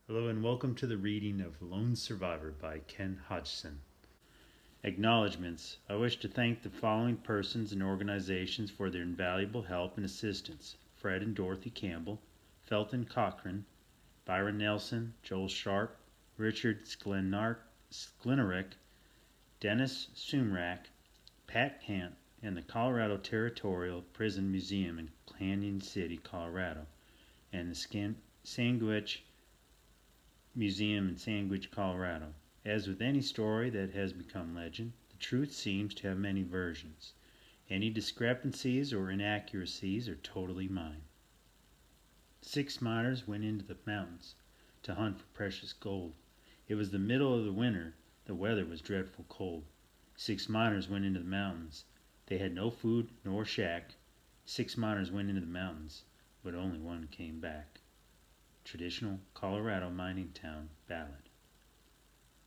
Hello and welcome to the reading of Lone Survivor by Ken Hodgson. Acknowledgements. I wish to thank the following persons and organizations for their invaluable help and assistance: Fred and Dorothy Campbell, Felton Cochran, Byron Nelson, Joel Sharp, Richard Sklinarick, Dennis Sumrak, Pat Kant, and the Colorado Territorial Prison Museum in Canyon City, Colorado, and the Sandwich Museum in Sandwich, Colorado. As with any story that has become legend, the truth seems to have many versions. Any discrepancies or inaccuracies are totally mine. 6 miners went into the mountains to hunt for precious gold. It was the middle of the winter. The weather was dreadful cold. 6 miners went into the mountains. They had no food nor shack. 6 miners went into the mountains, but only one came back. Traditional Colorado mining town ballad.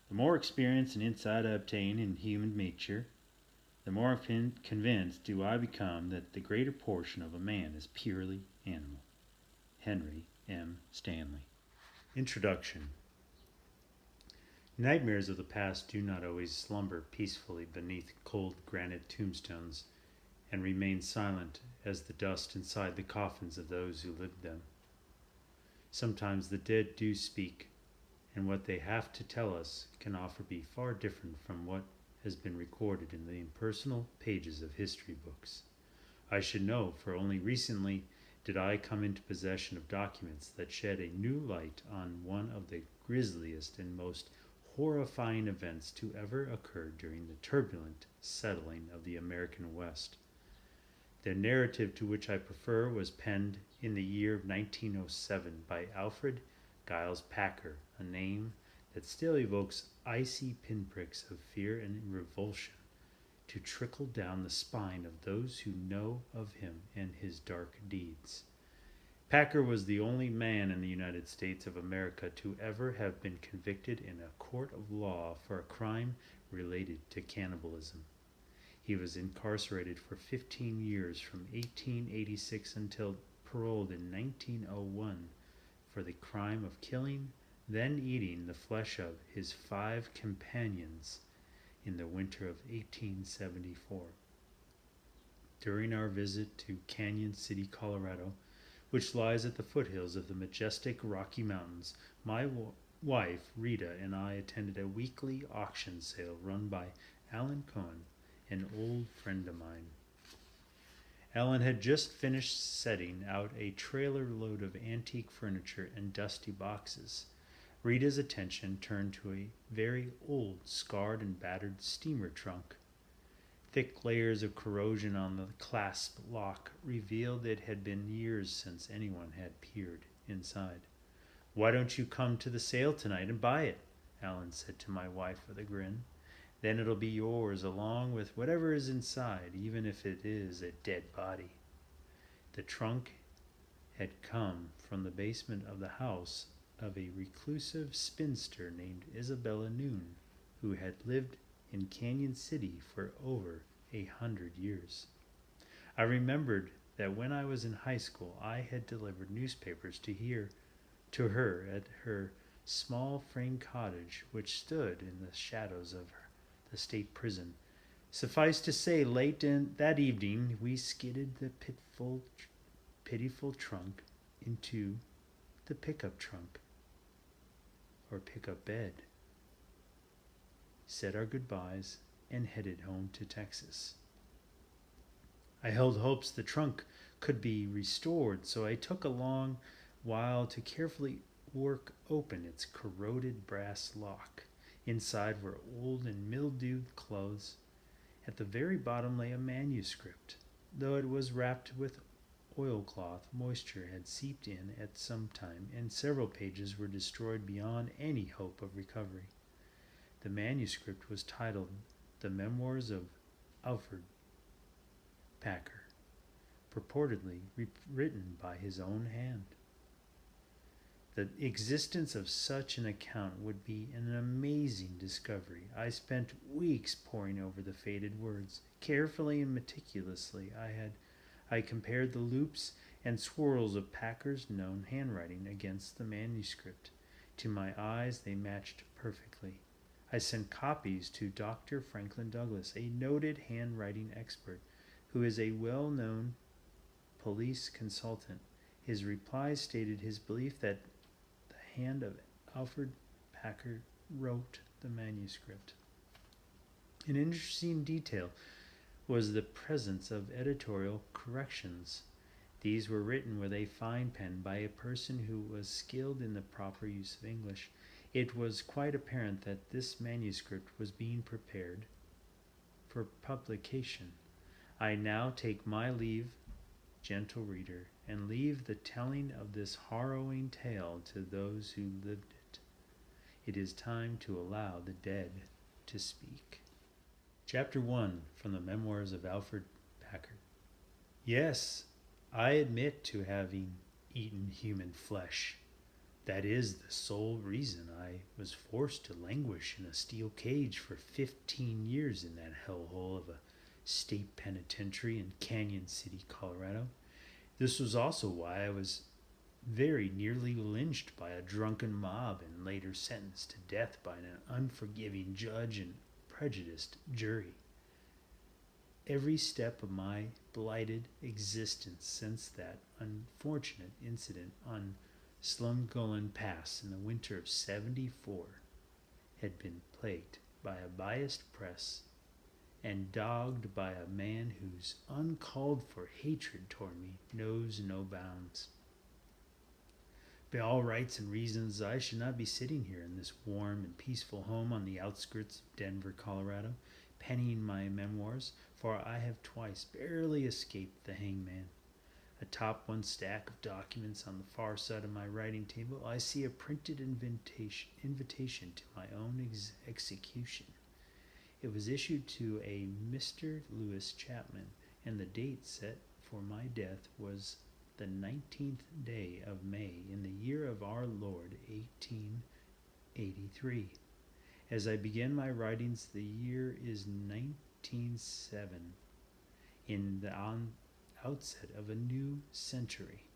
The more experience and insight I obtain in human nature, the more convinced do I become that the greater portion of a man is purely animal. Henry M. Stanley. Introduction. Nightmares of the past do not always slumber peacefully beneath cold granite tombstones and remain silent as the dust inside the coffins of those who lived them. Sometimes the dead do speak, and what they have to tell us can often be far different from what has been recorded in the impersonal pages of history books. I should know, for only recently did I come into possession of documents that shed a new light on one of the grisliest and most horrifying events to ever occur during the turbulent settling of the American West. The narrative to which I prefer was penned in the year 1907 by Alfred Packer, a name that still evokes icy pinpricks of fear and revulsion to trickle down the spine of those who know of him and his dark deeds. Packer was the only man in the United States of America to ever have been convicted in a court of law for a crime related to cannibalism. He was incarcerated for 15 years from 1886 until paroled in 1901 for the crime of killing, then eating the flesh of his 5 companions in the winter of 1874. During our visit to Canyon City, Colorado, which lies at the foothills of the majestic Rocky Mountains, my wife, Rita, and I attended a weekly auction sale run by Alan Cohen, an old friend of mine. Alan had just finished setting out a trailer load of antique furniture and dusty boxes. Rita's attention turned to a very old, scarred and battered steamer trunk. Thick layers of corrosion on the clasp lock revealed it had been years since anyone had peered inside. "Why don't you come to the sale tonight and buy it?" Alan said to my wife with a grin. "Then it'll be yours along with whatever is inside, even if it is a dead body." The trunk had come from the basement of the house of a reclusive spinster named Isabella Noon, who had lived in Canyon City for over 100 years. I remembered that when I was in high school I had delivered newspapers to her at her small frame cottage, which stood in the shadows of the state prison. Suffice to say, late in that evening we skidded the pitiful trunk into the pickup bed, said our goodbyes, and headed home to Texas. I held hopes the trunk could be restored, so I took a long while to carefully work open its corroded brass lock. Inside were old and mildewed clothes. At the very bottom lay a manuscript. Though it was wrapped with oilcloth, moisture had seeped in at some time, and several pages were destroyed beyond any hope of recovery. The manuscript was titled The Memoirs of Alfred Packer, purportedly written by his own hand. The existence of such an account would be an amazing discovery. I spent weeks poring over the faded words. Carefully and meticulously I compared the loops and swirls of Packer's known handwriting against the manuscript. To my eyes, they matched perfectly. I sent copies to Dr. Franklin Douglas, a noted handwriting expert, who is a well-known police consultant. His reply stated his belief that the hand of Alfred Packer wrote the manuscript. An interesting detail was the presence of editorial corrections. These were written with a fine pen by a person who was skilled in the proper use of English. It was quite apparent that this manuscript was being prepared for publication. I now take my leave, gentle reader, and leave the telling of this harrowing tale to those who lived it. It is time to allow the dead to speak. Chapter 1 from the Memoirs of Alfred Packer. Yes, I admit to having eaten human flesh. That is the sole reason I was forced to languish in a steel cage for 15 years in that hellhole of a state penitentiary in Canyon City, Colorado. This was also why I was very nearly lynched by a drunken mob and later sentenced to death by an unforgiving judge and prejudiced jury. Every step of my blighted existence since that unfortunate incident on Slumgullen Pass in the winter of '74 had been plagued by a biased press and dogged by a man whose uncalled for hatred toward me knows no bounds. By all rights and reasons, I should not be sitting here in this warm and peaceful home on the outskirts of Denver, Colorado, penning my memoirs, for I have twice barely escaped the hangman. Atop one stack of documents on the far side of my writing table, I see a printed invitation to my own execution. It was issued to a Mr. Lewis Chapman, and the date set for my death was the 19th day of May in the year of our Lord 1883. As I begin my writings, the year is 1907, in the outset of a new century.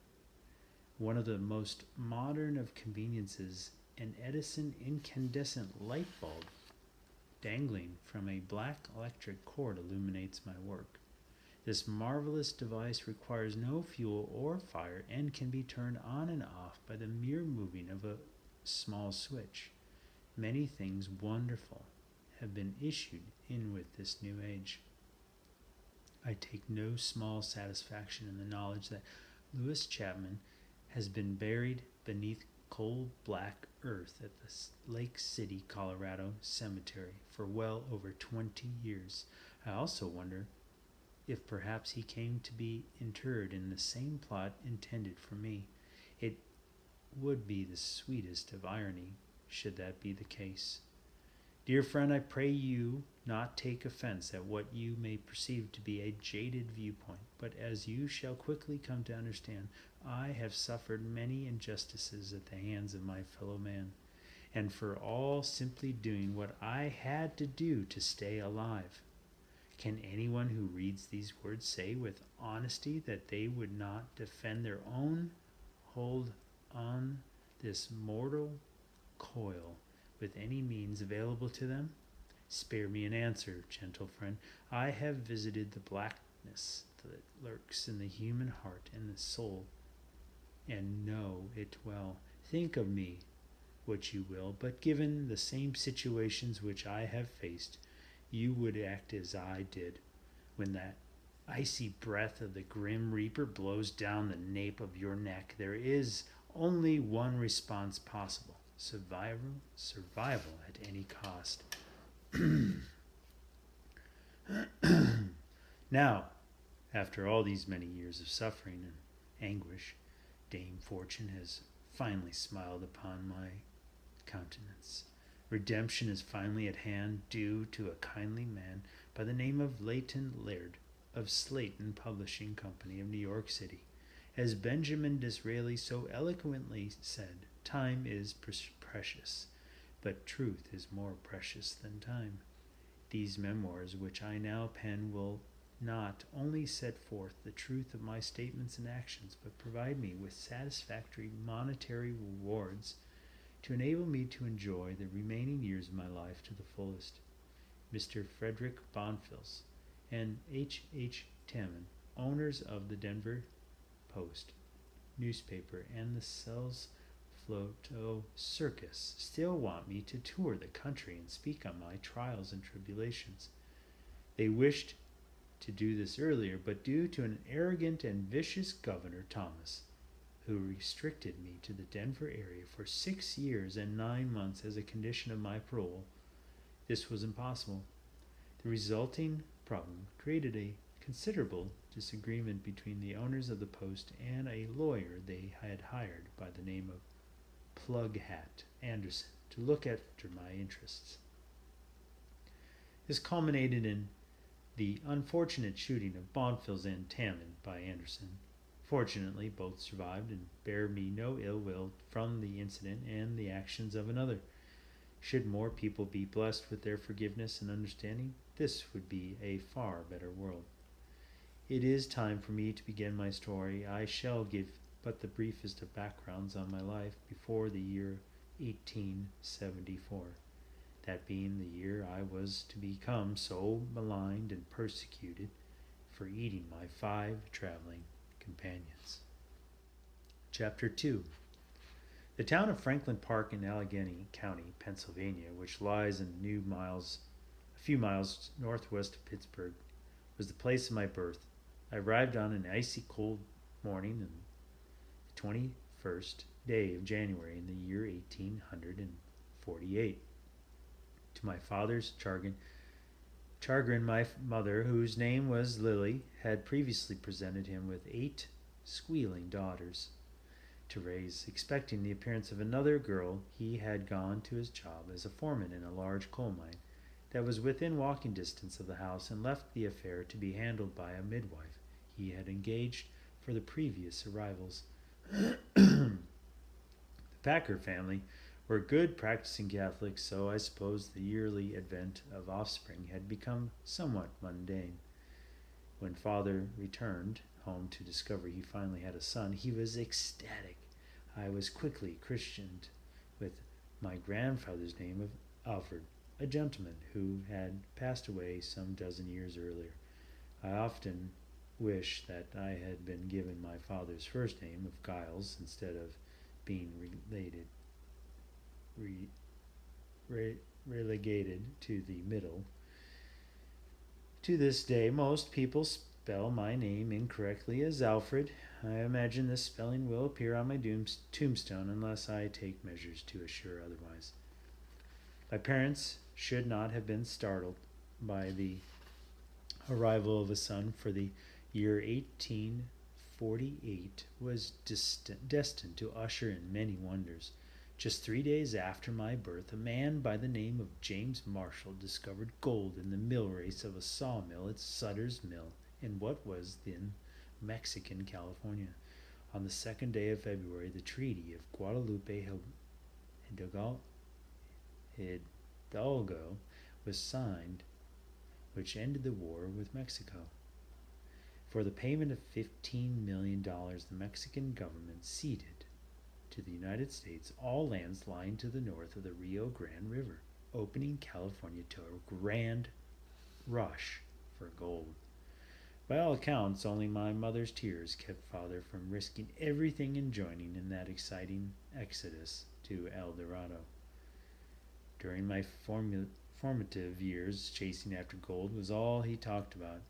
One of the most modern of conveniences, an Edison incandescent light bulb dangling from a black electric cord illuminates my work. This marvelous device requires no fuel or fire and can be turned on and off by the mere moving of a small switch. Many things wonderful have been issued in with this new age. I take no small satisfaction in the knowledge that Lewis Chapman has been buried beneath cold black earth at the Lake City, Colorado cemetery for well over 20 years. I also wonder if perhaps he came to be interred in the same plot intended for me. It would be the sweetest of irony, should that be the case. Dear friend, I pray you not take offense at what you may perceive to be a jaded viewpoint, but as you shall quickly come to understand, I have suffered many injustices at the hands of my fellow man, and for all simply doing what I had to do to stay alive. Can anyone who reads these words say with honesty that they would not defend their own hold on this mortal coil with any means available to them? Spare me an answer, gentle friend. I have visited the blackness that lurks in the human heart and the soul, and know it well. Think of me what you will, but given the same situations which I have faced, you would act as I did when that icy breath of the grim reaper blows down the nape of your neck. There is only one response possible: survival at any cost. Now, after all these many years of suffering and anguish, Dame Fortune has finally smiled upon my countenance. Redemption is finally at hand, due to a kindly man by the name of Leighton Laird of Slayton Publishing Company of New York City. As Benjamin Disraeli so eloquently said, time is precious, but truth is more precious than time. These memoirs which I now pen will not only set forth the truth of my statements and actions, but provide me with satisfactory monetary rewards to enable me to enjoy the remaining years of my life to the fullest. Mr. Frederick Bonfils and H. Tamman, owners of the Denver Post newspaper and the Sells Floto Circus, still want me to tour the country and speak on my trials and tribulations. They wished to do this earlier, but due to an arrogant and vicious Governor Thomas, who restricted me to the Denver area for 6 years and 9 months as a condition of my parole, this was impossible. The resulting problem created a considerable disagreement between the owners of the Post and a lawyer they had hired by the name of Plughat Anderson to look after my interests. This culminated in the unfortunate shooting of Bonfils and Tamman by Anderson. Fortunately, both survived and bear me no ill will from the incident and the actions of another. Should more people be blessed with their forgiveness and understanding, this would be a far better world. It is time for me to begin my story. I shall give but the briefest of backgrounds on my life before the year 1874, that being the year I was to become so maligned and persecuted for eating my 5 traveling companions. Chapter 2. The town of Franklin Park in Allegheny County, Pennsylvania, which lies a few miles northwest of Pittsburgh, was the place of my birth. I arrived on an icy cold morning on the 21st day of January in the year 1848. To my father's chagrin, my mother, whose name was Lily, had previously presented him with 8 squealing daughters to raise. Expecting the appearance of another girl, he had gone to his job as a foreman in a large coal mine that was within walking distance of the house, and left the affair to be handled by a midwife he had engaged for the previous arrivals. The Packer family were good practicing Catholics, so I suppose the yearly advent of offspring had become somewhat mundane. When father returned home to discover he finally had a son, he was ecstatic. I was quickly christened with my grandfather's name of Alfred, a gentleman who had passed away some dozen years earlier. I often wish that I had been given my father's first name of Giles instead of being relegated to the middle. To this day, most people spell my name incorrectly as Alfred. I imagine this spelling will appear on my tombstone unless I take measures to assure otherwise. My parents should not have been startled by the arrival of a son, for the year 1848 was destined to usher in many wonders. Just 3 days after my birth, a man by the name of James Marshall discovered gold in the mill race of a sawmill at Sutter's Mill in what was then Mexican California. On the 2nd day of February, the Treaty of Guadalupe Hidalgo was signed, which ended the war with Mexico. For the payment of $15 million, the Mexican government ceded to the United States all lands lying to the north of the Rio Grande River, opening California to a grand rush for gold. By all accounts, only my mother's tears kept father from risking everything and joining in that exciting exodus to El Dorado. During my formative years, chasing after gold was all he talked about.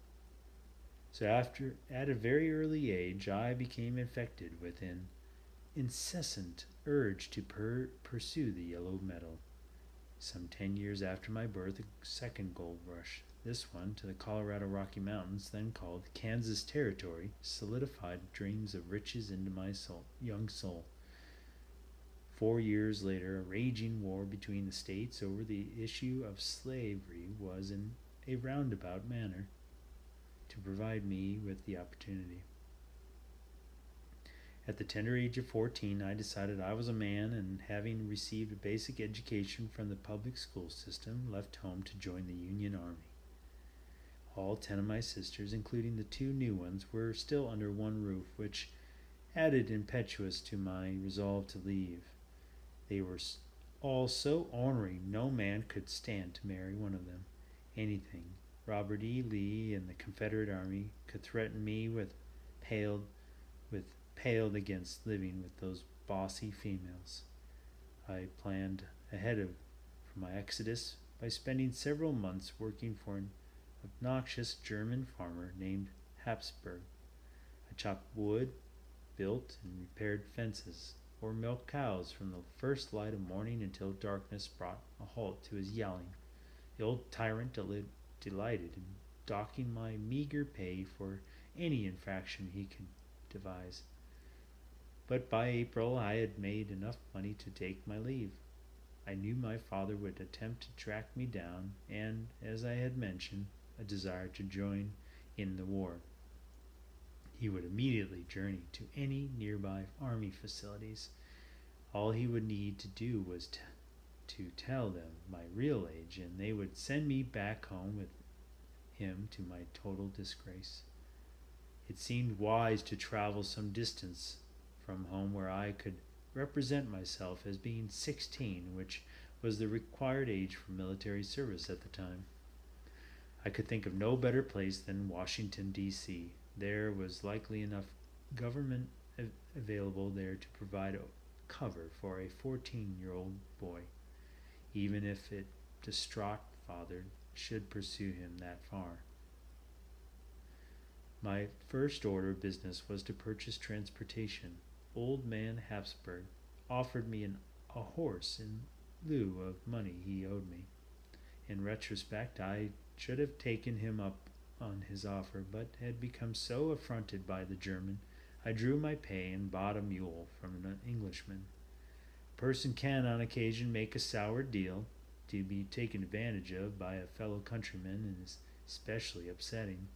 So at a very early age, I became infected with an incessant urge to pursue the yellow metal. Some 10 years after my birth, a second gold rush, this one to the Colorado Rocky Mountains, then called Kansas Territory, solidified dreams of riches into my young soul. 4 years later, a raging war between the states over the issue of slavery was, in a roundabout manner, to provide me with the opportunity. At the tender age of 14, I decided I was a man, and having received a basic education from the public school system, left home to join the Union Army. All 10 of my sisters, including the 2 new ones, were still under one roof, which added impetus to my resolve to leave. They were all so ornery no man could stand to marry one of them. Anything Robert E. Lee and the Confederate Army could threaten me paled with paled against living with those bossy females. I planned ahead for my exodus by spending several months working for an obnoxious German farmer named Habsburg. I chopped wood, built and repaired fences, or milked cows from the first light of morning until darkness brought a halt to his yelling. The old tyrant delighted in docking my meager pay for any infraction he could devise. But by April I had made enough money to take my leave. I knew my father would attempt to track me down, and, as I had mentioned, a desire to join in the war. He would immediately journey to any nearby army facilities. All he would need to do was to tell them my real age, and they would send me back home with him to my total disgrace. It seemed wise to travel some distance from home where I could represent myself as being 16, which was the required age for military service at the time. I could think of no better place than Washington, D.C. There was likely enough government available there to provide cover for a 14-year-old boy, even if a distraught father should pursue him that far. My first order of business was to purchase transportation. Old man Habsburg offered me a horse in lieu of money he owed me. In retrospect, I should have taken him up on his offer, but had become so affronted by the German, I drew my pay and bought a mule from an Englishman. A person can on occasion make a sour deal. To be taken advantage of by a fellow countryman is especially upsetting.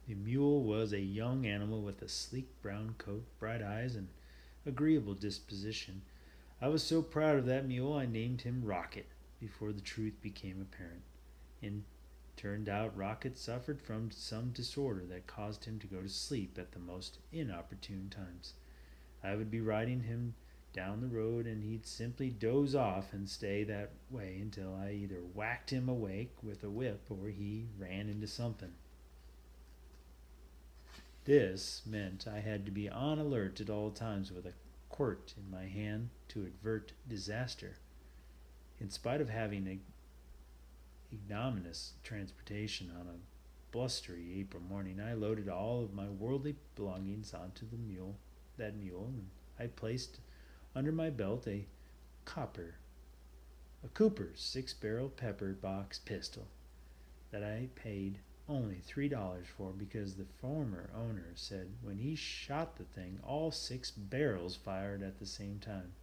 The mule was a young animal with a sleek brown coat, bright eyes, and agreeable disposition. I was so proud of that mule I named him Rocket before the truth became apparent. It turned out Rocket suffered from some disorder that caused him to go to sleep at the most inopportune times. I would be riding him down the road and he'd simply doze off and stay that way until I either whacked him awake with a whip or he ran into something. This meant I had to be on alert at all times with a quirt in my hand to avert disaster. In spite of having ignominious transportation on a blustery April morning, I loaded all of my worldly belongings onto that mule, and I placed under my belt a Cooper's 6-barrel pepper box pistol that I paid only $3 for because the former owner said when he shot the thing, all 6 barrels fired at the same time.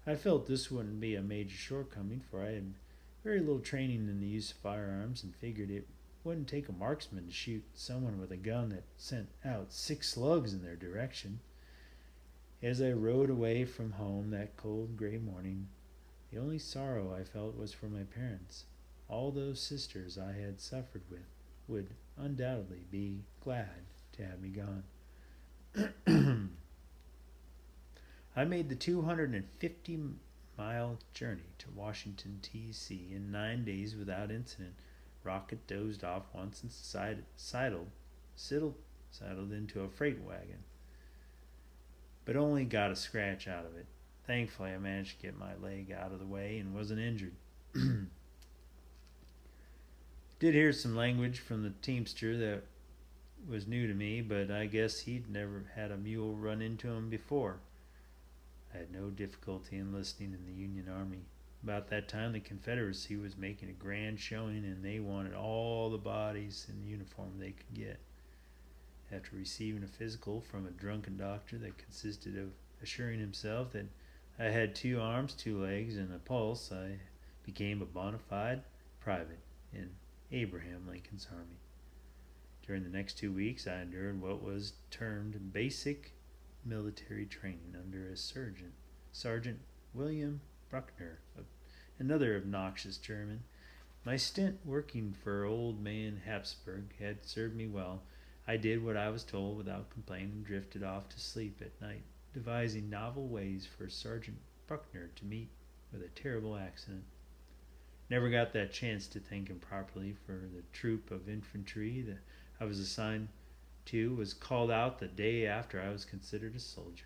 I felt this wouldn't be a major shortcoming, for I had very little training in the use of firearms and figured it wouldn't take a marksman to shoot someone with a gun that sent out 6 slugs in their direction. As I rode away from home that cold gray morning, the only sorrow I felt was for my parents. All those sisters I had suffered with would undoubtedly be glad to have me gone. I made the 250-mile journey to Washington, D.C. in 9 days without incident. Rocket dozed off once and sidled into a freight wagon, but only got a scratch out of it. Thankfully, I managed to get my leg out of the way and wasn't injured. Did hear some language from the teamster that was new to me, but I guess he'd never had a mule run into him before. I had no difficulty enlisting in the Union Army. About that time, the Confederacy was making a grand showing, and they wanted all the bodies in uniform they could get. After receiving a physical from a drunken doctor that consisted of assuring himself that I had 2 arms, 2 legs, and a pulse, I became a bona fide private in Abraham Lincoln's Army. During the next 2 weeks, I endured what was termed basic military training under a Sergeant William Bruckner, another obnoxious German. My stint working for old man Habsburg had served me well. I did what I was told without complaint and drifted off to sleep at night, devising novel ways for Sergeant Bruckner to meet with a terrible accident. Never got that chance to thank him properly, for the troop of infantry that I was assigned to was called out the day after I was considered a soldier.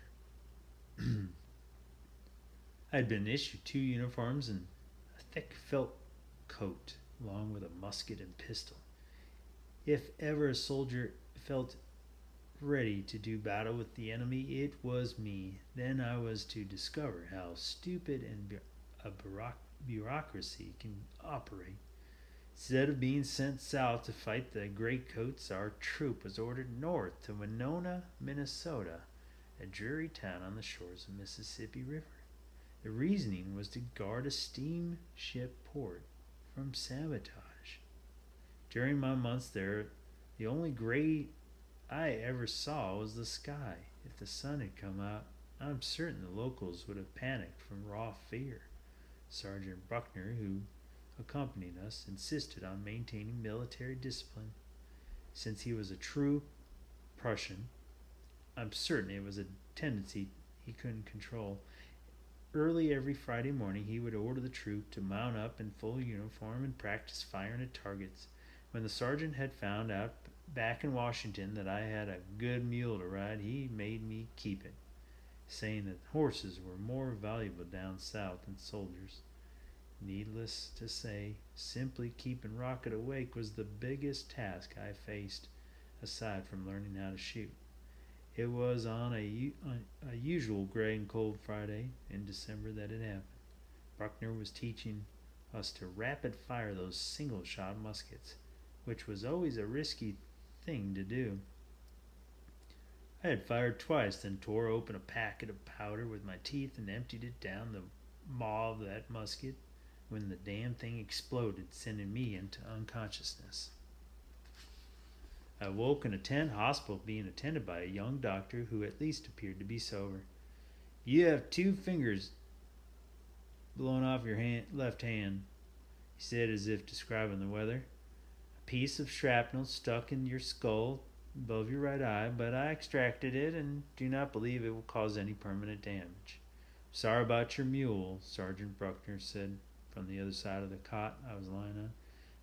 I had been issued 2 uniforms and a thick felt coat, along with a musket and pistol. If ever a soldier felt ready to do battle with the enemy, it was me. Then I was to discover how stupid and a bureaucracy can operate. Instead of being sent south to fight the Greycoats, our troop was ordered north to Winona, Minnesota, a dreary town on the shores of the Mississippi River. The reasoning was to guard a steamship port from sabotage. During my months there, the only gray I ever saw was the sky. If the sun had come out, I'm certain the locals would have panicked from raw fear. Sergeant Bruckner, who accompanied us, insisted on maintaining military discipline. Since he was a true Prussian, I'm certain it was a tendency he couldn't control. Early every Friday morning he would order the troop to mount up in full uniform and practice firing at targets. When the sergeant had found out back in Washington that I had a good mule to ride, he made me keep it, saying that horses were more valuable down south than soldiers. Needless to say, simply keeping Rocket awake was the biggest task I faced, aside from learning how to shoot. It was on a usual gray and cold Friday in December that it happened. Bruckner was teaching us to rapid fire those single-shot muskets, which was always a risky thing to do. I had fired twice, then tore open a packet of powder with my teeth and emptied it down the maw of that musket when the damn thing exploded, sending me into unconsciousness. I woke in a tent hospital being attended by a young doctor who at least appeared to be sober. "You have 2 fingers blown off your left hand," he said as if describing the weather. "A piece of shrapnel stuck in your skull above your right eye, but I extracted it and do not believe it will cause any permanent damage." "Sorry about your mule," Sergeant Bruckner said from the other side of the cot I was lying on.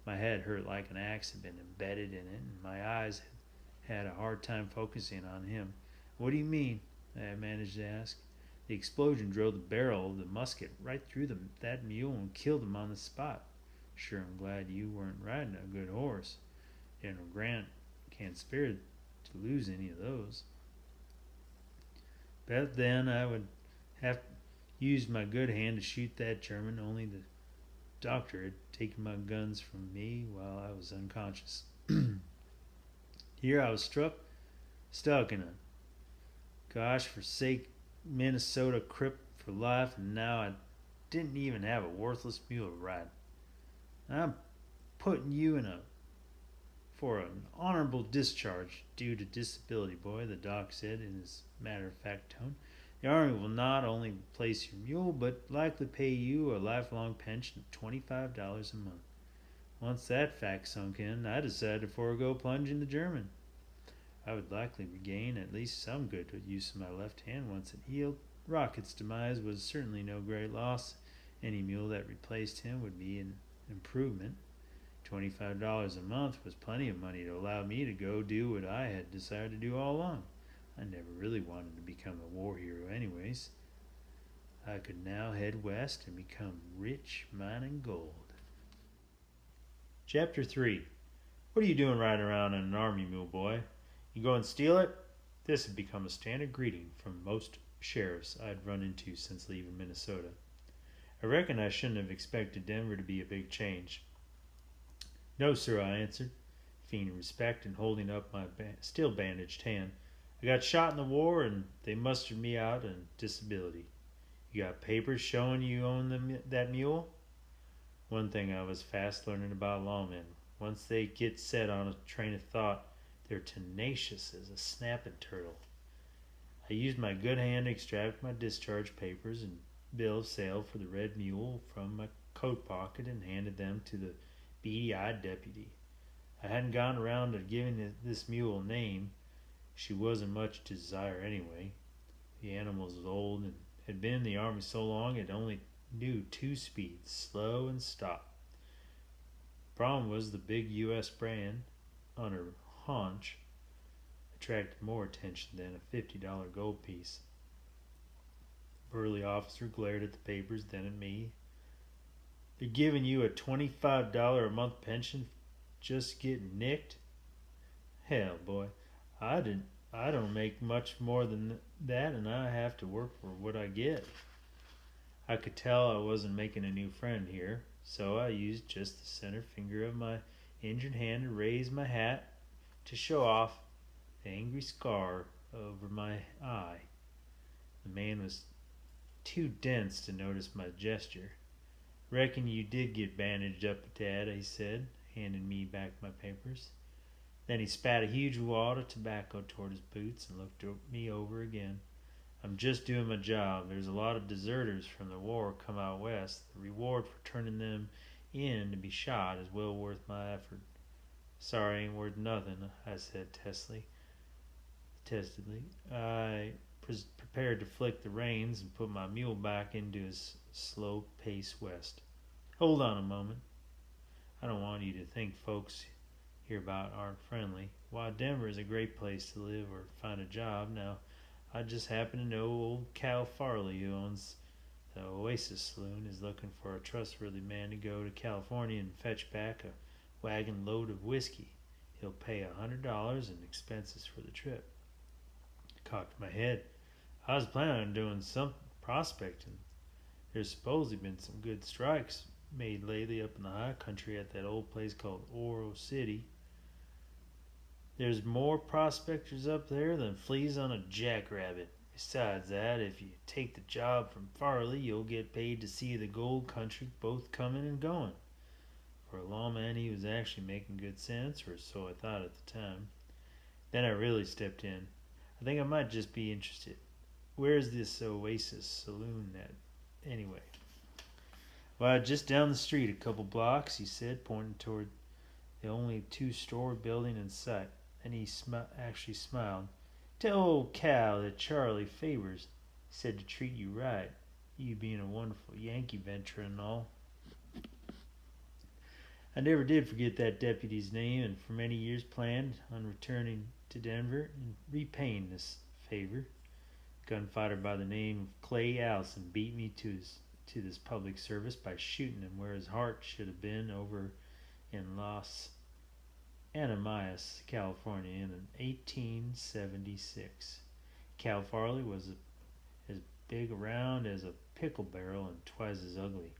My head hurt like an axe had been embedded in it, and my eyes had a hard time focusing on him. "What do you mean?" I managed to ask. "The explosion drove the barrel of the musket right through that mule and killed him on the spot." "Sure, I'm glad you weren't riding a good horse. General Grant can't spare to lose any of those." But then I would have used my good hand to shoot that German, only the doctor had taken my guns from me while I was unconscious. Here I was stuck in a gosh forsake Minnesota crypt for life, and now I didn't even have a worthless mule to ride. "I'm putting you for an honorable discharge due to disability, boy," the doc said in his matter-of-fact tone. "The Army will not only replace your mule, but likely pay you a lifelong pension of $25 a month." Once that fact sunk in, I decided to forego plunging the German. I would likely regain at least some good use of my left hand once it healed. Rocket's demise was certainly no great loss. Any mule that replaced him would be an improvement. $25 a month was plenty of money to allow me to go do what I had decided to do all along. I never really wanted to become a war hero anyways. I could now head west and become rich mining gold. Chapter 3. "What are you doing riding around on an army mule, boy? You go and steal it?" This had become a standard greeting from most sheriffs I had run into since leaving Minnesota. I reckon I shouldn't have expected Denver to be a big change. "No, sir," I answered, feigning respect and holding up my still bandaged hand. "I got shot in the war, and they mustered me out on disability." "You got papers showing you own that mule?" One thing I was fast learning about lawmen: once they get set on a train of thought, they're tenacious as a snapping turtle. I used my good hand to extract my discharge papers and bill of sale for the red mule from my coat pocket and handed them to the beady-eyed deputy. I hadn't gotten around to giving this mule a name. She wasn't much to desire anyway. The animal was old and had been in the Army so long it only knew two speeds, slow and stop. Problem was the big U.S. brand on her haunch attracted more attention than a $50 gold piece. The burly officer glared at the papers, then at me. They're giving you a $25 a month pension just getting nicked? Hell, boy, I don't make much more than that, and I have to work for what I get. I could tell I wasn't making a new friend here, so I used just the center finger of my injured hand to raise my hat to show off the angry scar over my eye. The man was too dense to notice my gesture. Reckon you did get bandaged up a tad, he said, handing me back my papers. Then he spat a huge wad of tobacco toward his boots and looked me over again. I'm just doing my job. There's a lot of deserters from the war come out west. The reward for turning them in to be shot is well worth my effort. Sorry, ain't worth nothing, I said testedly. I prepared to flick the reins and put my mule back into his slow pace west. Hold on a moment. I don't want you to think folks hereabout aren't friendly. Why, Denver is a great place to live or find a job. Now, I just happen to know old Cal Farley, who owns the Oasis Saloon, is looking for a trustworthy man to go to California and fetch back a wagon load of whiskey. He'll pay $100 in expenses for the trip. I cocked my head. I was planning on doing some prospecting. There's supposedly been some good strikes made lately up in the high country at that old place called Oro City. There's more prospectors up there than fleas on a jackrabbit. Besides that, if you take the job from Farley, you'll get paid to see the gold country both coming and going. For a lawman, he was actually making good sense, or so I thought at the time. Then I really stepped in. I think I might just be interested. Where's this Oasis Saloon at, anyway? Well, just down the street a couple blocks, he said, pointing toward the only two-story building in sight. And he actually smiled. Tell old Cal that Charlie Favors said to treat you right, you being a wonderful Yankee veteran and all. I never did forget that deputy's name, and for many years planned on returning to Denver and repaying this favor. A gunfighter by the name of Clay Allison beat me to this public service by shooting him where his heart should have been, over in Los Ananias, California, in 1876. Cal Farley was as big around as a pickle barrel and twice as ugly.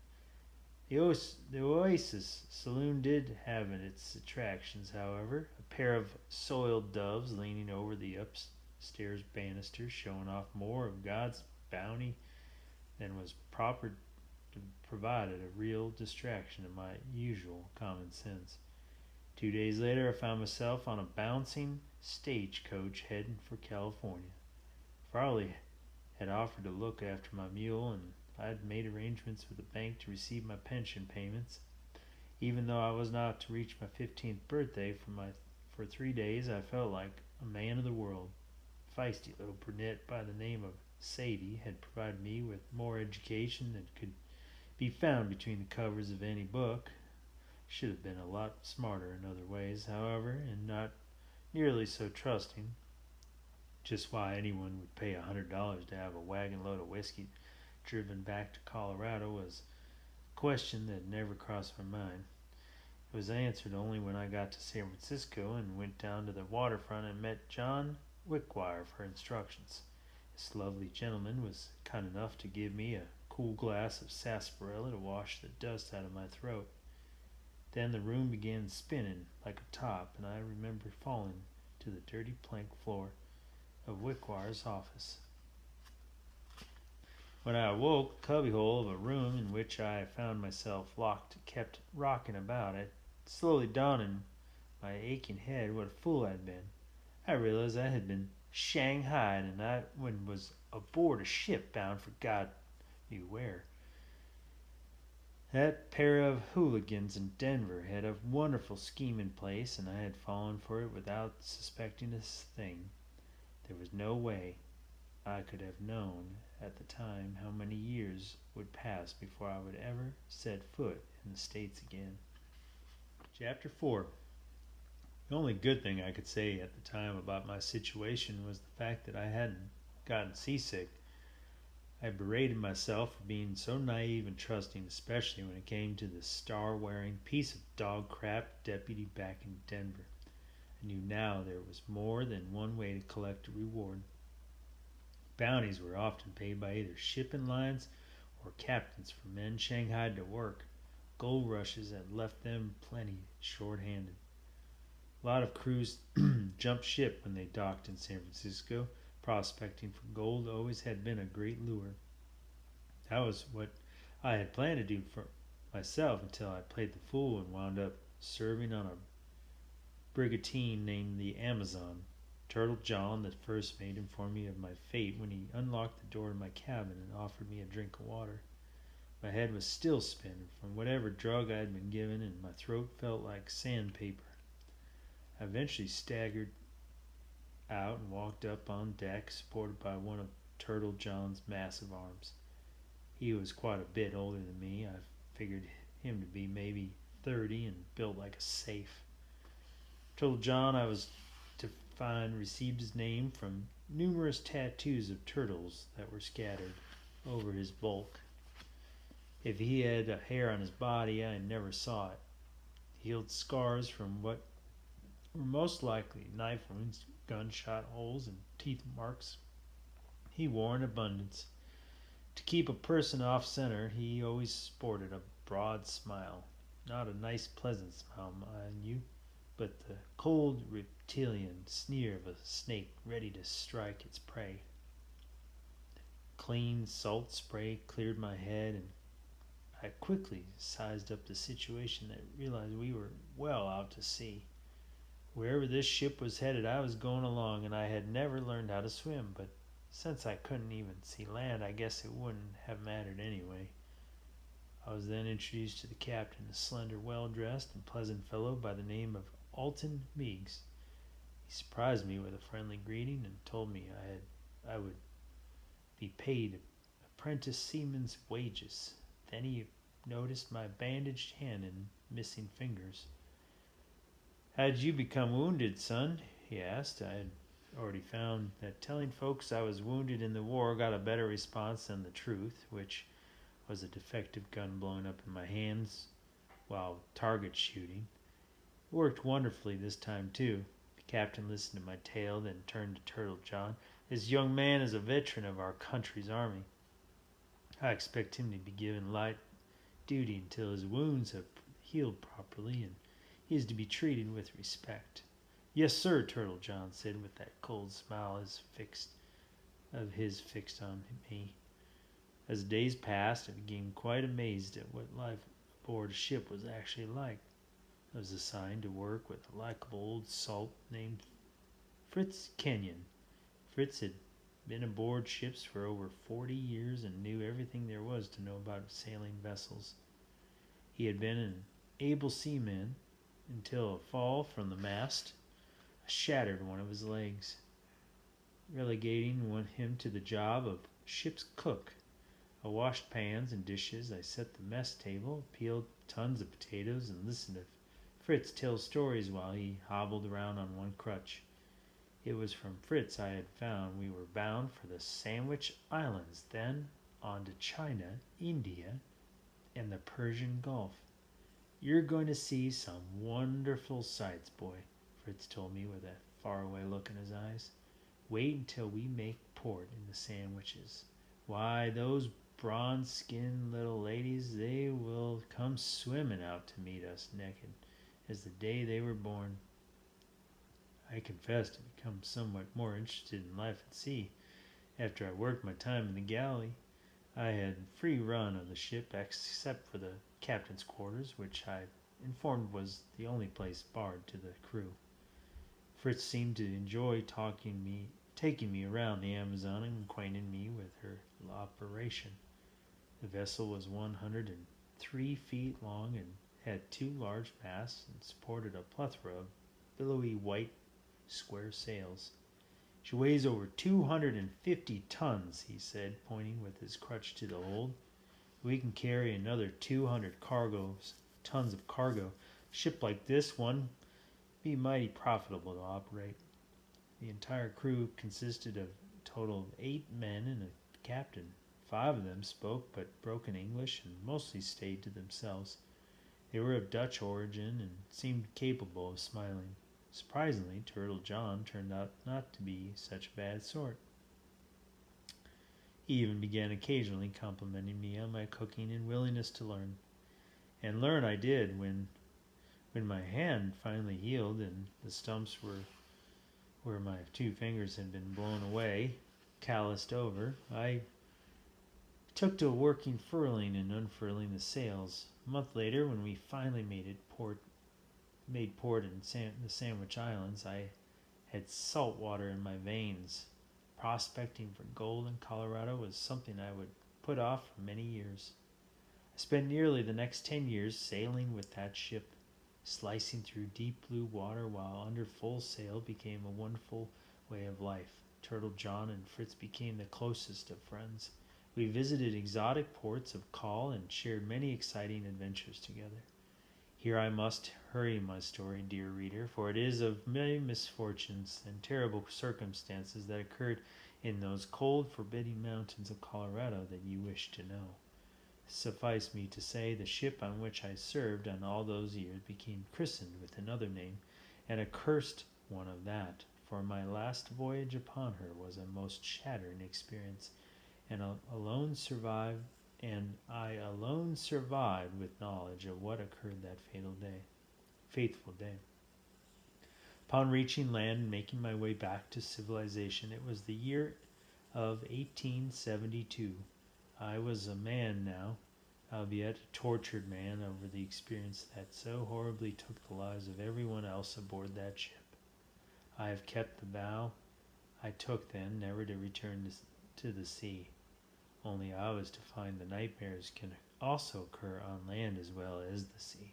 The Oasis Saloon did have its attractions, however. A pair of soiled doves leaning over the upstairs banister, showing off more of God's bounty than was proper, provided a real distraction to my usual common sense. 2 days later, I found myself on a bouncing stagecoach heading for California. Farley had offered to look after my mule, and I had made arrangements with the bank to receive my pension payments. Even though I was not to reach my 15th birthday for 3 days, I felt like a man of the world. A feisty little brunette by the name of Sadie had provided me with more education than could be found between the covers of any book. Should have been a lot smarter in other ways, however, and not nearly so trusting. Just why anyone would pay $100 to have a wagon load of whiskey driven back to Colorado was a question that never crossed my mind. It was answered only when I got to San Francisco and went down to the waterfront and met John Wickwire for instructions. This lovely gentleman was kind enough to give me a cool glass of sarsaparilla to wash the dust out of my throat. Then the room began spinning like a top, and I remember falling to the dirty plank floor of Wickwire's office. When I awoke, the cubbyhole of a room in which I found myself locked kept rocking about it, slowly dawning my aching head what a fool I'd been. I realized I had been shanghaied, and I was aboard a ship bound for God knew where. That pair of hooligans in Denver had a wonderful scheme in place, and I had fallen for it without suspecting a thing. There was no way I could have known at the time how many years would pass before I would ever set foot in the States again. Chapter 4. The only good thing I could say at the time about my situation was the fact that I hadn't gotten seasick. I berated myself for being so naive and trusting, especially when it came to the star-wearing piece of dog crap deputy back in Denver. I knew now there was more than one way to collect a reward. Bounties were often paid by either shipping lines or captains for men shanghaied to work. Gold rushes had left them plenty short-handed. A lot of crews jumped ship when they docked in San Francisco. Prospecting for gold always had been a great lure. That was what I had planned to do for myself until I played the fool and wound up serving on a brigantine named the Amazon. Turtle John, the first mate, informed me of my fate when he unlocked the door to my cabin and offered me a drink of water. My head was still spinning from whatever drug I had been given, and my throat felt like sandpaper. I eventually staggered out and walked up on deck, supported by one of Turtle John's massive arms. He was quite a bit older than me. I figured him to be maybe 30 and built like a safe. Turtle John, I was to find, received his name from numerous tattoos of turtles that were scattered over his bulk. If he had a hair on his body, I never saw it. Healed scars from what were most likely knife wounds, gunshot holes, and teeth marks he wore in abundance. To keep a person off center, he always sported a broad smile. Not a nice, pleasant smile, mind you, but the cold reptilian sneer of a snake ready to strike its prey. Clean salt spray cleared my head, and I quickly sized up the situation and realized we were well out to sea. Wherever this ship was headed, I was going along, and I had never learned how to swim, but since I couldn't even see land, I guess it wouldn't have mattered anyway. I was then introduced to the captain, a slender, well-dressed, and pleasant fellow by the name of Alton Meigs. He surprised me with a friendly greeting and told me I would be paid apprentice seaman's wages. Then he noticed my bandaged hand and missing fingers. "How did you become wounded, son?" he asked. I had already found that telling folks I was wounded in the war got a better response than the truth, which was a defective gun blowing up in my hands while target shooting. It worked wonderfully this time, too. The captain listened to my tale, then turned to Turtle John. "This young man is a veteran of our country's army. I expect him to be given light duty until his wounds have healed properly, and he is to be treated with respect." "Yes, sir," Turtle John said with that cold smile of his fixed on me. As the days passed, I became quite amazed at what life aboard a ship was actually like. I was assigned to work with a likable old salt named Fritz Kenyon. Fritz had been aboard ships for over 40 years and knew everything there was to know about sailing vessels. He had been an able seaman until a fall from the mast shattered one of his legs, relegating him to the job of ship's cook. I washed pans and dishes, I set the mess table, peeled tons of potatoes, and listened to Fritz tell stories while he hobbled around on one crutch. It was from Fritz I had found we were bound for the Sandwich Islands, then on to China, India, and the Persian Gulf. "You're going to see some wonderful sights, boy," Fritz told me with a faraway look in his eyes. "Wait until we make port in the Sandwiches. Why, those bronze-skinned little ladies, they will come swimming out to meet us naked as the day they were born." I confessed to become somewhat more interested in life at sea. After I worked my time in the galley, I had free run of the ship except for the captain's quarters, which I informed was the only place barred to the crew. Fritz seemed to enjoy taking me around the Amazon and acquainting me with her operation. The vessel was 103 feet long and had 2 large masts and supported a plethora of billowy white square sails. She weighs over 250 tons, he said, pointing with his crutch to the hold. We can carry another 200 tons of cargo. A ship like this one be mighty profitable to operate. The entire crew consisted of a total of 8 men and a captain. 5 of them spoke but broken English and mostly stayed to themselves. They were of Dutch origin and seemed capable of smiling. Surprisingly, Turtle John turned out not to be such a bad sort. He even began occasionally complimenting me on my cooking and willingness to learn. And learn I did when my hand finally healed and the stumps were where my 2 fingers had been blown away, calloused over. I took to working furling and unfurling the sails. A month later, when we finally made port in the Sandwich Islands, I had salt water in my veins. Prospecting for gold in Colorado was something I would put off for many years. I spent nearly the next 10 years sailing with that ship. Slicing through deep blue water while under full sail became a wonderful way of life. Turtle John and Fritz became the closest of friends. We visited exotic ports of call and shared many exciting adventures together. Here I must hurry my story, dear reader, for it is of many misfortunes and terrible circumstances that occurred in those cold, forbidding mountains of Colorado that you wish to know. Suffice me to say, the ship on which I served on all those years became christened with another name, and a cursed one of that, for my last voyage upon her was a most shattering experience, and I alone survived with knowledge of what occurred that fateful day. Upon reaching land and making my way back to civilization, it was the year of 1872. I was a man now, albeit a tortured man over the experience that so horribly took the lives of everyone else aboard that ship. I have kept the vow I took then, never to return to the sea. Only I was to find the nightmares can also occur on land as well as the sea.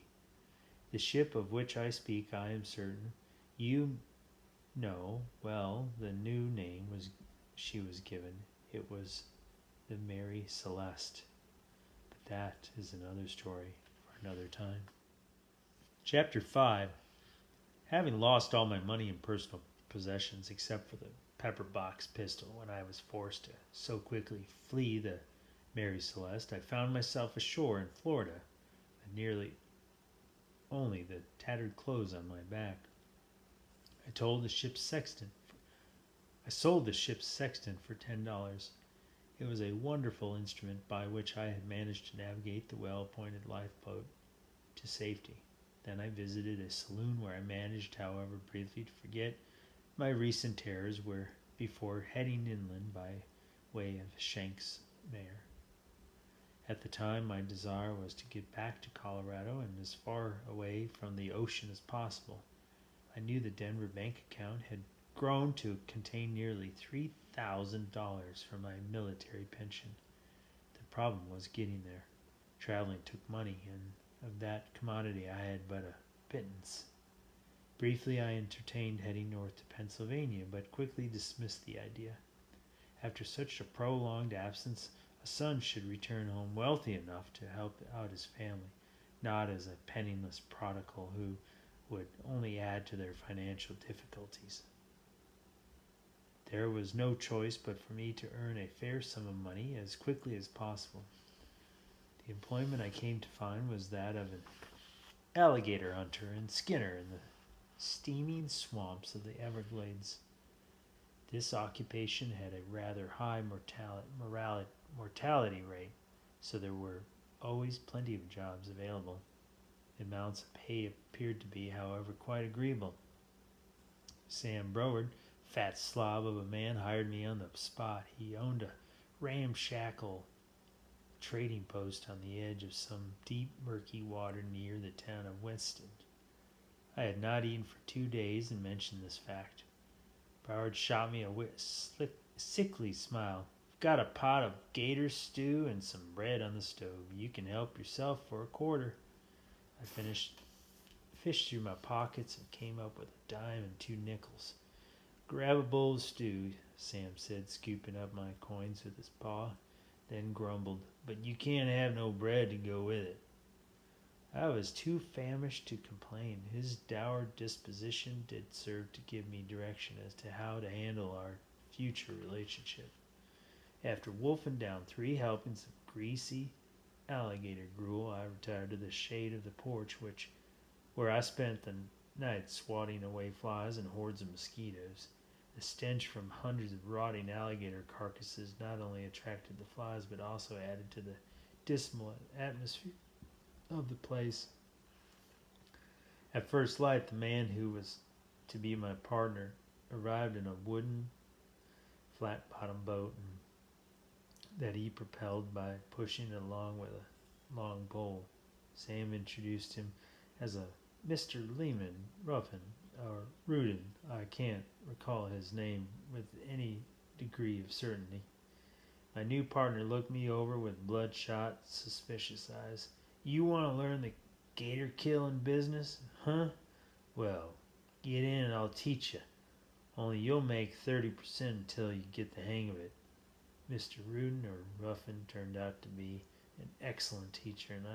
The ship of which I speak, I am certain, you know well the new name she was given. It was the Mary Celeste. But that is another story for another time. Chapter 5. Having lost all my money and personal possessions except for the pepper box pistol when I was forced to so quickly flee the Mary Celeste, I found myself ashore in Florida with nearly only the tattered clothes on my back. I sold the ship's sextant for $10. It was a wonderful instrument by which I had managed to navigate the well-appointed lifeboat to safety. Then I visited a saloon where I managed, however, briefly to forget my recent terrors before heading inland by way of Shanks Mare. At the time, my desire was to get back to Colorado and as far away from the ocean as possible. I knew the Denver bank account had grown to contain nearly $3,000 for my military pension. The problem was getting there. Traveling took money, and of that commodity I had but a pittance. Briefly I entertained heading north to Pennsylvania, but quickly dismissed the idea. After such a prolonged absence, a son should return home wealthy enough to help out his family, not as a penniless prodigal who would only add to their financial difficulties. There was no choice but for me to earn a fair sum of money as quickly as possible. The employment I came to find was that of an alligator hunter and skinner in the steaming swamps of the Everglades. This occupation had a rather high mortality rate, so there were always plenty of jobs available. The amounts of pay appeared to be, however, quite agreeable. Sam Broward, fat slob of a man, hired me on the spot. He owned a ramshackle trading post on the edge of some deep, murky water near the town of Weston. I had not eaten for 2 days and mentioned this fact. Broward shot me a sickly smile. "I've got a pot of gator stew and some bread on the stove. You can help yourself for a quarter." I fished through my pockets and came up with a dime and 2 nickels. Grab a bowl of stew, Sam said, scooping up my coins with his paw, then grumbled, "But you can't have no bread to go with it." I was too famished to complain. His dour disposition did serve to give me direction as to how to handle our future relationship. After wolfing down 3 helpings of greasy alligator gruel, I retired to the shade of the porch, where I spent the night swatting away flies and hordes of mosquitoes. The stench from hundreds of rotting alligator carcasses not only attracted the flies but also added to the dismal atmosphere of the place. At first light, the man who was to be my partner arrived in a wooden flat-bottomed boat that he propelled by pushing it along with a long pole. Sam introduced him as a Mr. Lehman Ruffin, or Rudin. I can't recall his name with any degree of certainty. My new partner looked me over with bloodshot, suspicious eyes. "You want to learn the gator killing business, huh? Well, get in and I'll teach you. Only you'll make 30% until you get the hang of it." Mr. Rudin, or Ruffin, turned out to be an excellent teacher, and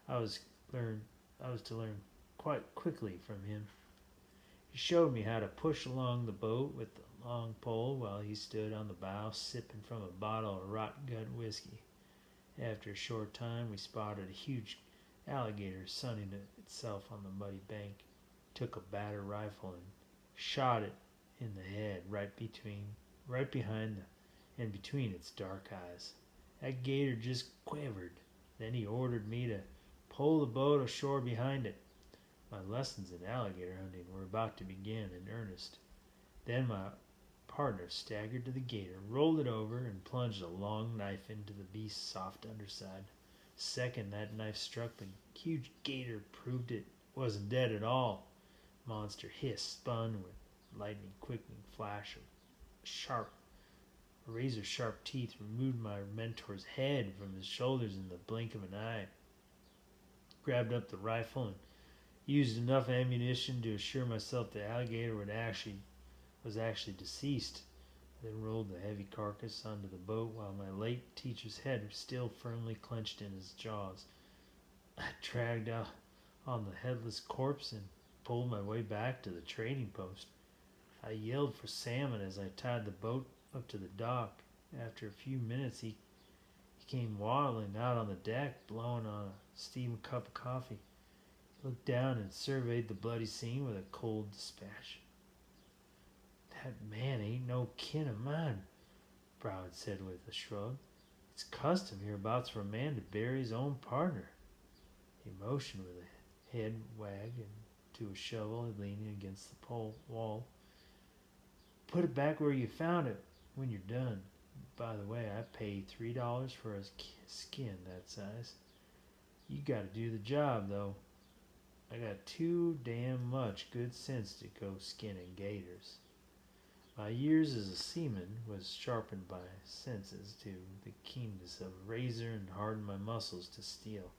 I was to learn quite quickly from him. He showed me how to push along the boat with the long pole while he stood on the bow sipping from a bottle of rot gut whiskey. After a short time, we spotted a huge alligator sunning itself on the muddy bank, took a battered rifle and shot it in the head right behind and between its dark eyes. That gator just quivered. Then he ordered me to pull the boat ashore behind it. My lessons in alligator hunting were about to begin in earnest. Then my partner staggered to the gator, rolled it over, and plunged a long knife into the beast's soft underside. The second that knife struck the huge gator proved it wasn't dead at all. The monster hissed, spun with lightning quickening flash of razor-sharp teeth, removed my mentor's head from his shoulders in the blink of an eye, grabbed up the rifle, and used enough ammunition to assure myself the alligator was actually deceased. Then rolled the heavy carcass onto the boat while my late teacher's head was still firmly clenched in his jaws. I dragged out on the headless corpse and pulled my way back to the trading post. I yelled for Salmon as I tied the boat up to the dock. After a few minutes, he came waddling out on the deck, blowing on a steaming cup of coffee. He looked down and surveyed the bloody scene with a cold dispatch. "That man ain't no kin of mine," Broward said with a shrug. "It's custom hereabouts for a man to bury his own partner." He motioned with a head wag and to a shovel leaning against the wall. "Put it back where you found it when you're done. By the way, I pay $3 for a skin that size. You gotta do the job, though. I got too damn much good sense to go skinning gators." My years as a seaman was sharpened by senses to the keenness of a razor and hardened my muscles to steel.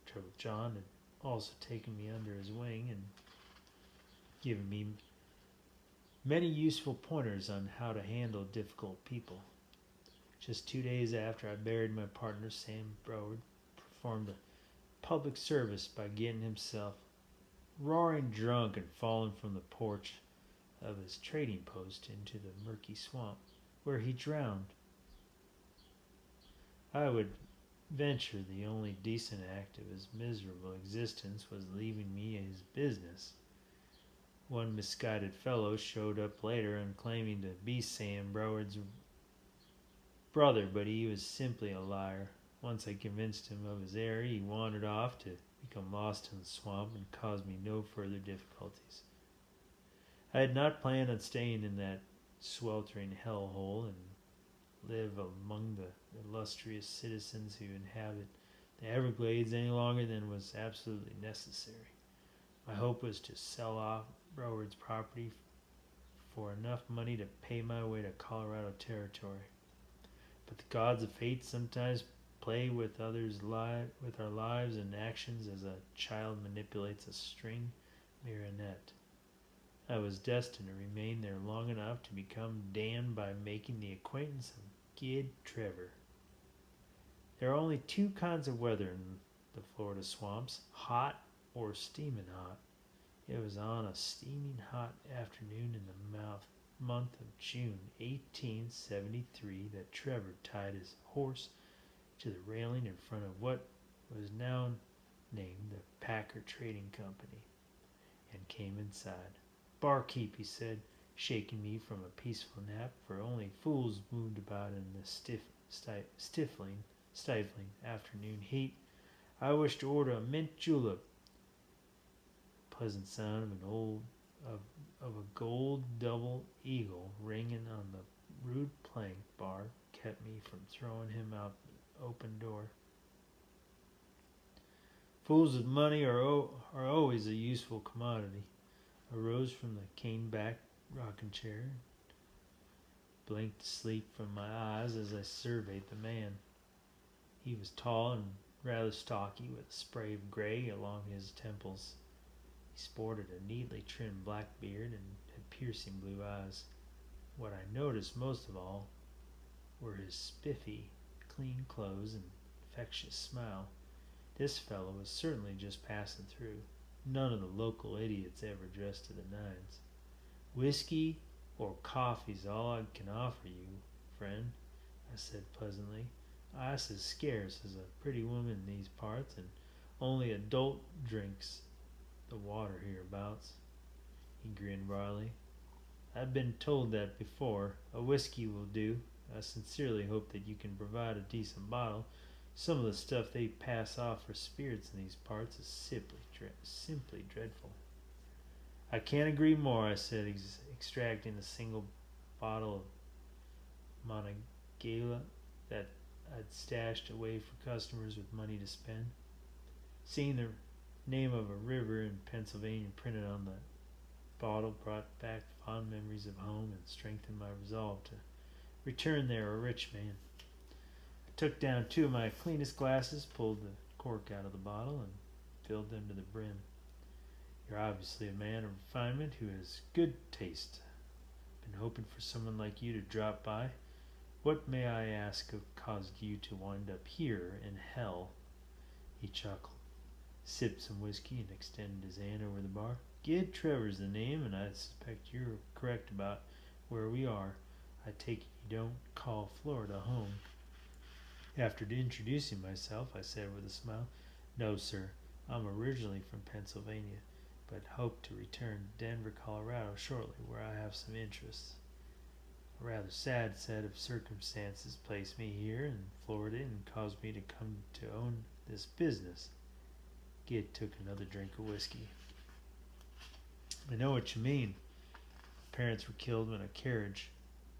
Turtle John had also taken me under his wing and given me many useful pointers on how to handle difficult people. Just 2 days after I buried my partner, Sam Broward performed a public service by getting himself roaring drunk and falling from the porch of his trading post into the murky swamp, where he drowned. I would venture the only decent act of his miserable existence was leaving me his business. One misguided fellow showed up later and claiming to be Sam Broward's brother, but he was simply a liar. Once I convinced him of his error, he wandered off to become lost in the swamp and caused me no further difficulties. I had not planned on staying in that sweltering hellhole and live among the illustrious citizens who inhabit the Everglades any longer than was absolutely necessary. My hope was to sell off Broward's property for enough money to pay my way to Colorado Territory. But the gods of fate sometimes play with our lives and actions as a child manipulates a string marionette. I was destined to remain there long enough to become damned by making the acquaintance of Gid Trevor. There are only two kinds of weather in the Florida swamps, hot or steaming hot. It was on a steaming hot afternoon in the month of June 1873 that Trevor tied his horse to the railing in front of what was now named the Packer Trading Company and came inside. "Barkeep," he said, shaking me from a peaceful nap, for only fools moved about in the stifling afternoon heat. "I wish to order a mint julep." Pleasant sound of a gold double eagle ringing on the rude plank bar kept me from throwing him out the open door. Fools with money are always a useful commodity. I rose from the cane-backed rocking chair, blinked sleep from my eyes as I surveyed the man. He was tall and rather stocky, with a spray of gray along his temples. He sported a neatly trimmed black beard and had piercing blue eyes. What I noticed most of all were his spiffy, clean clothes and infectious smile. This fellow was certainly just passing through. None of the local idiots ever dressed to the nines. "Whiskey or coffee's all I can offer you, friend," I said pleasantly. "Ice is scarce as a pretty woman in these parts, and only a dolt drinks the water hereabouts." He grinned wryly. "I've been told that before. A whiskey will do. I sincerely hope that you can provide a decent bottle. Some of the stuff they pass off for spirits in these parts is simply dreadful." "I can't agree more," I said, extracting a single bottle of Monongahela that I'd stashed away for customers with money to spend. Seeing the name of a river in Pennsylvania printed on the bottle brought back fond memories of home and strengthened my resolve to return there a rich man. I took down two of my cleanest glasses, pulled the cork out of the bottle, and filled them to the brim. "You're obviously a man of refinement who has good taste. Been hoping for someone like you to drop by. What, may I ask, caused you to wind up here in hell?" He chuckled, sipped some whiskey, and extended his hand over the bar. "Gid Trevor's the name, and I suspect you're correct about where we are. I take it you don't call Florida home." After introducing myself, I said with a smile, "No, sir. I'm originally from Pennsylvania, but hope to return to Denver, Colorado shortly, where I have some interests. A rather sad set of circumstances placed me here in Florida and caused me to come to own this business." Gid took another drink of whiskey. "I know what you mean. My parents were killed when a carriage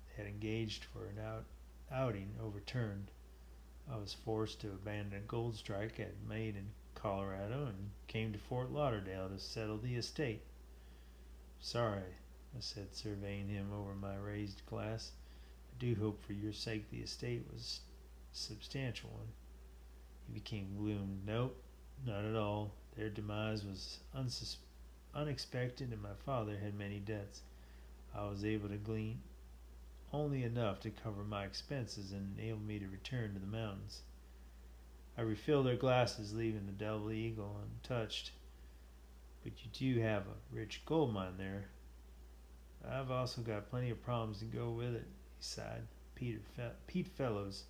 they had engaged for an outing overturned. I was forced to abandon a gold strike I had made in Colorado and came to Fort Lauderdale to settle the estate." "Sorry," I said, surveying him over my raised glass. "I do hope for your sake the estate was a substantial one." He became gloomed. "Nope, not at all. Their demise was unexpected, and my father had many debts. I was able to glean only enough to cover my expenses and enable me to return to the mountains." I refilled their glasses, leaving the Double Eagle untouched. "But you do have a rich gold mine there." "I've also got plenty of problems to go with it," he sighed. Pete Fellows,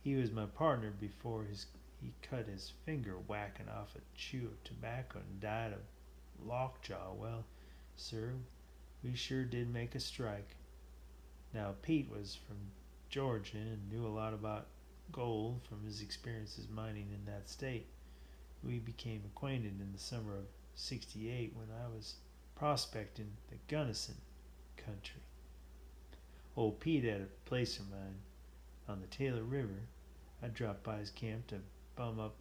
he was my partner before he cut his finger whacking off a chew of tobacco and died of lockjaw. Well, sir, we sure did make a strike. Now, Pete was from Georgia and knew a lot about gold from his experiences mining in that state. We became acquainted in the summer of '68 when I was prospecting the Gunnison country. Old Pete had a placer mine on the Taylor River. I dropped by his camp to bum up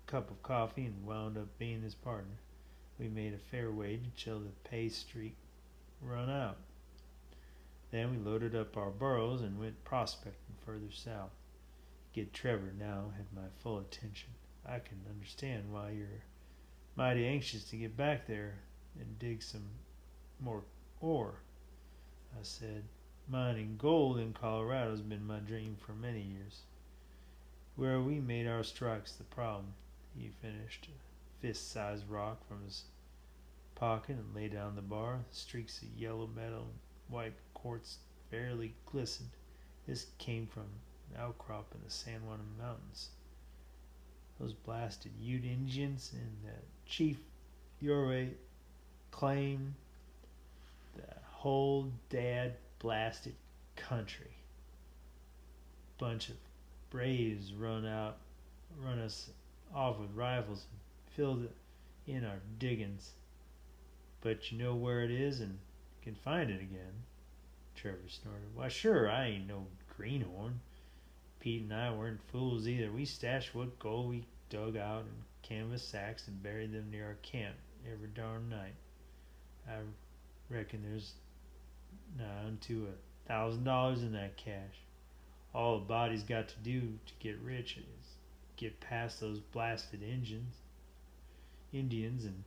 a cup of coffee and wound up being his partner. We made a fair wage until the pay streak run out. Then we loaded up our burros and went prospecting further south. Gid Trevor now had my full attention. "I can understand why you're mighty anxious to get back there and dig some more ore, I said. Mining gold in Colorado's been my dream for many years. Where we made our strike's the problem, he finished, a fist-sized rock from his pocket and laid down the bar. Streaks of yellow metal and white quartz fairly glistened. This came from an outcrop in the San Juan Mountains. Those blasted Ute Indians and Chief Yorway claim the whole dad blasted country. Bunch of braves run us off with rifles and filled it in our diggings. But you know where it is and can find it again. Trevor snorted. Why sure, I ain't no greenhorn. Pete and I weren't fools either. We stashed what gold we dug out in canvas sacks and buried them near our camp every darn night. I reckon there's nigh to $1,000 in that cash. All a body's got to do to get rich is get past those blasted Indians, and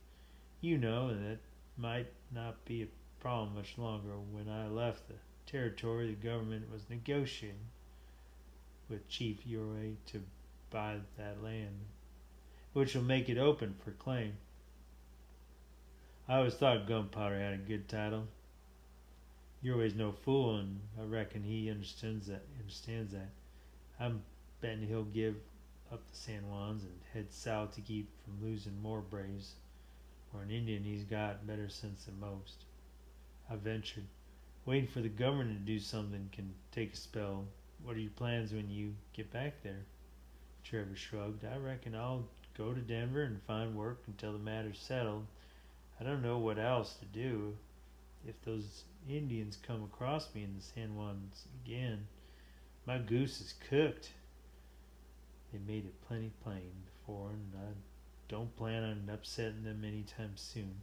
you know that might not be a problem much longer. When I left the territory, the government was negotiating with Chief Yorway to buy that land, which will make it open for claim. I always thought gunpowder had a good title. Yorway's no fool, and I reckon he understands that. I'm betting he'll give up the San Juans and head south to keep from losing more braves. For an Indian, he's got better sense than most. I ventured. Waiting for the government to do something can take a spell. What are your plans when you get back there? Trevor shrugged. I reckon I'll go to Denver and find work until the matter's settled. I don't know what else to do. If those Indians come across me in the San Juans again, my goose is cooked. They made it plenty plain before, and I don't plan on upsetting them anytime soon.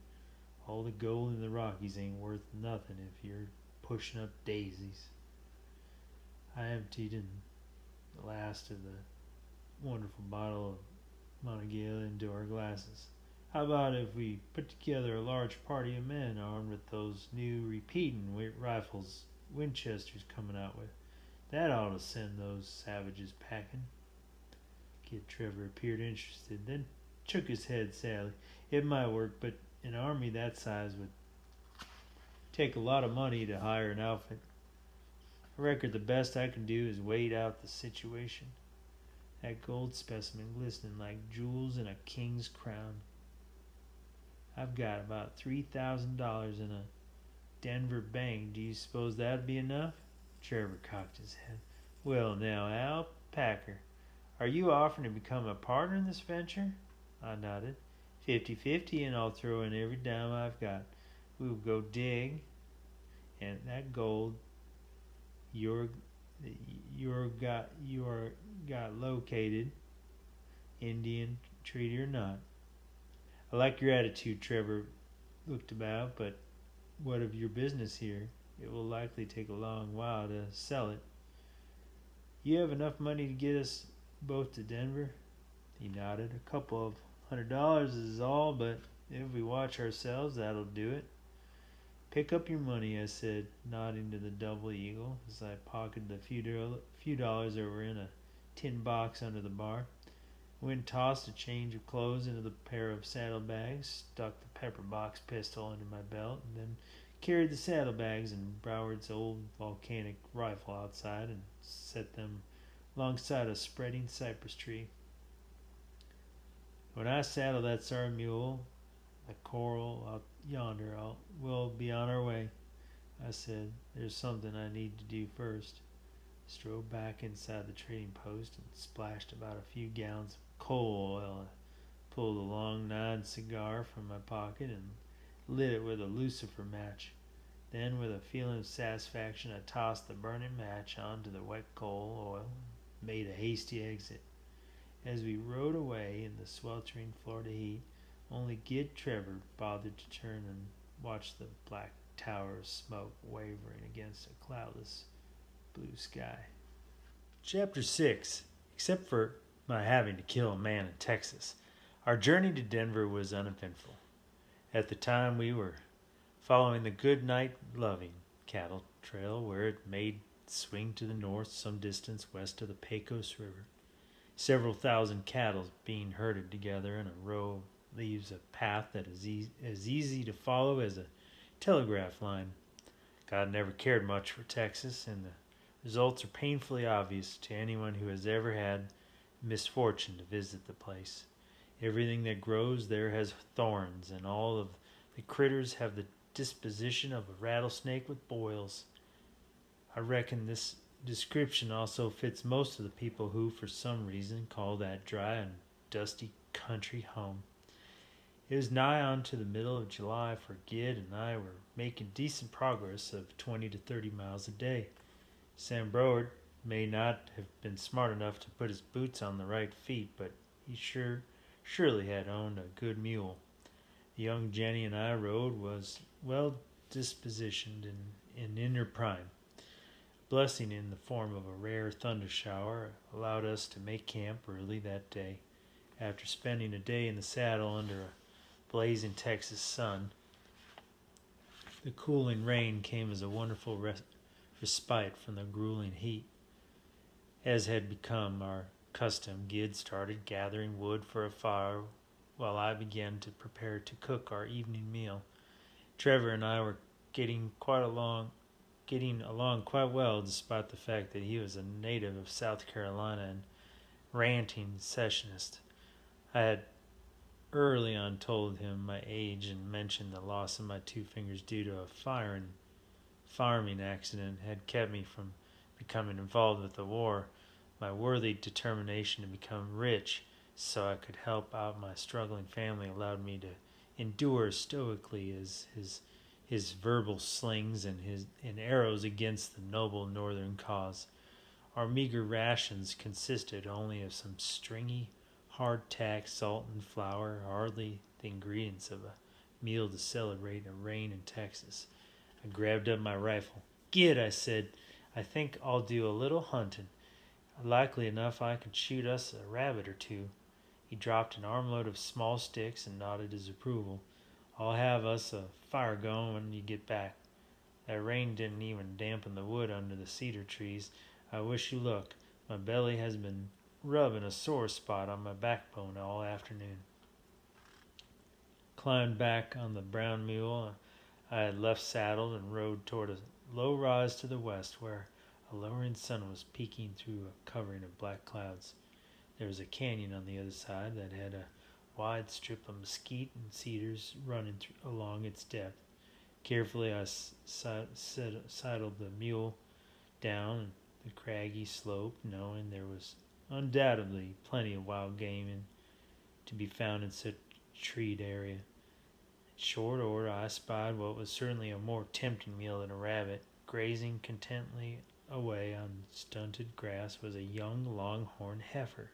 All the gold in the Rockies ain't worth nothing if you're pushing up daisies. I emptied the last of the wonderful bottle of Monongahela into our glasses. How about if we put together a large party of men armed with those new repeating rifles Winchester's coming out with? That ought to send those savages packing. Kid Trevor appeared interested, then shook his head sadly. It might work, but an army that size would take a lot of money to hire an outfit. I reckon the best I can do is wait out the situation. That gold specimen glistening like jewels in a king's crown. I've got about $3,000 in a Denver bank. Do you suppose that'd be enough? Trevor cocked his head. Well now, Al Packer, are you offering to become a partner in this venture? I nodded. 50-50, and I'll throw in every dime I've got. We'll go dig, and that gold you're got located, Indian treaty or not. I like your attitude, Trevor looked about, but what of your business here? It will likely take a long while to sell it. You have enough money to get us both to Denver? He nodded. A couple of $100 is all, but if we watch ourselves, that'll do it. Pick up your money, I said, nodding to the double eagle as I pocketed the few dollars that were in a tin box under the bar. Went and tossed a change of clothes into the pair of saddlebags, stuck the pepper box pistol under my belt, and then carried the saddlebags and Broward's old volcanic rifle outside and set them alongside a spreading cypress tree. When I saddle that sorry mule, the coral out yonder, we'll be on our way. I said, there's something I need to do first. Strode back inside the trading post and splashed about a few gallons of coal oil. I pulled a long 9 cigar from my pocket and lit it with a lucifer match. Then, with a feeling of satisfaction, I tossed the burning match onto the wet coal oil and made a hasty exit. As we rode away in the sweltering Florida heat, only Gid Trevor bothered to turn and watch the black tower of smoke wavering against a cloudless blue sky. Chapter 6. Except for my having to kill a man in Texas, our journey to Denver was uneventful. At the time, we were following the good night loving cattle trail where it made swing to the north some distance west of the Pecos River. Several thousand cattle being herded together in a row leaves a path that is as easy to follow as a telegraph line. God never cared much for Texas, and the results are painfully obvious to anyone who has ever had the misfortune to visit the place. Everything that grows there has thorns, and all of the critters have the disposition of a rattlesnake with boils. I reckon this description also fits most of the people who, for some reason, call that dry and dusty country home. It was nigh on to the middle of July, for Gid and I were making decent progress of 20 to 30 miles a day. Sam Broward may not have been smart enough to put his boots on the right feet, but he surely had owned a good mule. The young Jenny and I rode was well dispositioned and in her prime. Blessing in the form of a rare thunder shower allowed us to make camp early that day. After spending a day in the saddle under a blazing Texas sun, the cooling rain came as a wonderful respite from the grueling heat. As had become our custom, Gid started gathering wood for a fire while I began to prepare to cook our evening meal. Trevor and I were getting along quite well, despite the fact that he was a native of South Carolina and ranting secessionist. I had early on told him my age and mentioned the loss of my two fingers due to a farming accident had kept me from becoming involved with the war. My worthy determination to become rich so I could help out my struggling family allowed me to endure stoically as his verbal slings and arrows against the noble northern cause. Our meager rations consisted only of some stringy, hardtack, salt and flour, hardly the ingredients of a meal to celebrate a rain in Texas. I grabbed up my rifle. "Gid," I said, "I think I'll do a little hunting. Likely enough I can shoot us a rabbit or two." He dropped an armload of small sticks and nodded his approval. "I'll have us a fire going when you get back. That rain didn't even dampen the wood under the cedar trees. I wish you luck. My belly has been rubbing a sore spot on my backbone all afternoon." Climbed back on the brown mule I had left saddled and rode toward a low rise to the west where a lowering sun was peeking through a covering of black clouds. There was a canyon on the other side that had a wide strip of mesquite and cedars running along its depth. Carefully I sidled the mule down the craggy slope, knowing there was undoubtedly plenty of wild game to be found in such a treed area. In short order I spied what was certainly a more tempting meal than a rabbit. Grazing contentedly away on stunted grass was a young longhorn heifer.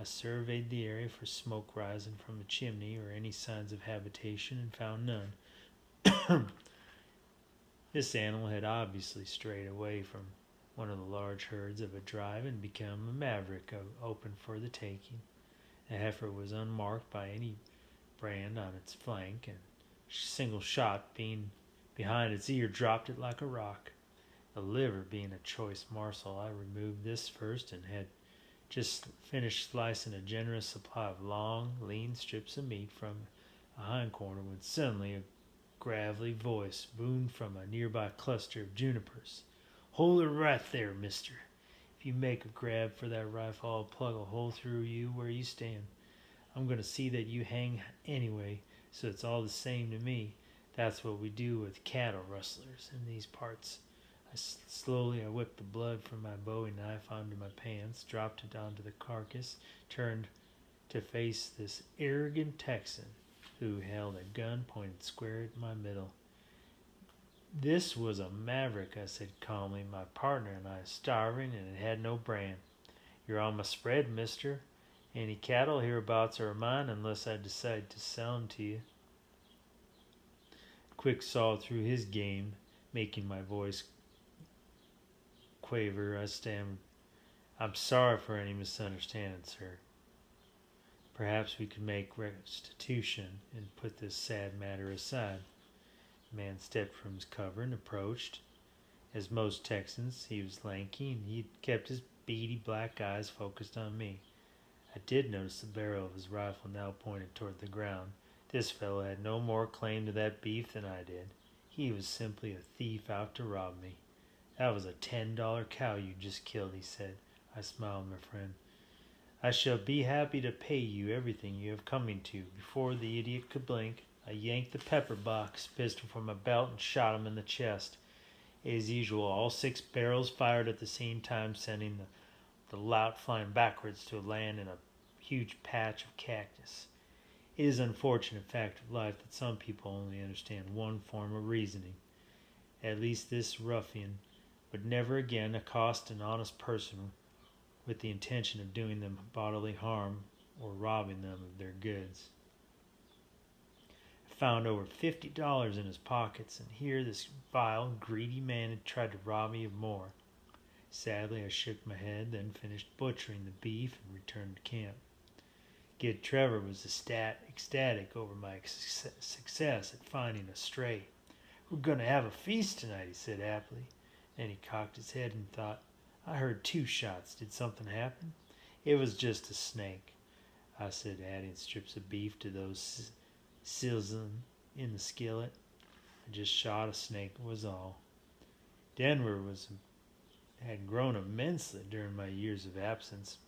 I surveyed the area for smoke rising from a chimney or any signs of habitation and found none. This animal had obviously strayed away from one of the large herds of a drive and become a maverick open for the taking. The heifer was unmarked by any brand on its flank, and a single shot being behind its ear dropped it like a rock. The liver being a choice morsel, I removed this first and had just finished slicing a generous supply of long, lean strips of meat from a hind quarter when suddenly a gravelly voice boomed from a nearby cluster of junipers. "Hold it right there, mister. If you make a grab for that rifle, I'll plug a hole through you where you stand. I'm going to see that you hang anyway, so it's all the same to me. That's what we do with cattle rustlers in these parts." Slowly I whipped the blood from my bowie knife onto my pants, dropped it onto the carcass, turned to face this arrogant Texan who held a gun pointed square at my middle. "This was a maverick," I said calmly. "My partner and I starving, and it had no brand. You're on my spread, mister. Any cattle hereabouts are mine unless I decide to sell 'em to you." Quick saw through his game, making my voice quaver. I stammered, "I'm sorry for any misunderstanding, sir. Perhaps we could make restitution and put this sad matter aside." The man stepped from his cover and approached. As most Texans, he was lanky, and he kept his beady black eyes focused on me. I did notice the barrel of his rifle now pointed toward the ground. This fellow had no more claim to that beef than I did. He was simply a thief out to rob me. "That was a $10 cow you just killed," he said. I smiled, my friend. "I shall be happy to pay you everything you have coming to." Before the idiot could blink, I yanked the pepper box pistol from my belt and shot him in the chest. As usual, all 6 barrels fired at the same time, sending the lout flying backwards to land in a huge patch of cactus. It is an unfortunate fact of life that some people only understand one form of reasoning. At least this ruffian would never again accost an honest person with the intention of doing them bodily harm or robbing them of their goods. I found over $50 in his pockets, and here this vile, greedy man had tried to rob me of more. Sadly, I shook my head, then finished butchering the beef and returned to camp. Gid Trevor was ecstatic over my success at finding a stray. "We're going to have a feast tonight," he said happily. Then he cocked his head and thought, "I heard 2 shots. Did something happen?" "It was just a snake," I said, adding strips of beef to those sizzling in the skillet. "I just shot a snake, was all." Denver had grown immensely during my years of absence.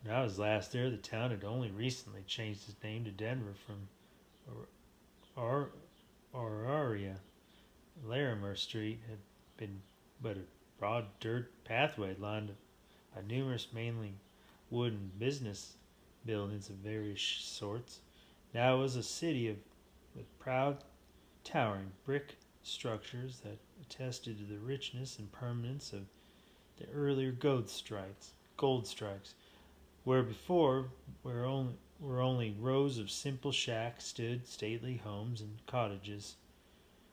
When I was last there, the town had only recently changed its name to Denver from Auraria. Larimer Street had been but a broad dirt pathway lined by numerous mainly wooden business buildings of various sorts. Now it was a city with proud, towering brick structures that attested to the richness and permanence of the earlier gold strikes, where before were only rows of simple shacks stood stately homes and cottages.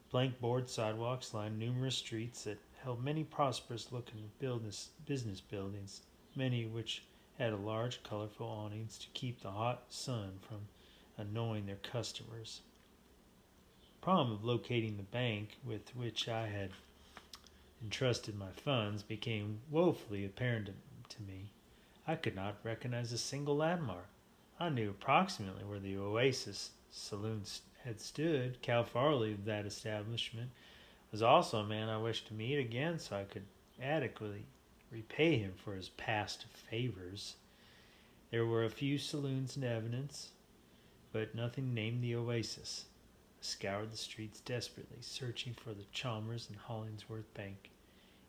Blank board sidewalks lined numerous streets that held many prosperous-looking business buildings, many of which had large, colorful awnings to keep the hot sun from annoying their customers. The problem of locating the bank with which I had entrusted my funds became woefully apparent to me. I could not recognize a single landmark. I knew approximately where the Oasis saloon had stood. Cal Farley of that establishment was also a man I wished to meet again so I could adequately repay him for his past favors. There were a few saloons in evidence, but nothing named the Oasis. I scoured the streets desperately, searching for the Chalmers and Hollingsworth Bank.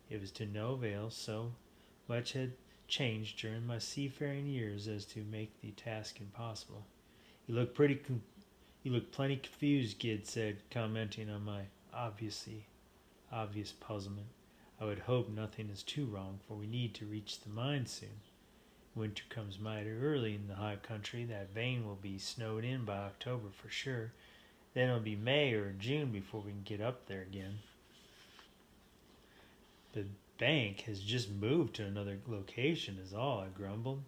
It was to no avail. So much had changed during my seafaring years as to make the task impossible. You look plenty confused," Gid said, commenting on my obvious puzzlement. "I would hope nothing is too wrong, for we need to reach the mine soon. Winter comes mighty early in the high country. That vein will be snowed in by October for sure. Then it'll be May or June before we can get up there again." "The bank has just moved to another location is all," I grumbled.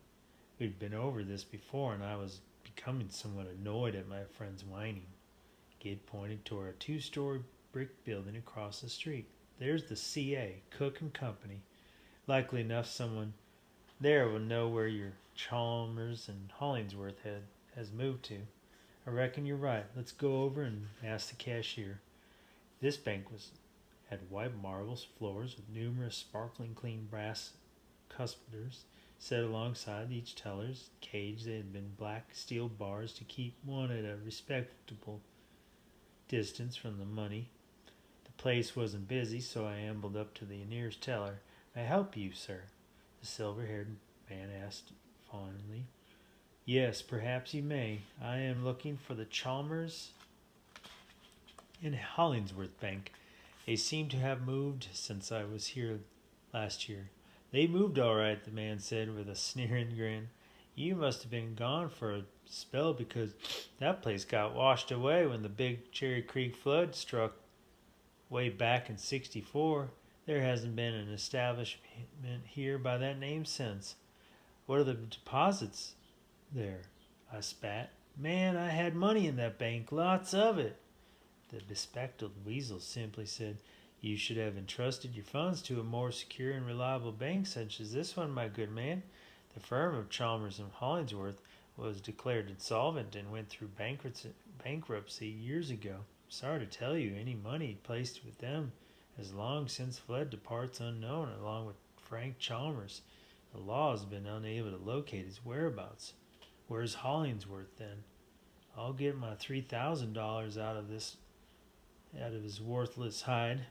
We'd been over this before, and I was becoming somewhat annoyed at my friend's whining. Gid pointed toward a 2-story brick building across the street. "There's the C.A., Cook and Company. Likely enough someone there will know where your Chalmers and Hollingsworth has moved to. I reckon you're right. Let's go over and ask the cashier." This bank had white marble floors with numerous sparkling clean brass cuspidors set alongside each teller's cage. They had been black steel bars to keep one at a respectable distance from the money. The place wasn't busy, so I ambled up to the nearest teller. "May I help you, sir?" the silver-haired man asked fawningly. "Yes, perhaps you may. I am looking for the Chalmers and Hollingsworth Bank. They seem to have moved since I was here last year." "They moved all right," the man said with a sneering grin. "You must have been gone for a spell because that place got washed away when the big Cherry Creek flood struck way back in '64. There hasn't been an establishment here by that name since." "What are the deposits there?" I spat. "Man, I had money in that bank, lots of it." The bespectacled weasel simply said, "You should have entrusted your funds to a more secure and reliable bank such as this one, my good man. The firm of Chalmers and Hollingsworth was declared insolvent and went through bankruptcy years ago. Sorry to tell you, any money placed with them has long since fled to parts unknown, along with Frank Chalmers. The law has been unable to locate his whereabouts." "Where's Hollingsworth, then?" "I'll get my $3,000 out of his worthless hide."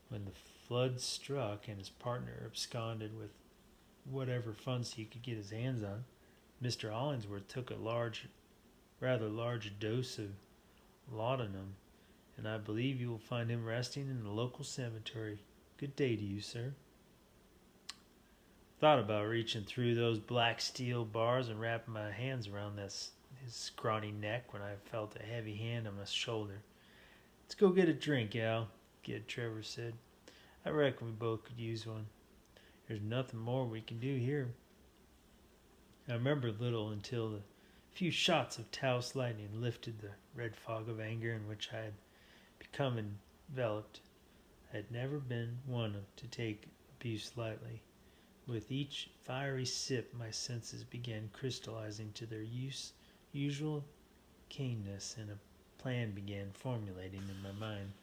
When the flood struck and his partner absconded with whatever funds he could get his hands on, Mr. Hollingsworth took a rather large dose of laudanum, and I believe you will find him resting in the local cemetery. Good day to you, sir." Thought about reaching through those black steel bars and wrapping my hands around his scrawny neck when I felt a heavy hand on my shoulder. "Let's go get a drink, Al," Kid Trevor said. "I reckon we both could use one. There's nothing more we can do here." I remembered little until the few shots of Taos lightning lifted the red fog of anger in which I had become enveloped. I had never been one to take abuse lightly. With each fiery sip, my senses began crystallizing to their usual keenness, and a plan began formulating in my mind.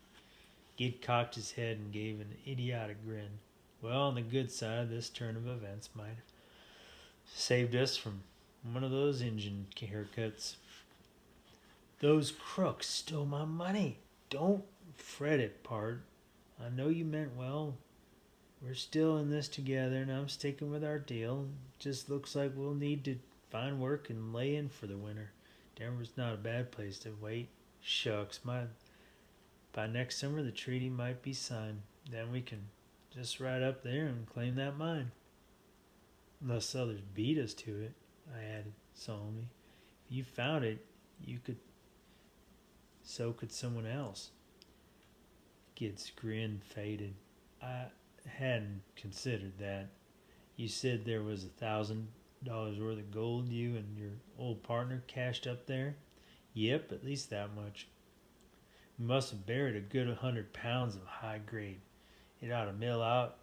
Gid cocked his head and gave an idiotic grin. Well, on the good side, this turn of events might have saved us from one of those engine haircuts. "Those crooks stole my money. Don't fret it, pard. I know you meant well. We're still in this together, and I'm sticking with our deal. Just looks like we'll need to find work and lay in for the winter. Denver's not a bad place to wait. Shucks, by next summer the treaty might be signed. Then we can just ride up there and claim that mine. Unless others beat us to it," I added solemnly. "If you found it, so could someone else." Gid's grin faded. "I hadn't considered that. You said there was $1,000 worth of gold you and your old partner cached up there?" "Yep, at least that much. We must have buried a good 100 pounds of high grade. It ought to mill out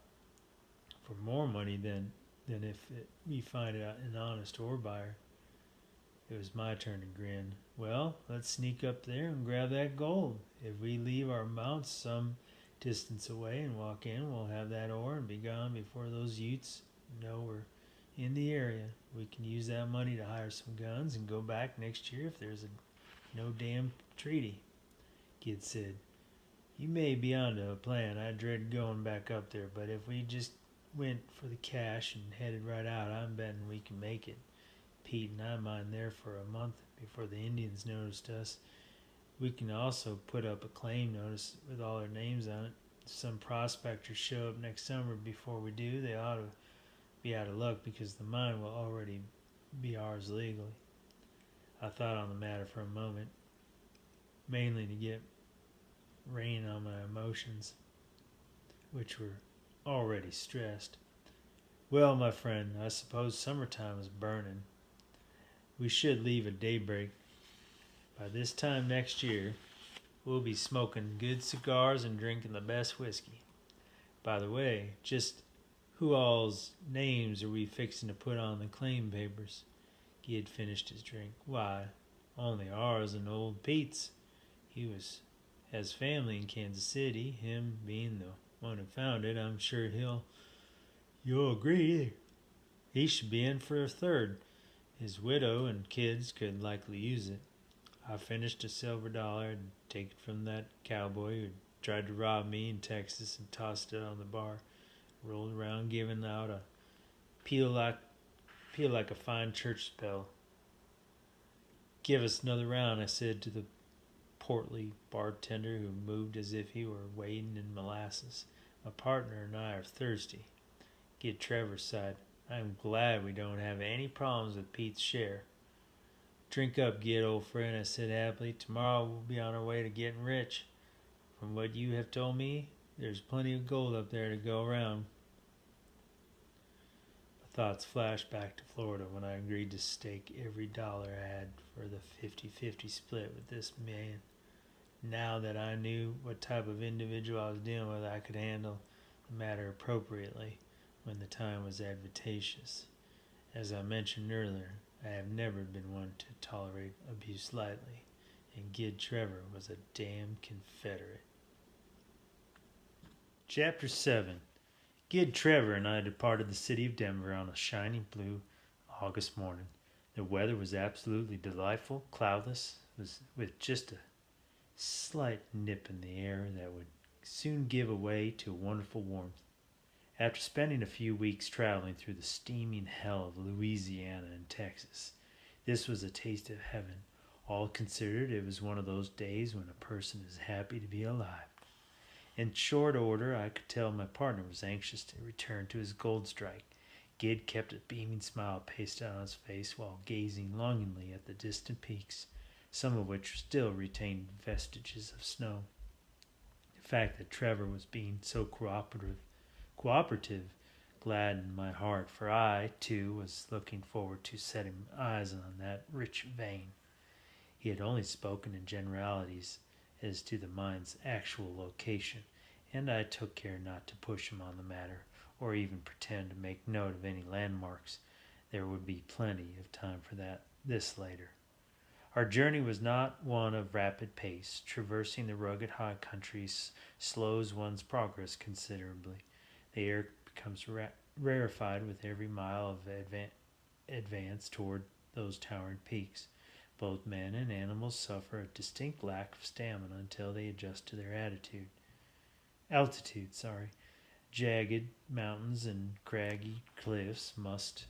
for more money than if we find an honest ore buyer." It was my turn to grin. "Well, let's sneak up there and grab that gold. If we leave our mounts some distance away and walk in, we'll have that ore and be gone before those Utes know we're in the area. We can use that money to hire some guns and go back next year if there's no damn treaty." Gid said, "You may be onto a plan. I dread going back up there, but if we just went for the cash and headed right out, I'm betting we can make it. Pete and I mined there for a month before the Indians noticed us. We can also put up a claim notice with all our names on it. If some prospectors show up next summer before we do, they ought to be out of luck because the mine will already be ours legally." I thought on the matter for a moment, mainly to get rein on my emotions, which were already stressed. "Well, my friend, I suppose summertime is burning. We should leave at daybreak. By this time next year, we'll be smoking good cigars and drinking the best whiskey. By the way, just who all's names are we fixing to put on the claim papers?" He had finished his drink. "Why, only ours and old Pete's. He has family in Kansas City. Him being the one who found it, I'm sure you'll agree he should be in for a third. His widow and kids could likely use it. I finished a silver dollar and take it from that cowboy who tried to rob me in Texas and tossed it on the bar. Rolled around giving out a peal like a fine church bell. "Give us another round," I said to the portly bartender who moved as if he were wading in molasses. "My partner and I are thirsty." Kid Trevor sighed. "I'm glad we don't have any problems with Pete's share." "Drink up, Gid, old friend," I said happily. "Tomorrow we'll be on our way to getting rich. From what you have told me, there's plenty of gold up there to go around." My thoughts flashed back to Florida when I agreed to stake every dollar I had for the 50-50 split with this man. Now that I knew what type of individual I was dealing with, I could handle the matter appropriately when the time was advantageous. As I mentioned earlier, I have never been one to tolerate abuse lightly, and Gid Trevor was a damn Confederate. Chapter 7. Gid Trevor and I departed the city of Denver on a shiny blue August morning. The weather was absolutely delightful, cloudless, with just a slight nip in the air that would soon give way to wonderful warmth. After spending a few weeks traveling through the steaming hell of Louisiana and Texas, this was a taste of heaven. All considered, it was one of those days when a person is happy to be alive. In short order, I could tell my partner was anxious to return to his gold strike. Gid kept a beaming smile pasted on his face while gazing longingly at the distant peaks, some of which still retained vestiges of snow. The fact that Trevor was being so cooperative gladdened my heart, for I, too, was looking forward to setting eyes on that rich vein. He had only spoken in generalities as to the mine's actual location, and I took care not to push him on the matter, or even pretend to make note of any landmarks. There would be plenty of time for this later. Our journey was not one of rapid pace. Traversing the rugged high country slows one's progress considerably. The air becomes rarefied with every mile of advance toward those towering peaks. Both men and animals suffer a distinct lack of stamina until they adjust to their altitude. Jagged mountains and craggy cliffs must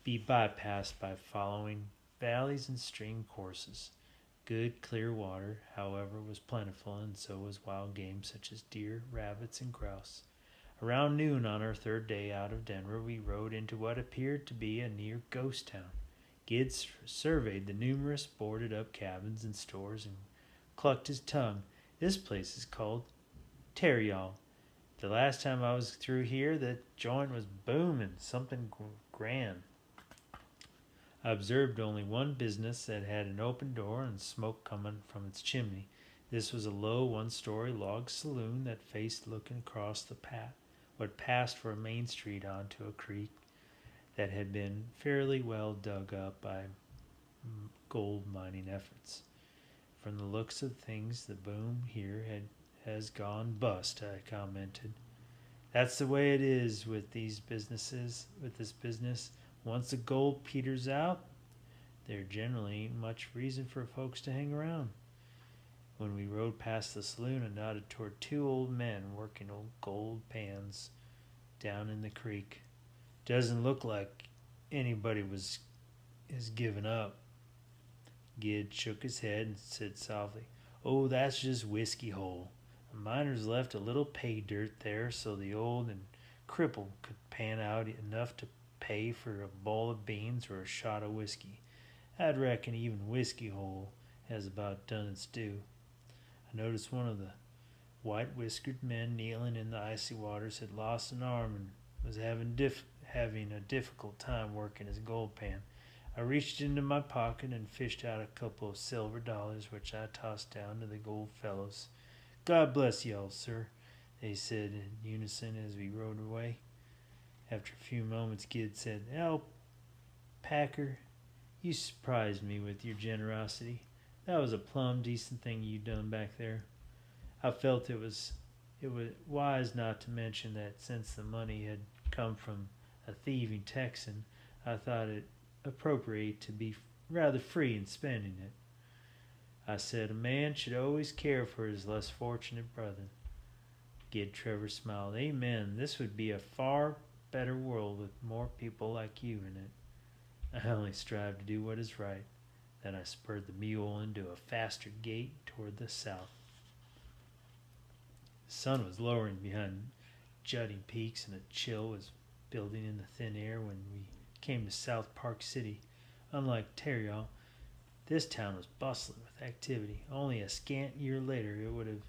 be bypassed by following valleys and stream courses. Good clear water, however, was plentiful, and so was wild game such as deer, rabbits, and grouse. Around noon on our third day out of Denver, we rode into what appeared to be a near ghost town. Gid surveyed the numerous boarded-up cabins and stores and clucked his tongue. This place is called Tarryall. The last time I was through here, the joint was booming, something grand. I observed only one business that had an open door and smoke coming from its chimney. This was a low one-story log saloon that faced looking across what passed for a main street onto a creek that had been fairly well dug up by gold mining efforts. From the looks of things, the boom here has gone bust, I commented. That's the way it is with this business. Once the gold peters out, there generally ain't much reason for folks to hang around. When we rode past the saloon, I nodded toward two old men working old gold pans down in the creek. Doesn't look like anybody has given up. Gid shook his head and said softly, "Oh, that's just whiskey hole. The miners left a little pay dirt there so the old and crippled could pan out enough to pay for a bowl of beans or a shot of whiskey. I'd reckon even whiskey hole has about done its due." I noticed one of the white-whiskered men kneeling in the icy waters had lost an arm and was having a difficult time working his gold pan. I reached into my pocket and fished out a couple of silver dollars, which I tossed down to the gold fellows. "God bless y'all, sir," they said in unison as we rode away. After a few moments, Gid said, Packer, you surprised me with your generosity. That was a plumb decent thing you done back there. I felt it was wise not to mention that since the money had come from a thieving Texan, I thought it appropriate to be rather free in spending it. I said a man should always care for his less fortunate brethren. Gid Trevor smiled. "Amen. This would be a far better world with more people like you in it." I only strive to do what is right. Then I spurred the mule into a faster gait toward the south. The sun was lowering behind jutting peaks, and a chill was building in the thin air when we came to South Park City. Unlike Tarryall, this town was bustling with activity. Only a scant year later it would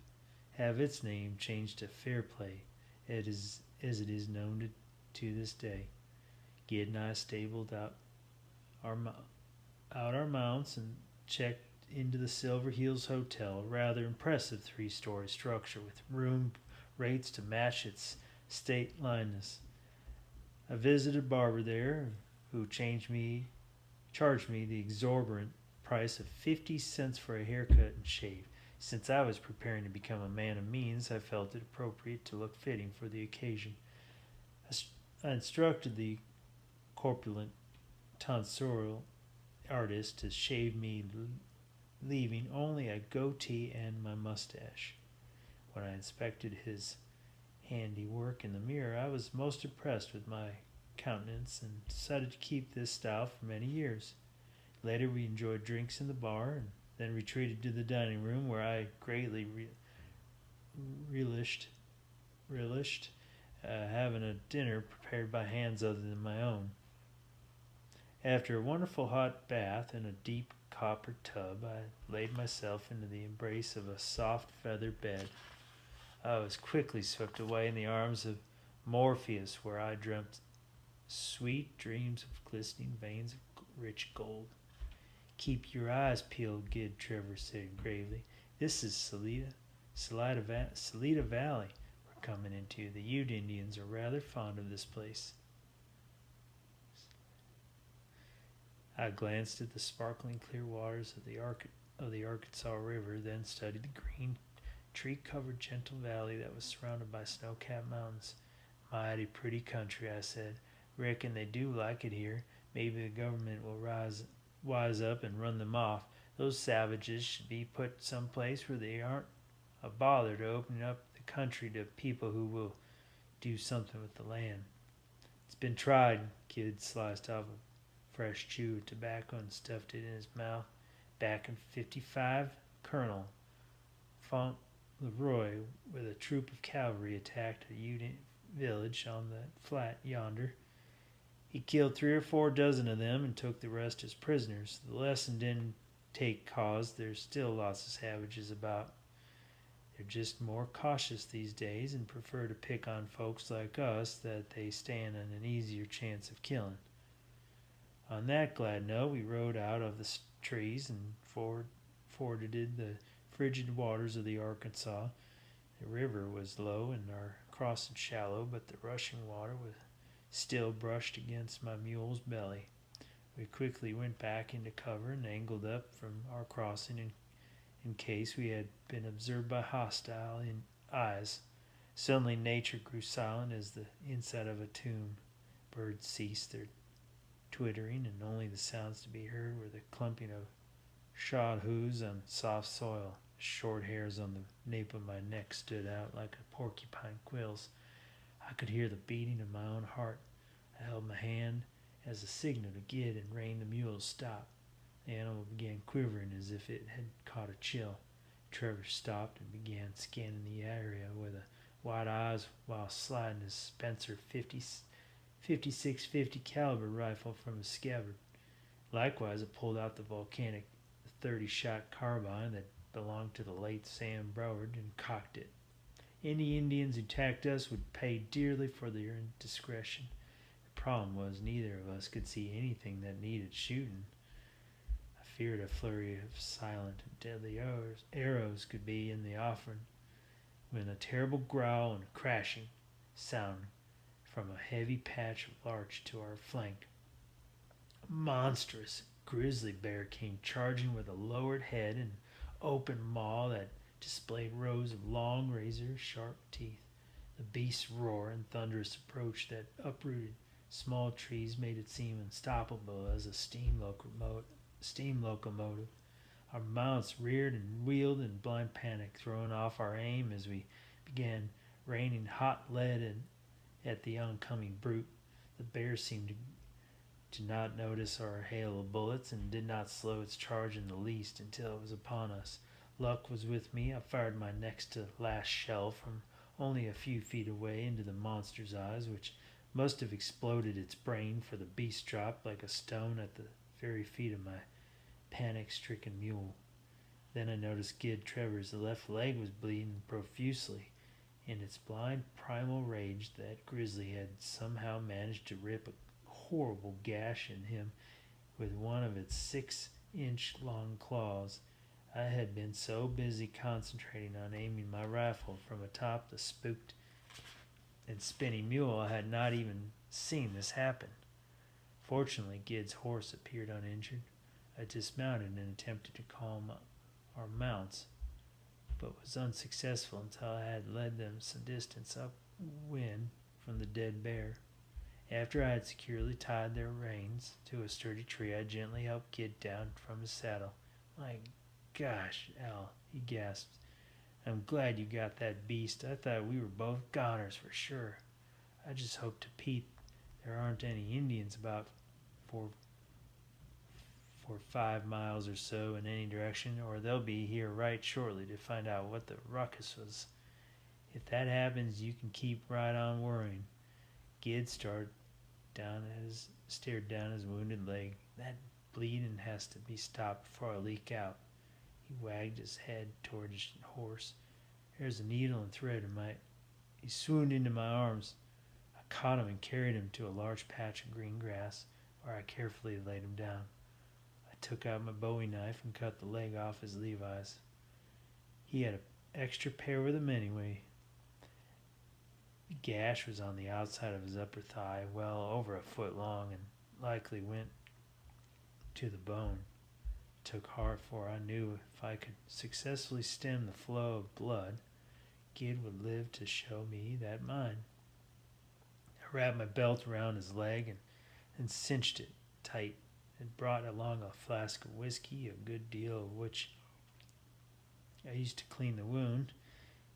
have its name changed to Fairplay, as it is known to this day. Gid and I stabled out our mounts and checked into the Silver Heels Hotel, a rather impressive 3-story structure with room rates to match its stateliness. I visited a barber there who charged me the exorbitant price of 50 cents for a haircut and shave. Since I was preparing to become a man of means, I felt it appropriate to look fitting for the occasion. I instructed the corpulent tonsorial artist to shave me, leaving only a goatee and my mustache. When I inspected his handiwork in the mirror, I was most impressed with my countenance and decided to keep this style for many years. Later, we enjoyed drinks in the bar and then retreated to the dining room, where I greatly relished having a dinner prepared by hands other than my own. After a wonderful hot bath in a deep copper tub, I laid myself into the embrace of a soft feather bed. I was quickly swept away in the arms of Morpheus, where I dreamt sweet dreams of glistening veins of rich gold. "Keep your eyes peeled," Gid Trevor said gravely. "This is Salida Valley we're coming into. The Ute Indians are rather fond of this place." I glanced at the sparkling clear waters of the Arkansas River, then studied the green, tree-covered, gentle valley that was surrounded by snow-capped mountains. "Mighty pretty country," I said. "Reckon they do like it here. Maybe the government will wise up and run them off. Those savages should be put someplace where they aren't a bother to open up the country to people who will do something with the land." "It's been tried." Kid sliced off a fresh chew of tobacco and stuffed it in his mouth. "Back in '55, Colonel Fauntleroy with a troop of cavalry attacked a Ute village on the flat yonder. He killed 3 or 4 dozen of them and took the rest as prisoners. The lesson didn't take cause. There's still lots of savages about. They're just more cautious these days and prefer to pick on folks like us that they stand on an easier chance of killing." On that glad note, we rode out of the trees and forded the frigid waters of the Arkansas. The river was low and our crossing shallow, but the rushing water was still brushed against my mule's belly. We quickly went back into cover and angled up from our crossing in case we had been observed by hostile eyes. Suddenly nature grew silent as the inside of a tomb. Birds ceased their twittering, and only the sounds to be heard were the clumping of shod hoofs on soft soil. The short hairs on the nape of my neck stood out like a porcupine quills. I could hear the beating of my own heart. I held my hand as a signal to Gid and reined the mule to stop. The animal began quivering as if it had caught a chill. Trevor stopped and began scanning the area with wide eyes while sliding his Spencer 5650 caliber rifle from his scabbard. Likewise, I pulled out the volcanic 30-shot carbine that belonged to the late Sam Broward and cocked it. Any Indians who attacked us would pay dearly for their indiscretion. The problem was neither of us could see anything that needed shooting. I feared a flurry of silent and deadly arrows could be in the offering, when a terrible growl and a crashing sound from a heavy patch of larch to our flank. A monstrous grizzly bear came charging with a lowered head and open maw that displayed rows of long, razor-sharp teeth. The beast's roar and thunderous approach that uprooted small trees made it seem unstoppable as a steam locomotive. Our mounts reared and wheeled in blind panic, throwing off our aim as we began raining hot lead at the oncoming brute. The bear seemed to not notice our hail of bullets and did not slow its charge in the least until it was upon us. Luck was with me. I fired my next to last shell from only a few feet away into the monster's eyes, which must have exploded its brain, for the beast dropped like a stone at the very feet of my panic-stricken mule. Then I noticed Gid Trevor's left leg was bleeding profusely. In its blind primal rage, that grizzly had somehow managed to rip a horrible gash in him with one of its 6-inch long claws. I had been so busy concentrating on aiming my rifle from atop the spooked and spinning mule, I had not even seen this happen. Fortunately, Gid's horse appeared uninjured. I dismounted and attempted to calm our mounts, but was unsuccessful until I had led them some distance upwind from the dead bear. After I had securely tied their reins to a sturdy tree, I gently helped Gid down from his saddle. "My gosh, Al," he gasped. "I'm glad you got that beast. I thought we were both goners for sure. I just hope to Pete there aren't any Indians about for 5 miles or so in any direction, or they'll be here right shortly to find out what the ruckus was. If that happens, you can keep right on worrying." Gid stared down his wounded leg. "That bleeding has to be stopped before I leak out." He wagged his head toward his horse. "There's a needle and thread in my..." He swooned into my arms. I caught him and carried him to a large patch of green grass, where I carefully laid him down. I took out my bowie knife and cut the leg off his Levi's. He had an extra pair with him anyway. The gash was on the outside of his upper thigh, well over a foot long, and likely went to the bone. It took heart, for I knew if I could successfully stem the flow of blood, Gid would live to show me that mine. I wrapped my belt around his leg and cinched it tight, and brought along a flask of whiskey, a good deal of which I used to clean the wound.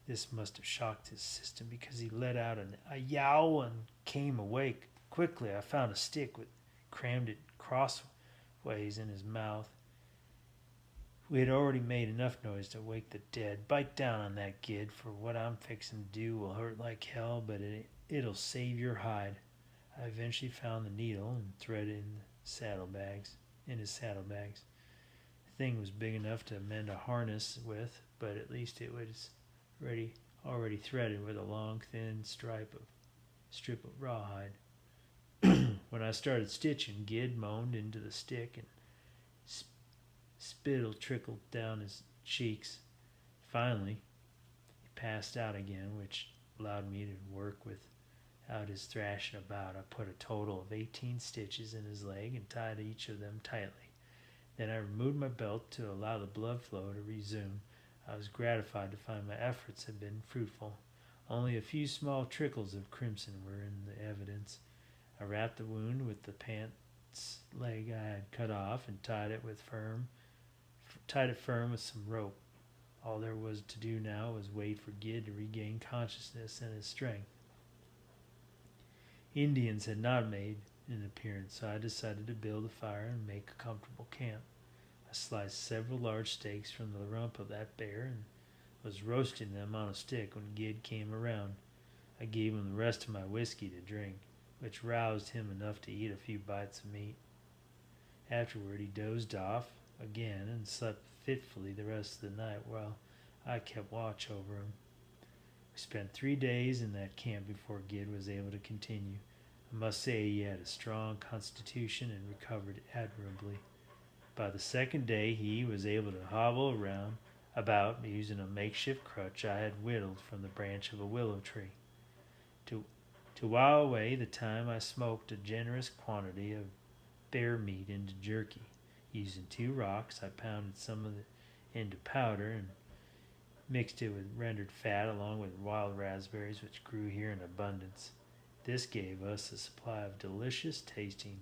This must have shocked his system, because he let out a yowl and came awake. Quickly I found a stick, crammed it crossways in his mouth. We had already made enough noise to wake the dead. "Bite down on that, Gid, for what I'm fixing to do will hurt like hell, but it'll save your hide." I eventually found the needle and thread in his saddlebags. The thing was big enough to mend a harness with, but at least it was already threaded with a long, thin strip of rawhide. When I started stitching, Gid moaned into the stick, and spittle trickled down his cheeks. Finally, he passed out again, which allowed me to work without his thrashing about. I put a total of 18 stitches in his leg and tied each of them tightly. Then I removed my belt to allow the blood flow to resume. I was gratified to find my efforts had been fruitful. Only a few small trickles of crimson were in the evidence. I wrapped the wound with the pants leg I had cut off and tied it firm with some rope. All there was to do now was wait for Gid to regain consciousness and his strength. Indians had not made an appearance, so I decided to build a fire and make a comfortable camp. I sliced several large steaks from the rump of that bear and was roasting them on a stick when Gid came around. I gave him the rest of my whiskey to drink, which roused him enough to eat a few bites of meat. Afterward, he dozed off again and slept fitfully the rest of the night while I kept watch over him. We spent 3 days in that camp before Gid was able to continue. I must say he had a strong constitution and recovered admirably. By the second day he was able to hobble about using a makeshift crutch I had whittled from the branch of a willow tree. To while away the time, I smoked a generous quantity of bear meat into jerky. Using 2 rocks, I pounded some of it into powder and mixed it with rendered fat along with wild raspberries, which grew here in abundance. This gave us a supply of delicious tasting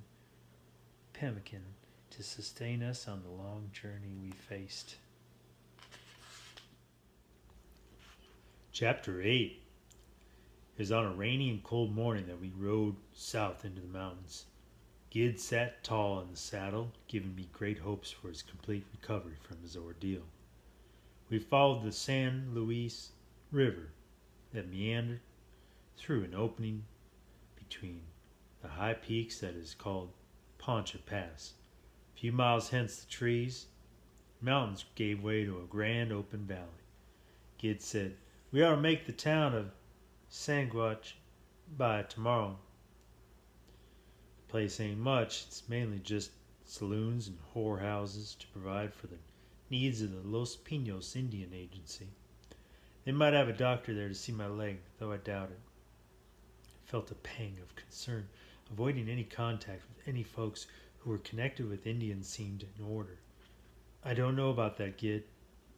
pemmican to sustain us on the long journey we faced. Chapter 8. It was on a rainy and cold morning that we rode south into the mountains. Gid sat tall in the saddle, giving me great hopes for his complete recovery from his ordeal. We followed the San Luis River that meandered through an opening between the high peaks that is called Poncha Pass. A few miles hence the mountains gave way to a grand open valley. Gid said, "We ought to make the town of Sanguach by tomorrow. The place ain't much. It's mainly just saloons and whorehouses to provide for the needs of the Los Pinos Indian Agency. They might have a doctor there to see my leg, though I doubt it. I felt a pang of concern. Avoiding any contact with any folks who were connected with Indians seemed in order. I don't know about that, Gid.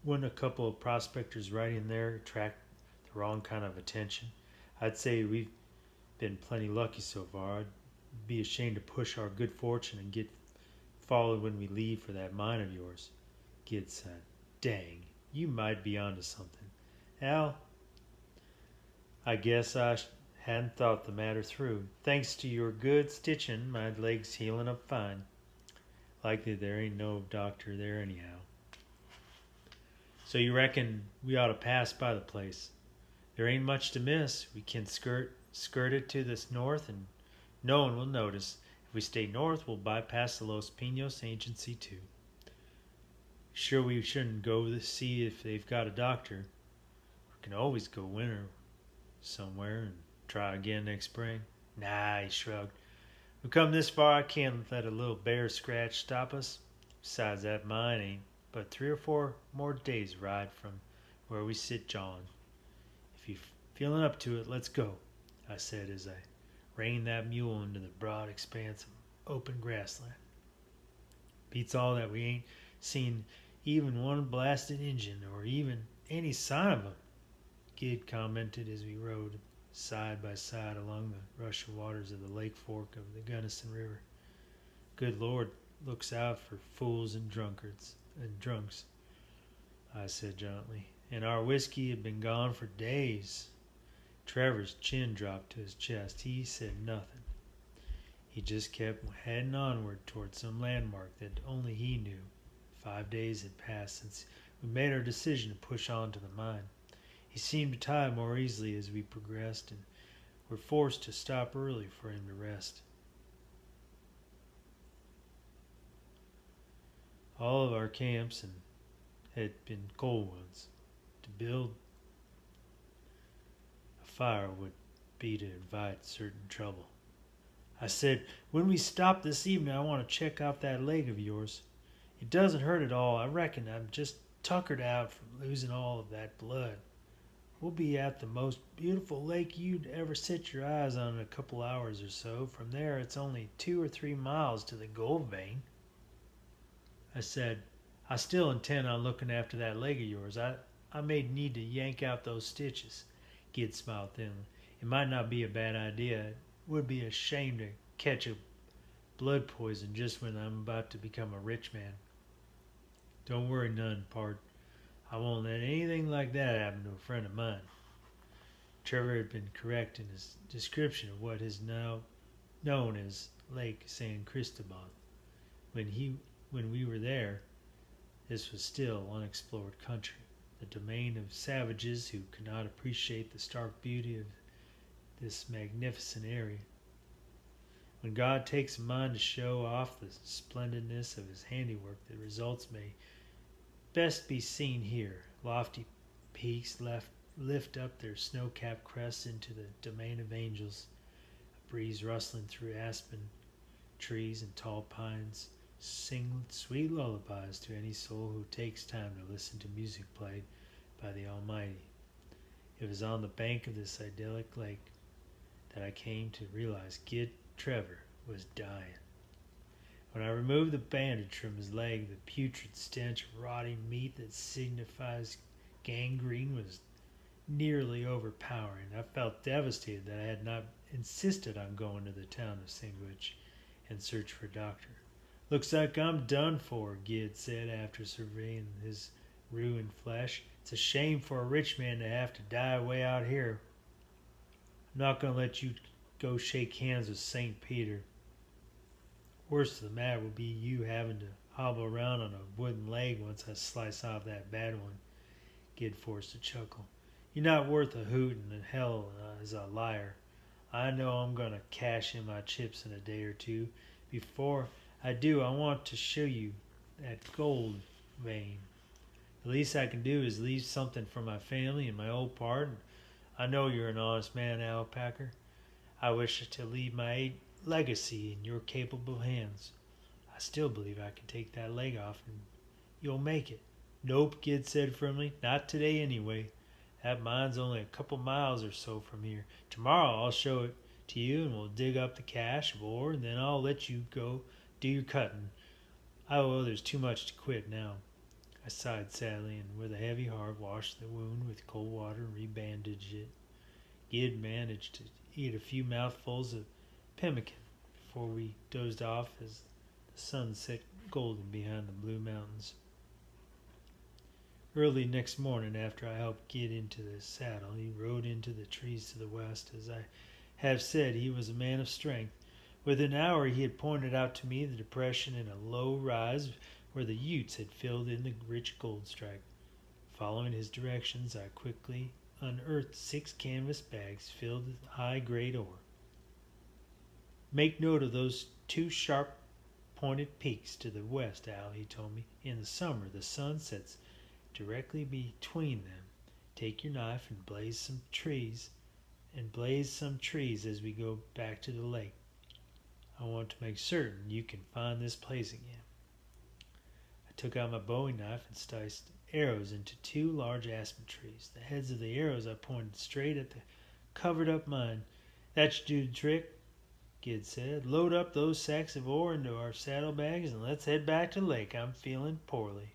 Wouldn't a couple of prospectors riding there attract the wrong kind of attention? I'd say we've been plenty lucky so far. I'd be ashamed to push our good fortune and get followed when we leave for that mine of yours. Gid said, "Dang, you might be onto something. Al, I guess I hadn't thought the matter through. Thanks to your good stitching, my leg's healing up fine. Likely there ain't no doctor there anyhow." "So you reckon we ought to pass by the place? There ain't much to miss. We can skirt it to the north and no one will notice. If we stay north, we'll bypass the Los Pinos Agency too." "Sure we shouldn't go to see if they've got a doctor? We can always go winter somewhere and try again next spring." "Nah," he shrugged. "We come this far, I can't let a little bear scratch stop us. Besides, that mine ain't but 3 or 4 more days' ride from where we sit jawing. If you're feeling up to it, let's go," I said as I reined that mule into the broad expanse of open grassland. "Beats all that we ain't seen even one blasted Injun or even any sign of 'em," Gid commented as we rode side by side along the rushing waters of the lake fork of the Gunnison River. "Good Lord looks out for fools and drunks," I said gently. "And our whiskey had been gone for days." Trevor's chin dropped to his chest. He said nothing. He just kept heading onward toward some landmark that only he knew. 5 days had passed since we made our decision to push on to the mine. He seemed to tire more easily as we progressed, and were forced to stop early for him to rest. All of our camps had been cold ones. To build a fire would be to invite certain trouble. I said, "When we stop this evening, I want to check out that leg of yours. It doesn't hurt at all. I reckon I'm just tuckered out from losing all of that blood. We'll be at the most beautiful lake you'd ever set your eyes on in a couple hours or so. From there, it's only 2 or 3 miles to the gold vein." I said, "I still intend on looking after that leg of yours. I may need to yank out those stitches." Gid smiled thinly. "It might not be a bad idea. It would be a shame to catch a blood poison just when I'm about to become a rich man." "Don't worry none, pard. I won't let anything like that happen to a friend of mine." Trevor had been correct in his description of what is now known as Lake San Cristobal. When we were there, this was still unexplored country, the domain of savages who could not appreciate the stark beauty of this magnificent area. When God takes a mind to show off the splendidness of his handiwork, the results may best be seen here. Lofty peaks lift up their snow-capped crests into the domain of angels. A breeze rustling through aspen trees and tall pines sing sweet lullabies to any soul who takes time to listen to music played by the Almighty. It was on the bank of this idyllic lake that I came to realize Gid Trevor was dying. When I removed the bandage from his leg, the putrid stench of rotting meat that signifies gangrene was nearly overpowering. I felt devastated that I had not insisted on going to the town of Sandwich in search for a doctor. "Looks like I'm done for," Gid said after surveying his ruined flesh. "It's a shame for a rich man to have to die away out here. I'm not going to let you go shake hands with St. Peter. Worst of the matter will be you having to hobble around on a wooden leg once I slice off that bad one." Gid forced a chuckle. "You're not worth a hoot, and hell is a liar. I know I'm going to cash in my chips in a day or two. Before I do, I want to show you that gold vein. The least I can do is leave something for my family and my old pard. I know you're an honest man, Al Packer. I wish to leave my legacy in your capable hands. I still believe I can take that leg off and you'll make it. Nope, Gid said firmly. Not today, anyway. That mine's only a couple miles or so from here. Tomorrow I'll show it to you, and we'll dig up the cache of ore, and then I'll let you go do your cutting. There's too much to quit now. I sighed sadly, and with a heavy heart washed the wound with cold water and rebandaged it. Gid managed to eat a few mouthfuls of pemmican before we dozed off as the sun set golden behind the blue mountains. Early next morning, after I helped Gid into the saddle, he rode into the trees to the west. As I have said, he was a man of strength. Within an hour he had pointed out to me the depression in a low rise where the Utes had filled in the rich gold strike. Following his directions, I quickly unearthed 6 canvas bags filled with high-grade ore. Make note of those 2 sharp-pointed peaks to the west, Al, he told me. In the summer, the sun sets directly between them. Take your knife and blaze some trees as we go back to the lake. I want to make certain you can find this place again. I took out my bowie knife and sliced arrows into 2 large aspen trees. The heads of the arrows I pointed straight at the covered up mine. That should do the trick, Gid said. Load up those sacks of ore into our saddlebags and let's head back to the lake. I'm feeling poorly.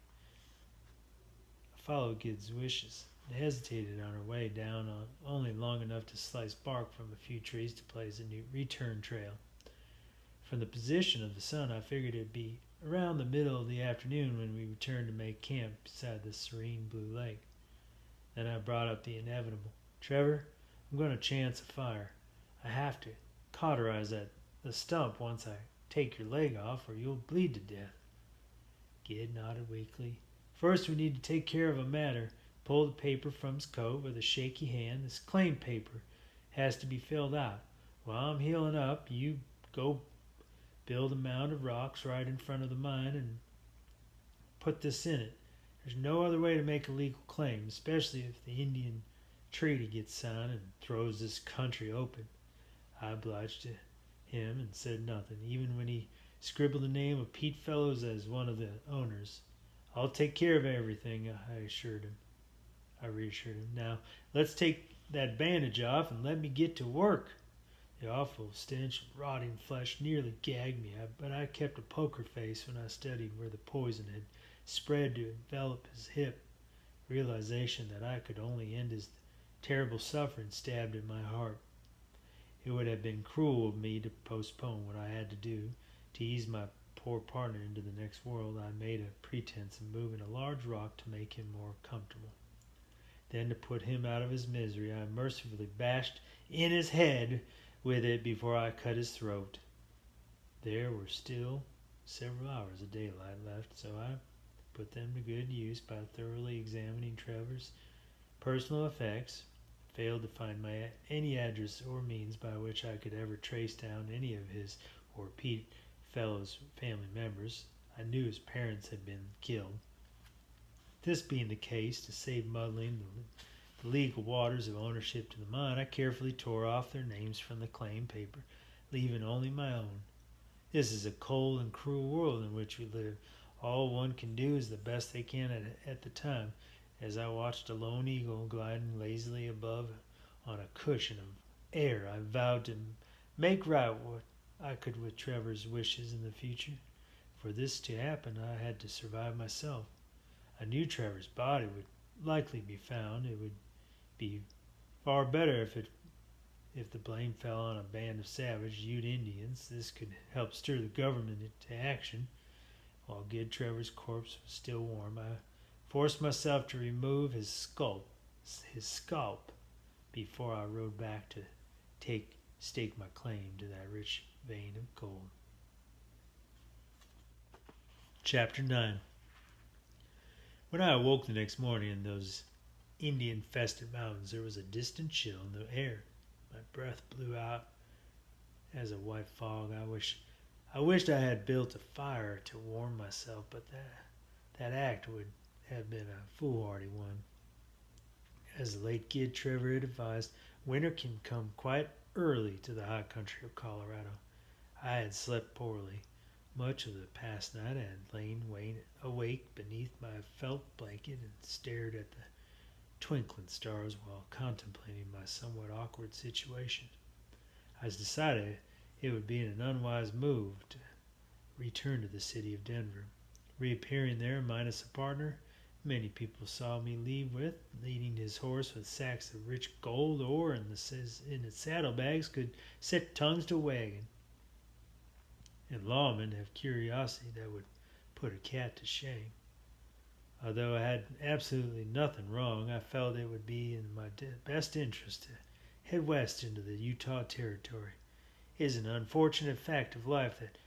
I followed Gid's wishes and hesitated on our way down only long enough to slice bark from a few trees to blaze a new return trail. From the position of the sun, I figured it'd be around the middle of the afternoon when we returned to make camp beside the serene blue lake. Then I brought up the inevitable. Trevor, I'm going to chance a fire. I have to cauterize the stump once I take your leg off or you'll bleed to death. Gid nodded weakly. First we need to take care of a matter. Pull the paper from his coat with a shaky hand. This claim paper has to be filled out. While I'm healing up, you go build a mound of rocks right in front of the mine and put this in it. There's no other way to make a legal claim, especially if the Indian treaty gets signed and throws this country open. I obliged to him and said nothing, even when he scribbled the name of Pete Fellows as one of the owners. I'll take care of everything, I reassured him. Now, let's take that bandage off and let me get to work. The awful stench of rotting flesh nearly gagged me, but I kept a poker face when I studied where the poison had spread to envelop his hip. Realization that I could only end his terrible suffering stabbed at my heart. It would have been cruel of me to postpone what I had to do. To ease my poor partner into the next world, I made a pretense of moving a large rock to make him more comfortable. Then, to put him out of his misery, I mercifully bashed in his head with it before I cut his throat. There were still several hours of daylight left, so I put them to good use by thoroughly examining Trevor's personal effects. Failed to find any address or means by which I could ever trace down any of his or Pete Fellow's family members. I knew his parents had been killed. This being the case, to save muddling the legal waters of ownership to the mine, I carefully tore off their names from the claim paper, leaving only my own. This is a cold and cruel world in which we live. All one can do is the best they can at the time. As I watched a lone eagle gliding lazily above on a cushion of air, I vowed to make right what I could with Trevor's wishes in the future. For this to happen, I had to survive myself. I knew Trevor's body would likely be found. It would be far better if the blame fell on a band of savage Ute Indians. This could help stir the government into action. While Gid Trevor's corpse was still warm, I forced myself to remove his scalp before I rode back to stake my claim to that rich vein of gold. Chapter 9. When I awoke the next morning in those Indian-infested mountains, there was a distant chill in the air. My breath blew out as a white fog. I wished I had built a fire to warm myself, but that act would have been a foolhardy one. As the late Gid Trevor had advised, winter can come quite early to the high country of Colorado. I had slept poorly. Much of the past night I had lain awake beneath my felt blanket and stared at the twinkling stars while contemplating my somewhat awkward situation. I decided it would be an unwise move to return to the city of Denver. Reappearing there minus a partner, many people saw me leading his horse with sacks of rich gold ore in its saddlebags could set tongues to wagging. And lawmen have curiosity that would put a cat to shame. Although I had absolutely nothing wrong, I felt it would be in my best interest to head west into the Utah Territory. It is an unfortunate fact of life that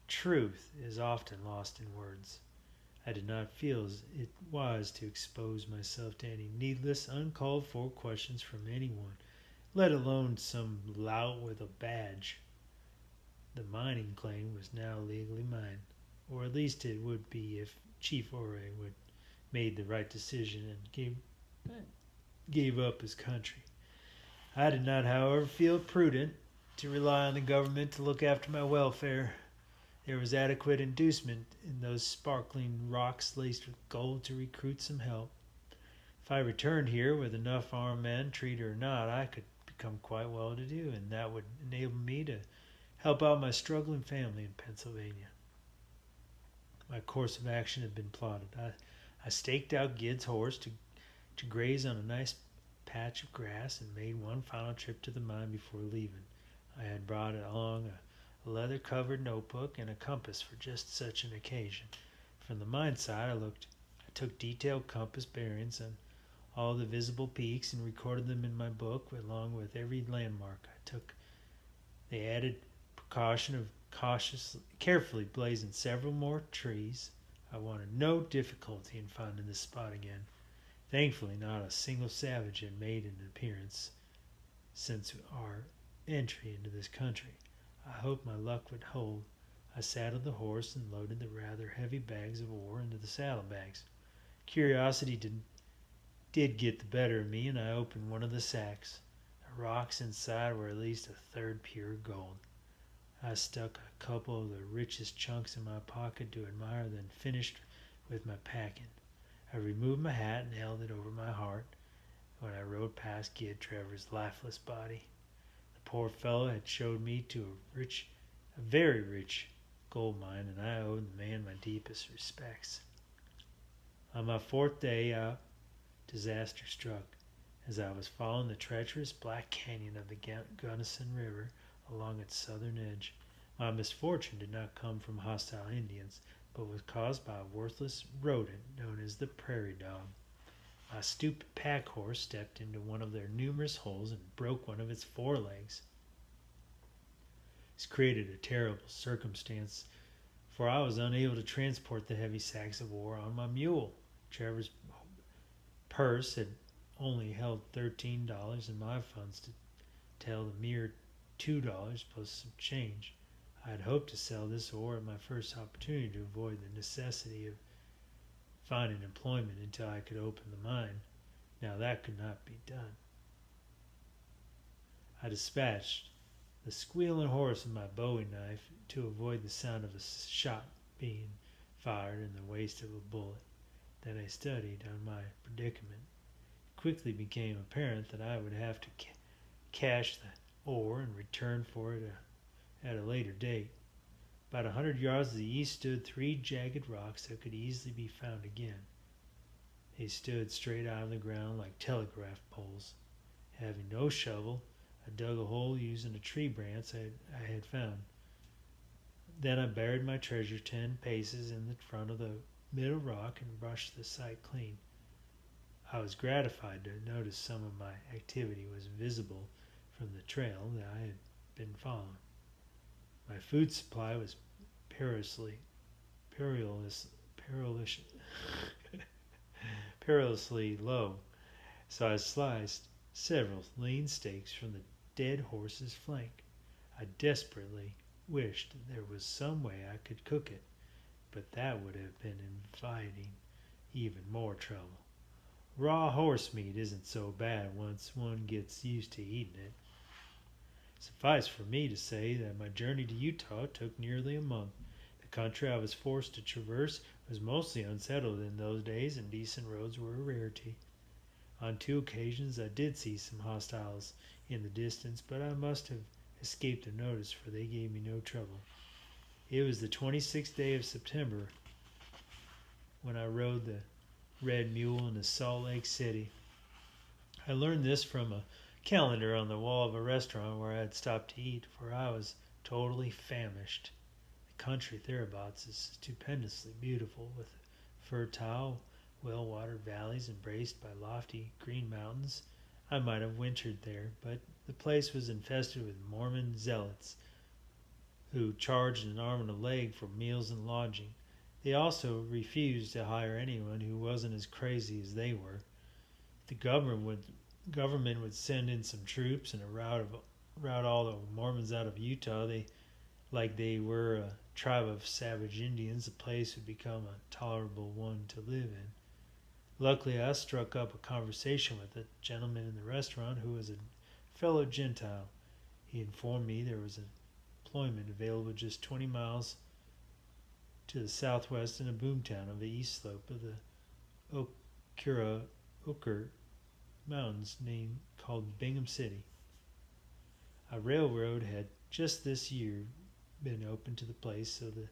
truth is often lost in words. I did not feel it wise to expose myself to any needless, uncalled for questions from anyone, let alone some lout with a badge. The mining claim was now legally mine, or at least it would be if Chief Ouray would made the right decision and gave up his country. I did not, however, feel it prudent to rely on the government to look after my welfare. There was adequate inducement in those sparkling rocks laced with gold to recruit some help. If I returned here with enough armed men, treaty or not, I could become quite well to do, and that would enable me to help out my struggling family in Pennsylvania. My course of action had been plotted. I staked out Gid's horse to graze on a nice patch of grass and made one final trip to the mine before leaving. I had brought along a leather-covered notebook and a compass for just such an occasion. From the mine side, I took detailed compass bearings on all the visible peaks and recorded them in my book along with every landmark. I took the added precaution of carefully blazing several more trees. I wanted no difficulty in finding this spot again. Thankfully, not a single savage had made an appearance since our entry into this country. I hoped my luck would hold. I saddled the horse and loaded the rather heavy bags of ore into the saddlebags. Curiosity did get the better of me, and I opened one of the sacks. The rocks inside were at least a third pure gold. I stuck a couple of the richest chunks in my pocket to admire, then finished with my packing. I removed my hat and held it over my heart when I rode past Gid Trevor's lifeless body. The poor fellow had showed me to a very rich gold mine, and I owed the man my deepest respects. On my fourth day out, disaster struck. As I was following the treacherous black canyon of the Gunnison River along its southern edge, my misfortune did not come from hostile Indians, but was caused by a worthless rodent known as the prairie dog. My stupid pack horse stepped into one of their numerous holes and broke one of its forelegs. This created a terrible circumstance, for I was unable to transport the heavy sacks of ore on my mule. Trevor's purse had only held $13, and my funds to held a mere $2 plus some change. I had hoped to sell this ore at my first opportunity to avoid the necessity of finding employment until I could open the mine. Now that could not be done. I dispatched the squealing horse with my bowie knife to avoid the sound of a shot being fired in the waste of a bullet. Then I studied on my predicament. It quickly became apparent that I would have to cache the ore and return for it at a later date. About 100 yards to the east stood 3 jagged rocks that could easily be found again. They stood straight out of the ground like telegraph poles. Having no shovel, I dug a hole using a tree branch I had found. Then I buried my treasure 10 paces in the front of the middle rock and brushed the site clean. I was gratified to notice some of my activity was visible from the trail that I had been following. My food supply was perilously low, so I sliced several lean steaks from the dead horse's flank. I desperately wished there was some way I could cook it, but that would have been inviting even more trouble. Raw horse meat isn't so bad once one gets used to eating it. Suffice for me to say that my journey to Utah took nearly a month. The The country I was forced to traverse was mostly unsettled in those days, and decent roads were a rarity. On 2 occasions I did see some hostiles in the distance, but I must have escaped their notice, for they gave me no trouble. It was the 26th day of September when I rode the Red Mule into Salt Lake City. I learned this from a calendar on the wall of a restaurant where I had stopped to eat, for I was totally famished. The country thereabouts is stupendously beautiful, with fertile, well-watered valleys embraced by lofty green mountains. I might have wintered there, but the place was infested with Mormon zealots who charged an arm and a leg for meals and lodging. They also refused to hire anyone who wasn't as crazy as they were. The government would send in some troops and rout all the Mormons out of Utah. They were a tribe of savage Indians. The place would become a tolerable one to live in. Luckily, I struck up a conversation with a gentleman in the restaurant who was a fellow Gentile. He informed me there was employment available just 20 miles to the southwest in a boomtown on the east slope of the Oquirrh Mountains called Bingham City. A railroad had just this year been opened to the place, so the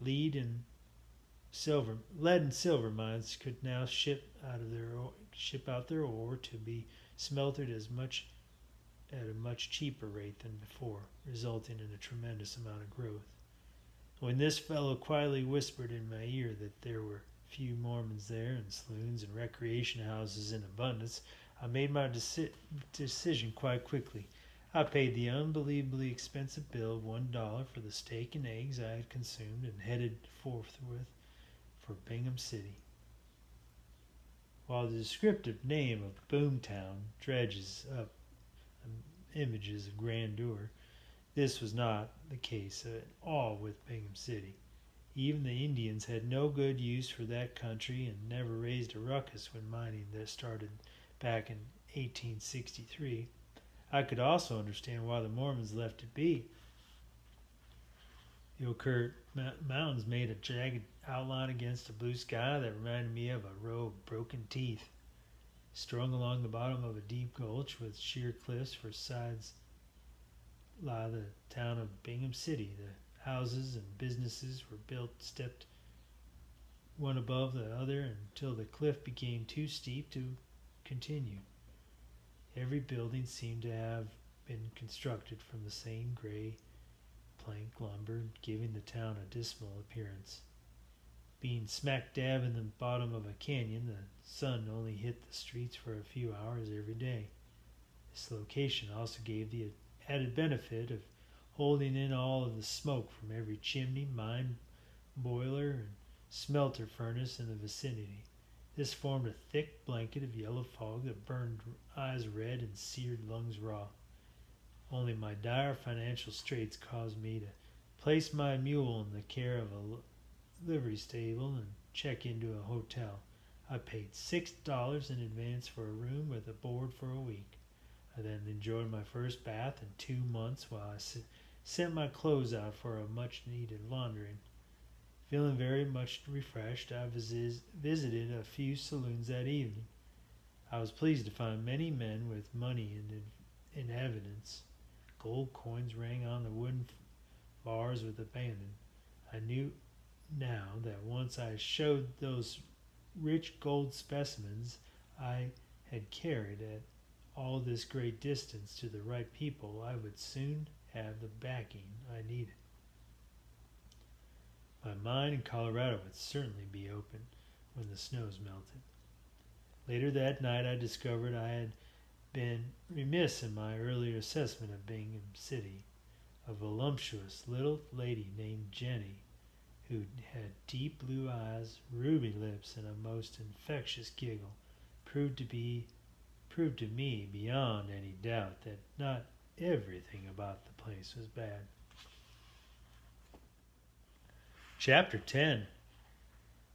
lead and silver mines could now ship out their ore to be smelted at a much cheaper rate than before, resulting in a tremendous amount of growth. When this fellow quietly whispered in my ear that there were few Mormons there, and saloons and recreation houses in abundance, I made my decision quite quickly. I paid the unbelievably expensive bill of $1 for the steak and eggs I had consumed, and headed forthwith for Bingham City. While the descriptive name of Boomtown dredges up images of grandeur, this was not the case at all with Bingham City. Even the Indians had no good use for that country and never raised a ruckus when mining that started back in 1863. I could also understand why the Mormons left it be. The Oquirrh Mountains made a jagged outline against a blue sky that reminded me of a row of broken teeth. Strung along the bottom of a deep gulch with sheer cliffs for sides lie the town of Bingham City. The houses and businesses were built stepped one above the other until the cliff became too steep to continue. Every building seemed to have been constructed from the same gray plank lumber, giving the town a dismal appearance. Being smack dab in the bottom of a canyon, the sun only hit the streets for a few hours every day. This location also gave the added benefit of holding in all of the smoke from every chimney, mine, boiler, and smelter furnace in the vicinity. This formed a thick blanket of yellow fog that burned eyes red and seared lungs raw. Only my dire financial straits caused me to place my mule in the care of a livery stable and check into a hotel. I paid $6 in advance for a room with a board for a week. I then enjoyed my first bath in 2 months while I sent my clothes out for a much-needed laundering. Feeling very much refreshed, I visited a few saloons that evening. I was pleased to find many men with money in evidence. Gold coins rang on the wooden bars with abandon. I knew now that once I showed those rich gold specimens I had carried at all this great distance to the right people, I would soon have the backing I needed. My mine in Colorado would certainly be open when the snows melted. Later that night I discovered I had been remiss in my earlier assessment of Bingham City. A voluptuous little lady named Jenny, who had deep blue eyes, ruby lips, and a most infectious giggle, proved to me beyond any doubt that not everything about the place was bad. Chapter 10.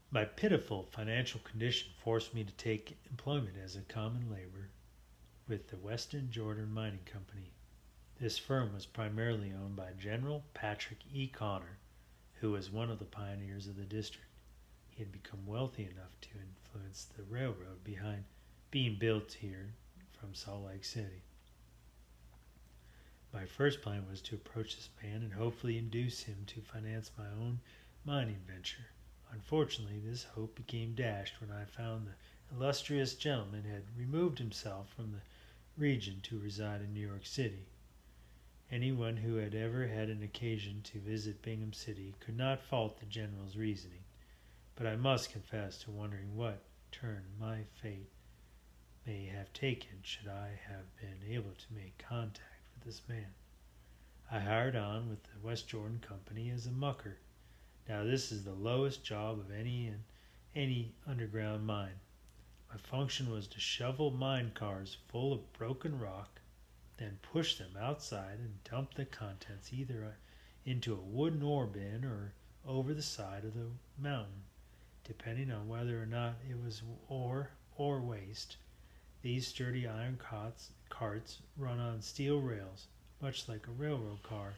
My pitiful financial condition forced me to take employment as a common laborer with the Western Jordan Mining Company. This firm was primarily owned by General Patrick E. Connor, who was one of the pioneers of the district. He had become wealthy enough to influence the railroad being built here from Salt Lake City. My first plan was to approach this man and hopefully induce him to finance my own mining venture. Unfortunately, this hope became dashed when I found the illustrious gentleman had removed himself from the region to reside in New York City. Anyone who had ever had an occasion to visit Bingham City could not fault the general's reasoning, but I must confess to wondering what turn my fate may have taken should I have been able to make contact with this man. I hired on with the West Jordan Company as a mucker. Now this is the lowest job of any underground mine. My function was to shovel mine cars full of broken rock, then push them outside and dump the contents either into a wooden ore bin or over the side of the mountain, depending on whether or not it was ore or waste. These sturdy iron carts run on steel rails, much like a railroad car,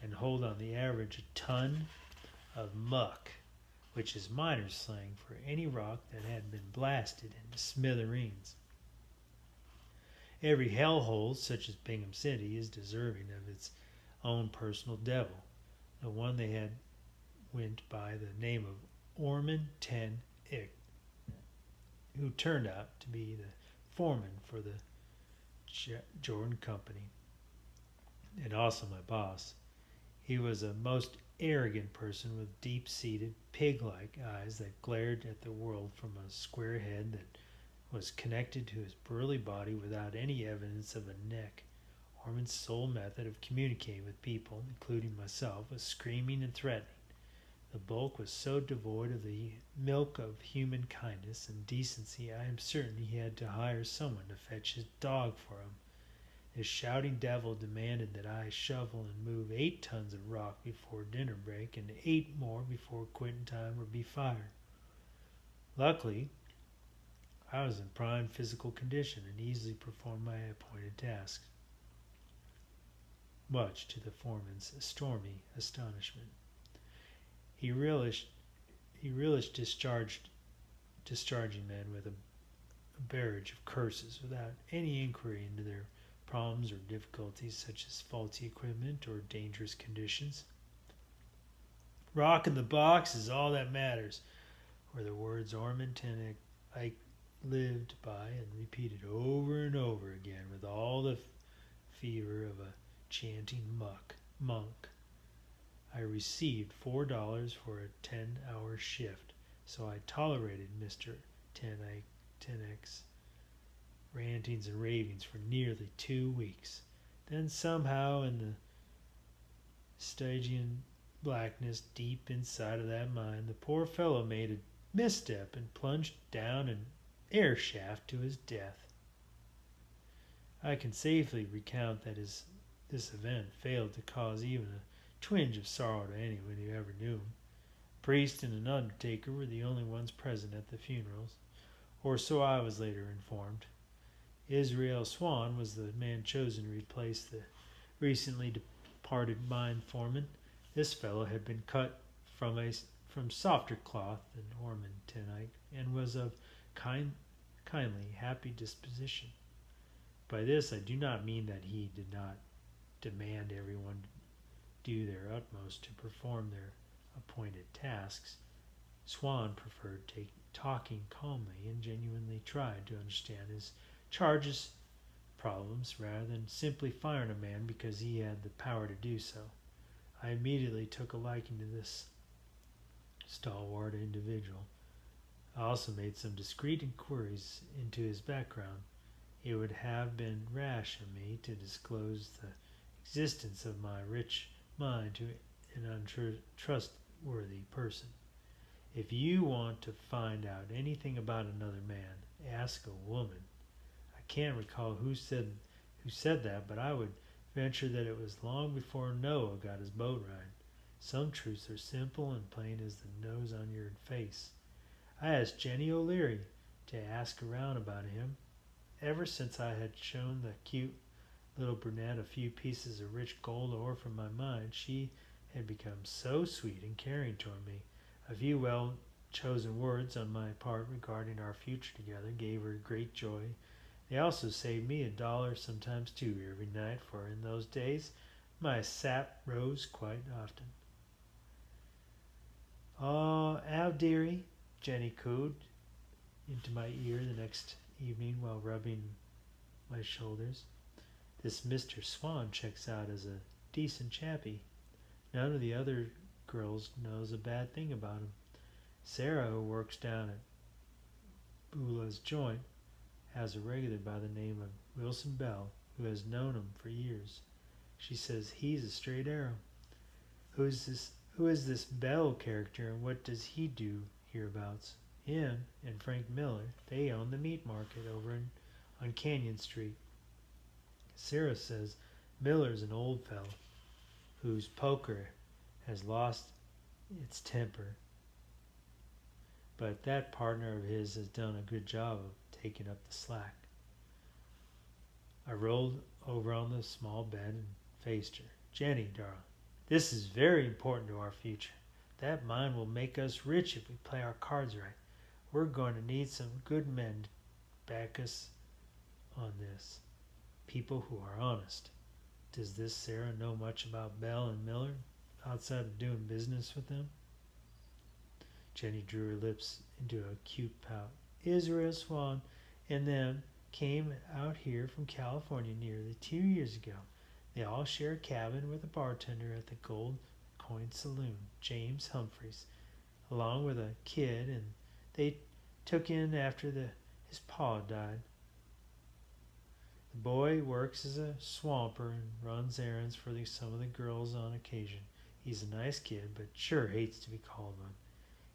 and hold on the average a ton of muck, which is miners' slang for any rock that had been blasted into smithereens. Every hellhole, such as Bingham City, is deserving of its own personal devil. The one they had went by the name of Orman 10 Ick, who turned out to be the foreman for the Jordan Company, and also my boss. He was a most arrogant person with deep-seated, pig-like eyes that glared at the world from a square head that was connected to his burly body without any evidence of a neck. Orman's sole method of communicating with people, including myself, was screaming and threatening. The bulk was so devoid of the milk of human kindness and decency, I am certain he had to hire someone to fetch his dog for him. This shouting devil demanded that I shovel and move 8 tons of rock before dinner break and 8 more before quitting time or be fired. Luckily, I was in prime physical condition and easily performed my appointed tasks, much to the foreman's stormy astonishment. He relished discharging men with a barrage of curses without any inquiry into their problems or difficulties, such as faulty equipment or dangerous conditions. "Rock in the box is all that matters," were the words Orman and I lived by and repeated over and over again with all the fever of a chanting monk. I received $4 for a 10-hour shift, so I tolerated Mr. Tenek's rantings and ravings for nearly 2 weeks. Then somehow in the Stygian blackness deep inside of that mine, the poor fellow made a misstep and plunged down an air shaft to his death. I can safely recount that this event failed to cause even a twinge of sorrow to anyone who ever knew him. A priest and an undertaker were the only ones present at the funerals, or so I was later informed. Israel Swan was the man chosen to replace the recently departed mine foreman. This fellow had been cut from softer cloth than Orman Tenike, and was of kindly, happy disposition. By this I do not mean that he did not demand everyone do their utmost to perform their appointed tasks. Swan preferred talking calmly and genuinely tried to understand his charge's problems rather than simply firing a man because he had the power to do so. I immediately took a liking to this stalwart individual. I also made some discreet inquiries into his background. It would have been rash of me to disclose the existence of my rich mine to an untrustworthy person. If you want to find out anything about another man, ask a woman. I can't recall who said that, but I would venture that it was long before Noah got his boat right. Some truths are simple and plain as the nose on your face. I asked Jenny O'Leary to ask around about him. Ever since I had shown the cute little brunette a few pieces of rich gold ore from my mine, she had become so sweet and caring toward me. A few well-chosen words on my part regarding our future together gave her great joy. They also saved me $1, sometimes two, every night, for in those days my sap rose quite often. "Oh, Al dearie," Jenny cooed into my ear the next evening while rubbing my shoulders. "This Mr. Swan checks out as a decent chappie. None of the other girls knows a bad thing about him. Sarah, who works down at Beulah's joint, has a regular by the name of Wilson Bell who has known him for years. She says he's a straight arrow." Who is this Bell character, and what does he do hereabouts?" "Him and Frank Miller, they own the meat market over on Canyon Street. Sarah says Miller's an old fellow whose poker has lost its temper, but that partner of his has done a good job of taking up the slack." I rolled over on the small bed and faced her. "Jenny, darling, this is very important to our future. That mine will make us rich if we play our cards right. We're going to need some good men to back us on this. People who are honest. Does this Sarah know much about Bell and Miller outside of doing business with them?" Jenny drew her lips into a cute pout. "Israel Swan and them came out here from California nearly 2 years ago. They all share a cabin with a bartender at the Gold Coin Saloon, James Humphreys, along with a kid, and they took in after his pa died. The boy works as a swamper and runs errands for some of the girls on occasion. He's a nice kid, but sure hates to be called one.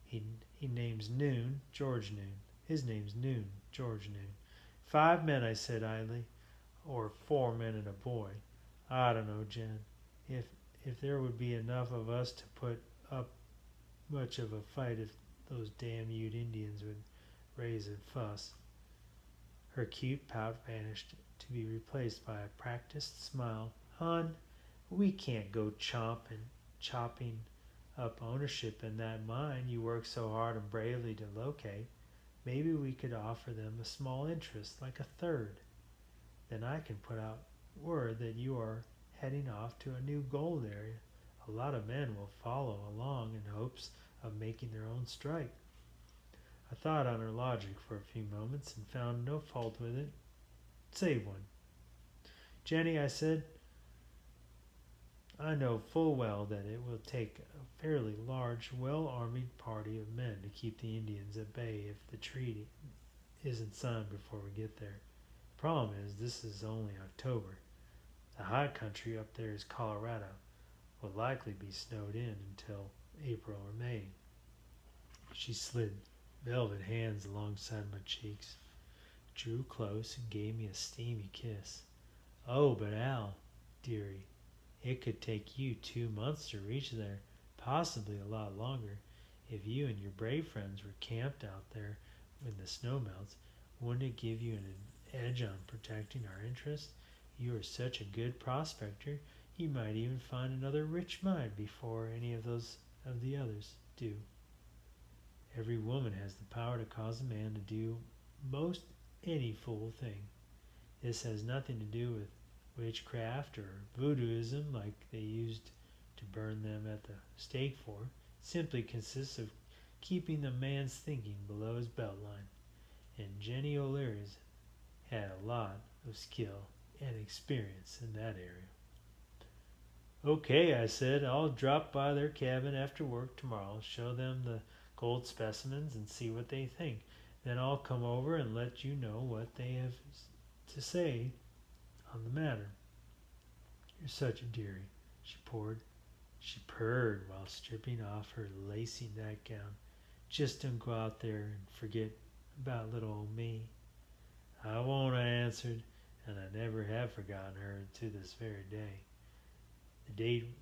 He names Noon, George Noon. His name's Noon, George Noon. 5 men," I said idly, "or 4 men and a boy. I don't know, Jen, if there would be enough of us to put up much of a fight if those damn Ute Indians would raise a fuss." Her cute pout vanished, to be replaced by a practiced smile. "Hon, we can't go chopping up ownership in that mine you work so hard and bravely to locate. Maybe we could offer them a small interest, like a third. Then I can put out word that you are heading off to a new gold area. A lot of men will follow along in hopes of making their own strike." I thought on her logic for a few moments and found no fault with it, save one. "Jenny," I said, "I know full well that it will take a fairly large, well-armed party of men to keep the Indians at bay if the treaty isn't signed before we get there. The problem is, this is only October. The high country up there is Colorado. Will likely be snowed in until April or May." She slid velvet hands alongside my cheeks, drew close, and gave me a steamy kiss. "Oh, but Al, dearie, it could take you 2 months to reach there, possibly a lot longer. If you and your brave friends were camped out there when the snow melts, wouldn't it give you an edge on protecting our interests? You are such a good prospector, you might even find another rich mine before any of the others do. Every woman has the power to cause a man to do most any fool thing. This has nothing to do with witchcraft or voodooism like they used to burn them at the stake for. It simply consists of keeping the man's thinking below his belt line, and Jenny O'Leary's had a lot of skill and experience in that area." "Okay," I said, "I'll drop by their cabin after work tomorrow, show them the gold specimens and see what they think. Then I'll come over and let you know what they have to say on the matter." "You're such a dearie," she purred while stripping off her lacy nightgown. "Just don't go out there and forget about little old me." "I won't," I answered, and I never have forgotten her to this very day. The date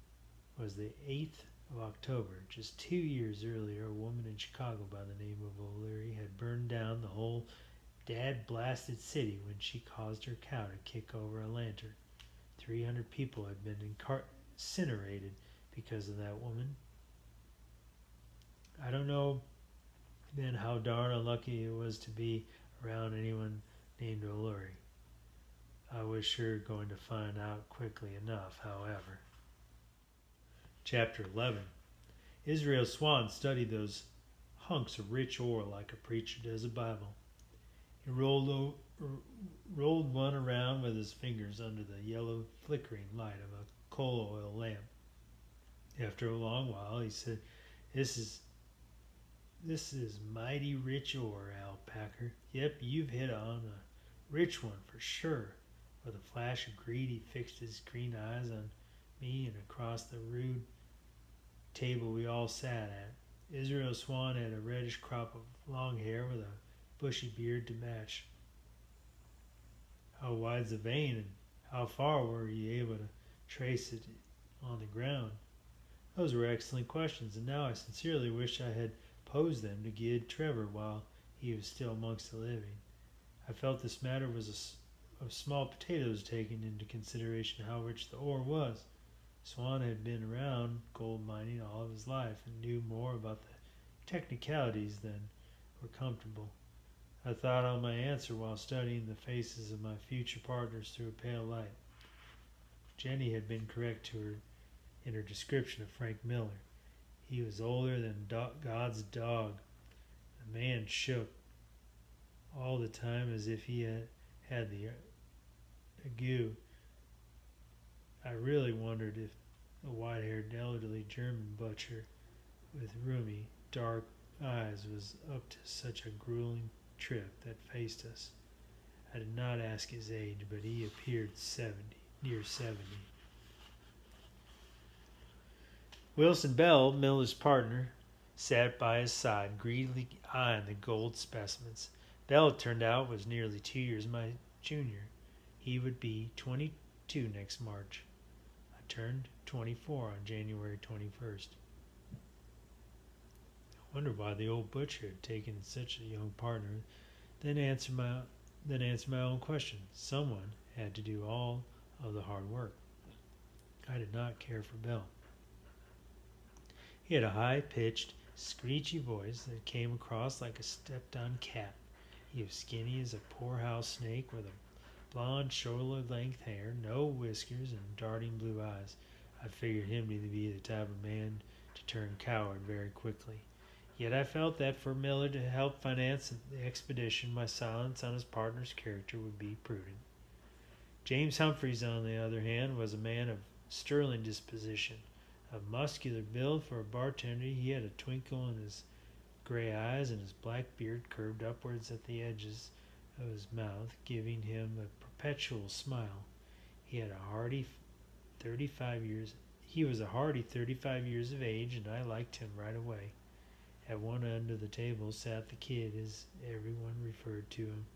was the 8th of October. Just 2 years earlier, a woman in Chicago by the name of O'Leary had burned down the whole dad-blasted city when she caused her cow to kick over a lantern. 300 people had been incinerated because of that woman. I don't know then how darn unlucky it was to be around anyone named O'Leary. I was sure going to find out quickly enough, however. Chapter 11. Israel Swan studied those hunks of rich ore like a preacher does a Bible. He rolled one around with his fingers under the yellow flickering light of a coal oil lamp. After a long while, he said, This is mighty rich ore, Al Packer. Yep, you've hit on a rich one for sure. With a flash of greed, he fixed his green eyes on me and across the rude table we all sat at. Israel Swan had a reddish crop of long hair with a bushy beard to match. How wide's the vein, and how far were you able to trace it on the ground? Those were excellent questions, and now I sincerely wish I had posed them to Gid Trevor while he was still amongst the living. I felt this matter was of small potatoes, taking into consideration how rich the ore was. Swan had been around gold mining all of his life and knew more about the technicalities than were comfortable. I thought on my answer while studying the faces of my future partners through a pale light. Jenny had been correct in her description of Frank Miller. He was older than God's dog. The man shook all the time as if he had the ague. I really wondered if the white-haired elderly German butcher with rheumy, dark eyes was up to such a grueling trip that faced us. I did not ask his age, but he appeared near 70. Wilson Bell, Miller's partner, sat by his side, greedily eyeing the gold specimens. Bell, it turned out, was nearly 2 years my junior. He would be 22 next March. I turned 24 on January 21st. I wondered why the old butcher had taken such a young partner, then answered my own question. Someone had to do all of the hard work. I did not care for Bell. He had a high-pitched, screechy voice that came across like a stepped-on cat. He was skinny as a poorhouse snake with a blonde, shoulder-length hair, no whiskers, and darting blue eyes. I figured him to be the type of man to turn coward very quickly. Yet I felt that for Miller to help finance the expedition, my silence on his partner's character would be prudent. James Humphreys, on the other hand, was a man of sterling disposition. Of muscular build for a bartender, he had a twinkle in his gray eyes, and his black beard curved upwards at the edges of his mouth, giving him a perpetual smile. He was a hearty 35 years of age, and I liked him right away. At one end of the table sat the kid, as everyone referred to him,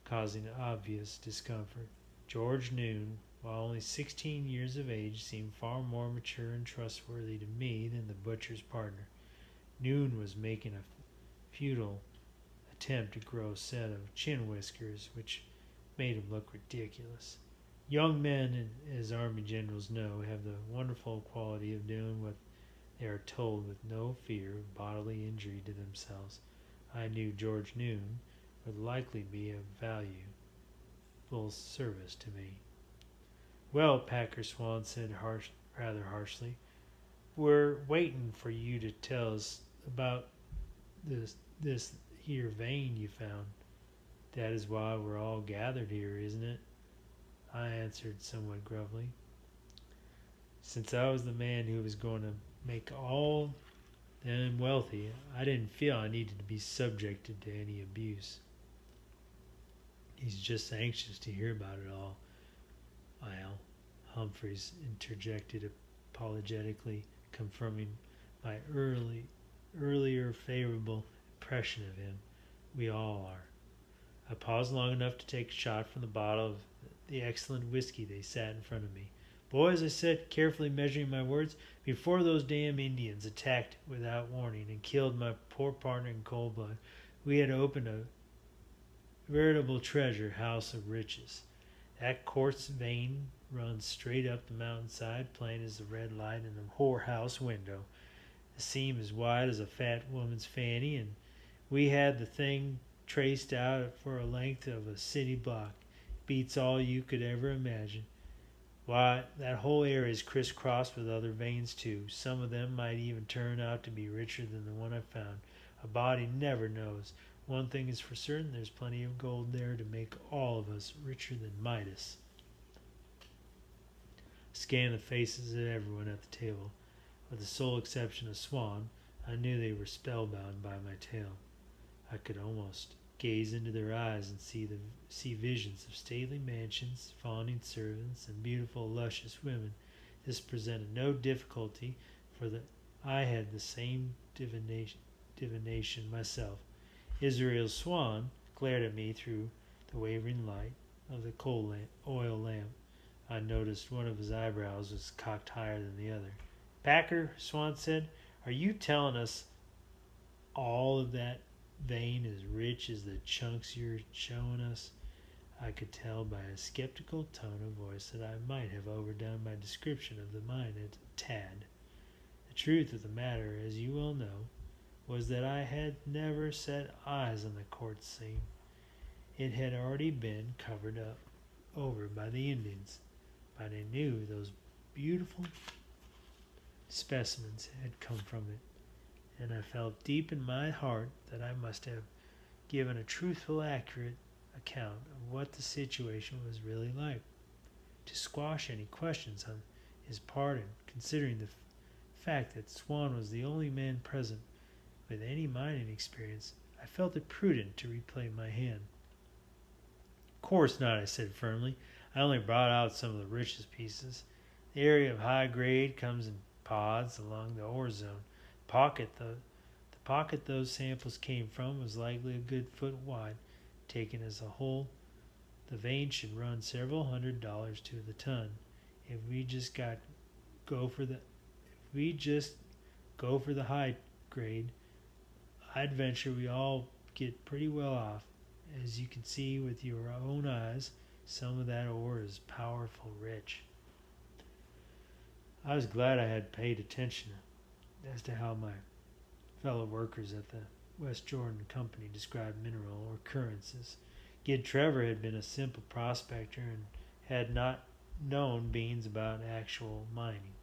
causing obvious discomfort. George Noon, while only 16 years of age, seemed far more mature and trustworthy to me than the butcher's partner. Noon was making a futile attempt to grow a set of chin whiskers, which made him look ridiculous. Young men, as army generals know, have the wonderful quality of doing what they are told with no fear of bodily injury to themselves. I knew George Noon would likely be of valuable service to me. Well, Packer, Swan said rather harshly, we're waiting for you to tell us about this here vein you found. That is why we're all gathered here, isn't it? I answered somewhat gruffly. Since I was the man who was going to make all them wealthy, I didn't feel I needed to be subjected to any abuse. He's just anxious to hear about it all, Al, Humphreys interjected apologetically, confirming my earlier favorable impression of him. We all are. I paused long enough to take a shot from the bottle of the excellent whiskey they sat in front of me. Boys, I said, carefully measuring my words, before those damn Indians attacked without warning and killed my poor partner in cold blood, we had opened a veritable treasure house of riches. That quartz vein runs straight up the mountainside, plain as the red light in the whorehouse window. The seam is wide as a fat woman's fanny, and we had the thing traced out for a length of a city block. Beats all you could ever imagine. Why, that whole area is crisscrossed with other veins too. Some of them might even turn out to be richer than the one I found. A body never knows. One thing is for certain, there's plenty of gold there to make all of us richer than Midas. Scanned the faces of everyone at the table. With the sole exception of Swan, I knew they were spellbound by my tale. I could almost gaze into their eyes and see visions of stately mansions, fawning servants, and beautiful, luscious women. This presented no difficulty, for I had the same divination myself. Israel Swan glared at me through the wavering light of the oil lamp. I noticed one of his eyebrows was cocked higher than the other. "Packer," Swan said, "are you telling us all of that vein as rich as the chunks you're showing us?" I could tell by a skeptical tone of voice that I might have overdone my description of the mine a tad. The truth of the matter, as you well know, was that I had never set eyes on the quartz seam. It had already been covered over by the Indians, but I knew those beautiful specimens had come from it, and I felt deep in my heart that I must have given a truthful, accurate account of what the situation was really like. To squash any questions on his part, and considering the fact that Swan was the only man present with any mining experience, I felt it prudent to replay my hand. "Of course not," I said firmly. "I only brought out some of the richest pieces. The area of high grade comes in pods along the ore zone. The pocket those samples came from was likely a good foot wide. Taken as a whole, the vein should run several $100s to the ton. If we just go for the high grade, I'd venture we all get pretty well off. As you can see with your own eyes, some of that ore is powerful rich." I was glad I had paid attention as to how my fellow workers at the West Jordan Company described mineral occurrences. Gid Trevor had been a simple prospector and had not known beans about actual mining.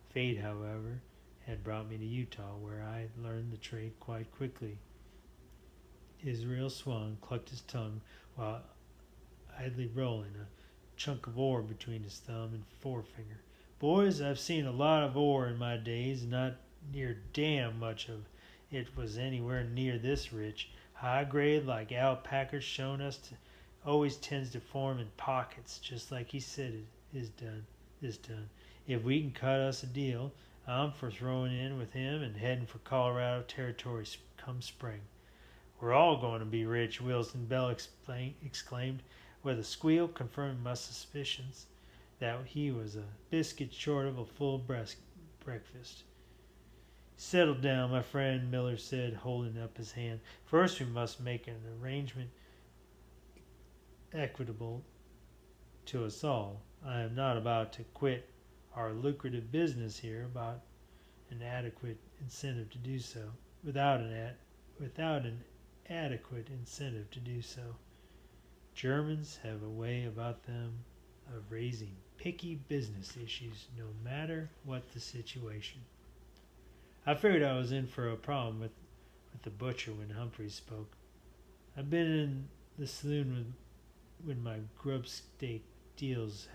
Fate, however, had brought me to Utah, where I learned the trade quite quickly. Israel Swan clucked his tongue while idly rolling a chunk of ore between his thumb and forefinger. "Boys, I've seen a lot of ore in my days, not near damn much of it was anywhere near this rich. High grade, like Al Packer's shown us, always tends to form in pockets, just like he said it is done. If we can cut us a deal, I'm for throwing in with him and heading for Colorado territory come spring." "We're all going to be rich," Wilson Bell exclaimed, with a squeal confirming my suspicions that he was a biscuit short of a full breakfast. "Settle down, my friend," Miller said, holding up his hand. "First we must make an arrangement equitable to us all. I am not about to quit our lucrative business here without an adequate incentive to do so. Germans have a way about them of raising picky business issues, no matter what the situation." I figured I was in for a problem with the butcher when Humphreys spoke. "I've been in the saloon when my grub steak deals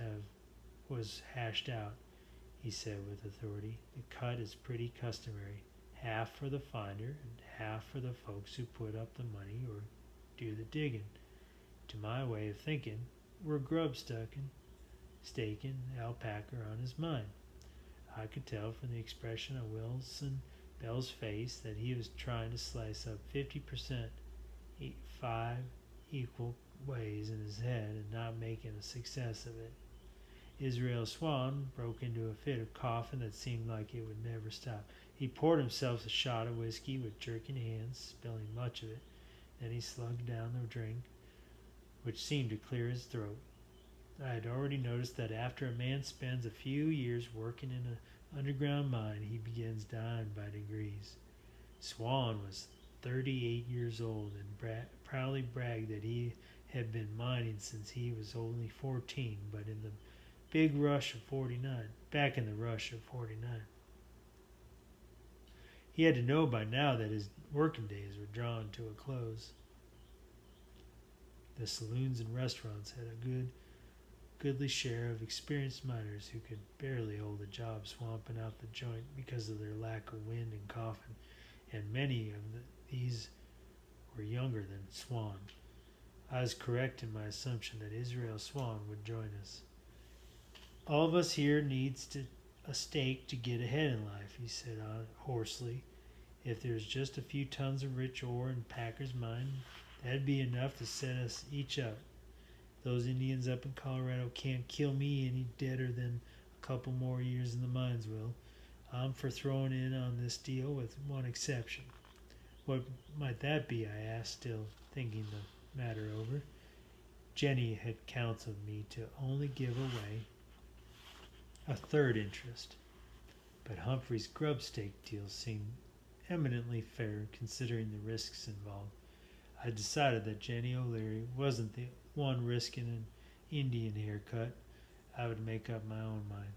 was hashed out," he said with authority. "The cut is pretty customary. Half for the finder and half for the folks who put up the money or do the digging. To my way of thinking, we're grub staking Al Packer on his mine." I could tell from the expression of Wilson Bell's face that he was trying to slice up 50% 5 equal ways in his head and not making a success of it. Israel Swan broke into a fit of coughing that seemed like it would never stop. He poured himself a shot of whiskey with jerking hands, spilling much of it. Then he slugged down the drink, which seemed to clear his throat. I had already noticed that after a man spends a few years working in an underground mine, he begins dying by degrees. Swan was 38 years old and proudly bragged that he had been mining since he was only 14, but in the big rush of 49, back in the rush of 49. He had to know by now that his working days were drawing to a close. The saloons and restaurants had a goodly share of experienced miners who could barely hold a job swamping out the joint because of their lack of wind and coughing, and many of these were younger than Swan. I was correct in my assumption that Israel Swan would join us. All of us here needs a stake to get ahead in life, he said hoarsely. If there's just a few tons of rich ore in Packer's mine, that'd be enough to set us each up. Those Indians up in Colorado can't kill me any deader than a couple more years in the mines will. I'm for throwing in on this deal with one exception. What might that be? I asked, still thinking the matter over. Jenny had counseled me to only give away a third interest, but Humphrey's grub stake deal seemed eminently fair considering the risks involved. I decided that Jenny O'Leary wasn't the one risking an Indian haircut. I would make up my own mind.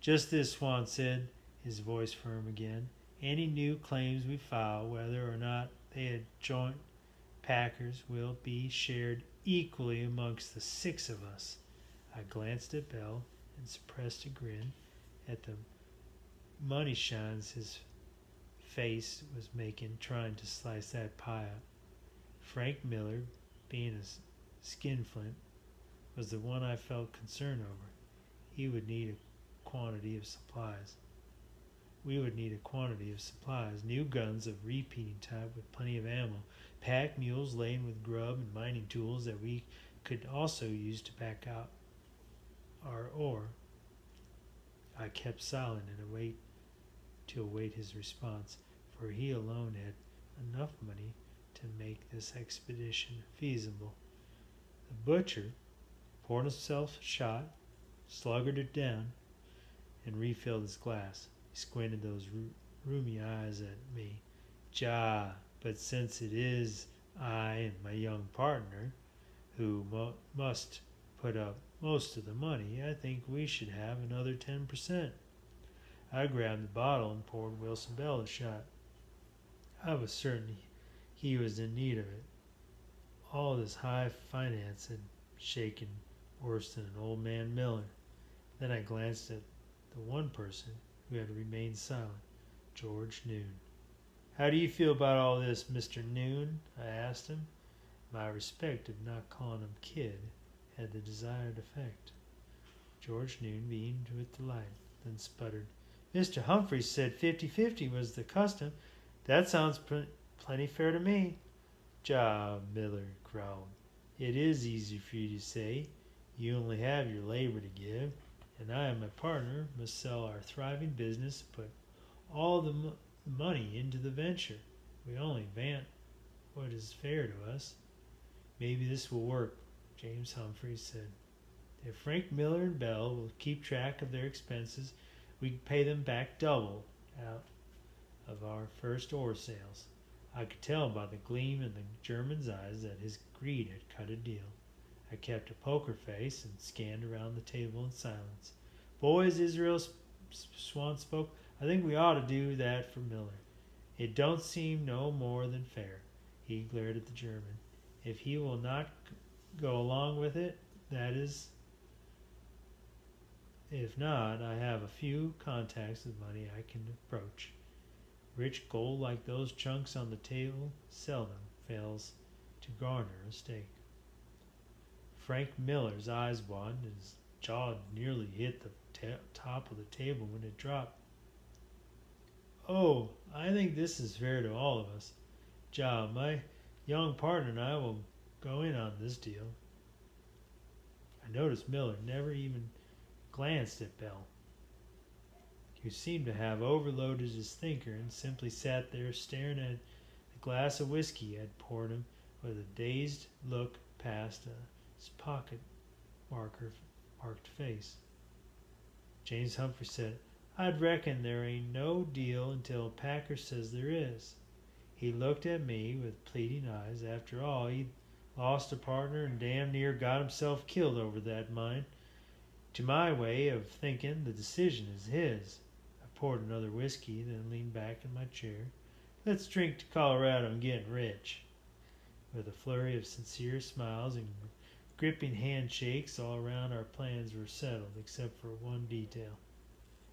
Just this, Swan said, his voice firm again. Any new claims we file, whether or not they had joint Packers, will be shared equally amongst the 6 of us. I glanced at Bell and suppressed a grin at the money shines his face was making trying to slice that pie up. Frank Miller, being a skinflint, was the one I felt concern over. He would need a quantity of supplies. We would need a quantity of supplies, new guns of repeating type with plenty of ammo, pack mules laden with grub and mining tools that we could also use to pack out our ore. I kept silent and await his response, for he alone had enough money to make this expedition feasible. The butcher poured himself a shot, sluggered it down, and refilled his glass. He squinted those rheumy eyes at me. Ja, but since it is I and my young partner who must put up most of the money, I think we should have another 10%. I grabbed the bottle and poured Wilson Bell a shot. I was certain he was in need of it. All this high finance had shaken worse than an old man Miller. Then I glanced at the one person who had remained silent, George Noon. How do you feel about all this, Mr. Noon? I asked him. My respect of not calling him kid had the desired effect. George Noon beamed with delight, then sputtered. Mr. Humphreys said 50-50 was the custom. That sounds plenty fair to me. Ja, Miller growled. It is easy for you to say. You only have your labor to give, and I and my partner must sell our thriving business, put all the money into the venture. We only vant what is fair to us. Maybe this will work, James Humphreys said. If Frank Miller and Bell will keep track of their expenses, we can pay them back double out of our first ore sales. I could tell by the gleam in the German's eyes that his greed had cut a deal. I kept a poker face and scanned around the table in silence. Boys, Israel Swan spoke, I think we ought to do that for Miller. It don't seem no more than fair. He glared at the German. If he will not go along with it, that is. If not, I have a few contacts with money I can approach. Rich gold like those chunks on the table seldom fails to garner a stake. Frank Miller's eyes widened and his jaw nearly hit the top of the table when it dropped. Oh, I think this is fair to all of us. Ja, my young partner and I will go in on this deal. I noticed Miller never even glanced at Bell, who seemed to have overloaded his thinker and simply sat there staring at the glass of whiskey I had poured him with a dazed look past his pocket marked face. James Humphrey said, "I'd reckon there ain't no deal until Packer says there is." He looked at me with pleading eyes. After all, he'd lost a partner and damn near got himself killed over that mine. To my way of thinking, the decision is his. I poured another whiskey, then leaned back in my chair. "Let's drink to Colorado and get rich." With a flurry of sincere smiles and gripping handshakes all around, our plans were settled, except for one detail.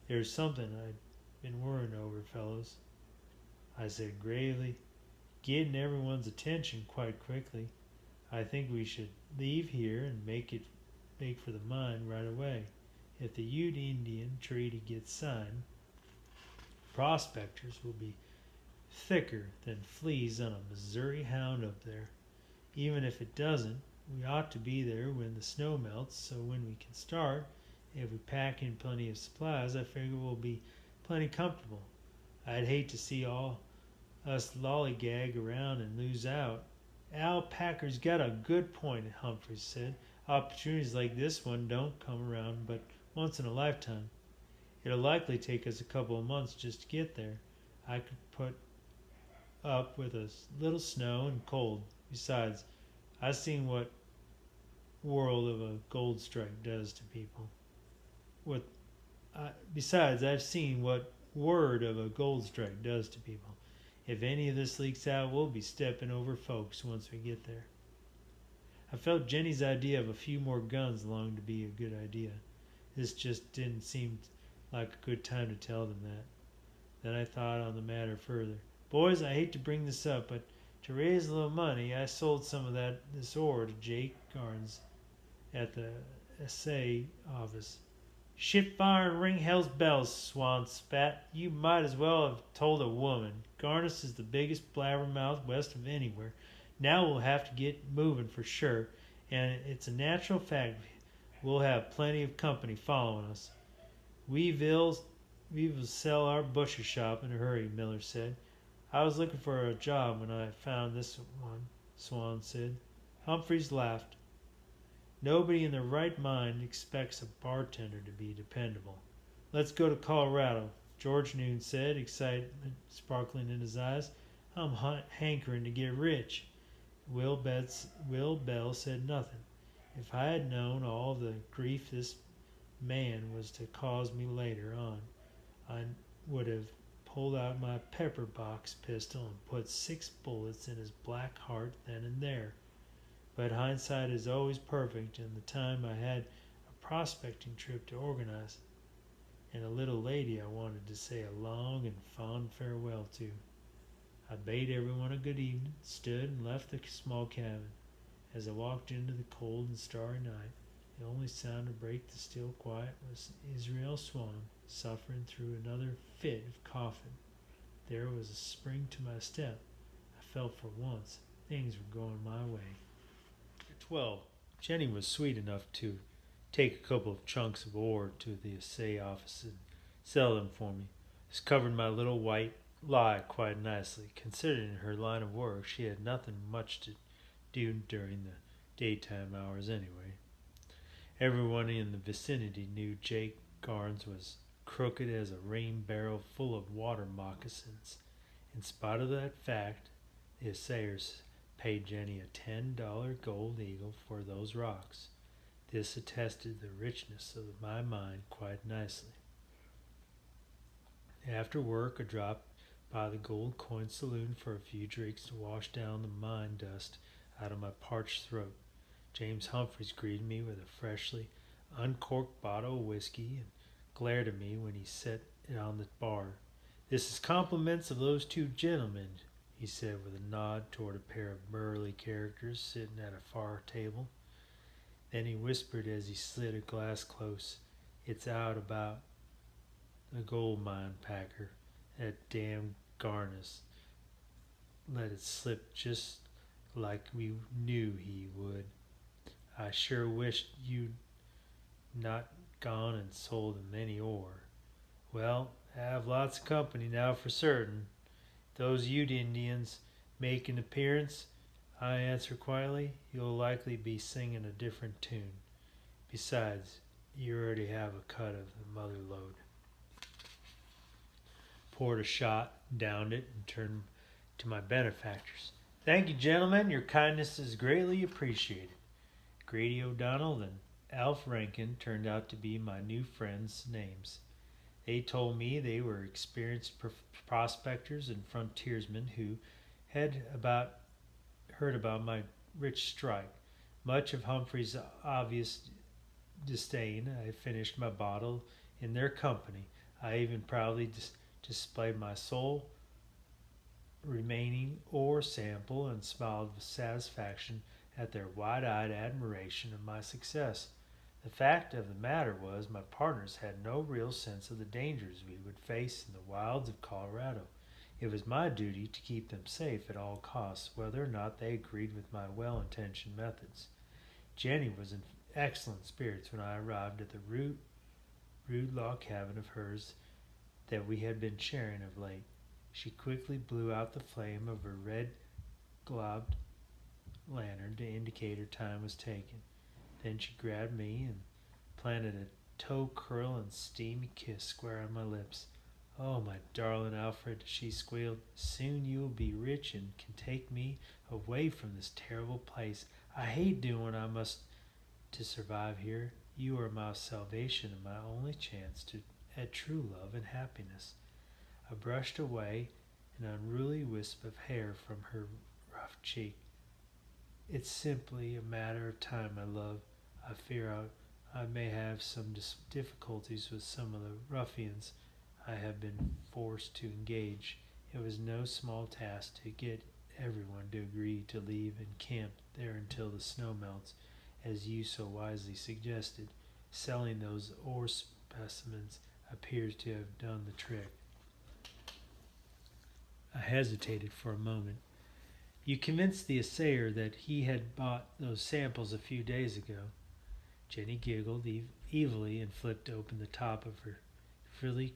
"There's something I'd been worrying over, fellows," I said gravely, getting everyone's attention quite quickly. "I think we should leave here and make for the mine right away. If the Ute Indian treaty gets signed, prospectors will be thicker than fleas on a Missouri hound up there. Even if it doesn't, we ought to be there when the snow melts, so when we can start, if we pack in plenty of supplies, I figure we'll be plenty comfortable. I'd hate to see all us lollygag around and lose out." "Al Packer's got a good point," Humphreys said. "Opportunities like this one don't come around but once in a lifetime. It'll likely take us a couple of months just to get there. I could put up with a little snow and cold. Besides, I've seen what world of a gold strike does to people. I've seen what word of a gold strike does to people. If any of this leaks out, we'll be stepping over folks once we get there." I felt Jenny's idea of a few more guns along to be a good idea. This just didn't seem like a good time to tell them that. Then I thought on the matter further. "Boys, I hate to bring this up, but to raise a little money, I sold some of this ore to Jake Garnes at the assay office." "Shit fire and ring hell's bells," Swan spat. "You might as well have told a woman. Garnes is the biggest blabbermouth west of anywhere. Now we'll have to get moving for sure, and it's a natural fact we'll have plenty of company following us." We will sell our butcher shop in a hurry," Miller said. "I was looking for a job when I found this one," Swan said. Humphreys laughed. "Nobody in their right mind expects a bartender to be dependable." "Let's go to Colorado," George Noon said, excitement sparkling in his eyes. "I'm hankering to get rich." Will Bell said nothing. If I had known all the grief this man was to cause me later on, I would have pulled out my pepper box pistol and put 6 bullets in his black heart then and there. But hindsight is always perfect, and the time I had a prospecting trip to organize, and a little lady I wanted to say a long and fond farewell to. I bade everyone a good evening, stood and left the small cabin. As I walked into the cold and starry night, the only sound to break the still quiet was Israel Swan suffering through another fit of coughing. There was a spring to my step. I felt for once things were going my way. At 12, Jenny was sweet enough to take a couple of chunks of ore to the assay office and sell them for me. This covered my little white lie quite nicely. Considering her line of work, she had nothing much to do during the daytime hours anyway. Everyone in the vicinity knew Jake Garnes was crooked as a rain barrel full of water moccasins. In spite of that fact, the assayers paid Jenny a $10 gold eagle for those rocks. This attested the richness of my mine quite nicely. After work, I dropped by the Gold Coin Saloon for a few drinks to wash down the mine dust out of my parched throat. James Humphreys greeted me with a freshly uncorked bottle of whiskey and glared at me when he set it on the bar. "This is compliments of those two gentlemen," he said with a nod toward a pair of burly characters sitting at a far table. Then he whispered as he slid a glass close, "It's out about the gold mine, Packer. That damn Garnes let it slip just like we knew he would. I sure wished you'd not gone and sold him any ore." "Well, I have lots of company now for certain. Those Ute Indians make an appearance," I answered quietly, "you'll likely be singing a different tune. Besides, you already have a cut of the mother lode. Poured a shot, downed it, and turned to my benefactors. Thank you, gentlemen. Your kindness is greatly appreciated. Grady O'Donnell and Alf Rankin turned out to be my new friends' names. They told me they were experienced prospectors and frontiersmen who had heard about my rich strike. Much of Humphrey's obvious disdain, I finished my bottle in their company. I even proudly displayed my sole remaining ore sample and smiled with satisfaction at their wide-eyed admiration of my success. The fact of the matter was my partners had no real sense of the dangers we would face in the wilds of Colorado. It was my duty to keep them safe at all costs, whether or not they agreed with my well-intentioned methods. Jenny was in excellent spirits when I arrived at the rude log cabin of hers that we had been sharing of late. She quickly blew out the flame of her red-globed lantern to indicate her time was taken. Then she grabbed me and planted a toe-curling steamy kiss square on my lips. "Oh, my darling Alfred," she squealed, "soon you will be rich and can take me away from this terrible place. I hate doing what I must to survive here. You are my salvation and my only chance at true love and happiness." I brushed away an unruly wisp of hair from her rough cheek. "It's simply a matter of time, my love. I fear I may have some difficulties with some of the ruffians I have been forced to engage. It was no small task to get everyone to agree to leave and camp there until the snow melts, as you so wisely suggested. Selling those ore specimens appears to have done the trick." I hesitated for a moment. "You convinced the assayer that he had bought those samples a few days ago?" Jenny giggled evilly and flipped open the top of her frilly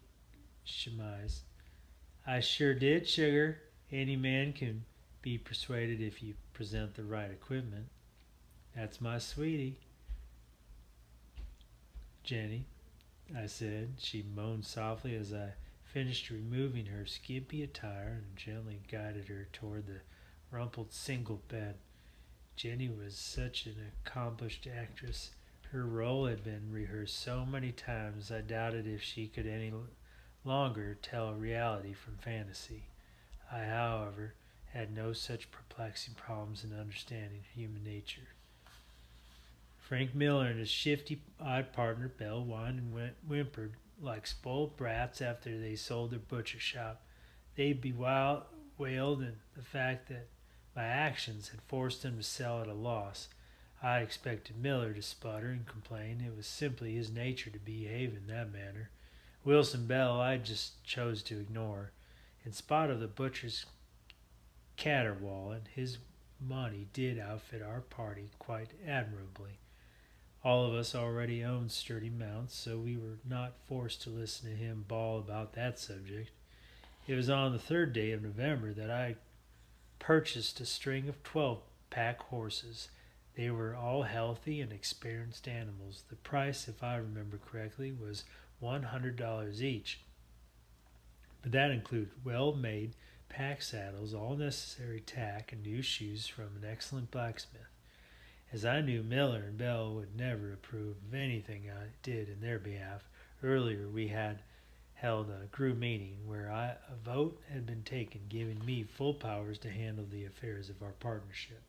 chemise. "I sure did, sugar. Any man can be persuaded if you present the right equipment. That's my sweetie." "Jenny," I said. She moaned softly as I finished removing her skimpy attire and gently guided her toward the rumpled single bed. Jenny was such an accomplished actress. Her role had been rehearsed so many times I doubted if she could any longer tell reality from fantasy. I, however, had no such perplexing problems in understanding human nature. Frank Miller and his shifty-eyed partner Belle whined and whimpered like spoiled brats after they sold their butcher shop. They bewailed the fact that my actions had forced them to sell at a loss. I expected Miller to sputter and complain. It was simply his nature to behave in that manner. Wilson Bell I just chose to ignore. In spite of the butcher's caterwauling, his money did outfit our party quite admirably. All of us already owned sturdy mounts, so we were not forced to listen to him bawl about that subject. It was on the 3rd day of November that I purchased a string of 12-pack horses. They were all healthy and experienced animals. The price, if I remember correctly, was $100 each. But that included well-made pack saddles, all necessary tack, and new shoes from an excellent blacksmith. As I knew Miller and Bell would never approve of anything I did in their behalf, earlier we had held a group meeting where a vote had been taken giving me full powers to handle the affairs of our partnership.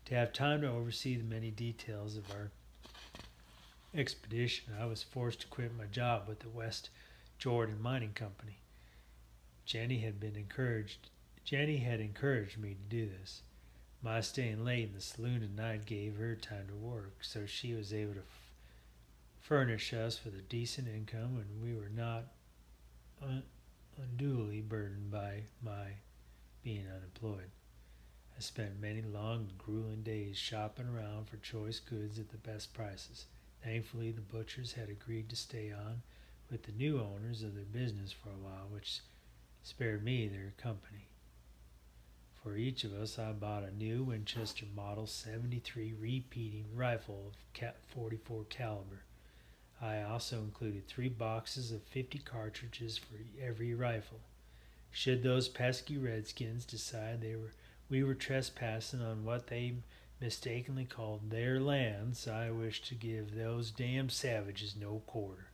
To have time to oversee the many details of our expedition, I was forced to quit my job with the West Jordan Mining Company. Jenny had encouraged me to do this. My staying late in the saloon at night gave her time to work, so she was able to furnish us with a decent income, and we were not unduly burdened by my being unemployed. I spent many long and grueling days shopping around for choice goods at the best prices. Thankfully, the butchers had agreed to stay on with the new owners of their business for a while, which spared me their company. For each of us, I bought a new Winchester Model 73 repeating rifle of .44 caliber. I also included 3 boxes of 50 cartridges for every rifle. Should those pesky redskins decide we were trespassing on what they mistakenly called their lands, I wished to give those damn savages no quarter.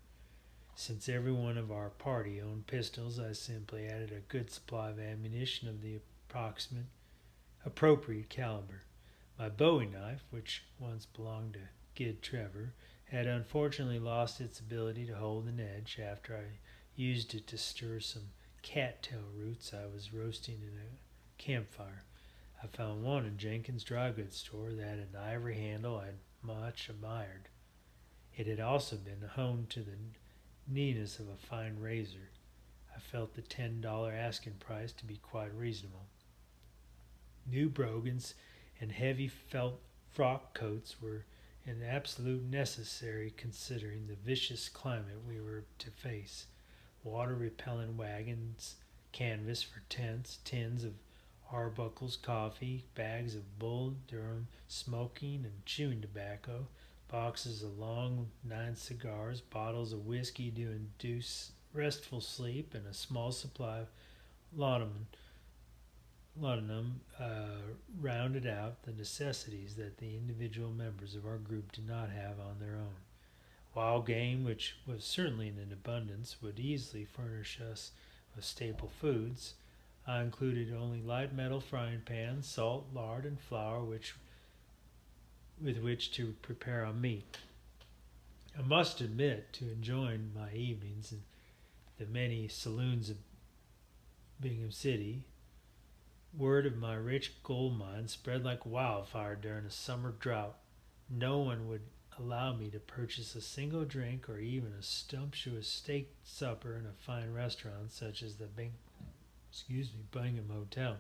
Since every one of our party owned pistols, I simply added a good supply of ammunition of the appropriate caliber. My Bowie knife, which once belonged to Gid Trevor, had unfortunately lost its ability to hold an edge after I used it to stir some cattail roots I was roasting in a campfire. I found one in Jenkins' dry goods store that had an ivory handle I'd much admired. It had also been honed to the neatness of a fine razor. I felt the $10 asking price to be quite reasonable. New brogans and heavy felt frock coats were an absolute necessary considering the vicious climate we were to face. Water-repellent wagons, canvas for tents, tins of Arbuckle's coffee, bags of Bull Durham smoking and chewing tobacco, boxes of long 9 cigars, bottles of whiskey to induce restful sleep, and a small supply of laudanum rounded out the necessities that the individual members of our group did not have on their own. Wild game, which was certainly in abundance, would easily furnish us with staple foods. I included only light metal frying pans, salt, lard, and flour with which to prepare our meat. I must admit to enjoying my evenings in the many saloons of Bingham City. Word of my rich gold mine spread like wildfire during a summer drought. No one would allow me to purchase a single drink or even a sumptuous steak supper in a fine restaurant such as the Bingham Hotel.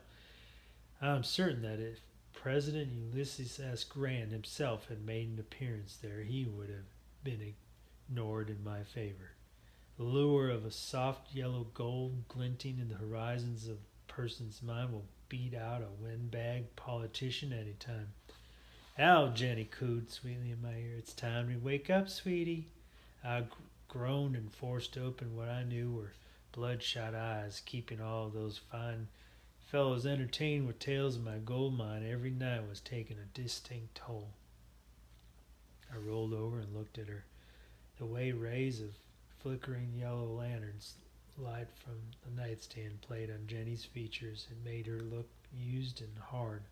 I am certain that if President Ulysses S. Grant himself had made an appearance there, he would have been ignored in my favor. The lure of a soft yellow gold glinting in the horizons of a person's mind will beat out a windbag politician any time. "Al," Jenny cooed sweetly in my ear, "it's time to wake up, sweetie." I groaned and forced open what I knew were bloodshot eyes. Keeping all of those fine fellows entertained with tales of my gold mine every night was taking a distinct toll. I rolled over and looked at her. The way rays of flickering yellow lanterns light from the nightstand played on Jenny's features. It made her look used and hard.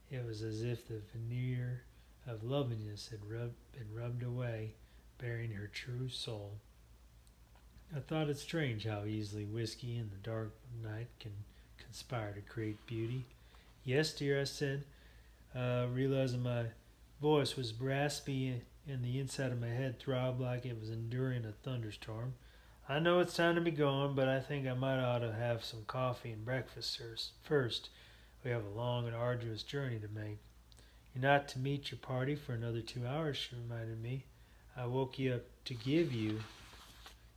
It was as if the veneer of loveliness had been rubbed away, bearing her true soul. I thought it strange how easily whiskey in the dark of night can conspire to create beauty. "Yes, dear," I said, realizing my voice was raspy and the inside of my head throbbed like it was enduring a thunderstorm. "I know it's time to be going, but I think I might ought to have some coffee and breakfast first. We have a long and arduous journey to make." "You're not to meet your party for another 2 hours," she reminded me. "I woke you up to give you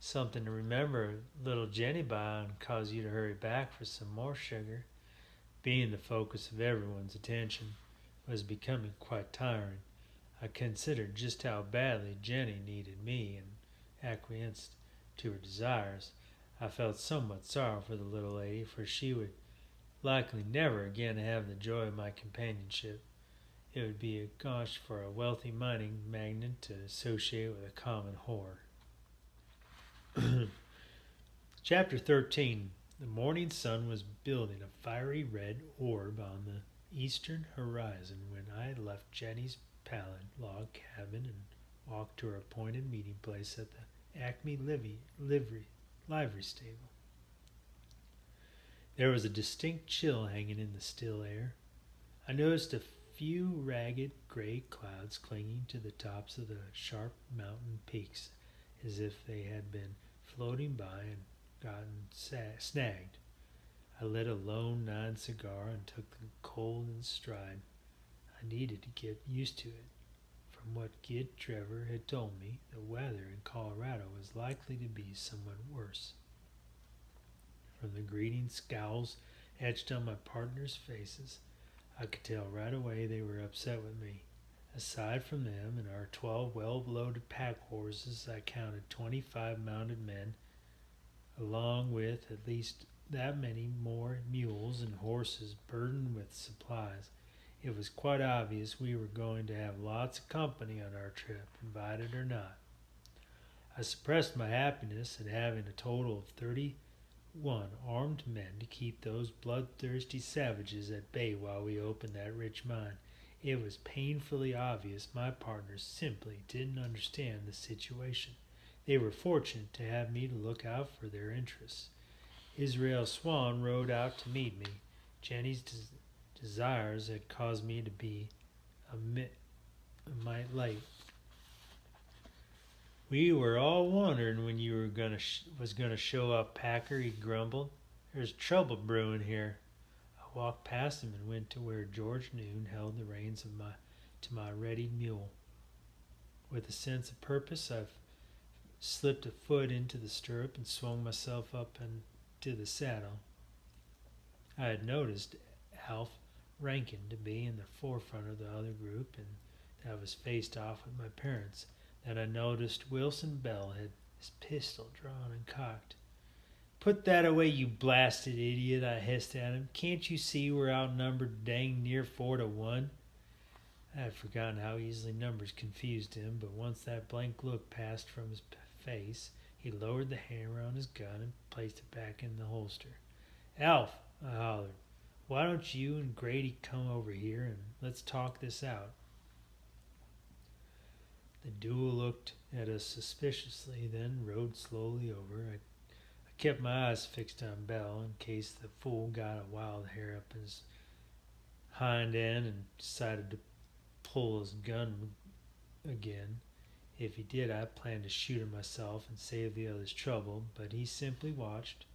something to remember little Jenny by and cause you to hurry back for some more sugar." Being the focus of everyone's attention was becoming quite tiring. I considered just how badly Jenny needed me and acquiesced to her desires. I felt somewhat sorry for the little lady, for she would likely never again have the joy of my companionship. It would be a gauche for a wealthy mining magnate to associate with a common whore. Chapter 13. The morning sun was building a fiery red orb on the eastern horizon when I left Jenny's pallid log cabin and walked to her appointed meeting place at the Acme livery stable. There was a distinct chill hanging in the still air. I noticed a few ragged gray clouds clinging to the tops of the sharp mountain peaks as if they had been floating by and gotten snagged. I lit a lone 9 cigar and took the cold in stride. I needed to get used to it. From what Gid Trevor had told me, the weather in Colorado was likely to be somewhat worse. From the greeting scowls etched on my partners' faces. I could tell right away they were upset with me. Aside from them and our 12 well-loaded pack horses, I counted 25 mounted men, along with at least that many more mules and horses burdened with supplies. It was quite obvious we were going to have lots of company on our trip, invited or not. I suppressed my happiness at having a total of 31 armed men to keep those bloodthirsty savages at bay while we opened that rich mine. It was painfully obvious my partners simply didn't understand the situation. They were fortunate to have me to look out for their interests. Israel Swan rode out to meet me. Jenny's desires had caused me to be a mite late. "We were all wondering when you were was gonna show up, Packer," he grumbled. "There's trouble brewing here." I walked past him and went to where George Noon held the reins to my readied mule. With a sense of purpose, I slipped a foot into the stirrup and swung myself up into the saddle. I had noticed Alf Rankin to be in the forefront of the other group, and that was faced off with my parents. Then I noticed Wilson Bell had his pistol drawn and cocked. "Put that away, you blasted idiot," I hissed at him. "Can't you see we're outnumbered dang near 4-1? I had forgotten how easily numbers confused him, but once that blank look passed from his face, he lowered the hammer on his gun and placed it back in the holster. "Alf," I hollered, "why don't you and Grady come over here and let's talk this out?" The duel looked at us suspiciously, then rode slowly over. I kept my eyes fixed on Bell in case the fool got a wild hair up his hind end and decided to pull his gun again. If he did, I planned to shoot him myself and save the others trouble, but he simply watched.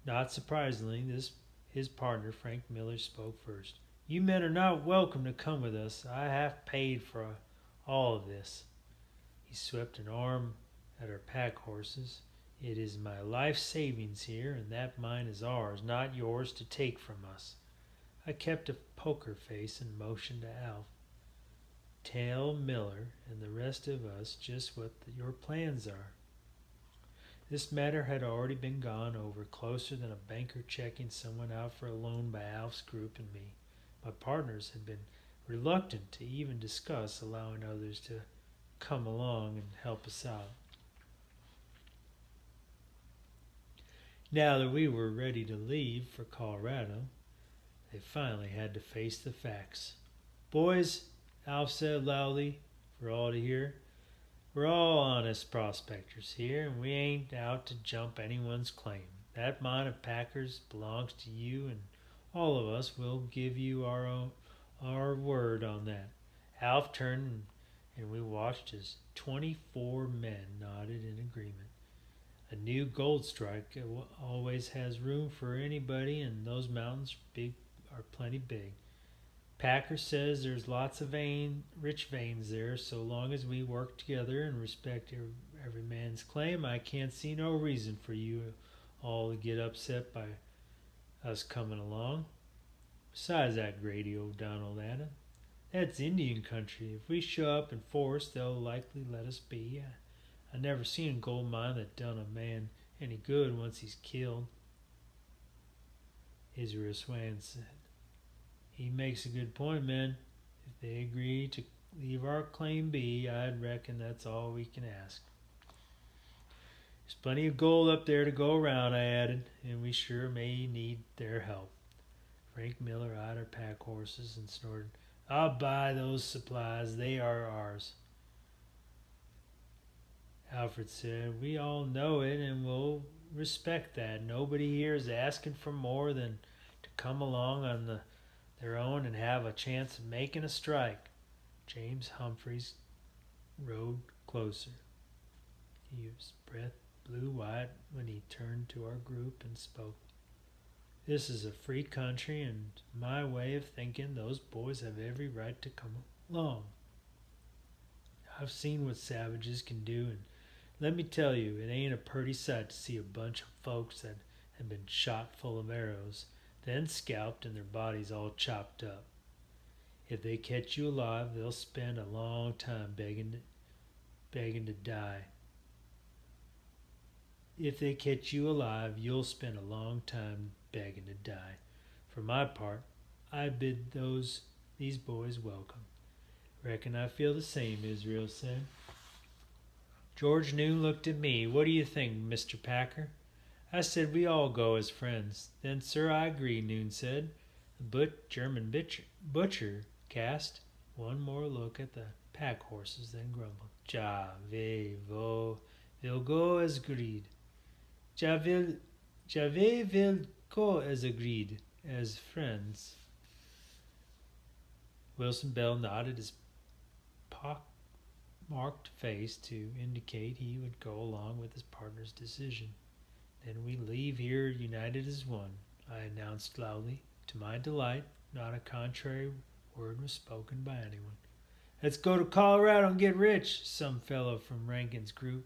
Not surprisingly, his partner, Frank Miller, spoke first. "You men are not welcome to come with us. I have paid for all of this." He swept an arm at our pack horses. "It is my life savings here, and that mine is ours, not yours to take from us." I kept a poker face and motioned to Alf. "Tell Miller and the rest of us just what your plans are." This matter had already been gone over closer than a banker checking someone out for a loan by Alf's group and me. My partners had been reluctant to even discuss allowing others to come along and help us out. Now that we were ready to leave for Colorado, they finally had to face the facts. "Boys," Alf said loudly for all to hear, "we're all honest prospectors here, and we ain't out to jump anyone's claim. That mine of Packer's belongs to you, and all of us will give you our word on that." Alf turned, and we watched as 24 men nodded in agreement. A new gold strike always has room for anybody, and those mountains are plenty big. Packer says there's lots of rich veins there. So long as we work together and respect every man's claim, I can't see no reason for you all to get upset by us coming along. Besides that, Grady O'Donnell added, "that's Indian country. If we show up in force, they'll likely let us be. I never seen a gold mine that done a man any good once he's killed." Israel Swan said, "He makes a good point, men. If they agree to leave our claim be, I'd reckon that's all we can ask." "There's plenty of gold up there to go around," I added, "and we sure may need their help." Frank Miller eyed our pack horses and snorted, "I'll buy those supplies. They are ours." Alfred said, "We all know it, and we'll respect that. Nobody here is asking for more than to come along on their own and have a chance of making a strike." James Humphreys rode closer. His breath blew white when he turned to our group and spoke. "This is a free country, and my way of thinking, those boys have every right to come along. I've seen what savages can do, and let me tell you, it ain't a purty sight to see a bunch of folks that and been shot full of arrows, then scalped and their bodies all chopped up. If they catch you alive, they'll spend a long time begging to die. If they catch you alive, you'll spend a long time begging to die. For my part, I bid these boys welcome. Reckon I feel the same, Israel said. George Noon looked at me. What do you think, Mr. Packer? I said we all go as friends. Then, sir, I agree, Noon said. The German butcher cast one more look at the pack horses, then grumbled. Will go as agreed. Will go as agreed, as friends. Wilson Bell nodded his pock-marked face to indicate he would go along with his partner's decision. Then we leave here united as one, I announced loudly. To my delight, not a contrary word was spoken by anyone. Let's go to Colorado and get rich, some fellow from Rankin's group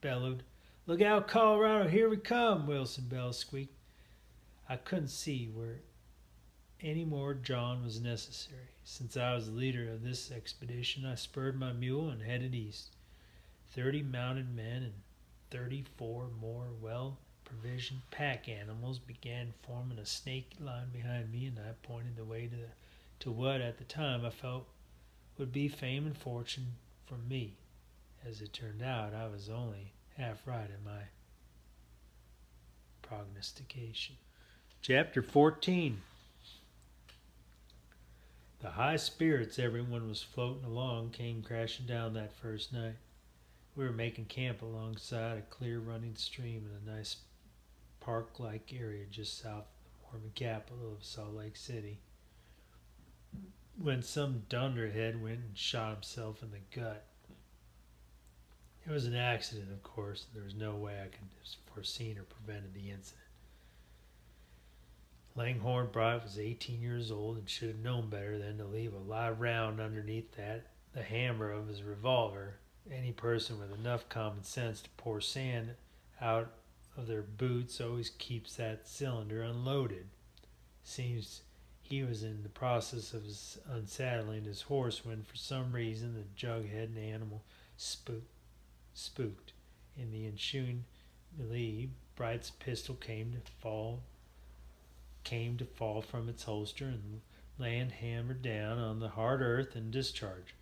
bellowed. Look out, Colorado, here we come, Wilson Bell squeaked. I couldn't see where any more John was necessary. Since I was the leader of this expedition, I spurred my mule and headed east. 30 mounted men and 34 more well-provisioned pack animals began forming a snaky line behind me, and I pointed the way to what at the time I felt would be fame and fortune for me. As it turned out, I was only half right in my prognostication. Chapter 14. The high spirits everyone was floating along came crashing down that first night. We were making camp alongside a clear running stream in a nice park-like area just south of the Mormon capital of Salt Lake City, when some dunderhead went and shot himself in the gut. It was an accident, of course. There was no way I could have foreseen or prevented the incident. Langhorne Bright was 18 years old and should have known better than to leave a live round underneath the hammer of his revolver. Any person with enough common sense to pour sand out of their boots always keeps that cylinder unloaded. Seems he was in the process of unsaddling his horse when, for some reason, the jughead animal spooked. In the ensuing melee, Bright's pistol came to fall from its holster and land hammered down on the hard earth and discharge.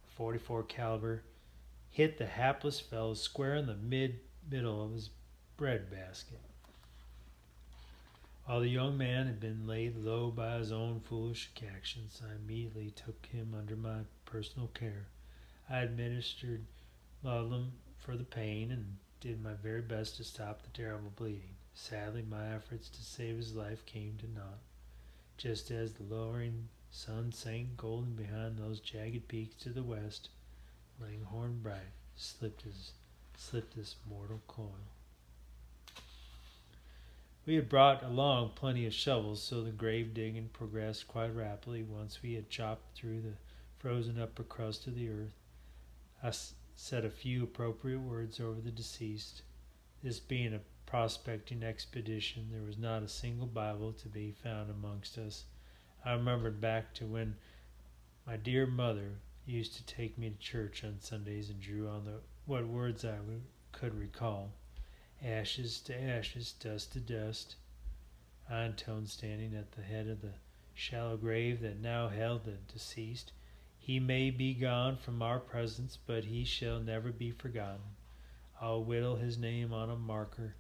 A 44 caliber hit the hapless fellow square in the middle of his bread basket. While the young man had been laid low by his own foolish actions, I immediately took him under my personal care. I administered laudanum for the pain and did my very best to stop the terrible bleeding. Sadly, my efforts to save his life came to naught. Just as the lowering sun sank golden behind those jagged peaks to the west, Langhorne Bright slipped his mortal coil. We had brought along plenty of shovels, so the grave digging progressed quite rapidly. Once we had chopped through the frozen upper crust of the earth, I said a few appropriate words over the deceased. This being a prospecting expedition, there was not a single Bible to be found amongst us. I remembered back to when my dear mother used to take me to church on Sundays and drew on what words I could recall. Ashes to ashes, dust to dust. I intoned, standing at the head of the shallow grave that now held the deceased. He may be gone from our presence, but he shall never be forgotten. I'll whittle his name on a marker,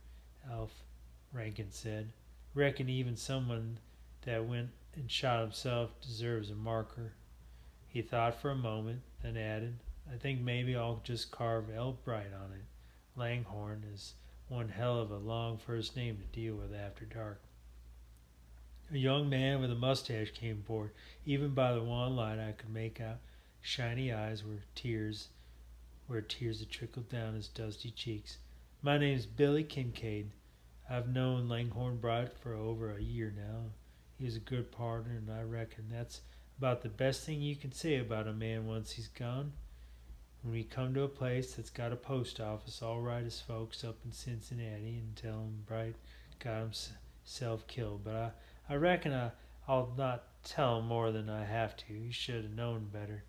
Alf Rankin said. Reckon even someone that went and shot himself deserves a marker. He thought for a moment, then added, I think maybe I'll just carve L. Bright on it. Langhorne is one hell of a long first name to deal with after dark. A young man with a mustache came forward. Even by the wan light I could make out shiny eyes where tears had trickled down his dusty cheeks. My name's Billy Kincaid. I've known Langhorne Bright for over a year now. He's a good partner, and I reckon that's about the best thing you can say about a man once he's gone. When we come to a place that's got a post office, I'll write his folks up in Cincinnati and tell 'em Bright got himself killed, but I reckon I'll not tell more than I have to. You should have known better."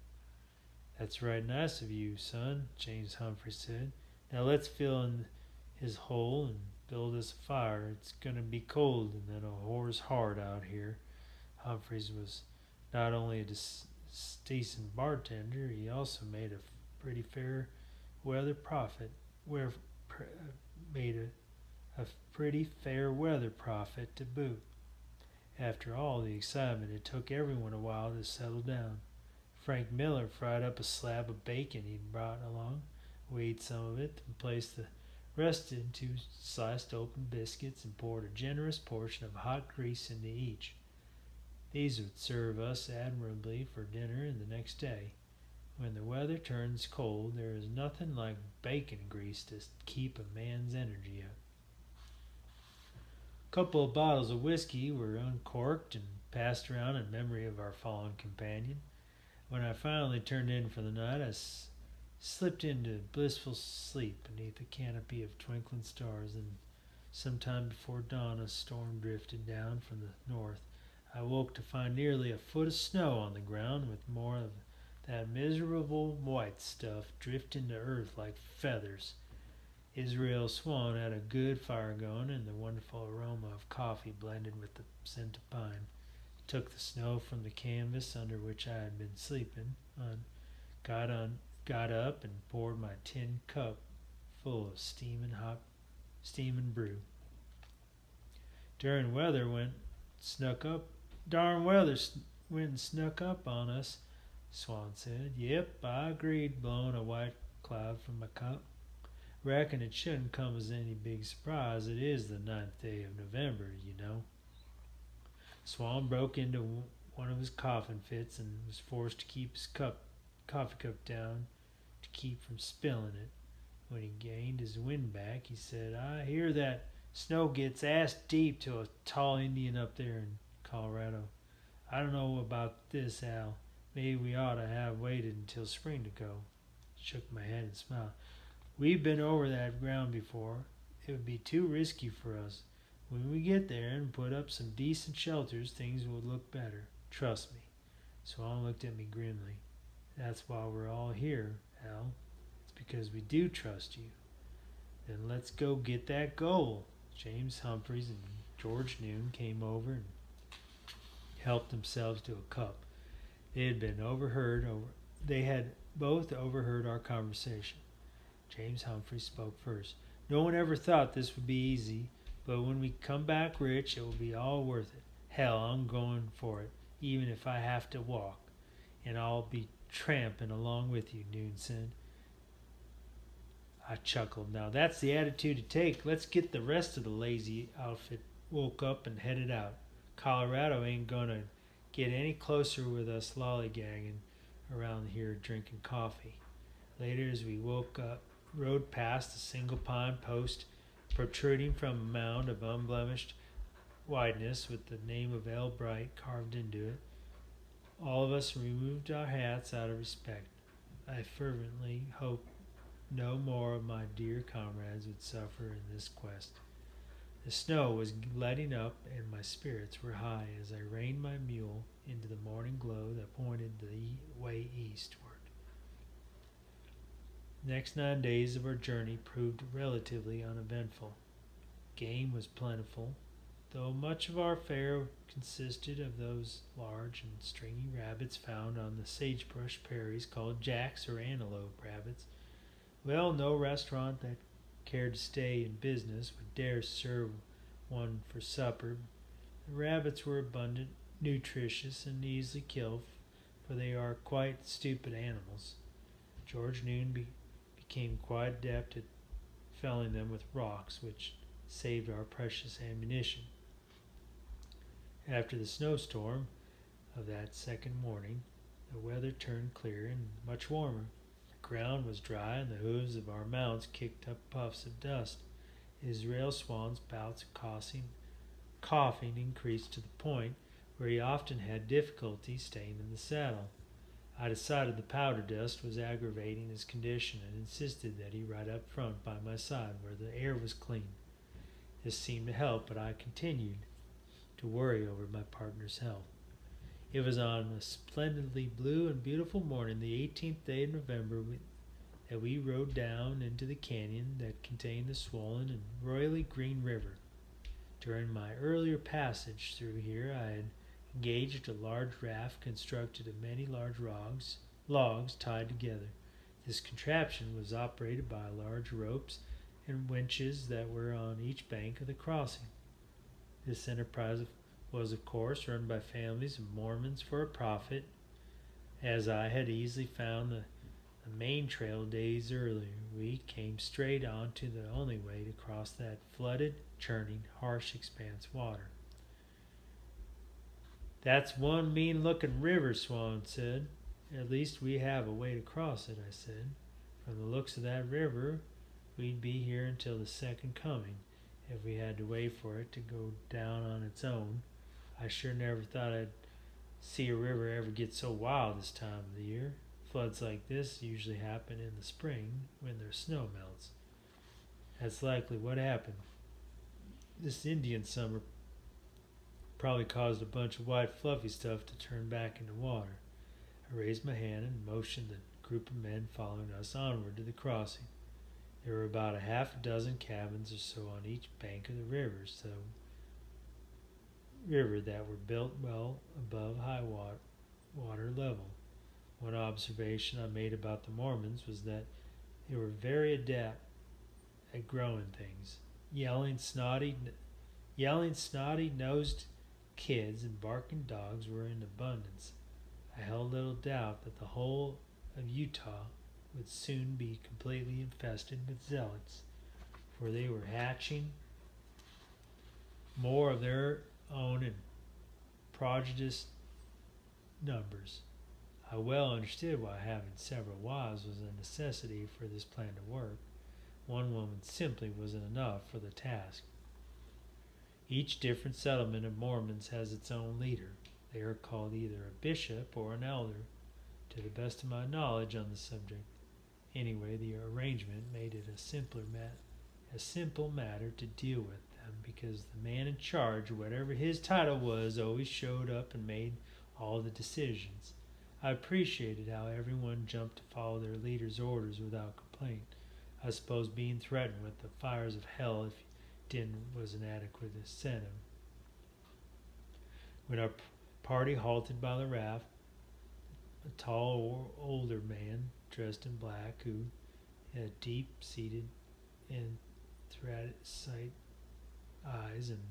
"That's right nice of you, son," James Humphrey said. "Now let's fill in his hole and build us a fire. It's going to be cold and then a whore's hard out here." Humphreys was not only a decent bartender, he also made a pretty fair weather profit. Made a pretty fair weather profit to boot. After all the excitement, it took everyone a while to settle down. Frank Miller fried up a slab of bacon he'd brought along. We ate some of it and placed the rest into sliced open biscuits and poured a generous portion of hot grease into each. These would serve us admirably for dinner the next day. When the weather turns cold, there is nothing like bacon grease to keep a man's energy up. A couple of bottles of whiskey were uncorked and passed around in memory of our fallen companion. When I finally turned in for the night, I slipped into blissful sleep beneath a canopy of twinkling stars, and sometime before dawn a storm drifted down from the north. I woke to find nearly a foot of snow on the ground, with more of that miserable white stuff drifting to earth like feathers. Israel Swan had a good fire going, and the wonderful aroma of coffee blended with the scent of pine. I took the snow from the canvas under which I had been sleeping, got up and poured my tin cup full of steaming brew. Darn weather went and snuck up on us, Swan said. "Yep," I agreed, blowing a white cloud from my cup. "Reckon it shouldn't come as any big surprise. It is the 9th day of November, you know." Swan broke into one of his coughing fits and was forced to keep his coffee cup down to keep from spilling it. When he gained his wind back, he said, "I hear that snow gets ass deep to a tall Indian up there in Colorado. I don't know about this, Al. Maybe we ought to have waited until spring to go." I shook my head and smiled. "We've been over that ground before. It would be too risky for us. When we get there and put up some decent shelters, things will look better. Trust me." Swan looked at me grimly. "That's why we're all here, Al. It's because we do trust you." "Then let's go get that gold." James Humphreys and George Noon came over and helped themselves to a cup. They had both overheard our conversation. James Humphreys spoke first. "No one ever thought this would be easy, but when we come back rich, it will be all worth it. Hell, I'm going for it, even if I have to walk. And I'll be tramping along with you," Noon said. I chuckled. "Now that's the attitude to take. Let's get the rest of the lazy outfit woke up and headed out. Colorado ain't gonna get any closer with us lollygagging around here drinking coffee." Later, as we rode past a single pine post protruding from a mound of unblemished whiteness with the name of L. Bright carved into it, all of us removed our hats out of respect. I fervently hoped no more of my dear comrades would suffer in this quest. The snow was letting up, and my spirits were high as I reined my mule into the morning glow that pointed the way eastward. The next 9 days of our journey proved relatively uneventful. Game was plentiful, though much of our fare consisted of those large and stringy rabbits found on the sagebrush prairies called jacks or antelope rabbits. Well, no restaurant that cared to stay in business would dare serve one for supper. The rabbits were abundant, nutritious, and easily killed, for they are quite stupid animals. George Noon became quite adept at felling them with rocks, which saved our precious ammunition. After the snowstorm of that second morning, the weather turned clear and much warmer. The ground was dry, and the hooves of our mounts kicked up puffs of dust. Israel Swan's bouts of coughing increased to the point where he often had difficulty staying in the saddle. I decided the powder dust was aggravating his condition and insisted that he ride up front by my side where the air was clean. This seemed to help, but I continued to worry over my partner's health. It was on a splendidly blue and beautiful morning, the 18th day of November, that we rode down into the canyon that contained the swollen and royally green river. During my earlier passage through here, I had engaged a large raft constructed of many large logs tied together. This contraption was operated by large ropes and winches that were on each bank of the crossing. This enterprise was, of course, run by families of Mormons for a profit, as I had easily found the main trail days earlier. We came straight on to the only way to cross that flooded, churning, harsh expanse of water. "That's one mean-looking river," Swan said. "At least we have a way to cross it," I said. "From the looks of that river, we'd be here until the second coming, if we had to wait for it to go down on its own. I sure never thought I'd see a river ever get so wild this time of the year. Floods like this usually happen in the spring when their snow melts. That's likely what happened. This Indian summer probably caused a bunch of white fluffy stuff to turn back into water." I raised my hand and motioned the group of men following us onward to the crossing. There were about a half a dozen cabins or so on each bank of the river that were built well above high water level. One observation I made about the Mormons was that they were very adept at growing things. Yelling, snotty-nosed kids and barking dogs were in abundance. I held little doubt that the whole of Utah would soon be completely infested with zealots, for they were hatching more of their own in prodigious numbers. I well understood why having several wives was a necessity for this plan to work. One woman simply wasn't enough for the task. Each different settlement of Mormons has its own leader. They are called either a bishop or an elder, to the best of my knowledge on the subject. Anyway, the arrangement made it a simple matter to deal with them, because the man in charge, whatever his title was, always showed up and made all the decisions. I appreciated how everyone jumped to follow their leader's orders without complaint. I suppose being threatened with the fires of hell if you didn't was an adequate incentive. When our party halted by the raft, a tall older man dressed in black, who had deep-seated anthracite eyes and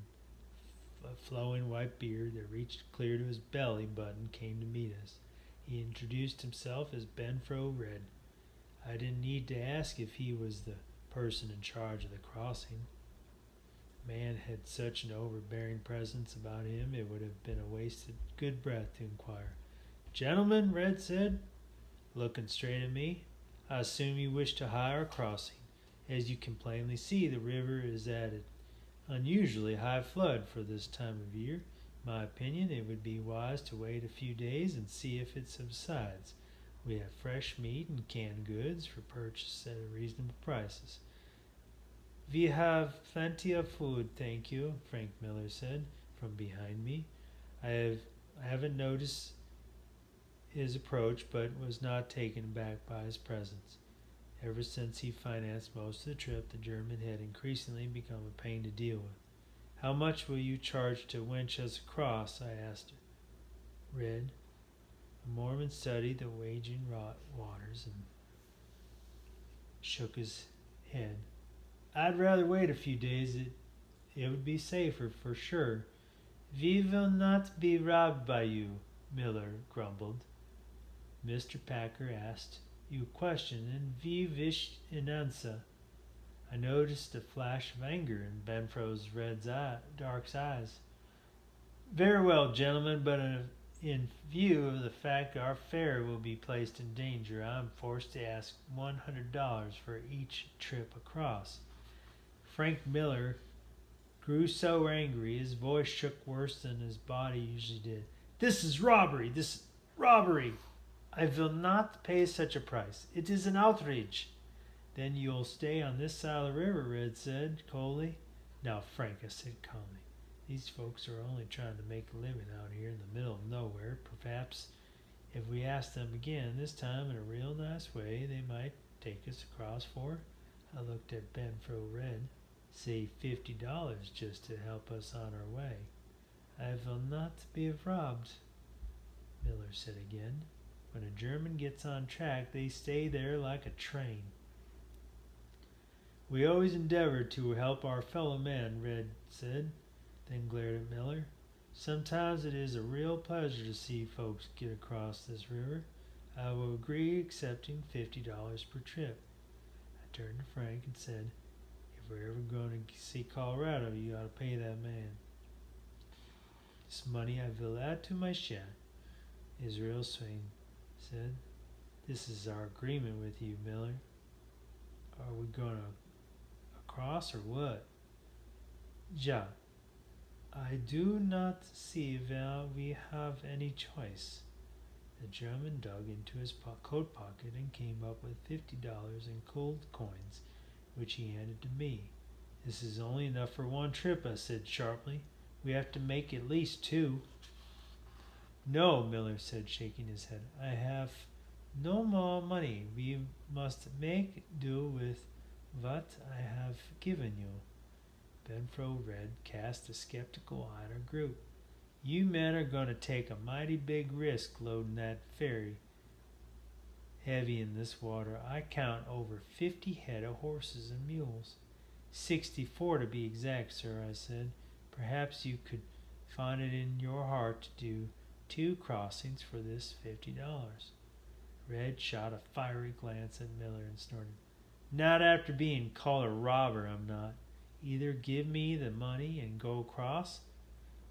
a flowing white beard that reached clear to his belly button, came to meet us. He introduced himself as Benfro Red. I didn't need to ask if he was the person in charge of the crossing. The man had such an overbearing presence about him, it would have been a wasted good breath to inquire. "Gentlemen," Red said, looking straight at me, "I assume you wish to hire a crossing. As you can plainly see, the river is at an unusually high flood for this time of year. In my opinion, it would be wise to wait a few days and see if it subsides. We have fresh meat and canned goods for purchase at reasonable prices." "We have plenty of food, thank you," Frank Miller said from behind me. I haven't noticed his approach, but was not taken aback by his presence. Ever since he financed most of the trip, the German had increasingly become a pain to deal with. "How much will you charge to winch us across?" I asked Red. The Mormon studied the raging waters and shook his head. "I'd rather wait a few days. It would be safer, for sure." "We will not be robbed by you," Miller grumbled. Mr. Packer asked you a question, and we wish an answer. I noticed a flash of anger in Benfro's dark eyes. "Very well, gentlemen, but in view of the fact our fare will be placed in danger, I am forced to ask $100 for each trip across." Frank Miller grew so angry his voice shook worse than his body usually did. "This is robbery! This is robbery! I will not pay such a price. It is an outrage." "Then you'll stay on this side of the river," Red said coldly. "Now, Frank," I said calmly, "these folks are only trying to make a living out here in the middle of nowhere. Perhaps if we asked them again, this time in a real nice way, they might take us across for," I looked at Benfro Red, "say $50 just to help us on our way." "I will not be robbed," Miller said again. "When a German gets on track, they stay there like a train." "We always endeavor to help our fellow men," Red said, then glared at Miller. "Sometimes it is a real pleasure to see folks get across this river. I will agree accepting $50 per trip." I turned to Frank and said, "If we're ever going to see Colorado, you ought to pay that man. This money I will add to my share." Israel Swain said, "This is our agreement with you, Miller. Are we going across or what?" "Ja, I do not see where we have any choice." The German dug into his coat pocket and came up with $50 in cold coins, which he handed to me. "This is only enough for one trip," I said sharply. "We have to make at least two." "No," Miller said, shaking his head. "I have no more money. We must make do with what I have given you." Benfro Red cast a skeptical eye at our group. "You men are going to take a mighty big risk loading that ferry heavy in this water. I count over 50 head of horses and mules." 64 to be exact, sir," I said. "Perhaps you could find it in your heart to do 2 crossings for this $50. Red shot a fiery glance at Miller and snorted, "Not after being called a robber, I'm not. Either give me the money and go across,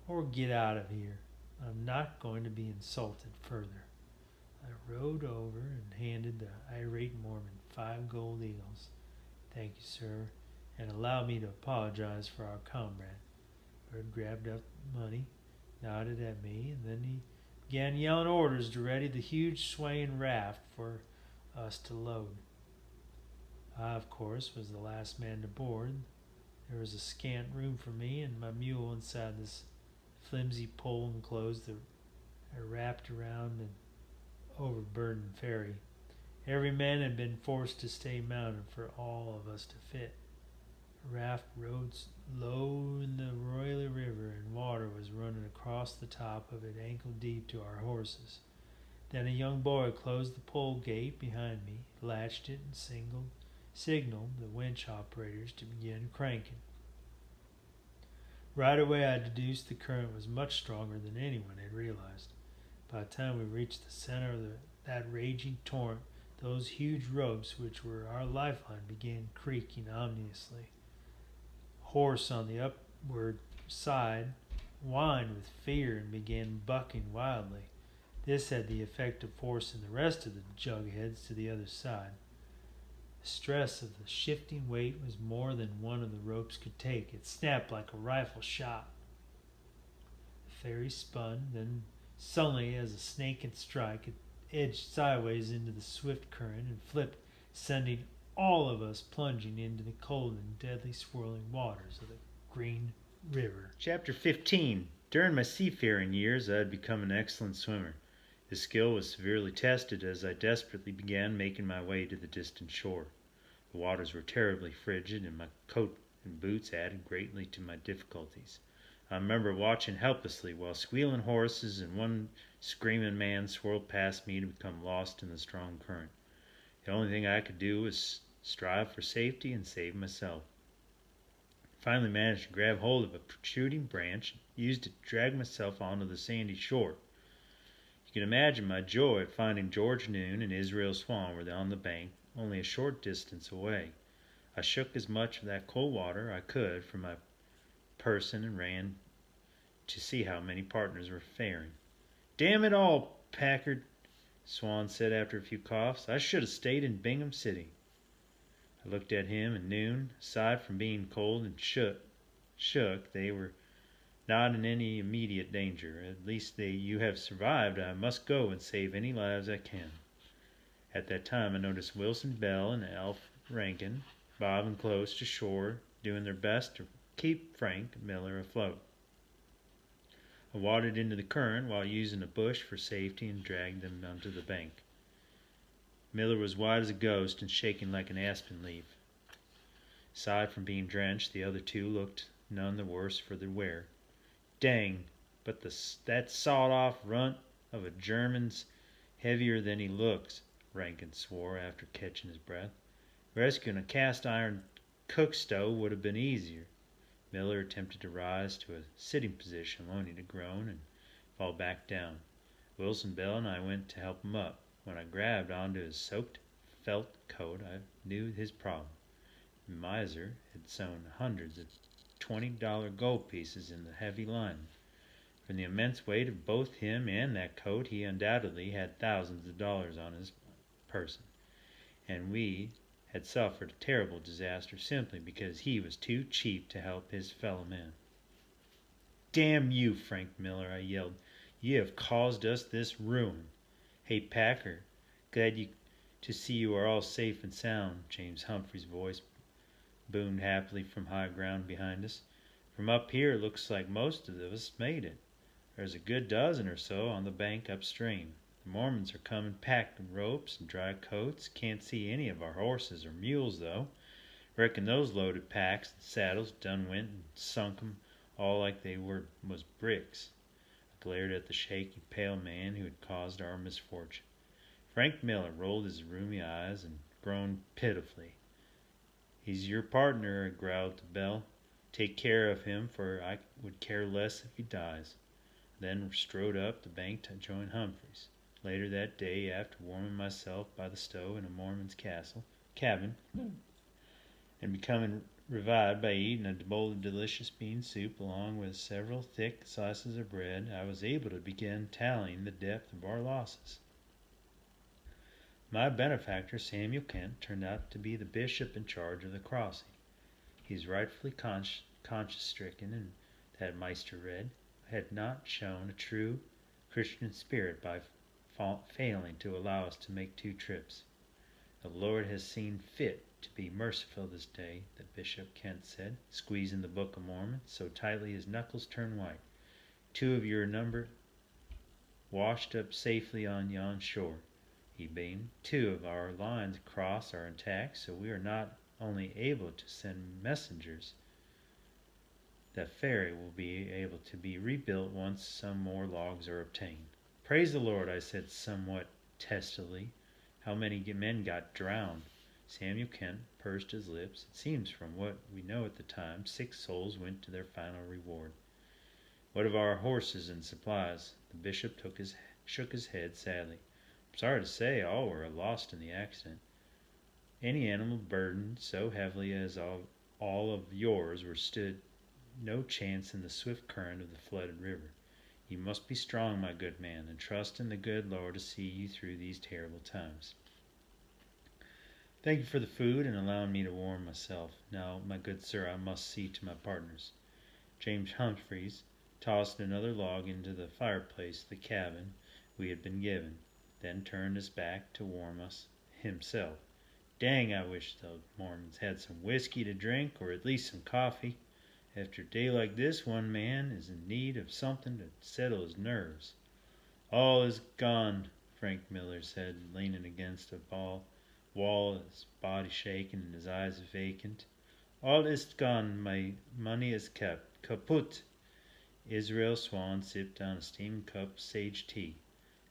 or get out of here. I'm not going to be insulted further." I rode over and handed the irate Mormon 5 gold eagles. "Thank you, sir, and allow me to apologize for our comrade." Bird grabbed up the money, nodded at me, and then he began yelling orders to ready the huge swaying raft for us to load. I, of course, was the last man to board. There was a scant room for me and my mule inside this flimsy pole enclosed that I wrapped around an overburdened ferry. Every man had been forced to stay mounted for all of us to fit. The raft rode low in the roily river, and water was running across the top of it ankle deep to our horses. Then a young boy closed the pole gate behind me, latched it, and signaled the winch operators to begin cranking. Right away I deduced the current was much stronger than anyone had realized. By the time we reached the center of that raging torrent, those huge ropes, which were our lifeline, began creaking ominously. Horse on the upward side whined with fear and began bucking wildly. This had the effect of forcing the rest of the jugheads to the other side. The stress of the shifting weight was more than one of the ropes could take. It snapped like a rifle shot. The ferry spun, then suddenly, as a snake can strike, it edged sideways into the swift current and flipped, sending all of us plunging into the cold and deadly swirling waters of the Green River. Chapter 15. During my seafaring years, I had become an excellent swimmer. This skill was severely tested as I desperately began making my way to the distant shore. The waters were terribly frigid, and my coat and boots added greatly to my difficulties. I remember watching helplessly while squealing horses and one screaming man swirled past me to become lost in the strong current. The only thing I could do was strive for safety and save myself. I finally managed to grab hold of a protruding branch and used it to drag myself onto the sandy shore. You can imagine my joy at finding George Noon and Israel Swan were on the bank, only a short distance away. I shook as much of that cold water I could from my person and ran to see how many partners were faring. "Damn it all, Packard," Swan said after a few coughs. "I should have stayed in Bingham City." I looked at him and Noon. Aside from being cold and shook, they were not in any immediate danger. "At least you have survived. I must go and save any lives I can." At that time I noticed Wilson Bell and Alf Rankin bobbing close to shore, doing their best to keep Frank Miller afloat. I waded into the current while using a bush for safety and dragged them onto the bank. Miller was white as a ghost and shaking like an aspen leaf. Aside from being drenched, the other two looked none the worse for their wear. Dang, but that sawed-off runt of a German's heavier than he looks, Rankin swore after catching his breath. Rescuing a cast-iron cook stove would have been easier. Miller attempted to rise to a sitting position, only to groan and fall back down. Wilson Bell and I went to help him up. When I grabbed onto his soaked felt coat, I knew his problem. The miser had sewn hundreds of $20 gold pieces in the heavy lining. From the immense weight of both him and that coat, he undoubtedly had thousands of dollars on his person. And we had suffered a terrible disaster simply because he was too cheap to help his fellow men. "Damn you, Frank Miller," I yelled. "You have caused us this ruin." "Hey, Packer, glad to see you are all safe and sound," James Humphrey's voice boomed happily from high ground behind us. "From up here it looks like most of us made it. There's a good dozen or so on the bank upstream. The Mormons are coming packed with ropes and dry coats. Can't see any of our horses or mules, though. Reckon those loaded packs and saddles done went and sunk 'em all like they was bricks." I glared at the shaky, pale man who had caused our misfortune. Frank Miller rolled his rheumy eyes and groaned pitifully. "He's your partner," I growled to Bell. "Take care of him, for I would care less if he dies." Then strode up the bank to join Humphreys. Later that day, after warming myself by the stove in a Mormon's cabin, and becoming revived by eating a bowl of delicious bean soup along with several thick slices of bread, I was able to begin tallying the depth of our losses. My benefactor, Samuel Kent, turned out to be the bishop in charge of the crossing. He was rightfully conscience-stricken, and that Meister read had not shown a true Christian spirit by failing to allow us to make 2 trips. "The Lord has seen fit to be merciful this day," the Bishop Kent said, squeezing the Book of Mormon so tightly his knuckles turned white. "2 of your number washed up safely on yon shore," he beamed. "2 of our lines across are intact, so we are not only able to send messengers. The ferry will be able to be rebuilt once some more logs are obtained." "Praise the Lord," I said somewhat testily. "How many men got drowned?" Samuel Kent pursed his lips. "It seems from what we know at the time, 6 souls went to their final reward." "What of our horses and supplies?" The bishop shook his head sadly. "I'm sorry to say all were lost in the accident. Any animal burdened so heavily as all of yours stood no chance in the swift current of the flooded river. You must be strong, my good man, and trust in the good Lord to see you through these terrible times." "Thank you for the food and allowing me to warm myself. Now, my good sir, I must see to my partners." James Humphreys tossed another log into the fireplace of the cabin we had been given, then turned his back to warm us himself. "Dang, I wish the Mormons had some whiskey to drink, or at least some coffee. After a day like this, one man is in need of something to settle his nerves." "All is gone," Frank Miller said, leaning against a wall, his body shaking and his eyes vacant. "All is gone. My money is kept. Kaput." Israel Swan sipped down a steaming cup of sage tea.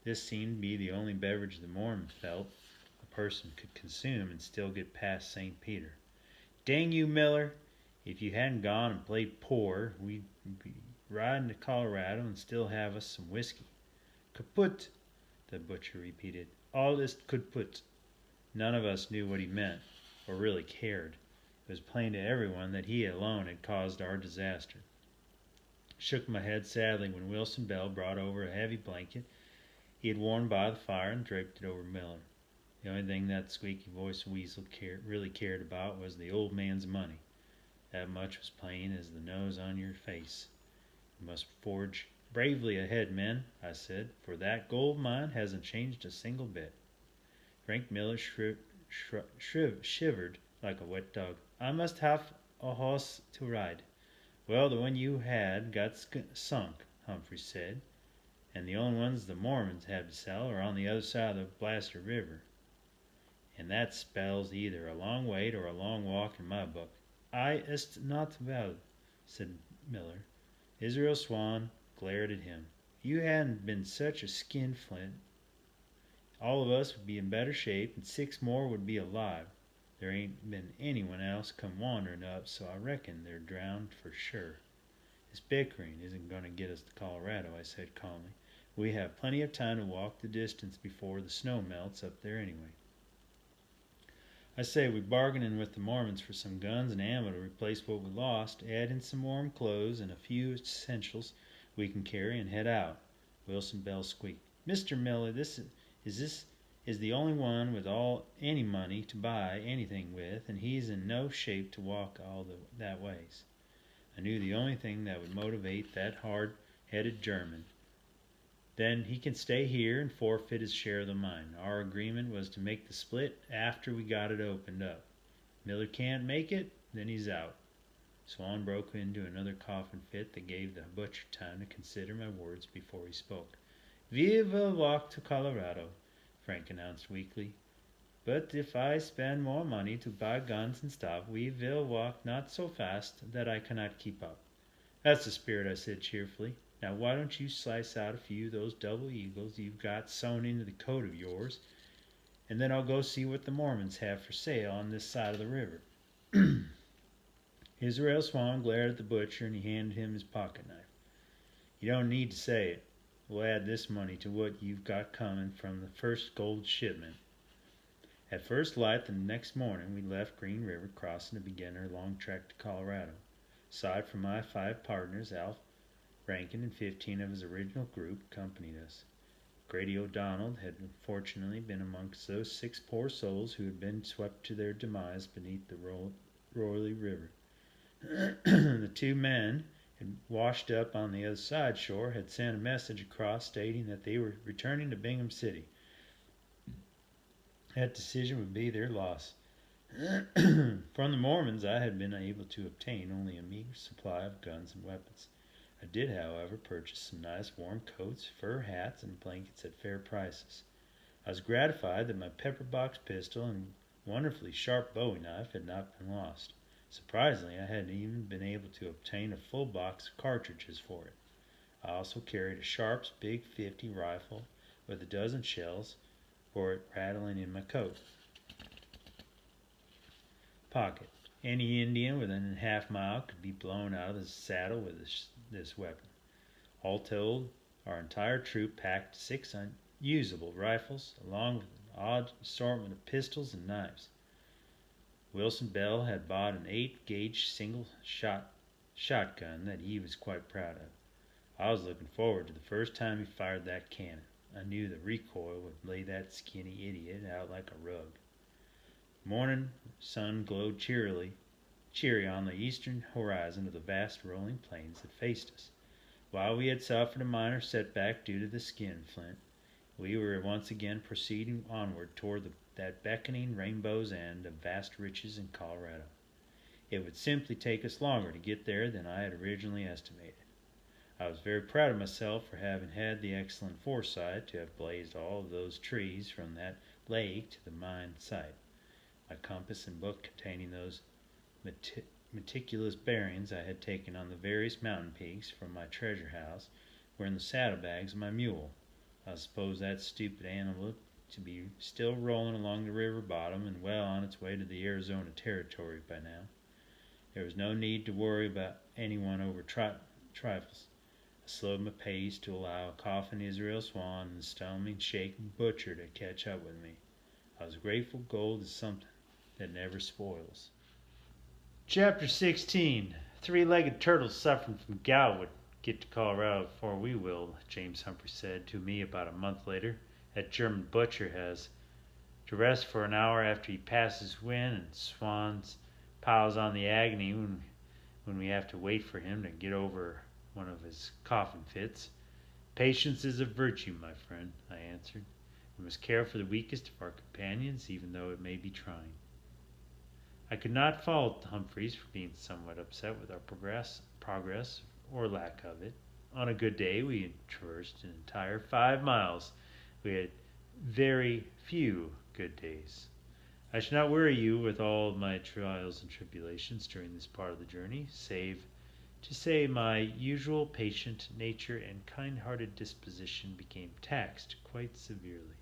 This seemed to be the only beverage the Mormon felt a person could consume and still get past St. Peter. "Dang you, Miller! If you hadn't gone and played poor, we'd be riding to Colorado and still have us some whiskey." "Kaput," the butcher repeated. "All is kaput." None of us knew what he meant, or really cared. It was plain to everyone that he alone had caused our disaster. I shook my head sadly when Wilson Bell brought over a heavy blanket he had worn by the fire and draped it over Miller. The only thing that squeaky-voiced weasel really cared about was the old man's money. That much was plain as the nose on your face. "You must forge bravely ahead, men," I said, "for that gold mine hasn't changed a single bit." Frank Miller shivered like a wet dog. "I must have a horse to ride." Well, the one you had got sunk, Humphrey said, and the only ones the Mormons have to sell are on the other side of the Blaster River. And that spells either a long wait or a long walk in my book. I ist not well, said Miller. Israel Swan glared at him. If you hadn't been such a skinflint, all of us would be in better shape and 6 more would be alive. There ain't been anyone else come wandering up, so I reckon they're drowned for sure. This bickering isn't going to get us to Colorado, I said calmly. We have plenty of time to walk the distance before the snow melts up there anyway. I say we bargaining with the Mormons for some guns and ammo to replace what we lost, add in some warm clothes and a few essentials we can carry and head out. Wilson Bell squeaked. Mr. Miller, this is the only one with any money to buy anything with, and he's in no shape to walk all that ways. I knew the only thing that would motivate that hard-headed German. Then he can stay here and forfeit his share of the mine. Our agreement was to make the split after we got it opened up. Miller can't make it, then he's out. Swan broke into another coughing fit that gave the butcher time to consider my words before he spoke. We will walk to Colorado, Frank announced weakly. But if I spend more money to buy guns and stuff, we will walk not so fast that I cannot keep up. That's the spirit, I said cheerfully. Now why don't you slice out a few of those double eagles you've got sewn into the coat of yours, and then I'll go see what the Mormons have for sale on this side of the river. Israel Swan glared at the butcher and he handed him his pocket knife. You don't need to say it. We'll add this money to what you've got coming from the first gold shipment. At first light the next morning we left Green River, crossing to begin our long trek to Colorado. Aside from my 5 partners, Alf Rankin and 15 of his original group accompanied us. Grady O'Donnell had unfortunately been amongst those 6 poor souls who had been swept to their demise beneath the Roily River. The 2 men had washed up on the other side shore had sent a message across stating that they were returning to Bingham City. That decision would be their loss. From the Mormons I had been able to obtain only a meager supply of guns and weapons. I did, however, purchase some nice warm coats, fur hats, and blankets at fair prices. I was gratified that my pepper box pistol and wonderfully sharp bowie knife had not been lost. Surprisingly, I had even been able to obtain a full box of cartridges for it. I also carried a Sharp's Big 50 rifle with a dozen shells for it rattling in my coat pocket. Any Indian within a half-mile could be blown out of the saddle with this weapon. All told, our entire troop packed 6 unusable rifles, along with an odd assortment of pistols and knives. Wilson Bell had bought an 8-gauge single-shot shotgun that he was quite proud of. I was looking forward to the first time he fired that cannon. I knew the recoil would lay that skinny idiot out like a rug. The morning sun glowed cheery on the eastern horizon of the vast rolling plains that faced us. While we had suffered a minor setback due to the skinflint, we were once again proceeding onward toward that beckoning rainbow's end of vast riches in Colorado. It would simply take us longer to get there than I had originally estimated. I was very proud of myself for having had the excellent foresight to have blazed all of those trees from that lake to the mine site. My compass and book containing those meticulous bearings I had taken on the various mountain peaks from my treasure house were in the saddlebags of my mule. I suppose that stupid animal to be still rolling along the river bottom and well on its way to the Arizona Territory by now. There was no need to worry about anyone over trifles. I slowed my pace to allow a coughing Israel Swan and a stomaching, shaking butcher to catch up with me. I was grateful gold is something that never spoils. Chapter 16. 3-legged turtles suffering from gout would get to Colorado before we will, James Humphrey said to me about a month later. That German butcher has to rest for an hour after he passes wind, and Swans piles on the agony when we have to wait for him to get over one of his coughing fits. Patience is a virtue, my friend, I answered. We must care for the weakest of our companions, even though it may be trying. I could not fault Humphreys for being somewhat upset with our progress or lack of it. On a good day, we had traversed an entire 5 miles. We had very few good days. I shall not weary you with all my trials and tribulations during this part of the journey, save to say my usual patient nature and kind-hearted disposition became taxed quite severely.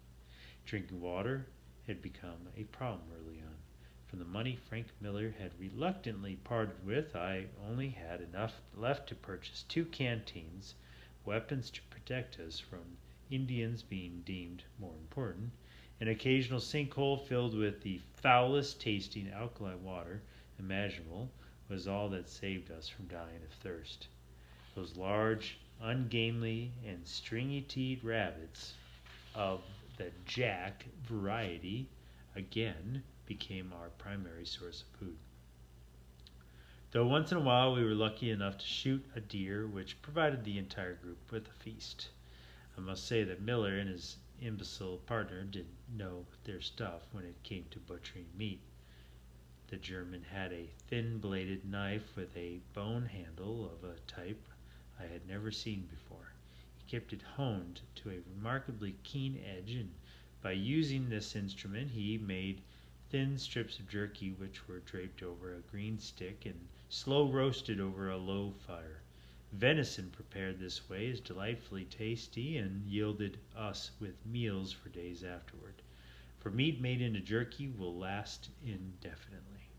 Drinking water had become a problem early on. From the money Frank Miller had reluctantly parted with, I only had enough left to purchase 2 canteens, weapons to protect us from Indians being deemed more important, an occasional sinkhole filled with the foulest tasting alkaline water imaginable was all that saved us from dying of thirst. Those large, ungainly, and stringy-teed rabbits of the jack variety again became our primary source of food. Though once in a while we were lucky enough to shoot a deer, which provided the entire group with a feast. I must say that Miller and his imbecile partner didn't know their stuff when it came to butchering meat. The German had a thin-bladed knife with a bone handle of a type I had never seen before. He kept it honed to a remarkably keen edge, and by using this instrument he made thin strips of jerky which were draped over a green stick and slow roasted over a low fire. Venison prepared this way is delightfully tasty and yielded us with meals for days afterward, for meat made into jerky will last indefinitely.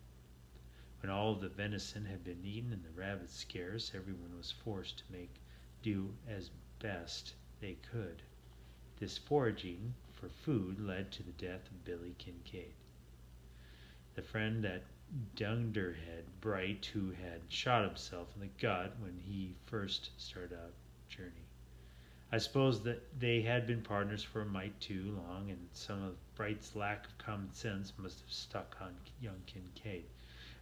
When all of the venison had been eaten and the rabbits scarce, everyone was forced to make do as best they could. This foraging for food led to the death of Billy Kincaid, the friend that dunderhead Bright who had shot himself in the gut when he first started out journey. I suppose that they had been partners for a mite too long, and some of Bright's lack of common sense must have stuck on young Kincaid.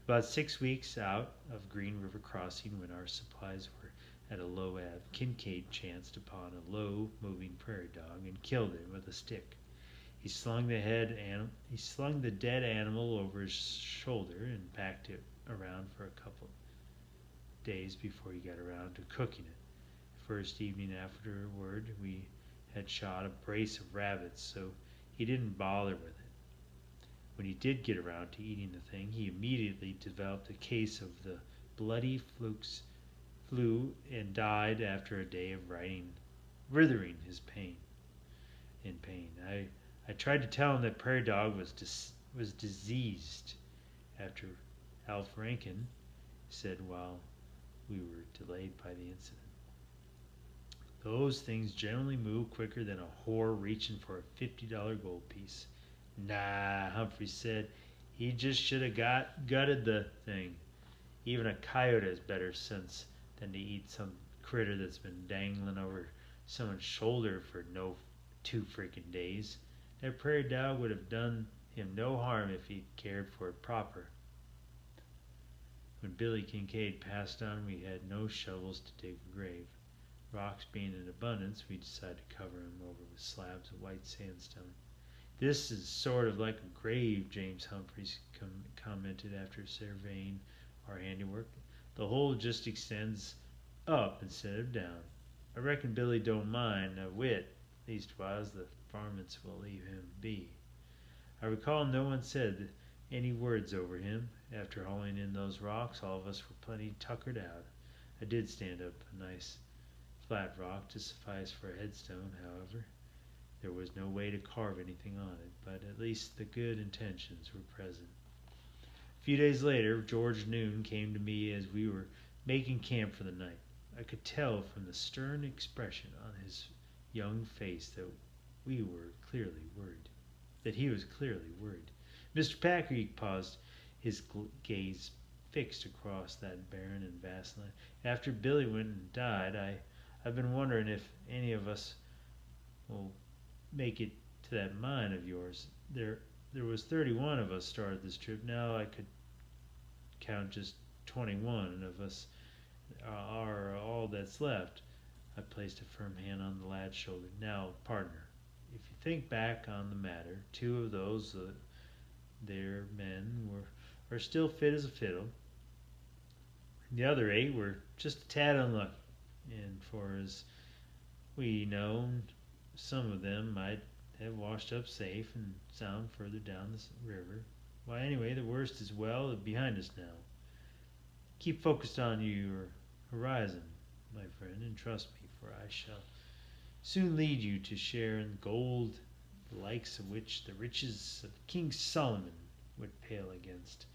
About 6 weeks out of Green River Crossing, when our supplies were at a low ebb, Kincaid chanced upon a low-moving prairie dog and killed it with a stick. He slung the dead animal over his shoulder and packed it around for a couple days before he got around to cooking it. The first evening afterward, we had shot a brace of rabbits, so he didn't bother with it. When he did get around to eating the thing, he immediately developed a case of the bloody flu and died after a day of writhing his pain. I tried to tell him that prairie dog was diseased, after Alf Rankin said while we were delayed by the incident. Those things generally move quicker than a whore reaching for a $50 gold piece. Nah, Humphrey said. He just should have gutted the thing. Even a coyote has better sense than to eat some critter that's been dangling over someone's shoulder for no 2 freaking days. That prairie dog would have done him no harm if he'd cared for it proper. When Billy Kincaid passed on, we had no shovels to dig a grave. Rocks being in abundance, we decided to cover him over with slabs of white sandstone. This is sort of like a grave, James Humphreys commented after surveying our handiwork. The hole just extends up instead of down. I reckon Billy don't mind a whit, leastwise the varmints will leave him be. I recall no one said any words over him. After hauling in those rocks, all of us were plenty tuckered out. I did stand up a nice flat rock to suffice for a headstone, however. There was no way to carve anything on it, but at least the good intentions were present. A few days later, George Noon came to me as we were making camp for the night. I could tell from the stern expression on his young face that he was clearly worried. Mr. Packer, he paused, his gaze fixed across that barren and vast land. After Billy went and died, I've been wondering if any of us will make it to that mine of yours. There was 31 of us started this trip. Now I could count just 21 of us are all that's left. I placed a firm hand on the lad's shoulder. Now, partner, if you think back on the matter, 2 of those their men are still fit as a fiddle. The other 8 were just a tad unlucky, and for as we know, some of them might have washed up safe and sound further down the river. Why, anyway, the worst is well behind us now. Keep focused on your horizon, my friend, and trust me, for I shall soon lead you to share in gold, the likes of which the riches of King Solomon would pale against.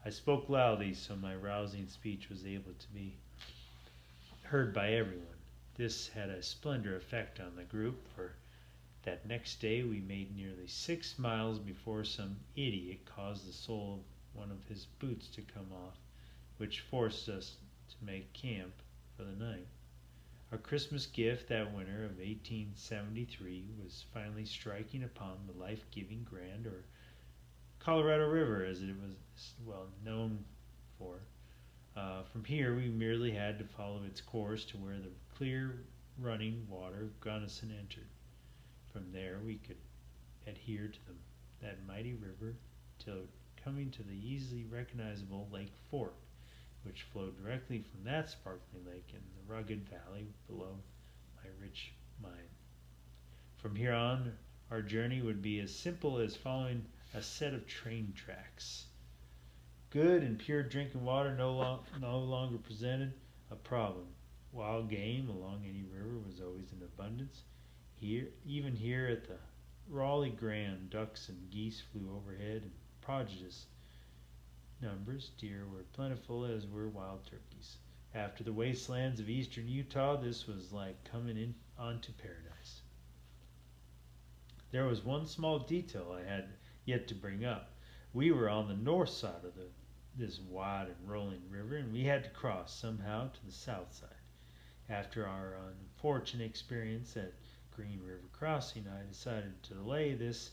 I spoke loudly, so my rousing speech was able to be heard by everyone. This had a splendid effect on the group, for that next day we made nearly 6 miles before some idiot caused the sole of one of his boots to come off, which forced us to make camp for the night. Our Christmas gift that winter of 1873 was finally striking upon the life-giving Grand, or Colorado River as it was well known for. From here we merely had to follow its course to where the clear running water of Gunnison entered. From there we could adhere to that mighty river till coming to the easily recognizable Lake Fork, which flowed directly from that sparkling lake in the rugged valley below my rich mine. From here on, our journey would be as simple as following a set of train tracks. Good and pure drinking water no longer presented a problem. Wild game along any river was always in abundance. Even here at the Raleigh Grand, ducks and geese flew overhead in prodigious numbers. Deer were plentiful, as were wild turkeys. After the wastelands of eastern Utah, this was like coming in onto paradise. There was one small detail I had yet to bring up. We were on the north side of this wide and rolling river, and we had to cross somehow to the south side. After our unfortunate experience at Green River Crossing, I decided to delay this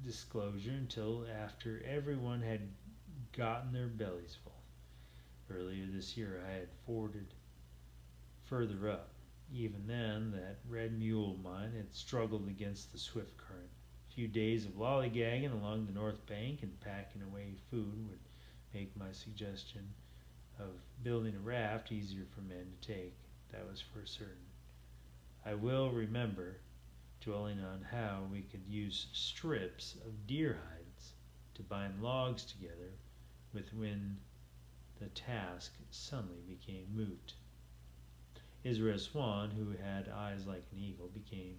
disclosure until after everyone had gotten their bellies full. Earlier this year I had forded further up. Even then, that red mule of mine had struggled against the swift current. A few days of lollygagging along the north bank and packing away food would make my suggestion of building a raft easier for men to take. That was for certain. I will remember dwelling on how we could use strips of deer hides to bind logs together with when the task suddenly became moot. Israel Swan, who had eyes like an eagle, began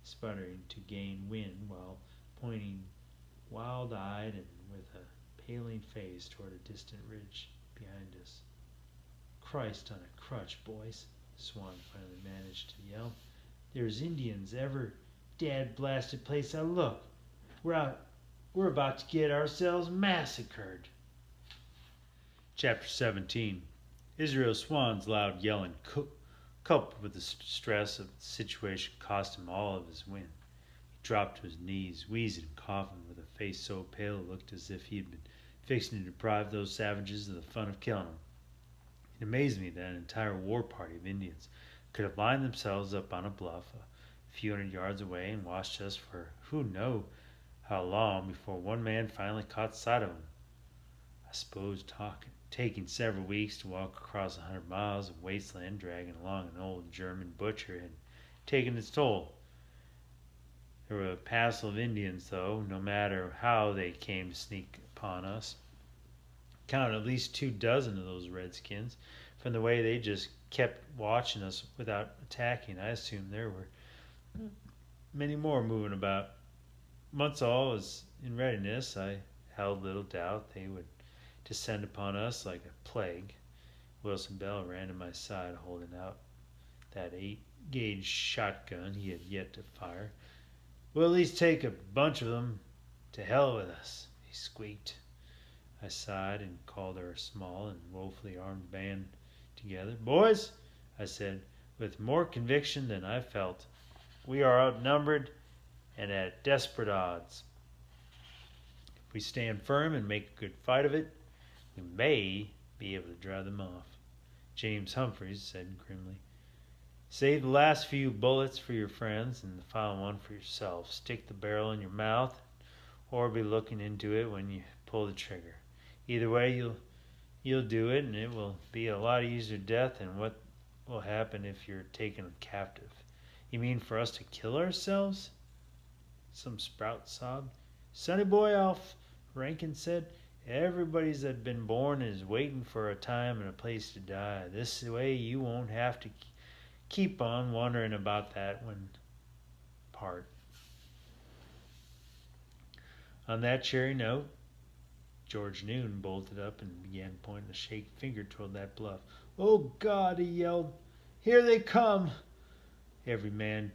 sputtering to gain wind while pointing wild-eyed and with a paling face toward a distant ridge behind us. Christ on a crutch, boys, Swan finally managed to yell. There's Indians every dad-blasted place I look. We're about to get ourselves massacred. Chapter 17. Israel Swan's loud yelling coupled with the stress of the situation cost him all of his wind. He dropped to his knees, wheezing and coughing, with a face so pale it looked as if he had been fixing to deprive those savages of the fun of killing him. It amazed me that an entire war party of Indians could have lined themselves up on a bluff a few hundred yards away and watched us for who knew how long before one man finally caught sight of them. I suppose taking several weeks to walk across 100 miles of wasteland dragging along an old German butcher had taken its toll. There were a passel of Indians, though, no matter how they came to sneak upon us. Counted at least 24 of those redskins. From the way they just kept watching us without attacking, I assumed there were many more moving about. Once all was in readiness, I held little doubt they would descend upon us like a plague. Wilson Bell ran to my side, holding out that 8-gauge shotgun he had yet to fire. We'll at least take a bunch of them. To hell with us, he squeaked. I sighed and called our small and woefully armed band together. Boys, I said, with more conviction than I felt, we are outnumbered and at desperate odds. If we stand firm and make a good fight of it, we may be able to drive them off. James Humphreys said grimly, save the last few bullets for your friends and the final one for yourself. Stick the barrel in your mouth or be looking into it when you pull the trigger. Either way, You'll do it, and it will be a lot easier death than what will happen if you're taken captive. You mean for us to kill ourselves? Some sprout sobbed. Sonny boy, Alf, Rankin said. Everybody's that been born is waiting for a time and a place to die. This way you won't have to keep on wondering about that when part. On that cheery note, George Noon bolted up and began pointing a shaking finger toward that bluff. Oh, God, he yelled. Here they come. Every man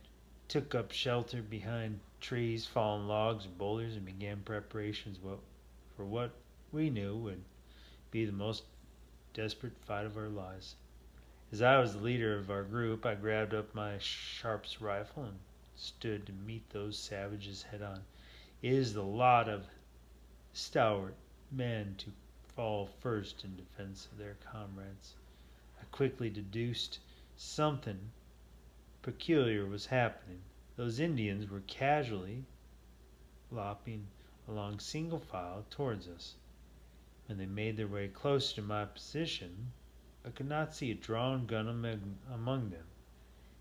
took up shelter behind trees, fallen logs, and boulders and began preparations for what we knew would be the most desperate fight of our lives. As I was the leader of our group, I grabbed up my Sharp's rifle and stood to meet those savages head on. It is the lot of stalwart men to fall first in defense of their comrades. I quickly deduced something peculiar was happening. Those Indians were casually lopping along single file towards us. When they made their way close to my position, I could not see a drawn gun among them.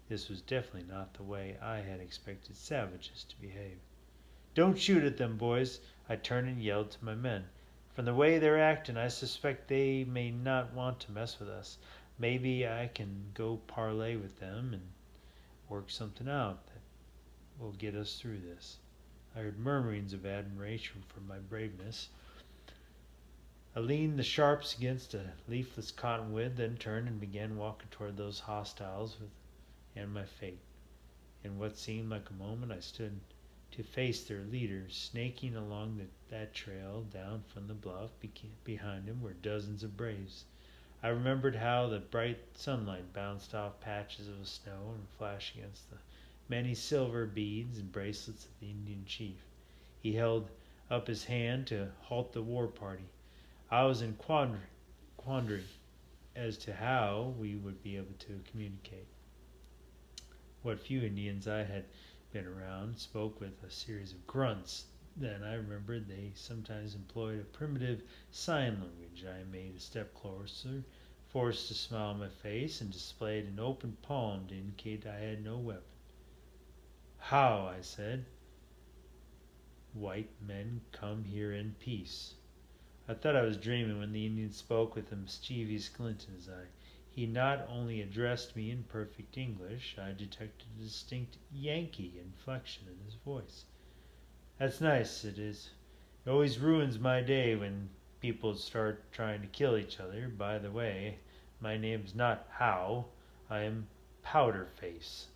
This was definitely not the way I had expected savages to behave. Don't shoot at them, boys, I turned and yelled to my men. From the way they're acting, I suspect they may not want to mess with us. Maybe I can go parley with them and work something out that will get us through this. I heard murmurings of admiration for my braveness. I leaned the Sharps against a leafless cottonwood, then turned and began walking toward those hostiles and my fate. In what seemed like a moment, I stood to face their leader. Snaking along that trail down from the bluff behind him were dozens of braves. I remembered how the bright sunlight bounced off patches of snow and flashed against the many silver beads and bracelets of the Indian chief. He held up his hand to halt the war party. I was in quandary as to how we would be able to communicate. What few Indians I had been around spoke with a series of grunts. Then I remembered they sometimes employed a primitive sign language. I made a step closer, forced a smile on my face, and displayed an open palm to indicate I had no weapon. How, I said, white men come here in peace. I thought I was dreaming when the Indian spoke with a mischievous glint in his eye. He not only addressed me in perfect English, I detected a distinct Yankee inflection in his voice. That's nice, it is. It always ruins my day when people start trying to kill each other. By the way, my name's not How. I am Powderface,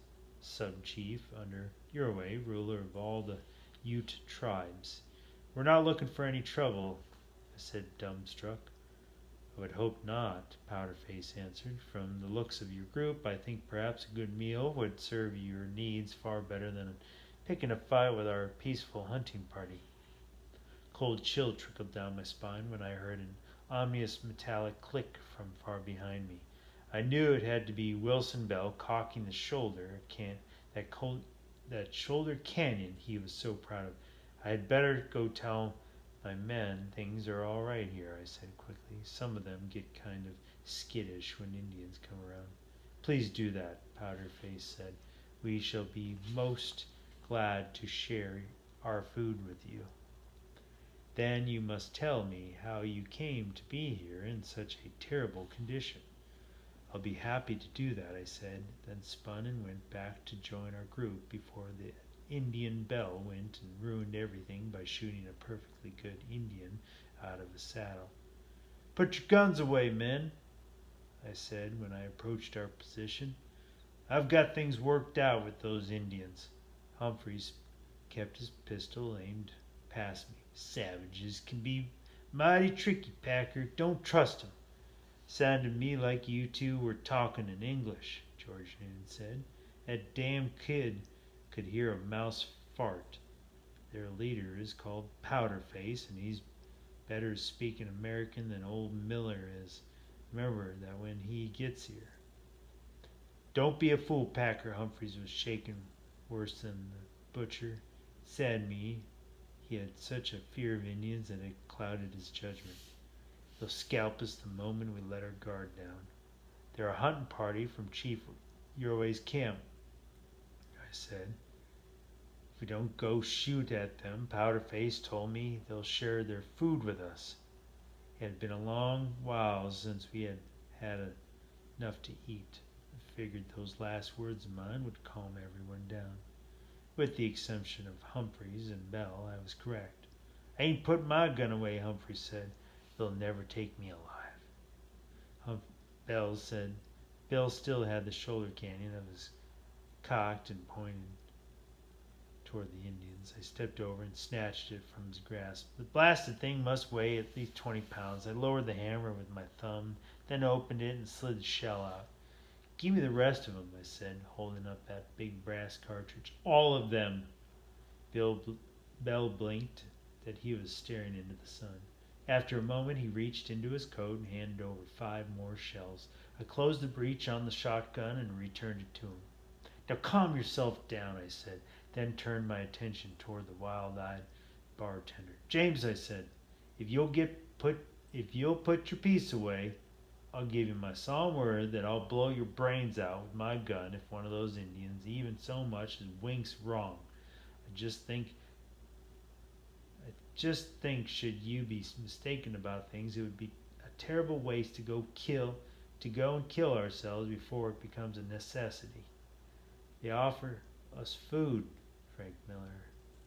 sub-chief under your way, ruler of all the Ute tribes. We're not looking for any trouble, I said, dumbstruck. I would hope not, Powderface answered. From the looks of your group, I think perhaps a good meal would serve your needs far better than picking a fight with our peaceful hunting party. Cold chill trickled down my spine when I heard an ominous metallic click from far behind me. I knew it had to be Wilson Bell cocking the that shoulder canyon he was so proud of. I had better go tell my men things are all right here, I said quickly. Some of them get kind of skittish when Indians come around. Please do that, Powderface said. We shall be most glad to share our food with you. Then you must tell me how you came to be here in such a terrible condition. I'll be happy to do that, I said, then spun and went back to join our group before the Indian Bell went and ruined everything by shooting a perfectly good Indian out of a saddle. Put your guns away, men, I said when I approached our position. I've got things worked out with those Indians. Humphreys kept his pistol aimed past me. Savages can be mighty tricky, Packer. Don't trust 'em. Sounded to me like you two were talking in English, George Noon said. That damn kid could hear a mouse fart. Their leader is called Powderface, and he's better speaking American than old Miller is. Remember that when he gets here. Don't be a fool, Packer. Humphreys was shaking worse than the butcher. It saddened me he had such a fear of Indians that it clouded his judgment. They'll scalp us the moment we let our guard down. They're a hunting party from Chief Urue's camp, I said. If we don't go shoot at them, Powderface told me they'll share their food with us. It had been a long while since we had had enough to eat. I figured those last words of mine would calm everyone down. With the exception of Humphreys and Bell, I was correct. I ain't putting my gun away, Humphrey said. They'll never take me alive. Bell said. Bill still had the shoulder cannon of his cocked and pointed toward the Indians. I stepped over and snatched it from his grasp. The blasted thing must weigh at least 20 pounds. I lowered the hammer with my thumb, then opened it and slid the shell out. Give me the rest of them, I said, holding up that big brass cartridge. All of them. Bell blinked that he was staring into the sun. After a moment, he reached into his coat and handed over 5 more shells. I closed the breech on the shotgun and returned it to him. Now calm yourself down, I said, then turned my attention toward the wild-eyed bartender. James, I said, if you'll put your piece away, I'll give you my solemn word that I'll blow your brains out with my gun if one of those Indians even so much as winks wrong. I just think should you be mistaken about things, it would be a terrible waste to go and kill ourselves before it becomes a necessity. They offer us food, Frank Miller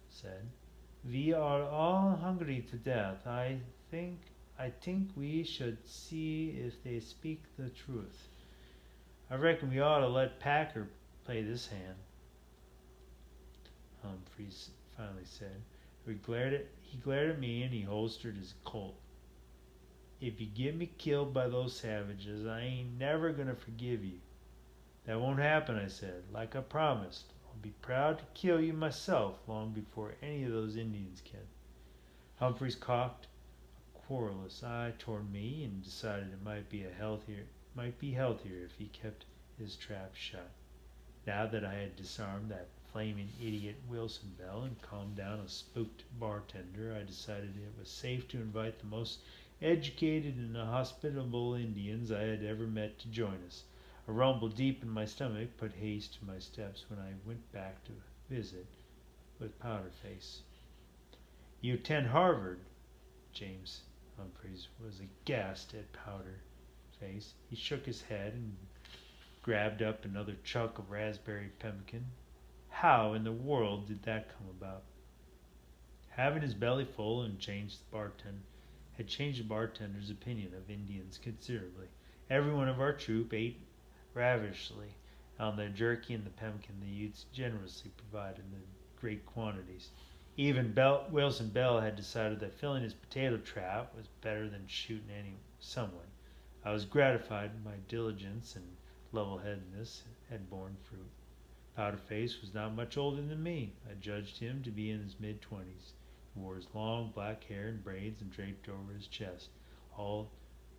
said. We are all hungry to death. I think we should see if they speak the truth. I reckon we ought to let Packer play this hand, Humphreys finally said. He glared at me and he holstered his Colt. If you get me killed by those savages, I ain't never gonna forgive you. That won't happen, I said, like I promised. I'll be proud to kill you myself long before any of those Indians can. Humphreys cocked a querulous eye toward me and decided it might be healthier if he kept his trap shut. Now that I had disarmed that flaming idiot Wilson Bell and calmed down a spooked bartender, I decided it was safe to invite the most educated and hospitable Indians I had ever met to join us. A rumble deep in my stomach put haste to my steps when I went back to visit with Powderface. You attend Harvard? James Humphreys was aghast at Powderface. He shook his head and grabbed up another chunk of raspberry pemmican. How in the world did that come about? Having his belly full had changed the bartender's opinion of Indians considerably. Everyone of our troop ate ravishingly on the jerky and the pemmican the youths generously provided in great quantities. Even Wilson Bell had decided that filling his potato trap was better than shooting someone. I was gratified my diligence and level-headedness had borne fruit. Powderface was not much older than me. I judged him to be in his mid-20s. He wore his long black hair in braids and draped over his chest. All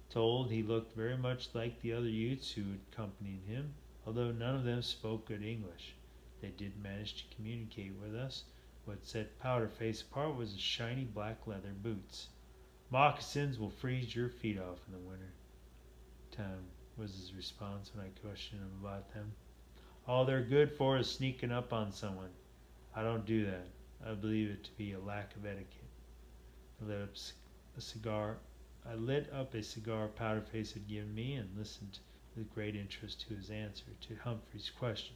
told, he looked very much like the other youths who accompanied him, although none of them spoke good English. They did manage to communicate with us. What set Powderface apart was his shiny black leather boots. Moccasins will freeze your feet off in the winter time, was his response when I questioned him about them. All they're good for is sneaking up on someone. I don't do that. I believe it to be a lack of etiquette. I lit up a cigar Powderface had given me and listened with great interest to his answer to Humphrey's question.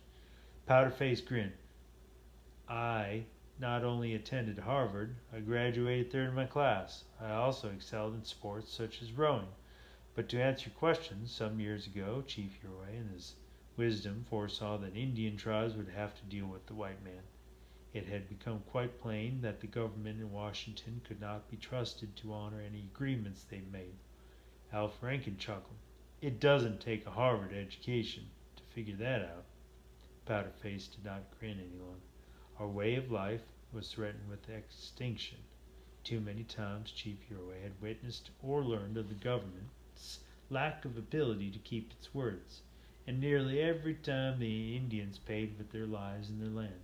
Powderface grinned. I not only attended Harvard, I graduated third in my class. I also excelled in sports such as rowing. But to answer your question, some years ago, Chief Urway in his wisdom foresaw that Indian tribes would have to deal with the white man. It had become quite plain that the government in Washington could not be trusted to honor any agreements they made. Alf Rankin chuckled. It doesn't take a Harvard education to figure that out. Powderface did not grin any longer. Our way of life was threatened with extinction. Too many times Chief Urway had witnessed or learned of the government's lack of ability to keep its words, and nearly every time the Indians paid with their lives and their land.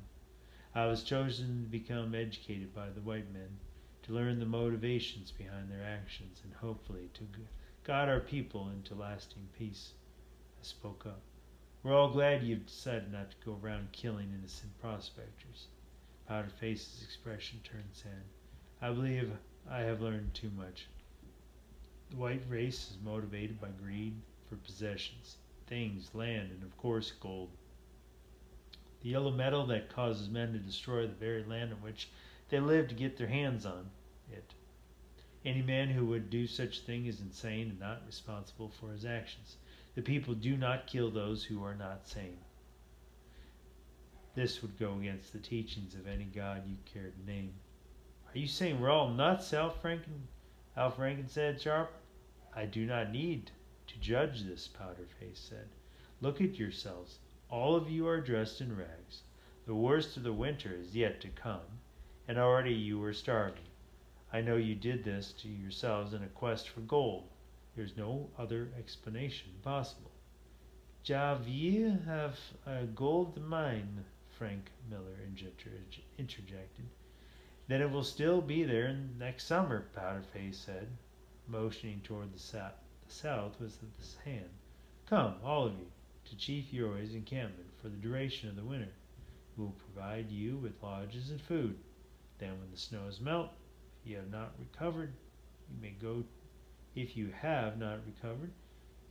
I was chosen to become educated by the white men, to learn the motivations behind their actions, and hopefully to guide our people into lasting peace. I spoke up. We're all glad you've decided not to go around killing innocent prospectors. Powder-Face's expression turned sad. I believe I have learned too much. The white race is motivated by greed for possessions, things, land, and of course gold. The yellow metal that causes men to destroy the very land on which they live to get their hands on it. Any man who would do such a thing is insane and not responsible for his actions. The people do not kill those who are not sane. This would go against the teachings of any god you care to name. Are you saying we're all nuts? Al Franken said sharp. I do not need to judge this, Powder-Face said. Look at yourselves. All of you are dressed in rags. The worst of the winter is yet to come, and already you are starving. I know you did this to yourselves in a quest for gold. There's no other explanation possible. Javier have a gold mine, Frank Miller interjected. Then it will still be there next summer, Powder-Face said, motioning toward the south with his hand. Come, all of you, to Chief Yoi's encampment for the duration of the winter. We will provide you with lodges and food. Then when the snows melt, if you have not recovered,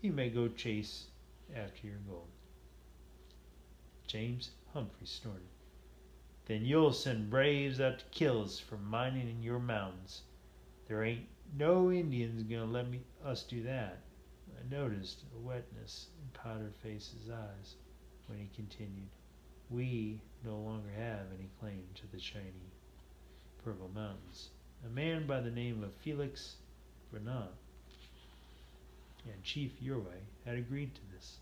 you may go chase after your gold. James Humphrey snorted. Then you'll send braves out to kill us for mining in your mountains. There ain't no Indians gonna let us do that. I noticed a wetness in Powder-Face's eyes when he continued. We no longer have any claim to the shiny purple mountains. A man by the name of Felix Renan and Chief Urway had agreed to this.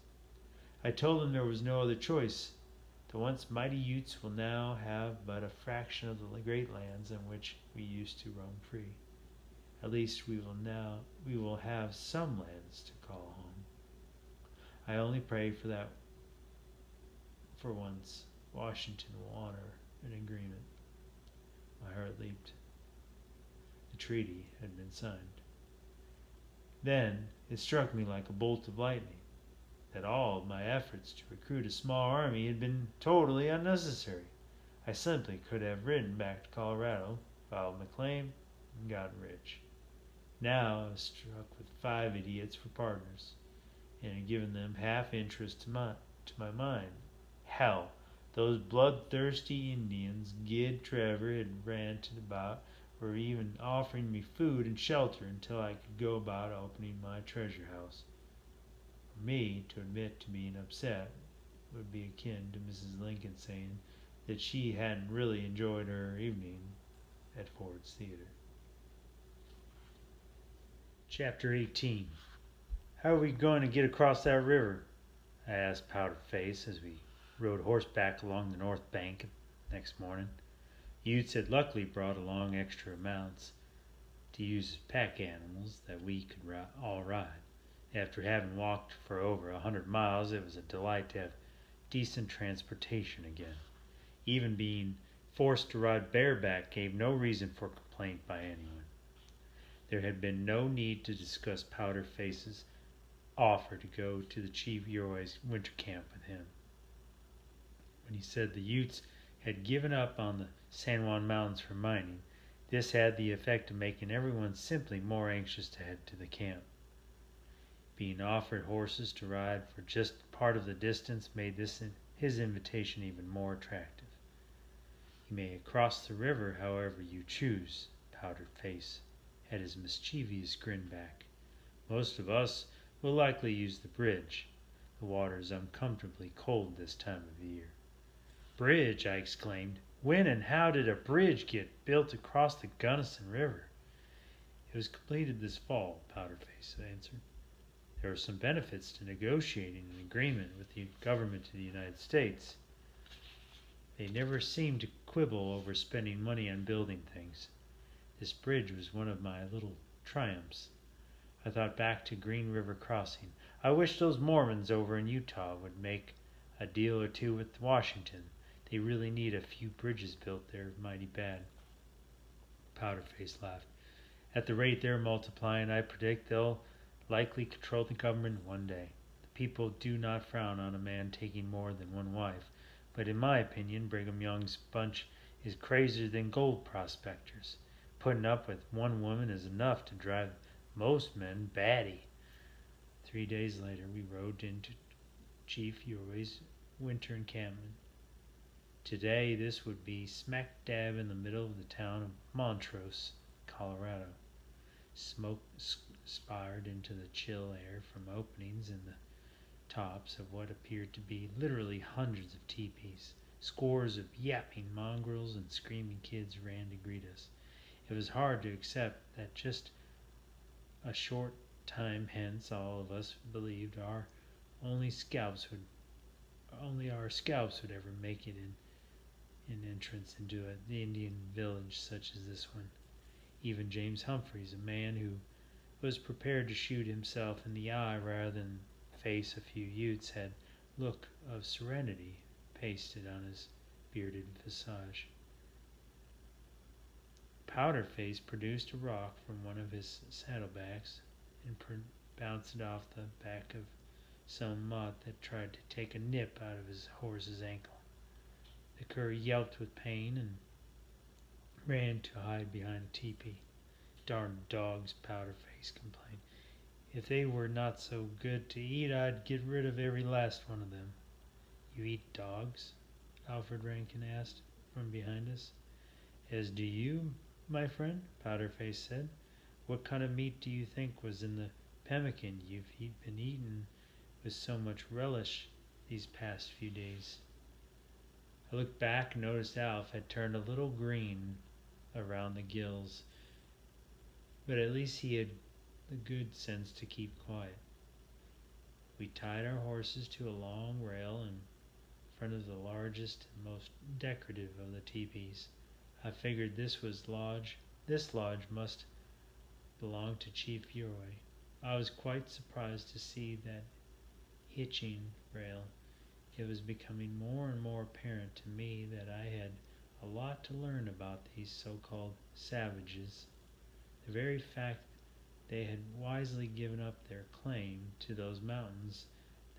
I told them there was no other choice. The once mighty Utes will now have but a fraction of the great lands in which we used to roam free. At least we will have some lands to call home. I only pray for that for once Washington will honor an agreement. My heart leaped. The treaty had been signed. Then it struck me like a bolt of lightning that all of my efforts to recruit a small army had been totally unnecessary. I simply could have ridden back to Colorado, filed my claim, and gotten rich. Now I was struck with 5 idiots for partners, and had given them half interest to my mind. Hell, those bloodthirsty Indians Gid Trevor had ranted about were even offering me food and shelter until I could go about opening my treasure house. For me to admit to being upset would be akin to Mrs. Lincoln saying that she hadn't really enjoyed her evening at Ford's Theater. Chapter 18. How are we going to get across that river? I asked Powder-Face as we rode horseback along the north bank next morning. Utes had luckily brought along extra mounts to use as pack animals that we could all ride. After having walked for over 100 miles, it was a delight to have decent transportation again. Even being forced to ride bareback gave no reason for complaint by anyone. There had been no need to discuss Powder-Face's offer to go to the Chief Yoi's winter camp with him. When he said the Utes had given up on the San Juan Mountains for mining, this had the effect of making everyone simply more anxious to head to the camp. Being offered horses to ride for just part of the distance made his invitation even more attractive. You may cross the river however you choose. Powder-Face had his mischievous grin back. Most of us will likely use the bridge. The water is uncomfortably cold this time of year. Bridge, I exclaimed. When and how did a bridge get built across the Gunnison River? It was completed this fall, Powder-Face answered. There are some benefits to negotiating an agreement with the government of the United States. They never seem to quibble over spending money on building things. This bridge was one of my little triumphs. I thought back to Green River Crossing. I wish those Mormons over in Utah would make a deal or two with Washington. They really need a few bridges built there mighty bad. Powderface laughed. At the rate they're multiplying, I predict they'll likely control the government one day. The people do not frown on a man taking more than one wife, but in my opinion, Brigham Young's bunch is crazier than gold prospectors. Putting up with one woman is enough to drive most men batty. 3 days later, we rode into Chief Uri's winter encampment. Today, this would be smack dab in the middle of the town of Montrose, Colorado. Smoke spired into the chill air from openings in the tops of what appeared to be literally hundreds of teepees. Scores of yapping mongrels and screaming kids ran to greet us. It was hard to accept that just a short time hence all of us believed only our scalps would ever make it in entrance into the Indian village such as this one. Even James Humphreys, a man who was prepared to shoot himself in the eye rather than face a few Utes, had look of serenity pasted on his bearded visage. Powderface produced a rock from one of his saddlebags and bounced it off the back of some mutt that tried to take a nip out of his horse's ankle. The cur yelped with pain and ran to hide behind a teepee. Darn dogs, Powderface complained. If they were not so good to eat, I'd get rid of every last one of them. You eat dogs? Alfred Rankin asked from behind us. As do you, my friend, Powderface said. What kind of meat do you think was in the pemmican you've been eating with so much relish these past few days? I looked back and noticed Alf had turned a little green around the gills, but at least he had the good sense to keep quiet. We tied our horses to a long rail in front of the largest and most decorative of the teepees. I figured this lodge must belong to Chief Uri. I was quite surprised to see that hitching rail. It was becoming more and more apparent to me that I had a lot to learn about these so-called savages. The very fact they had wisely given up their claim to those mountains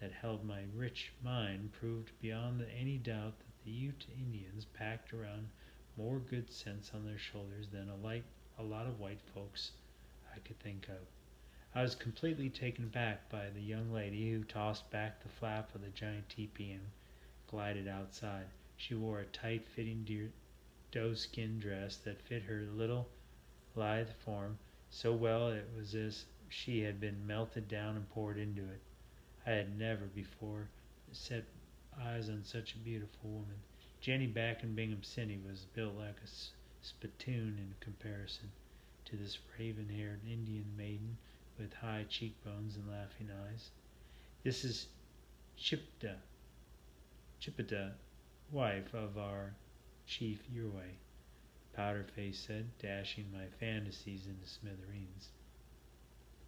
that held my rich mine proved beyond any doubt that the Ute Indians packed around more good sense on their shoulders than a lot of white folks I could think of. I was completely taken back by the young lady who tossed back the flap of the giant teepee and glided outside. She wore a tight-fitting doeskin dress that fit her little, lithe form so well it was as she had been melted down and poured into it. I had never before set eyes on such a beautiful woman. Jenny back in Bingham City was built like a spittoon in comparison to this raven-haired Indian maiden with high cheekbones and laughing eyes. This is Chipta, wife of our Chief Uri, Powderface said, dashing my fantasies into smithereens.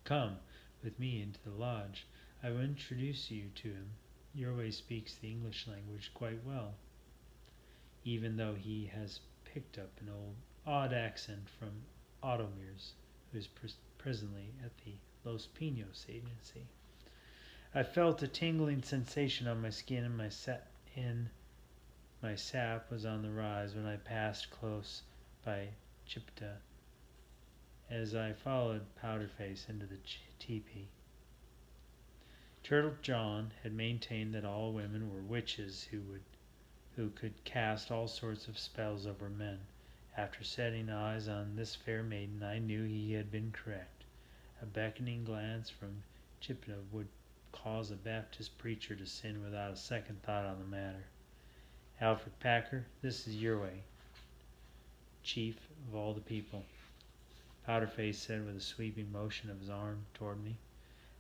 Come with me into the lodge. I will introduce you to him. Uri speaks the English language quite well, even though he has picked up an odd accent from Automir's, who is presently at the Los Pinos agency. I felt a tingling sensation on my skin, and my sap was on the rise when I passed close by Chipta as I followed Powderface into the teepee. Turtle John had maintained that all women were witches who could cast all sorts of spells over men. After setting eyes on this fair maiden, I knew he had been correct. A beckoning glance from Chipta would cause a Baptist preacher to sin without a second thought on the matter. Alfred Packer, this is your way, chief of all the people, Powderface said with a sweeping motion of his arm toward me.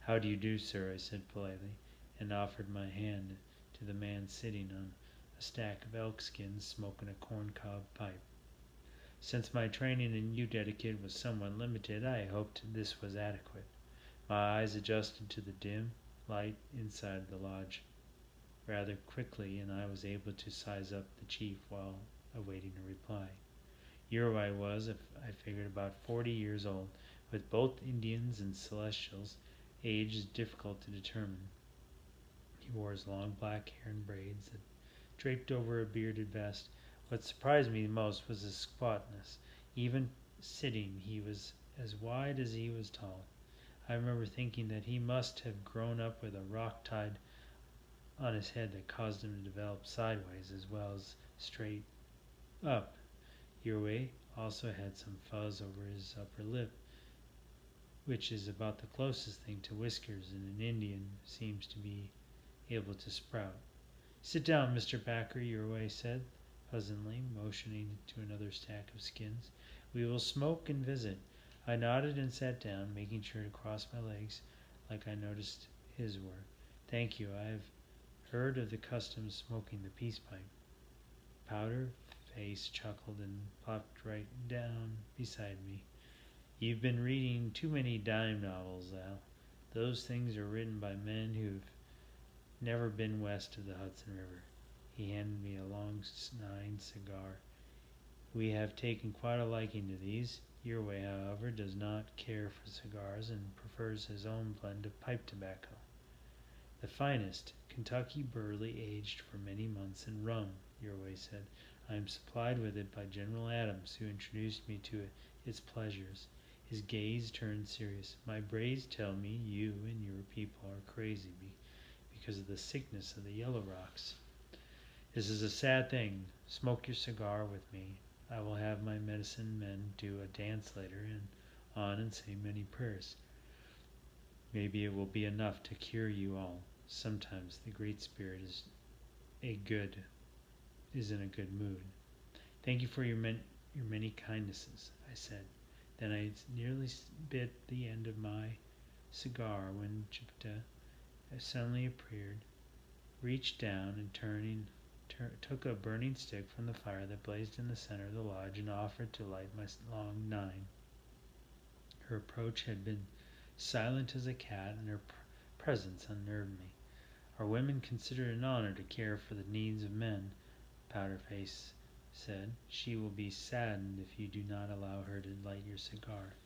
How do you do, sir? I said politely, and offered my hand to the man sitting on a stack of elk skins smoking a corncob pipe. Since my training in Ute etiquette was somewhat limited, I hoped this was adequate. My eyes adjusted to the dim light inside the lodge rather quickly, and I was able to size up the chief while awaiting a reply. Uriwai was, if I figured, about 40 years old. With both Indians and Celestials, age is difficult to determine. He wore his long black hair in braids that draped over a bearded vest. What surprised me most was his squatness. Even sitting, he was as wide as he was tall. I remember thinking that he must have grown up with a rock tied on his head that caused him to develop sideways as well as straight up. Uriwai also had some fuzz over his upper lip, which is about the closest thing to whiskers an Indian seems to be able to sprout. "Sit down, Mr. Packer," Uriwai said pleasantly, motioning to another stack of skins. "We will smoke and visit." I nodded and sat down, making sure to cross my legs like I noticed his were. "Thank you. I have heard of the custom of smoking the peace pipe." Powder Face chuckled and plopped right down beside me. "You've been reading too many dime novels, Al. Those things are written by men who've never been west of the Hudson River." He handed me a long nine cigar. "We have taken quite a liking to these. Uriwai, however, does not care for cigars and prefers his own blend of pipe tobacco. The finest, Kentucky burley aged for many months in rum," Uriwai said. "I am supplied with it by General Adams, who introduced me to its pleasures." His gaze turned serious. "My braves tell me you and your people are crazy because of the sickness of the Yellow Rocks. This is a sad thing. Smoke your cigar with me. I will have my medicine men do a dance later on and say many prayers. Maybe it will be enough to cure you all. Sometimes the Great Spirit is in a good mood." "Thank you for your many kindnesses," I said. Then I nearly bit the end of my cigar when Chipta suddenly appeared, reached down and took a burning stick from the fire that blazed in the center of the lodge and offered to light my long nine. Her approach had been silent as a cat, and her presence unnerved me. "Our women consider it an honor to care for the needs of men," Powderface said. "She will be saddened if you do not allow her to light your cigar."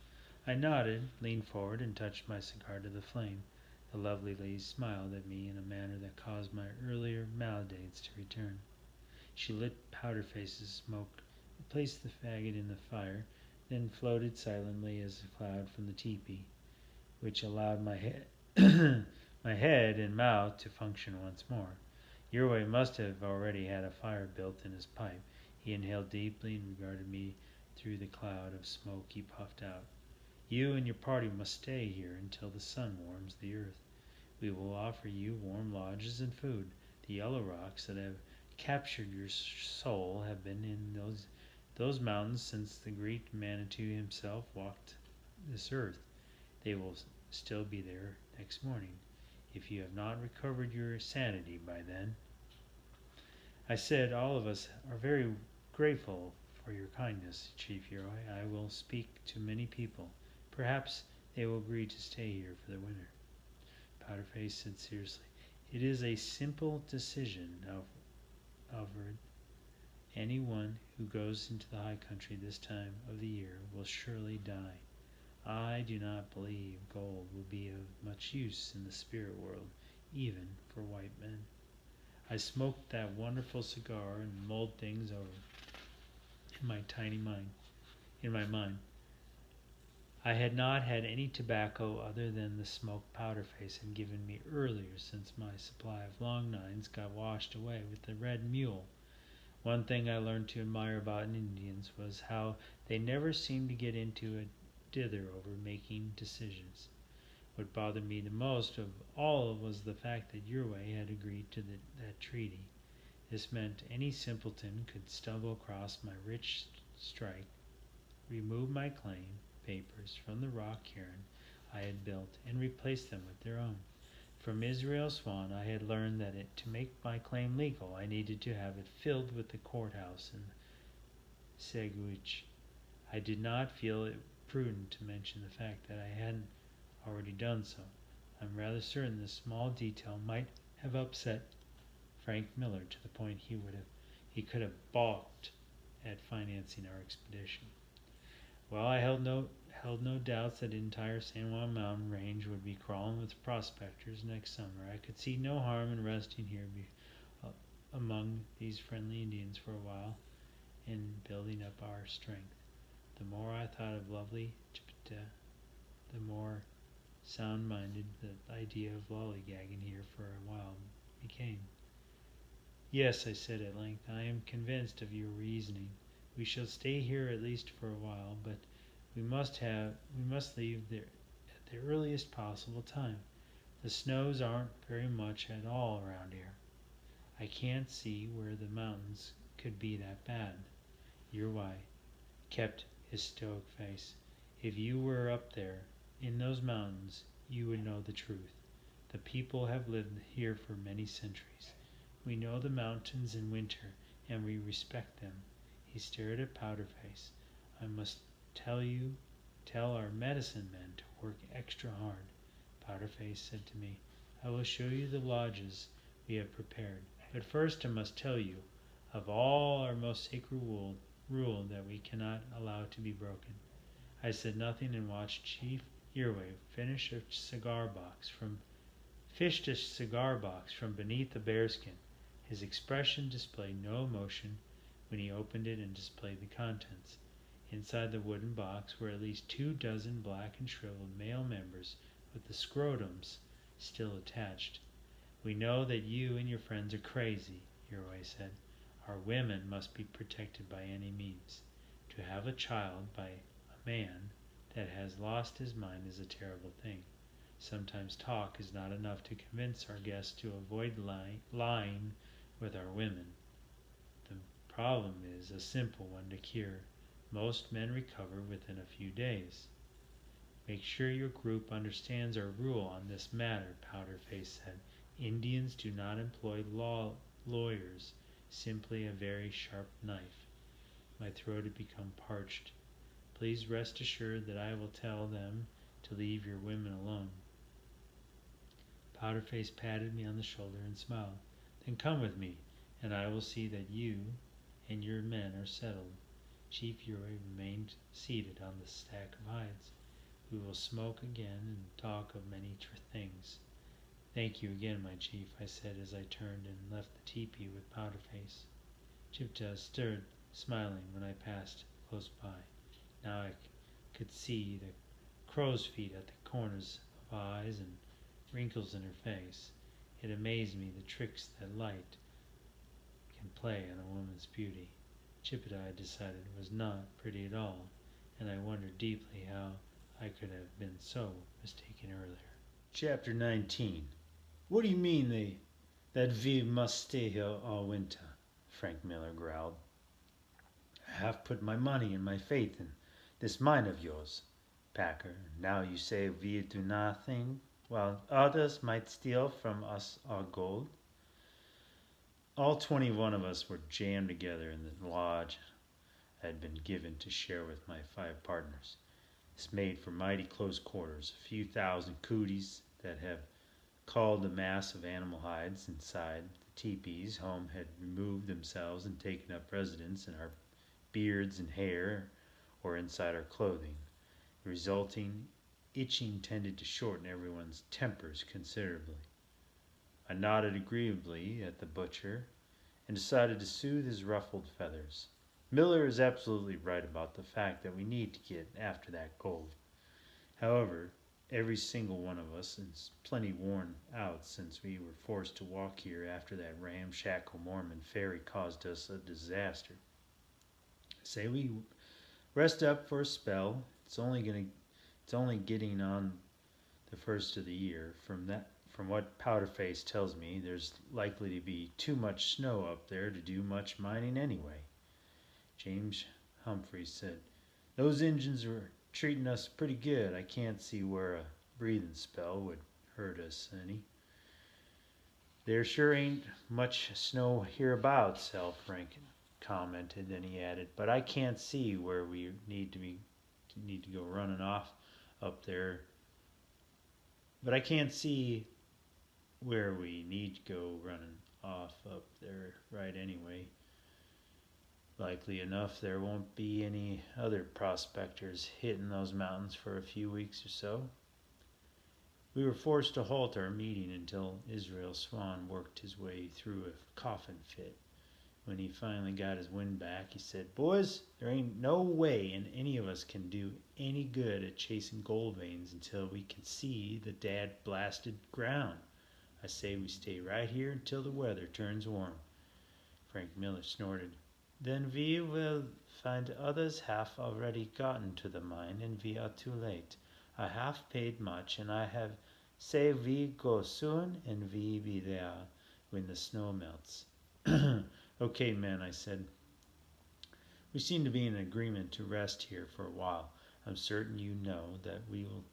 I nodded, leaned forward, and touched my cigar to the flame. The lovely lady smiled at me in a manner that caused my earlier maladates to return. She lit Powderface's smoke, placed the faggot in the fire, then floated silently as a cloud from the tepee, which allowed my head and mouth to function once more. Uriwai must have already had a fire built in his pipe. He inhaled deeply and regarded me through the cloud of smoke he puffed out. "You and your party must stay here until the sun warms the earth. We will offer you warm lodges and food. The Yellow Rocks that have captured your soul have been in those mountains since the great Manitou himself walked this earth. They will still be there next morning, if you have not recovered your sanity by then." I said, "All of us are very grateful for your kindness, Chief Uriwai. I will speak to many people. Perhaps they will agree to stay here for the winter." Powderface said seriously, "It is a simple decision, Alfred. Anyone who goes into the high country this time of the year will surely die. I do not believe gold will be of much use in the spirit world, even for white men." I smoked that wonderful cigar and mulled things over in my mind. I had not had any tobacco other than the smoke Powderface had given me earlier, since my supply of long nines got washed away with the red mule. One thing I learned to admire about Indians was how they never seemed to get into a dither over making decisions. What bothered me the most of all was the fact that Uriwai had agreed to that treaty. This meant any simpleton could stumble across my rich strike, remove my claim papers from the rock cairn I had built, and replace them with their own. From Israel Swan I had learned that to make my claim legal, I needed to have it filled with the courthouse in Seguich. I did not feel it prudent to mention the fact that I hadn't already done so. I'm rather certain this small detail might have upset Frank Miller to the point he could have balked at financing our expedition. Well, I held no doubts that the entire San Juan mountain range would be crawling with prospectors next summer. I could see no harm in resting here among these friendly Indians for a while and building up our strength. The more I thought of lovely Chipeta, the more sound-minded the idea of lollygagging here for a while became. Yes, I said at length, I am convinced of your reasoning. We shall stay here at least for a while, but we must leave there at the earliest possible time. The snows aren't very much at all around here. I can't see where the mountains could be that bad. Your wife kept his stoic face. If you were up there in those mountains, you would know the truth. The people have lived here for many centuries. We know the mountains in winter, and we respect them. He stared at Powderface. I must tell our medicine men to work extra hard. Powderface said to me, I will show you the lodges we have prepared. But first I must tell you of all our most sacred rule that we cannot allow to be broken. I said nothing and watched Chief Earwave fish a cigar box from beneath a bearskin. His expression displayed no emotion when he opened it and displayed the contents. Inside the wooden box were at least 24 black and shriveled male members with the scrotums still attached. We know that you and your friends are crazy, Earwave said. Our women must be protected by any means. To have a child by a man that has lost his mind is a terrible thing. Sometimes talk is not enough to convince our guests to avoid lying with our women. The problem is a simple one to cure. Most men recover within a few days. Make sure your group understands our rule on this matter, Powderface said. Indians do not employ lawyers, simply a very sharp knife. My throat had become parched. Please rest assured that I will tell them to leave your women alone. Powderface patted me on the shoulder and smiled. Then come with me, and I will see that you and your men are settled. Chief Uri remained seated on the stack of hides. We will smoke again and talk of many things. Thank you again, my chief, I said as I turned and left the teepee with Powderface. Chipta stirred, smiling, when I passed close by. Now I could see the crow's feet at the corners of eyes and wrinkles in her face. It amazed me the tricks that light can play on a woman's beauty. Chipeta, I decided, was not pretty at all, and I wondered deeply how I could have been so mistaken earlier. Chapter 19. What do you mean that we must stay here all winter? Frank Miller growled. I have put my money and my faith in this mine of yours, Packer. Now you say we do nothing, while others might steal from us our gold? All 21 of us were jammed together in the lodge I had been given to share with my 5 partners. This made for mighty close quarters. A few thousand cooties that have culled a mass of animal hides inside the teepees home had removed themselves and taken up residence in our beards and hair or inside our clothing. The resulting itching tended to shorten everyone's tempers considerably. I nodded agreeably at the butcher and decided to soothe his ruffled feathers. Miller is absolutely right about the fact that we need to get after that gold. However, every single one of us is plenty worn out since we were forced to walk here after that ramshackle Mormon ferry caused us a disaster. Say we rest up for a spell. It's only getting on the first of the year. From what Powderface tells me, there's likely to be too much snow up there to do much mining anyway. James Humphreys said, Those Injuns were treating us pretty good. I can't see where a breathing spell would hurt us any. There sure ain't much snow hereabouts, Al Frank commented. Then he added, but I can't see where we need to go running off up there. But I can't see where we need to go running off up there right anyway. Likely enough, there won't be any other prospectors hitting those mountains for a few weeks or so. We were forced to halt our meeting until Israel Swan worked his way through a coffin fit. When he finally got his wind back, he said, "Boys, there ain't no way any of us can do any good at chasing gold veins until we can see the dad blasted ground. I say we stay right here until the weather turns warm." Frank Miller snorted. "Then we will find others have already gotten to the mine, and we are too late. I have paid much, and I have say we go soon, and we be there when the snow melts." "Okay, men," I said. "We seem to be in agreement to rest here for a while. I'm certain you know that we will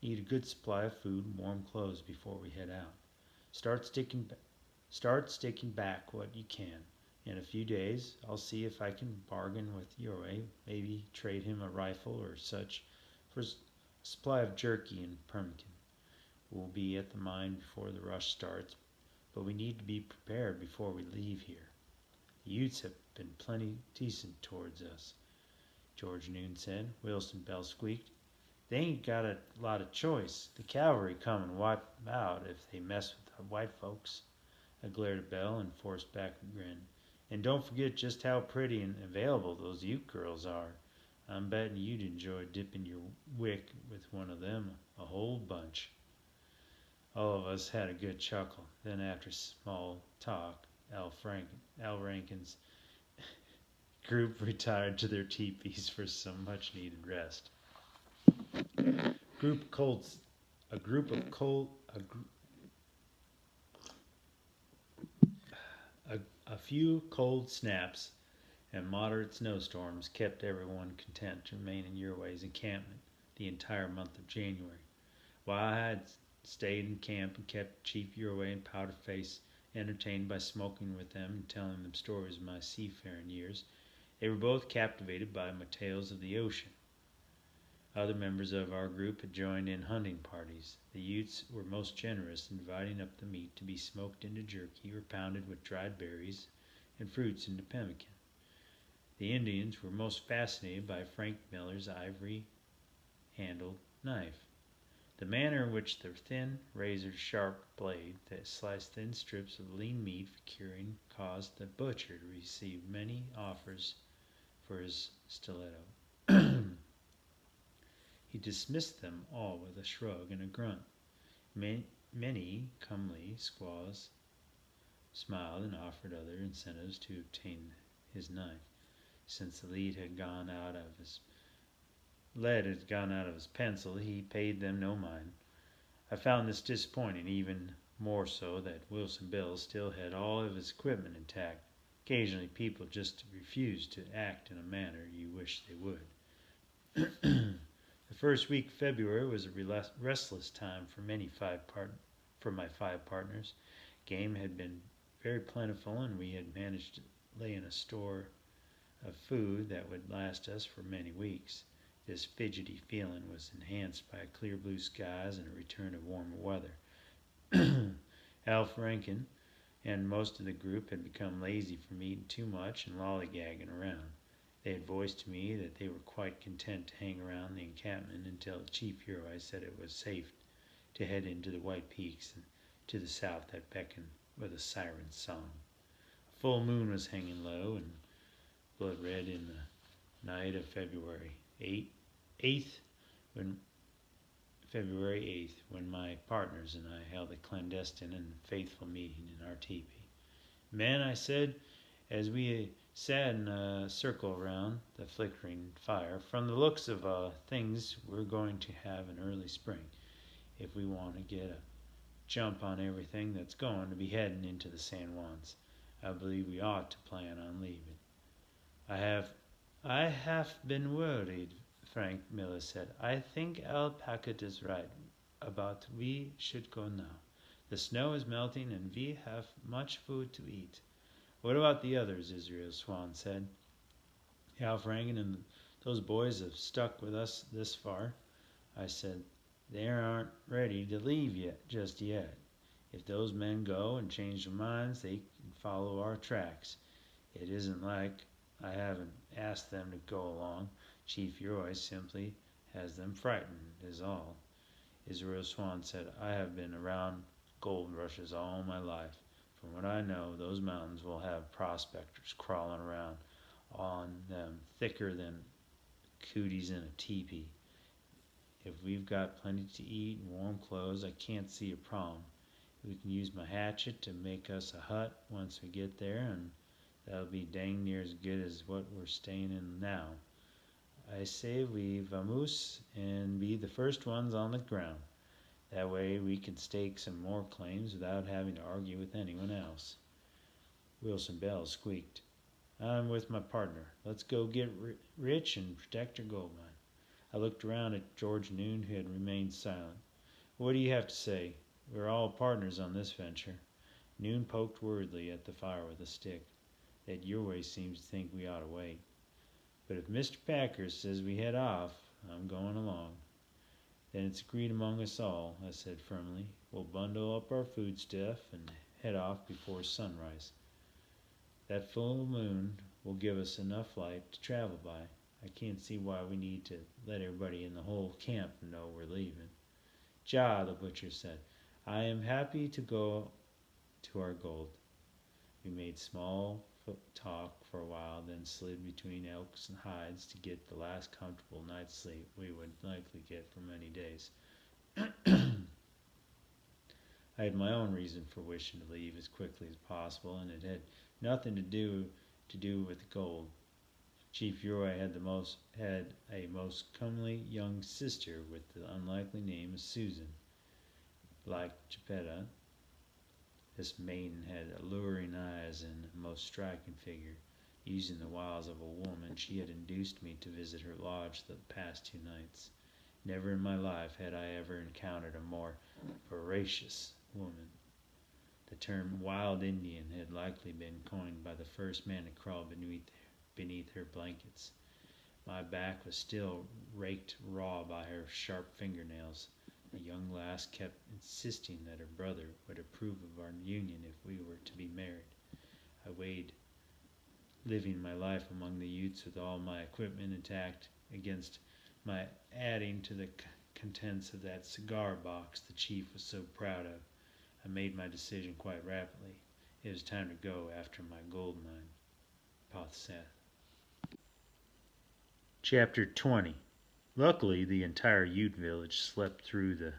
need a good supply of food and warm clothes before we head out. Start sticking back what you can. In a few days, I'll see if I can bargain with Yorway, maybe trade him a rifle or such for a supply of jerky and pemmican. We'll be at the mine before the rush starts, but we need to be prepared before we leave here. The Utes have been plenty decent towards us," George Noon said. Wilson Bell squeaked. "They ain't got a lot of choice. The cavalry come and wipe 'em out if they mess with the white folks." I glared at Bell and forced back a grin. "And don't forget just how pretty and available those Ute girls are. I'm betting you'd enjoy dipping your wick with one of them, a whole bunch." All of us had a good chuckle. Then, after small talk, Al Rankin's group retired to their teepees for some much-needed rest. A few cold snaps and moderate snowstorms kept everyone content to remain in Yorway's encampment the entire month of January. While I had stayed in camp and kept Chief Yorway and Powder Face entertained by smoking with them and telling them stories of my seafaring years, they were both captivated by my tales of the ocean. Other members of our group had joined in hunting parties. The Utes were most generous in dividing up the meat to be smoked into jerky or pounded with dried berries and fruits into pemmican. The Indians were most fascinated by Frank Miller's ivory-handled knife. The manner in which the thin, razor-sharp blade that sliced thin strips of lean meat for curing caused the butcher to receive many offers for his stiletto. He dismissed them all with a shrug and a grunt. Many comely squaws smiled and offered other incentives to obtain his knife. Since the lead had gone out of his pencil, he paid them no mind. I found this disappointing, even more so that Wilson Bill still had all of his equipment intact. Occasionally people just refused to act in a manner you wish they would. The first week of February was a restless time for my 5 partners. Game had been very plentiful, and we had managed to lay in a store of food that would last us for many weeks. This fidgety feeling was enhanced by clear blue skies and a return of warmer weather. Alf Rankin and most of the group had become lazy from eating too much and lollygagging around. They had voiced to me that they were quite content to hang around the encampment until Chief Yorway said it was safe to head into the White Peaks and to the south that beckoned with a siren's song. A full moon was hanging low and blood red in the night of February 8th, when my partners and I held a clandestine and faithful meeting in our teepee. "Men," I said, as we sat in a circle around the flickering fire, "from the looks of things, we're going to have an early spring if we want to get a jump on everything that's going to be heading into the San Juans. I believe we ought to plan on leaving." I have been worried," Frank Miller said. "I think Al Packer is right about we should go now. The snow is melting and we have much food to eat." "What about the others?" Israel Swan said. "Alf Rankin and those boys have stuck with us this far," I said. "They aren't ready to leave just yet. If those men go and change their minds, they can follow our tracks. It isn't like I haven't asked them to go along. Chief Roy simply has them frightened, is all. Israel Swan said, I have been around gold rushes all my life. From what I know, those mountains will have prospectors crawling around on them thicker than cooties in a teepee. If we've got plenty to eat and warm clothes, I can't see a problem. We can use my hatchet to make us a hut once we get there, and that'll be dang near as good as what we're staying in now. I say we vamoose and be the first ones on the ground. That way we can stake some more claims without having to argue with anyone else. Wilson Bell squeaked. I'm with my partner. Let's go get rich and protect our gold mine. I looked around at George Noon, who had remained silent. What do you have to say? We're all partners on this venture. Noon poked worriedly at the fire with a stick. That your way seems to think we ought to wait. But if Mr. Packer says we head off, I'm going along. Then it's agreed among us all, I said firmly. We'll bundle up our foodstuff and head off before sunrise. That full moon will give us enough light to travel by. I can't see why we need to let everybody in the whole camp know we're leaving. Ja, the butcher said, I am happy to go to our gold. We made small talk for a while, then slid between elks and hides to get the last comfortable night's sleep we would likely get for many days. I had my own reason for wishing to leave as quickly as possible, and it had nothing to do with the gold. Chief Roy had a most comely young sister with the unlikely name of Susan. Like Geppetta, this maiden had alluring eyes and a most striking figure. Using the wiles of a woman, she had induced me to visit her lodge the past 2 nights. Never in my life had I ever encountered a more voracious woman. The term wild Indian had likely been coined by the first man to crawl beneath her blankets. My back was still raked raw by her sharp fingernails. The young lass kept insisting that her brother would approve of our union if we were to be married. I weighed living my life among the Utes with all my equipment intact against my adding to the contents of that cigar box the chief was so proud of. I made my decision quite rapidly. It was time to go after my gold mine. Poth Seth. Chapter 20. Luckily, the entire Ute village slept through the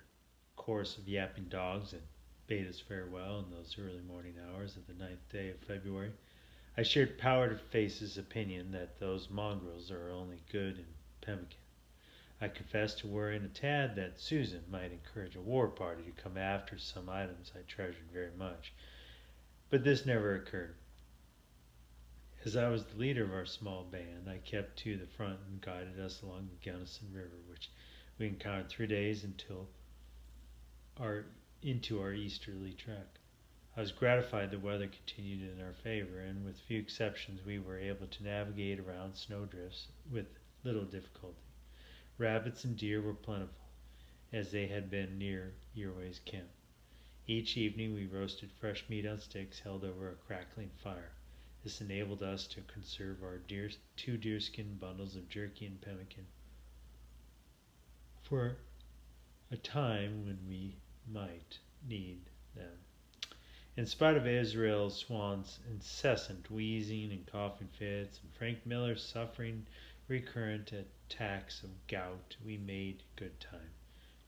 chorus of yapping dogs that bade us farewell in those early morning hours of the 9th day of February. I shared Powder Face's opinion that those mongrels are only good in pemmican. I confessed to worrying a tad that Susan might encourage a war party to come after some items I treasured very much, but this never occurred. As I was the leader of our small band, I kept to the front and guided us along the Gunnison River, which we encountered 3 days into our easterly trek. I was gratified the weather continued in our favor, and with few exceptions we were able to navigate around snowdrifts with little difficulty. Rabbits and deer were plentiful, as they had been near Yerway's camp. Each evening we roasted fresh meat on sticks held over a crackling fire. This enabled us to conserve our 2 deerskin bundles of jerky and pemmican for a time when we might need them. In spite of Israel Swan's incessant wheezing and coughing fits, and Frank Miller's suffering recurrent attacks of gout, we made good time.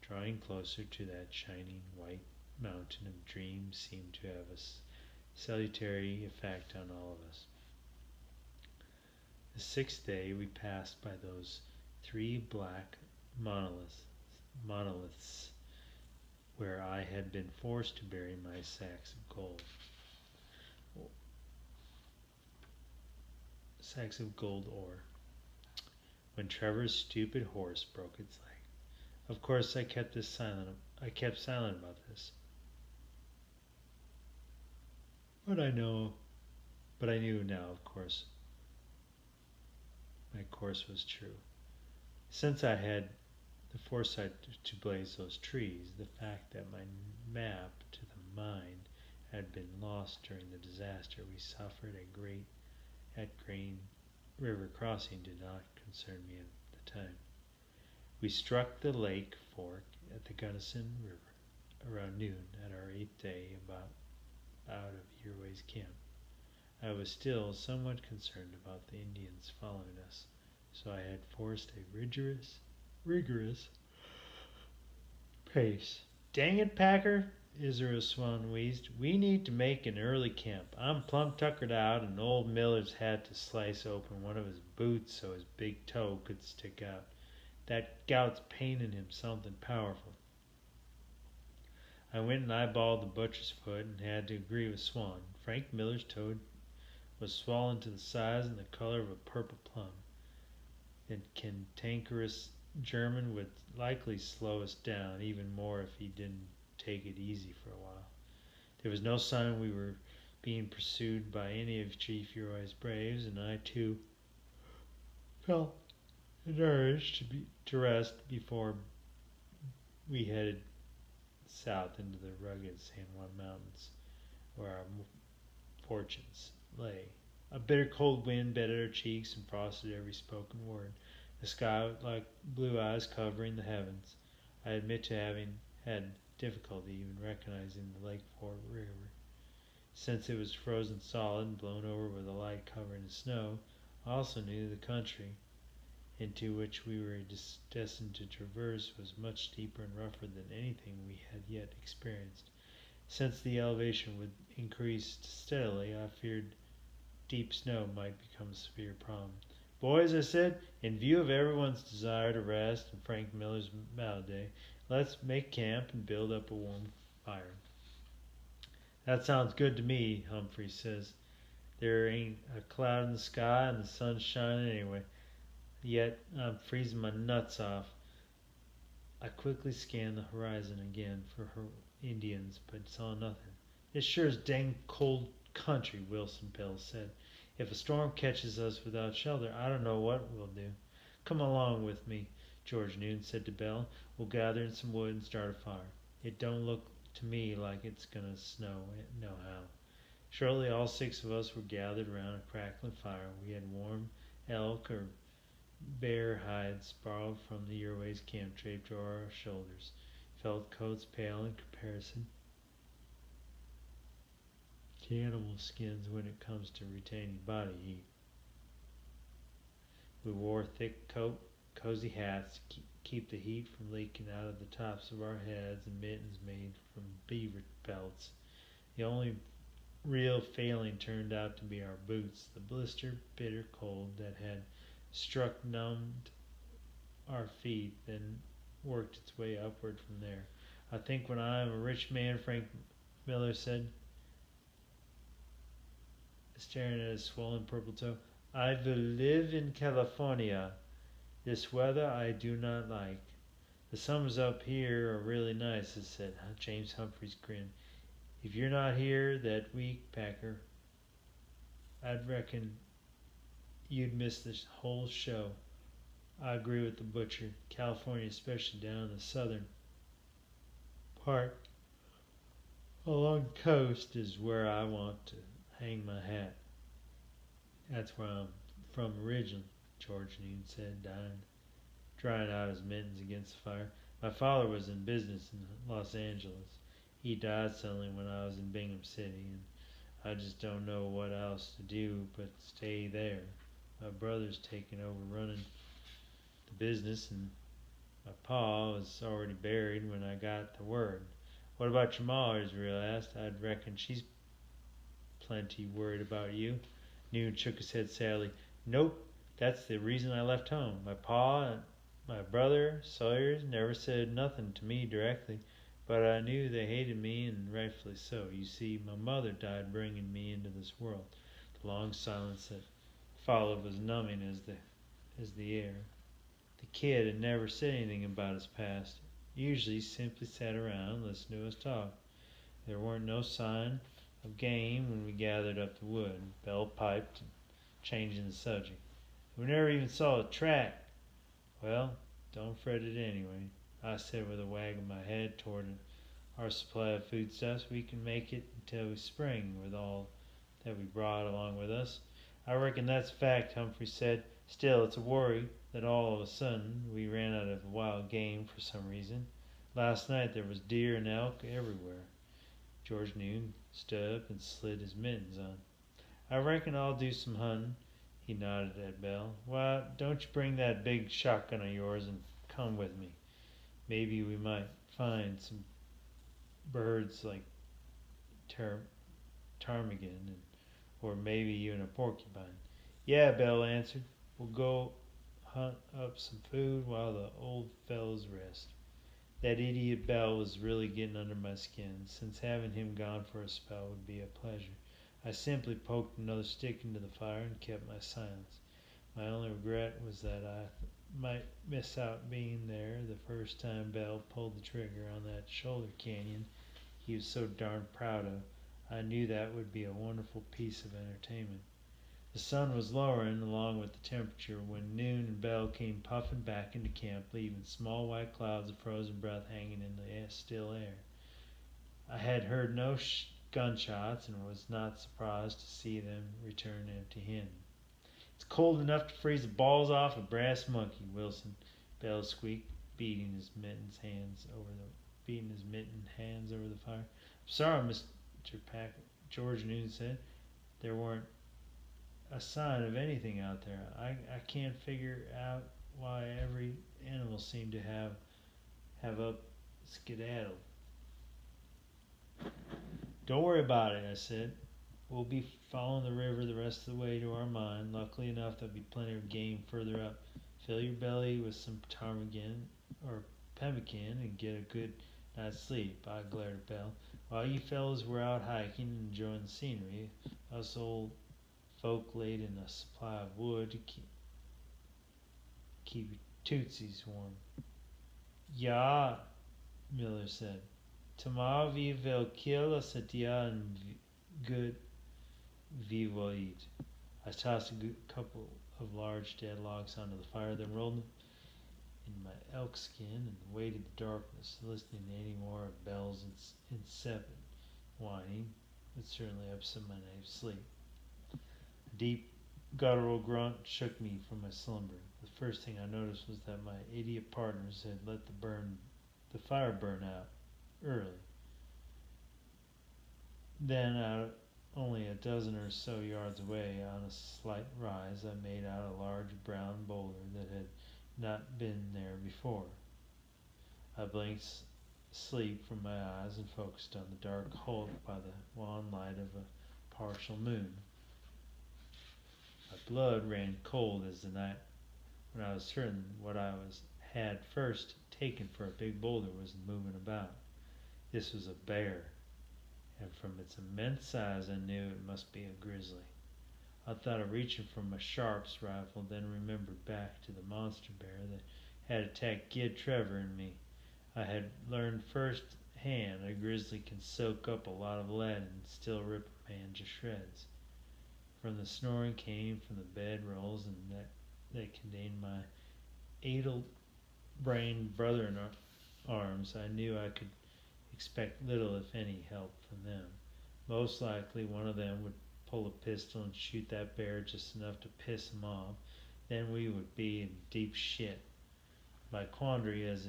Drawing closer to that shining white mountain of dreams seemed to have a salutary effect on all of us. The 6th day we passed by those 3 black monoliths where I had been forced to bury my sacks of gold. Sacks of gold ore. When Trevor's stupid horse broke its leg. Of course I kept silent about this. But I knew now, of course, my course was true. Since I had the foresight to blaze those trees, the fact that my map to the mine had been lost during the disaster we suffered at Grain river crossing did not concern me at the time. We struck the lake fork at the Gunnison River around noon at our 8th day about out of Yearway's camp. I was still somewhat concerned about the Indians following us, so I had forced a rigorous pace. Dang it, Packer, Israel Swan wheezed. We need to make an early camp. I'm plumb tuckered out, and old Miller's had to slice open one of his boots so his big toe could stick out. That gout's paining him something powerful. I went and eyeballed the butcher's foot and had to agree with Swan. Frank Miller's toe was swollen to the size and the color of a purple plum. The cantankerous German would likely slow us down even more if he didn't take it easy for a while. There was no sign we were being pursued by any of Chief Uriah's braves, and I too felt an urge to rest before we headed south into the rugged San Juan Mountains, where our fortunes lay. A bitter cold wind bedded our cheeks and frosted every spoken word. The sky was like blue eyes covering the heavens. I admit to having had difficulty even recognizing the Lake Fork River. Since it was frozen solid and blown over with a light covering of snow, I also knew the country into which we were destined to traverse was much steeper and rougher than anything we had yet experienced. Since the elevation would increase steadily, I feared deep snow might become a severe problem. Boys, I said, in view of everyone's desire to rest and Frank Miller's malady, let's make camp and build up a warm fire. That sounds good to me, Humphrey says. There ain't a cloud in the sky and the sun's shining anyway. Yet I'm freezing my nuts off. I quickly scanned the horizon again for Indians, but saw nothing. This sure is dang cold country, Wilson Bell said. If a storm catches us without shelter, I don't know what we'll do. Come along with me, George Noon said to Bell. We'll gather in some wood and start a fire. It don't look to me like it's gonna snow nohow. Shortly all 6 of us were gathered around a crackling fire. We had warm elk or bear hides borrowed from the Yearways camp draped over our shoulders. Felt coats pale in comparison to animal skins when it comes to retaining body heat. We wore thick cozy hats to keep the heat from leaking out of the tops of our heads and mittens made from beaver pelts. The only real failing turned out to be our boots. The blistered, bitter cold that had numbed our feet, then worked its way upward from there. I think when I am a rich man, Frank Miller said, staring at his swollen purple toe, I will live in California. This weather I do not like. The summers up here are really nice, said James Humphreys grinned. If you're not here that week, Packer, I'd reckon you'd miss this whole show. I agree with the butcher. California, especially down the southern part along the coast, is where I want to hang my hat. That's where I'm from originally, George Noon said, drying out his mittens against the fire. My father was in business in Los Angeles. He died suddenly when I was in Bingham City, and I just don't know what else to do but stay there. My brother's taken over running the business, and my pa was already buried when I got the word. What about your ma? Israel asked. I'd reckon she's plenty worried about you. Noon shook his head sadly. Nope, that's the reason I left home. My pa and my brother, Sawyers, never said nothing to me directly, but I knew they hated me, and rightfully so. You see, my mother died bringing me into this world. The long silence that followed was numbing as the air. The kid had never said anything about his past. Usually simply sat around and listened to us talk. There weren't no sign of game when we gathered up the wood. Bell piped, changing the subject. We never even saw a track. Well, don't fret it anyway, I said with a wag of my head toward our supply of foodstuffs. We can make it until spring with all that we brought along with us. I reckon that's a fact, Humphrey said. Still, it's a worry that all of a sudden we ran out of wild game for some reason. Last night there was deer and elk everywhere. George Noon stood up and slid his mittens on. I reckon I'll do some hunting. He nodded at Bell. Why, don't you bring that big shotgun of yours and come with me? Maybe we might find some birds like ptarmigan, or maybe even a porcupine. Yeah, Bell answered. We'll go hunt up some food while the old fellows rest. That idiot Bell was really getting under my skin, since having him gone for a spell would be a pleasure. I simply poked another stick into the fire and kept my silence. My only regret was that I might miss out being there the first time Bell pulled the trigger on that shoulder canyon he was so darn proud of. I knew that would be a wonderful piece of entertainment. The sun was lowering along with the temperature when Noon and Bell came puffing back into camp, leaving small white clouds of frozen breath hanging in the still air. I had heard no gunshots and was not surprised to see them return empty-handed. It's cold enough to freeze the balls off a brass monkey, Wilson, Bell squeaked, beating his mitten hands over the fire. I'm sorry, Mr. Packer, George Noon said. There weren't a sign of anything out there. I can't figure out why every animal seemed to have up skedaddled. Don't worry about it, I said. We'll be following the river the rest of the way to our mine. Luckily enough, there'll be plenty of game further up. Fill your belly with some ptarmigan or pemmican and get a good night's sleep. I glared at Bell. While you fellows were out hiking and enjoying the scenery, us old folk laid in a supply of wood to keep your tootsies warm. Ja, Miller said. Tomorrow we will kill a satya and good we will eat. I tossed a couple of large dead logs onto the fire, then rolled them in my elk skin and waited the darkness, listening to any more of Bell's incessant whining would certainly upset my night's sleep. A deep guttural grunt shook me from my slumber. The first thing I noticed was that my idiot partners had let the fire burn out early. Then, only a dozen or so yards away, on a slight rise, I made out a large brown boulder that had not been there before. I blinked sleep from my eyes and focused on the dark hulk by the wan light of a partial moon. My blood ran cold as the night when I was certain what I had first taken for a big boulder was moving about. This was a bear, and from its immense size I knew it must be a grizzly. I thought of reaching for my Sharps rifle, then remembered back to the monster bear that had attacked Gid Trevor and me. I had learned firsthand a grizzly can soak up a lot of lead and still rip a man to shreds. From the snoring came from the bed rolls and that contained my addle-brained brother in arms. I knew I could expect little, if any, help from them. Most likely one of them would pull a pistol and shoot that bear just enough to piss him off. Then we would be in deep shit. My quandary as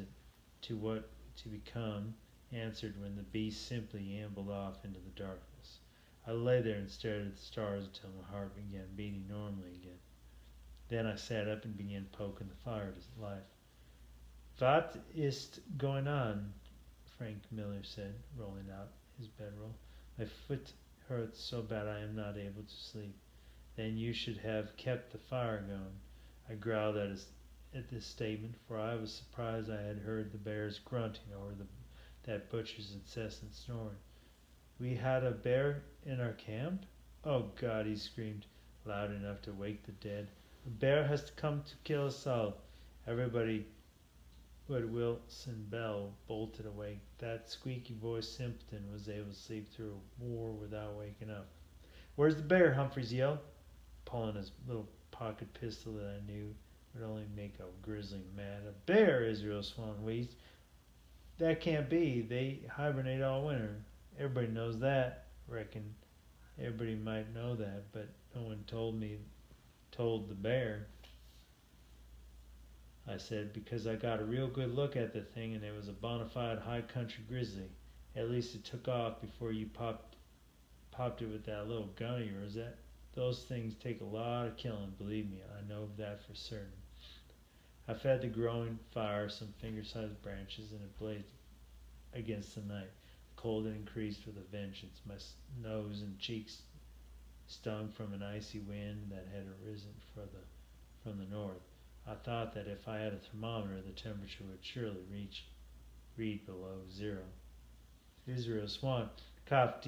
to what to become answered when the beast simply ambled off into the darkness. I lay there and stared at the stars until my heart began beating normally again. Then I sat up and began poking the fire to life. What is going on? Frank Miller said, rolling out his bedroll. My foot hurts so bad I am not able to sleep. Then you should have kept the fire going. I growled at this statement, for I was surprised I had heard the bears grunting over that butcher's incessant snoring. We had a bear in our camp? Oh God, he screamed, loud enough to wake the dead. A bear has come to kill us all. Everybody but Wilson Bell bolted awake. That squeaky-voiced simpleton was able to sleep through a war without waking up. Where's the bear? Humphreys yelled, pulling his little pocket pistol that I knew would only make a grizzly mad. A bear, Israel Swan wheezed. That can't be. They hibernate all winter. Everybody knows that. Reckon everybody might know that, but no one told the bear. I said, because I got a real good look at the thing and it was a bona fide high country grizzly. At least it took off before you popped it with that little gun of yours. Those things take a lot of killing, believe me, I know that for certain. I fed the growing fire some finger-sized branches and it blazed against the night. The cold had increased with a vengeance. My nose and cheeks stung from an icy wind that had arisen from the north. I thought that if I had a thermometer, the temperature would surely read below zero. Israel Swan coughed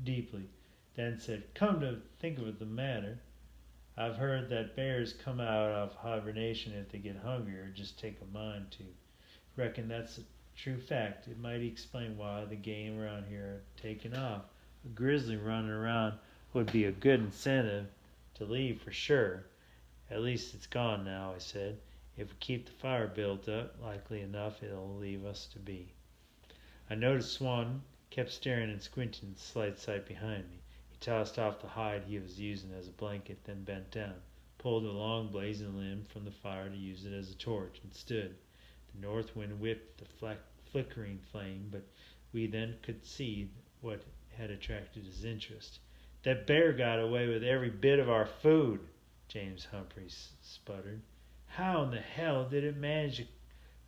deeply, then said, "Come to think of the matter, I've heard that bears come out of hibernation if they get hungry or just take a mind to. Reckon that's a true fact. It might explain why the game around here are taking off. A grizzly running around would be a good incentive to leave for sure. At least it's gone now," I said. "If we keep the fire built up, likely enough it'll leave us to be." I noticed Swan kept staring and squinting at the slight sight behind me. He tossed off the hide he was using as a blanket, then bent down, pulled a long blazing limb from the fire to use it as a torch, and stood. The north wind whipped the flickering flame, but we then could see what had attracted his interest. "That bear got away with every bit of our food," James Humphreys sputtered. "How in the hell did it manage to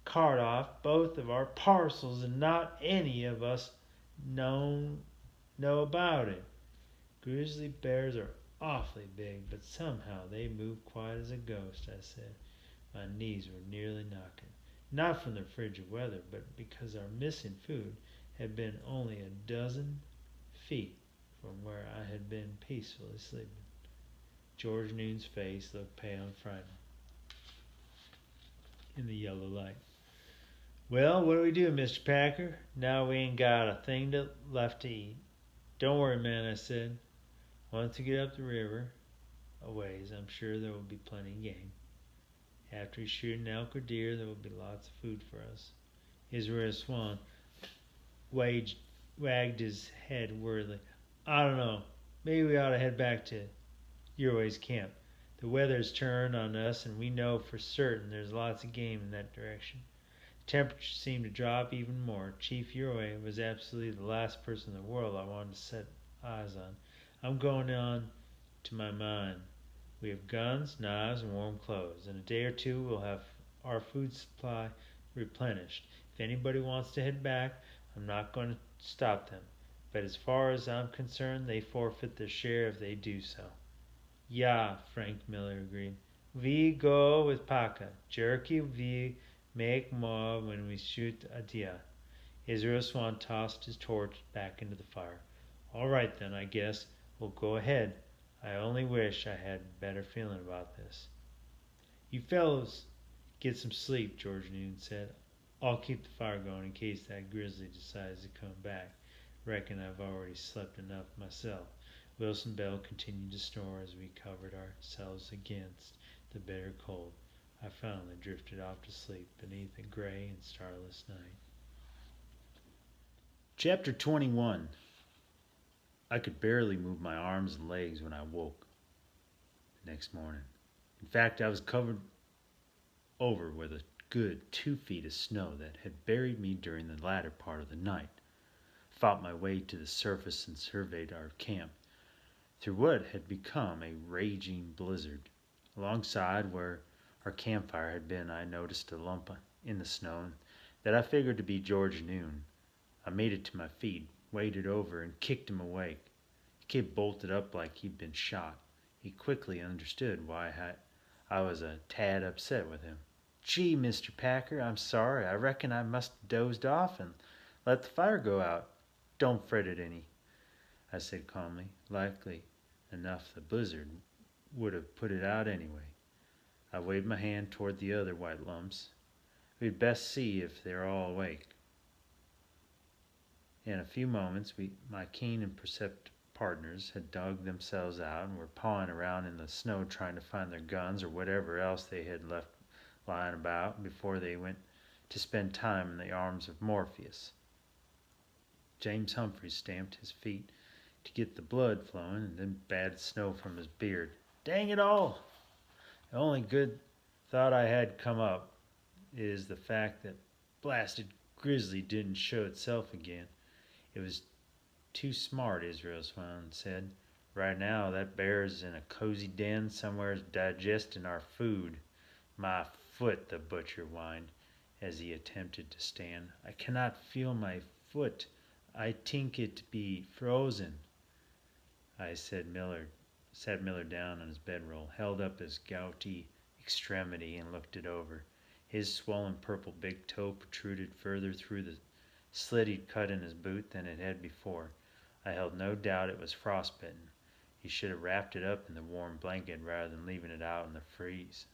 cart off both of our parcels and not any of us know about it? Grizzly bears are awfully big, but somehow they move quiet as a ghost," I said. My knees were nearly knocking. Not from the frigid weather, but because our missing food had been only a dozen feet from where I had been peacefully sleeping. George Noon's face looked pale and frightened in the yellow light. "Well, what do we do, Mr. Packer? Now we ain't got a thing left to eat." "Don't worry, man," I said. "Once we get up the river a ways, I'm sure there will be plenty of game. After we shoot an elk or deer, there will be lots of food for us." Israel Swan wagged his head worriedly. "I don't know. Maybe we ought to head back to Uruguay's camp. The weather's turned on us, and we know for certain there's lots of game in that direction." The temperature seemed to drop even more. Chief Uruguay was absolutely the last person in the world I wanted to set eyes on. "I'm going on to my mine. We have guns, knives, and warm clothes. In a day or two we'll have our food supply replenished. If anybody wants to head back, I'm not going to stop them. But as far as I'm concerned, they forfeit their share if they do so." "Yeah," Frank Miller agreed. "We go with Paca. Jerky we make more when we shoot a deer." Israel Swan tossed his torch back into the fire. "All right then, I guess we'll go ahead. I only wish I had a better feeling about this." "You fellows get some sleep," George Noon said. "I'll keep the fire going in case that grizzly decides to come back. Reckon I've already slept enough myself." Wilson Bell continued to snore as we covered ourselves against the bitter cold. I finally drifted off to sleep beneath a gray and starless night. Chapter 21. I could barely move my arms and legs when I woke the next morning. In fact, I was covered over with a good 2 feet of snow that had buried me during the latter part of the night. I fought my way to the surface and surveyed our camp through what had become a raging blizzard. Alongside where our campfire had been, I noticed a lump in the snow that I figured to be George Noon. I made it to my feet, waded over, and kicked him awake. The kid bolted up like he'd been shot. He quickly understood why I was a tad upset with him. "Gee, Mr. Packer, I'm sorry. I reckon I must have dozed off and let the fire go out." "Don't fret it any," I said calmly. "Likely enough the blizzard would have put it out anyway." I waved my hand toward the other white lumps. "We'd best see if they're all awake." In a few moments, my keen and perceptive partners had dug themselves out and were pawing around in the snow trying to find their guns or whatever else they had left lying about before they went to spend time in the arms of Morpheus. James Humphreys stamped his feet to get the blood flowing and then bad snow from his beard. Dang it all! The only good thought I had come up is the fact that blasted grizzly didn't show itself again. It was too smart, Israel Swan said. Right now, that bear's in a cozy den somewhere digesting our food. My foot, the butcher whined as he attempted to stand. I cannot feel my foot. I think it be frozen. I sat Miller down on his bedroll, held up his gouty extremity, and looked it over. His swollen purple big toe protruded further through the slit he'd cut in his boot than it had before. I held no doubt it was frostbitten. He should have wrapped it up in the warm blanket rather than leaving it out in the freeze.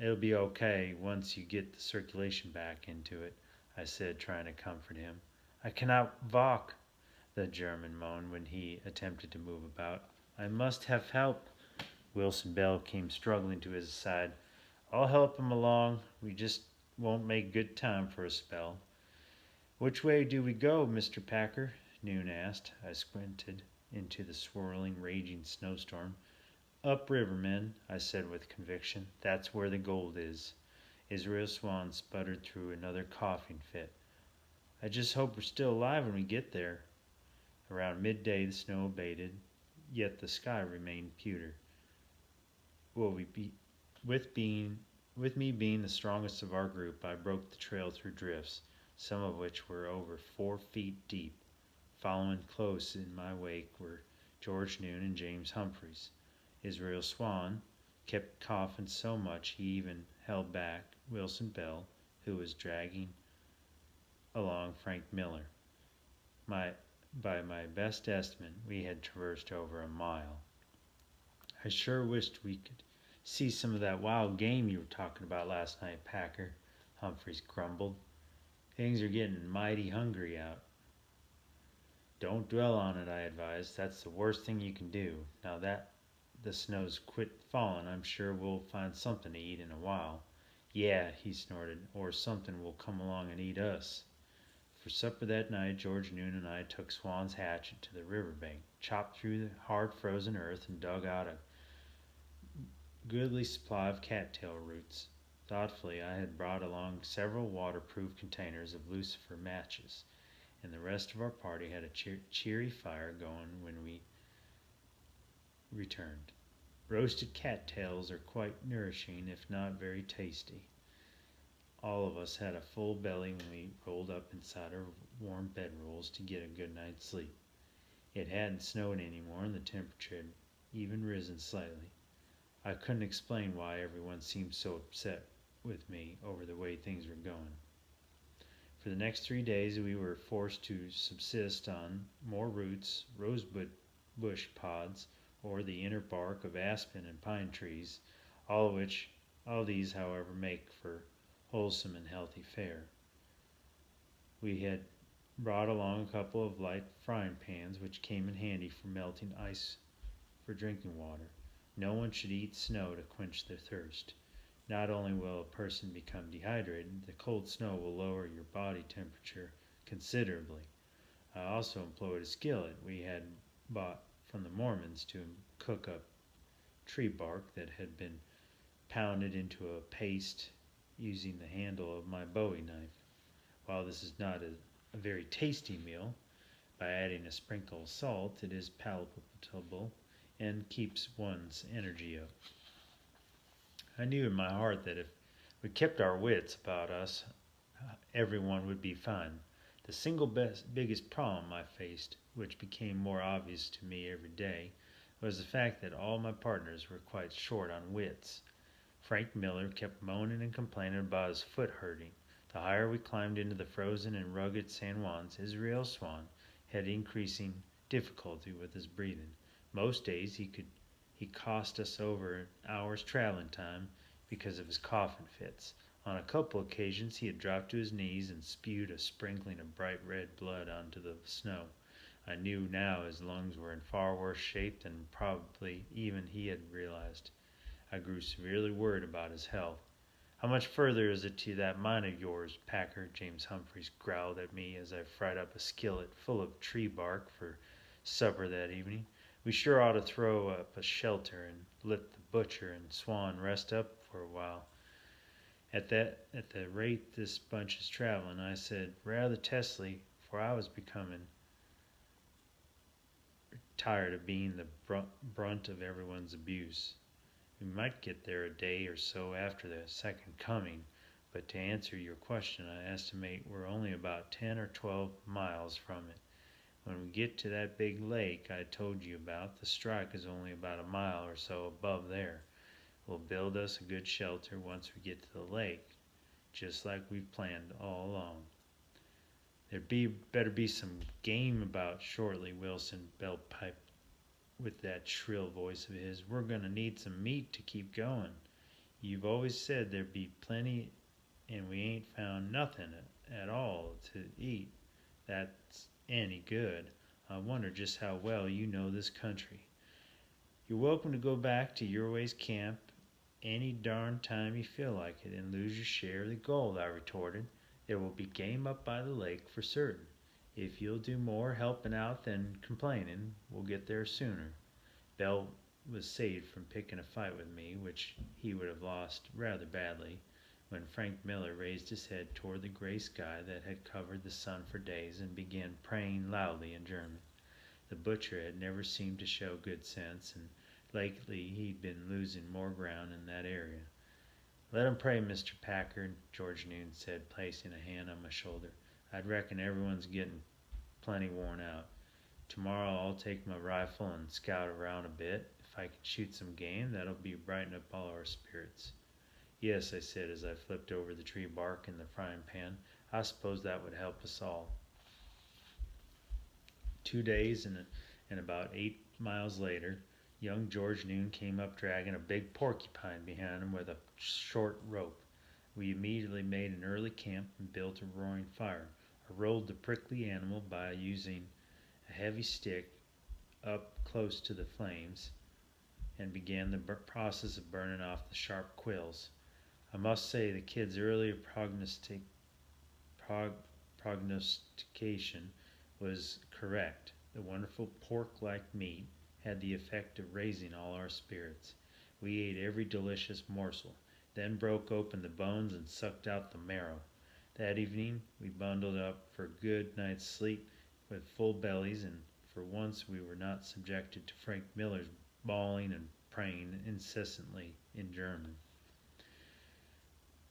It'll be okay once you get the circulation back into it, I said, trying to comfort him. I cannot walk, the German moaned when he attempted to move about. I must have help. Wilson Bell came struggling to his side. I'll help him along. We just won't make good time for a spell. Which way do we go, Mr. Packer? Noon asked. I squinted into the swirling, raging snowstorm. Upriver, men, I said with conviction. That's where the gold is. Israel Swan sputtered through another coughing fit. I just hope we're still alive when we get there. Around midday the snow abated, yet the sky remained pewter. With me being the strongest of our group, I broke the trail through drifts, some of which were over 4 feet deep. Following close in my wake were George Noon and James Humphreys. Israel Swan kept coughing so much he even held back Wilson Bell, who was dragging along Frank Miller. By my best estimate, we had traversed over a mile. I sure wished we could see some of that wild game you were talking about last night, Packer, Humphreys grumbled. Things are getting mighty hungry out. Don't dwell on it, I advised. That's the worst thing you can do. Now that the snow's quit falling, I'm sure we'll find something to eat in a while. Yeah, he snorted, or something will come along and eat us. For supper that night, George Noon and I took Swan's hatchet to the riverbank, chopped through the hard frozen earth, and dug out a goodly supply of cattail roots. Thoughtfully, I had brought along several waterproof containers of lucifer matches, and the rest of our party had a cheery fire going when we returned. Roasted cattails are quite nourishing, if not very tasty. All of us had a full belly when we rolled up inside our warm bedrolls to get a good night's sleep. It hadn't snowed anymore, and the temperature had even risen slightly. I couldn't explain why everyone seemed so upset with me over the way things were going. For the next 3 days we were forced to subsist on more roots, rosebud bush pods, or the inner bark of aspen and pine trees, all these, however, make for wholesome and healthy fare. We had brought along a couple of light frying pans, which came in handy for melting ice for drinking water. No one should eat snow to quench their thirst. Not only will a person become dehydrated, the cold snow will lower your body temperature considerably. I also employed a skillet we had bought from the Mormons to cook up tree bark that had been pounded into a paste using the handle of my bowie knife. While this is not a very tasty meal, by adding a sprinkle of salt, it is palatable and keeps one's energy up. I knew in my heart that if we kept our wits about us, everyone would be fine. The single biggest problem I faced, which became more obvious to me every day, was the fact that all my partners were quite short on wits. Frank Miller kept moaning and complaining about his foot hurting. The higher we climbed into the frozen and rugged San Juans, Israel Swan had increasing difficulty with his breathing. Most days he cost us over an hour's traveling time because of his coughing fits. On a couple occasions he had dropped to his knees and spewed a sprinkling of bright red blood onto the snow. I knew now his lungs were in far worse shape than probably even he had realized. I grew severely worried about his health. How much further is it to that mine of yours, Packer? James Humphreys growled at me as I fried up a skillet full of tree bark for supper that evening. We sure ought to throw up a shelter and let the butcher and Swan rest up for a while. At the rate this bunch is traveling, I said rather testily, for I was becoming tired of being the brunt of everyone's abuse. We might get there a day or so after the second coming, but to answer your question, I estimate we're only about 10 or 12 miles from it. When we get to that big lake I told you about, the strike is only about a mile or so above there. We'll build us a good shelter once we get to the lake, just like we've planned all along. Better be some game about shortly, Wilson bell-piped with that shrill voice of his. We're going to need some meat to keep going. You've always said there'd be plenty, and we ain't found nothing at all to eat that's any good. I wonder just how well you know this country. You're welcome to go back to your ways camp any darn time you feel like it and lose your share of the gold, I retorted. There will be game up by the lake for certain. If you'll do more helping out than complaining, we'll get there sooner. Bell was saved from picking a fight with me, which he would have lost rather badly, when Frank Miller raised his head toward the gray sky that had covered the sun for days and began praying loudly in German. The butcher had never seemed to show good sense, and lately he'd been losing more ground in that area. Let him pray, Mr. Packer, George Noon said, placing a hand on my shoulder. I reckon everyone's getting plenty worn out. Tomorrow I'll take my rifle and scout around a bit. If I can shoot some game, that'll brighten up all our spirits. Yes, I said as I flipped over the tree bark in the frying pan. I suppose that would help us all. 2 days and about 8 miles later, young George Noon came up dragging a big porcupine behind him with a short rope. We immediately made an early camp and built a roaring fire. I rolled the prickly animal by using a heavy stick up close to the flames and began the process of burning off the sharp quills. I must say the kid's earlier prognostication was correct. The wonderful pork-like meat had the effect of raising all our spirits. We ate every delicious morsel, then broke open the bones and sucked out the marrow. That evening we bundled up for a good night's sleep with full bellies, and for once we were not subjected to Frank Miller's bawling and praying incessantly in German.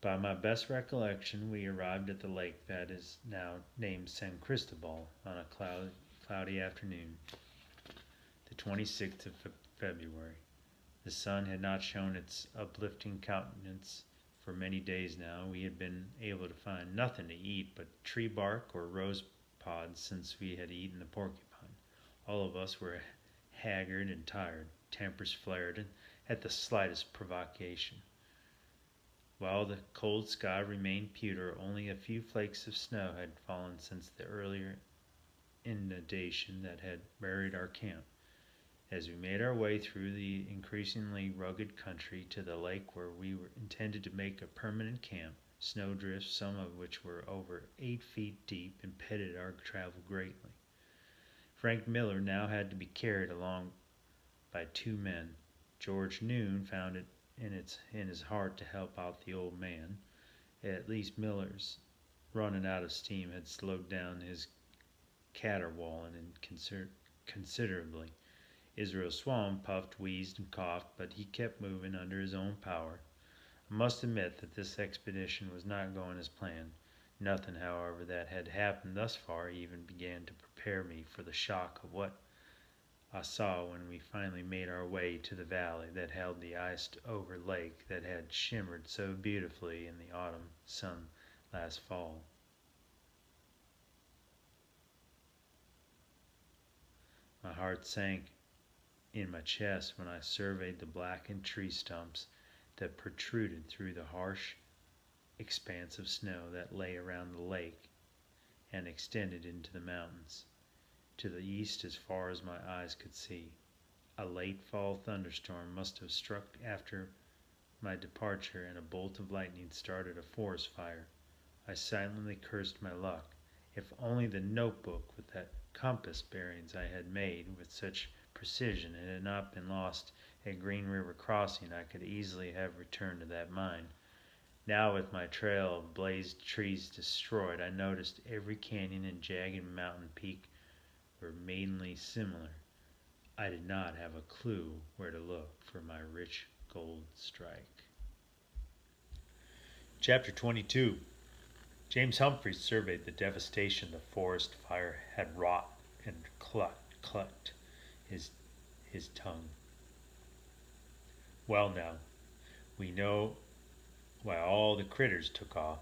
By my best recollection, we arrived at the lake that is now named San Cristobal on a cloudy afternoon, the 26th of February. The sun had not shown its uplifting countenance for many days now. We had been able to find nothing to eat but tree bark or rose pods since we had eaten the porcupine. All of us were haggard and tired, tempers flared at the slightest provocation. While the cold sky remained pewter, only a few flakes of snow had fallen since the earlier inundation that had buried our camp. As we made our way through the increasingly rugged country to the lake where we were intended to make a permanent camp, snowdrifts, some of which were over 8 feet deep, impeded our travel greatly. Frank Miller now had to be carried along by 2 men. George Noon found it in his heart to help out the old man. At least Miller's running out of steam had slowed down his caterwauling considerably. Israel Swan puffed, wheezed, and coughed, but he kept moving under his own power. I must admit that this expedition was not going as planned. Nothing, however, that had happened thus far even began to prepare me for the shock of what I saw when we finally made our way to the valley that held the iced-over lake that had shimmered so beautifully in the autumn sun last fall. My heart sank in my chest when I surveyed the blackened tree stumps that protruded through the harsh expanse of snow that lay around the lake and extended into the mountains. To the east as far as my eyes could see. A late fall thunderstorm must have struck after my departure, and a bolt of lightning started a forest fire. I silently cursed my luck. If only the notebook with that compass bearings I had made with such precision and had not been lost at Green River Crossing, I could easily have returned to that mine. Now, with my trail of blazed trees destroyed, I noticed every canyon and jagged mountain peak were maidenly similar. I did not have a clue where to look for my rich gold strike. Chapter 22. James Humphreys surveyed the devastation the forest fire had wrought and clucked his tongue. Well, now, we know why all the critters took off.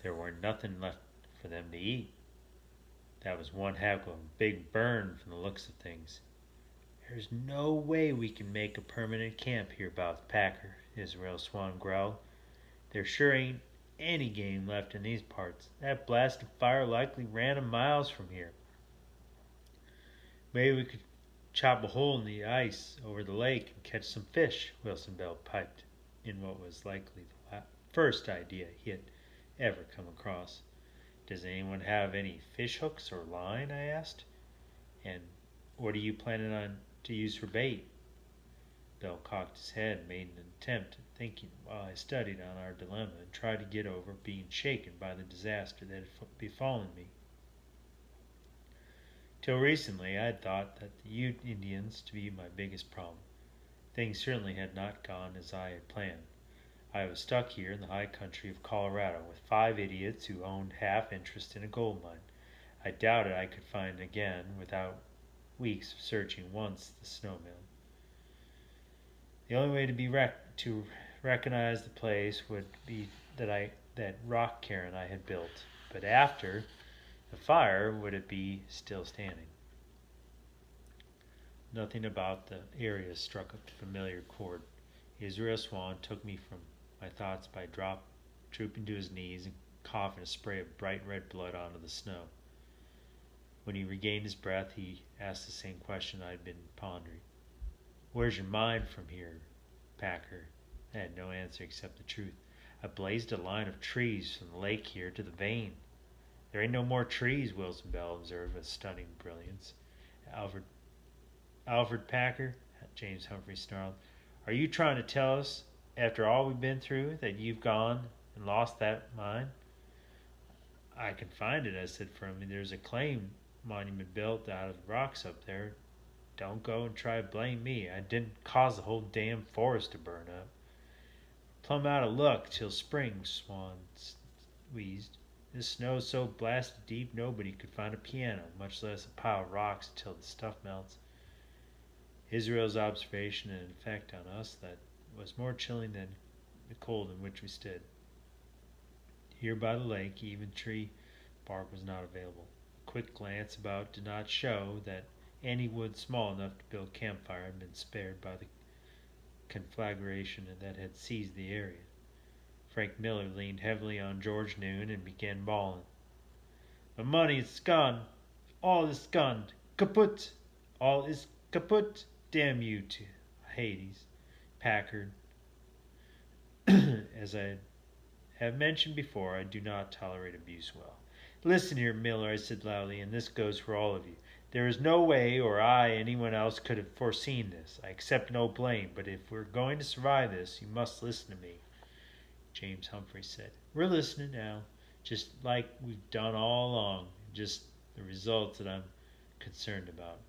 There weren't nothing left for them to eat. That was one heck of a big burn from the looks of things. There's no way we can make a permanent camp here about the Packer, Israel Swan growled. There sure ain't any game left in these parts. That blasted fire likely ran 'em miles from here. Maybe we could chop a hole in the ice over the lake and catch some fish, Wilson Bell piped in what was likely the first idea he had ever come across. Does anyone have any fish hooks or line? I asked. And what are you planning on to use for bait? Bell cocked his head and made an attempt at thinking while I studied on our dilemma and tried to get over being shaken by the disaster that had befallen me. Till recently I had thought that the Ute Indians to be my biggest problem. Things certainly had not gone as I had planned. I was stuck here in the high country of Colorado with 5 idiots who owned half interest in a gold mine. I doubted I could find again without weeks of searching once the snow mill. The only way to recognize the place would be that rock cairn I had built, but after the fire would it be still standing? Nothing about the area struck a familiar chord. Israel Swan took me from my thoughts by drooping to his knees and coughing a spray of bright red blood onto the snow. When he regained his breath, he asked the same question I had been pondering. Where's your mind from here, Packer? I had no answer except the truth. I blazed a line of trees from the lake here to the vein. There ain't no more trees, Wilson Bell observed with stunning brilliance. Alfred Packer, James Humphreys snarled, are you trying to tell us, after all we've been through, that you've gone and lost that mine? I can find it, I said firmly. There's a claim monument built out of the rocks up there. Don't go and try to blame me. I didn't cause the whole damn forest to burn up. Plumb out of luck till spring, Swan wheezed. This snow's so blasted deep nobody could find a piano, much less a pile of rocks until the stuff melts. Israel's observation had an effect on us that was more chilling than the cold in which we stood. Here by the lake, even tree bark was not available. A quick glance about did not show that any wood small enough to build a campfire had been spared by the conflagration that had seized the area. Frank Miller leaned heavily on George Noon and began bawling. My money is gone. All is gone. Kaput. All is kaput. Damn you to Hades. Packard. As I have mentioned before, I do not tolerate abuse well. Listen here, Miller, I said loudly, and this goes for all of you. There is no way, or anyone else could have foreseen this. I accept no blame, but if we're going to survive this, you must listen to me, James Humphreys said. We're listening now, just like we've done all along, just the results that I'm concerned about.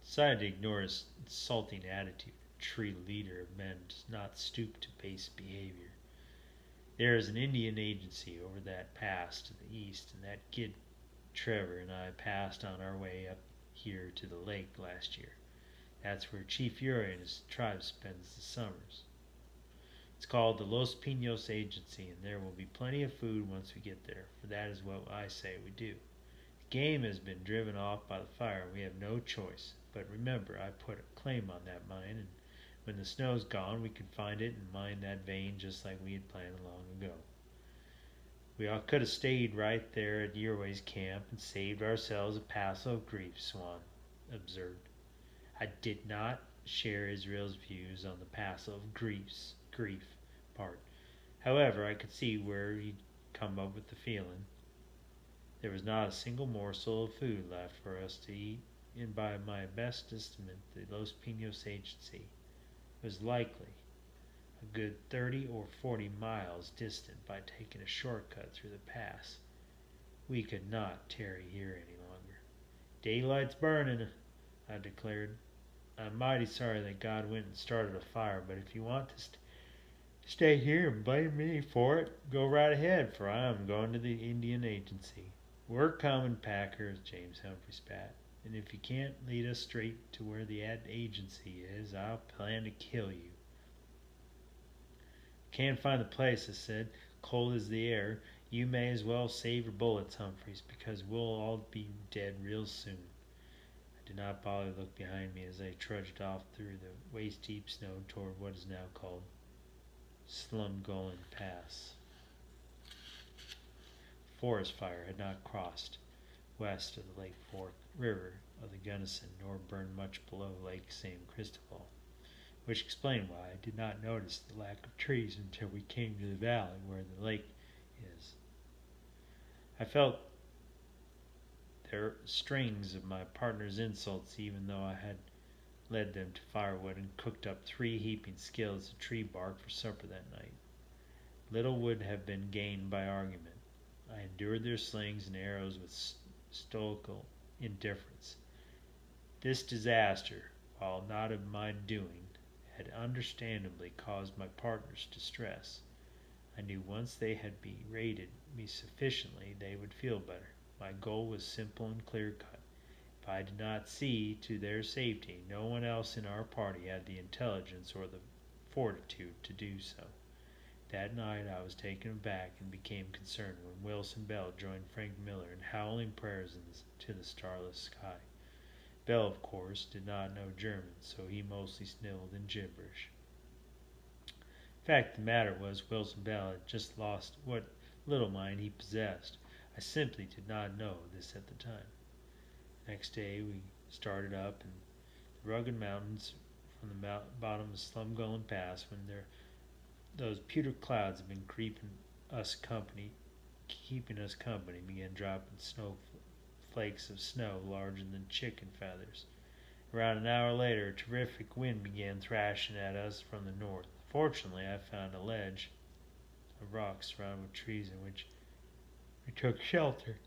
Decided to ignore his insulting attitude. A true leader of men does not stoop to base behavior. There is an Indian agency over that pass to the east, and that kid Trevor and I passed on our way up here to the lake last year. That's where Chief Uri and his tribe spends the summers. It's called the Los Pinos Agency, and there will be plenty of food once we get there, for that is what I say we do. The game has been driven off by the fire, and we have no choice. But remember, I put a claim on that mine, and when the snow's gone, we can find it and mine that vein just like we had planned long ago. We all could have stayed right there at Uri's camp and saved ourselves a passel of grief, Swan observed. I did not share Israel's views on the passel of grief part. However, I could see where he'd come up with the feeling. There was not a single morsel of food left for us to eat, and by my best estimate, the Los Pinos agency was likely a good 30 or 40 miles distant by taking a shortcut through the pass. We could not tarry here any longer. Daylight's burning, I declared. I'm mighty sorry that God went and started a fire, but if you want to stay here and blame me for it, go right ahead, for I am going to the Indian Agency. We're coming, Packer, James Humphrey spat, and if you can't lead us straight to where the agency is, I'll plan to kill you. Can't find the place, I said. Cold as the air. You may as well save your bullets, Humphreys, because we'll all be dead real soon. I did not bother to look behind me as I trudged off through the waist-deep snow toward what is now called Slumgullen Pass. Forest fire had not crossed west of the Lake Fork River of the Gunnison, nor burned much below Lake San Cristobal, which explained why I did not notice the lack of trees until we came to the valley where the lake is. I felt the strings of my partner's insults, even though I had led them to firewood and cooked up 3 heaping skillets of tree bark for supper that night. Little would have been gained by argument. I endured their slings and arrows with stoical indifference. This disaster, while not of my doing, had understandably caused my partners distress. I knew once they had berated me sufficiently, they would feel better. My goal was simple and clear-cut. If I did not see to their safety, no one else in our party had the intelligence or the fortitude to do so. That night I was taken aback and became concerned when Wilson Bell joined Frank Miller in howling prayers to the starless sky. Bell, of course, did not know German, so he mostly snivelled in gibberish. The fact of the matter was, Wilson Bell had just lost what little mind he possessed. I simply did not know this at the time. Next day we started up in the rugged mountains from the bottom of Slumgullen Pass when those pewter clouds had been keeping us company, began dropping flakes of snow larger than chicken feathers. Around an hour later, a terrific wind began thrashing at us from the north. Fortunately, I found a ledge of rocks surrounded with trees in which we took shelter.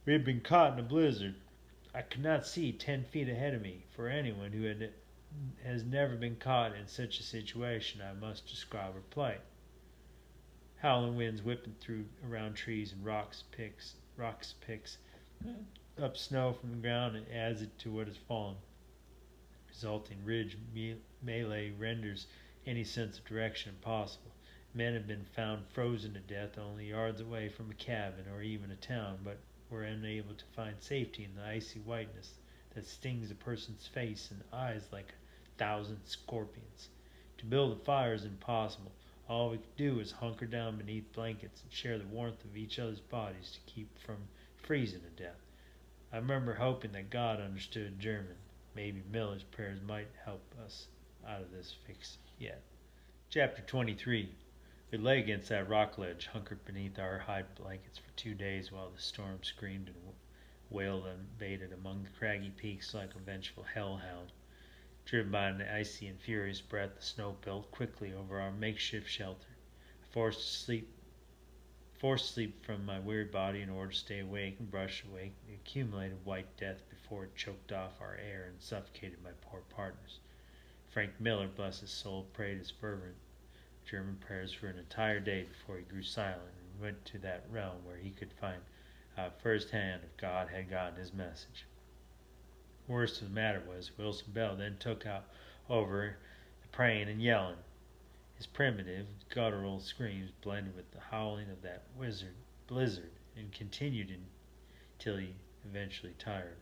We had been caught in a blizzard. I could not see 10 feet ahead of me. For anyone who has never been caught in such a situation, I must describe her plight. Howling winds whipping through around trees and rocks picks up snow from the ground and adds it to what has fallen. Resulting ridge melee renders any sense of direction impossible. Men have been found frozen to death only yards away from a cabin or even a town, but were unable to find safety in the icy whiteness that stings a person's face and eyes like 1,000 scorpions. To build a fire is impossible. All we could do was hunker down beneath blankets and share the warmth of each other's bodies to keep from freezing to death. I remember hoping that God understood German. Maybe Miller's prayers might help us out of this fix yet. Chapter 23. We lay against that rock ledge, hunkered beneath our hide blankets for 2 days while the storm screamed and wailed unabated among the craggy peaks like a vengeful hellhound. Driven by an icy and furious breath, the snow built quickly over our makeshift shelter. I forced sleep from my wearied body in order to stay awake and brush away the accumulated white death before it choked off our air and suffocated my poor partners. Frank Miller, bless his soul, prayed his fervent German prayers for an entire day before he grew silent and went to that realm where he could find out firsthand if God had gotten his message. Worst of the matter was, Wilson Bell then took over the praying and yelling. His primitive, guttural screams blended with the howling of that blizzard and continued until he eventually tired.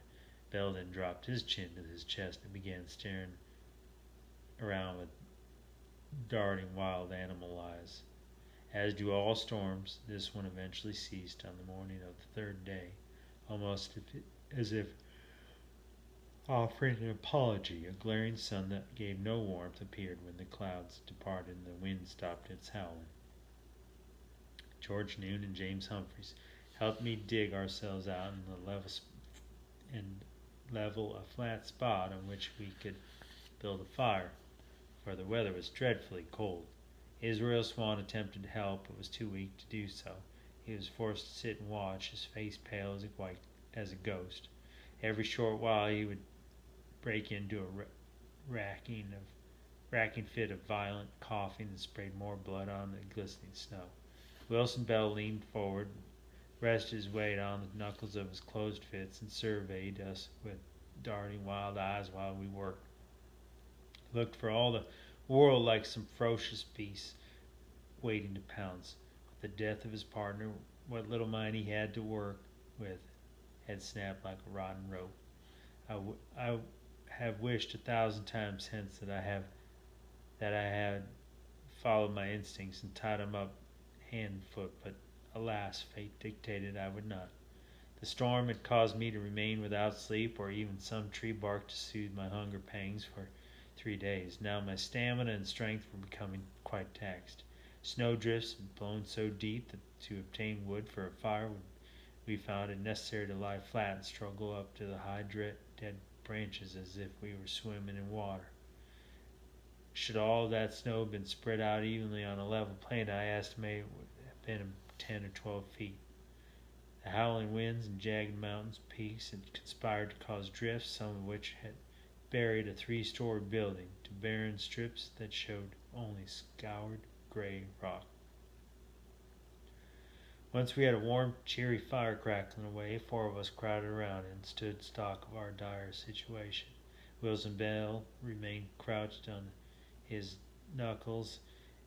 Bell then dropped his chin to his chest and began staring around with darting wild animal eyes. As do all storms, this one eventually ceased on the morning of the 3rd day, almost as if offering an apology. A glaring sun that gave no warmth appeared when the clouds departed and the wind stopped its howling. George Noon and James Humphreys helped me dig ourselves out in the level a flat spot on which we could build a fire, for the weather was dreadfully cold. Israel Swan attempted to help, but was too weak to do so. He was forced to sit and watch, his face pale as a ghost. Every short while he would break into a racking fit of violent coughing that sprayed more blood on the glistening snow. Wilson Bell leaned forward, rested his weight on the knuckles of his closed fists, and surveyed us with darting wild eyes while we worked. He looked for all the world like some ferocious beast waiting to pounce. With the death of his partner, what little mind he had to work with had snapped like a rotten rope. I have wished 1,000 times since that I had followed my instincts and tied him up hand and foot, but alas, fate dictated I would not. The storm had caused me to remain without sleep or even some tree bark to soothe my hunger pangs for 3 days. Now my stamina and strength were becoming quite taxed. Snowdrifts had blown so deep that to obtain wood for a fire we found it necessary to lie flat and struggle up to the high dead branches as if we were swimming in water. Should all that snow have been spread out evenly on a level plain, I estimate it would have been 10 or 12 feet. The howling winds and jagged mountains peaks had conspired to cause drifts, some of which had buried a 3-story building to barren strips that showed only scoured gray rock. Once we had a warm, cheery fire crackling away, 4 of us crowded around it and stood stock of our dire situation. Wilson Bell remained crouched on his knuckles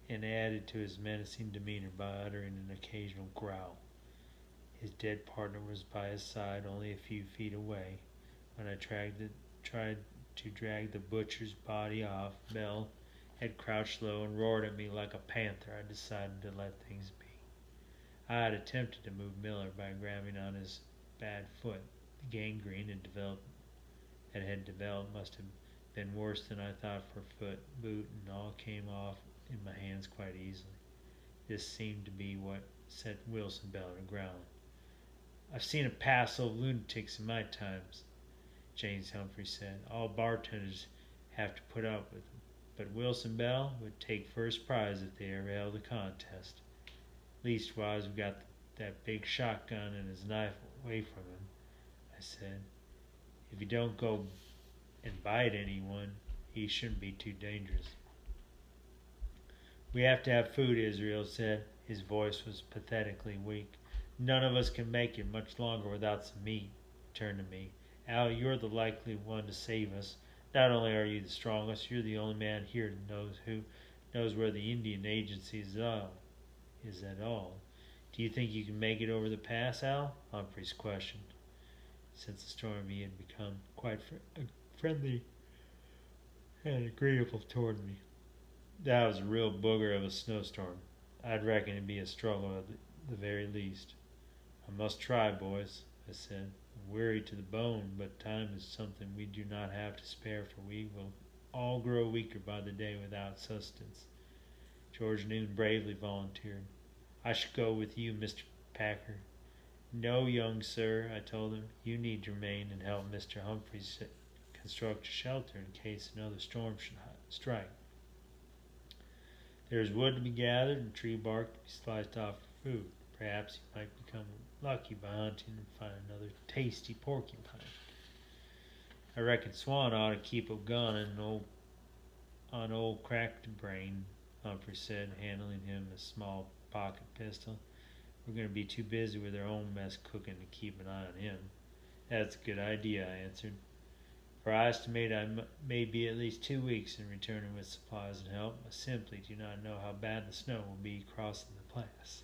and added to his menacing demeanor by uttering an occasional growl. His dead partner was by his side, only a few feet away. When I tried to drag the butcher's body off, Bell had crouched low and roared at me like a panther. I decided to let things be. I had attempted to move Miller by grabbing on his bad foot. The gangrene had developed must have been worse than I thought for foot, boot, and all came off in my hands quite easily. This seemed to be what set Wilson Bell to growling. I've seen a passel of lunatics in my times, James Humphrey said. All bartenders have to put up with them, but Wilson Bell would take first prize if they ever held a contest. Leastwise, we got that big shotgun and his knife away from him, I said. If you don't go and bite anyone, he shouldn't be too dangerous. We have to have food, Israel said. His voice was pathetically weak. None of us can make it much longer without some meat. He turned to me. Al, you're the likely one to save us. Not only are you the strongest, you're the only man here who knows where the Indian agency is at all. Do you think you can make it over the pass, Al? Humphreys questioned. Since the storm, he had become quite friendly and agreeable toward me. That was a real booger of a snowstorm. I'd reckon it'd be a struggle at the very least. I must try, boys, I said. I'm weary to the bone, but time is something we do not have to spare, for we will all grow weaker by the day without sustenance. George Noon bravely volunteered. I should go with you, Mr. Packer. No, young sir, I told him. You need to remain and help Mr. Humphreys construct a shelter in case another storm should strike. There is wood to be gathered and tree bark to be sliced off for food. Perhaps you might become lucky by hunting and find another tasty porcupine. I reckon Swan ought to keep a gun on old cracked brain, Humphrey said, handing him a small pocket pistol. We're going to be too busy with our own mess cooking to keep an eye on him. That's a good idea, I answered. For I estimate I may be at least 2 weeks in returning with supplies and help. I simply do not know how bad the snow will be crossing the pass.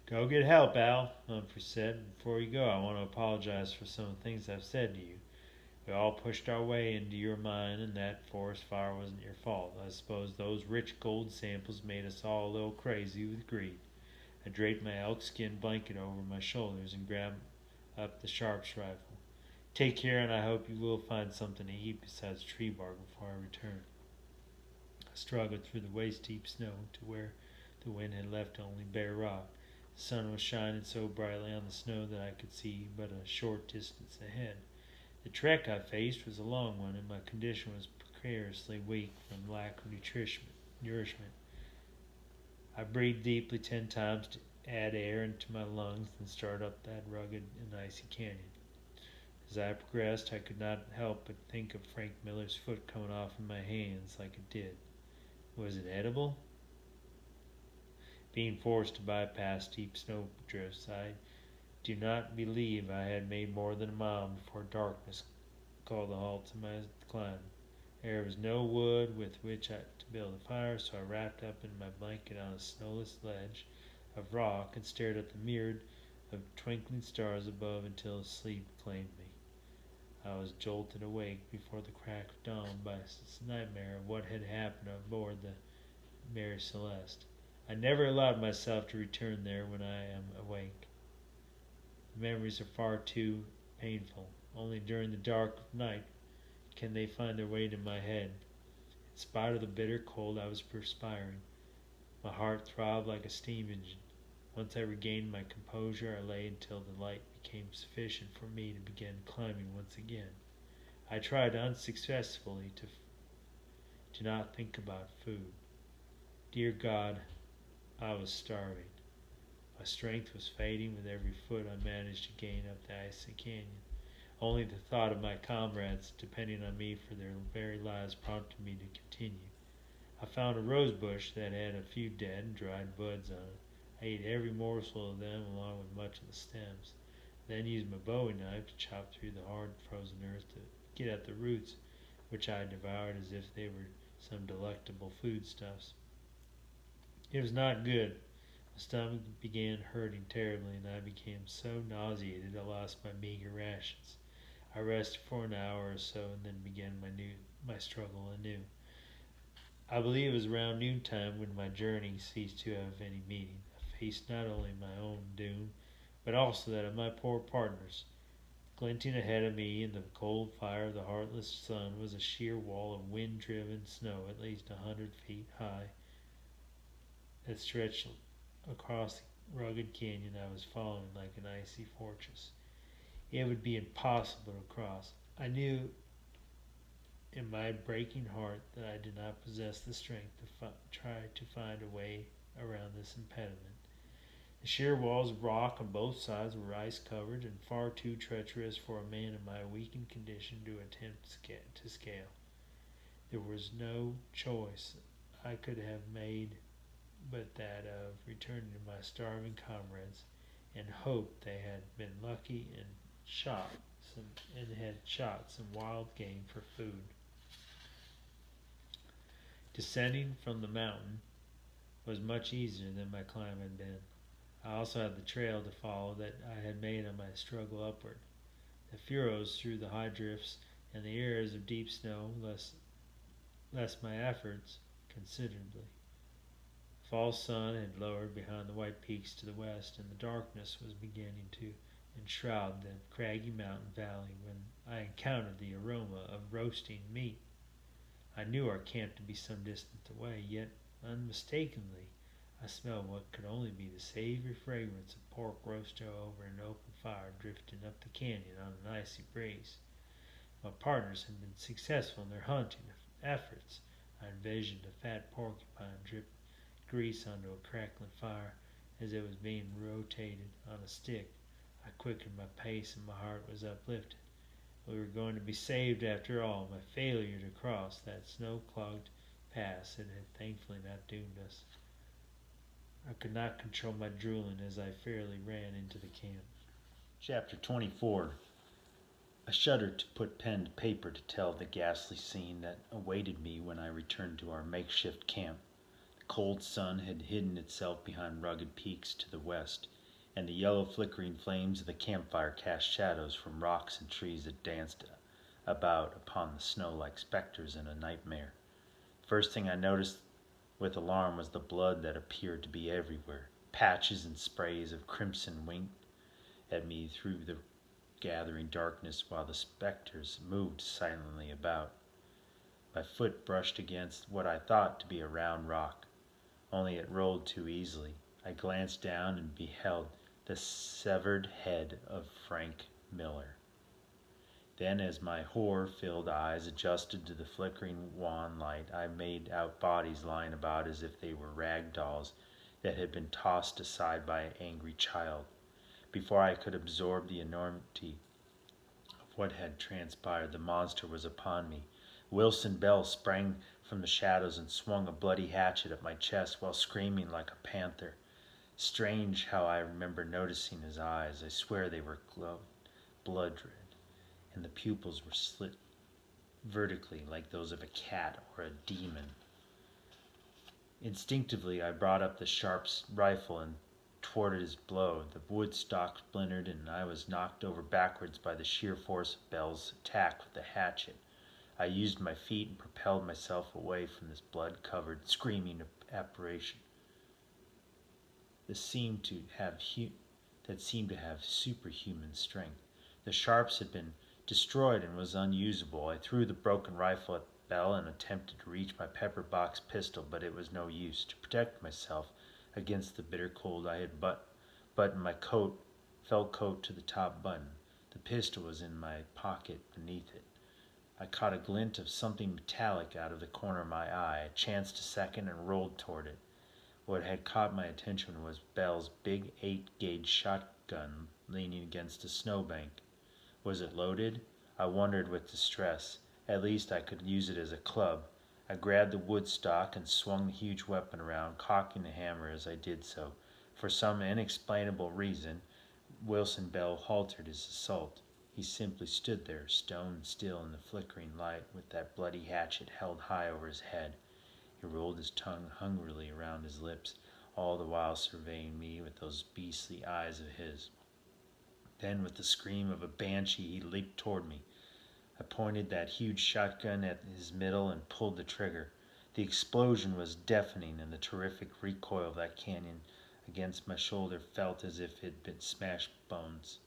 Go get help, Al, Humphrey said. Before you go, I want to apologize for some of the things I've said to you. We all pushed our way into your mine, and that forest fire wasn't your fault. I suppose those rich gold samples made us all a little crazy with greed. I draped my elk-skin blanket over my shoulders and grabbed up the Sharp's rifle. Take care, and I hope you will find something to eat besides tree bark before I return. I struggled through the waist-deep snow to where The wind had left only bare rock. The sun was shining so brightly on the snow that I could see but a short distance ahead. The trek I faced was a long one, and my condition was precariously weak from lack of nourishment. I breathed deeply 10 times to add air into my lungs, and started up that rugged and icy canyon. As I progressed, I could not help but think of Frank Miller's foot coming off in my hands like it did. Was it edible? Being forced to bypass steep snowdrifts, I do not believe I had made more than a mile before darkness called a halt to my climb. There was no wood with which to build a fire, so I wrapped up in my blanket on a snowless ledge of rock and stared at the myriad of twinkling stars above until sleep claimed me. I was jolted awake before the crack of dawn by a nightmare of what had happened aboard the Mary Celeste. I never allowed myself to return there when I am awake. The memories are far too painful. Only during the dark of night can they find their way to my head. In spite of the bitter cold, I was perspiring. My heart throbbed like a steam engine. Once I regained my composure, I lay until the light became sufficient for me to begin climbing once again. I tried unsuccessfully to not think about food. Dear God, I was starving. My strength was fading with every foot I managed to gain up the icy canyon. Only the thought of my comrades depending on me for their very lives prompted me to continue. I found a rose bush that had a few dead and dried buds on it. I ate every morsel of them along with much of the stems, then used my bowie knife to chop through the hard frozen earth to get at the roots, which I devoured as if they were some delectable foodstuffs. It was not good. My stomach began hurting terribly, and I became so nauseated I lost my meager rations. I rested for an hour or so, and then began my struggle anew. I believe it was around noontime when my journey ceased to have any meaning. I faced not only my own doom, but also that of my poor partners. Glinting ahead of me in the cold fire of the heartless sun was a sheer wall of wind-driven snow at least 100 feet high that stretched across the rugged canyon I was following like an icy fortress. It would be impossible to cross. I knew in my breaking heart that I did not possess the strength to try to find a way around this impediment. The sheer walls of rock on both sides were ice-covered and far too treacherous for a man in my weakened condition to attempt to scale. There was no choice I could have made but that of returning to my starving comrades and hope they had been lucky and had shot some wild game for food. Descending from the mountain was much easier than my climb had been. I also had the trail to follow that I had made on my struggle upward. The furrows through the high drifts and the areas of deep snow lessened my efforts considerably. The fall sun had lowered behind the white peaks to the west, and the darkness was beginning to enshroud the craggy mountain valley when I encountered the aroma of roasting meat. I knew our camp to be some distance away, yet unmistakably I smelled what could only be the savory fragrance of pork roasted over an open fire drifting up the canyon on an icy breeze. My partners had been successful in their hunting efforts. I envisioned a fat porcupine drip grease onto a crackling fire as it was being rotated on a stick. I quickened my pace and my heart was uplifted. We were going to be saved after all. My failure to cross that snow-clogged pass had thankfully not doomed us. I could not control my drooling as I fairly ran into the camp. Chapter 24. I shuddered to put pen to paper to tell the ghastly scene that awaited me when I returned to our makeshift camp. The cold sun had hidden itself behind rugged peaks to the west, and the yellow flickering flames of the campfire cast shadows from rocks and trees that danced about upon the snow like specters in a nightmare. First thing I noticed with alarm was the blood that appeared to be everywhere. Patches and sprays of crimson winked at me through the gathering darkness while the specters moved silently about. My foot brushed against what I thought to be a round rock. only it rolled too easily. I glanced down and beheld the severed head of Frank Miller. Then, as my horror-filled eyes adjusted to the flickering wan light, I made out bodies lying about as if they were rag dolls that had been tossed aside by an angry child. Before I could absorb the enormity of what had transpired, the monster was upon me. Wilson Bell sprang from the shadows and swung a bloody hatchet at my chest while screaming like a panther. Strange how I remember noticing his eyes. I swear they were blood red, and the pupils were slit vertically like those of a cat or a demon. Instinctively, I brought up the sharp rifle and thwarted his blow. The wood stock splintered, and I was knocked over backwards by the sheer force of Bell's attack with the hatchet. I used my feet and propelled myself away from this blood-covered, screaming apparition that seemed to have superhuman strength. The sharps had been destroyed and was unusable. I threw the broken rifle at Bell and attempted to reach my pepper box pistol, but it was no use. To protect myself against the bitter cold, I had buttoned my felt coat to the top button. The pistol was in my pocket beneath it. I caught a glint of something metallic out of the corner of my eye. I chanced a second and rolled toward it. What had caught my attention was Bell's big 8-gauge shotgun leaning against a snowbank. Was it loaded? I wondered with distress. At least I could use it as a club. I grabbed the wood stock and swung the huge weapon around, cocking the hammer as I did so. For some inexplainable reason, Wilson Bell halted his assault. He simply stood there, stone still in the flickering light, with that bloody hatchet held high over his head. He rolled his tongue hungrily around his lips, all the while surveying me with those beastly eyes of his. Then, with the scream of a banshee, he leaped toward me. I pointed that huge shotgun at his middle and pulled the trigger. The explosion was deafening, and the terrific recoil of that cannon against my shoulder felt as if it had been smashed bones.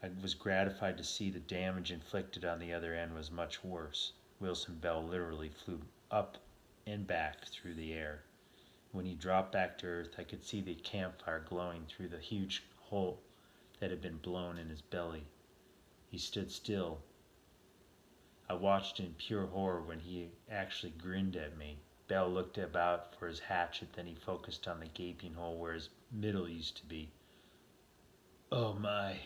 I was gratified to see the damage inflicted on the other end was much worse. Wilson Bell literally flew up and back through the air. When he dropped back to earth, I could see the campfire glowing through the huge hole that had been blown in his belly. He stood still. I watched in pure horror when he actually grinned at me. Bell looked about for his hatchet, then he focused on the gaping hole where his middle used to be. "Oh my,"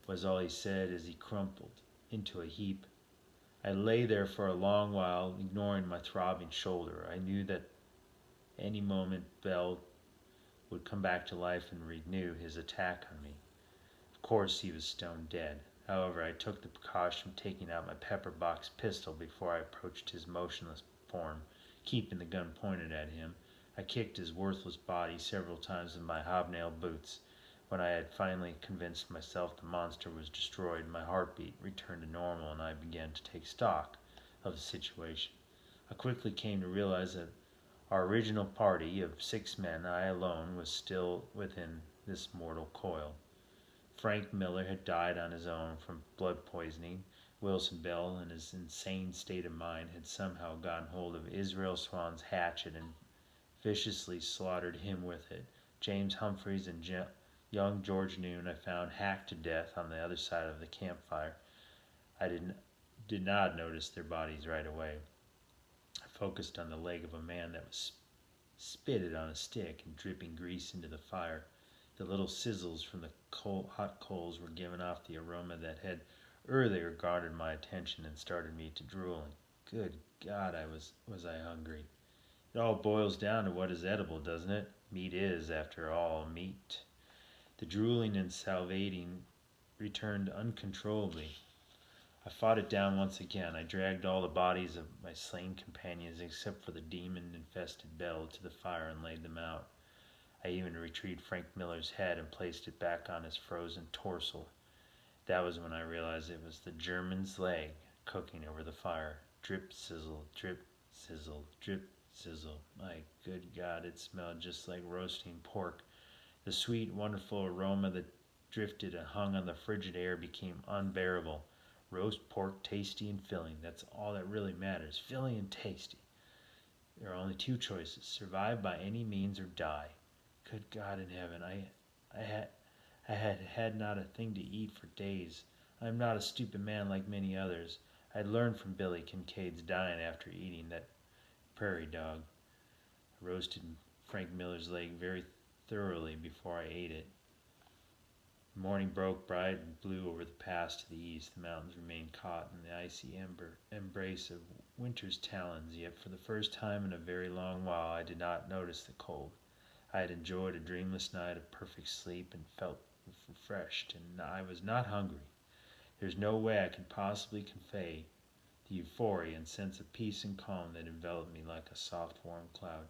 was all he said as he crumpled into a heap. I lay there for a long while, ignoring my throbbing shoulder. I knew that any moment Bell would come back to life and renew his attack on me. Of course, he was stone dead. However, I took the precaution of taking out my pepper box pistol before I approached his motionless form. Keeping the gun pointed at him, I kicked his worthless body several times with my hobnail boots. When I had finally convinced myself the monster was destroyed, my heartbeat returned to normal and I began to take stock of the situation. I quickly came to realize that our original party of 6 men, I alone, was still within this mortal coil. Frank Miller had died on his own from blood poisoning. Wilson Bell, in his insane state of mind, had somehow gotten hold of Israel Swan's hatchet and viciously slaughtered him with it. James Humphreys and young George Noon I found hacked to death on the other side of the campfire. I did not notice their bodies right away. I focused on the leg of a man that was spitted on a stick and dripping grease into the fire. The little sizzles from the hot coals were giving off the aroma that had earlier guarded my attention and started me to drooling. Good God, was I hungry. It all boils down to what is edible, doesn't it? Meat is, after all, meat. The drooling and salivating returned uncontrollably. I fought it down once again. I dragged all the bodies of my slain companions, except for the demon-infested Bell, to the fire and laid them out. I even retrieved Frank Miller's head and placed it back on his frozen torso. That was when I realized it was the German's leg cooking over the fire. Drip, sizzle, drip, sizzle, drip, sizzle. My good God, it smelled just like roasting pork. The sweet, wonderful aroma that drifted and hung on the frigid air became unbearable. Roast pork, tasty and filling. That's all that really matters. Filling and tasty. There are only two choices: survive by any means or die. Good God in heaven, I had not a thing to eat for days. I am not a stupid man like many others. I had learned from Billy Kincaid's dying after eating that prairie dog. I roasted Frank Miller's leg very thoroughly before I ate it. The morning broke bright and blue over the pass to the east. The mountains remained caught in the icy embrace of winter's talons, yet for the first time in a very long while I did not notice the cold. I had enjoyed a dreamless night of perfect sleep and felt refreshed, and I was not hungry. There's no way I can possibly convey the euphoria and sense of peace and calm that enveloped me like a soft warm cloud.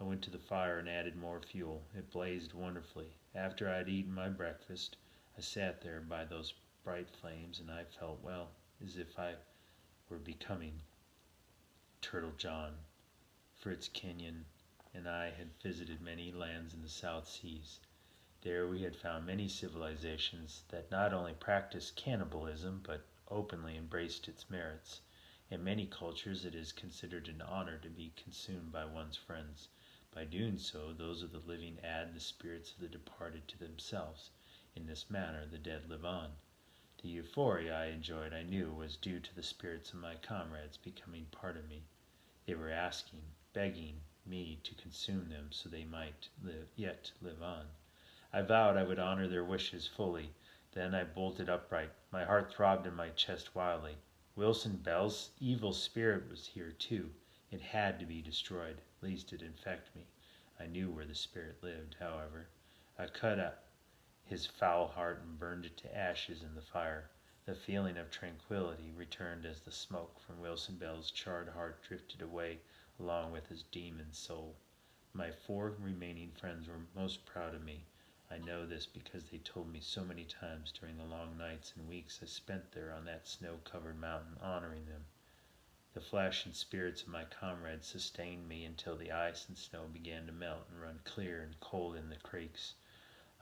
I went to the fire and added more fuel. It blazed wonderfully. After I had eaten my breakfast, I sat there by those bright flames, and I felt, well, as if I were becoming Turtle John. Fritz Kenyon and I had visited many lands in the South Seas. There we had found many civilizations that not only practiced cannibalism, but openly embraced its merits. In many cultures it is considered an honor to be consumed by one's friends. By doing so, those of the living add the spirits of the departed to themselves. In this manner the dead live on. The euphoria I enjoyed, I knew, was due to the spirits of my comrades becoming part of me. They were asking, begging me to consume them so they might yet live on. I vowed I would honor their wishes fully. Then I bolted upright. My heart throbbed in my chest wildly. Wilson Bell's evil spirit was here too. It had to be destroyed, lest it infect me. I knew where the spirit lived, however. I cut up his foul heart and burned it to ashes in the fire. The feeling of tranquility returned as the smoke from Wilson Bell's charred heart drifted away along with his demon soul. My 4 remaining friends were most proud of me. I know this because they told me so many times during the long nights and weeks I spent there on that snow-covered mountain honoring them. The flesh and spirits of my comrades sustained me until the ice and snow began to melt and run clear and cold in the creeks.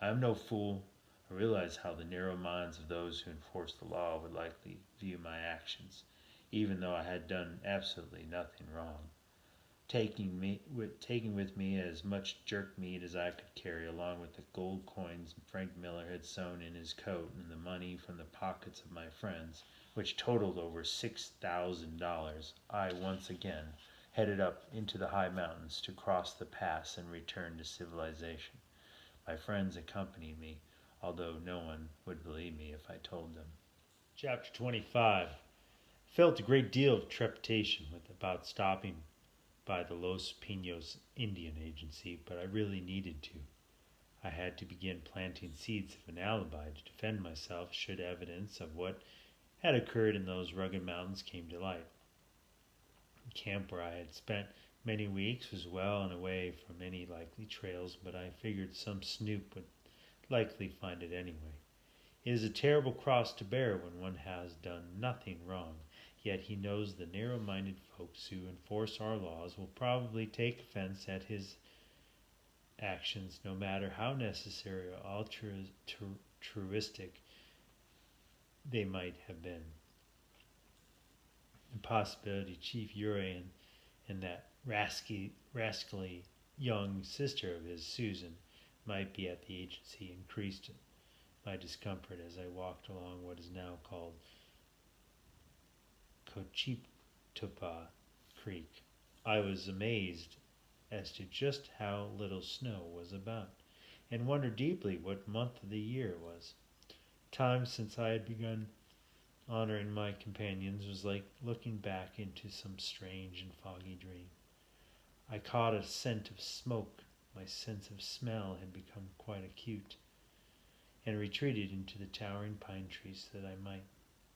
I am no fool. I realize how the narrow minds of those who enforce the law would likely view my actions, even though I had done absolutely nothing wrong. Taking with me as much jerk meat as I could carry, along with the gold coins Frank Miller had sewn in his coat and the money from the pockets of my friends, which totaled over $6,000, I once again headed up into the high mountains to cross the pass and return to civilization. My friends accompanied me, although no one would believe me if I told them. Chapter 25. Felt a great deal of trepidation about stopping by the Los Pinos Indian Agency, but I really needed to. I had to begin planting seeds of an alibi to defend myself should evidence of what had occurred in those rugged mountains came to light. The camp where I had spent many weeks was well and away from any likely trails, but I figured some snoop would likely find it anyway. It is a terrible cross to bear when one has done nothing wrong, yet he knows the narrow-minded folks who enforce our laws will probably take offense at his actions, no matter how necessary or altruistic they might have been. The possibility Chief Urian and that rascally young sister of his, Susan, might be at the agency increased my discomfort as I walked along what is now called Cochitupa Creek. I was amazed as to just how little snow was about, and wondered deeply what month of the year it was. Time since I had begun honoring my companions was like looking back into some strange and foggy dream. I caught a scent of smoke. My sense of smell had become quite acute, and retreated into the towering pine trees so that I might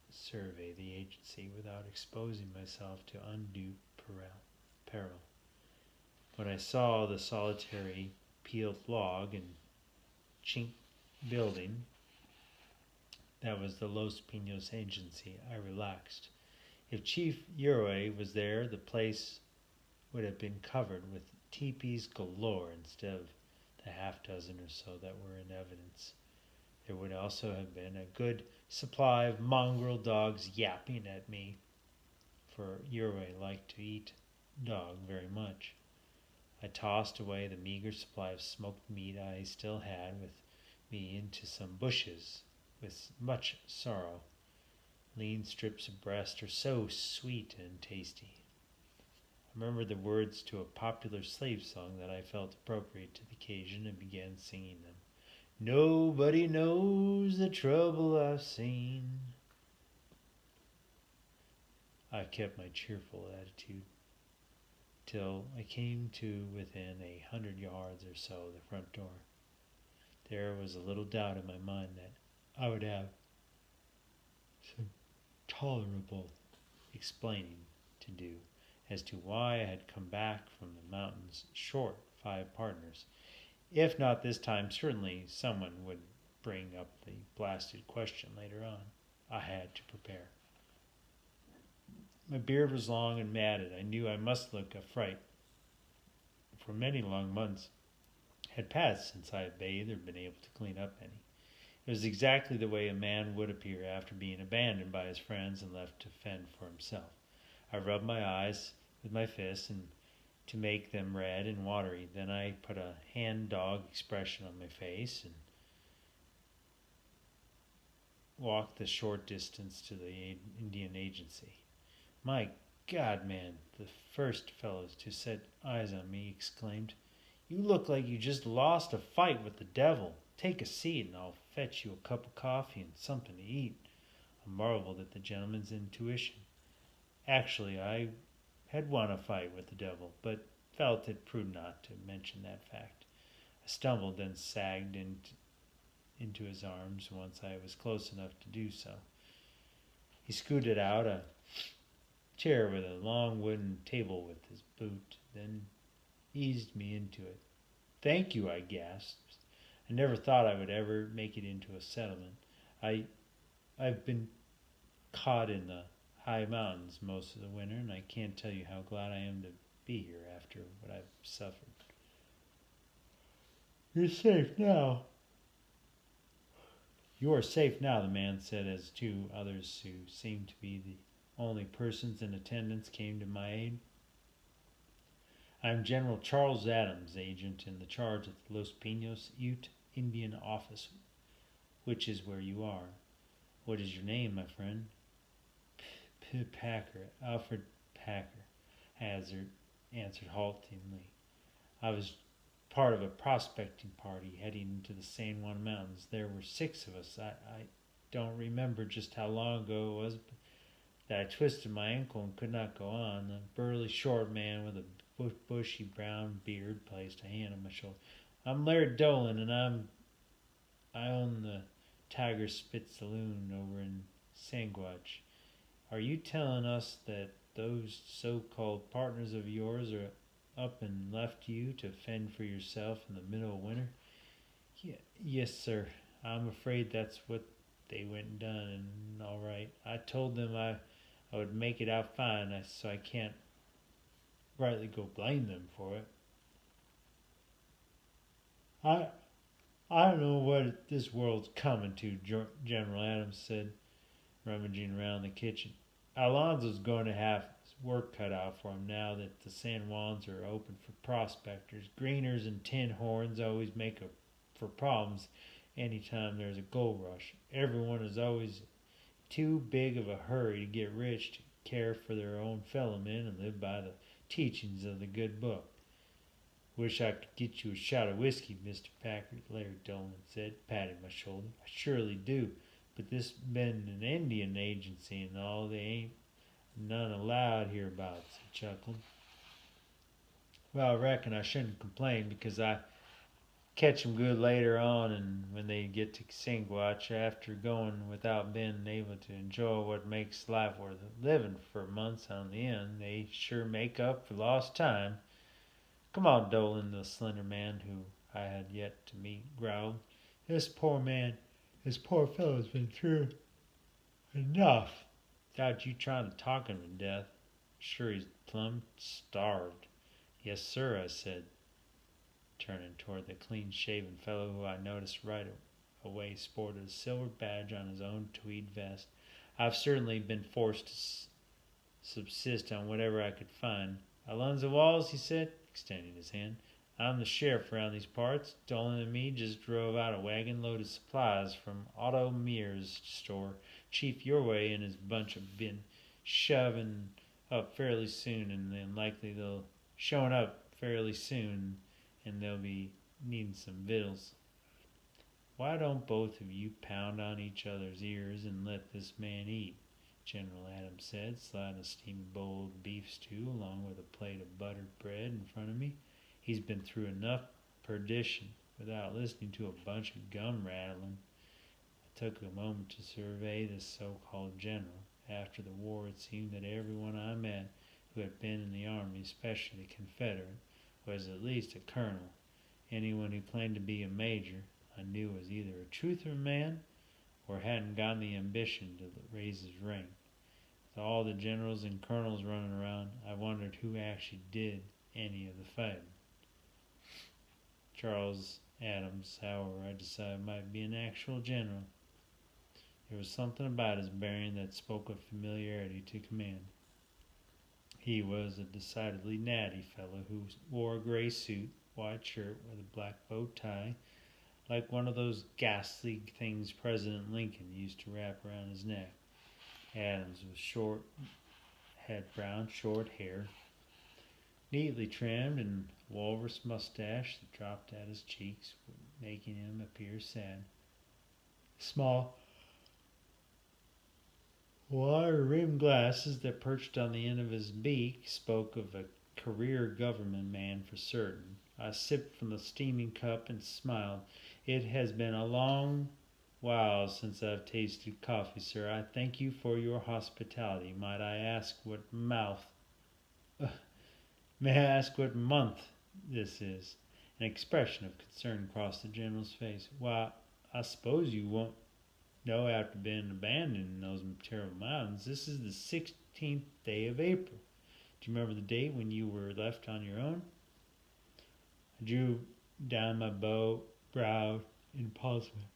survey the agency without exposing myself to undue peril. When I saw the solitary peeled log and chink building that was the Los Pinos agency, I relaxed. If Chief Uriel was there, the place would have been covered with teepees galore instead of the half-dozen or so that were in evidence. There would also have been a good supply of mongrel dogs yapping at me, for Uriel liked to eat dog very much. I tossed away the meager supply of smoked meat I still had with me into some bushes with much sorrow. Lean strips of breast are so sweet and tasty. I remembered the words to a popular slave song that I felt appropriate to the occasion and began singing them. Nobody knows the trouble I've seen. I kept my cheerful attitude till I came to within 100 yards or so of the front door. There was a little doubt in my mind that I would have some tolerable explaining to do as to why I had come back from the mountains short 5 partners. If not this time, certainly someone would bring up the blasted question later on. I had to prepare. My beard was long and matted. I knew I must look a fright, for many long months had passed since I had bathed or been able to clean up any. It was exactly the way a man would appear after being abandoned by his friends and left to fend for himself. I rubbed my eyes with my fists and to make them red and watery. Then I put a hand-dog expression on my face and walked the short distance to the Indian agency. My God, man, the first fellow to set eyes on me exclaimed, "You look like you just lost a fight with the devil. Take a seat and I'll fetch you a cup of coffee and something to eat." I marveled at the gentleman's intuition. Actually, I had won a fight with the devil, but felt it prudent not to mention that fact. I stumbled and sagged into his arms once I was close enough to do so. He scooted out a chair with a long wooden table with his boot, then eased me into it. "Thank you," I gasped. I never thought I would ever make it into a settlement. I've been caught in the high mountains most of the winter, and I can't tell you how glad I am to be here after what I've suffered. "You're safe now." "You are safe now," the man said, as 2 others who seemed to be the only persons in attendance came to my aid. "I am General Charles Adams, agent in the charge of the Los Pinos Ute Indian Office, which is where you are. What is your name, my friend?" Packer, Alfred Packer, answered haltingly. "I was part of a prospecting party heading into the San Juan Mountains. There were 6 of us. I don't remember just how long ago it was that I twisted my ankle and could not go on. A burly, short man with a bushy brown beard placed a hand on my shoulder. "I'm Larry Dolan, and I own the Tiger Spit Saloon over in Sanguach. Are you telling us that those so-called partners of yours are up and left you to fend for yourself in the middle of winter?" Yes, sir. I'm afraid that's what they went and done, and all right. I told them I would make it out fine, so I can't rightly go blame them for it." I don't know what this world's coming to," General Adams said, rummaging around the kitchen. "Alonzo's going to have his work cut out for him now that the San Juans are open for prospectors. Greeners and tin horns always make for problems any time there's a gold rush. Everyone is always too big of a hurry to get rich to care for their own fellow men and live by the teachings of the good book." "Wish I could get you a shot of whiskey, Mr. Packer," Larry Dolan said, patting my shoulder. "I surely do, but this been an Indian agency and all, they ain't none allowed hereabouts," he chuckled. "Well, I reckon I shouldn't complain, because I catch 'em good later on, and when they get to Sanguach, after going without being able to enjoy what makes life worth living for months on end, they sure make up for lost time." "Come on, Dolan," the slender man who I had yet to meet growled. This poor fellow's been through enough without you trying to talk him to death. Sure he's plumb starved." "Yes, sir," I said, turning toward the clean-shaven fellow who I noticed right away sported a silver badge on his own tweed vest. "I've certainly been forced to subsist on whatever I could find. Alonzo Walls, he said, extending his hand. I'm the sheriff around these parts. Dolan and me just drove out a wagon load of supplies from Otto Mears' store. Chief Your Way and his bunch have been shoving up fairly soon, and then likely they'll showing up fairly soon, and they'll be needing some victuals. Why don't both of you pound on each other's ears and let this man eat? General Adams said, sliding a steaming bowl of beef stew along with a plate of buttered bread in front of me. He's been through enough perdition without listening to a bunch of gum rattling. I took a moment to survey this so-called general. After the war, it seemed that everyone I met who had been in the army, especially the Confederate, was at least a colonel. Anyone who claimed to be a major, I knew was either a truther man or hadn't gotten the ambition to raise his rank. With all the generals and colonels running around, I wondered who actually did any of the fighting. Charles Adams, however, I decided might be an actual general. There was something about his bearing that spoke of familiarity to command. He was a decidedly natty fellow who wore a gray suit, white shirt with a black bow tie, like one of those ghastly things President Lincoln used to wrap around his neck. Adams was short, had brown short hair, neatly trimmed, and a walrus mustache that dropped at his cheeks, making him appear sad. Small, wire-rimmed glasses that perched on the end of his beak spoke of a career government man for certain. I sipped from the steaming cup and smiled. It has been a long while since I've tasted coffee, sir. I thank you for your hospitality. Might I ask what May I ask what month this is? An expression of concern crossed the general's face. Why, I suppose you won't know after being abandoned in those terrible mountains. This is the 16th day of April. Do you remember the date when you were left on your own? I drew down my brow impulsively.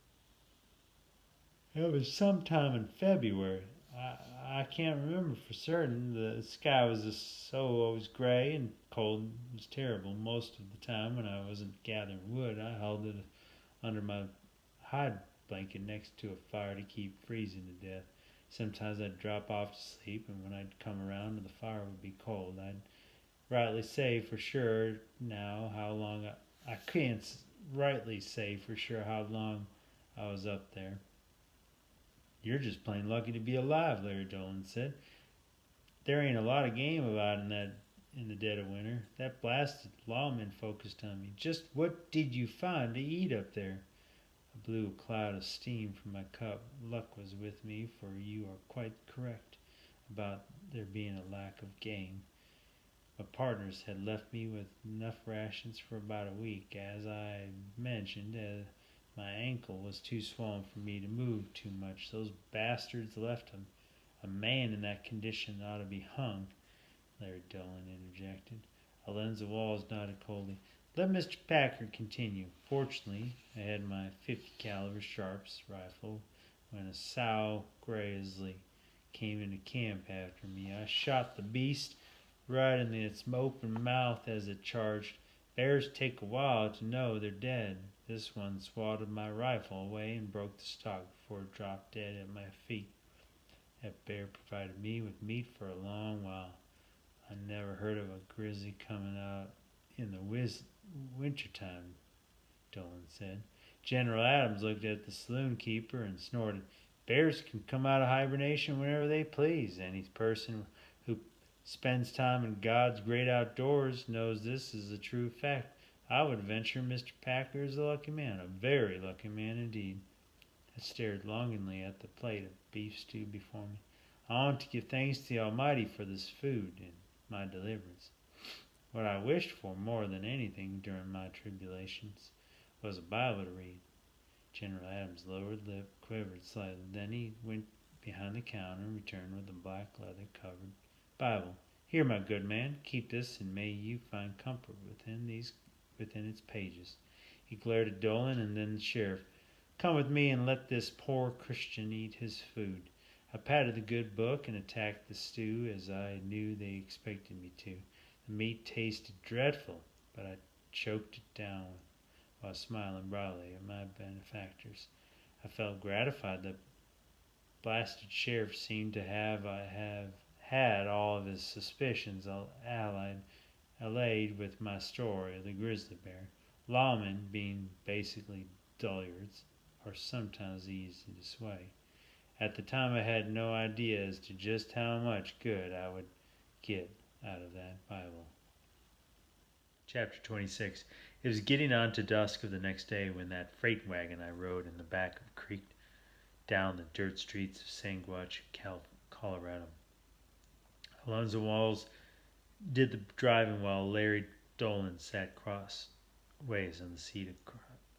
It was sometime in February. I can't remember for certain. The sky was always gray and cold. It was terrible. Most of the time when I wasn't gathering wood, I held it under my hide blanket next to a fire to keep freezing to death. Sometimes I'd drop off to sleep, and when I'd come around, the fire would be cold. I'd rightly say for sure now how long I can't rightly say for sure how long I was up there. You're just plain lucky to be alive, Larry Dolan said. There ain't a lot of game about in the dead of winter. That blasted lawman focused on me. Just what did you find to eat up there? I blew a cloud of steam from my cup. Luck was with me, for you are quite correct about there being a lack of game. My partners had left me with enough rations for about a week. As I mentioned, my ankle was too swollen for me to move too much. Those bastards left him. A man in that condition ought to be hung, Larry Dolan interjected. Alonzo Walls nodded coldly. Let Mr. Packer continue. Fortunately, I had my 50 caliber Sharps rifle when a sow grizzly came into camp after me. I shot the beast right in its open mouth as it charged. Bears take a while to know they're dead. This one swatted my rifle away and broke the stock before it dropped dead at my feet. That bear provided me with meat for a long while. I never heard of a grizzly coming out in the wintertime, Dolan said. General Adams looked at the saloon keeper and snorted. Bears can come out of hibernation whenever they please. Any person who spends time in God's great outdoors knows this is a true fact. I would venture Mr. Packer is a lucky man, a very lucky man indeed. I stared longingly at the plate of beef stew before me. I want to give thanks to the Almighty for this food and my deliverance. What I wished for more than anything during my tribulations was a Bible to read. General Adams' lower lip quivered slightly. Then he went behind the counter and returned with a black leather-covered Bible. Here, my good man, keep this, and may you find comfort within its pages. He glared at Dolan and then the sheriff. Come with me and let this poor Christian eat his food. I patted the good book and attacked the stew as I knew they expected me to. The meat tasted dreadful, but I choked it down while smiling broadly at my benefactors. I felt gratified that blasted sheriff seemed to have had all of his suspicions allayed with my story of the grizzly bear. Lawmen, being basically dullards, are sometimes easy to sway. At the time, I had no idea as to just how much good I would get out of that Bible. Chapter 26. It was getting on to dusk of the next day when that freight wagon I rode in the back of creaked down the dirt streets of Sasquatch, Colorado. Alonzo Walls did the driving while Larry Dolan sat crossways on the seat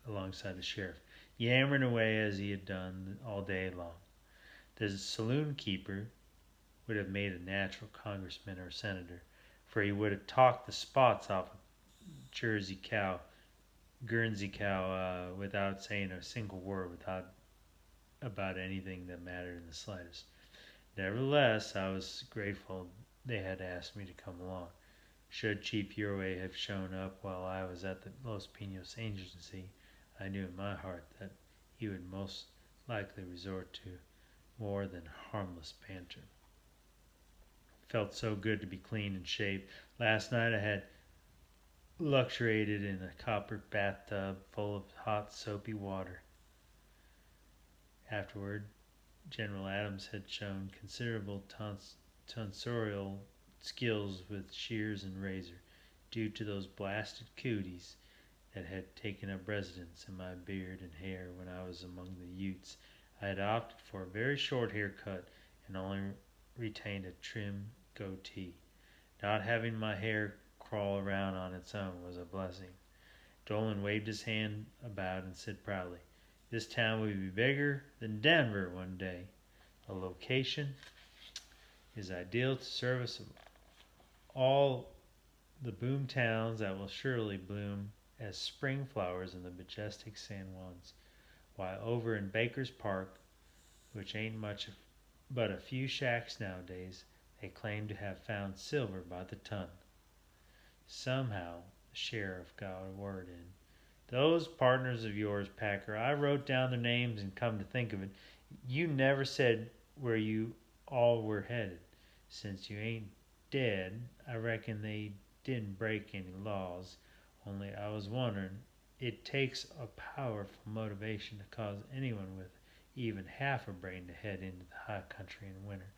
alongside the sheriff, yammering away as he had done all day long. The saloon keeper would have made a natural congressman or senator, for he would have talked the spots off a Guernsey cow, without saying a single word about anything that mattered in the slightest. Nevertheless, I was grateful they had asked me to come along. Should Chief Uruguay have shown up while I was at the Los Pinos agency, I knew in my heart that he would most likely resort to more than harmless banter. Felt so good to be clean and shaved. Last night I had luxuriated in a copper bathtub full of hot, soapy water. Afterward, General Adams had shown considerable tonsorial skills with shears and razor, due to those blasted cooties that had taken up residence in my beard and hair when I was among the Utes. I had opted for a very short haircut and only retained a trim goatee. Not having my hair crawl around on its own was a blessing. Dolan waved his hand about and said proudly, "This town will be bigger than Denver one day. The location is ideal to service all the boom towns that will surely bloom as spring flowers in the majestic San Juans, while over in Baker's Park, which ain't much but a few shacks nowadays, they claim to have found silver by the ton." Somehow the sheriff got a word in. "Those partners of yours, Packer, I wrote down their names, and come to think of it, you never said where you all were headed. Since you ain't dead, I reckon they didn't break any laws, only I was wondering, it takes a powerful motivation to cause anyone with even half a brain to head into the high country in winter.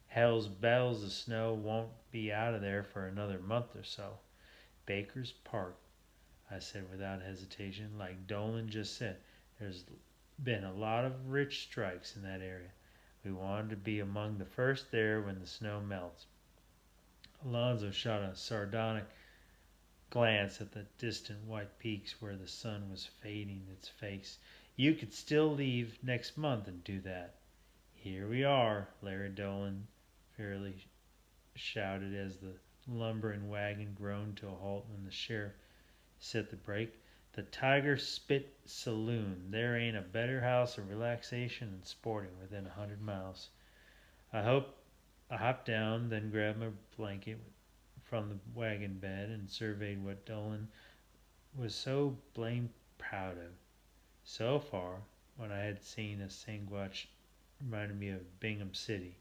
Hell's bells, the snow won't be out of there for another month or so." "Baker's Park," I said without hesitation. "Like Dolan just said, there's been a lot of rich strikes in that area. We wanted to be among the first there when the snow melts." Alonzo shot a sardonic glance at the distant white peaks where the sun was fading its face. "You could still leave next month and do that." "Here we are," Larry Dolan fairly shouted as the lumbering wagon groaned to a halt when the sheriff set the brake. "The Tiger Spit Saloon. There ain't a better house of relaxation and sporting within 100 miles. I hopped down, then grabbed my blanket from the wagon bed and surveyed what Dolan was so blamed proud of. So far, when I had seen a Sasquatch reminded me of Bingham City.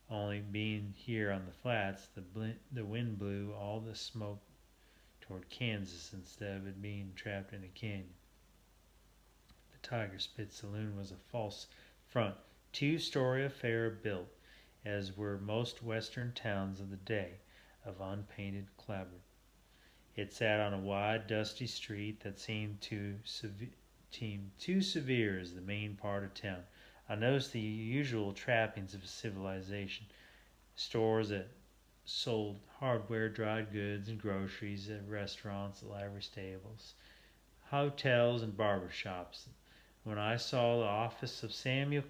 Only being here on the flats, the wind blew all the smoke toward Kansas instead of it being trapped in a canyon. The Tiger Spit Saloon was a false front, two-story affair built, as were most western towns of the day, of unpainted clapboard. It sat on a wide, dusty street that seemed too severe as the main part of town. I noticed the usual trappings of civilization. Stores that sold hardware, dried goods, and groceries, restaurants, livery stables, hotels, and barber shops. When I saw the office of Samuel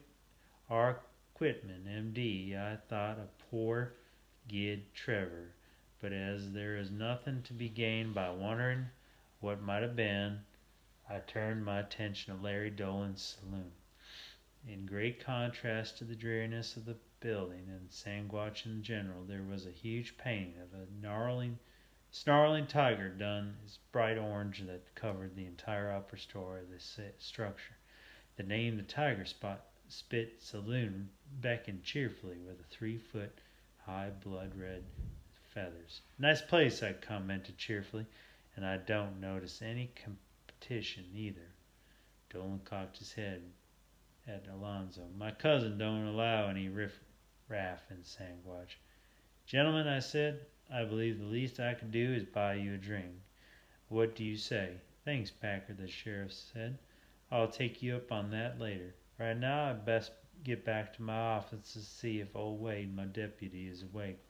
R. Quitman, M.D., I thought of poor Gid Trevor. But as there is nothing to be gained by wondering what might have been, I turned my attention to Larry Dolan's saloon. In great contrast to the dreariness of the building and Sasquatch in general, there was a huge painting of a gnarly Snarling tiger done his bright orange that covered the entire upper story of the structure. The name the Tiger Spit Saloon beckoned cheerfully with a 3-foot high blood red feathers. Nice place, I commented cheerfully, and I don't notice any competition either. Dolan cocked his head at Alonzo. My cousin don't allow any riff-raff in Sandwatch. Gentlemen, I said, I believe the least I can do is buy you a drink. What do you say? Thanks, Packer, the sheriff said. I'll take you up on that later. Right now, I'd best get back to my office to see if old Wade, my deputy, is awake.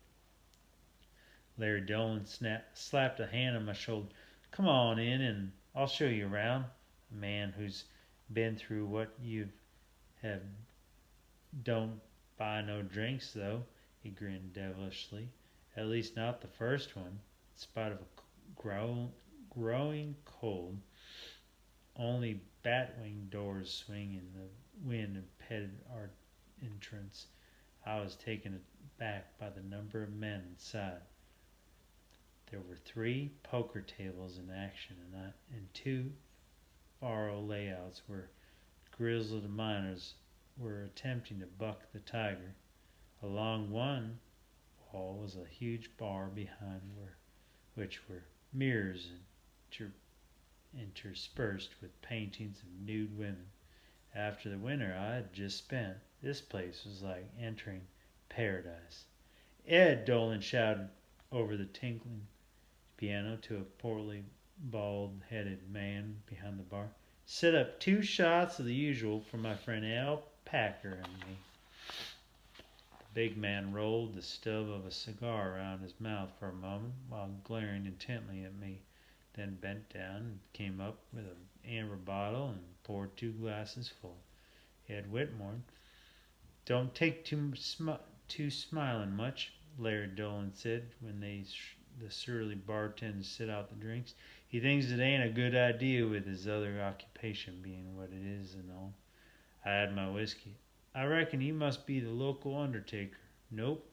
Larry Dolan slapped a hand on my shoulder. Come on in and I'll show you around. A man who's been through what you have don't buy no drinks, though, he grinned devilishly. At least not the first one. In spite of a growing cold, only bat-wing doors swing in the wind impeded our entrance. I was taken aback by the number of men inside. There were 3 poker tables in action and 2 faro layouts where grizzled miners were attempting to buck the tiger. Along one wall was a huge bar behind which were mirrors interspersed with paintings of nude women. After the winter I had just spent, this place was like entering paradise. Ed, Dolan shouted over the tinkling piano to a portly, bald-headed man behind the bar. Set up 2 shots of the usual for my friend Al Packer and me. The big man rolled the stub of a cigar around his mouth for a moment while glaring intently at me, then bent down and came up with an amber bottle and poured 2 glasses full. Ed Whitmore, don't take too smiling much, Larry Dolan said when the surly bartender set out the drinks. He thinks it ain't a good idea with his other occupation being what it is and all. I had my whiskey. I reckon he must be the local undertaker. Nope.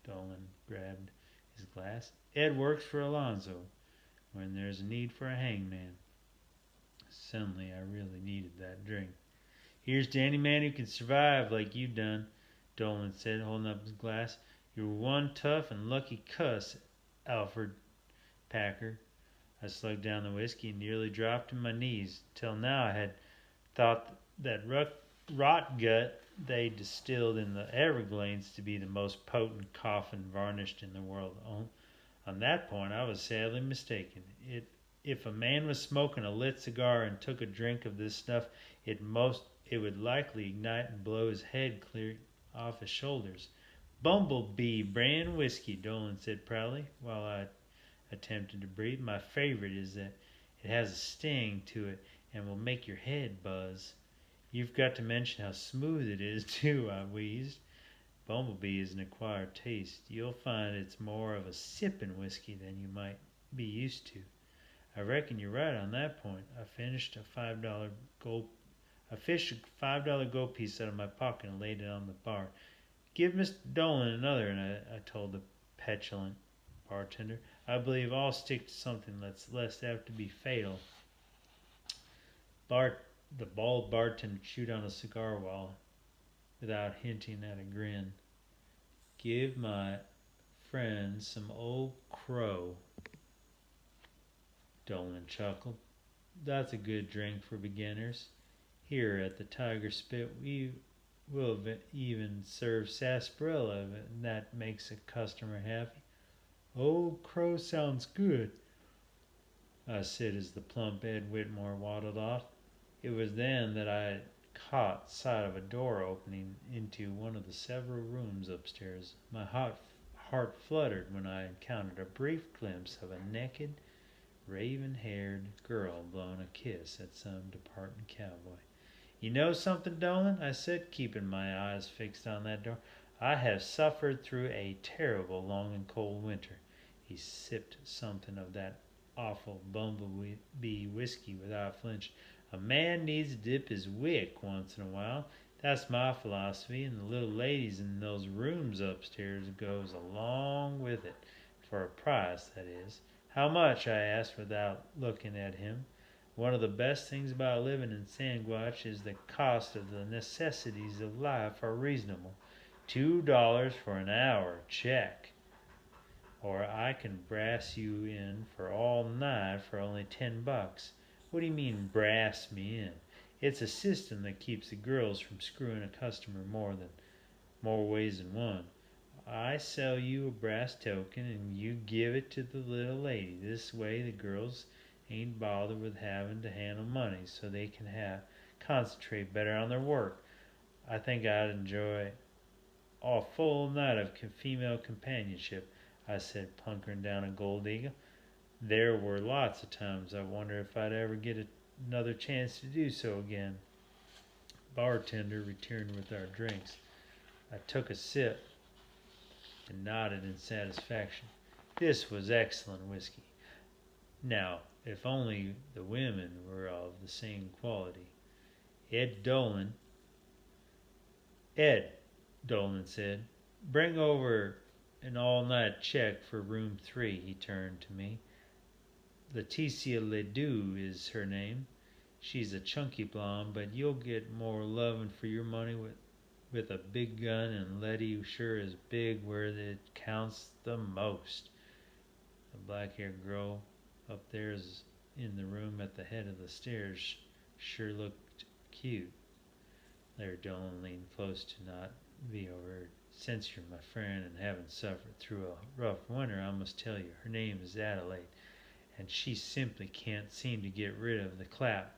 Dolan grabbed his glass. Ed works for Alonzo when there's a need for a hangman. Suddenly I really needed that drink. Here's to any man who can survive like you've done, Dolan said, holding up his glass. You're one tough and lucky cuss, Alfred Packer. I slugged down the whiskey and nearly dropped to my knees. Till now I had thought that rot gut they distilled in the Everglades to be the most potent coffin varnished in the world. On that point I was sadly mistaken. If a man was smoking a lit cigar and took a drink of this stuff, it would likely ignite and blow his head clear off his shoulders. Bumblebee brand whiskey, Dolan said proudly, while I attempted to breathe. My favorite is that it has a sting to it and will make your head buzz. You've got to mention how smooth it is, too, I wheezed. Bumblebee is an acquired taste. You'll find it's more of a sipping whiskey than you might be used to. I reckon you're right on that point. I fished a $5 gold piece out of my pocket and laid it on the bar. Give Mr. Dolan another, and I told the petulant bartender. I believe I'll stick to something that's less apt to be fatal. The bald bartender chewed on a cigar without hinting at a grin. Give my friend some Old Crow, Dolan chuckled. That's a good drink for beginners. Here at the Tiger Spit we will even serve sarsaparilla, and that makes a customer happy. Old Crow sounds good, I said as the plump Ed Whitmore waddled off. It was then that I caught sight of a door opening into one of the several rooms upstairs. My heart fluttered when I encountered a brief glimpse of a naked, raven-haired girl blowing a kiss at some departing cowboy. You know something, Dolan? I said, keeping my eyes fixed on that door. I have suffered through a terrible long and cold winter. He sipped something of that awful bumblebee whiskey without flinch. A man needs to dip his wick once in a while. That's my philosophy, and the little ladies in those rooms upstairs goes along with it. For a price, that is. How much? I asked without looking at him. One of the best things about living in Sandwich is the cost of the necessities of life are reasonable. $2 for an hour, check. Or I can brass you in for all night for only $10. What do you mean brass me in? It's a system that keeps the girls from screwing a customer more ways than one. I sell you a brass token and you give it to the little lady. This way the girls ain't bothered with having to handle money, so they can concentrate better on their work. I think I'd enjoy a full night of female companionship, I said, plunkering down a gold eagle. There were lots of times I wonder if I'd ever get another chance to do so again. Bartender returned with our drinks. I took a sip and nodded in satisfaction. This was excellent whiskey. Now, if only the women were of the same quality. Ed, Dolan said, bring over an all-night check for room 3, he turned to me. Leticia Ledoux is her name. She's a chunky blonde, but you'll get more lovin' for your money with a big gun, and Letty sure is big where it counts the most. The black-haired girl up there is in the room at the head of the stairs sure looked cute. Larry Dolan leaned close to not be overheard. Since you're my friend and haven't suffered through a rough winter, I must tell you, her name is Adelaide, and she simply can't seem to get rid of the clap.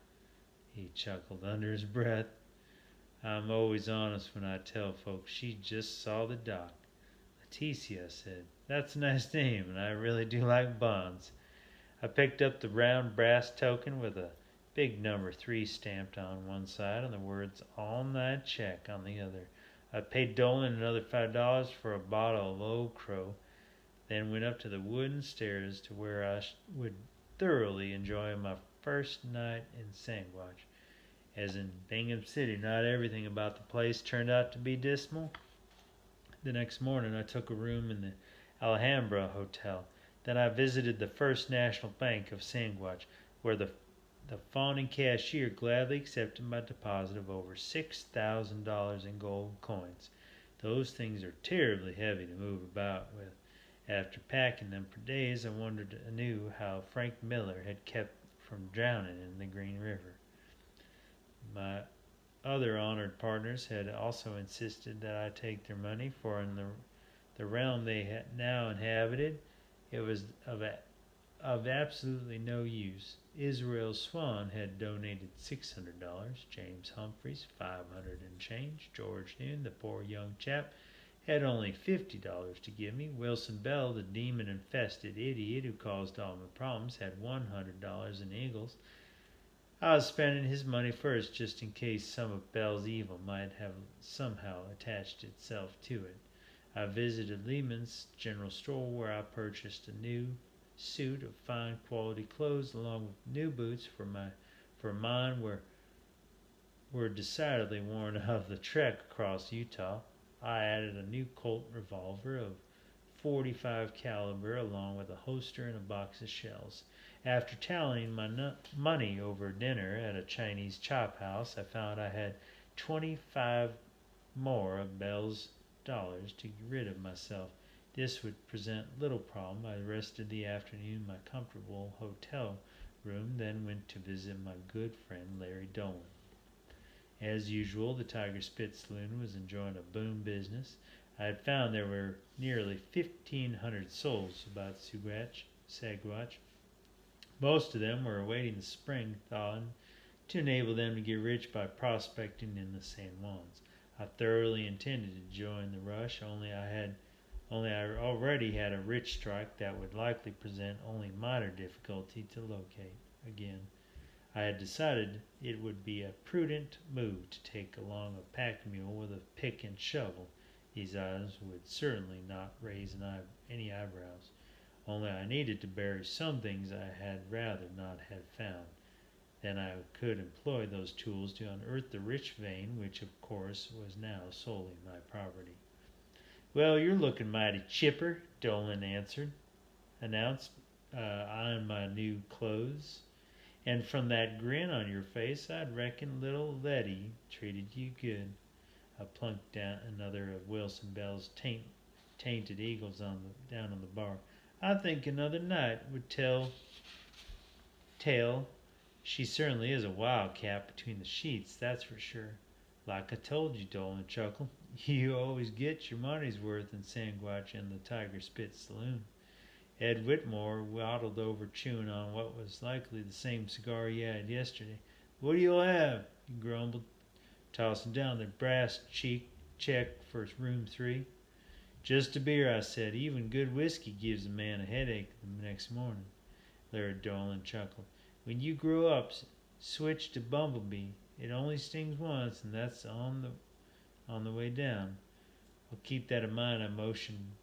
He chuckled under his breath. I'm always honest when I tell folks she just saw the doc. Leticia said, that's a nice name, and I really do like bonds. I picked up the round brass token with a big number 3 stamped on one side and the words all night check on the other. I paid Dolan another $5 for a bottle of Old Crow, then went up to the wooden stairs to where I would thoroughly enjoy my first night in Sandwich. As in Bingham City, not everything about the place turned out to be dismal. The next morning I took a room in the Alhambra Hotel. Then I visited the First National Bank of Sandwich, where the fawning cashier gladly accepted my deposit of over $6,000 in gold coins. Those things are terribly heavy to move about with. After packing them for days, I wondered anew how Frank Miller had kept from drowning in the Green River. My other honored partners had also insisted that I take their money, for in the realm they had now inhabited, it was of absolutely no use. Israel Swan had donated $600, James Humphreys $500 and change, George Noon, the poor young chap, had only $50 to give me. Wilson Bell, the demon-infested idiot who caused all my problems, had $100 in eagles. I was spending his money first just in case some of Bell's evil might have somehow attached itself to it. I visited Lehman's general store where I purchased a new suit of fine quality clothes along with new boots for mine were decidedly worn out of the trek across Utah. I added a new Colt revolver of .45 caliber along with a holster and a box of shells. After tallying my money over dinner at a Chinese chop house, I found I had 25 more of Bell's dollars to get rid of myself. This would present little problem. I rested the afternoon in my comfortable hotel room, then went to visit my good friend Larry Dolan. As usual, the Tiger Spit Saloon was enjoying a boom business. I had found there were nearly 1,500 souls about Sagwatch. Most of them were awaiting the spring thawing to enable them to get rich by prospecting in the San Juans. I thoroughly intended to join the rush, only I already had a rich strike that would likely present only minor difficulty to locate again. I had decided it would be a prudent move to take along a pack mule with a pick and shovel. These items would certainly not raise any eyebrows. Only I needed to bury some things I had rather not have found. Then I could employ those tools to unearth the rich vein, which of course was now solely my property. Well, you're looking mighty chipper, Dolan announced eyeing my new clothes. And from that grin on your face, I'd reckon little Letty treated you good. I plunked down another of Wilson Bell's tainted eagles down on the bar. I think another night would tell. She certainly is a wildcat between the sheets, that's for sure. Like I told you, Dolan chuckled, you always get your money's worth in Sandwich and the Tiger Spit Saloon. Ed Whitmore waddled over, chewing on what was likely the same cigar he had yesterday. What do you have? He grumbled, tossing down the brass check for room 3. Just a beer, I said. Even good whiskey gives a man a headache the next morning. Larry Dolan chuckled. When you grow up, switch to Bumblebee. It only stings once, and that's on the way down. I'll keep that in mind. I motioned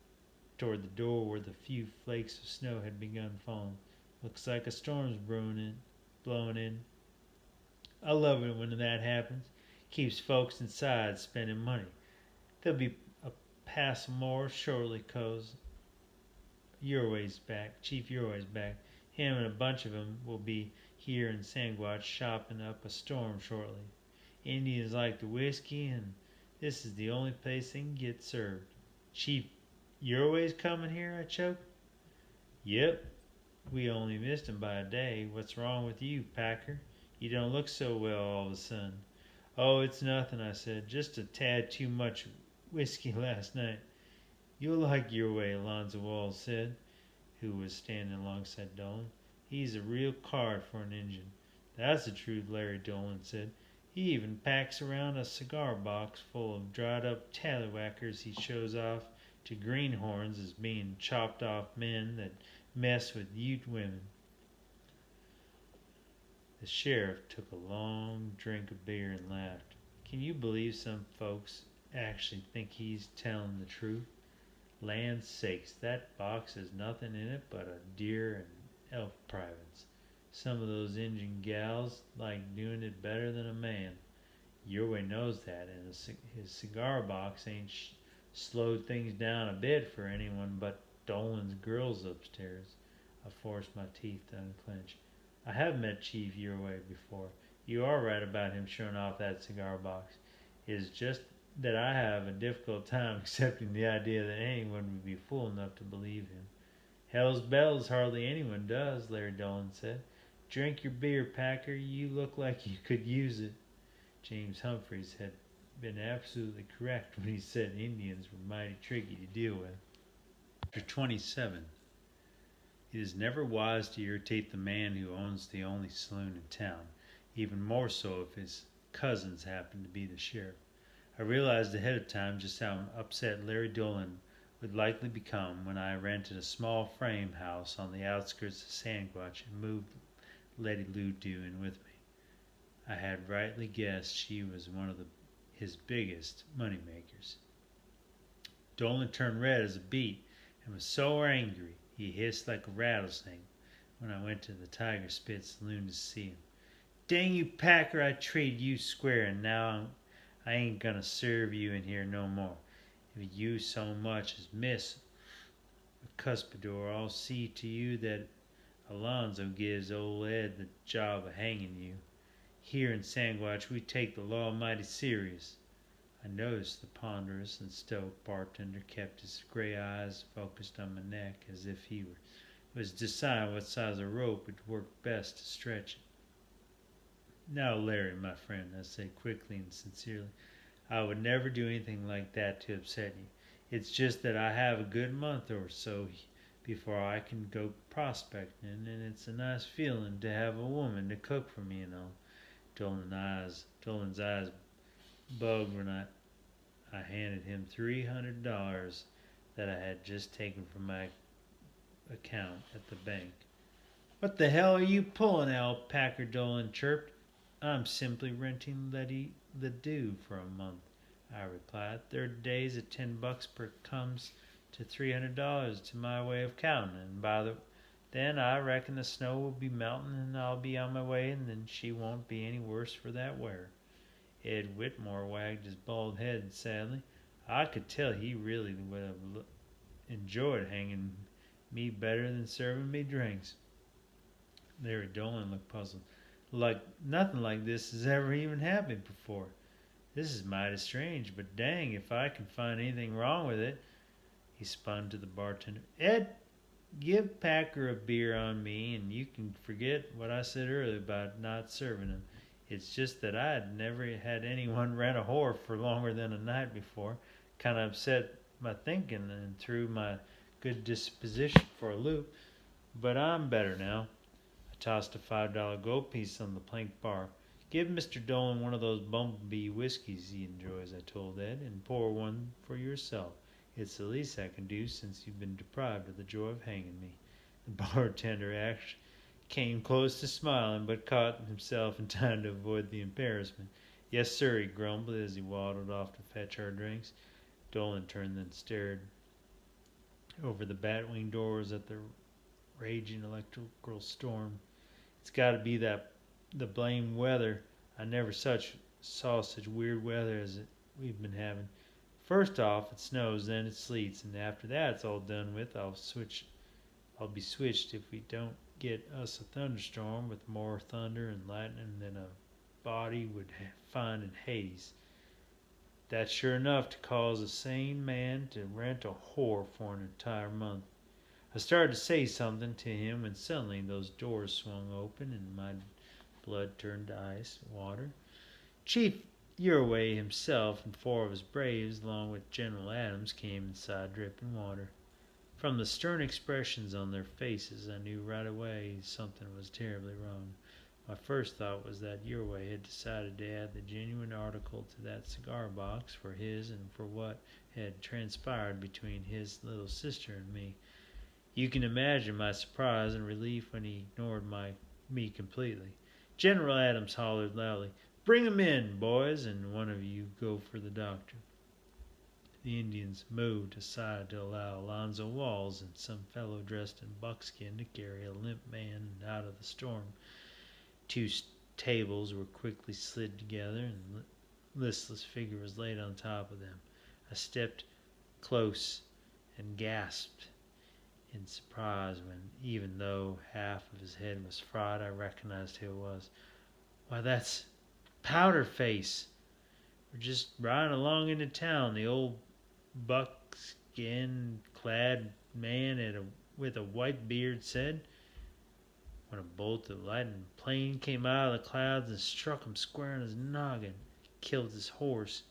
toward the door where the few flakes of snow had begun falling. Looks like a storm's blowing in. I love it when that happens. Keeps folks inside spending money. There'll be a passel more shortly, 'cause Chief Urway's back. Him and a bunch of 'em will be here in Sandwich shopping up a storm shortly. Indians like the whiskey, and this is the only place they can get served. Chief Urway's coming here, I choked. Yep. We only missed him by a day. What's wrong with you, Packer? You don't look so well all of a sudden. Oh, it's nothing, I said. Just a tad too much whiskey last night. You'll like Urway, Alonzo Walls said, who was standing alongside Dolan. He's a real card for an Injun. That's the truth, Larry Dolan said. He even packs around a cigar box full of dried up tallywhackers he shows off to greenhorns as being chopped off men that mess with Ute women. The sheriff took a long drink of beer and laughed. Can you believe some folks actually think he's telling the truth? Land sakes, that box has nothing in it but a deer and elk privates. Some of those Injun gals like doing it better than a man. Urway knows that, and his cigar box ain't slowed things down a bit for anyone but Dolan's girls upstairs. I forced my teeth to unclench. I have met Chief Urway before. You are right about him showing off that cigar box. It is just that I have a difficult time accepting the idea that anyone would be fool enough to believe him. Hell's bells, hardly anyone does, Larry Dolan said. Drink your beer, Packer. You look like you could use it. James Humphreys had been absolutely correct when he said Indians were mighty tricky to deal with. Chapter 27. It is never wise to irritate the man who owns the only saloon in town, even more so if his cousins happen to be the sheriff. I realized ahead of time just how upset Larry Dolan would likely become when I rented a small frame house on the outskirts of Sandwich and moved Letty Lou Dew in with me. I had rightly guessed she was one of his biggest money makers. Dolan turned red as a beet and was so angry he hissed like a rattlesnake when I went to the Tiger Spit Saloon to see him. Dang you, Packer, I treated you square, and now I ain't gonna serve you in here no more. If you so much as miss a cuspidor, I'll see to you that Alonzo gives old Ed the job of hanging you. Here in Sandwich we take the law mighty serious. I noticed the ponderous and stoic bartender kept his gray eyes focused on my neck as if he was deciding what size of rope would work best to stretch it. Now, Larry, my friend, I said quickly and sincerely, I would never do anything like that to upset you. It's just that I have a good month or so before I can go prospecting, and it's a nice feeling to have a woman to cook for me and all. Dolan's eyes bugged when I handed him $300 that I had just taken from my account at the bank. What the hell are you pulling, Al? Packer Dolan chirped. I'm simply renting Letty the Dew for a month, I replied. 30 days at $10 per comes to $300 to my way of counting, and then I reckon the snow will be melting and I'll be on my way, and then she won't be any worse for that wear. Ed Whitmore wagged his bald head sadly. I could tell he really would have enjoyed hanging Me better than serving me drinks. Larry Dolan looked puzzled. Like nothing like this has ever even happened before. This is mighty strange, but dang if I can find anything wrong with it. He spun to the bartender. Ed, give Packer a beer on me, and you can forget what I said earlier about not serving him. It's just that I had never had anyone rent a whore for longer than a night before. Kind of upset my thinking and threw my good disposition for a loop. But I'm better now. I tossed a $5 gold piece on the plank bar. Give Mr. Dolan one of those bumblebee whiskeys he enjoys, I told Ed, and pour one for yourself. It's the least I can do since you've been deprived of the joy of hanging me. The bartender actually came close to smiling, but caught himself in time to avoid the embarrassment. Yes, sir, he grumbled as he waddled off to fetch our drinks. Dolan turned and stared over the batwing doors at the raging electrical storm. It's got to be the blame weather. I never saw such weird weather as we've been having. First off, it snows, then it sleets, and after that it's all done with, I'll be switched if we don't get us a thunderstorm with more thunder and lightning than a body would find in Hades. That's sure enough to cause a sane man to rent a whore for an entire month. I started to say something to him when suddenly those doors swung open and my blood turned to ice water. Chief Uruway himself and 4 of his braves, along with General Adams, came inside dripping water. From the stern expressions on their faces, I knew right away something was terribly wrong. My first thought was that Uruway had decided to add the genuine article to that cigar box for his and for what had transpired between his little sister and me. You can imagine my surprise and relief when he ignored me completely. General Adams hollered loudly, "Bring 'em in, boys, and one of you go for the doctor." The Indians moved aside to allow Alonzo Walls and some fellow dressed in buckskin to carry a limp man out of the storm. 2 tables were quickly slid together, and a listless figure was laid on top of them. I stepped close and gasped in surprise when, even though half of his head was fried, I recognized who it was. Why, that's Powder Face. We're just riding along into town. The old buckskin-clad man with a white beard said, when a bolt of lightning plain came out of the clouds and struck him square in his noggin, killed his horse.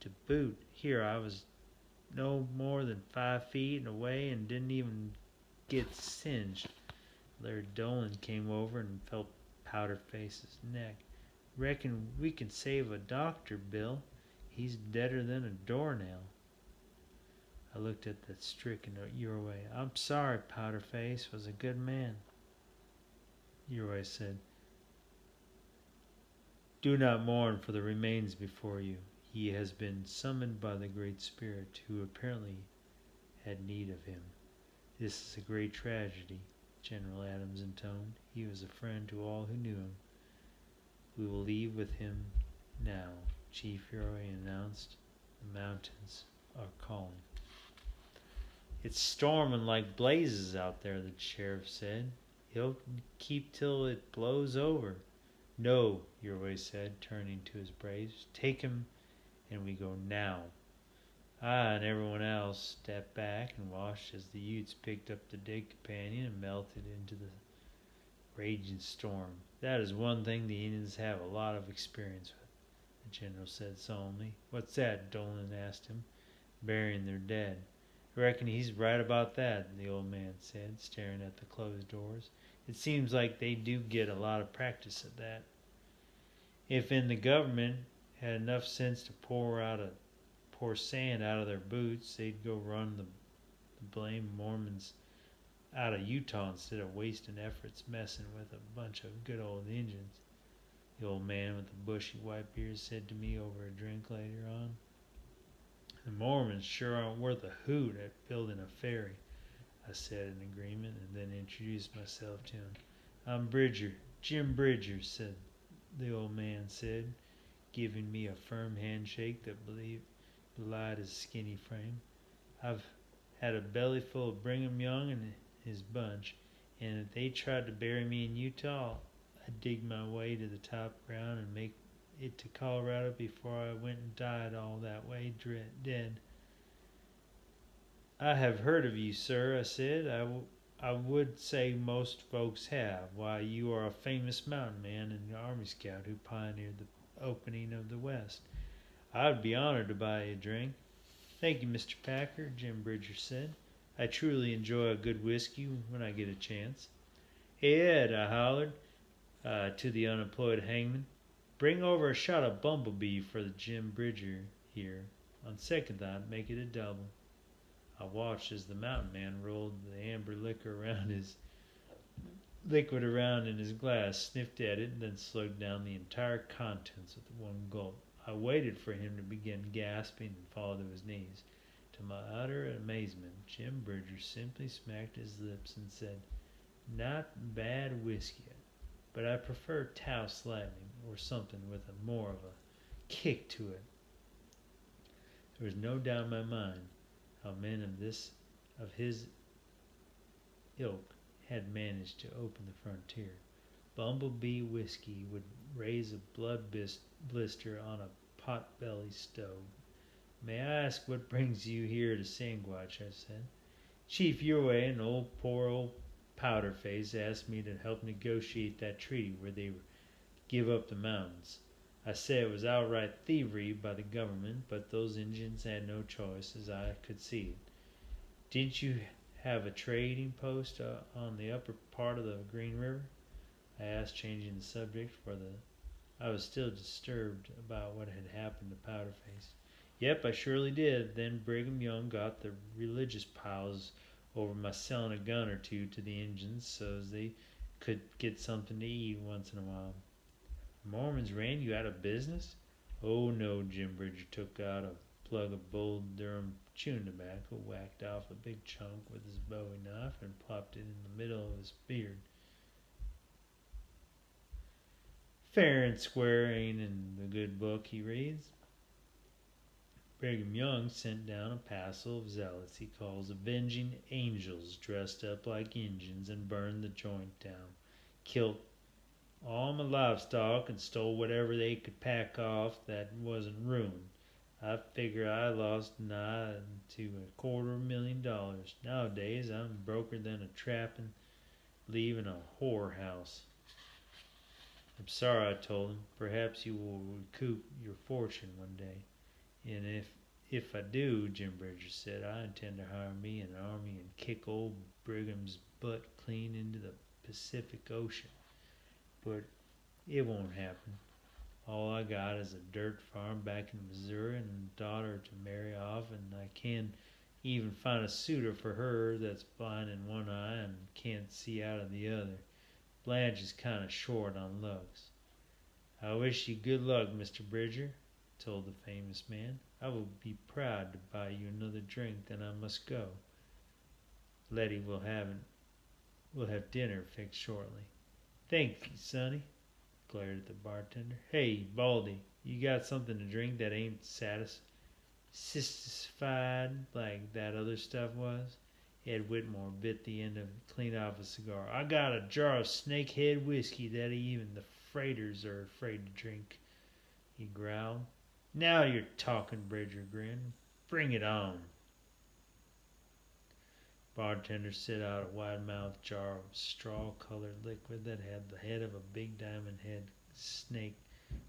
To boot, here I was no more than 5 feet away and didn't even get singed. Larry Dolan came over and felt Powder Face's neck. Reckon we can save a doctor, Bill. He's deader than a doornail. I looked at the stricken Uruway. I'm sorry, Powder Face was a good man. Uruway said, do not mourn for the remains before you. He has been summoned by the Great Spirit, who apparently had need of him. This is a great tragedy, General Adams intoned. He was a friend to all who knew him. We will leave with him now, Chief Uruway announced. The mountains are calling. It's storming like blazes out there, the sheriff said. He'll keep till it blows over. No, Uruway said, turning to his braves. Take him, and we go now. I and everyone else stepped back and watched as the Utes picked up the dead companion and melted into the raging storm. That is one thing the Indians have a lot of experience with, the general said solemnly. What's that? Dolan asked him. Burying their dead. I reckon he's right about that, the old man said, staring at the closed doors. It seems like they do get a lot of practice at that. If in the government had enough sense to pour sand out of their boots, they'd go run the blame Mormons out of Utah instead of wasting efforts messing with a bunch of good old Indians, the old man with the bushy white beard said to me over a drink later on. The Mormons sure aren't worth a hoot at building a ferry, I said in agreement, and then introduced myself to him. I'm Bridger, Jim Bridger, said the old man said, giving me a firm handshake that belied his skinny frame. I've had a belly full of Brigham Young and his bunch, and if they tried to bury me in Utah, I'd dig my way to the top ground and make it to Colorado before I went and died all that way dead. I have heard of you, sir, I said. I would say most folks have. Why, you are a famous mountain man and Army Scout who pioneered the opening of the West. I would be honored to buy you a drink. Thank you, Mr. Packer, Jim Bridger said. I truly enjoy a good whiskey when I get a chance. Hey, Ed, I hollered to the unemployed hangman. Bring over a shot of Bumblebee for the Jim Bridger here. On second thought, make it a double. I watched as the mountain man rolled the amber liquid around in his glass, sniffed at it, and then slugged down the entire contents with one gulp. I waited for him to begin gasping and fall to his knees. To my utter amazement, Jim Bridger simply smacked his lips and said, "Not bad whiskey, but I prefer Taos Lightning or something with a more of a kick to it." There was no doubt in my mind how men of his ilk had managed to open the frontier. Bumblebee whiskey would raise a blood blister on a pot-belly stove. "May I ask what brings you here to Sasquatch?" I said. "Chief Uriway and poor old Powderface asked me to help negotiate that treaty where they give up the mountains. I said it was outright thievery by the government, but those Indians had no choice, as I could see it. Didn't you have a trading post on the upper part of the Green River?" I asked, changing the subject, for I was still disturbed about what had happened to Powderface. "Yep, I surely did. Then Brigham Young got the religious piles over my selling a gun or two to the Injuns so's they could get something to eat once in a while." "The Mormons ran you out of business?" "Oh, no." Jim Bridger took out a plug of Bull Durham chewing tobacco, whacked off a big chunk with his bowie knife, and plopped it in the middle of his beard. "Fair and square ain't in the good book he reads. Brigham Young sent down a passel of zealots he calls avenging angels, dressed up like Injuns, and burned the joint down, killed all my livestock, and stole whatever they could pack off that wasn't ruined. I figure I lost nigh to $250,000. Nowadays I'm broker than a trappin' leaving a whorehouse." "I'm sorry," I told him. "Perhaps you will recoup your fortune one day." "And if I do," Jim Bridger said, "I intend to hire me an army and kick old Brigham's butt clean into the Pacific Ocean. But it won't happen. All I got is a dirt farm back in Missouri and a daughter to marry off, and I can't even find a suitor for her that's blind in one eye and can't see out of the other. Blanche is kind of short on looks." "I wish you good luck, Mr. Bridger," told the famous man. "I will be proud to buy you another drink. Then I must go. Letty will have dinner fixed shortly." "Thank you, Sonny," glared at the bartender. "Hey, Baldy, you got something to drink that ain't satisfied like that other stuff was?" Ed Whitmore bit the end of it clean off a cigar. "I got a jar of snakehead whiskey that even the freighters are afraid to drink," he growled. "Now you're talking," Bridger grinned. "Bring it on." Bartender set out a wide-mouthed jar of straw-colored liquid that had the head of a big diamond-head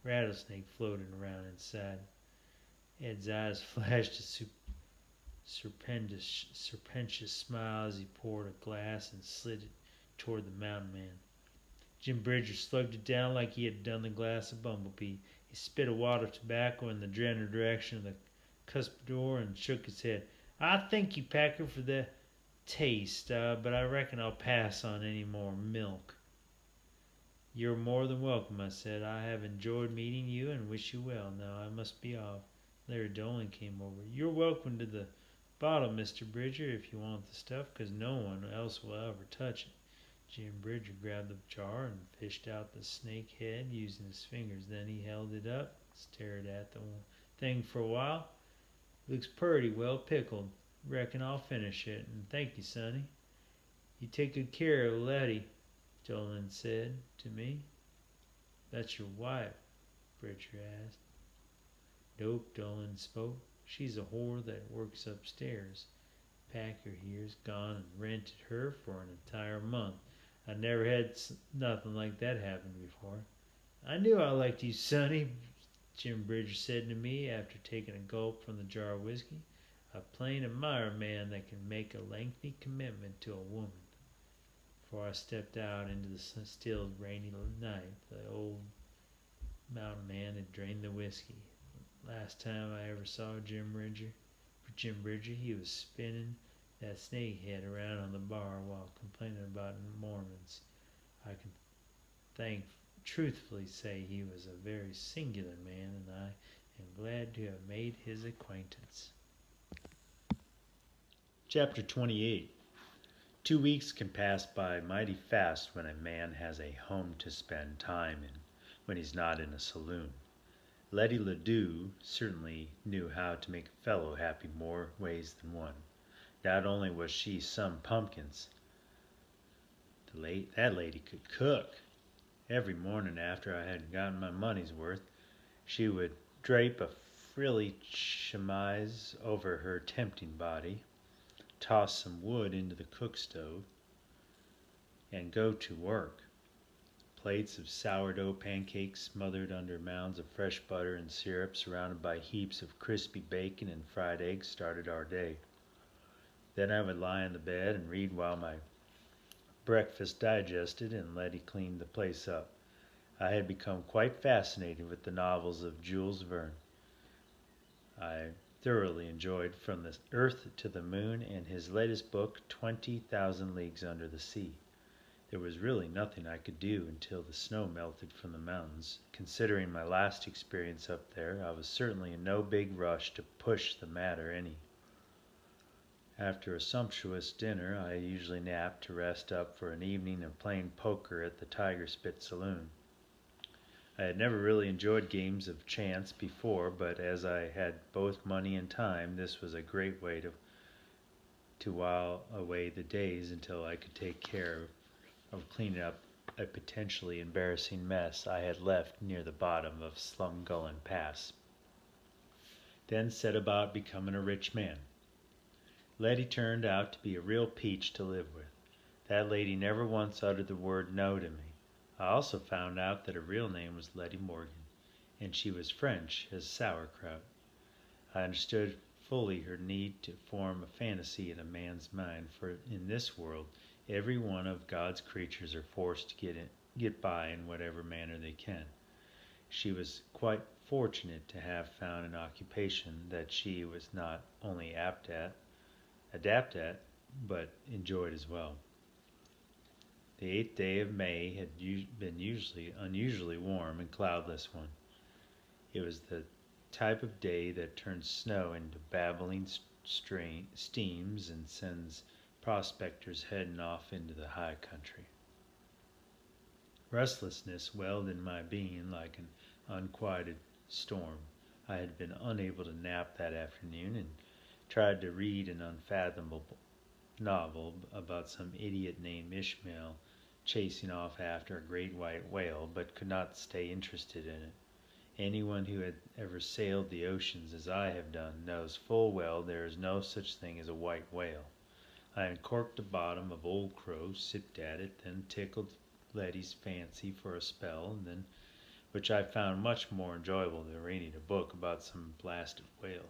rattlesnake floating around inside. Ed's eyes flashed a serpentitious smile as he poured a glass and slid it toward the mountain man. Jim Bridger slugged it down like he had done the glass of Bumblebee. He spit a wad of tobacco in the general direction of the cuspidor and shook his head. "I thank you, Packer, for the taste, but I reckon I'll pass on any more milk." "You're more than welcome," I said. "I have enjoyed meeting you and wish you well. Now I must be off." Larry Dolan came over. "You're welcome to the bottle, Mr. Bridger, if you want the stuff, 'cause no one else will ever touch it." Jim Bridger grabbed the jar and fished out the snake head using his fingers. Then he held it up, stared at the thing for a while. "Looks purty well pickled." reckon I'll finish it, and thank you, Sonny. You take good care of Letty, Dolan said to me. That's your wife? Bridger asked. Nope, Dolan spoke. She's a whore that works upstairs. Packer here's gone and rented her for an entire month. I never had nothing like that happen before. I knew I liked you, Sonny, Jim Bridger said to me after taking a gulp from the jar of whiskey. I plain admire a man that can make a lengthy commitment to a woman. Before I stepped out into the still rainy night, the old mountain man had drained the whiskey. Last time I ever saw Jim Bridger, he was spinning that snake head around on the bar while complaining about Mormons. I can truthfully say he was a very singular man, and I am glad to have made his acquaintance. Chapter 28. 2 weeks can pass by mighty fast when a man has a home to spend time in, when he's not in a saloon. Letty Ledoux certainly knew how to make a fellow happy more ways than one. Not only was she some pumpkins, that lady could cook. Every morning after I had gotten my money's worth, she would drape a frilly chemise over her tempting body, toss some wood into the cook stove, and go to work. Plates of sourdough pancakes smothered under mounds of fresh butter and syrup surrounded by heaps of crispy bacon and fried eggs started our day. Then I would lie in the bed and read while my breakfast digested and Letty cleaned the place up. I had become quite fascinated with the novels of Jules Verne. I thoroughly enjoyed From the Earth to the Moon and his latest book, 20,000 Leagues Under the Sea. There was really nothing I could do until the snow melted from the mountains. Considering my last experience up there, I was certainly in no big rush to push the matter any. After a sumptuous dinner, I usually napped to rest up for an evening of playing poker at the Tiger Spit Saloon. I had never really enjoyed games of chance before, but as I had both money and time, this was a great way to while away the days until I could take care of cleaning up a potentially embarrassing mess I had left near the bottom of Slumgullen Pass. Then set about becoming a rich man. Letty turned out to be a real peach to live with. That lady never once uttered the word no to me. I also found out that her real name was Letty Morgan, and she was French as sauerkraut. I understood fully her need to form a fantasy in a man's mind, for in this world every one of God's creatures are forced to get by in whatever manner they can. She was quite fortunate to have found an occupation that she was not only adapt at, but enjoyed as well. The 8th day of May had been unusually warm and cloudless one. It was the type of day that turns snow into babbling steams and sends prospectors heading off into the high country. Restlessness welled in my being like an unquieted storm. I had been unable to nap that afternoon and tried to read an unfathomable novel about some idiot named Ishmael chasing off after a great white whale, but could not stay interested in it. Anyone who had ever sailed the oceans as I have done knows full well there is no such thing as a white whale. I uncorked the bottom of Old Crow, sipped at it, then tickled Letty's fancy for a spell, and then, which I found much more enjoyable than reading a book about some blasted whale.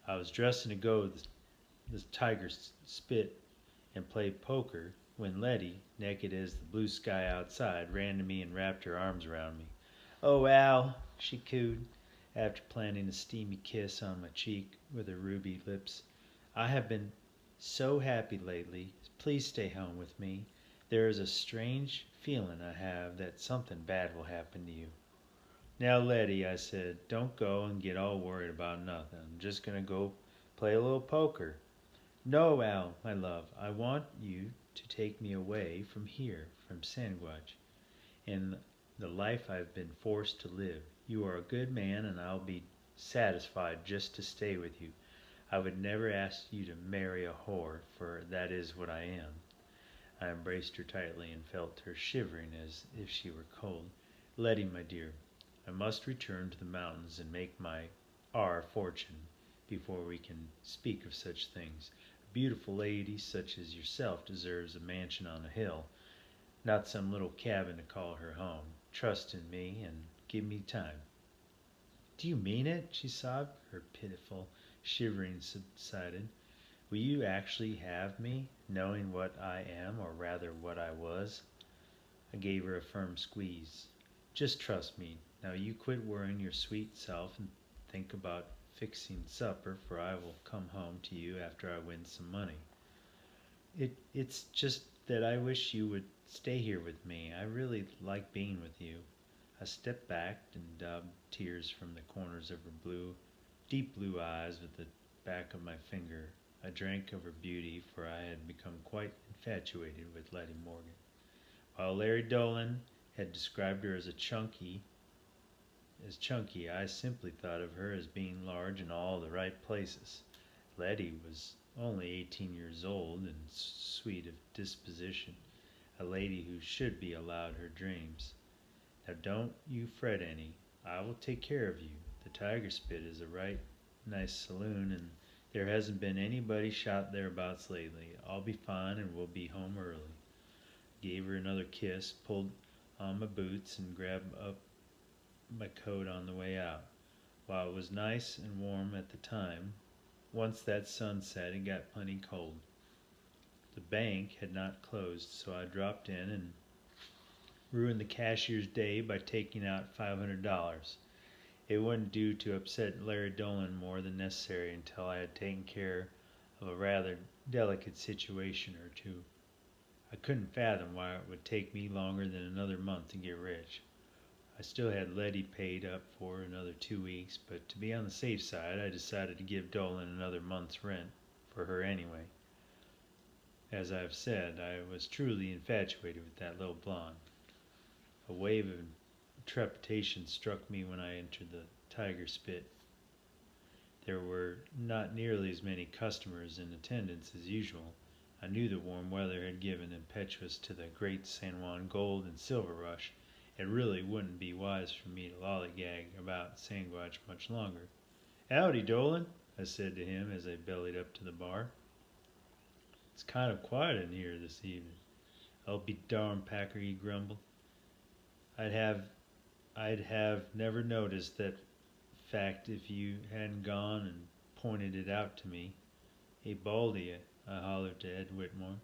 I was dressing to go to the Tiger Spit and play poker when Letty, naked as the blue sky outside, ran to me and wrapped her arms around me. "Oh, Al," she cooed, after planting a steamy kiss on my cheek with her ruby lips. "I have been so happy lately. Please stay home with me. There is a strange feeling I have that something bad will happen to you." "Now, Letty," I said, "don't go and get all worried about nothing. I'm just going to go play a little poker." "No, Al, my love, I want you to take me away from here, from Sandwich, and the life I've been forced to live. You are a good man, and I'll be satisfied just to stay with you. I would never ask you to marry a whore, for that is what I am. I embraced her tightly and felt her shivering as if she were cold. Letty, my dear, I must return to the mountains and make our fortune before we can speak of such things. A beautiful lady such as yourself deserves a mansion on a hill, not some little cabin to call her home. Trust in me and give me time. Do you mean it? She sobbed. Her pitiful shivering subsided. Will you actually have me, knowing what I am, or rather what I was? I gave her a firm squeeze. Just trust me. Now you quit worrying your sweet self and think about fixing supper, for I will come home to you after I win some money. It's just that I wish you would stay here with me. I really like being with you. I stepped back and dabbed tears from the corners of her deep blue eyes with the back of my finger. I drank of her beauty, for I had become quite infatuated with Letty Morgan. While Larry Dolan had described her as chunky, I simply thought of her as being large in all the right places. Letty was only 18 years old and sweet of disposition, a lady who should be allowed her dreams. Now don't you fret any. I will take care of you. The Tiger Spit is a right nice saloon, and there hasn't been anybody shot thereabouts lately. I'll be fine and we'll be home early. Gave her another kiss, pulled on my boots, and grabbed up my coat on the way out. While it was nice and warm at the time, once that sun set it got plenty cold. The bank had not closed, so I dropped in and ruined the cashier's day by taking out $500. It wouldn't do to upset Larry Dolan more than necessary until I had taken care of a rather delicate situation or two. I couldn't fathom why it would take me longer than another month to get rich. I still had Letty paid up for another 2 weeks, but to be on the safe side, I decided to give Dolan another month's rent for her anyway. As I have said, I was truly infatuated with that little blonde. A wave of trepidation struck me when I entered the Tiger Spit. There were not nearly as many customers in attendance as usual. I knew the warm weather had given impetus to the great San Juan gold and silver rush. It really wouldn't be wise for me to lollygag about Sasquatch much longer. "Howdy, Dolan," I said to him as I bellied up to the bar. "It's kind of quiet in here this evening." "I'll be darned, Packer," he grumbled. I'd have never noticed that fact if you hadn't gone and pointed it out to me. "Hey, Baldy," I hollered to Ed Whitmore.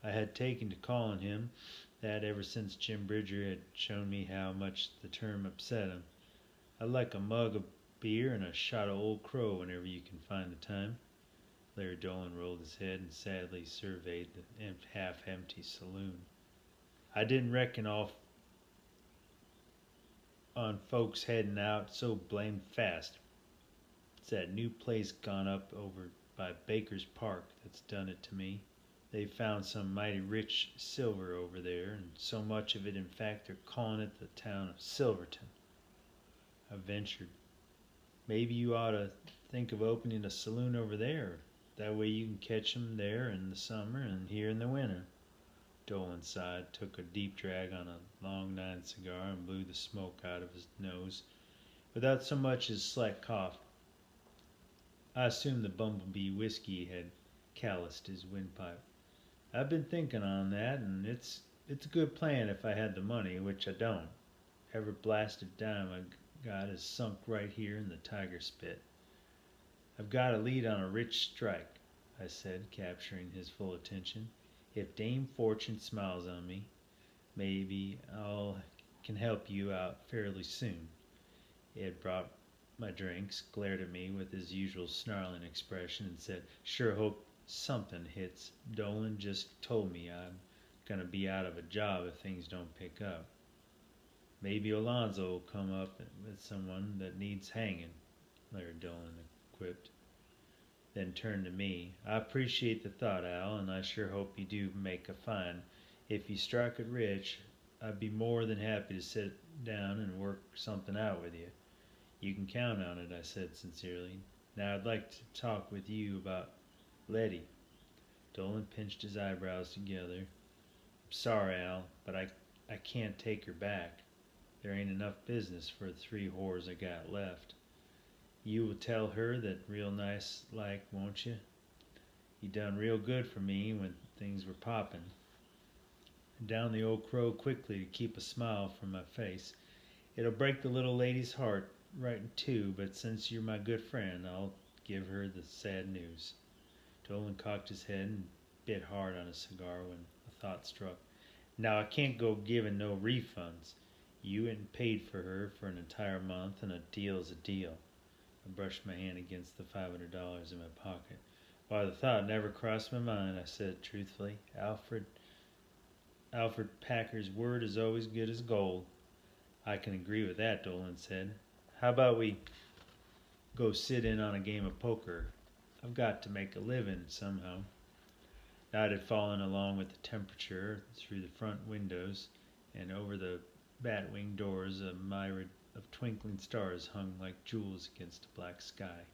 I had taken to calling him that ever since Jim Bridger had shown me how much the term upset him. "I'd like a mug of beer and a shot of Old Crow whenever you can find the time." Larry Dolan rolled his head and sadly surveyed the half-empty saloon. "I didn't reckon on folks heading out so blamed fast. It's that new place gone up over by Baker's Park that's done it to me. They found some mighty rich silver over there, and so much of it, in fact, they're calling it the town of Silverton." I ventured, "Maybe you ought to think of opening a saloon over there. That way you can catch 'em there in the summer and here in the winter." Dolan sighed, took a deep drag on a long nine cigar, and blew the smoke out of his nose without so much as a slight cough. I assumed the bumblebee whiskey had calloused his windpipe. "I've been thinking on that, and it's a good plan if I had the money, which I don't. Every blasted dime I got is sunk right here in the Tiger Spit." "I've got a lead on a rich strike," I said, capturing his full attention. "If Dame Fortune smiles on me, maybe I can help you out fairly soon." Ed brought my drinks, glared at me with his usual snarling expression, and said, "Sure hope something hits. Dolan just told me I'm gonna be out of a job if things don't pick up." "Maybe Alonzo will come up with someone that needs hanging," Larry Dolan quipped. Then turned to me. "I appreciate the thought, Al, and I sure hope you do make a find. If you strike it rich, I'd be more than happy to sit down and work something out with you." "You can count on it," I said sincerely. Now I'd like to talk with you about Letty. Dolan pinched his eyebrows together. I'm sorry, Al, but I can't take her back. There ain't enough business for the 3 whores I got left. You will tell her that real nice like, won't you? You done real good for me when things were poppin'. Down the old crow quickly to keep a smile from my face. It'll break the little lady's heart right in two, but since you're my good friend, I'll give her the sad news. Dolan cocked his head and bit hard on his cigar when a thought struck. Now I can't go giving no refunds. You ain't paid for her for an entire month, and a deal's a deal. I brushed my hand against the $500 in my pocket. Why, the thought never crossed my mind, I said truthfully. Alfred Packer's word is always good as gold. I can agree with that, Dolan said. How about we go sit in on a game of poker? I've got to make a living somehow. Night had fallen along with the temperature through the front windows, and over the bat-wing doors a myriad of twinkling stars hung like jewels against a black sky.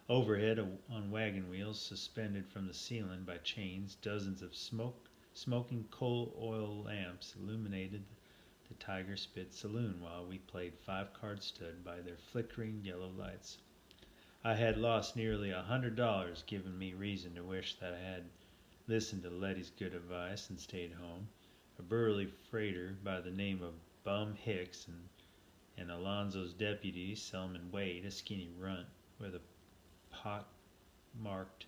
Overhead, on wagon wheels, suspended from the ceiling by chains, dozens of smoking coal oil lamps illuminated the Tiger Spit saloon while we played 5-card stud by their flickering yellow lights. I had lost nearly $100, giving me reason to wish that I had listened to Letty's good advice and stayed home. A burly freighter by the name of Bum Hicks and Alonzo's deputy, Selman Wade, a skinny runt with a pock-marked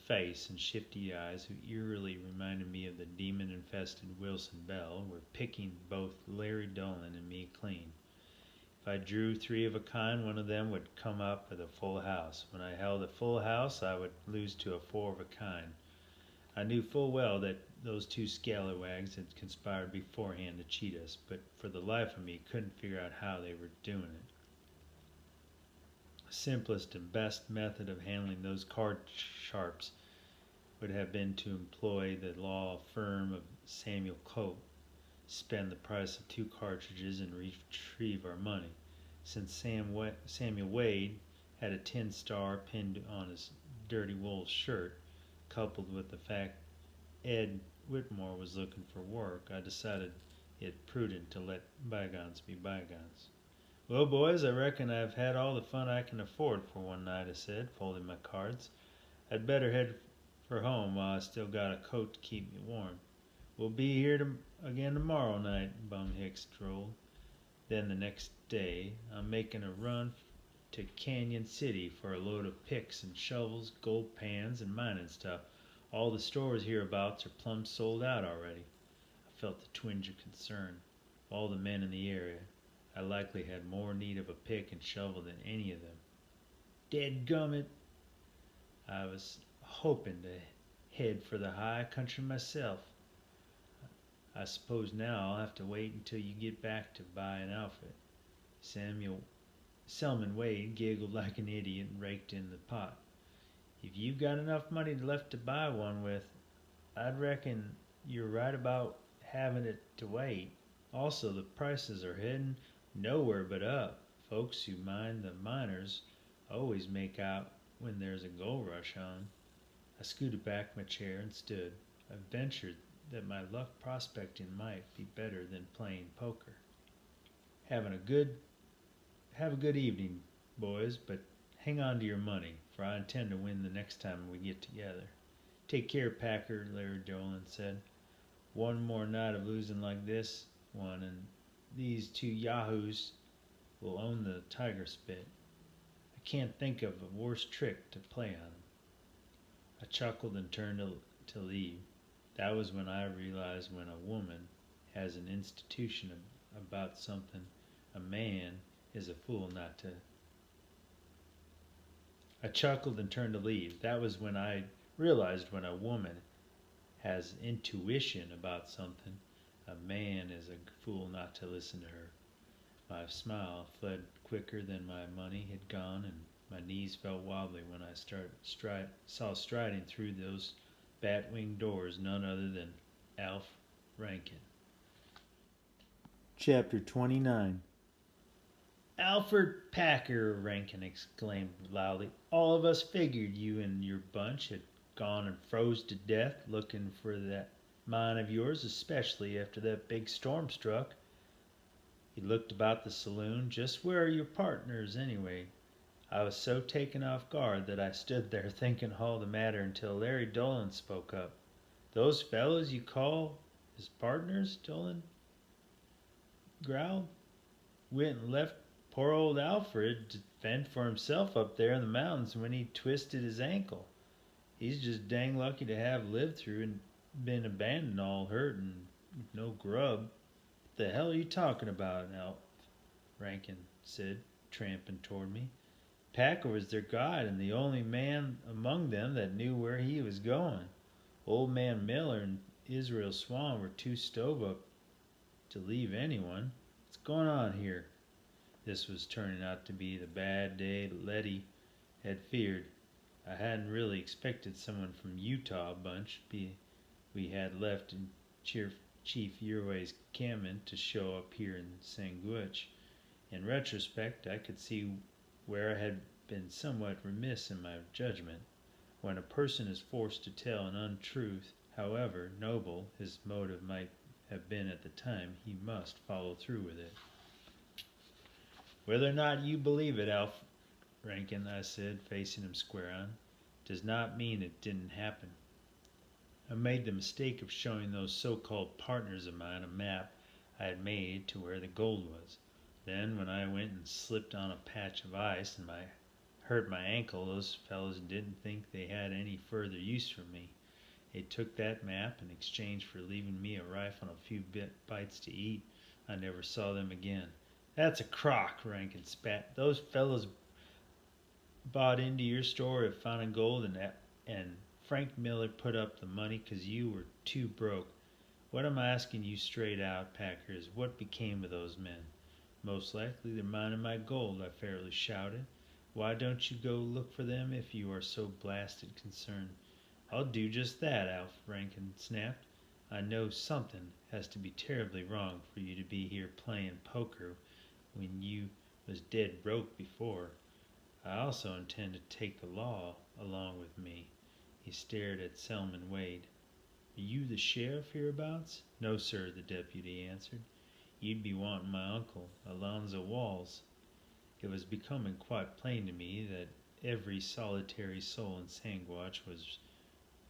face and shifty eyes who eerily reminded me of the demon-infested Wilson Bell, were picking both Larry Dolan and me clean. If I drew 3 of a kind, one of them would come up with a full house. When I held a full house, I would lose to a 4 of a kind. I knew full well that those 2 scalawags had conspired beforehand to cheat us, but for the life of me couldn't figure out how they were doing it. The simplest and best method of handling those card sharps would have been to employ the law firm of Samuel Cope, spend the price of 2 cartridges and retrieve our money. Since Samuel Wade had a tin star pinned on his dirty wool shirt, coupled with the fact Ed Whitmore was looking for work, I decided it prudent to let bygones be bygones. Well, boys, I reckon I've had all the fun I can afford for one night, I said, folding my cards. I'd better head for home while I still got a coat to keep me warm. We'll be here again tomorrow night, Bum Hicks drawled. Then the next day, I'm making a run to Canyon City for a load of picks and shovels, gold pans, and mining stuff. All the stores hereabouts are plumb sold out already. I felt a twinge of concern. Of all the men in the area, I likely had more need of a pick and shovel than any of them. Dadgummit! I was hoping to head for the high country myself. I suppose now I'll have to wait until you get back to buy an outfit. Selman Wade giggled like an idiot and raked in the pot. If you've got enough money left to buy one with, I'd reckon you're right about having it to wait. Also, the prices are heading nowhere but up. Folks who mind the miners always make out when there's a gold rush on. I scooted back my chair and stood. I ventured that my luck prospecting might be better than playing poker. Have a good evening, boys, but hang on to your money, for I intend to win the next time we get together. Take care, Packer, Larry Dolan said. One more night of losing like this one, and these 2 yahoos will own the Tiger Spit. I can't think of a worse trick to play on them. I chuckled and turned to leave. That was when I realized when a woman has an institution about something, a man is a fool not to. I chuckled and turned to leave. That was when I realized when a woman has intuition about something, a man is a fool not to listen to her. My smile fled quicker than my money had gone, and my knees felt wobbly when I saw striding through those bat-winged doors none other than Alf Rankin. Chapter 29. Alfred Packer, Rankin exclaimed loudly. All of us figured you and your bunch had gone and froze to death looking for that mine of yours, especially after that big storm struck. He looked about the saloon. Just where are your partners, anyway? I was so taken off guard that I stood there thinking all the matter until Larry Dolan spoke up. Those fellows you call his partners? Dolan growled. Went and left poor old Alfred to fend for himself up there in the mountains when he twisted his ankle. He's just dang lucky to have lived through and been abandoned all hurt and with no grub. What the hell are you talking about, Alf? Rankin said, tramping toward me. Packer was their guide and the only man among them that knew where he was going. Old man Miller and Israel Swan were too stove up to leave anyone. What's going on here? This was turning out to be the bad day Letty had feared. I hadn't really expected someone from Utah bunch we had left in Chief Uriway's encampment to show up here in Sanguich. In retrospect, I could see where I had been somewhat remiss in my judgment. When a person is forced to tell an untruth, however noble his motive might have been at the time, he must follow through with it. Whether or not you believe it, Alf Rankin, I said, facing him square on, does not mean it didn't happen. I made the mistake of showing those so-called partners of mine a map I had made to where the gold was. Then, when I went and slipped on a patch of ice and hurt my ankle, those fellows didn't think they had any further use for me. They took that map in exchange for leaving me a rifle and a few bites to eat. I never saw them again. That's a crock, Rankin spat. Those fellows bought into your story of finding gold and Frank Miller put up the money 'cause you were too broke. What I'm asking you straight out, Packer, is what became of those men? Most likely they're mining my gold, I fairly shouted. Why don't you go look for them if you are so blasted concerned? I'll do just that, Alf Rankin snapped. I know something has to be terribly wrong for you to be here playing poker when you was dead broke before. I also intend to take the law along with me. He stared at Selman Wade. Are you the sheriff hereabouts? No, sir, the deputy answered. You'd be wanting my uncle, Alonzo Walls. It was becoming quite plain to me that every solitary soul in Sanguich was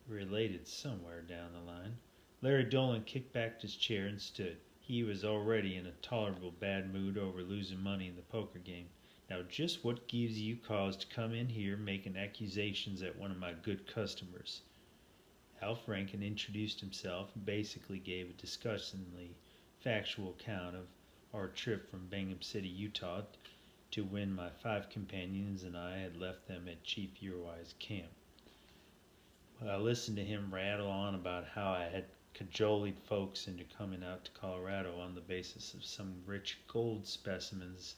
related somewhere down the line. Larry Dolan kicked back his chair and stood. He was already in a tolerable bad mood over losing money in the poker game. Now, just what gives you cause to come in here making accusations at one of my good customers? Alf Rankin introduced himself and basically gave a disgustingly factual account of our trip from Bingham City, Utah, to when my 5 companions and I had left them at Chief Uriway's camp. I listened to him rattle on about how I had cajoled folks into coming out to Colorado on the basis of some rich gold specimens.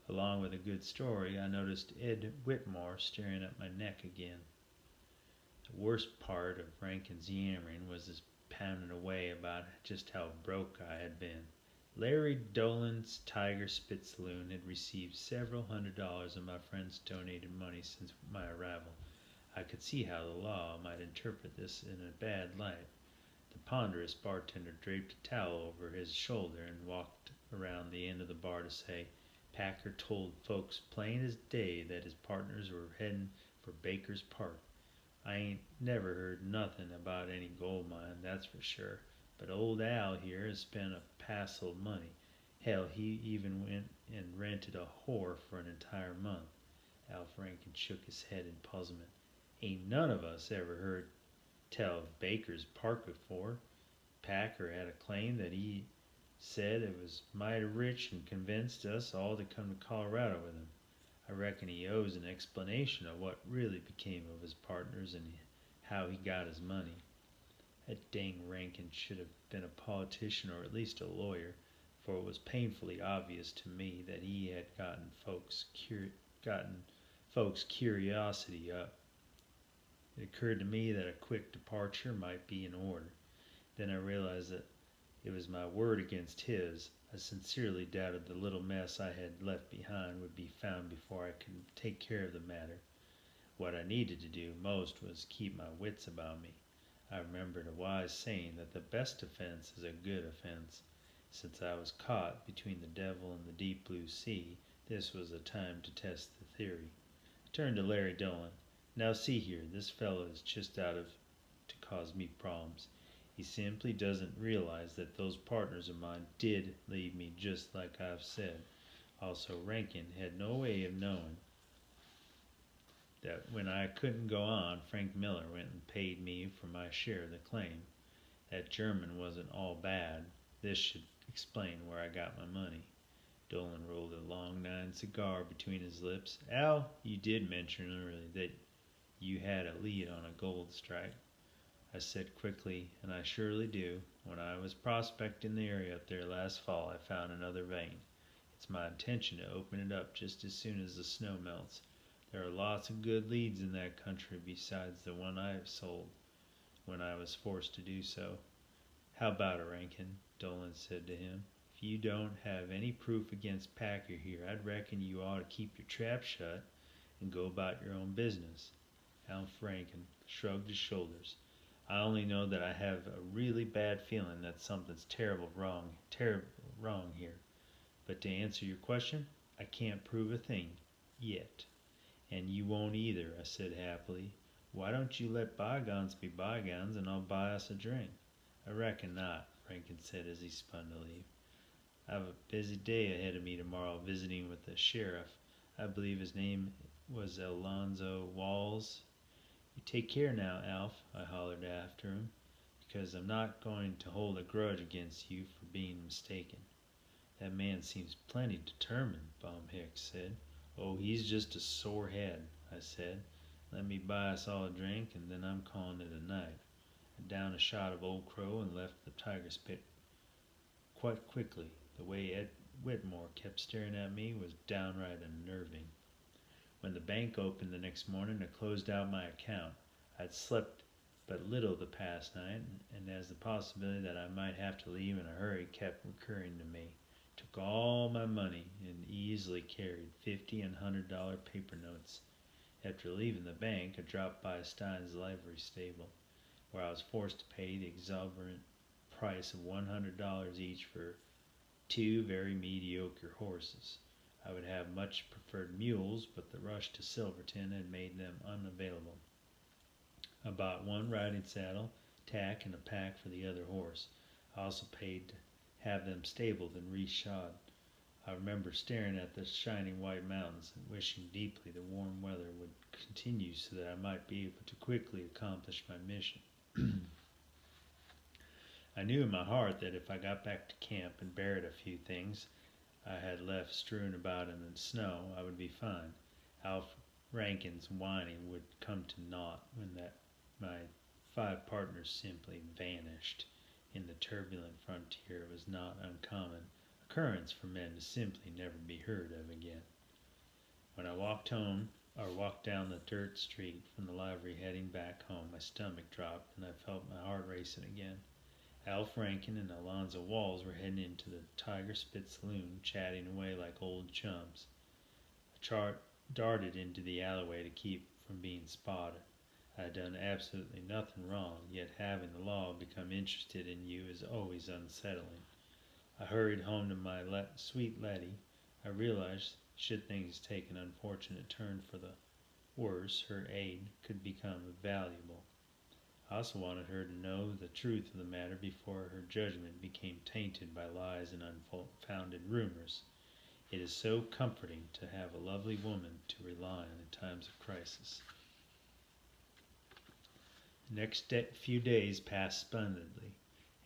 Along with a good story, I noticed Ed Whitmore staring at my neck again. The worst part of Rankin's yammering was his pounding away about just how broke I had been. Larry Dolan's Tiger Spit Saloon had received several $100s of my friend's donated money since my arrival. I could see how the law might interpret this in a bad light. The ponderous bartender draped a towel over his shoulder and walked around the end of the bar to say, Packer told folks plain as day that his partners were heading for Baker's Park. I ain't never heard nothing about any gold mine, that's for sure. But old Al here has spent a passel of money. Hell, he even went and rented a whore for an entire month. Alf Rankin shook his head in puzzlement. Ain't none of us ever heard tell of Baker's Park before. Packer had a claim that he said it was mighty rich and convinced us all to come to Colorado with him. I reckon he owes an explanation of what really became of his partners and how he got his money. That dang Rankin should have been a politician or at least a lawyer, for it was painfully obvious to me that he had gotten folks' curiosity up. It occurred to me that a quick departure might be in order. Then I realized that It was my word against his. I sincerely doubted the little mess I had left behind would be found before I could take care of the matter. What I needed to do most was keep my wits about me. I remembered a wise saying that the best defense is a good offense. Since I was caught between the devil and the deep blue sea, this was a time to test the theory. I turned to Larry Dolan. Now see here, this fellow is just out of to cause me problems. He simply doesn't realize that those partners of mine did leave me just like I've said. Also, Rankin had no way of knowing that when I couldn't go on, Frank Miller went and paid me for my share of the claim. That German wasn't all bad. This should explain where I got my money. Dolan rolled a long nine cigar between his lips. Al, you did mention earlier that you had a lead on a gold strike. I said quickly, and I surely do. When I was prospecting the area up there last fall, I found another vein. It's my intention to open it up just as soon as the snow melts. There are lots of good leads in that country besides the one I have sold when I was forced to do so. How about it, Rankin? Dolan said to him. If you don't have any proof against Packer here, I'd reckon you ought to keep your trap shut and go about your own business. Alf Rankin shrugged his shoulders. I only know that I have a really bad feeling that something's terrible wrong here. But to answer your question, I can't prove a thing yet. And you won't either, I said happily. Why don't you let bygones be bygones and I'll buy us a drink? I reckon not, Rankin said as he spun to leave. I have a busy day ahead of me tomorrow visiting with the sheriff. I believe his name was Alonzo Walls. You take care now, Alf, I hollered after him, because I'm not going to hold a grudge against you for being mistaken. That man seems plenty determined, Bum Hicks said. Oh, he's just a sore head, I said. Let me buy us all a drink, and then I'm calling it a night. I downed a shot of Old Crow and left the Tiger Spit quite quickly. The way Ed Whitmore kept staring at me was downright unnerving. When the bank opened the next morning, I closed out my account. I'd slept but little the past night, and as the possibility that I might have to leave in a hurry kept recurring to me, took all my money and easily carried $50 and $100 paper notes. After leaving the bank, I dropped by Stein's livery stable, where I was forced to pay the exorbitant price of $100 each for two very mediocre horses. I would have much preferred mules, but the rush to Silverton had made them unavailable. I bought one riding saddle, tack, and a pack for the other horse. I also paid to have them stabled and reshod. I remember staring at the shining white mountains and wishing deeply the warm weather would continue so that I might be able to quickly accomplish my mission. I knew in my heart that if I got back to camp and buried a few things I had left strewn about in the snow, I would be fine. Alf Rankin's whining would come to naught when my 5 partners simply vanished. In the turbulent frontier, it was not uncommon occurrence for men to simply never be heard of again. When I walked down the dirt street from the livery heading back home, my stomach dropped and I felt my heart racing again. Alf Rankin and Alonzo Walls were heading into the Tiger Spit Saloon, chatting away like old chums. I darted into the alleyway to keep from being spotted. I had done absolutely nothing wrong, yet having the law become interested in you is always unsettling. I hurried home to my sweet Letty. I realized, should things take an unfortunate turn for the worse, her aid could become valuable. I also wanted her to know the truth of the matter before her judgment became tainted by lies and unfounded rumors. It is so comforting to have a lovely woman to rely on in times of crisis. The next few days passed splendidly.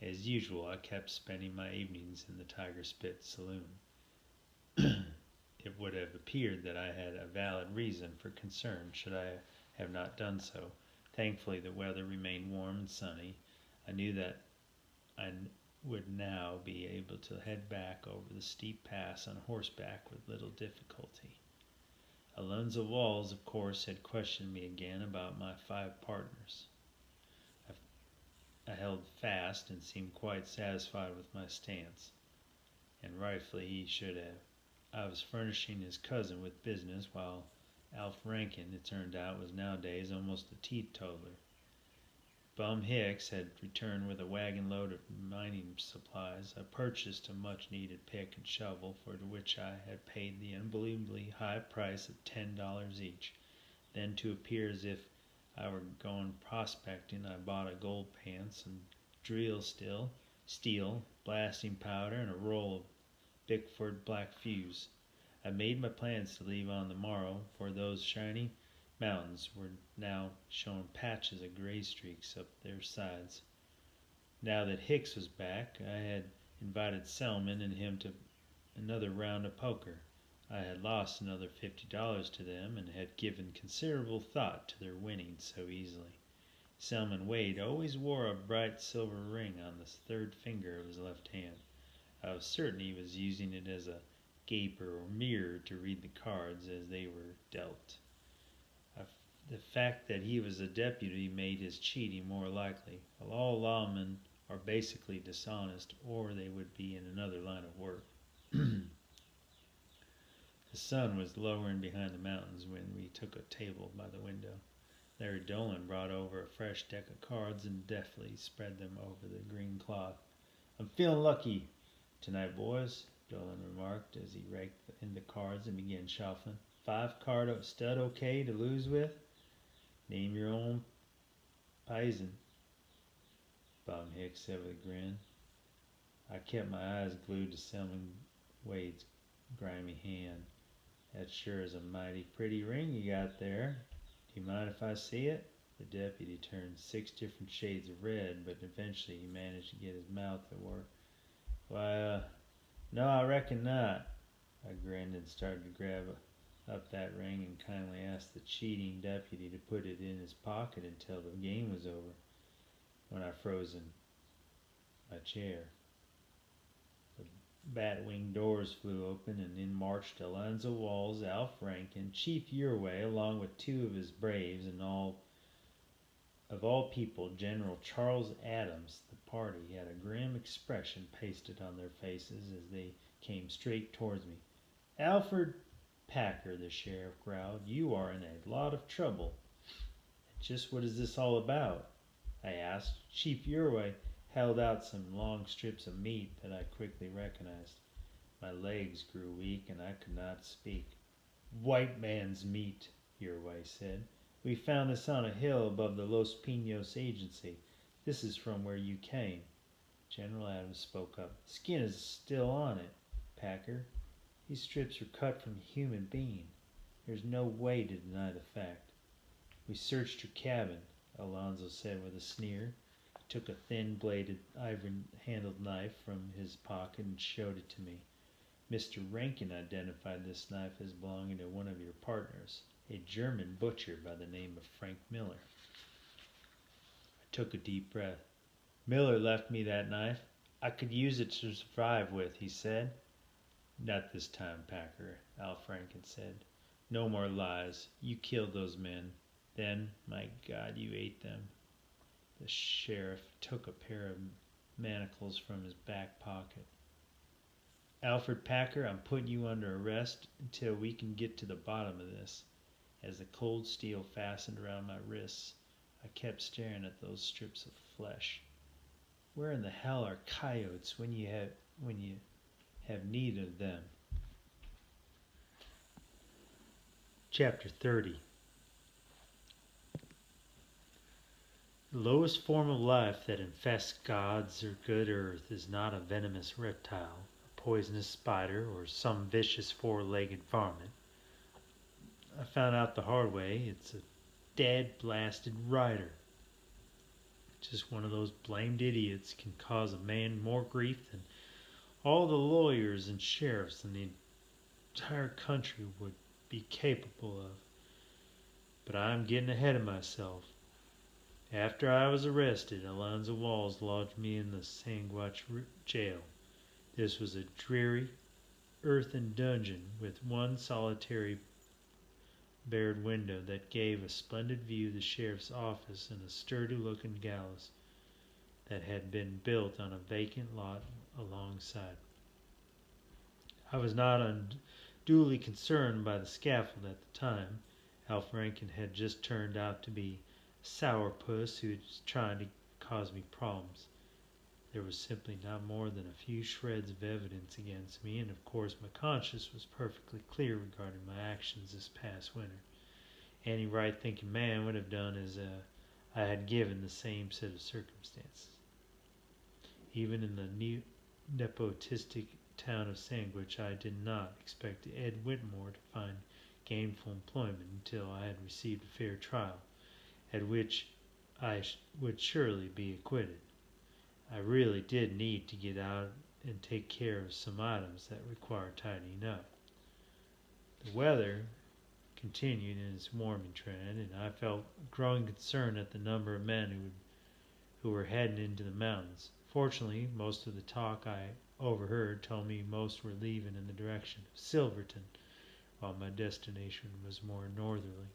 As usual, I kept spending my evenings in the Tiger Spit Saloon. It would have appeared that I had a valid reason for concern should I have not done so. Thankfully, the weather remained warm and sunny. I knew that I would now be able to head back over the steep pass on horseback with little difficulty. Alonzo Walls, of course, had questioned me again about my 5 partners. I held fast and seemed quite satisfied with my stance, and rightfully he should have. I was furnishing his cousin with business, while Alf Rankin, it turned out, was nowadays almost a teetotaler. Bum Hicks had returned with a wagon load of mining supplies. I purchased a much-needed pick and shovel, for which I had paid the unbelievably high price of $10 each. Then, to appear as if I were going prospecting, I bought a gold pants and drill steel, blasting powder, and a roll of Bickford black fuse. I made my plans to leave on the morrow, for those shiny mountains were now showing patches of gray streaks up their sides. Now that Hicks was back, I had invited Selman and him to another round of poker. I had lost another $50 to them, and had given considerable thought to their winning so easily. Selman Wade always wore a bright silver ring on the third finger of his left hand. I was certain he was using it as a gaper or mirror to read the cards as they were dealt. The fact that he was a deputy made his cheating more likely. Well, all lawmen are basically dishonest, or they would be in another line of work. The sun was lowering behind the mountains when we took a table by the window. Larry Dolan brought over a fresh deck of cards and deftly spread them over the green cloth. "I'm feeling lucky tonight, boys," Dolan remarked as he raked in the cards and began shuffling. "5-card stud okay to lose with? Name your own pison," Bum Hicks said with a grin. I kept my eyes glued to Selman Wade's grimy hand. "That sure is a mighty pretty ring you got there. Do you mind if I see it?" The deputy turned 6 different shades of red, but eventually he managed to get his mouth to work. "Why, no, I reckon not." I grinned and started to grab up that ring and kindly asked the cheating deputy to put it in his pocket until the game was over, when I froze in my chair. The bat-wing doors flew open, and in marched Alonzo Walls, Alf Rankin, Chief Urway, along with 2 of his braves, and of all people, General Charles Adams. The party had a grim expression pasted on their faces as they came straight towards me. "Alfred Packer," the sheriff growled, "you are in a lot of trouble." "And just what is this all about?" I asked. Chief Urway held out some long strips of meat that I quickly recognized. My legs grew weak and I could not speak. "White man's meat," Urway said. "We found this on a hill above the Los Pinos agency. This is from where you came." General Adams spoke up. "Skin is still on it, Packer. These strips were cut from a human being. There's no way to deny the fact." "We searched your cabin," Alonzo said with a sneer. He took a thin-bladed, ivory-handled knife from his pocket and showed it to me. "Mr. Rankin identified this knife as belonging to one of your partners, a German butcher by the name of Frank Miller." I took a deep breath. "Miller left me that knife. I could use it to survive with," he said. "Not this time, Packer," Alf Rankin said. "No more lies. You killed those men. Then, my God, you ate them." The sheriff took a pair of manacles from his back pocket. "Alfred Packer, I'm putting you under arrest until we can get to the bottom of this." As the cold steel fastened around my wrists, I kept staring at those strips of flesh. Where in the hell are coyotes when you have need of them? Chapter 30. The lowest form of life that infests God's or good earth is not a venomous reptile, a poisonous spider, or some vicious 4-legged varmint. I found out the hard way. It's a dead-blasted writer. Just one of those blamed idiots can cause a man more grief than all the lawyers and sheriffs in the entire country would be capable of. But I'm getting ahead of myself. After I was arrested, Alonzo Walls lodged me in the Sasquatch jail. This was a dreary, earthen dungeon with one solitary barred window that gave a splendid view of the sheriff's office and a sturdy-looking gallows. that had been built on a vacant lot alongside. I was not unduly concerned by the scaffold at the time. Alf Rankin had just turned out to be a sourpuss who was trying to cause me problems. There was simply not more than a few shreds of evidence against me, and of course my conscience was perfectly clear regarding my actions this past winter. Any right-thinking man would have done as I had given the same set of circumstances. Even in the nepotistic town of Sandwich, I did not expect Ed Whitmore to find gainful employment until I had received a fair trial, at which I would surely be acquitted. I really did need to get out and take care of some items that required tidying up. The weather continued in its warming trend, and I felt growing concern at the number of men who were heading into the mountains. Fortunately, most of the talk I overheard told me most were leaving in the direction of Silverton, while my destination was more northerly.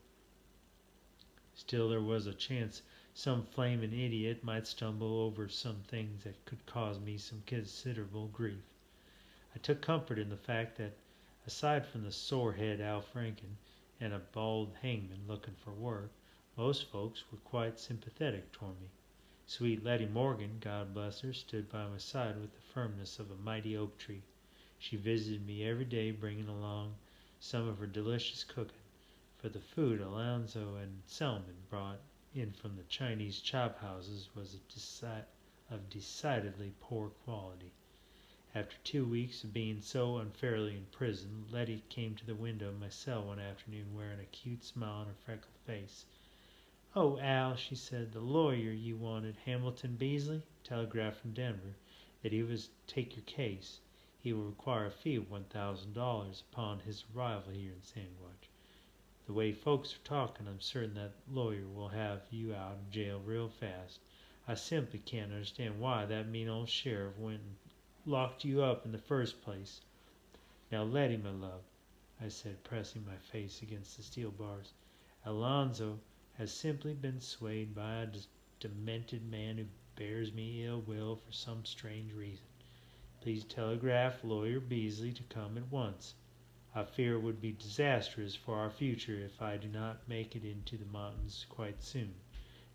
Still, there was a chance some flaming idiot might stumble over some things that could cause me some considerable grief. I took comfort in the fact that, aside from the sorehead Alf Rankin and a bald hangman looking for work, most folks were quite sympathetic toward me. Sweet Letty Morgan, God bless her, stood by my side with the firmness of a mighty oak tree. She visited me every day, bringing along some of her delicious cooking, for the food Alonzo and Selman brought in from the Chinese chop houses was of decidedly poor quality. After 2 weeks of being so unfairly imprisoned, Letty came to the window of my cell one afternoon wearing a cute smile on her freckled face. "Oh, Al," she said, "the lawyer you wanted, Hamilton Beasley, telegraphed from Denver that he was to take your case. He will require a fee of $1,000 upon his arrival here in Sandwich. The way folks are talking, I'm certain that lawyer will have you out of jail real fast. I simply can't understand why that mean old sheriff went and locked you up in the first place." "Now, Letty, my love," I said, pressing my face against the steel bars, "Alonzo has simply been swayed by a demented man who bears me ill will for some strange reason. Please telegraph lawyer Beasley to come at once. I fear it would be disastrous for our future if I do not make it into the mountains quite soon.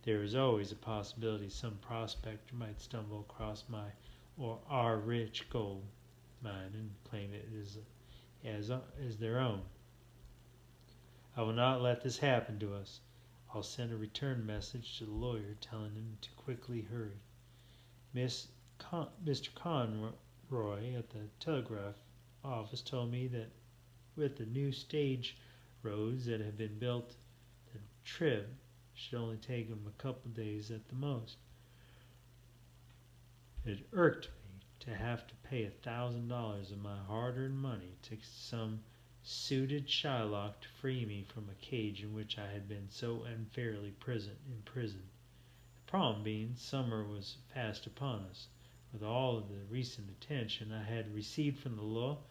There is always a possibility some prospector might stumble across my or our rich gold mine and claim it as their own. I will not let this happen to us. I'll send a return message to the lawyer telling him to quickly hurry. Mr. Conroy at the telegraph office told me that with the new stage roads that have been built, the trip should only take him a couple days at the most. It irked me to have to pay $1,000 of my hard-earned money to some suited Shylock to free me from a cage in which I had been so unfairly imprisoned. The problem being, summer was fast upon us. With all of the recent attention I had received from the law,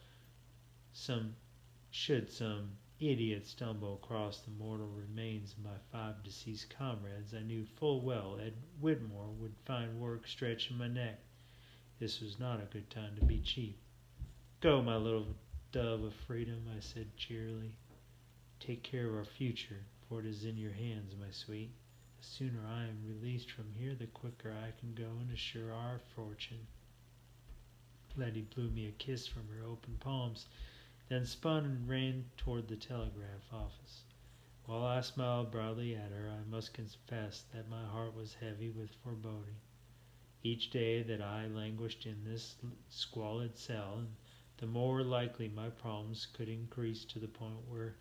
should some idiot stumble across the mortal remains of my 5 deceased comrades, I knew full well Ed Whitmore would find work stretching my neck. This was not a good time to be cheap. "Go, my little dove of freedom," I said cheerily. "Take care of our future, for it is in your hands, my sweet. The sooner I am released from here, the quicker I can go and assure our fortune." Letty blew me a kiss from her open palms, then spun and ran toward the telegraph office. While I smiled broadly at her, I must confess that my heart was heavy with foreboding. Each day that I languished in this squalid cell, the more likely my problems could increase to the point where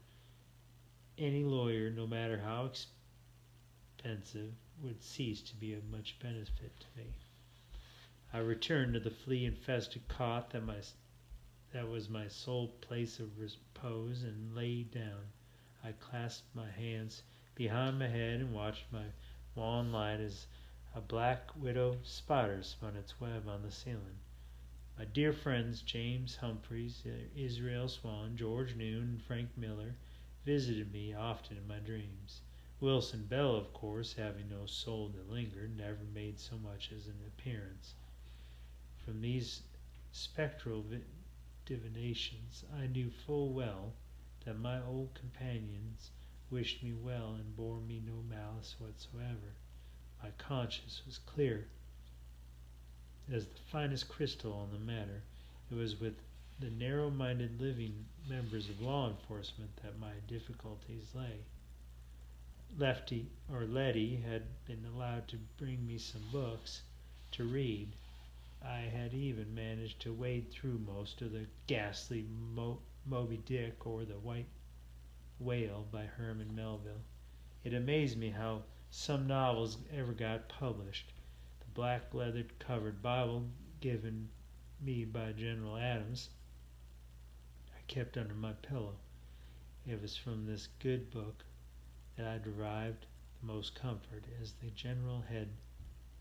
any lawyer, no matter how expensive, would cease to be of much benefit to me. I returned to the flea-infested cot that was my sole place of repose and lay down. I clasped my hands behind my head and watched my wan light as a black widow spider spun its web on the ceiling. My dear friends James Humphreys, Israel Swan, George Noon, and Frank Miller visited me often in my dreams. Wilson Bell, of course, having no soul to linger, never made so much as an appearance. From these spectral divinations I knew full well that my old companions wished me well and bore me no malice whatsoever. My conscience was clear as the finest crystal on the matter. It was with the narrow-minded living members of law enforcement that my difficulties lay. Letty had been allowed to bring me some books to read. I had even managed to wade through most of the ghastly Moby Dick or the White Whale by Herman Melville. It amazed me how some novels ever got published. The black leather covered Bible given me by General Adams I kept under my pillow. It was from this good book that I derived the most comfort, as the General had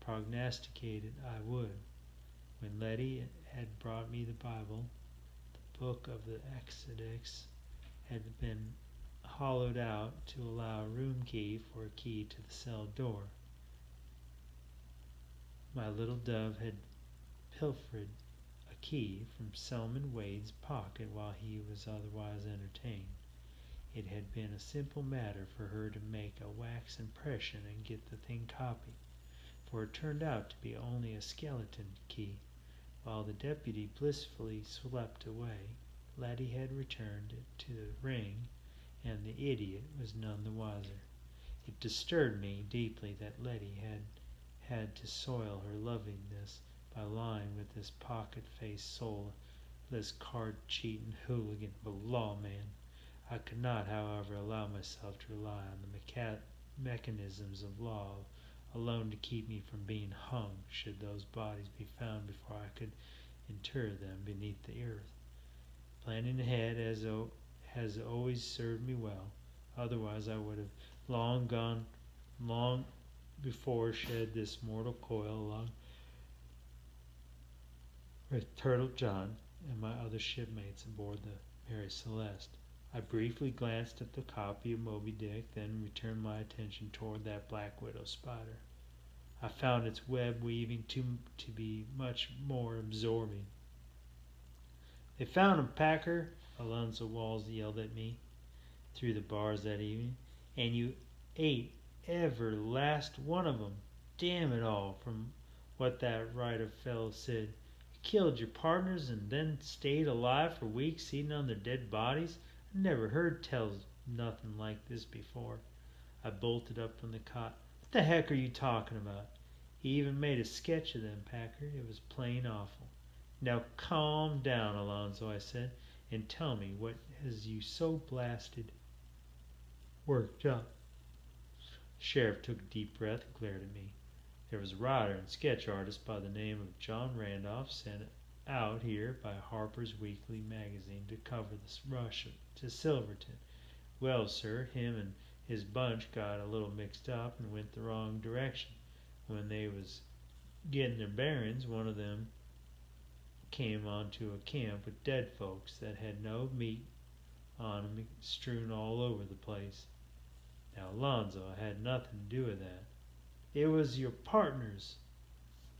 prognosticated I would. When Letty had brought me the Bible, the book of the Exodus had been hollowed out to allow a room key for a key to the cell door. My little dove had pilfered a key from Selman Wade's pocket while he was otherwise entertained. It had been a simple matter for her to make a wax impression and get the thing copied, for it turned out to be only a skeleton key. While the deputy blissfully slept away, Letty had returned it to the ring, and the idiot was none the wiser. It disturbed me deeply that Letty had to soil her loveliness by lying with this pocket-faced soulless card-cheating hooligan of a lawman. I could not, however, allow myself to rely on the mechanisms of law alone to keep me from being hung should those bodies be found before I could inter them beneath the earth. Planning ahead has always served me well. Otherwise I would have long before shed this mortal coil along with Turtle John and my other shipmates aboard the Mary Celeste. I briefly glanced at the copy of Moby Dick, then returned my attention toward that black widow spider. I found its web weaving to be much more absorbing. "They found him, Packer," Alonzo Walls yelled at me through the bars that evening, "and you ate every last one of 'em. Damn it all, from what that writer fellow said, you killed your partners and then stayed alive for weeks eating on their dead bodies. I never heard tell nothing like this before." I bolted up from the cot. "What the heck are you talking about? He even made a sketch of them, Packer. It was plain awful." "Now calm down, Alonzo," I said, "and tell me what has you so blasted worked up." The sheriff took a deep breath and glared at me. "There was a writer and sketch artist by the name of John Randolph sent out here by Harper's Weekly magazine to cover this rush to Silverton. Well, sir, him and his bunch got a little mixed up and went the wrong direction. When they was getting their bearings, one of them came onto a camp with dead folks that had no meat on 'em strewn all over the place. Now, Alonzo, I had nothing to do with that. It was your partners,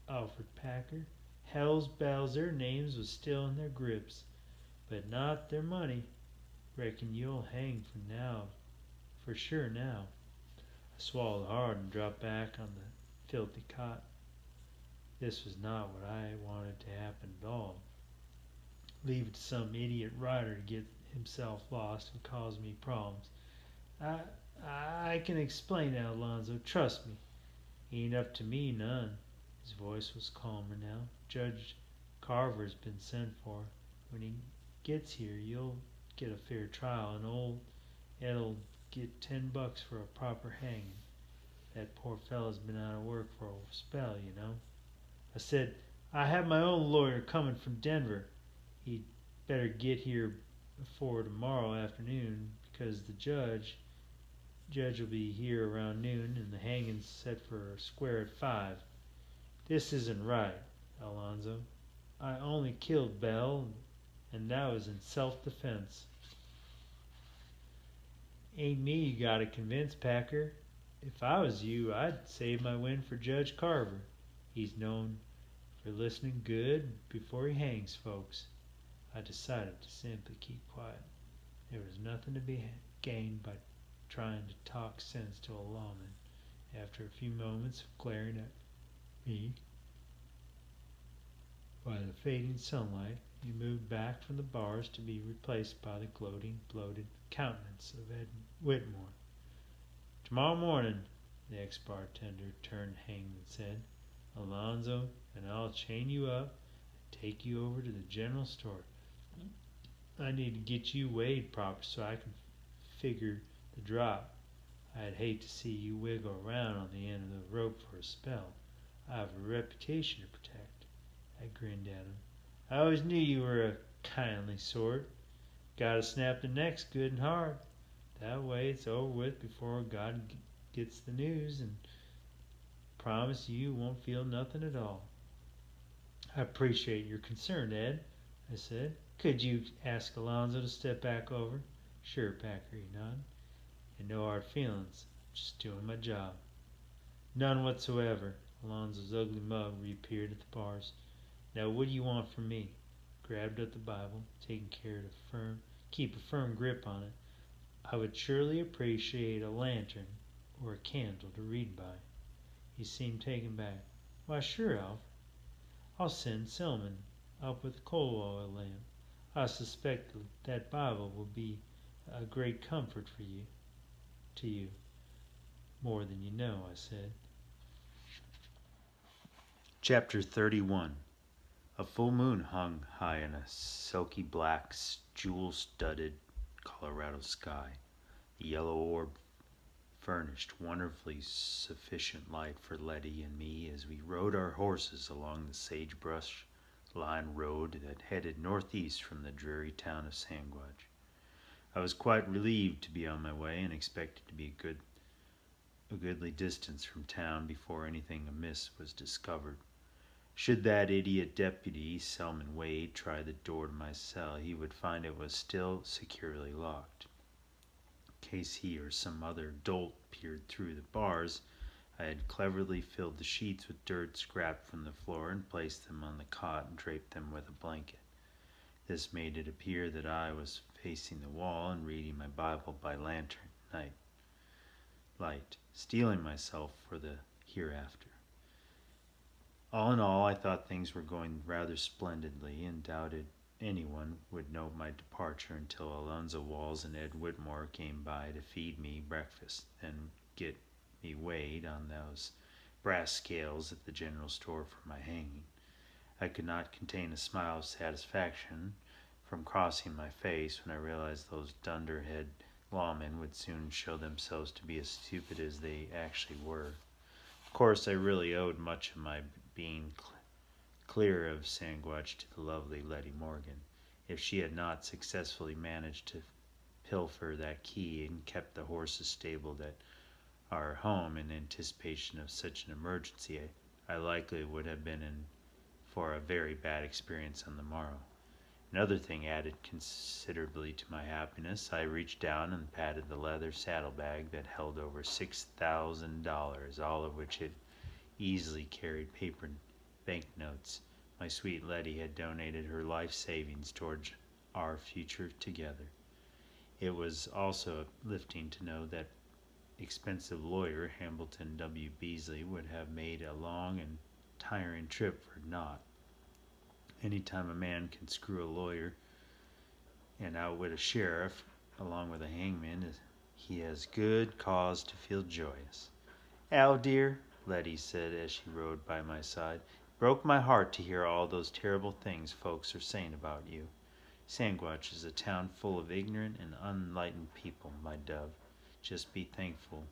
Alfred Packer. Hell's bells, their names was still in their grips, but not their money. Reckon you'll hang for sure now." I swallowed hard and dropped back on the filthy cot. This was not what I wanted to happen at all. Leave it to some idiot writer to get himself lost and cause me problems. I can explain that, Alonzo. Trust me. Ain't up to me none." His voice was calmer now. "Judge Carver's been sent for. When he gets here, you'll get a fair trial, and old Ed'll get $10 for a proper hanging. That poor fellow's been out of work for a spell, you know." I said, "I have my own lawyer coming from Denver. He'd better get here before tomorrow afternoon, because the judge will be here around noon, and the hanging's set for square at 5. This isn't right, Alonzo. I only killed Bell, and that was in self-defense." "Ain't me you gotta convince, Packer. If I was you, I'd save my win for Judge Carver. He's known for listening good before he hangs folks. I decided to simply keep quiet. There was nothing to be gained by trying to talk sense to a lawman. After a few moments of glaring at me by the fading sunlight, he moved back from the bars to be replaced by the gloating, bloated countenance of Ed Whitmore. "Tomorrow morning," the ex-bartender turned Hangman's head, "Alonzo, and I'll chain you up and take you over to the general store. I need to get you weighed proper so I can figure the drop. I'd hate to see you wiggle around on the end of the rope for a spell. I have a reputation to protect." I grinned at him. "I always knew you were a kindly sort. Gotta snap the necks good and hard. That way it's over with before God gets the news, and promise you won't feel nothing at all." "I appreciate your concern, Ed," I said. "Could you ask Alonzo to step back over?" "Sure, Packer," he nodded. "And no hard feelings. Just doing my job." "None whatsoever." Alonzo's ugly mug reappeared at the bars. "Now what do you want from me?" Grabbed up the Bible, taking care to keep a firm grip on it. "I would surely appreciate a lantern or a candle to read by." He seemed taken back. "Why, sure, Alf. I'll send Selman up with a coal oil lamp. I suspect that Bible will be a great comfort to you. More than you know," I said. Chapter 31. A full moon hung high in a silky black, jewel-studded Colorado sky. The yellow orb furnished wonderfully sufficient light for Letty and me as we rode our horses along the sagebrush-lined road that headed northeast from the dreary town of Sandwich. I was quite relieved to be on my way and expected to be a goodly distance from town before anything amiss was discovered. Should that idiot deputy, Selman Wade, try the door to my cell, he would find it was still securely locked. In case he or some other dolt peered through the bars, I had cleverly filled the sheets with dirt scraped from the floor and placed them on the cot and draped them with a blanket. This made it appear that I was facing the wall and reading my Bible by lantern light, steeling myself for the hereafter. All in all, I thought things were going rather splendidly and doubted anyone would note my departure until Alonzo Walls and Ed Whitmore came by to feed me breakfast, then get me weighed on those brass scales at the general store for my hanging. I could not contain a smile of satisfaction from crossing my face when I realized those dunderhead lawmen would soon show themselves to be as stupid as they actually were. Of course, I really owed much of my being clear of Sandwich to the lovely Letty Morgan. If she had not successfully managed to pilfer that key and kept the horses stabled at our home in anticipation of such an emergency, I likely would have been in for a very bad experience on the morrow. Another thing added considerably to my happiness. I reached down and patted the leather saddlebag that held over $6,000, all of which had easily carried paper banknotes. My sweet Letty had donated her life savings towards our future together. It was also uplifting to know that expensive lawyer Hamilton W. Beasley would have made a long and tiring trip for naught. Anytime a man can screw a lawyer and outwit a sheriff along with a hangman, he has good cause to feel joyous. "Al, dear," Letty said as she rode by my side, "it broke my heart to hear all those terrible things folks are saying about you. Sandwich is a town full of ignorant and unenlightened people, my dove. Just be thankful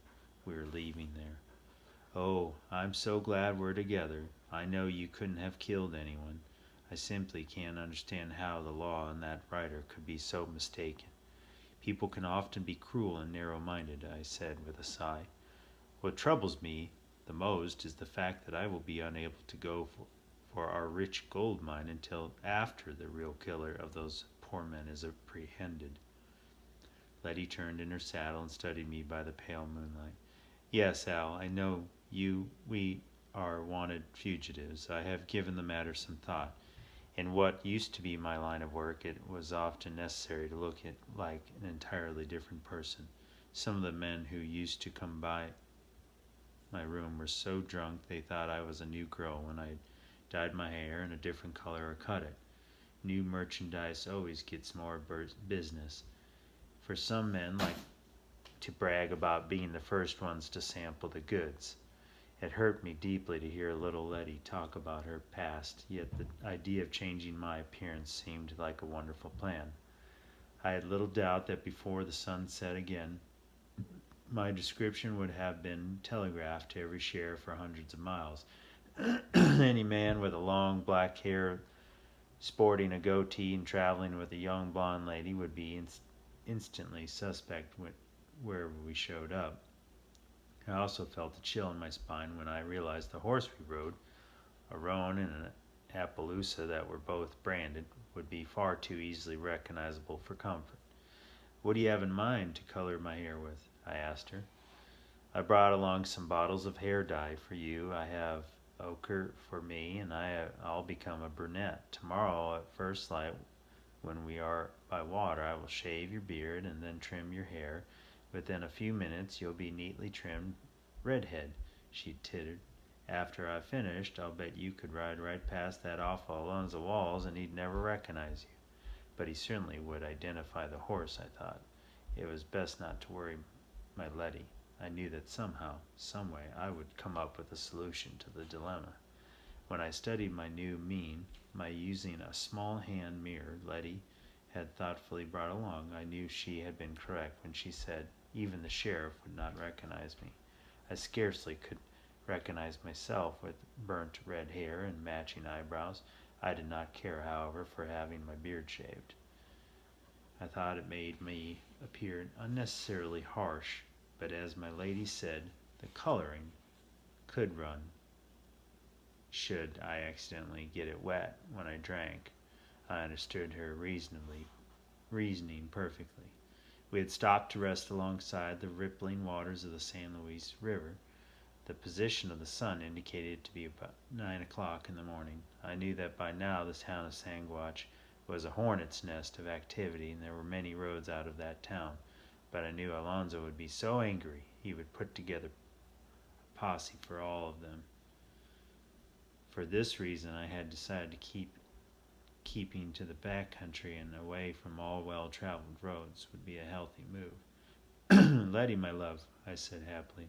we're leaving there. Oh, I'm so glad we're together. I know you couldn't have killed anyone. I simply can't understand how the law and that writer could be so mistaken. People can often be cruel and narrow-minded," I said with a sigh. "What troubles me the most is the fact that I will be unable to go for our rich gold mine until after the real killer of those poor men is apprehended." Letty turned in her saddle and studied me by the pale moonlight. Yes, Al, I know we are wanted fugitives. I have given the matter some thought. In what used to be my line of work, it was often necessary to look like an entirely different person. Some of the men who used to come by my room were so drunk they thought I was a new girl when I dyed my hair in a different color or cut it. New merchandise always gets more business. For some men like to brag about being the first ones to sample the goods. It hurt me deeply to hear little Letty talk about her past, yet the idea of changing my appearance seemed like a wonderful plan. I had little doubt that before the sun set again, my description would have been telegraphed to every sheriff for hundreds of miles. Any man with a long black hair, sporting a goatee, and traveling with a young blonde lady would be instantly suspect wherever we showed up. I also felt a chill in my spine when I realized the horse we rode, a roan and an Appaloosa that were both branded, would be far too easily recognizable for comfort. "What do you have in mind to color my hair with?" I asked her. "I brought along some bottles of hair dye for you. I have ochre for me, and I'll become a brunette. Tomorrow at first light, when we are by water, I will shave your beard and then trim your hair. Within a few minutes you'll be neatly trimmed redhead," she tittered. "After I've finished, I'll bet you could ride right past that awful Alonzo Walls and he'd never recognize you." But he certainly would identify the horse, I thought. It was best not to worry my Letty. I knew that somehow, someway, I would come up with a solution to the dilemma. When I studied my new mien, by using a small hand mirror Letty had thoughtfully brought along, I knew she had been correct when she said even the sheriff would not recognize me. I scarcely could recognize myself with burnt red hair and matching eyebrows. I did not care, however, for having my beard shaved. I thought it made me appear unnecessarily harsh, but as my lady said, the coloring could run should I accidentally get it wet when I drank. I understood her reasoning perfectly. We had stopped to rest alongside the rippling waters of the San Luis River. The position of the sun indicated it to be about 9 o'clock in the morning. I knew that by now the town of Sanguach was a hornet's nest of activity, and there were many roads out of that town. But I knew Alonzo would be so angry he would put together a posse for all of them. For this reason, I had decided to keeping to the back country and away from all well-traveled roads would be a healthy move. "Letty, my love," I said happily,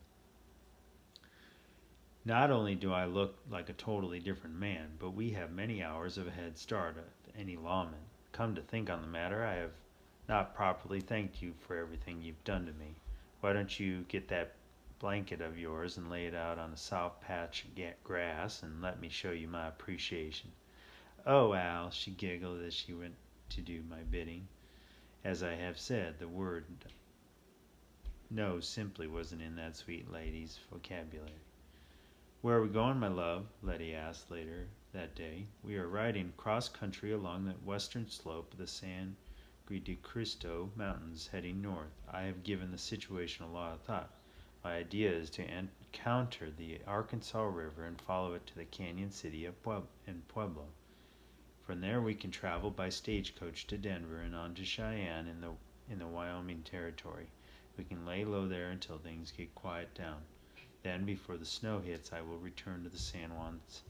"not only do I look like a totally different man, but we have many hours of a head start of any lawman. Come to think on the matter, I have not properly thanked you for everything you've done to me. Why don't you get that blanket of yours and lay it out on a soft patch of grass and let me show you my appreciation?" "Oh, Al," she giggled as she went to do my bidding. As I have said, the word no simply wasn't in that sweet lady's vocabulary. "Where are we going, my love?" Letty asked later that day. "We are riding cross country along the western slope of the San de Cristo Mountains, heading north. I have given the situation a lot of thought. My idea is to encounter the Arkansas River and follow it to the canyon city of Pueblo. From there we can travel by stagecoach to Denver and on to Cheyenne in the Wyoming Territory. We can lay low there until things get quiet down. Then, before the snow hits, I will return to the San Juans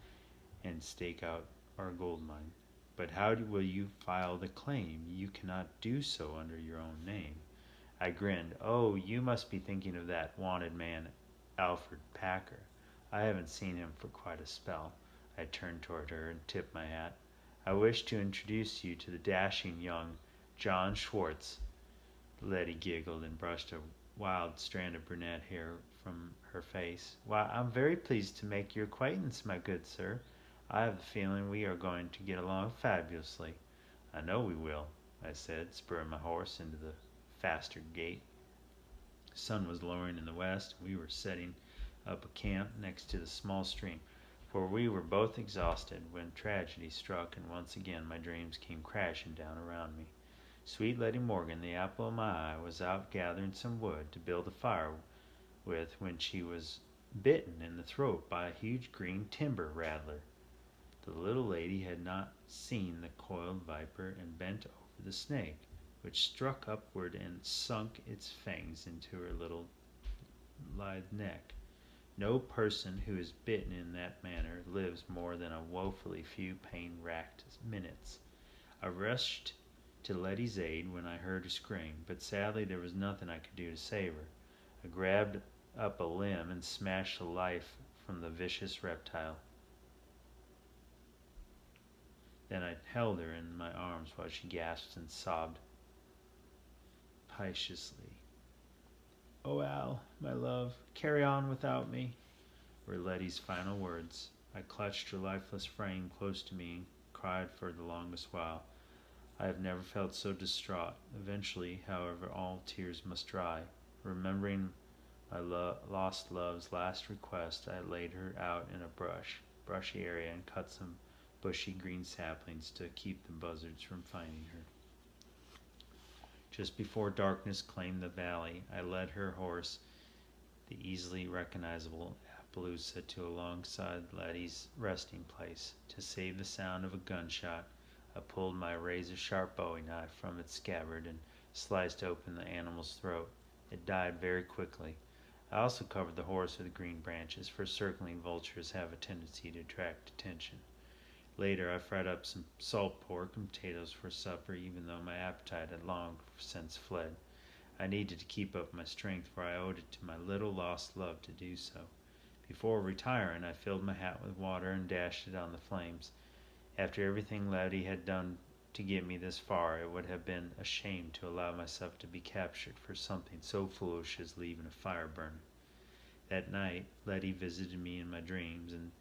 and stake out our gold mine." "But how will you file the claim? You cannot do so under your own name." I grinned. "Oh, you must be thinking of that wanted man, Alfred Packer. I haven't seen him for quite a spell." I turned toward her and tipped my hat. "I wish to introduce you to the dashing young John Schwartz." Letty giggled and brushed a wild strand of brunette hair from her face. "Why, I'm very pleased to make your acquaintance, my good sir. I have the feeling we are going to get along fabulously." "I know we will," I said, spurring my horse into the faster gait. The sun was lowering in the west, and we were setting up a camp next to the small stream, for we were both exhausted when tragedy struck, and once again my dreams came crashing down around me. Sweet Letty Morgan, the apple of my eye, was out gathering some wood to build a fire with when she was bitten in the throat by a huge green timber rattler. The little lady had not seen the coiled viper and bent over the snake, which struck upward and sunk its fangs into her little lithe neck. No person who is bitten in that manner lives more than a woefully few pain-racked minutes. I rushed to Letty's aid when I heard her scream, but sadly there was nothing I could do to save her. I grabbed up a limb and smashed the life from the vicious reptile. Then I held her in my arms while she gasped and sobbed piteously. "Oh, Al, my love, carry on without me," were Letty's final words. I clutched her lifeless frame close to me and cried for the longest while. I have never felt so distraught. Eventually, however, all tears must dry. Remembering my lost love's last request, I laid her out in a brushy area and cut some bushy green saplings to keep the buzzards from finding her. Just before darkness claimed the valley, I led her horse, the easily recognizable Appaloosa, to alongside Letty's resting place. To save the sound of a gunshot, I pulled my razor-sharp bowie knife from its scabbard and sliced open the animal's throat. It died very quickly. I also covered the horse with green branches, for circling vultures have a tendency to attract attention. Later, I fried up some salt pork and potatoes for supper, even though my appetite had long since fled. I needed to keep up my strength, for I owed it to my little lost love to do so. Before retiring, I filled my hat with water and dashed it on the flames. After everything Letty had done to get me this far, it would have been a shame to allow myself to be captured for something so foolish as leaving a fire burning. That night, Letty visited me in my dreams, and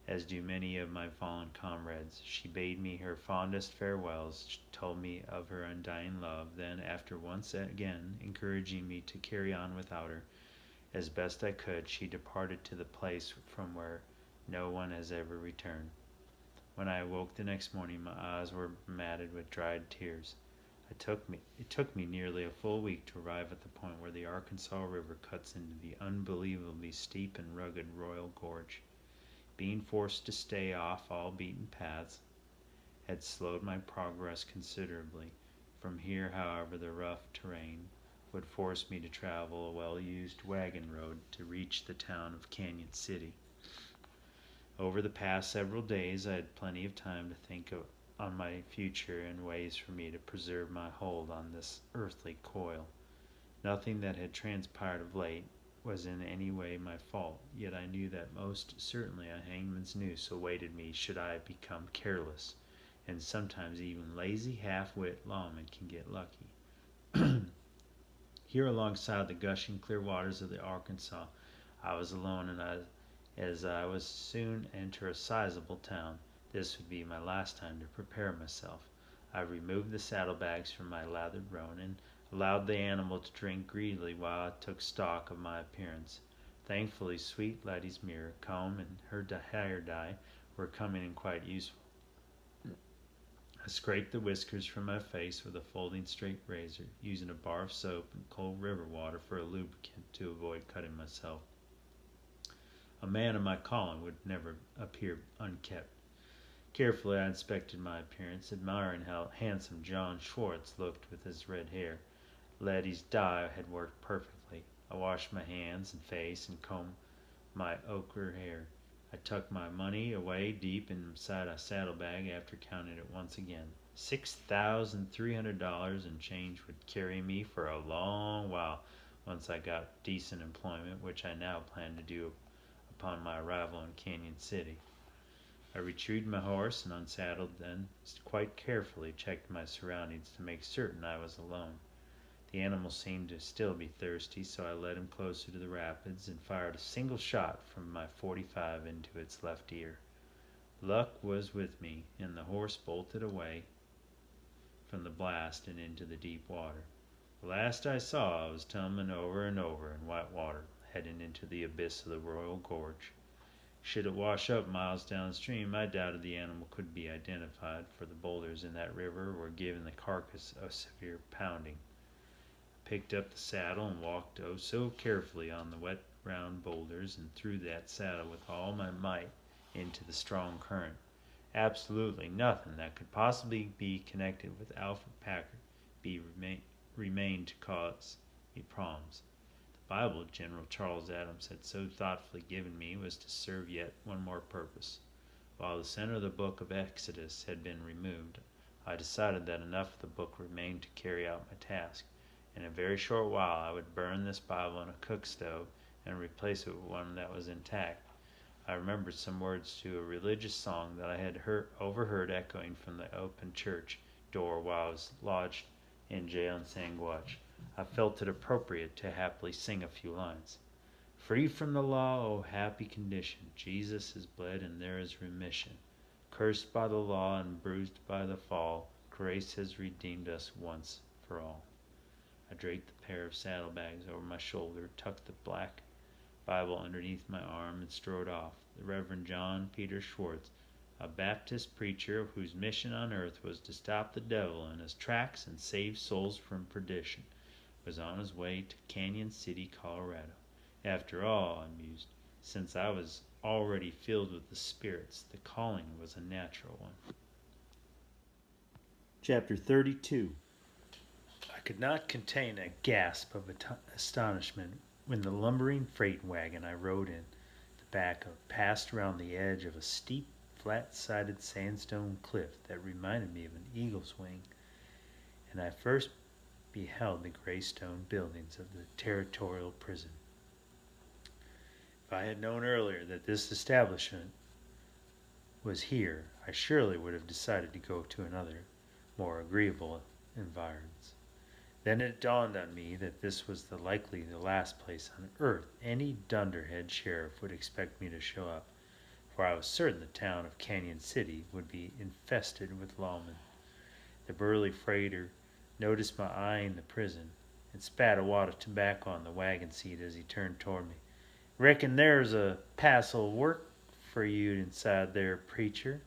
as do many of my fallen comrades. She bade me her fondest farewells, told me of her undying love, then, after once again encouraging me to carry on without her, as best I could, she departed to the place from where no one has ever returned. When I awoke the next morning, my eyes were matted with dried tears. It took me nearly a full week to arrive at the point where the Arkansas River cuts into the unbelievably steep and rugged Royal Gorge. Being forced to stay off all beaten paths had slowed my progress considerably. From here, however, the rough terrain would force me to travel a well-used wagon road to reach the town of Canyon City. Over the past several days, I had plenty of time to think on my future and ways for me to preserve my hold on this earthly coil. Nothing that had transpired of late was in any way my fault, yet I knew that most certainly a hangman's noose awaited me should I become careless, and sometimes even lazy half-wit lawmen can get lucky. Here alongside the gushing clear waters of the Arkansas, I was alone, and as I was soon enter a sizable town, this would be my last time to prepare myself. I removed the saddlebags from my lathered roan and allowed the animal to drink greedily while I took stock of my appearance. Thankfully, sweet Letty's mirror, comb, and her hair dye were coming in quite useful. I scraped the whiskers from my face with a folding straight razor, using a bar of soap and cold river water for a lubricant to avoid cutting myself. A man of my calling would never appear unkempt. Carefully I inspected my appearance, admiring how handsome John Schwartz looked with his red hair. Letty's dye had worked perfectly. I washed my hands and face and combed my ochre hair. I tucked my money away deep inside a saddlebag after counting it once again. $6,300 and change would carry me for a long while once I got decent employment, which I now plan to do upon my arrival in Canyon City. I retrieved my horse and unsaddled, then quite carefully checked my surroundings to make certain I was alone. The animal seemed to still be thirsty, so I led him closer to the rapids and fired a single shot from my .45 into its left ear. Luck was with me, and the horse bolted away from the blast and into the deep water. The last I saw, I was tumbling over and over in white water, heading into the abyss of the Royal Gorge. Should it wash up miles downstream, I doubted the animal could be identified, for the boulders in that river were giving the carcass a severe pounding. A picked up the saddle and walked oh so carefully on the wet round boulders and threw that saddle with all my might into the strong current. Absolutely nothing that could possibly be connected with Alfred Packer remained to cause me problems. The Bible General Charles Adams had so thoughtfully given me was to serve yet one more purpose. While the center of the book of Exodus had been removed, I decided that enough of the book remained to carry out my task. In a very short while I would burn this Bible in a cook stove and replace it with one that was intact. I remembered some words to a religious song that I had overheard echoing from the open church door while I was lodged in jail in Sangwatch. I felt it appropriate to happily sing a few lines. Free from the law, O happy condition, Jesus has bled and there is remission. Cursed by the law and bruised by the fall, grace has redeemed us once for all. I draped the pair of saddlebags over my shoulder, tucked the black Bible underneath my arm, and strode off. The Reverend John Peter Schwartz, a Baptist preacher whose mission on earth was to stop the devil in his tracks and save souls from perdition, was on his way to Canyon City, Colorado. After all, I mused, since I was already filled with the spirits, the calling was a natural one. Chapter 32. I could not contain a gasp of astonishment when the lumbering freight wagon I rode in the back of passed around the edge of a steep, flat-sided sandstone cliff that reminded me of an eagle's wing, and I first beheld the gray stone buildings of the territorial prison. If I had known earlier that this establishment was here, I surely would have decided to go to another, more agreeable environs. Then it dawned on me that this was likely the last place on earth any dunderhead sheriff would expect me to show up, for I was certain the town of Canyon City would be infested with lawmen. The burly freighter noticed my eyeing the prison and spat a wad of tobacco on the wagon seat as he turned toward me. Reckon there's a passel work for you inside there, preacher.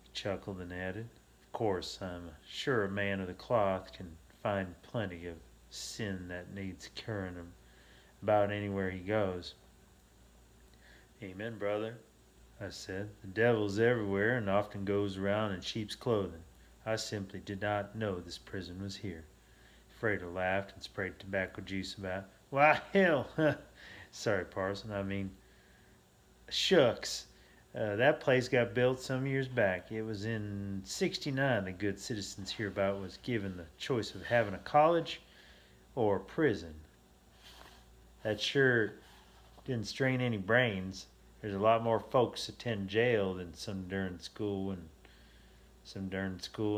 He chuckled and added, Of course, I'm sure a man of the cloth can find plenty of sin that needs curing him about anywhere he goes. Amen, brother, I said. The devil's everywhere and often goes around in sheep's clothing. I simply did not know this prison was here. Freighter laughed and sprayed tobacco juice about. Why, hell, sorry, parson, I mean, shucks. That place got built some years back. It was in '69 the good citizens hereabout was given the choice of having a college or a prison. That sure didn't strain any brains. There's a lot more folks attend jail than some darn school,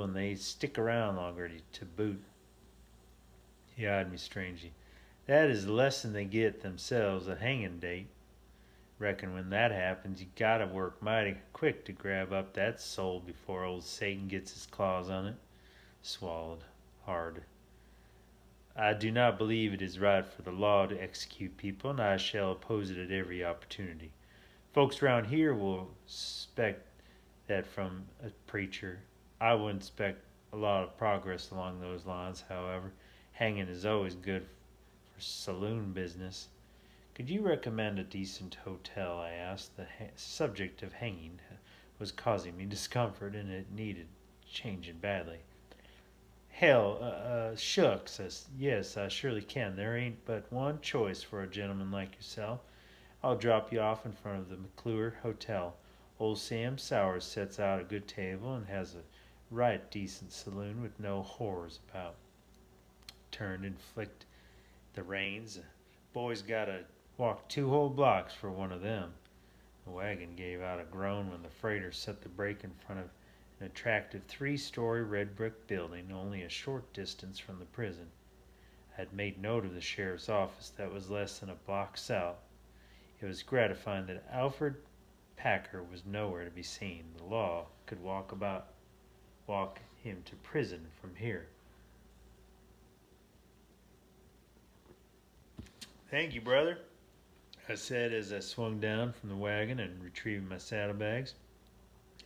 and they stick around longer to boot. He eyed me strangely. That is less than they get themselves a hanging date. Reckon when that happens, you gotta work mighty quick to grab up that soul before old Satan gets his claws on it. Swallowed hard. I do not believe it is right for the law to execute people, and I shall oppose it at every opportunity. Folks around here will expect that from a preacher. I wouldn't expect a lot of progress along those lines, however. Hanging is always good for saloon business. Could you recommend a decent hotel? I asked. The subject of hanging was causing me discomfort, and it needed changing badly. Hell, shucks. Yes, I surely can. There ain't but one choice for a gentleman like yourself. I'll drop you off in front of the McClure Hotel. Old Sam Sowers sets out a good table and has a right decent saloon with no horrors about. Turned and flicked the reins. Boy's gotta walk 2 whole blocks for one of them. The wagon gave out a groan when the freighter set the brake in front of an attractive 3-story red brick building only a short distance from the prison. I had made note of the sheriff's office that was less than a block south. It was gratifying that Alfred Packer was nowhere to be seen. The law could walk him to prison from here. Thank you, brother, I said as I swung down from the wagon and retrieved my saddlebags.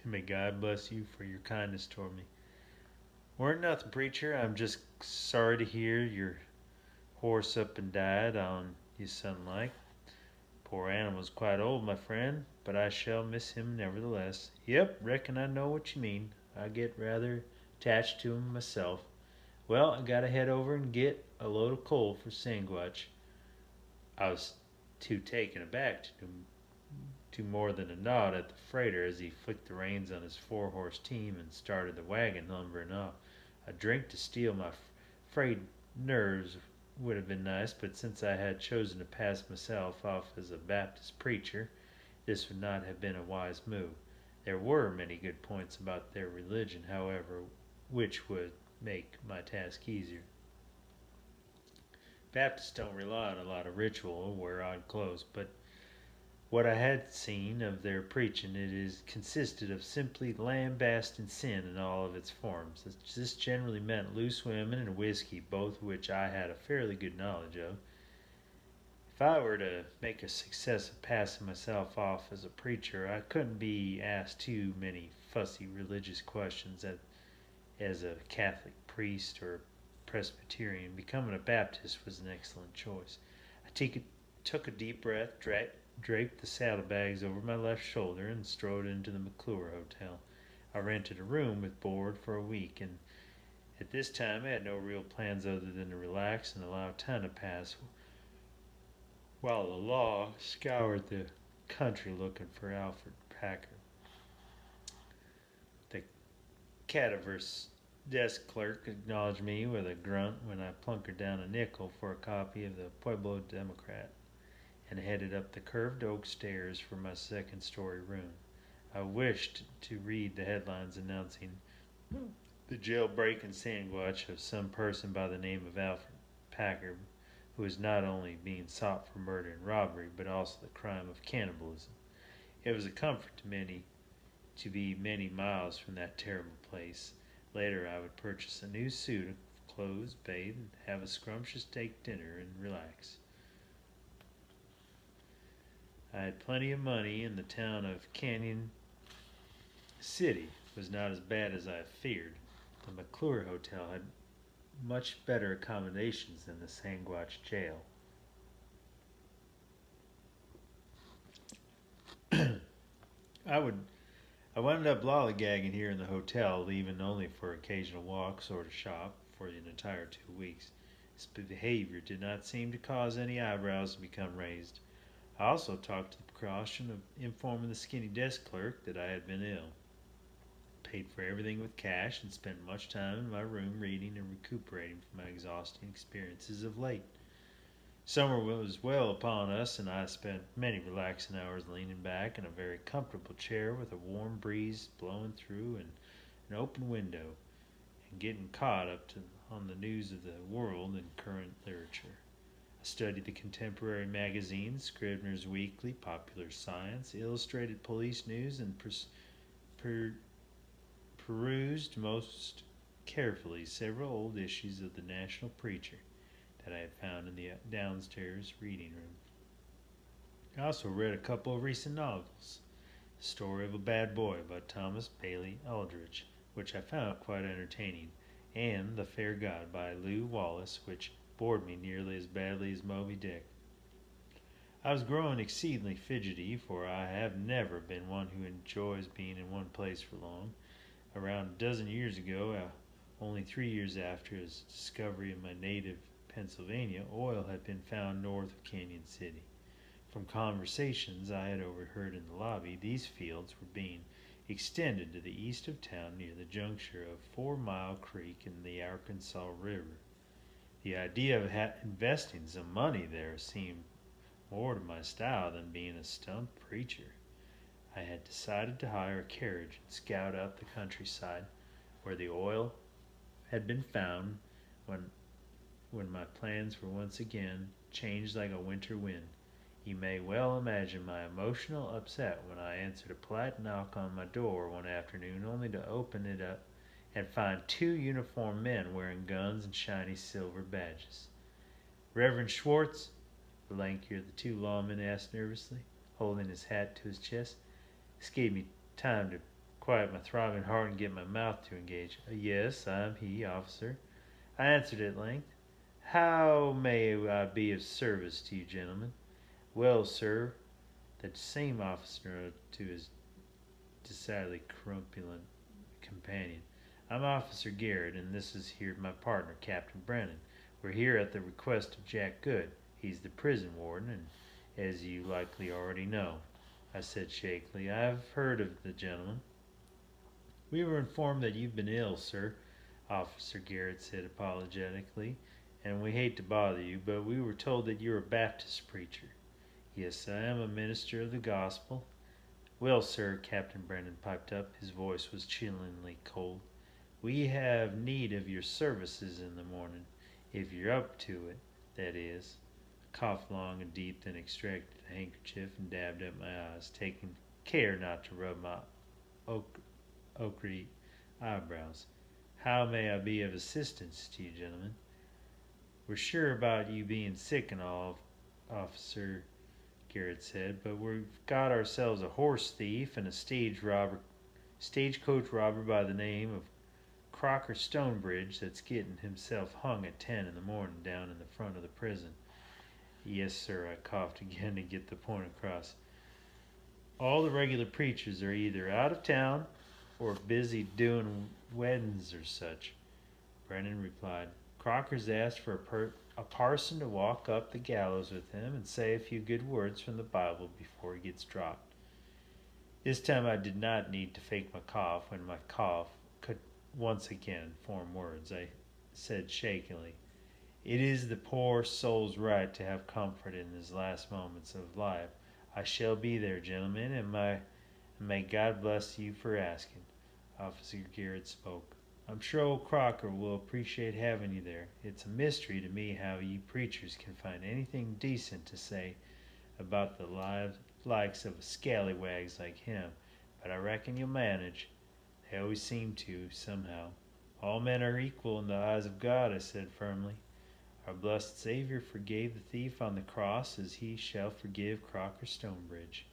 And may God bless you for your kindness toward me. Weren't nothing, preacher. I'm just sorry to hear your horse up and died on you son like. Poor animal's quite old, my friend, but I shall miss him nevertheless. Yep, reckon I know what you mean. I get rather attached to him myself. Well, I gotta head over and get a load of coal for Sandwich. I was too taken aback to more than a nod at the freighter as he flicked the reins on his 4-horse team and started the wagon lumbering off. A drink to steel my frayed nerves would have been nice, but since I had chosen to pass myself off as a Baptist preacher, this would not have been a wise move. There were many good points about their religion, however, which would make my task easier. Baptists don't rely on a lot of ritual or wear odd clothes, but what I had seen of their preaching, it is consisted of simply lambasting sin in all of its forms. This generally meant loose women and whiskey, both of which I had a fairly good knowledge of. If I were to make a success of passing myself off as a preacher, I couldn't be asked too many fussy religious questions as a Catholic priest or Presbyterian. Becoming a Baptist was an excellent choice. I took a deep breath, draped the saddlebags over my left shoulder, and strode into the McClure Hotel. I rented a room with board for a week, and at this time I had no real plans other than to relax and allow time to pass while the law scoured the country looking for Alfred Packer. The cadaverous desk clerk acknowledged me with a grunt when I plunkered down a nickel for a copy of the Pueblo Democrat and headed up the curved oak stairs for my second-story room. I wished to read the headlines announcing the jailbreaking sandwich of some person by the name of Alfred Packer, who is not only being sought for murder and robbery, but also the crime of cannibalism. It was a comfort to many to be many miles from that terrible place. Later I would purchase a new suit of clothes, bathe, and have a scrumptious steak dinner and relax. I had plenty of money, and the town of Canyon City was not as bad as I feared. The McClure Hotel had much better accommodations than the Sandwich jail. I wound up lollygagging here in the hotel, leaving only for occasional walks or to shop for an entire 2 weeks. His behavior did not seem to cause any eyebrows to become raised. I also took the precaution of informing the skinny desk clerk that I had been ill. Paid for everything with cash and spent much time in my room reading and recuperating from my exhausting experiences of late. Summer was well upon us, and I spent many relaxing hours leaning back in a very comfortable chair with a warm breeze blowing through an open window and getting caught up on the news of the world and current literature. I studied the contemporary magazines, Scribner's Weekly, Popular Science, Illustrated Police News, and perused most carefully several old issues of the National Preacher that I had found in the downstairs reading room. I also read a couple of recent novels. The Story of a Bad Boy by Thomas Bailey Aldrich, which I found quite entertaining, and The Fair God by Lew Wallace, which bored me nearly as badly as Moby Dick. I was growing exceedingly fidgety, for I have never been one who enjoys being in one place for long. Around a dozen years ago, only 3 years after his discovery in my native Pennsylvania, oil had been found north of Canyon City. From conversations I had overheard in the lobby, these fields were being extended to the east of town near the juncture of 4 Mile Creek and the Arkansas River. The idea of investing some money there seemed more to my style than being a stump preacher. I had decided to hire a carriage and scout out the countryside where the oil had been found when my plans were once again changed like a winter wind. You may well imagine my emotional upset when I answered a polite knock on my door one afternoon, only to open it up and find 2 uniformed men wearing guns and shiny silver badges. "Reverend Schwartz?" the lankier of the 2 lawmen asked nervously, holding his hat to his chest. This gave me time to quiet my throbbing heart and get my mouth to engage. Yes, I'm he, officer, I answered at length. How may I be of service to you, gentlemen? Well, sir, that same officer to his decidedly crumulent companion. I'm Officer Garrett, and this is here my partner, Captain Brennan. We're here at the request of Jack Good. He's the prison warden, and as you likely already know, I said shakily, I've heard of the gentleman. We were informed that you've been ill, sir, Officer Garrett said apologetically, and we hate to bother you, but we were told that you're a Baptist preacher. Yes, I am a minister of the gospel. Well, sir, Captain Brennan piped up. His voice was chillingly cold. We have need of your services in the morning, if you're up to it, that is. I coughed long and deep, then extracted a handkerchief and dabbed up my eyes, taking care not to rub my ochre eyebrows. How may I be of assistance to you, gentlemen? We're sure about you being sick and all, Officer Garrett said, but we've got ourselves a horse thief and a stagecoach robber by the name of Crocker Stonebridge that's getting himself hung at 10 in the morning down in the front of the prison. Yes, sir, I coughed again to get the point across. All the regular preachers are either out of town or busy doing weddings or such. Brennan replied, Crocker's asked for a parson to walk up the gallows with him and say a few good words from the Bible before he gets dropped. This time I did not need to fake my cough when my cough could once again form words. I said shakily, It is the poor soul's right to have comfort in his last moments of life. I shall be there, gentlemen, and may God bless you for asking. Officer Garrett spoke. I'm sure old Crocker will appreciate having you there. It's a mystery to me how you preachers can find anything decent to say about the likes of scallywags like him, but I reckon you'll manage. They always seem to, somehow. All men are equal in the eyes of God, I said firmly. Our blessed Savior forgave the thief on the cross as he shall forgive Crocker Stonebridge.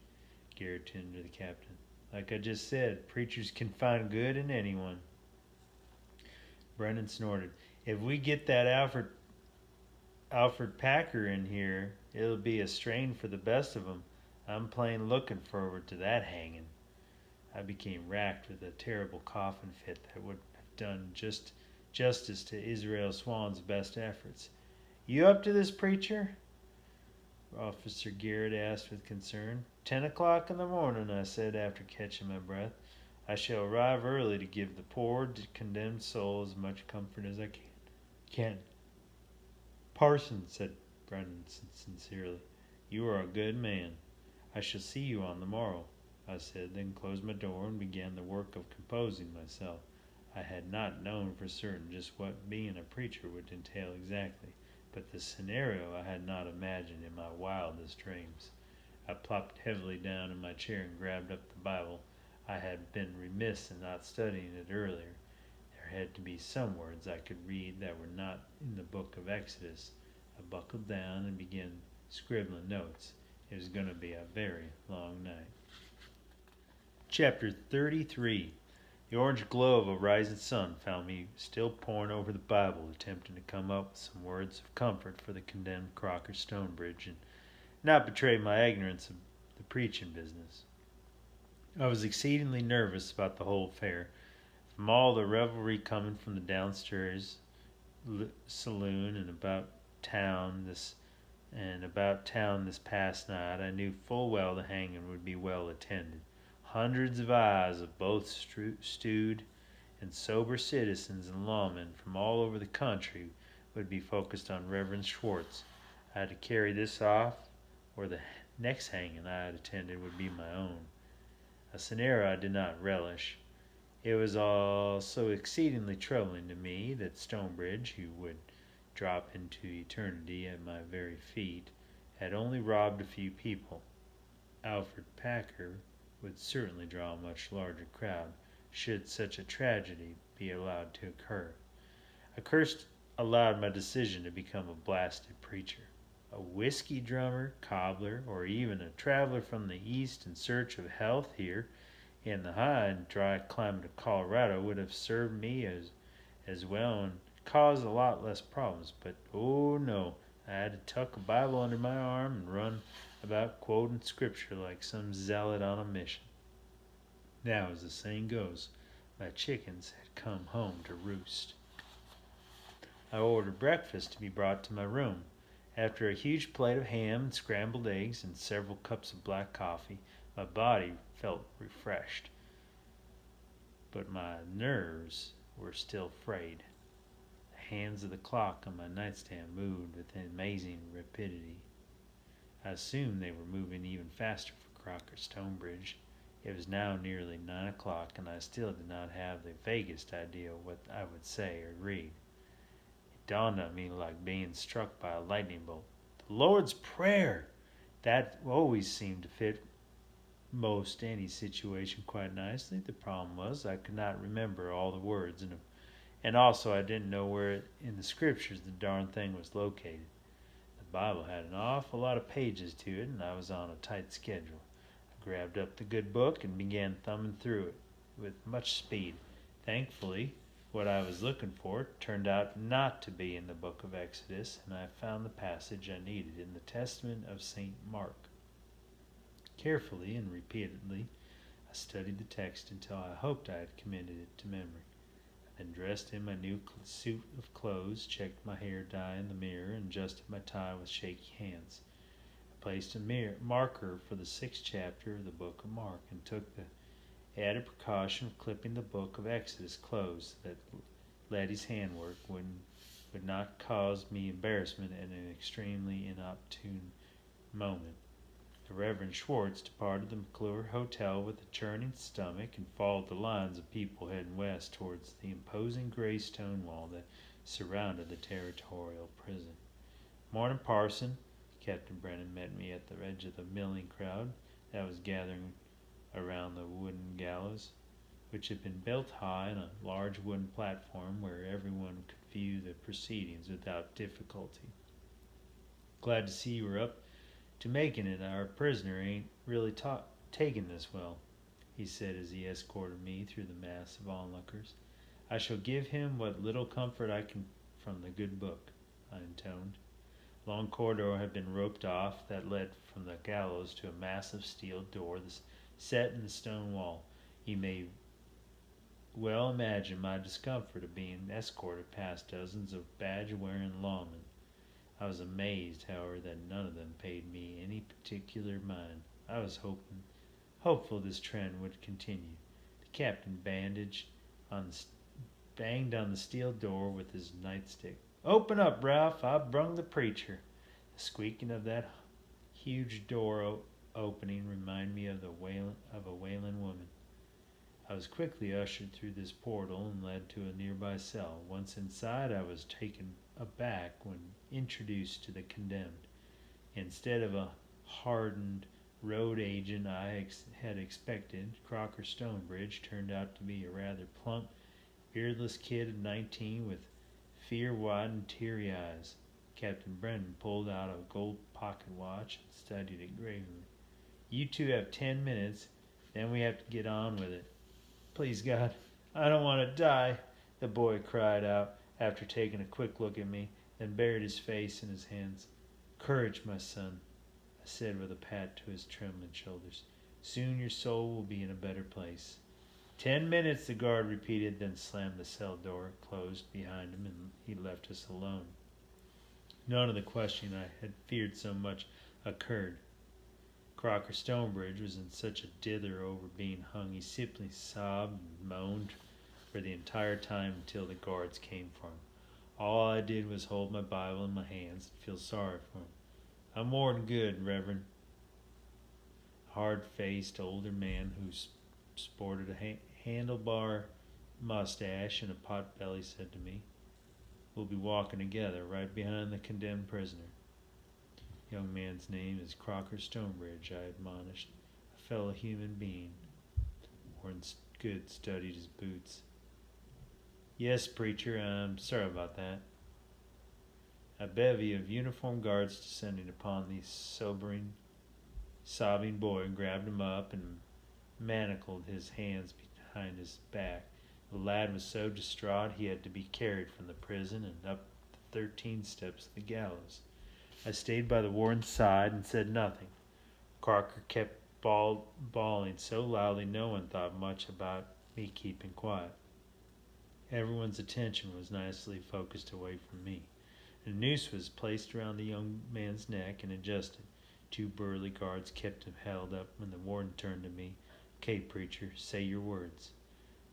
Garrett turned to the captain. Like I just said, preachers can find good in anyone. Brennan snorted. If we get that Alfred Packer in here, it'll be a strain for the best of 'em. I'm plain looking forward to that hanging. I became racked with a terrible coughing fit that would have done justice to Israel Swan's best efforts. You up to this, preacher? Officer Garrett asked with concern. 10 o'clock in the morning, I said after catching my breath. I shall arrive early to give the poor condemned soul as much comfort as I can. Parson, said Brennan sincerely, you are a good man. I shall see you on the morrow, I said, then closed my door and began the work of composing myself. I had not known for certain just what being a preacher would entail exactly, but the scenario I had not imagined in my wildest dreams. I plopped heavily down in my chair and grabbed up the Bible. I had been remiss in not studying it earlier. There had to be some words I could read that were not in the book of Exodus. I buckled down and began scribbling notes. It was going to be a very long night. Chapter 33. The orange glow of a rising sun found me still poring over the Bible, attempting to come up with some words of comfort for the condemned Crocker Stonebridge and not betray my ignorance of the preaching business. I was exceedingly nervous about the whole affair. From all the revelry coming from the downstairs saloon and about town this past night, I knew full well the hanging would be well attended. Hundreds of eyes of both stewed and sober citizens and lawmen from all over the country would be focused on Reverend Schwartz. I had to carry this off, or the next hanging I had attended would be my own. A scenario I did not relish. It was all so exceedingly troubling to me that Stonebridge, who would drop into eternity at my very feet, had only robbed a few people. Alfred Packer would certainly draw a much larger crowd, should such a tragedy be allowed to occur. I cursed aloud my decision to become a blasted preacher. A whiskey drummer, cobbler, or even a traveler from the East in search of health here in the high and dry climate of Colorado would have served me as well and caused a lot less problems. But oh no, I had to tuck a Bible under my arm and run about quoting scripture like some zealot on a mission. Now, as the saying goes, my chickens had come home to roost. I ordered breakfast to be brought to my room. After a huge plate of ham and scrambled eggs and several cups of black coffee, my body felt refreshed, but my nerves were still frayed. The hands of the clock on my nightstand moved with amazing rapidity. I assumed they were moving even faster for Crocker Stonebridge. It was now nearly 9 o'clock, and I still did not have the vaguest idea what I would say or read. It dawned on me like being struck by a lightning bolt. The Lord's Prayer! That always seemed to fit most any situation quite nicely. The problem was I could not remember all the words, and also I didn't know where in the scriptures the darn thing was located. The Bible had an awful lot of pages to it, and I was on a tight schedule. I grabbed up the good book and began thumbing through it with much speed. Thankfully, what I was looking for turned out not to be in the book of Exodus, and I found the passage I needed in the Testament of St. Mark. Carefully and repeatedly, I studied the text until I hoped I had committed it to memory. I then dressed in my new suit of clothes, checked my hair dye in the mirror, and adjusted my tie with shaky hands. I placed a marker for the 6th chapter of the book of Mark and took the added precaution of clipping the book of Exodus closed so that Letty's handwork would not cause me embarrassment at an extremely inopportune moment. The Reverend Schwartz departed the McClure Hotel with a churning stomach and followed the lines of people heading west towards the imposing gray stone wall that surrounded the territorial prison. "Morning, Parson." Captain Brennan met me at the edge of the milling crowd that was gathering around the wooden gallows, which had been built high on a large wooden platform where everyone could view the proceedings without difficulty. "Glad to see you were up to making it. Our prisoner ain't really taking this well," he said as he escorted me through the mass of onlookers. "I shall give him what little comfort I can from the good book," I intoned. A long corridor had been roped off that led from the gallows to a massive steel door set in the stone wall. You may well imagine my discomfort at being escorted past dozens of badge-wearing lawmen. I was amazed, however, that none of them paid me any particular mind. I was hopeful this trend would continue. The captain banged on the steel door with his nightstick. "Open up, Ralph! I've brung the preacher." The squeaking of that huge door opening reminded me of a wailing woman. I was quickly ushered through this portal and led to a nearby cell. Once inside, I was taken aback when introduced to the condemned. Instead of a hardened road agent I had expected, Crocker Stonebridge turned out to be a rather plump, beardless kid of 19 with fear-widened, teary eyes. Captain Brennan pulled out a gold pocket watch and studied it gravely. "You two have 10 minutes, then we have to get on with it." "Please God, I don't want to die," the boy cried out after taking a quick look at me, then buried his face in his hands. "Courage, my son," I said with a pat to his trembling shoulders. "Soon your soul will be in a better place." 10 minutes, the guard repeated, then slammed the cell door closed behind him, and he left us alone. None of the questioning I had feared so much occurred. Crocker Stonebridge was in such a dither over being hung, he simply sobbed and moaned for the entire time until the guards came for him. All I did was hold my Bible in my hands and feel sorry for him. "I'm more than good, Reverend." A hard-faced older man who sported a handlebar mustache and a pot belly said to me, "We'll be walking together right behind the condemned prisoner." "Young man's name is Crocker Stonebridge," I admonished. "A fellow human being." Warren Good studied his boots. "Yes, preacher, I'm sorry about that." A bevy of uniformed guards descending upon the sobbing boy grabbed him up and manacled his hands behind his back. The lad was so distraught he had to be carried from the prison and up the 13 steps of the gallows. I stayed by the warden's side and said nothing. Crocker kept bawling so loudly no one thought much about me keeping quiet. Everyone's attention was nicely focused away from me. A noose was placed around the young man's neck and adjusted. 2 burly guards kept him held up when the warden turned to me. "Okay, preacher, say your words."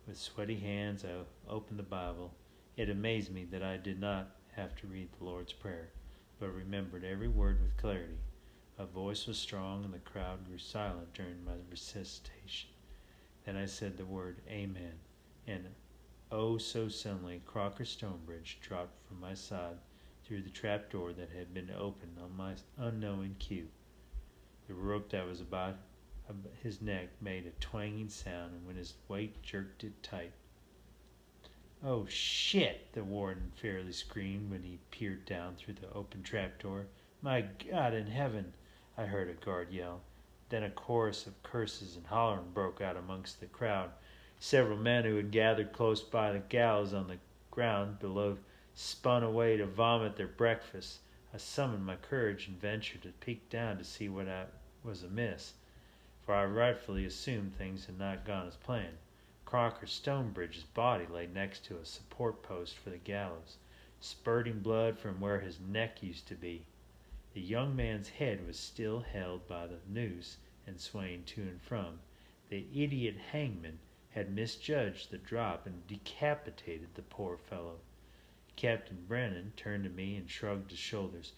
With sweaty hands I opened the Bible. It amazed me that I did not have to read the Lord's Prayer, but remembered every word with clarity. My voice was strong and the crowd grew silent during my recitation. Then I said the word Amen, and oh so suddenly Crocker Stonebridge dropped from my side through the trap door that had been opened on my unknowing cue. The rope that was about his neck made a twanging sound, and when his weight jerked it tight. "Oh, shit!" the warden fairly screamed when he peered down through the open trapdoor. "My God in heaven!" I heard a guard yell. Then a chorus of curses and hollering broke out amongst the crowd. Several men who had gathered close by the gallows on the ground below spun away to vomit their breakfast. I summoned my courage and ventured to peek down to see what was amiss, for I rightfully assumed things had not gone as planned. Crocker Stonebridge's body lay next to a support post for the gallows, spurting blood from where his neck used to be. The young man's head was still held by the noose and swaying to and from. The idiot hangman had misjudged the drop and decapitated the poor fellow. Captain Brennan turned to me and shrugged his shoulders.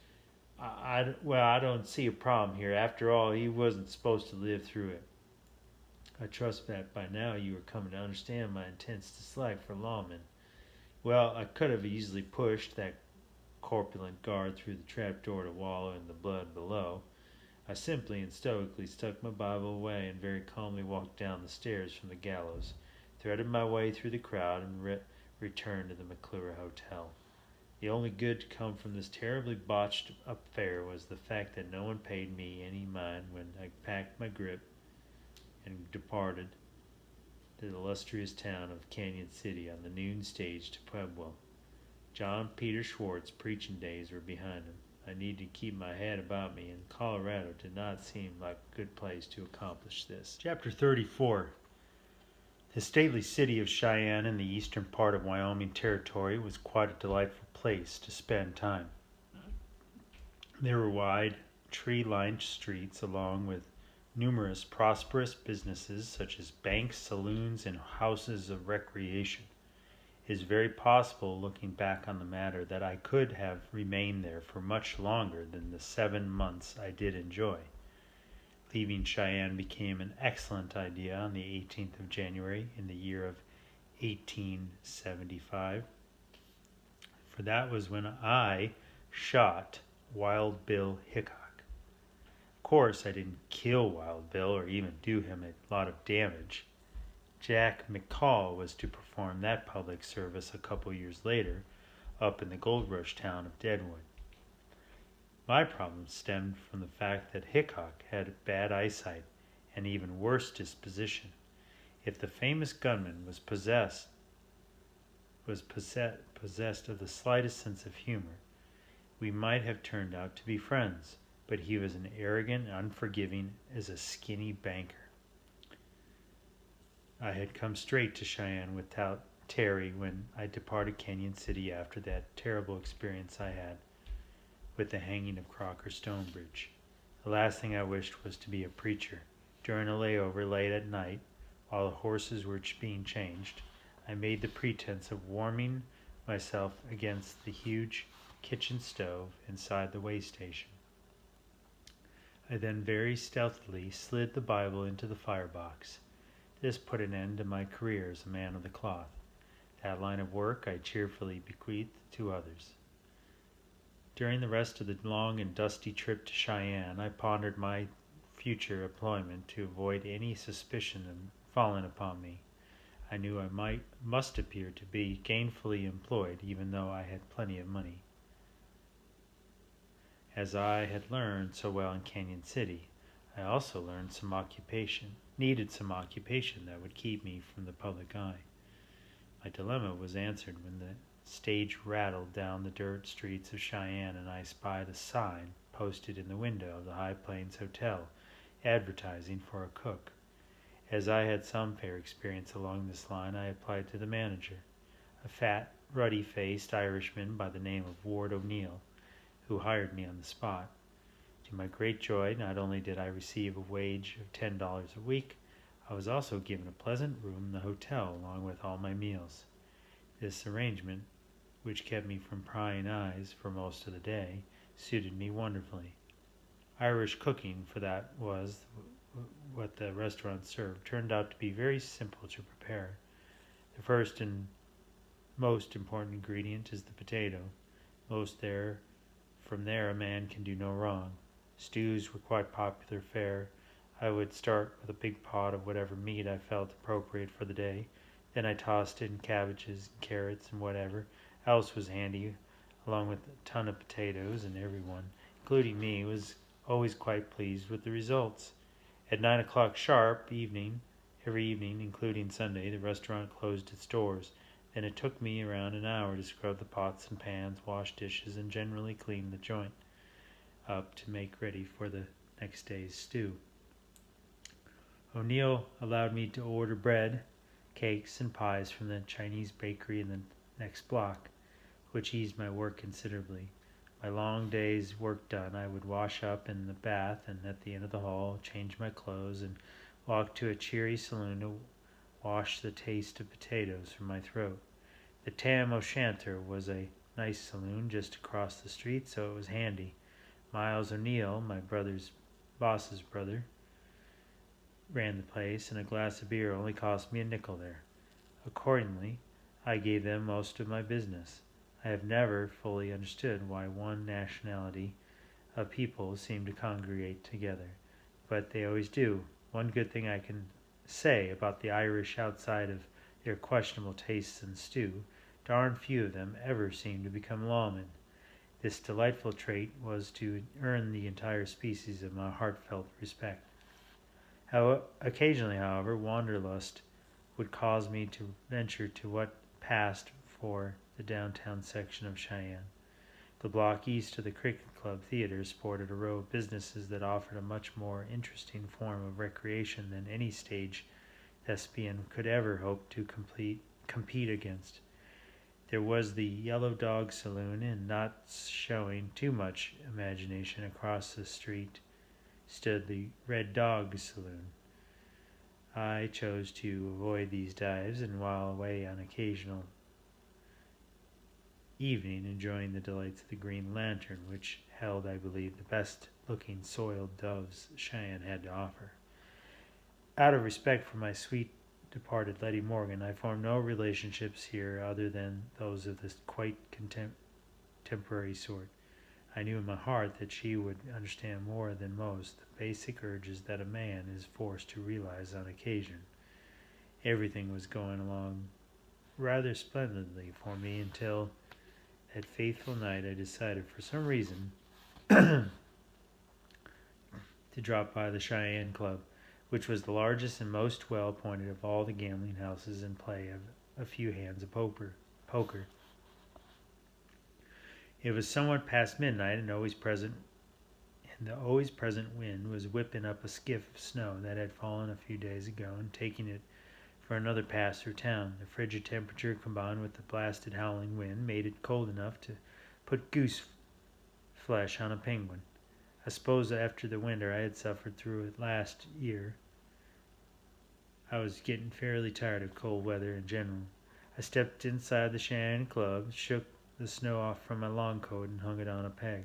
I don't see a problem here. After all, he wasn't supposed to live through it. I trust that by now you are coming to understand my intense dislike for lawmen. Well, I could have easily pushed that corpulent guard through the trapdoor to wallow in the blood below. I simply and stoically stuck my Bible away and very calmly walked down the stairs from the gallows, threaded my way through the crowd, and returned to the McClure Hotel. The only good to come from this terribly botched affair was the fact that no one paid me any mind when I packed my grip and departed to the illustrious town of Canyon City on the noon stage to Pueblo. John Peter Schwartz's preaching days were behind him. I needed to keep my head about me, and Colorado did not seem like a good place to accomplish this. Chapter 34. The stately city of Cheyenne in the eastern part of Wyoming Territory was quite a delightful place to spend time. There were wide, tree-lined streets along with numerous prosperous businesses such as banks, saloons, and houses of recreation. It is very possible, looking back on the matter, that I could have remained there for much longer than the 7 months I did enjoy. Leaving Cheyenne became an excellent idea on the 18th of January in the year of 1875, for that was when I shot Wild Bill Hickok. Of course, I didn't kill Wild Bill or even do him a lot of damage. Jack McCall was to perform that public service a couple years later up in the gold rush town of Deadwood. My problem stemmed from the fact that Hickok had bad eyesight and even worse disposition. If the famous gunman was possessed of the slightest sense of humor, we might have turned out to be friends, but he was as arrogant and unforgiving as a skinny banker. I had come straight to Cheyenne without tarry when I departed Canyon City after that terrible experience I had with the hanging of Crocker Stonebridge. The last thing I wished was to be a preacher. During a layover late at night, while the horses were being changed, I made the pretense of warming myself against the huge kitchen stove inside the way station. I then very stealthily slid the Bible into the firebox. This put an end to my career as a man of the cloth. That line of work I cheerfully bequeathed to others. During the rest of the long and dusty trip to Cheyenne, I pondered my future employment to avoid any suspicion of falling upon me. I knew I must appear to be gainfully employed, even though I had plenty of money. As I had learned so well in Canyon City, I also learned some occupation, needed some occupation that would keep me from the public eye. My dilemma was answered when the stage rattled down the dirt streets of Cheyenne and I spied a sign posted in the window of the High Plains Hotel advertising for a cook. As I had some fair experience along this line, I applied to the manager, a fat, ruddy-faced Irishman by the name of Ward O'Neill, who hired me on the spot. To my great joy, not only did I receive a wage of $10 a week, I was also given a pleasant room in the hotel along with all my meals. This arrangement, which kept me from prying eyes for most of the day, suited me wonderfully. Irish cooking, for that was what the restaurant served, turned out to be very simple to prepare. The first and most important ingredient is the potato. From there a man can do no wrong. Stews were quite popular fare. I would start with a big pot of whatever meat I felt appropriate for the day. Then I tossed in cabbages and carrots and whatever else was handy, along with a ton of potatoes, and everyone, including me, was always quite pleased with the results. At 9 o'clock sharp every evening, including Sunday, the restaurant closed its doors. Then it took me around an hour to scrub the pots and pans, wash dishes, and generally clean the joint up to make ready for the next day's stew. O'Neill allowed me to order bread, cakes, and pies from the Chinese bakery in the next block, which eased my work considerably. My long day's work done, I would wash up in the bath and at the end of the hall, change my clothes, and walk to a cheery saloon to wash the taste of potatoes from my throat. The Tam O'Shanter was a nice saloon just across the street, so it was handy. Miles O'Neill, my boss's brother, ran the place, and a glass of beer only cost me a nickel there. Accordingly, I gave them most of my business. I have never fully understood why one nationality of people seem to congregate together, but they always do. One good thing I can say about the Irish, outside of their questionable tastes in stew, darn few of them ever seem to become lawmen. This delightful trait was to earn the entire species of my heartfelt respect. Occasionally, however, wanderlust would cause me to venture to what passed for the downtown section of Cheyenne. The block east of the Cricket Club Theater sported a row of businesses that offered a much more interesting form of recreation than any stage thespian could ever hope to compete against. There was the Yellow Dog Saloon, and not showing too much imagination across the street stood the Red Dog Saloon. I chose to avoid these dives, and while away on occasional evening enjoying the delights of the Green Lantern, which held, I believe, the best-looking soiled doves Cheyenne had to offer. Out of respect for my sweet departed Letty Morgan, I formed no relationships here other than those of this quite contemporary sort. I knew in my heart that she would understand more than most the basic urges that a man is forced to realize on occasion. Everything was going along rather splendidly for me until that fateful night I decided for some reason to drop by the Cheyenne Club, which was the largest and most well-appointed of all the gambling houses in play of a few hands of poker. It was somewhat past midnight, and the always present wind was whipping up a skiff of snow that had fallen a few days ago and taking it for another pass through town. The frigid temperature combined with the blasted howling wind made it cold enough to put goose flesh on a penguin. I suppose after the winter I had suffered through it last year, I was getting fairly tired of cold weather in general. I stepped inside the Cheyenne Club, shook the snow off from my long coat, and hung it on a peg.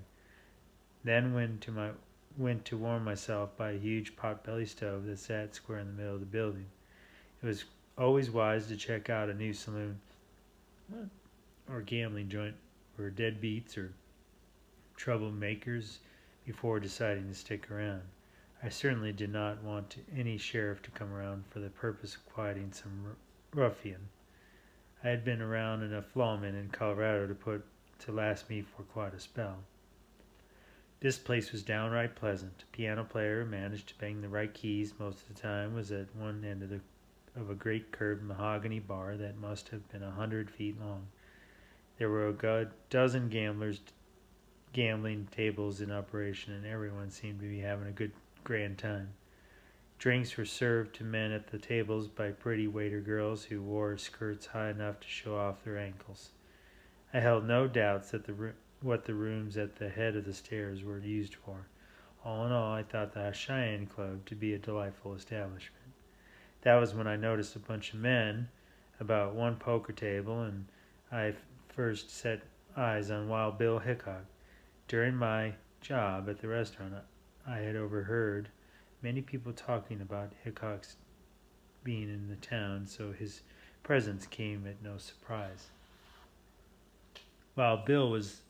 Then went to warm myself by a huge pot-belly stove that sat square in the middle of the building. It was always wise to check out a new saloon or gambling joint or deadbeats or troublemakers before deciding to stick around. I certainly did not want any sheriff to come around for the purpose of quieting some ruffian. I had been around enough lawmen in Colorado to last me for quite a spell. This place was downright pleasant. A piano player who managed to bang the right keys most of the time was at one end of a great curved mahogany bar that must have been 100 feet long. There were a dozen gambling tables in operation, and everyone seemed to be having a good grand time. Drinks were served to men at the tables by pretty waiter girls who wore skirts high enough to show off their ankles. I held no doubts that what the rooms at the head of the stairs were used for. All in all, I thought the Cheyenne Club to be a delightful establishment. That was when I noticed a bunch of men about one poker table, and I first set eyes on Wild Bill Hickok. During my job at the restaurant, I had overheard many people talking about Hickok's being in the town, so his presence came at no surprise. Wild Bill was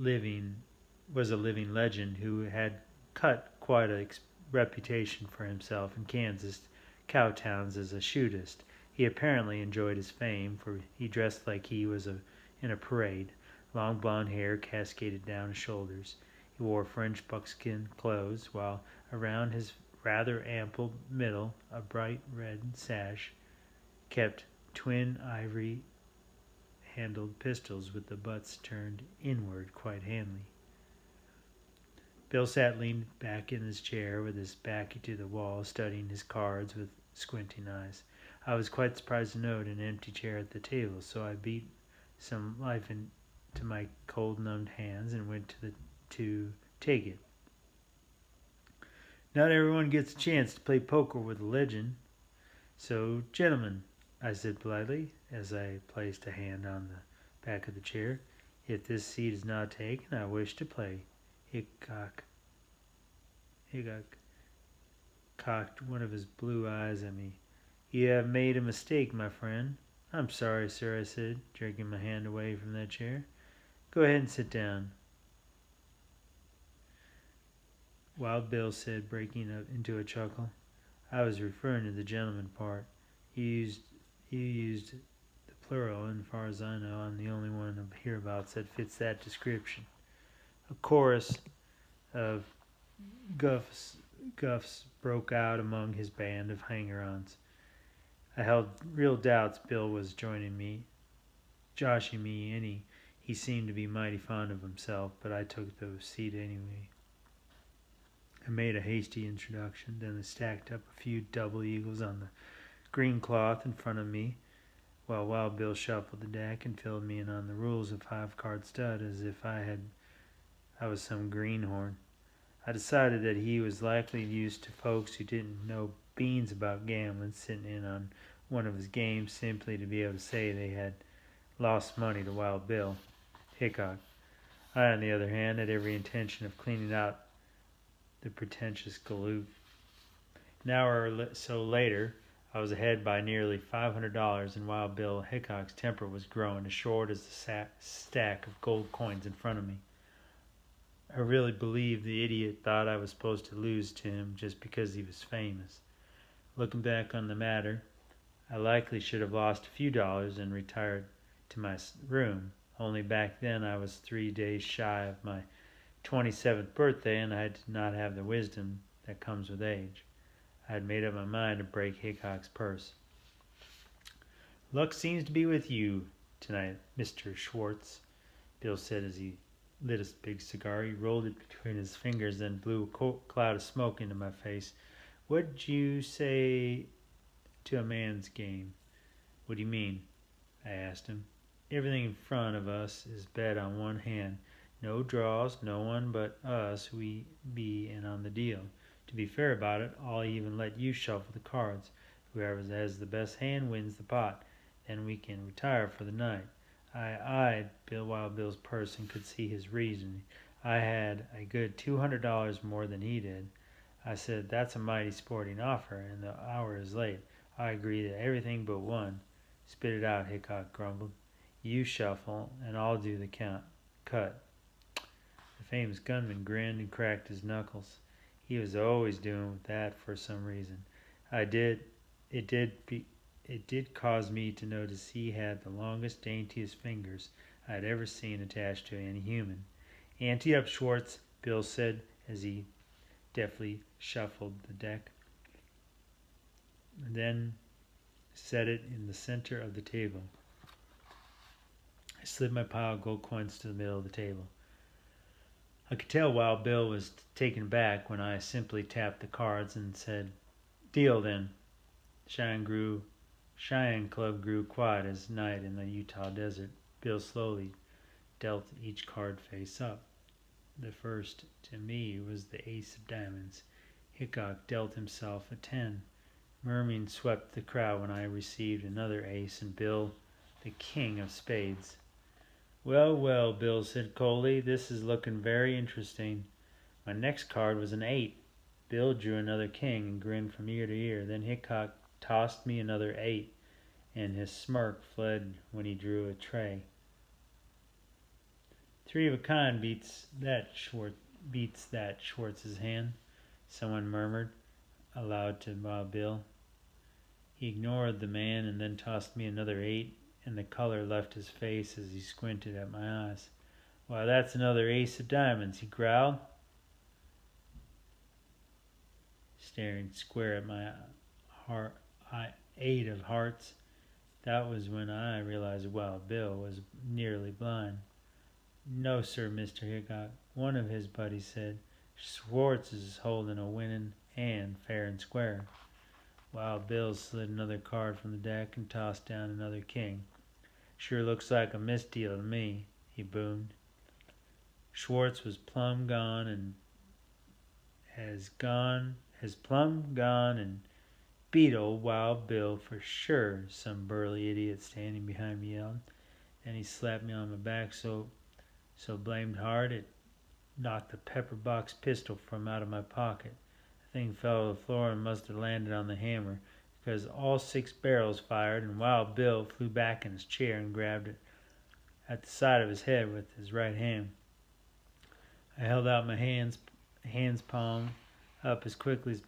a living legend who had cut quite a reputation for himself in Kansas cow towns as a shootist. He apparently enjoyed his fame, for he dressed like he was in a parade. Long blonde hair cascaded down his shoulders. He wore French buckskin clothes, while around his rather ample middle a bright red sash kept twin ivory-handled pistols with the butts turned inward quite handy. Bill sat leaned back in his chair with his back to the wall, studying his cards with squinting eyes. I was quite surprised to note an empty chair at the table, so I beat some life into my cold, numbed hands and went to take it. Not everyone gets a chance to play poker with a legend. So, gentlemen, I said politely, as I placed a hand on the back of the chair, if this seat is not taken, I wish to play. Hickok cocked one of his blue eyes at me. You have made a mistake, my friend. I'm sorry, sir, I said, jerking my hand away from that chair. Go ahead and sit down. Wild Bill said, breaking up into a chuckle. I was referring to the gentleman part. You used the plural, and as far as I know, I'm the only one of hereabouts that fits that description. A chorus of guffs broke out among his band of hanger-ons. I held real doubts Bill was joshing me, and he seemed to be mighty fond of himself, but I took the seat anyway. I made a hasty introduction, then I stacked up a few double eagles on the green cloth in front of me, while Wild Bill shuffled the deck and filled me in on the rules of 5-card stud as if I was some greenhorn. I decided that he was likely used to folks who didn't know beans about gambling sitting in on one of his games simply to be able to say they had lost money to Wild Bill Hickok. I, on the other hand, had every intention of cleaning out the pretentious galoot. An hour or so later, I was ahead by nearly $500, and Wild Bill Hickok's temper was growing as short as the stack of gold coins in front of me. I really believe the idiot thought I was supposed to lose to him just because he was famous. Looking back on the matter, I likely should have lost a few dollars and retired to my room. Only back then I was 3 days shy of my 27th birthday, and I did not have the wisdom that comes with age. I had made up my mind to break Hickok's purse. Luck seems to be with you tonight, Mr. Schwartz, Bill said as he lit a big cigar. He rolled it between his fingers, then blew a cloud of smoke into my face. What'd you say to a man's game? What do you mean? I asked him. Everything in front of us is bet on one hand. No draws, no one but us, we be in on the deal. To be fair about it, I'll even let you shuffle the cards. Whoever has the best hand wins the pot. Then we can retire for the night. I eyed Wild Bill's purse and could see his reasoning. I had a good $200 more than he did. I said, that's a mighty sporting offer, and the hour is late. I agree to everything but one. Spit it out, Hickok grumbled. You shuffle, and I'll do the cut. The famous gunman grinned and cracked his knuckles. He was always doing that for some reason. It did cause me to notice he had the longest, daintiest fingers I had ever seen attached to any human. Ante up, Schwartz. Bill said as he deftly shuffled the deck, and then set it in the center of the table. I slid my pile of gold coins to the middle of the table. I could tell Wild Bill was taken back when I simply tapped the cards and said, "Deal then." Cheyenne Club grew quiet as night in the Utah desert. Bill slowly dealt each card face up. The first, to me, was the ace of diamonds. Hickok dealt himself a 10. Murmur swept the crowd when I received another ace, and Bill the king of spades. "Well, well," Bill said coldly, "this is looking very interesting." My next card was an 8. Bill drew another king and grinned from ear to ear. Then Hickok tossed me another 8, and his smirk fled when he drew a tray. "Three of a kind beats that, Schwartz's hand," someone murmured aloud to Wild Bill. He ignored the man and then tossed me another 8, and the color left his face as he squinted at my eyes. "Why, that's another ace of diamonds," he growled, staring square at my 8 of hearts. That was when I realized Wild Bill was nearly blind. "No, sir, Mr. Hickok," one of his buddies said. "Schwartz is holding a winning hand fair and square." Wild Bill slid another card from the deck and tossed down another king. "Sure looks like a misdeal to me," he boomed. "Schwartz was plumb gone and has plumb gone and beat old Wild Bill for sure," some burly idiot standing behind me yelled. Then he slapped me on my back so blamed hard it knocked the pepper box pistol from out of my pocket. The thing fell to the floor and must have landed on the hammer, because all 6 barrels fired, and Wild Bill flew back in his chair and grabbed it at the side of his head with his right hand. I held out my hands palm up as quickly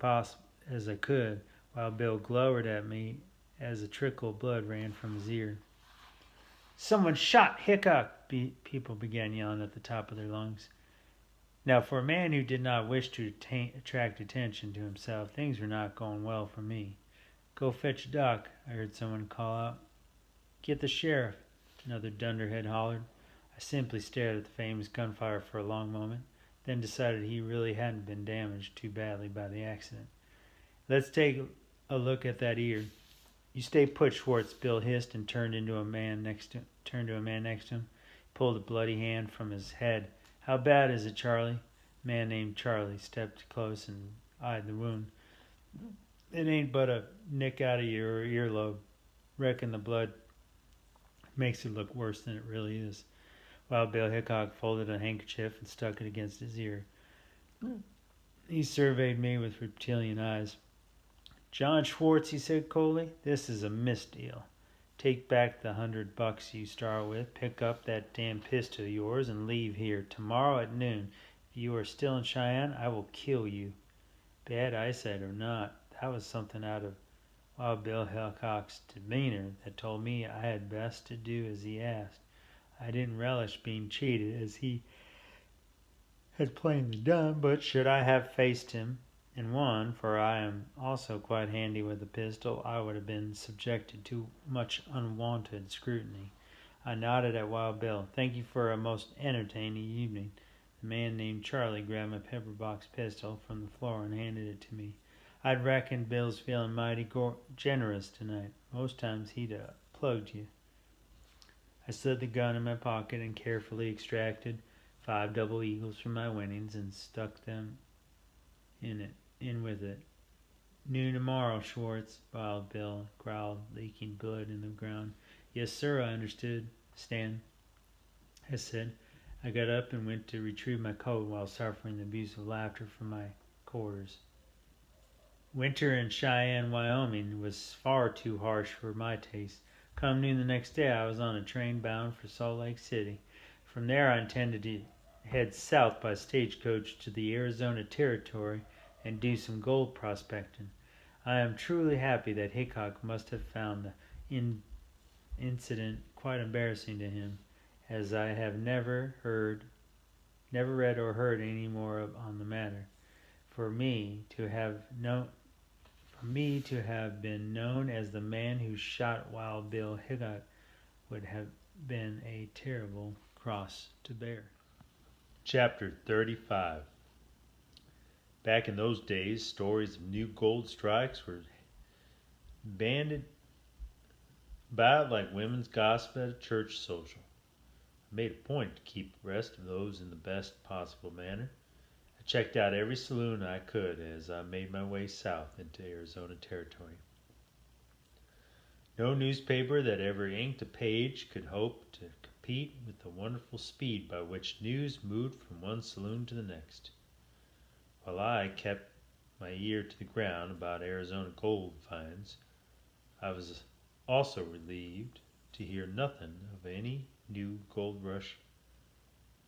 as I could. Wild Bill glowered at me as a trickle of blood ran from his ear. "Someone shot Hickok!" People began yelling at the top of their lungs. Now, for a man who did not wish to attract attention to himself, things were not going well for me. "Go fetch Doc," I heard someone call out. "Get the sheriff," another dunderhead hollered. I simply stared at the famous gunfire for a long moment, then decided he really hadn't been damaged too badly by the accident. "Let's take a look at that ear." "You stay put, Schwartz," Bill hissed and turned to a man next to him. Pulled a bloody hand from his head. "How bad is it, Charlie?" A man named Charlie stepped close and eyed the wound. "It ain't but a nick out of your earlobe. Reckon the blood makes it look worse than it really is." Wild Bill Hickok folded a handkerchief and stuck it against his ear. He surveyed me with reptilian eyes. "John Schwartz," he said coldly, "this is a misdeal. Take back the $100 you start with, pick up that damn pistol of yours, and leave here tomorrow at noon. If you are still in Cheyenne, I will kill you." Bad eyesight or not, that was something out of Wild Bill Hickok's demeanor that told me I had best to do as he asked. I didn't relish being cheated, as he had plainly done, but should I have faced him and won, for I am also quite handy with a pistol, I would have been subjected to much unwanted scrutiny. I nodded at Wild Bill. "Thank you for a most entertaining evening." The man named Charlie grabbed my pepper box pistol from the floor and handed it to me. "I'd reckon Bill's feeling mighty generous tonight. Most times he'd plugged you." I slid the gun in my pocket and carefully extracted 5 double eagles from my winnings and stuck them in with it. "Noon tomorrow, Schwartz," Wild Bill growled, leaking blood in the ground. "Yes, sir, I understood, Stan," I said. I got up and went to retrieve my coat while suffering abusive laughter from my quarters. Winter in Cheyenne, Wyoming was far too harsh for my taste. Come noon the next day, I was on a train bound for Salt Lake City. From there, I intended to head south by stagecoach to the Arizona Territory and do some gold prospecting. I am truly happy that Hickok must have found the incident quite embarrassing to him, as I have never heard Never read or heard any more on the matter. For me to have been known as the man who shot Wild Bill Hickok would have been a terrible cross to bear. Chapter 35. Back in those days, stories of new gold strikes were bandied about like women's gossip at a church social. I made a point to keep abreast of those in the best possible manner. I checked out every saloon I could as I made my way south into Arizona territory. No newspaper that ever inked a page could hope to compete with the wonderful speed by which news moved from one saloon to the next. While I kept my ear to the ground about Arizona gold finds, I was also relieved to hear nothing of any new gold rush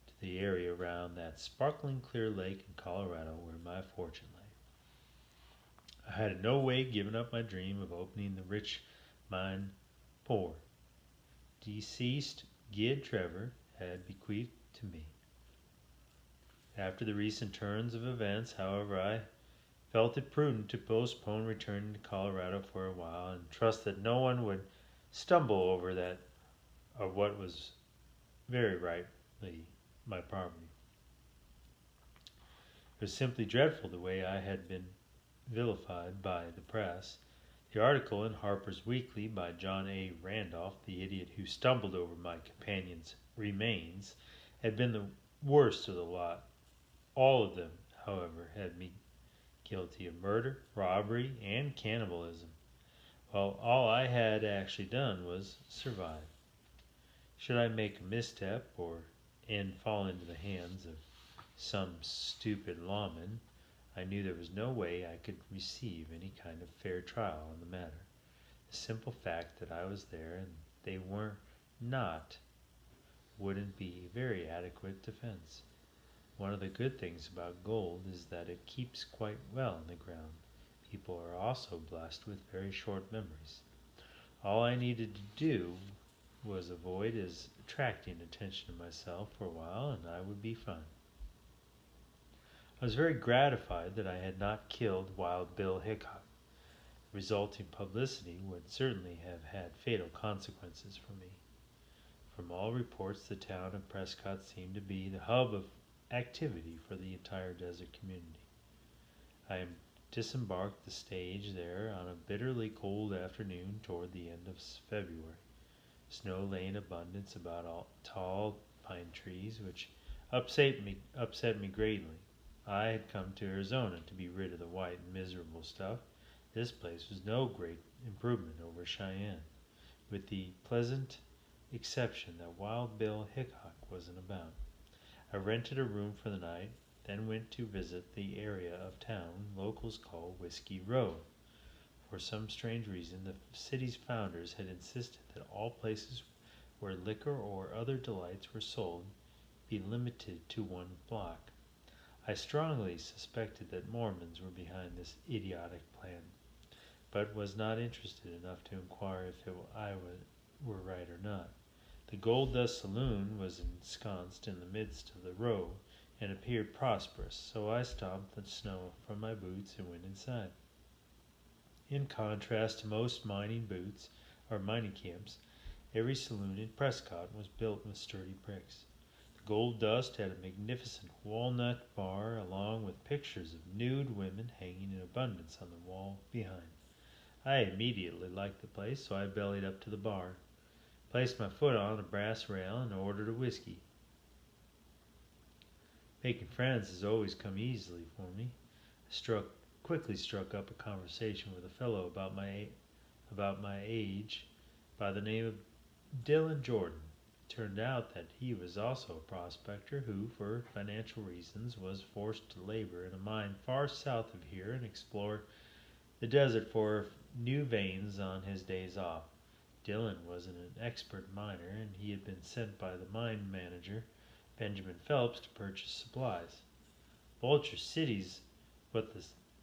to the area around that sparkling clear lake in Colorado where my fortune lay. I had in no way given up my dream of opening the rich mine poor. Deceased Gid Trevor had bequeathed to me. After the recent turns of events, however, I felt it prudent to postpone returning to Colorado for a while and trust that no one would stumble over that or what was very rightly my property. It was simply dreadful the way I had been vilified by the press. The article in Harper's Weekly by John A. Randolph, the idiot who stumbled over my companion's remains, had been the worst of the lot. All of them, however, had me guilty of murder, robbery, and cannibalism, while all I had actually done was survive. Should I make a misstep and fall into the hands of some stupid lawman, I knew there was no way I could receive any kind of fair trial on the matter. The simple fact that I was there and they were not wouldn't be a very adequate defense. One of the good things about gold is that it keeps quite well in the ground. People are also blessed with very short memories. All I needed to do was avoid attracting attention to myself for a while, and I would be fine. I was very gratified that I had not killed Wild Bill Hickok. The resulting publicity would certainly have had fatal consequences for me. From all reports, the town of Prescott seemed to be the hub of activity for the entire desert community. I disembarked the stage there on a bitterly cold afternoon toward the end of February. Snow lay in abundance about all tall pine trees, which upset me greatly. I had come to Arizona to be rid of the white and miserable stuff. This place was no great improvement over Cheyenne, with the pleasant exception that Wild Bill Hickok wasn't about. I rented a room for the night, then went to visit the area of town locals call Whiskey Row. For some strange reason, the city's founders had insisted that all places where liquor or other delights were sold be limited to one block. I strongly suspected that Mormons were behind this idiotic plan, but was not interested enough to inquire if I were right or not. The Gold Dust Saloon was ensconced in the midst of the row and appeared prosperous, so I stomped the snow from my boots and went inside. In contrast to most mining booths or mining camps, every saloon in Prescott was built with sturdy bricks. The Gold Dust had a magnificent walnut bar along with pictures of nude women hanging in abundance on the wall behind. I immediately liked the place, so I bellied up to the bar, placed my foot on a brass rail, and ordered a whiskey. Making friends has always come easily for me. I quickly struck up a conversation with a fellow about my age by the name of Dylan Jordan. It turned out that he was also a prospector who, for financial reasons, was forced to labor in a mine far south of here and explore the desert for new veins on his days off. Dylan was an expert miner, and he had been sent by the mine manager, Benjamin Phelps, to purchase supplies. Vulture City's what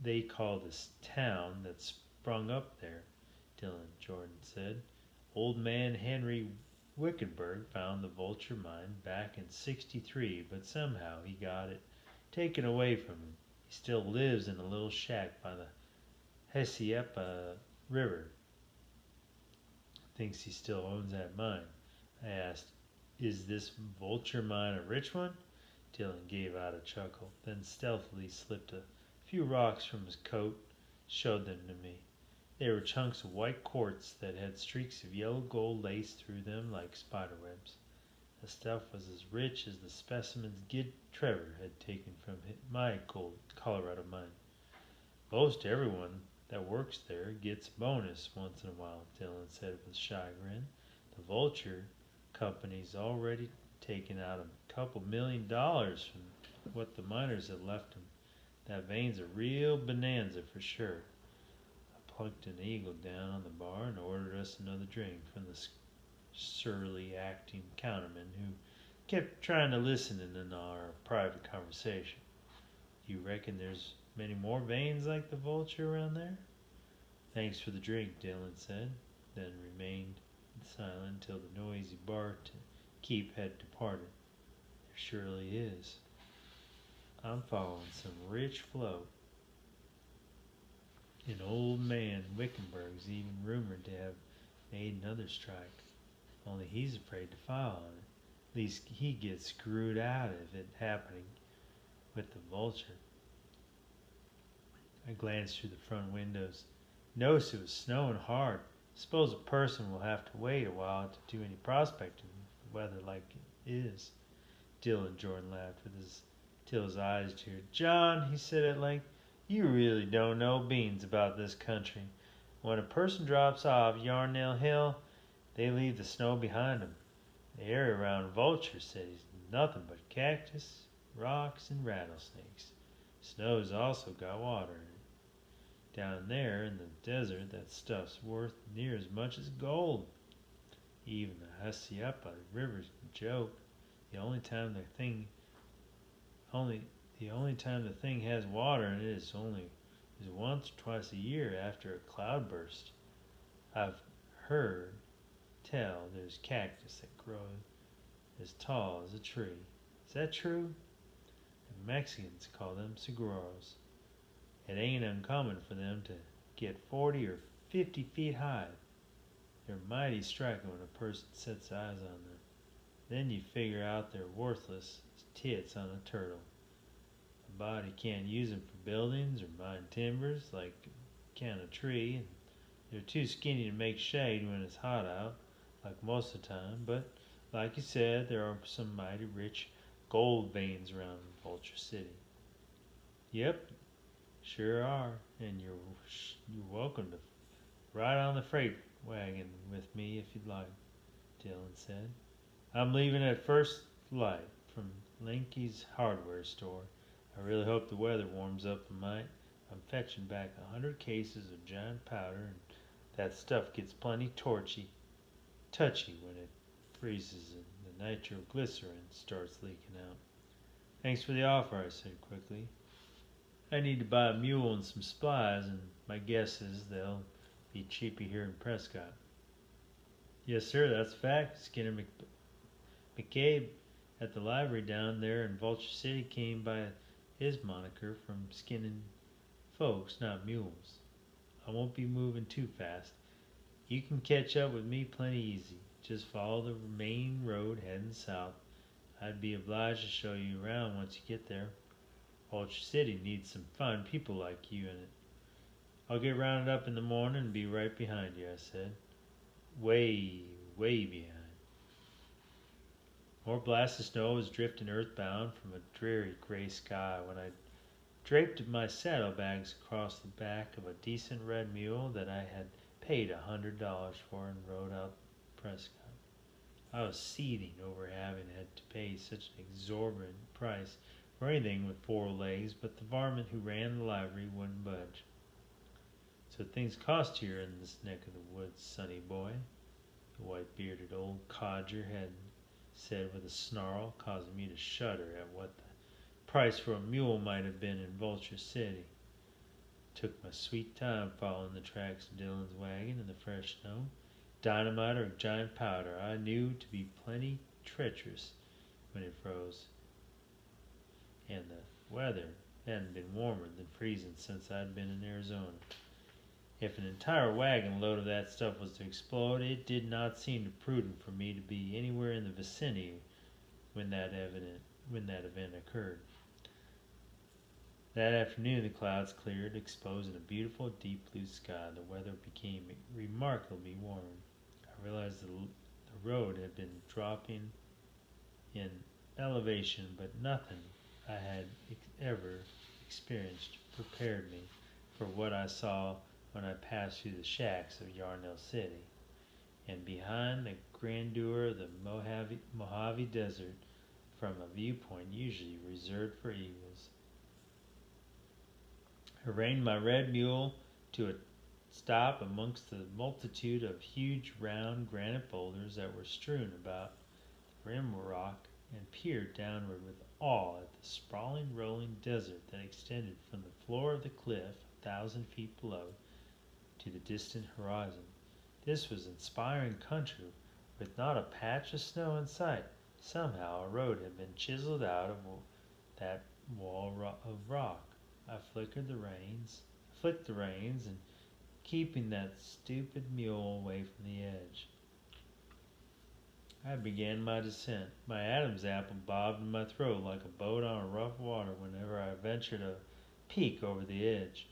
they call this town that sprung up there, Dylan Jordan said. Old man Henry Wickenburg found the vulture mine back in '63, but somehow he got it taken away from him. He still lives in a little shack by the Hesiepa River. Thinks he still owns that mine. I asked, "Is this vulture mine a rich one?" Dylan gave out a chuckle, then stealthily slipped a few rocks from his coat, showed them to me. They were chunks of white quartz that had streaks of yellow gold laced through them like spider webs. The stuff was as rich as the specimens Gid Trevor had taken from my Colorado mine. Most everyone that works there gets a bonus once in a while, Dylan said with a shy grin. The Vulture Company's already taken out a couple $1 million from what the miners had left him. That vein's a real bonanza for sure. I plunked an eagle down on the bar and ordered us another drink from the surly acting counterman who kept trying to listen in on our private conversation. "Do you reckon there's many more veins like the Vulture around there?" "Thanks for the drink," Dylan said, then remained silent until the noisy barkeep had departed. "There surely is. I'm following some rich flow. An old man Wickenburg's even rumored to have made another strike, only he's afraid to file on it. At least he gets screwed out of it happening with the Vulture." I glanced through the front windows. Noticed it was snowing hard. Suppose a person will have to wait a while to do any prospecting with the weather like it is. Dylan Jordan laughed till his eyes teared. "John," he said at length, "you really don't know beans about this country. When a person drops off Yarnell Hill, they leave the snow behind them. The area around Vulture City is nothing but cactus, rocks, and rattlesnakes. Snow's also got water in it. Down there in the desert, that stuff's worth near as much as gold. Even the Hesiepa River's a joke. The only time the thing has water in it is once or twice a year after a cloudburst. I've heard tell there's cactus that grow as tall as a tree. Is that true? The Mexicans call them saguaros. It ain't uncommon for them to get 40 or 50 feet high. They're mighty striking when a person sets eyes on them. Then you figure out they're worthless as tits on a turtle. A body can't use them for buildings or mine timbers like it can a tree, and they're too skinny to make shade when it's hot out, like most of the time. But, like you said, there are some mighty rich gold veins around Vulture City." "Yep, sure are, and you're welcome to ride on the freight wagon with me if you'd like," Dylan said. "I'm leaving at first light from Linky's hardware store. I really hope the weather warms up a mite. I'm fetching back 100 cases of giant powder, and that stuff gets plenty touchy when it freezes and the nitroglycerin starts leaking out." "Thanks for the offer," I said quickly. "I need to buy a mule and some supplies, and my guess is they'll be cheapy here in Prescott." "Yes, sir, that's a fact. Skinner McCabe at the library down there in Vulture City came by his moniker from skinning folks, not mules. I won't be moving too fast. You can catch up with me plenty easy. Just follow the main road heading south. I'd be obliged to show you around once you get there. Vulture City needs some fine people like you in it." "I'll get rounded up in the morning and be right behind you," I said. Way behind. More blasted snow was drifting earthbound from a dreary gray sky when I draped my saddlebags across the back of a decent red mule that I had paid $100 for and rode out Prescott. I was seething over having had to pay such an exorbitant price for anything with 4 legs, but the varmint who ran the library wouldn't budge. "So things cost here in this neck of the woods, sonny boy," the white-bearded old codger had said with a snarl, causing me to shudder at what the price for a mule might have been in Vulture City. Took my sweet time following the tracks of Dylan's wagon in the fresh snow. dynamite or giant powder. I knew to be plenty treacherous when it froze, and the weather hadn't been warmer than freezing since I'd been in Arizona. If an entire wagon load of that stuff was to explode, it did not seem prudent for me to be anywhere in the vicinity when that event occurred. That afternoon the clouds cleared, exposing a beautiful deep blue sky. The weather became remarkably warm. I realized the road had been dropping in elevation, but nothing I had ever experienced prepared me for what I saw when I passed through the shacks of Yarnell City, and behind the grandeur of the Mojave Desert from a viewpoint usually reserved for eagles. I reined my red mule to a stop amongst the multitude of huge round granite boulders that were strewn about the rim rock, and peered downward with awe at the sprawling rolling desert that extended from the floor of the cliff 1,000 feet below to the distant horizon. This was inspiring country, with not a patch of snow in sight. Somehow a road had been chiseled out of that wall of rock. I flicked the reins, and keeping that stupid mule away from the edge, I began my descent. My Adam's apple bobbed in my throat like a boat on rough water whenever I ventured a peek over the edge.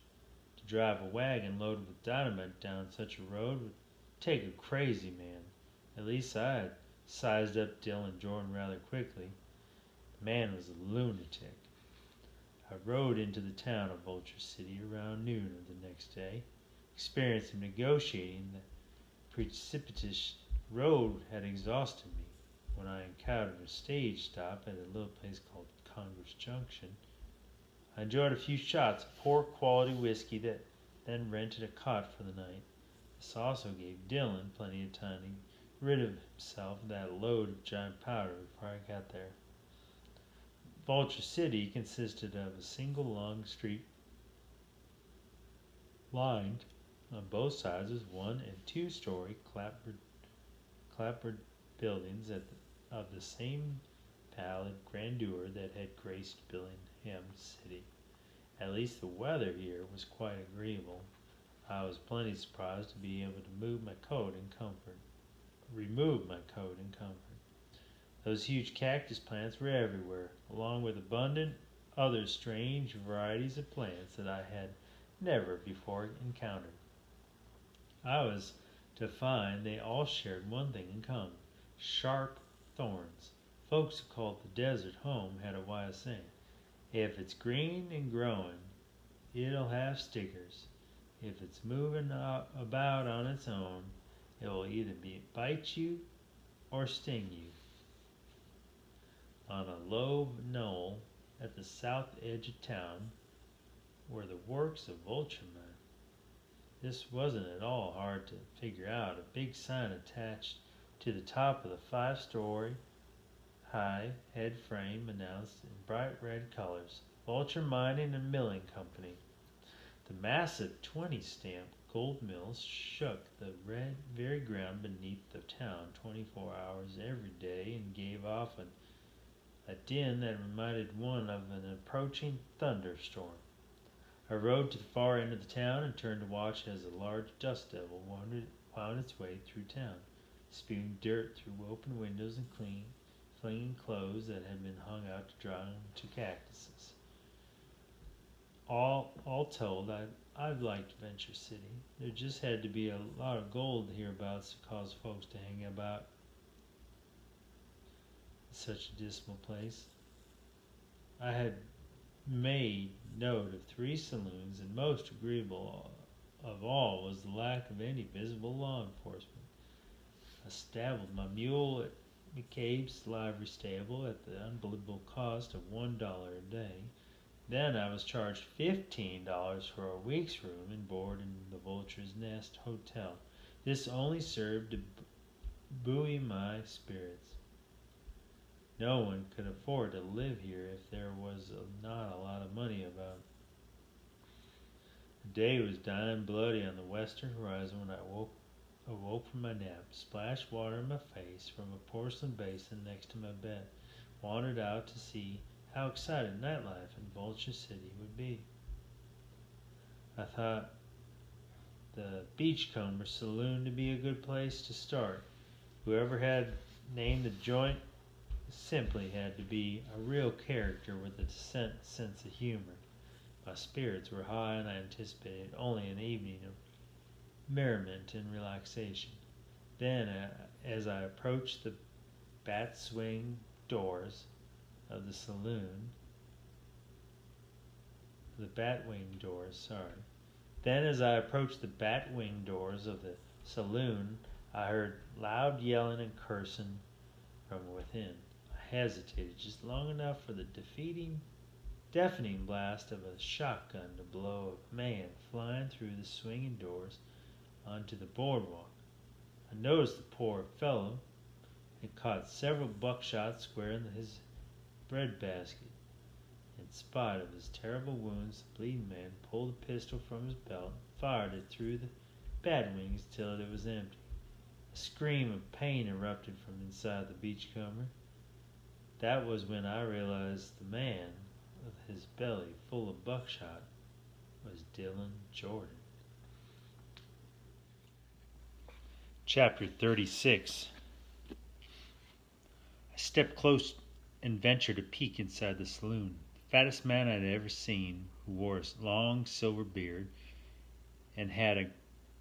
To drive a wagon loaded with dynamite down such a road would take a crazy man. At least I had sized up Dylan Jordan rather quickly. The man was a lunatic. I rode into the town of Vulture City around noon of the next day. Experience in negotiating the precipitous road had exhausted me. When I encountered a stage stop at a little place called Congress Junction, I enjoyed a few shots of poor quality whiskey, then rented a cot for the night. This also gave Dylan plenty of time to get rid of himself of that load of giant powder before I got there. Vulture City consisted of a single long street lined on both sides with 1- and 2-story clapboard buildings of the same pallid grandeur that had graced Billingham City. At least the weather here was quite agreeable. I was plenty surprised to be able to remove my coat in comfort. Those huge cactus plants were everywhere, along with abundant other strange varieties of plants that I had never before encountered. I was to find they all shared one thing in common: sharp thorns. Folks who called the desert home had a way of saying, if it's green and growing, it'll have stickers. If it's moving about on its own, it will either bite you or sting you. On a low knoll at the south edge of town were the works of Vulture Men. This wasn't at all hard to figure out. A big sign attached to the top of the 5-story high head frame announced in bright red colors, Vulture Mining and Milling Company. The massive 20-stamp gold mills shook the very ground beneath the town 24 hours every day and gave off a din that reminded one of an approaching thunderstorm. I rode to the far end of the town and turned to watch as a large dust devil wound its way through town, spewing dirt through open windows and flinging clothes that had been hung out to dry into cactuses. All told, I liked Venture City. There just had to be a lot of gold hereabouts to cause folks to hang about such a dismal place. I had made note of 3 saloons, and most agreeable of all was the lack of any visible law enforcement. I stabled my mule at McCabe's livery stable at the unbelievable cost of $1 a day. Then I was charged $15 for a week's room and board in the Vulture's Nest Hotel. This only served to buoy my spirits. No one could afford to live here if there was not a lot of money about. The day was dying bloody on the western horizon when I woke awoke from my nap, splashed water in my face from a porcelain basin next to my bed, wandered out to see how excited nightlife in Vulture City would be. I thought the Beachcomber Saloon to be a good place to start. Whoever had named the joint simply had to be a real character with a decent sense of humor. My spirits were high and I anticipated only an evening of merriment and relaxation. Then, as I approached the bat-swing doors of the saloon, the batwing doors, sorry. Then, as I approached the batwing doors of the saloon, I heard loud yelling and cursing from within. I hesitated just long enough for the deafening blast of a shotgun to blow a man flying through the swinging doors onto the boardwalk. I noticed the poor fellow had caught several buckshots square in his breadbasket. In spite of his terrible wounds, the bleeding man pulled a pistol from his belt and fired it through the bat wings till it was empty. A scream of pain erupted from inside the beachcomber. That was when I realized the man with his belly full of buckshot was Dylan Jordan. Chapter 36. I stepped close and ventured a peek inside the saloon. The fattest man I'd ever seen, who wore a long silver beard and had a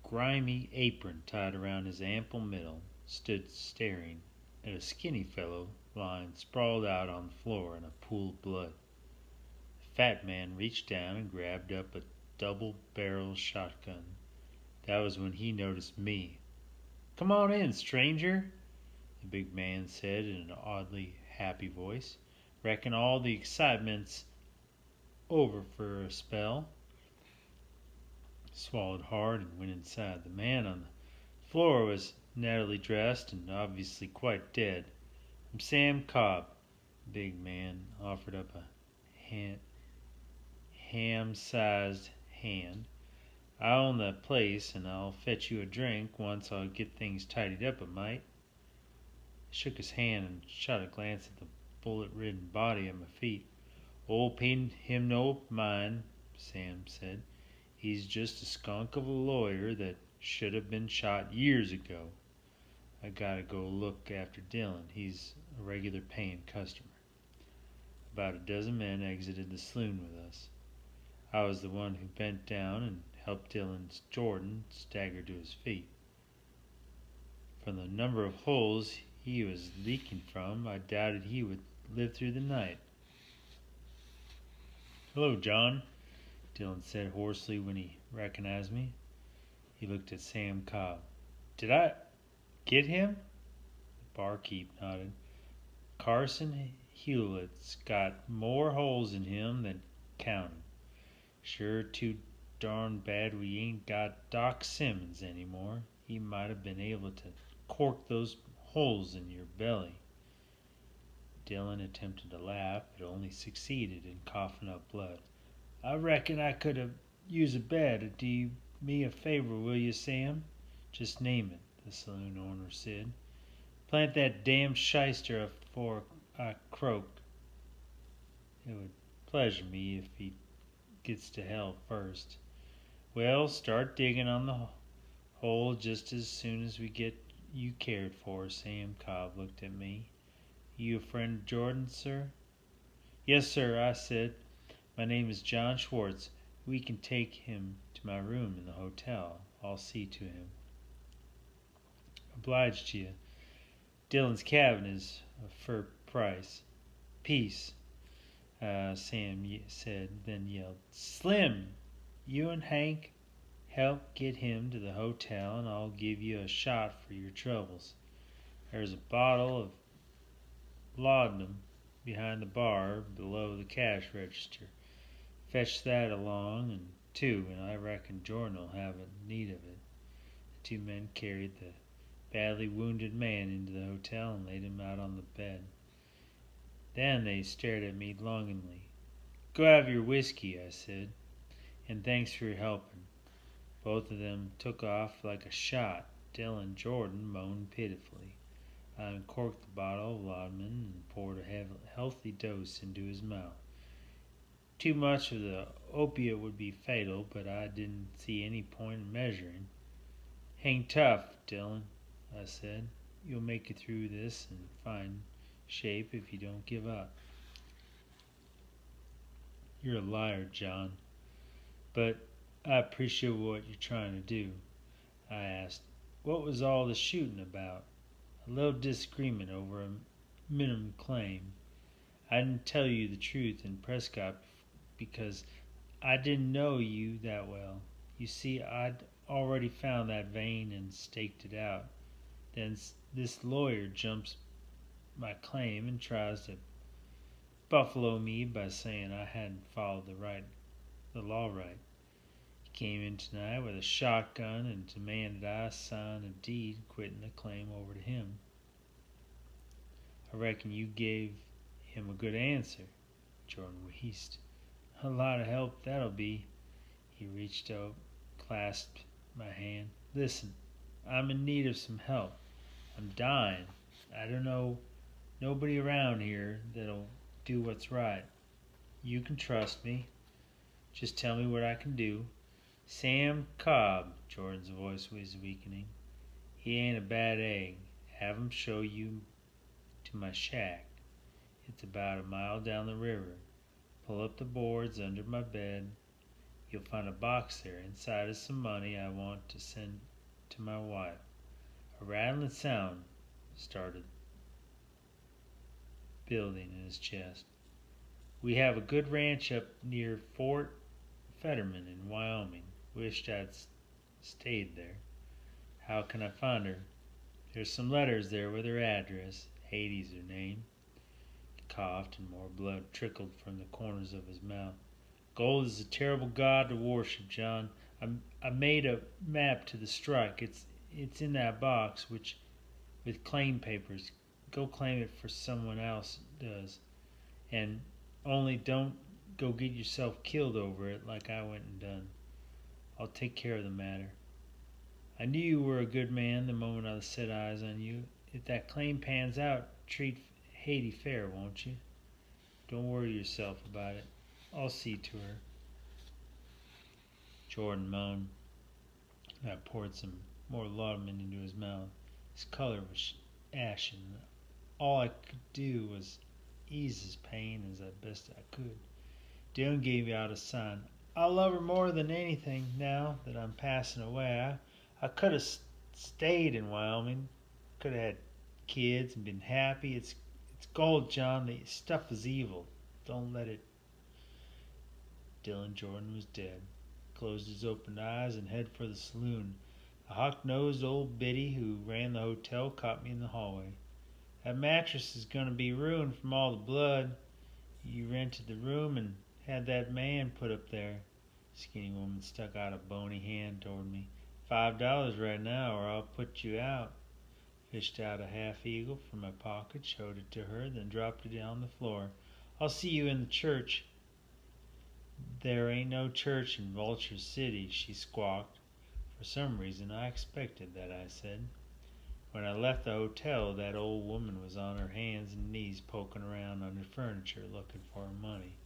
grimy apron tied around his ample middle, stood staring at a skinny fellow lying sprawled out on the floor in a pool of blood. The fat man reached down and grabbed up a double-barrel shotgun. That was when he noticed me. "Come on in, stranger," the big man said in an oddly happy voice. "Reckon all the excitement's over for a spell." Swallowed hard and went inside. The man on the floor was nettily dressed and obviously quite dead. "I'm Sam Cobb." The big man offered up a ham-sized hand. "I own the place, and I'll fetch you a drink once I get things tidied up a mite." I shook his hand and shot a glance at the bullet-ridden body at my feet. "Old paid him no mind," Sam said. "He's just a skunk of a lawyer that should have been shot years ago. I gotta go look after Dylan. He's a regular paying customer." About a dozen men exited the saloon with us. I was the one who bent down and helped Dylan Jordan stagger to his feet. From the number of holes he was leaking from, I doubted he would live through the night. "Hello, John," Dylan said hoarsely when he recognized me. He looked at Sam Cobb. "Did I get him?" The barkeep nodded. "Carson Hewlett's got more holes in him than counting. Sure too darn bad we ain't got Doc Simmons anymore. He might have been able to cork those holes in your belly." Dylan attempted to laugh, but only succeeded in coughing up blood. "I reckon I could have used a bed. Do you me a favor, will you, Sam?" "Just name it," the saloon owner said. "Plant that damn shyster up before I croak. It would pleasure me if he gets to hell first." "Well, start digging on the hole just as soon as we get you cared for." Sam Cobb looked at me. "You a friend of Jordan, sir?" "Yes, sir," I said. "My name is John Schwartz. We can take him to my room in the hotel. I'll see to him." "Obliged to you. Dylan's cabin is a fur price." "Peace," Sam said, then yelled, "Slim, you and Hank help get him to the hotel, and I'll give you a shot for your troubles. There's a bottle of laudanum behind the bar below the cash register. Fetch that along, and I reckon Jordan will have need of it." The two men carried the badly wounded man into the hotel and laid him out on the bed. Then they stared at me longingly. "Go have your whiskey," I said, "and thanks for your helping." Both of them took off like a shot. Dylan Jordan moaned pitifully. I uncorked the bottle of laudanum and poured a healthy dose into his mouth. Too much of the opiate would be fatal, but I didn't see any point in measuring. "Hang tough, Dylan," I said. "You'll make it through this and find shape if you don't give up." "You're a liar, John, but I appreciate what you're trying to do." I asked, "What was all the shooting about?" "A little disagreement over a minimum claim. I didn't tell you the truth in Prescott because I didn't know you that well. You see, I'd already found that vein and staked it out. Then this lawyer jumps my claim and tries to buffalo me by saying I hadn't followed the law right. He came in tonight with a shotgun and demanded I sign a deed quitting the claim over to him. I reckon you gave him a good answer." Jordan wheezed. "A lot of help that'll be." He reached out, clasped my hand. "Listen, I'm in need of some help. I'm dying. I don't know nobody around here that'll do what's right. You can trust me. Just tell me what I can do." "Sam Cobb," Jordan's voice was weakening. "He ain't a bad egg. Have him show you to my shack. It's about a mile down the river. Pull up the boards under my bed. You'll find a box there. Inside is some money I want to send to my wife." A rattling sound started building in his chest. "We have a good ranch up near Fort Fetterman in Wyoming. Wished I'd stayed there. How can I find her? There's some letters there with her address. Hattie's her name." He coughed and more blood trickled from the corners of his mouth. "Gold is a terrible god to worship, John. I made a map to the strike. It's in that box, with claim papers. Go claim it for someone else does. And only don't go get yourself killed over it like I went and done. I'll take care of the matter. I knew you were a good man the moment I set eyes on you. If that claim pans out, treat Haiti fair, won't you? Don't worry yourself about it. I'll see to her." Jordan moaned. I poured some more laudanum into his mouth. His color was ashen. All I could do was ease his pain as best I could. Dylan gave out a sign. "I love her more than anything now that I'm passing away. I could have stayed in Wyoming. Could have had kids and been happy. It's gold, John. The stuff is evil. Don't let it." Dylan Jordan was dead. Closed his open eyes and headed for the saloon. A hawk-nosed old biddy who ran the hotel caught me in the hallway. "That mattress is going to be ruined from all the blood. You rented the room and had that man put up there." Skinny woman stuck out a bony hand toward me. $5 right now or I'll put you out." Fished out a half-eagle from my pocket, showed it to her, then dropped it on the floor. "I'll see you in the church." "There ain't no church in Vulture City," she squawked. "For some reason I expected that," I said. When I left the hotel, that old woman was on her hands and knees poking around under furniture looking for her money.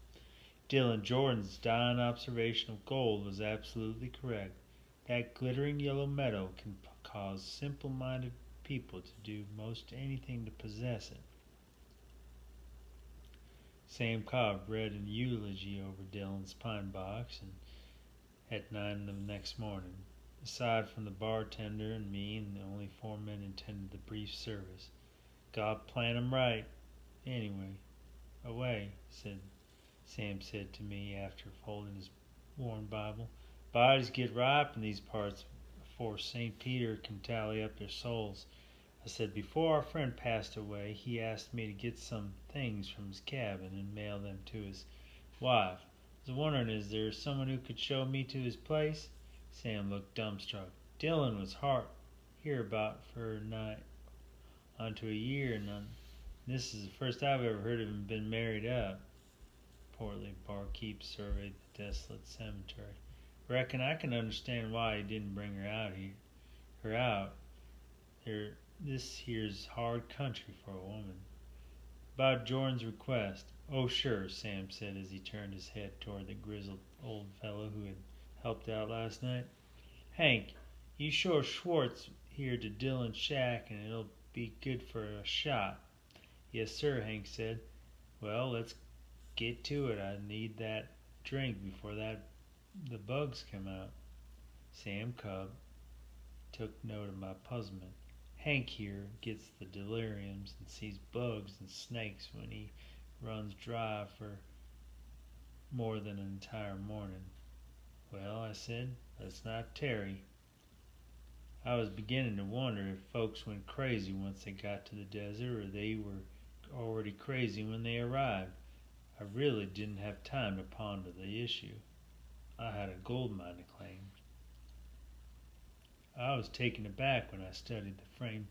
Dylan Jordan's dying observation of gold was absolutely correct. That glittering yellow metal can cause simple-minded people to do most anything to possess it. Sam Cobb read an eulogy over Dylan's pine box and at 9 the next morning. Aside from the bartender and me, and the only 4 men attended the brief service. "God planned 'em right. Anyway, away," Sam said to me after folding his worn Bible. "Bodies get ripe in these parts before St. Peter can tally up their souls." I said, "Before our friend passed away, he asked me to get some things from his cabin and mail them to his wife. I was wondering, is there someone who could show me to his place?" Sam looked dumbstruck. "Dylan was here about for nigh onto a year, and this is the first I've ever heard of him been married up." Portly barkeep surveyed the desolate cemetery. "Reckon I can understand why he didn't bring her out. This here's hard country for a woman. About Jordan's request. Oh, sure, Sam said as he turned his head toward the grizzled old fellow who had helped out last night. Hank, you show Schwartz here to Dillon's shack and it'll be good for a shot. Yes, sir, Hank said. Well, let's get to it. I need that drink before the bugs come out. Sam Cub took note of my puzzlement. Hank here gets the deliriums and sees bugs and snakes when he runs dry for more than an entire morning. Well, I said, let's not tarry. I was beginning to wonder if folks went crazy once they got to the desert or they were already crazy when they arrived. I really didn't have time to ponder the issue. I had a gold mine to claim. I was taken aback when I studied the framed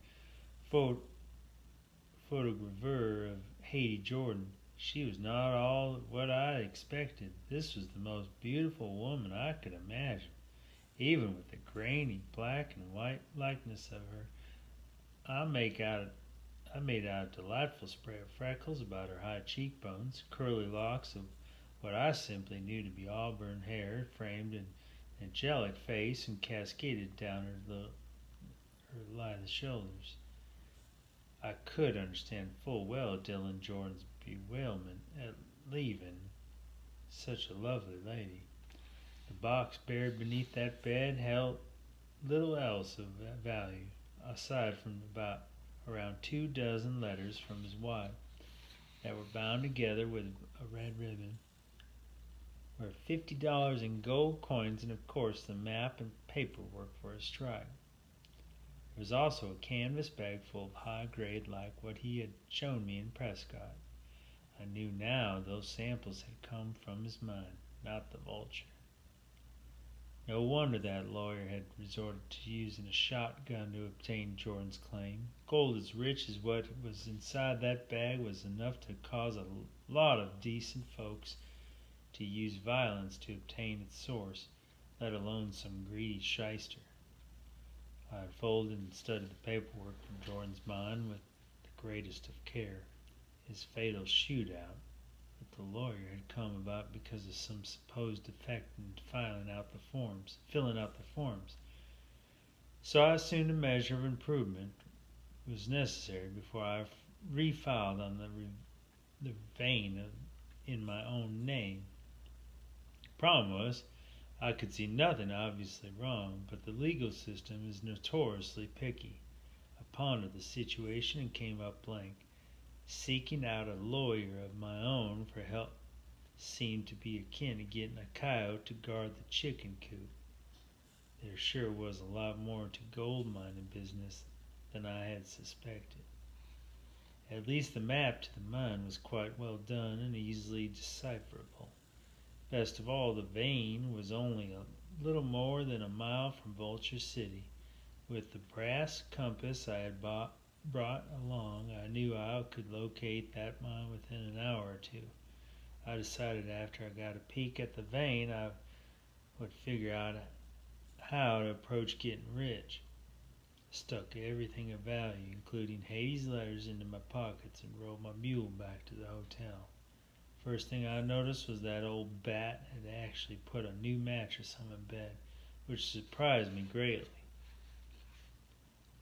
photogravure of Haiti Jordan. She was not all what I expected. This was the most beautiful woman I could imagine. Even with the grainy black and white likeness of her, I made out a delightful spray of freckles about her high cheekbones, curly locks of what I simply knew to be auburn hair, framed an angelic face, and cascaded down her lithe shoulders. I could understand full well Dillon Jordan's bewilderment at leaving such a lovely lady. The box buried beneath that bed held little else of value, aside from around 24 letters from his wife that were bound together with a red ribbon, were $50 in gold coins, and of course the map and paperwork for a strike. There was also a canvas bag full of high grade like what he had shown me in Prescott. I knew now those samples had come from his mine, not the Vulture. No wonder that lawyer had resorted to using a shotgun to obtain Jordan's claim. Gold as rich as what was inside that bag was enough to cause a lot of decent folks to use violence to obtain its source, let alone some greedy shyster. I unfolded and studied the paperwork from Jordan's mine with the greatest of care. His fatal shootout that the lawyer had come about because of some supposed defect in filling out the forms. So I assumed a measure of improvement was necessary before I refiled on the vein in my own name. The problem was, I could see nothing obviously wrong, but the legal system is notoriously picky. I pondered the situation and came up blank. Seeking out a lawyer of my own for help seemed to be akin to getting a coyote to guard the chicken coop. There sure was a lot more to gold mining business than I had suspected. At least the map to the mine was quite well done and easily decipherable. Best of all, the vein was only a little more than a mile from Vulture City. With the brass compass I had brought along, I knew I could locate that mine within an hour or two. I decided after I got a peek at the vein, I would figure out how to approach getting rich. I stuck everything of value, including Haiti's letters, into my pockets and rode my mule back to the hotel. First thing I noticed was that old bat had actually put a new mattress on my bed, which surprised me greatly.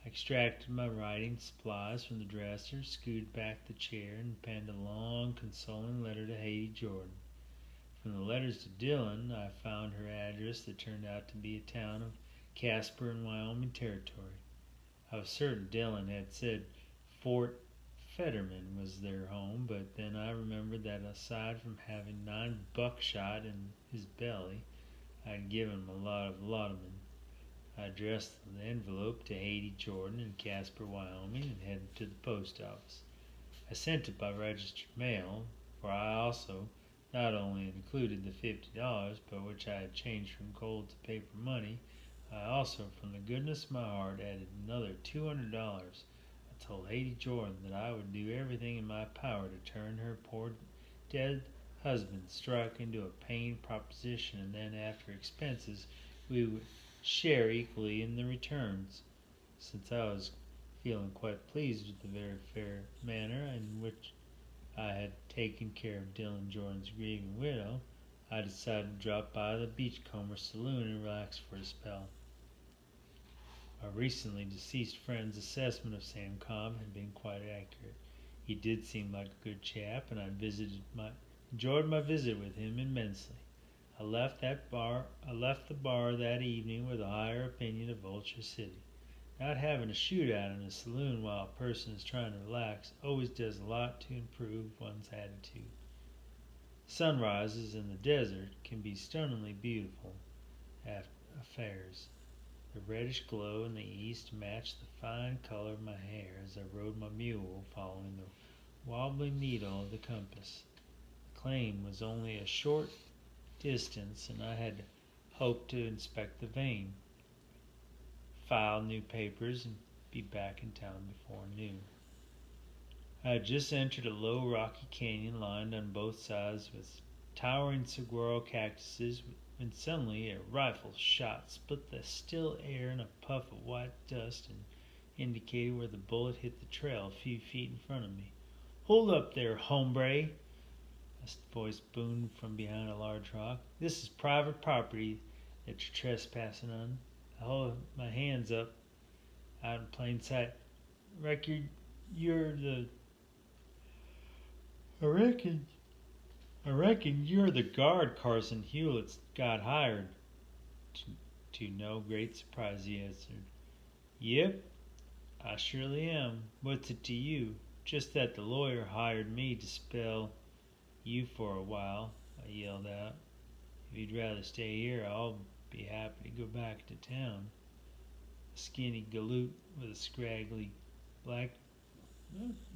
I extracted my writing supplies from the dresser, scooted back the chair, and penned a long, consoling letter to Haiti Jordan. From the letters to Dillon, I found her address that turned out to be a town of Casper in Wyoming Territory. I was certain Dillon had said Fort Fetterman was their home, but then I remembered that aside from having 9 buckshot in his belly, I had given him a lot of laudanum. I addressed the envelope to Haiti Jordan in Casper, Wyoming, and headed to the post office. I sent it by registered mail, for I also not only included the $50, but which I had changed from gold to paper money, I also, from the goodness of my heart, added another $200. I told Haiti Jordan that I would do everything in my power to turn her poor dead husband struck into a paying proposition, and then after expenses we would share equally in the returns. Since I was Feeling quite pleased with the very fair manner in which I had taken care of Dylan Jordan's grieving widow, I decided to drop by the Beachcomber Saloon and relax for a spell. My recently deceased friend's assessment of Sam Cobb had been quite accurate. He did seem like a good chap, and I enjoyed my visit with him immensely. I left the bar that evening with a higher opinion of Vulture City. Not having a shootout in a saloon while a person is trying to relax always does a lot to improve one's attitude. Sunrises in the desert can be stunningly beautiful affairs. The reddish glow in the east matched the fine color of my hair as I rode my mule following the wobbling needle of the compass. The claim was only a short distance, and I had hoped to inspect the vein, file new papers, and be back in town before noon. I had just entered a low rocky canyon lined on both sides with towering saguaro cactuses when suddenly a rifle shot split the still air in a puff of white dust and indicated where the bullet hit the trail a few feet in front of me. "Hold up there, hombre!" A voice boomed from behind a large rock. "This is private property that you're trespassing on." I hold my hands up out in plain sight. I reckon you're the guard Carson Hewlett's got hired. To no great surprise, he answered. "Yep, I surely am. What's it to you?" "Just that the lawyer hired me to spell you for a while," I yelled out. "If you'd rather stay here, I'll be happy to go back to town." A skinny galoot with a scraggly black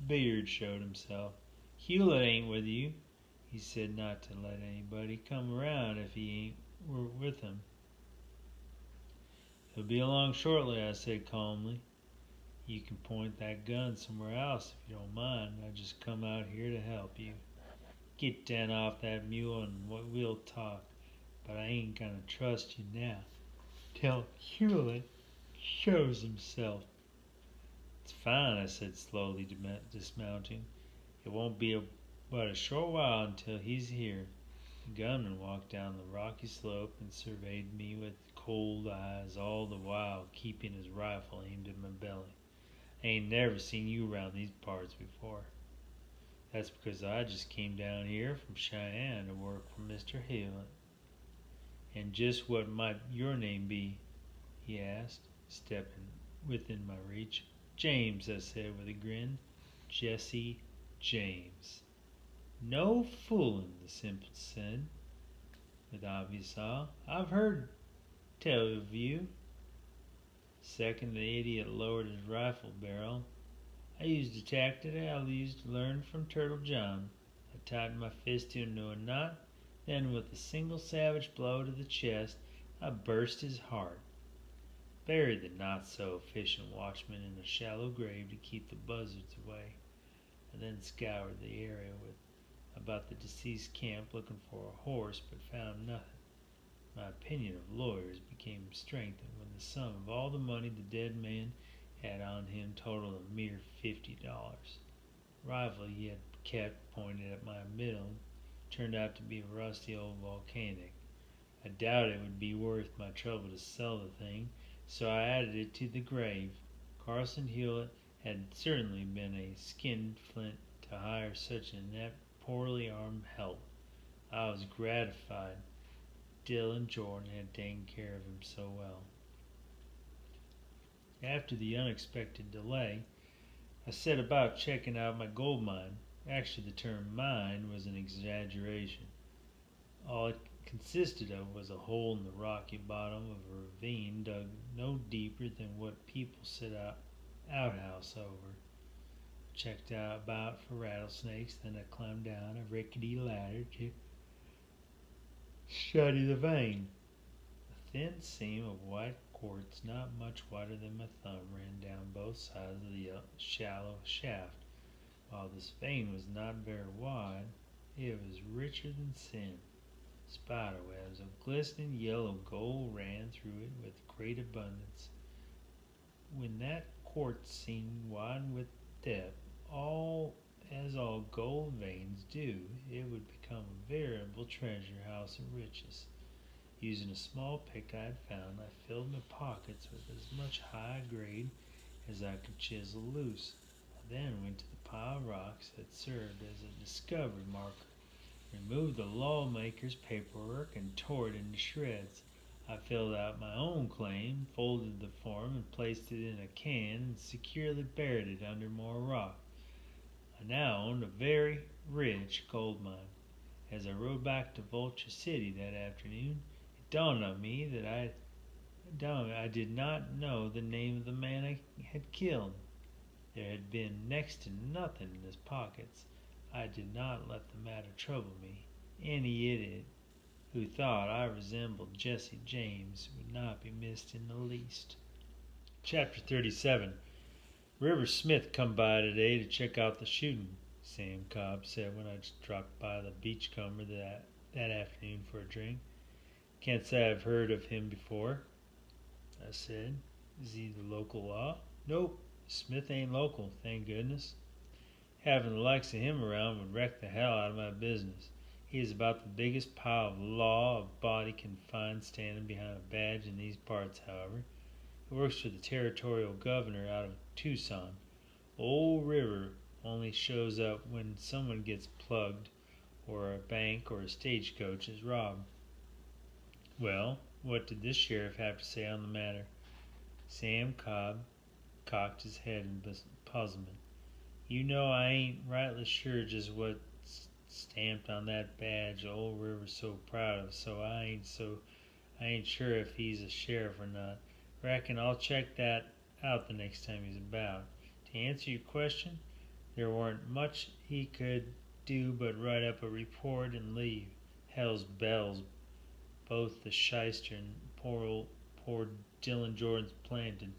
beard showed himself. "Hewlett ain't with you. He said not to let anybody come around if he were with him." "He'll be along shortly," I said calmly. "You can point that gun somewhere else if you don't mind. I just come out here to help you. Get down off that mule and we'll talk, but I ain't gonna trust you now till Hewlett shows himself." "It's fine," I said slowly, dismounting. "It won't be but a short while until he's here." The gunman walked down the rocky slope and surveyed me with cold eyes, all the while keeping his rifle aimed at my belly. "I ain't never seen you around these parts before." "That's because I just came down here from Cheyenne to work for Mr. Hewlett." "And just what might your name be?" he asked, stepping within my reach. "James," I said with a grin. "Jesse James." "No fooling," the simpleton said with obvious awe. "I've heard tell of you." Second, the idiot lowered his rifle barrel. "I used a tactic I used to learn from Turtle John. I tightened my fist into a knot, then with a single savage blow to the chest, I burst his heart. Buried the not-so-efficient watchman in a shallow grave to keep the buzzards away. I then scoured the area about the deceased camp looking for a horse, but found nothing. My opinion of lawyers became strengthened when the sum of all the money the dead man had on him totaled a mere $50. The rifle he had kept pointed at my middle turned out to be a rusty old volcanic. I doubted it would be worth my trouble to sell the thing, so I added it to the grave. Carson Hewlett had certainly been a skinflint to hire such an inept, poorly armed help. I was gratified Dylan Jordan had taken care of him so well. After the unexpected delay, I set about checking out my gold mine. Actually, the term mine was an exaggeration. All it consisted of was a hole in the rocky bottom of a ravine dug no deeper than what people set outhouse over. Checked out about for rattlesnakes, then I climbed down a rickety ladder to study the vein. A thin seam of white quartz, not much wider than my thumb, ran down both sides of the shallow shaft. While this vein was not very wide, it was richer than sin. Spiderwebs of glistening yellow gold ran through it with great abundance. when that court scene widened with depth, all gold veins do, it would become a veritable treasure house of riches. Using a small pick I had found, I filled my pockets with as much high grade as I could chisel loose. I then went to the pile of rocks that served as a discovery marker, removed the lawmaker's paperwork, and tore it into shreds. I filled out my own claim, folded the form, and placed it in a can, and securely buried it under more rock. I now owned a very rich gold mine. As I rode back to Vulture City that afternoon, it dawned on me that I did not know the name of the man I had killed. There had been next to nothing in his pockets. I did not let the matter trouble me. Any idiot who thought I resembled Jesse James would not be missed in the least. Chapter 37. River Smith come by today to check out the shooting, Sam Cobb said when I dropped by the Beachcomber that afternoon for a drink. Can't say I've heard of him before, I said. Is he the local law? Nope, Smith ain't local, thank goodness. Having the likes of him around would wreck the hell out of my business. He is about the biggest pile of law a body can find standing behind a badge in these parts, however. He works for the territorial governor out of Tucson. Old River only shows up when someone gets plugged or a bank or a stagecoach is robbed. Well, what did this sheriff have to say on the matter? Sam Cobb cocked his head in puzzlement. You know I ain't rightly sure just what's stamped on that badge old River's so proud of, so I ain't sure if he's a sheriff or not. Reckon I'll check that out the next time he's about. To answer your question, there weren't much he could do but write up a report and leave. Hell's bells, both the shyster and poor Dylan Jordan's planted.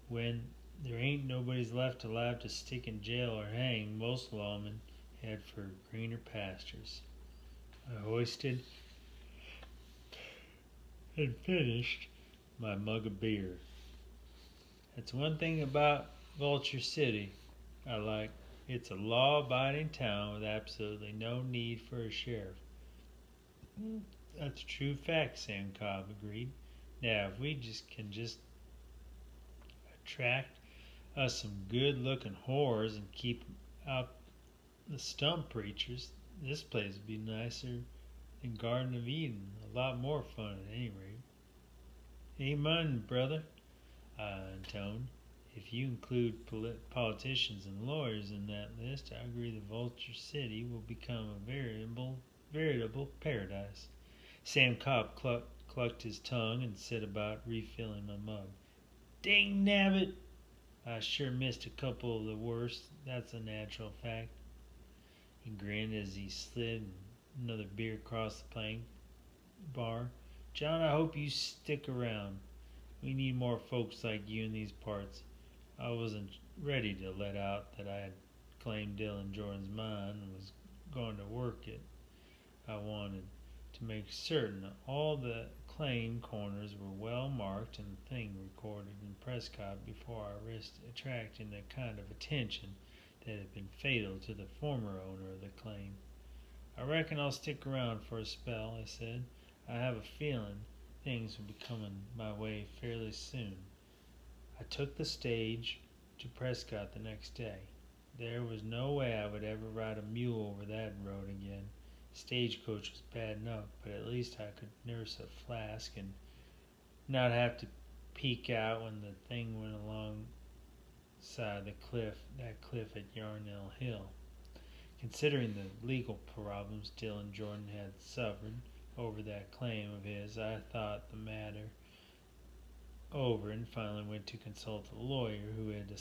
When there ain't nobody's left alive to stick in jail or hang, most lawmen head for greener pastures. I hoisted and finished my mug of beer. That's one thing about Vulture City I like. It's a law-abiding town with absolutely no need for a sheriff. That's a true fact, Sam Cobb agreed. Now, if we can attract us some good-looking whores and keep out the stump preachers, this place would be nicer than Garden of Eden. A lot more fun at any rate. Amen, brother, I intoned. If you include politicians and lawyers in that list, I agree the Vulture City will become a veritable paradise. Sam Cobb clucked his tongue and set about refilling my mug. Dang nabbit! I sure missed a couple of the worst. That's a natural fact. He grinned as he slid another beer across the plank bar. John, I hope you stick around. We need more folks like you in these parts. I wasn't ready to let out that I had claimed Dylan Jordan's mine and was going to work it. I wanted to make certain that all the claim corners were well marked and the thing recorded in Prescott before I risked attracting the kind of attention that had been fatal to the former owner of the claim. I reckon I'll stick around for a spell, I said. I have a feeling things will be coming my way fairly soon. I took the stage to Prescott the next day. There was no way I would ever ride a mule over that road again. Stagecoach was bad enough, but at least I could nurse a flask and not have to peek out when the thing went alongside that cliff at Yarnell Hill. Considering the legal problems Dylan Jordan had suffered over that claim of his, I thought the matter over and finally went to consult a lawyer who had a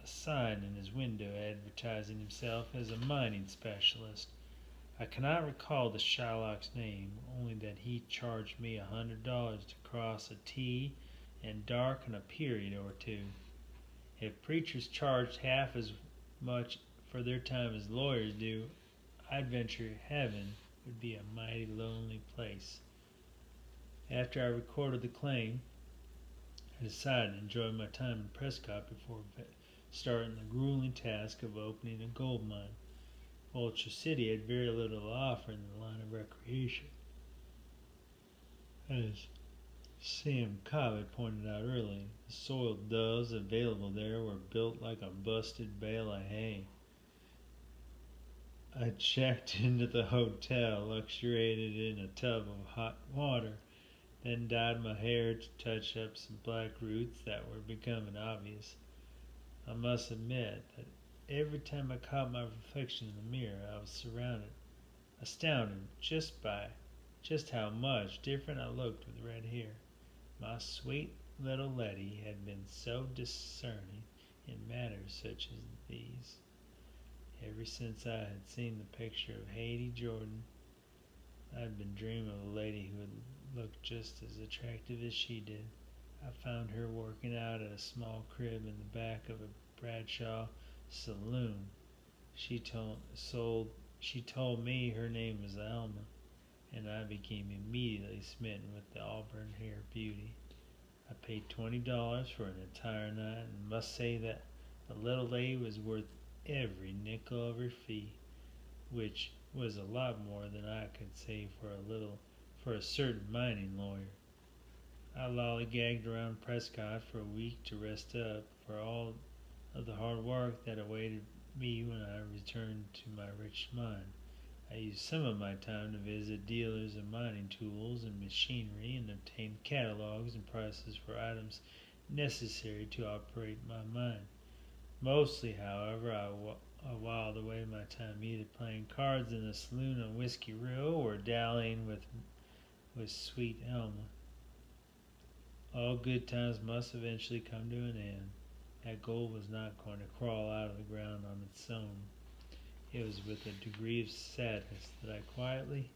sign in his window advertising himself as a mining specialist. I cannot recall the Shylock's name, only that he charged me $100 to cross a T and darken a period or two. If preachers charged half as much for their time as lawyers do, I'd venture heaven would be a mighty lonely place. After I recorded the claim, I decided to enjoy my time in Prescott before starting the grueling task of opening a gold mine. Vulture City had very little to offer in the line of recreation. As Sam Cobb had pointed out earlier, the soiled doves available there were built like a busted bale of hay. I checked into the hotel, luxuriated in a tub of hot water, then dyed my hair to touch up some black roots that were becoming obvious. I must admit that every time I caught my reflection in the mirror, I was astounded just how much different I looked with red hair. My sweet little Letty had been so discerning in matters such as these. Ever since I had seen the picture of Haiti Jordan, I had been dreaming of a lady who would look just as attractive as she did. I found her working out at a small crib in the back of a Bradshaw saloon. She told me her name was Alma, and I became immediately smitten with the auburn-haired beauty. I paid $20 for an entire night, and must say that the little lady was worth every nickel of her fee, which was a lot more than I could save for a certain mining lawyer. I lollygagged around Prescott for a week to rest up for all of the hard work that awaited me when I returned to my rich mine. I used some of my time to visit dealers of mining tools and machinery and obtain catalogs and prices for items necessary to operate my mine. Mostly, however, I whiled away my time either playing cards in a saloon on Whiskey Row or dallying with sweet Alma. All good times must eventually come to an end. That gold was not going to crawl out of the ground on its own. It was with a degree of sadness that I quietly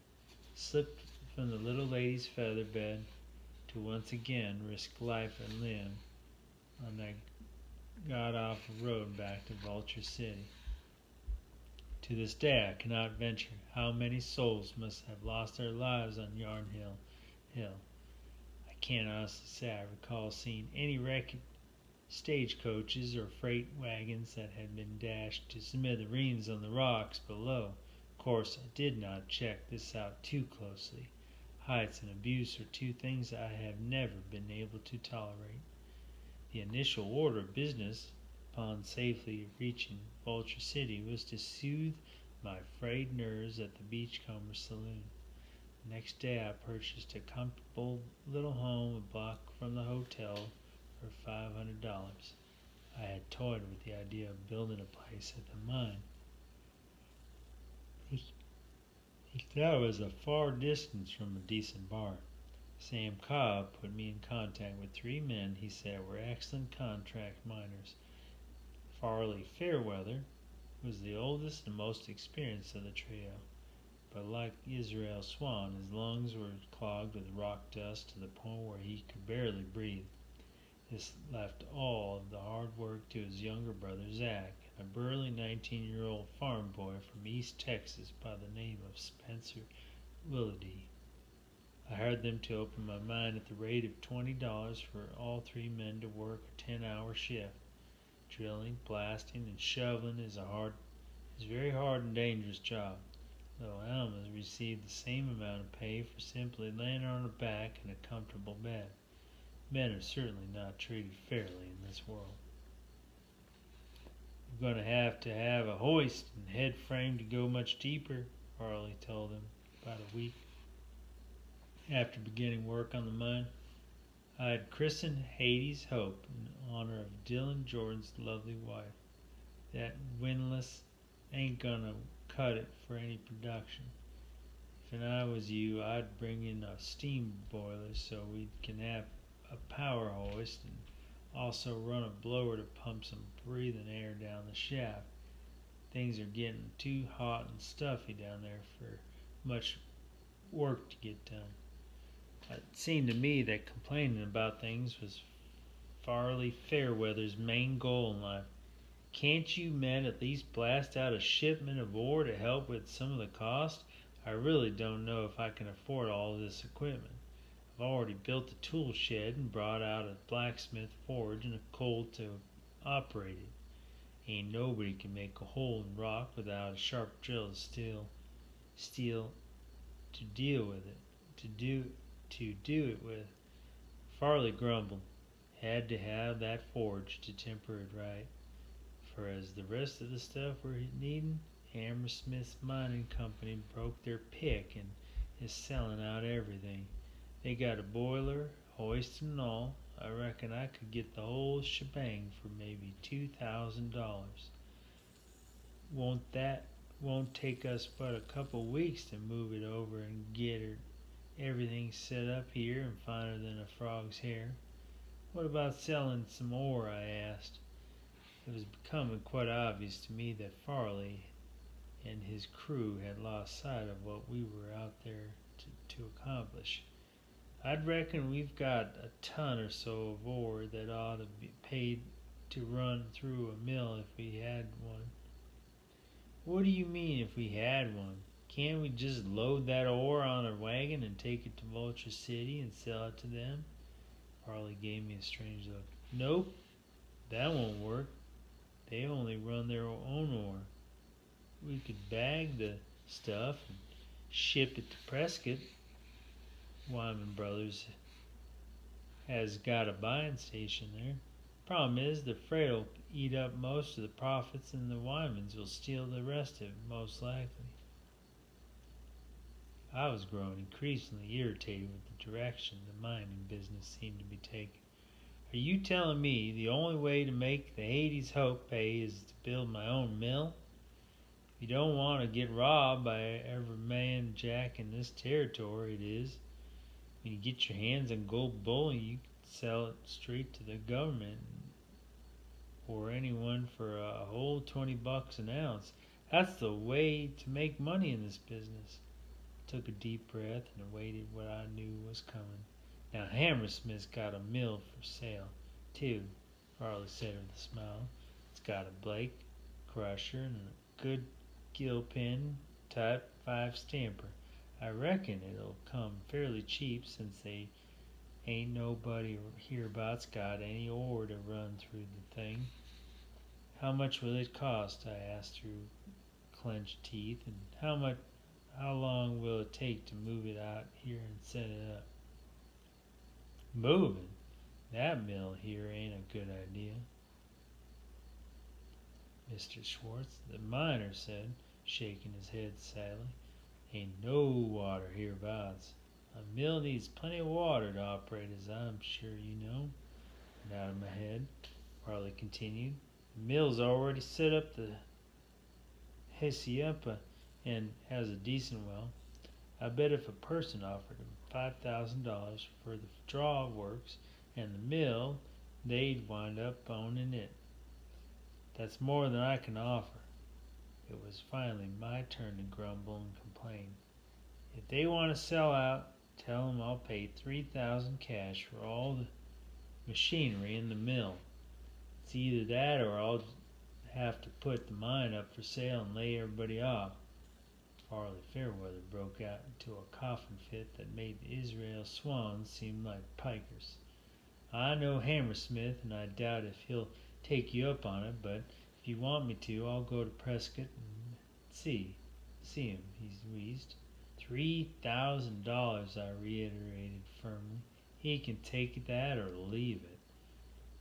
slipped from the little lady's feather bed to once again risk life and limb on that god-awful road back to Vulture City. To this day I cannot venture how many souls must have lost their lives on Yarnhill Hill. I can't honestly say I recall seeing any wrecked stagecoaches or freight wagons that had been dashed to smithereens on the rocks below. Of course, I did not check this out too closely. Heights and abuse are two things I have never been able to tolerate. The initial order of business, upon safely reaching Vulture City, was to soothe my frayed nerves at the Beachcomber Saloon. The next day I purchased a comfortable little home a block from the hotel for $500. I had toyed with the idea of building a place at the mine. That was a far distance from a decent bar. Sam Cobb put me in contact with 3 men he said were excellent contract miners. Farley Fairweather was the oldest and most experienced of the trio, but like Israel Swan, his lungs were clogged with rock dust to the point where he could barely breathe. This left all of the hard work to his younger brother Zach, a burly 19-year-old farm boy from East Texas by the name of Spencer Willoughby. I hired them to open my mine at the rate of $20 for all 3 men to work a 10-hour shift. Drilling, blasting, and shoveling is a very hard and dangerous job, though Alma's received the same amount of pay for simply laying on her back in a comfortable bed. Men are certainly not treated fairly in this world. You're going to have a hoist and head frame to go much deeper, Harley told him about a week after beginning work on the mine. I had christened Hades Hope in honor of Dylan Jordan's lovely wife. That windlass ain't gonna cut it for any production. If I was you, I'd bring in a steam boiler so we can have a power hoist and also run a blower to pump some breathing air down the shaft. Things are getting too hot and stuffy down there for much work to get done. It seemed to me that complaining about things was Farley Fairweather's main goal in life. Can't you men at least blast out a shipment of ore to help with some of the cost? I really don't know if I can afford all this equipment. I've already built a tool shed and brought out a blacksmith forge and a coal to operate it. Ain't nobody can make a hole in rock without a sharp drill of steel to deal with it, to do it with. Farley grumbled. Had to have that forge to temper it right, for as the rest of the stuff we're needin', Hammersmith's Mining Company broke their pick and is selling out everything. They got a boiler, hoist and all. I reckon I could get the whole shebang for maybe $2,000. Won't take us but a couple weeks to move it over and get everything set up here and finer than a frog's hair. What about selling some ore? I asked. It was becoming quite obvious to me that Farley and his crew had lost sight of what we were out there to accomplish. I'd reckon we've got a ton or so of ore that ought to be paid to run through a mill if we had one. What do you mean if we had one? Can't we just load that ore on a wagon and take it to Vulture City and sell it to them? Farley gave me a strange look. Nope, that won't work. They only run their own ore. We could bag the stuff and ship it to Prescott. Wyman Brothers has got a buying station there. Problem is, the freight will eat up most of the profits and the Wymans will steal the rest of it, most likely. I was growing increasingly irritated with the direction the mining business seemed to be taking. Are you telling me the only way to make the Hades Hope pay is to build my own mill? If you don't want to get robbed by every man jack in this territory, it is. When you get your hands on gold bullion, you can sell it straight to the government or anyone for a whole $20 an ounce. That's the way to make money in this business. I took a deep breath and awaited what I knew was coming. Now Hammersmith's got a mill for sale, too, Farley said with a smile. It's got a Blake crusher and a good Gilpin type 5 stamper. I reckon it'll come fairly cheap since they ain't nobody hereabouts got any ore to run through the thing. How much will it cost? I asked through clenched teeth, and how long will it take to move it out here and set it up? Moving? That mill here ain't a good idea, Mr. Schwartz, the miner said, shaking his head sadly. Ain't no water hereabouts. A mill needs plenty of water to operate, as I'm sure you know. Nodded my head. Farley continued. The mill's already set up the Hesiapa and has a decent well. I bet if a person offered him $5,000 for the draw works and the mill, they'd wind up owning it. That's more than I can offer. It was finally my turn to grumble and complain. If they want to sell out, tell them I'll pay $3,000 cash for all the machinery in the mill. It's either that or I'll have to put the mine up for sale and lay everybody off. Farley Fairweather broke out into a coughing fit that made the Israel swans seem like pikers. I know Hammersmith, and I doubt if he'll take you up on it, but if you want me to, I'll go to Prescott and see him, he wheezed. $3,000, I reiterated firmly. He can take that or leave it.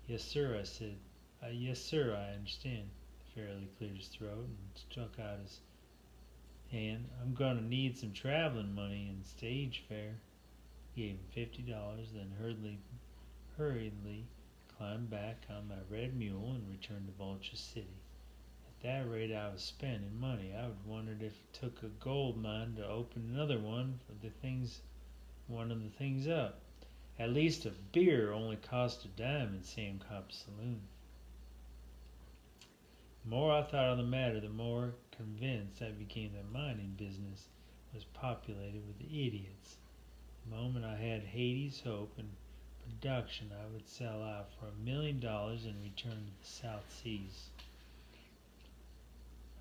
Yes, sir, I said. Yes, sir, I understand. Fairly cleared his throat and struck out his hand. I'm going to need some traveling money and stage fare. Gave him $50, then hurriedly climbed back on my red mule and returned to Vulture City. At that rate I was spending money. I would wondered if it took a gold mine to open another one of the things up. At least a beer only cost a dime in Sam Copp's saloon. The more I thought of the matter, the more convinced I became that mining business was populated with idiots. The moment I had Hades Hope in production, I would sell out for $1 million and return to the South Seas.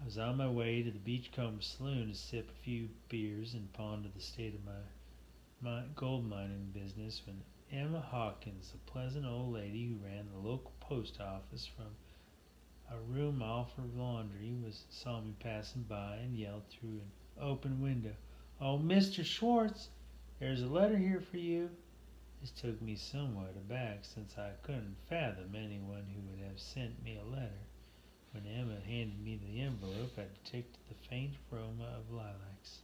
I was on my way to the Beachcomber Saloon to sip a few beers and ponder the state of my gold mining business when Emma Hawkins, the pleasant old lady who ran the local post office from a room off her laundry, saw me passing by and yelled through an open window, "Oh, Mr. Schwartz, there's a letter here for you." This took me somewhat aback, since I couldn't fathom anyone who would have sent me a letter. When Emma handed me the envelope, I detected the faint aroma of lilacs.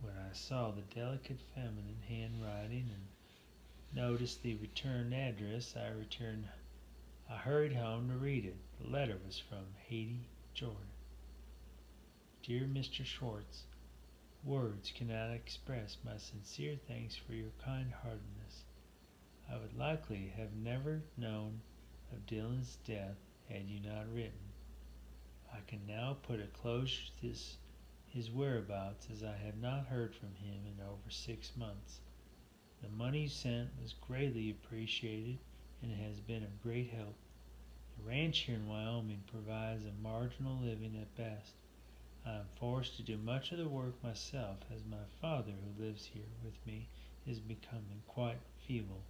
When I saw the delicate feminine handwriting and noticed the return address, I hurried home to read it. The letter was from Haiti, Jordan. Dear Mr. Schwartz, words cannot express my sincere thanks for your kind-heartedness. I would likely have never known of Dylan's death had you not written. I can now put a closure to his whereabouts, as I have not heard from him in over 6 months. The money you sent was greatly appreciated and has been of great help. The ranch here in Wyoming provides a marginal living at best. I am forced to do much of the work myself, as my father, who lives here with me, is becoming quite feeble.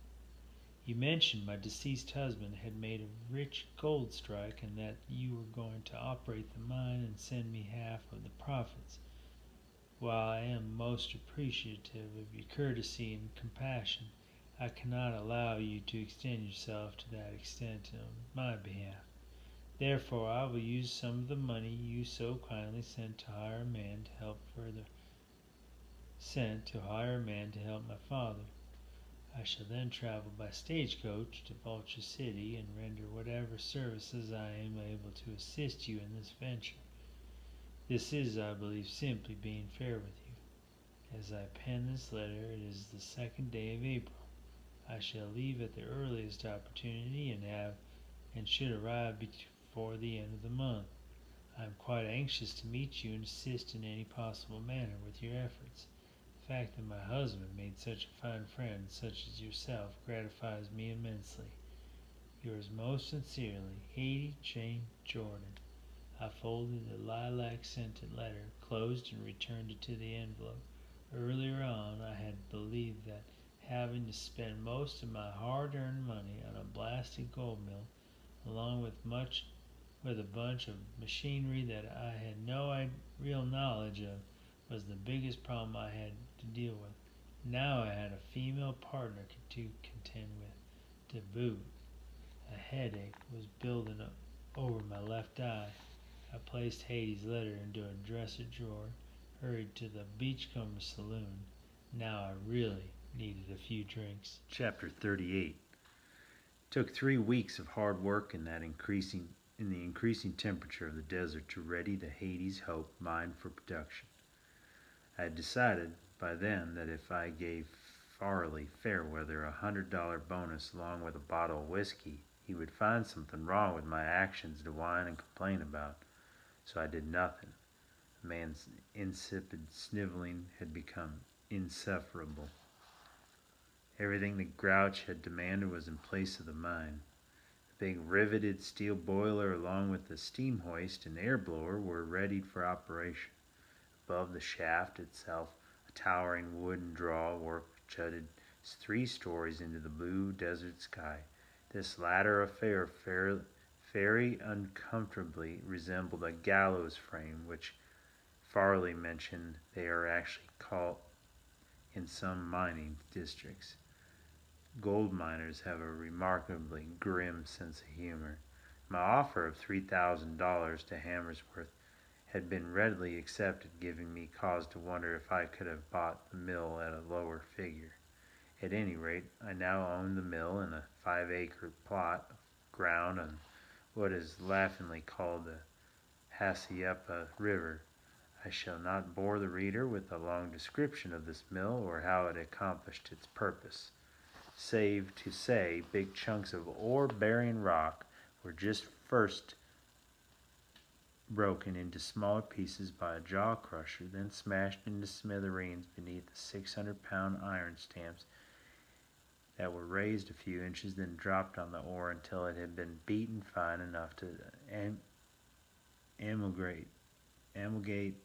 You mentioned my deceased husband had made a rich gold strike, and that you were going to operate the mine and send me half of the profits. While I am most appreciative of your courtesy and compassion, I cannot allow you to extend yourself to that extent on my behalf. Therefore, I will use some of the money you so kindly sent to hire a man to help my father. I shall then travel by stagecoach to Vulture City and render whatever services I am able to assist you in this venture. This is, I believe, simply being fair with you. As I pen this letter, it is the 2nd day of April. I shall leave at the earliest opportunity and should arrive before the end of the month. I am quite anxious to meet you and assist in any possible manner with your efforts. The fact that my husband made such a fine friend such as yourself gratifies me immensely. Yours most sincerely, Haiti Jane Jordan. I folded the lilac-scented letter, closed, and returned it to the envelope. Earlier on, I had believed that having to spend most of my hard-earned money on a blasted gold mill, along with a bunch of machinery that I had no real knowledge of, was the biggest problem I had to deal with. Now I had a female partner to contend with. To boot, a headache was building up over my left eye. I placed Haiti's letter into a dresser drawer, hurried to the Beachcomber Saloon. Now I really needed a few drinks. Chapter 38. Took 3 weeks of hard work in the increasing temperature of the desert to ready the Hades Hope mine for production. I had decided by then that if I gave Farley Fairweather $100 bonus along with a bottle of whiskey, he would find something wrong with my actions to whine and complain about. So I did nothing. The man's insipid sniveling had become insufferable. Everything the grouch had demanded was in place of the mine. The big riveted steel boiler along with the steam hoist and air blower were ready for operation. Above the shaft itself, a towering wooden drawwork jutted 3 stories into the blue desert sky. This latter affair very uncomfortably resembled a gallows frame, which Farley mentioned they are actually called in some mining districts. Gold miners have a remarkably grim sense of humor. My offer of $3,000 to Hammersworth had been readily accepted, giving me cause to wonder if I could have bought the mill at a lower figure. At any rate, I now owned the mill and a 5-acre plot of ground on what is laughingly called the Hassayampa River. I shall not bore the reader with a long description of this mill or how it accomplished its purpose, save to say big chunks of ore-bearing rock were just first broken into smaller pieces by a jaw crusher, then smashed into smithereens beneath the 600-pound iron stamps that were raised a few inches, then dropped on the ore until it had been beaten fine enough to amalgate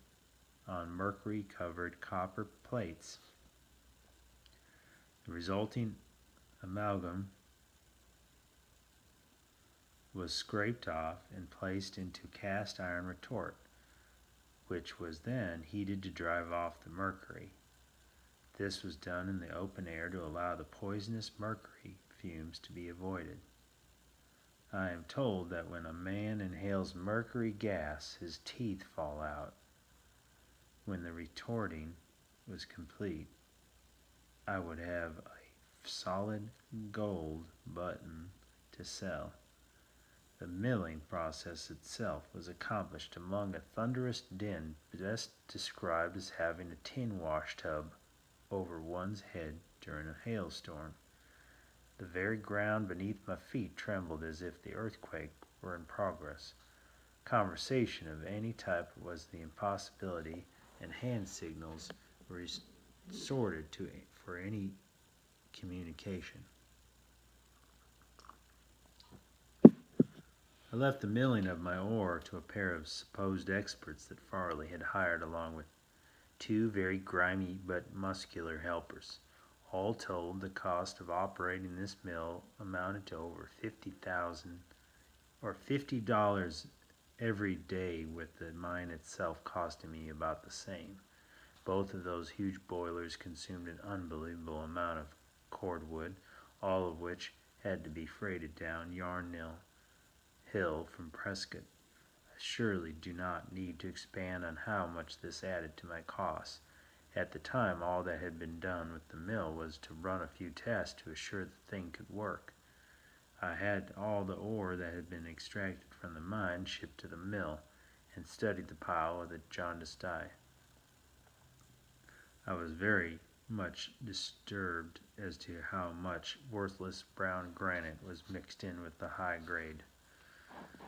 on mercury-covered copper plates. The resulting amalgam was scraped off and placed into cast iron retort, which was then heated to drive off the mercury. This was done in the open air to allow the poisonous mercury fumes to be avoided. I am told that when a man inhales mercury gas, his teeth fall out. When the retorting was complete, I would have a solid gold button to sell. The milling process itself was accomplished among a thunderous din best described as having a tin wash tub over one's head during a hailstorm. The very ground beneath my feet trembled as if the earthquake were in progress. Conversation of any type was the impossibility, and hand signals were resorted to for any communication. I left the milling of my ore to a pair of supposed experts that Farley had hired along with two very grimy but muscular helpers. All told, the cost of operating this mill amounted to over $50 every day, with the mine itself costing me about the same. Both of those huge boilers consumed an unbelievable amount of cordwood, all of which had to be freighted down Yarnell Hill from Prescott. I surely do not need to expand on how much this added to my costs. At the time, all that had been done with the mill was to run a few tests to assure the thing could work. I had all the ore that had been extracted from the mine shipped to the mill, and studied the pile with a jaundiced eye. I was very much disturbed as to how much worthless brown granite was mixed in with the high grade.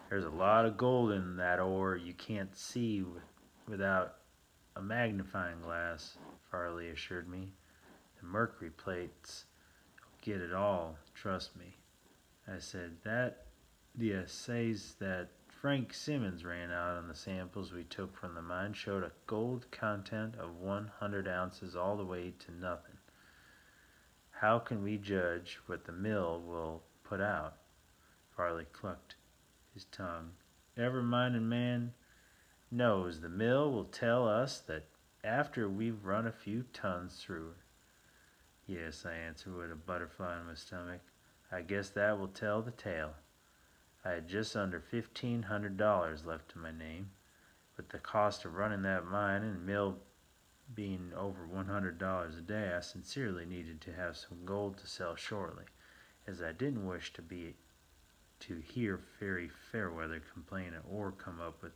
There's a lot of gold in that ore you can't see without a magnifying glass, Farley assured me. The mercury plates will get it all, trust me. I said that the assays that Frank Simmons ran out on the samples we took from the mine showed a gold content of 100 ounces all the way to nothing. How can we judge what the mill will put out? Farley clucked his tongue. Ever-minded man knows the mill will tell us that after we've run a few tons through it. Yes, I answered with a butterfly in my stomach. I guess that will tell the tale. I had just under $1,500 left to my name. With the cost of running that mine and mill being over $100 a day, I sincerely needed to have some gold to sell shortly, as I didn't wish to hear Ferry Fairweather complain or come up with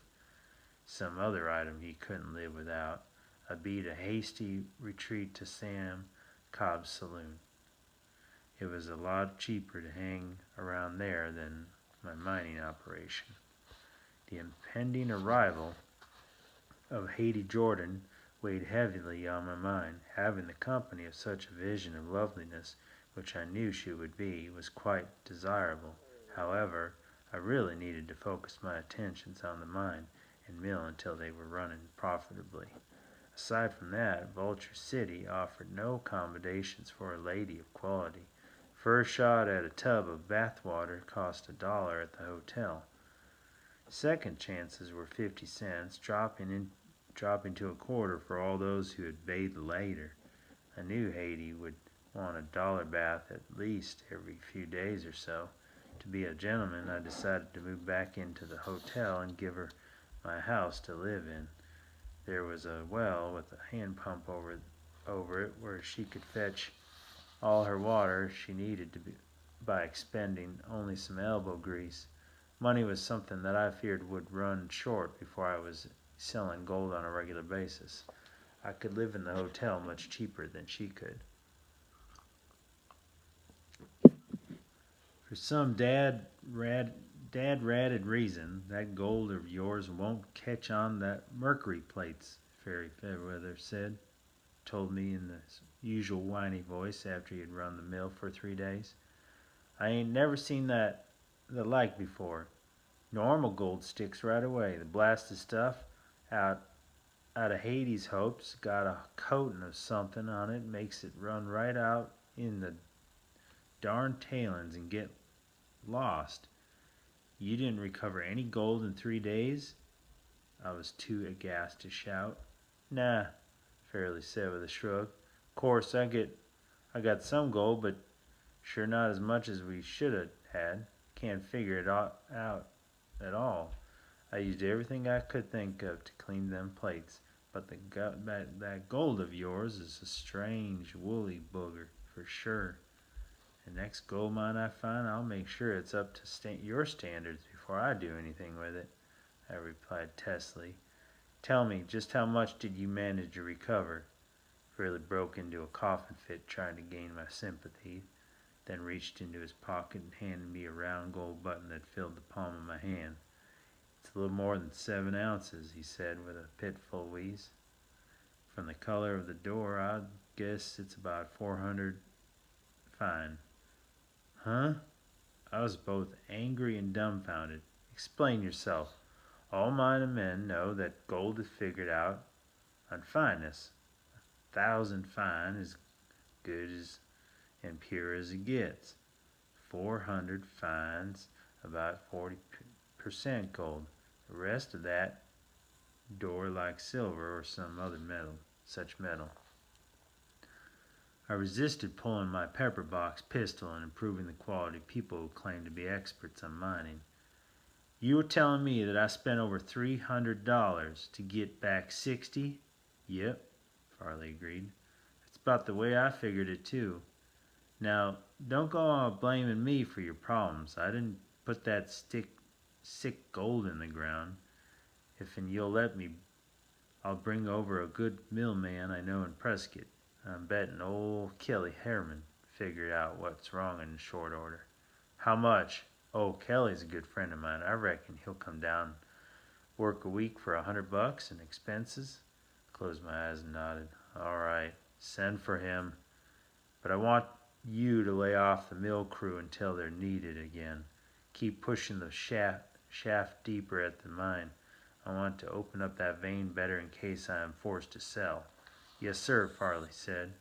some other item he couldn't live without. I beat a hasty retreat to Sam Cobb's saloon. It was a lot cheaper to hang around there than my mining operation. The impending arrival of Haiti Jordan weighed heavily on my mind. Having the company of such a vision of loveliness, which I knew she would be, was quite desirable. However, I really needed to focus my attentions on the mine and mill until they were running profitably. Aside from that, Vulture City offered no accommodations for a lady of quality. First shot at a tub of bath water cost $1 at the hotel. Second chances were 50 cents, dropping to a quarter for all those who had bathed later. I knew Haiti would want a $1 bath at least every few days or so. To be a gentleman, I decided to move back into the hotel and give her my house to live in. There was a well with a hand pump over it where she could fetch all her water she needed by expending only some elbow grease. Money was something that I feared would run short before I was selling gold on a regular basis. I could live in the hotel much cheaper than she could. For some dad-ratted reason, that gold of yours won't catch on that mercury plates, Ferry Fairweather told me in the usual whiny voice after he had run the mill for 3 days. I ain't never seen the like before. Normal gold sticks right away. The blasted stuff out of Hades' hopes got a coating of something on it, makes it run right out in the darn tailings and get lost. You didn't recover any gold in 3 days?" I was too aghast to shout. "Nah," Fairley said with a shrug. "Course, I got some gold, but sure not as much as we should have had. Can't figure it out at all. I used everything I could think of to clean them plates, but that gold of yours is a strange woolly booger for sure. The next gold mine I find, I'll make sure it's up to your standards before I do anything with it," I replied testily. "Tell me, just how much did you manage to recover?" Fairly broke into a coughing fit trying to gain my sympathy, then reached into his pocket and handed me a round gold button that filled the palm of my hand. "It's a little more than 7 ounces," he said with a pitiful wheeze. "From the color of the door, I guess it's about 400 fine." "Huh?" I was both angry and dumbfounded. "Explain yourself. All mining men know that gold is figured out on fineness. 1,000 fine is good as and pure as it gets. 400 fines about 40% gold. The rest of that door like silver or some other such metal." I resisted pulling my pepper box pistol and improving the quality of people who claim to be experts on mining. "You were telling me that I spent over $300 to get back 60? "Yep," Farley agreed. "That's about the way I figured it too. Now, don't go on blaming me for your problems. I didn't put that sick gold in the ground. If'n you'll let me, I'll bring over a good millman I know in Prescott. I'm betting old Kelly Harriman figured out what's wrong in short order." "How much?" "Oh, Kelly's a good friend of mine. I reckon he'll come down, work a week for $100 and expenses." I closed my eyes and nodded. "All right, send for him. But I want you to lay off the mill crew until they're needed again. Keep pushing the shaft deeper at the mine. I want to open up that vein better in case I am forced to sell." "Yes, sir," Farley said.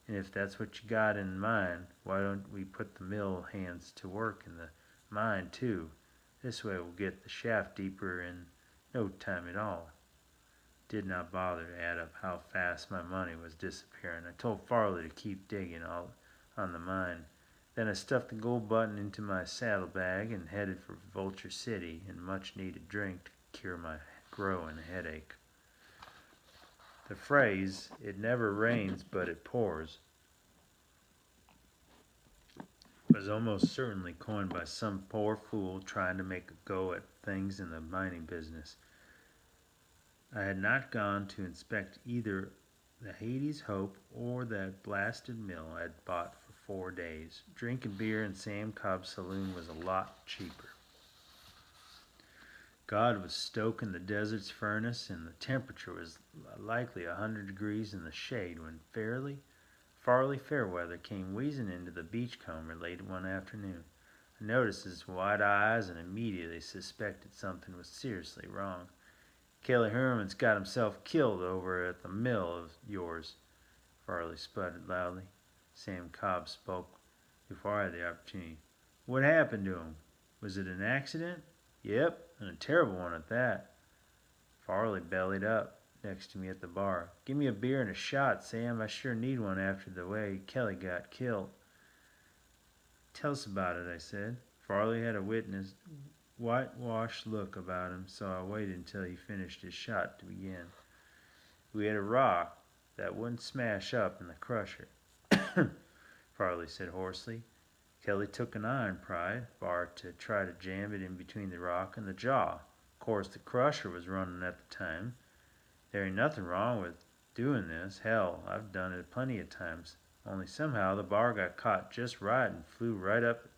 "And if that's what you got in mind, why don't we put the mill hands to work in the mine too? This way we'll get the shaft deeper in no time at all." Did not bother to add up how fast my money was disappearing. I told Farley to keep digging on the mine. Then I stuffed the gold button into my saddlebag and headed for Vulture City and much needed drink to cure my growing headache. The phrase, "it never rains but it pours," was almost certainly coined by some poor fool trying to make a go at things in the mining business. I had not gone to inspect either the Hades Hope or that blasted mill I had bought for 4 days. Drinking beer in Sam Cobb's saloon was a lot cheaper. God was stoking the desert's furnace, and the temperature was likely 100 degrees in the shade when Farley Fairweather came wheezing into the beachcomber late one afternoon. I noticed his wide eyes and immediately suspected something was seriously wrong. "Kelly Herman's got himself killed over at the mill of yours," Farley sputtered loudly. Sam Cobb spoke before I had the opportunity. "What happened to him? Was it an accident?" "Yep, and a terrible one at that." Farley bellied up next to me at the bar. "Give me a beer and a shot, Sam. I sure need one after the way Kelly got killed." "Tell us about it," I said. Farley had a whitewashed look about him, so I waited until he finished his shot to begin. "We had a rock that wouldn't smash up in the crusher," Farley said hoarsely. "Kelly took an iron pry bar to try to jam it in between the rock and the jaw. Of course, the crusher was running at the time. There ain't nothing wrong with doing this. Hell, I've done it plenty of times. Only somehow the bar got caught just right and flew right up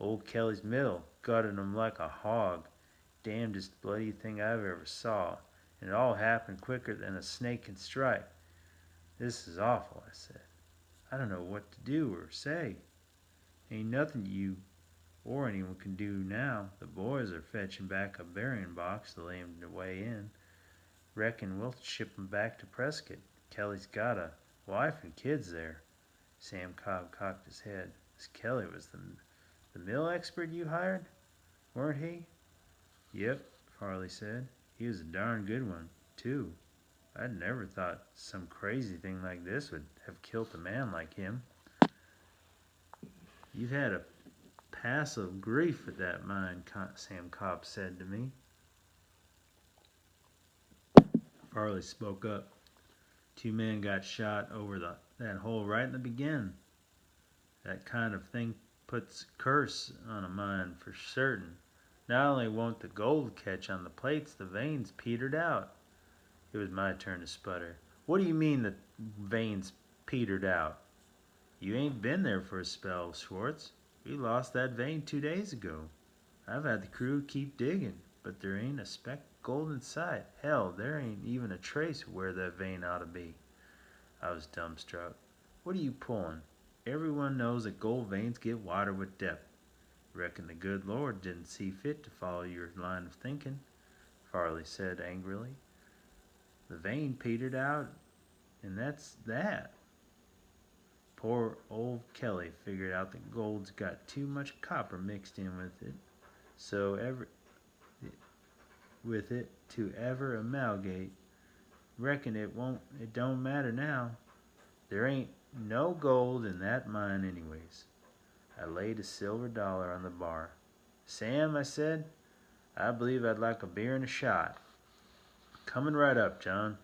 old Kelly's middle, gutted him like a hog. Damnedest bloody thing I ever saw. And it all happened quicker than a snake can strike." "This is awful," I said. "I don't know what to do or say. Ain't nothing you or anyone can do now. The boys are fetching back a burying box to lay him away in. Reckon we'll ship him back to Prescott. Kelly's got a wife and kids there. Sam Cobb cocked his head. This Kelly was the mill expert you hired, weren't he? Yep, Farley said. He was a darn good one, too. I'd never thought some crazy thing like this would have killed a man like him. You've had a pass of grief with that mine, Sam Cobb said to me. Farley spoke up. 2 men got shot over that hole right in the beginning. That kind of thing puts a curse on a mine for certain. Not only won't the gold catch on the plates, the veins petered out. It was my turn to sputter. What do you mean the veins petered out? You ain't been there for a spell, Schwartz. We lost that vein 2 days ago. I've had the crew keep digging, but there ain't a speck of gold in sight. Hell, there ain't even a trace of where that vein ought to be. I was dumbstruck. What are you pulling? Everyone knows that gold veins get water with depth. Reckon the good Lord didn't see fit to follow your line of thinking, Farley said angrily. The vein petered out, and that's that. Poor old Kelly figured out that gold's got too much copper mixed in with it to ever amalgate. Reckon it don't matter now. There ain't no gold in that mine anyways. I laid a silver dollar on the bar. Sam, I said, I believe I'd like a beer and a shot. Coming right up, John.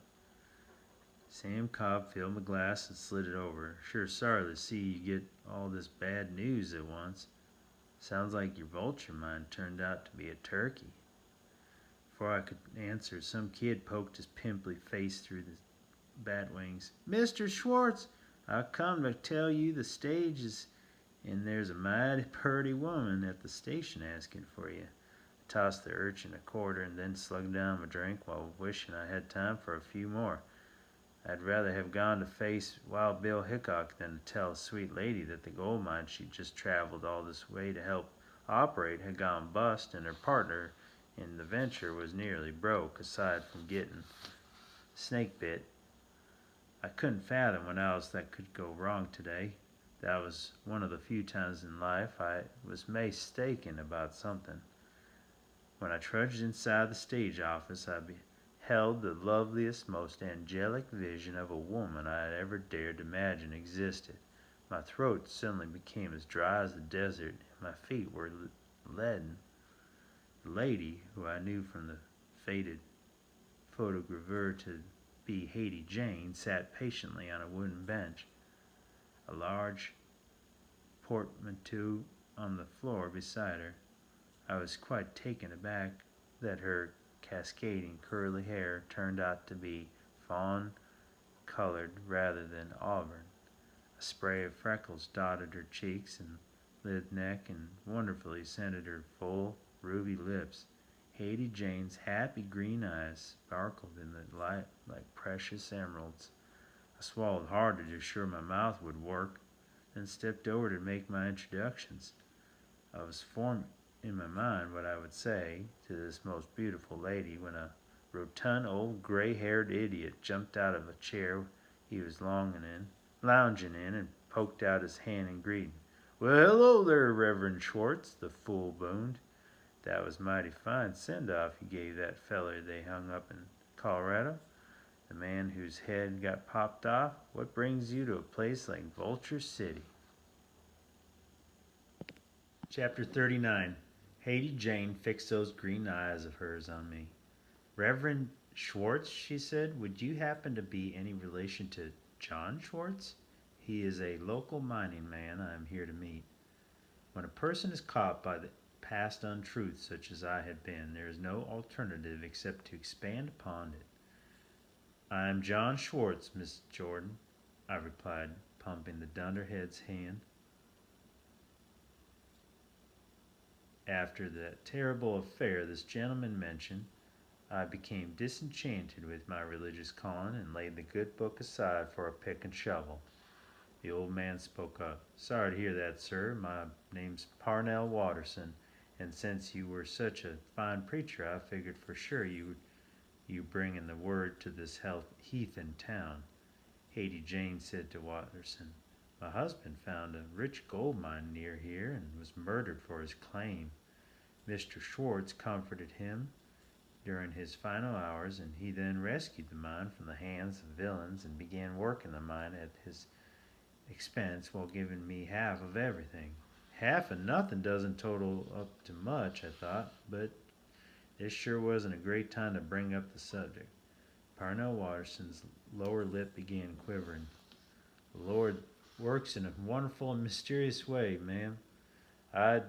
Sam Cobb filled my glass and slid it over. Sure sorry to see you get all this bad news at once. Sounds like your vulture mine turned out to be a turkey. Before I could answer, some kid poked his pimply face through the bat wings. Mr. Schwartz, I come to tell you the stage is, and there's a mighty purty woman at the station asking for you. I tossed the urchin a quarter and then slugged down my drink while wishing I had time for a few more. I'd rather have gone to face Wild Bill Hickok than to tell a sweet lady that the gold mine she'd just traveled all this way to help operate had gone bust, and her partner in the venture was nearly broke, aside from getting snake bit. I couldn't fathom what else that could go wrong today. That was one of the few times in life I was mistaken about something. When I trudged inside the stage office, I beheld the loveliest, most angelic vision of a woman I had ever dared imagine existed. My throat suddenly became as dry as the desert, and my feet were leaden. The lady, who I knew from the faded photogravure to be Haiti Jane, sat patiently on a wooden bench, a large portmanteau on the floor beside her. I was quite taken aback that her cascading curly hair turned out to be fawn-colored rather than auburn. A spray of freckles dotted her cheeks and lithe neck and wonderfully scented her full, ruby lips. Haiti Jane's happy green eyes sparkled in the light like precious emeralds. I swallowed hard to be sure my mouth would work, then stepped over to make my introductions. I was forming in my mind what I would say to this most beautiful lady when a rotund old gray-haired idiot jumped out of a chair he was lounging in and poked out his hand in greeting. Well, hello there, Reverend Schwartz, the fool boomed. That was mighty fine send-off you gave that feller they hung up in Colorado. The man whose head got popped off. What brings you to a place like Vulture City? Chapter 39. Haiti Jane fixed those green eyes of hers on me. Reverend Schwartz, she said, would you happen to be any relation to John Schwartz? He is a local mining man I am here to meet. When a person is caught by the past untruth such as I had been, there is no alternative except to expand upon it. I am John Schwartz, Miss Jordan, I replied, pumping the dunderhead's hand. After that terrible affair this gentleman mentioned, I became disenchanted with my religious calling and laid the good book aside for a pick and shovel. The old man spoke up. Sorry to hear that, sir. My name's Parnell Watterson, and since you were such a fine preacher, I figured for sure you bringing the word to this heathen town. Haiti Jane said to Watterson, My husband found a rich gold mine near here and was murdered for his claim. Mr. Schwartz comforted him during his final hours, and he then rescued the mine from the hands of villains and began working the mine at his expense while giving me half of everything. Half of nothing doesn't total up to much, I thought, but this sure wasn't a great time to bring up the subject. Parnell Watterson's lower lip began quivering. The Lord works in a wonderful and mysterious way, ma'am. I'd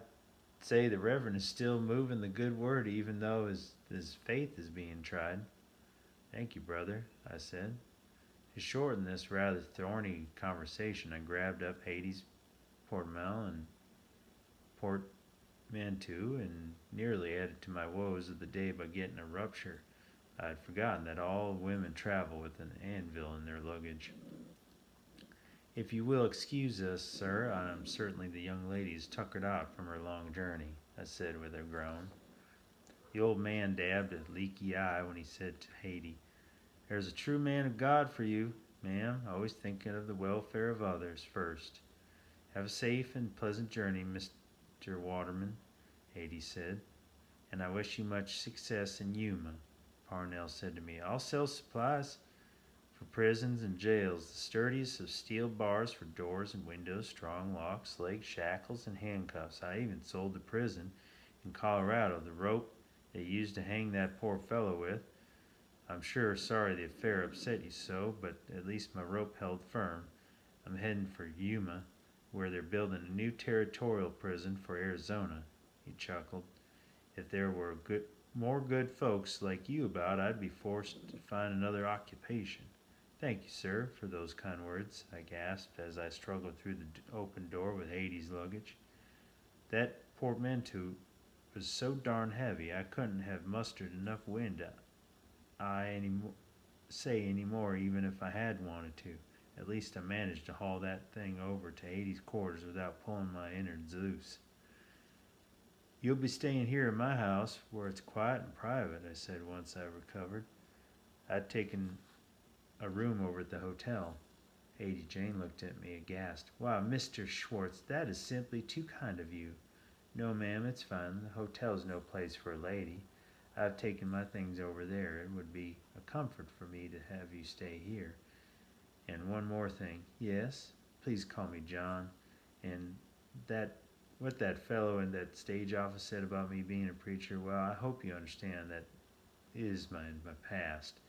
say the Reverend is still moving the good word even though his faith is being tried. Thank you, brother, I said. To shorten this rather thorny conversation, I grabbed up Hattie's portmanteau and portmanteau and nearly added to my woes of the day by getting a rupture. I had forgotten that all women travel with an anvil in their luggage. If you will excuse us, sir, I am certainly the young lady is tuckered out from her long journey, I said with a groan. The old man dabbed a leaky eye when he said to Hattie, There's a true man of God for you, ma'am, always thinking of the welfare of others first. Have a safe and pleasant journey, Mr. Waterman, Hattie said, and I wish you much success in Yuma. Parnell said to me, I'll sell supplies for prisons and jails, the sturdiest of steel bars for doors and windows, strong locks, legs, shackles, and handcuffs. I even sold the prison in Colorado the rope they used to hang that poor fellow with. I'm sure sorry the affair upset you so, but at least my rope held firm. I'm heading for Yuma, where they're building a new territorial prison for Arizona. He chuckled. If there were more good folks like you about, I'd be forced to find another occupation. Thank you, sir, for those kind words, I gasped as I struggled through the open door with Hattie's luggage. That portmanteau was so darn heavy I couldn't have mustered enough wind to say any more even if I had wanted to. At least I managed to haul that thing over to Hattie's quarters without pulling my innards loose. You'll be staying here in my house where it's quiet and private, I said once I recovered. I'd taken a room over at the hotel. Hattie Jane looked at me aghast. Wow, Mr. Schwartz, that is simply too kind of you. No, ma'am, it's fine. The hotel's no place for a lady. I've taken my things over there. It would be a comfort for me to have you stay here. And one more thing. Yes, please call me John. And what that fellow in that stage office said about me being a preacher, well, I hope you understand that is my past.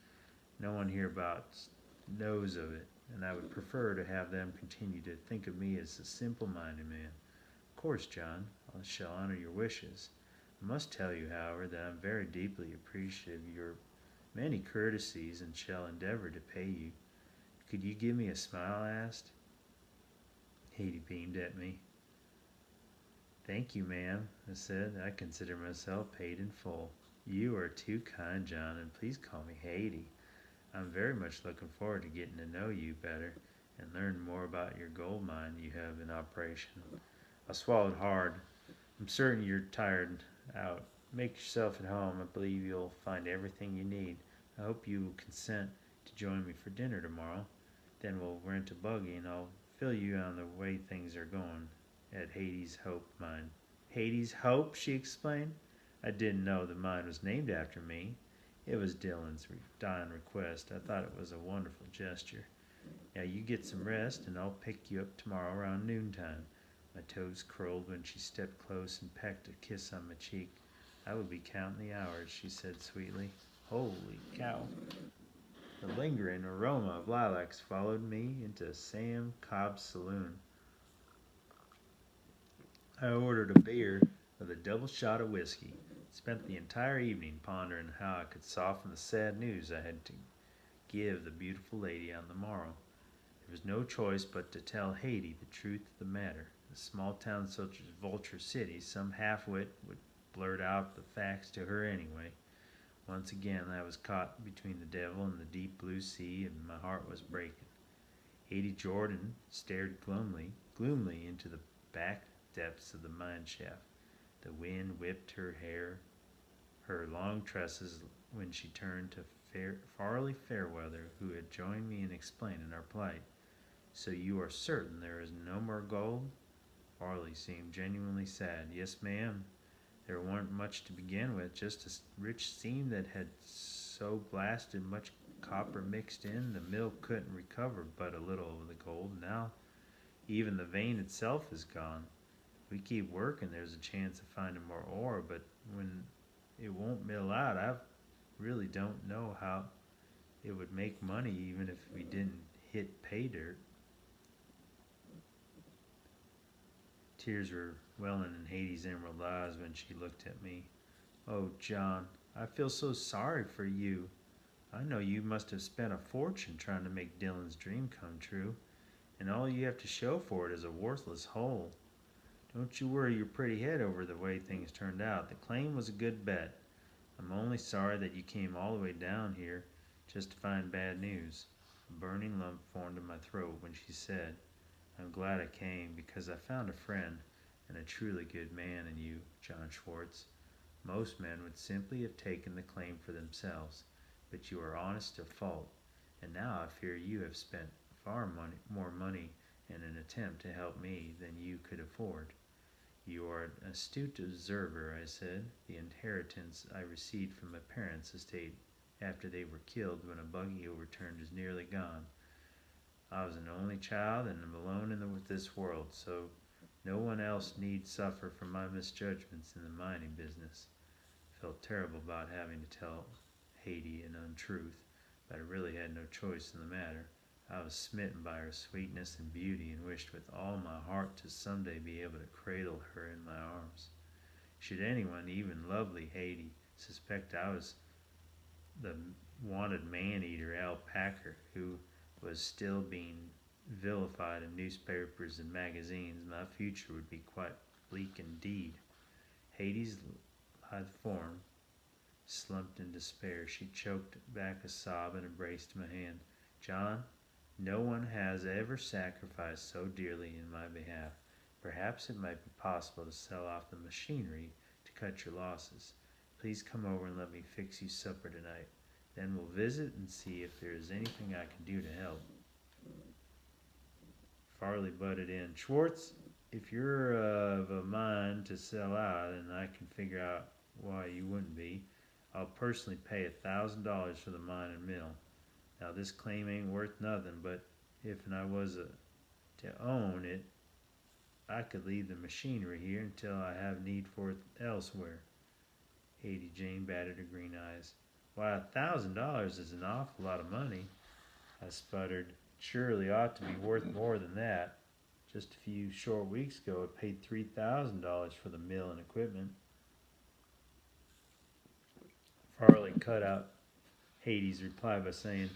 No one hereabouts knows of it, and I would prefer to have them continue to think of me as a simple-minded man. Of course, John, I shall honor your wishes. I must tell you, however, that I'm very deeply appreciative of your many courtesies and shall endeavor to pay you. Could you give me a smile? I asked. Hattie beamed at me. Thank you, ma'am, I said. I consider myself paid in full. You are too kind, John, and please call me Hattie. I'm very much looking forward to getting to know you better and learn more about your gold mine you have in operation. I swallowed hard. I'm certain you're tired out. Make yourself at home. I believe you'll find everything you need. I hope you will consent to join me for dinner tomorrow. Then we'll rent a buggy and I'll fill you on the way things are going at Hattie's Hope mine. Hattie's Hope, she explained. I didn't know the mine was named after me. It was Dylan's dying request. I thought it was a wonderful gesture. Now you get some rest and I'll pick you up tomorrow around noontime. My toes curled when she stepped close and pecked a kiss on my cheek. I will be counting the hours, she said sweetly. Holy cow. The lingering aroma of lilacs followed me into Sam Cobb's saloon. I ordered a beer with a double shot of whiskey. Spent the entire evening pondering how I could soften the sad news I had to give the beautiful lady on the morrow. There was no choice but to tell Hattie the truth of the matter. In a small town such as Vulture City, some half-wit would blurt out the facts to her anyway. Once again I was caught between the devil and the deep blue sea, and my heart was breaking. Hattie Jordan stared gloomily into the back depths of the mine shaft. The wind whipped her hair, her long tresses, when she turned to Farley Fairweather, who had joined me in explaining our plight. So you are certain there is no more gold? Farley seemed genuinely sad. Yes, ma'am. There weren't much to begin with, just a rich seam that had so blasted much copper mixed in, the mill couldn't recover but a little of the gold. Now even the vein itself is gone. If we keep working, there's a chance of finding more ore, but when it won't mill out, I really don't know how it would make money even if we didn't hit pay dirt. Tears were welling in Hattie's emerald eyes when she looked at me. Oh, John, I feel so sorry for you. I know you must have spent a fortune trying to make Dylan's dream come true, and all you have to show for it is a worthless hole. Don't you worry your pretty head over the way things turned out. The claim was a good bet. I'm only sorry that you came all the way down here just to find bad news. A burning lump formed in my throat when she said, I'm glad I came because I found a friend and a truly good man in you, John Schwartz. Most men would simply have taken the claim for themselves, but you are honest to fault, and now I fear you have spent more money in an attempt to help me than you could afford. You are an astute observer, I said. The inheritance I received from my parents' estate after they were killed when a buggy overturned is nearly gone. I was an only child and am alone in this world, so no one else need suffer from my misjudgments in the mining business. I felt terrible about having to tell Hattie an untruth, but I really had no choice in the matter. I was smitten by her sweetness and beauty and wished with all my heart to someday be able to cradle her in my arms. Should anyone, even lovely Hattie, suspect I was the wanted man-eater Al Packer, who was still being vilified in newspapers and magazines, my future would be quite bleak indeed. Hattie's lithe form slumped in despair. She choked back a sob and embraced my hand. John, no one has ever sacrificed so dearly in my behalf. Perhaps it might be possible to sell off the machinery to cut your losses. Please come over and let me fix you supper tonight. Then we'll visit and see if there is anything I can do to help. Farley butted in. Schwartz, if you're of a mind to sell out, and I can figure out why you wouldn't be, I'll personally pay $1,000 for the mine and mill. Now this claim ain't worth nothing, but if I was to own it, I could leave the machinery here until I have need for it elsewhere. Hattie Jane batted her green eyes. Why, $1,000 is an awful lot of money, I sputtered. Surely ought to be worth more than that. Just a few short weeks ago it paid $3,000 for the mill and equipment. Farley cut out Hattie's reply by saying,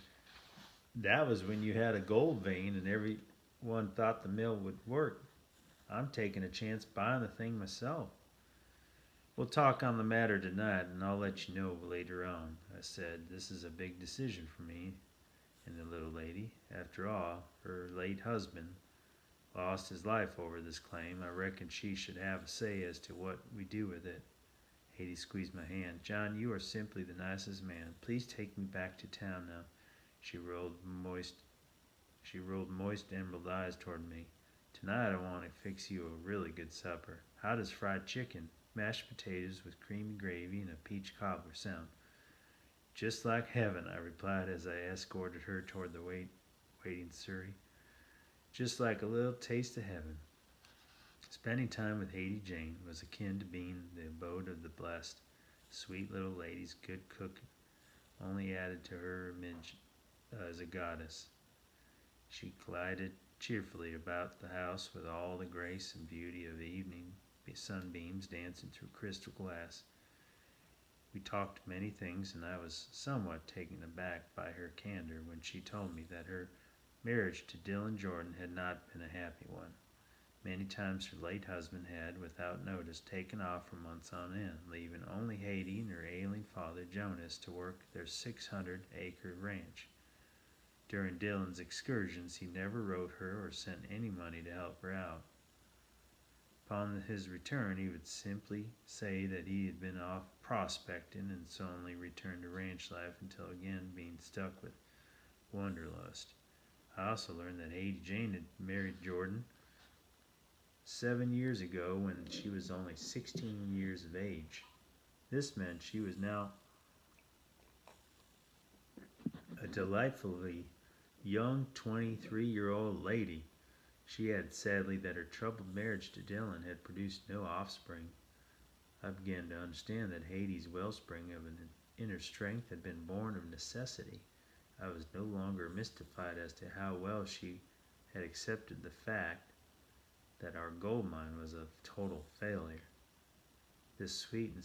that was when you had a gold vein and everyone thought the mill would work. I'm taking a chance buying the thing myself. We'll talk on the matter tonight and I'll let you know later on, I said. This is a big decision for me and the little lady. After all, her late husband lost his life over this claim. I reckon she should have a say as to what we do with it. Hattie squeezed my hand. John, you are simply the nicest man. Please take me back to town now. She rolled moist emerald eyes toward me. Tonight I want to fix you a really good supper. How does fried chicken, mashed potatoes with creamy gravy, and a peach cobbler sound? Just like heaven, I replied as I escorted her toward the waiting surrey. Just like a little taste of heaven. Spending time with Hattie Jane was akin to being the abode of the blessed. Sweet little lady's good cooking only added to her image as a goddess. She glided cheerfully about the house with all the grace and beauty of evening sunbeams dancing through crystal glass. We talked many things, and I was somewhat taken aback by her candor when she told me that her marriage to Dylan Jordan had not been a happy one. Many times her late husband had, without notice, taken off for months on end, leaving only Hattie and her ailing father, Jonas, to work their 600-acre ranch. During Dylan's excursions, he never wrote her or sent any money to help her out. Upon his return, he would simply say that he had been off prospecting and so only returned to ranch life until again being stuck with wanderlust. I also learned that Haiti Jane had married Jordan 7 years ago when she was only 16 years of age. This meant she was now a delightfully young 23-year-old lady. She added sadly that her troubled marriage to Dylan had produced no offspring. I began to understand that Haiti's wellspring of an inner strength had been born of necessity. I was no longer mystified as to how well she had accepted the fact that our gold mine was a total failure. This sweet and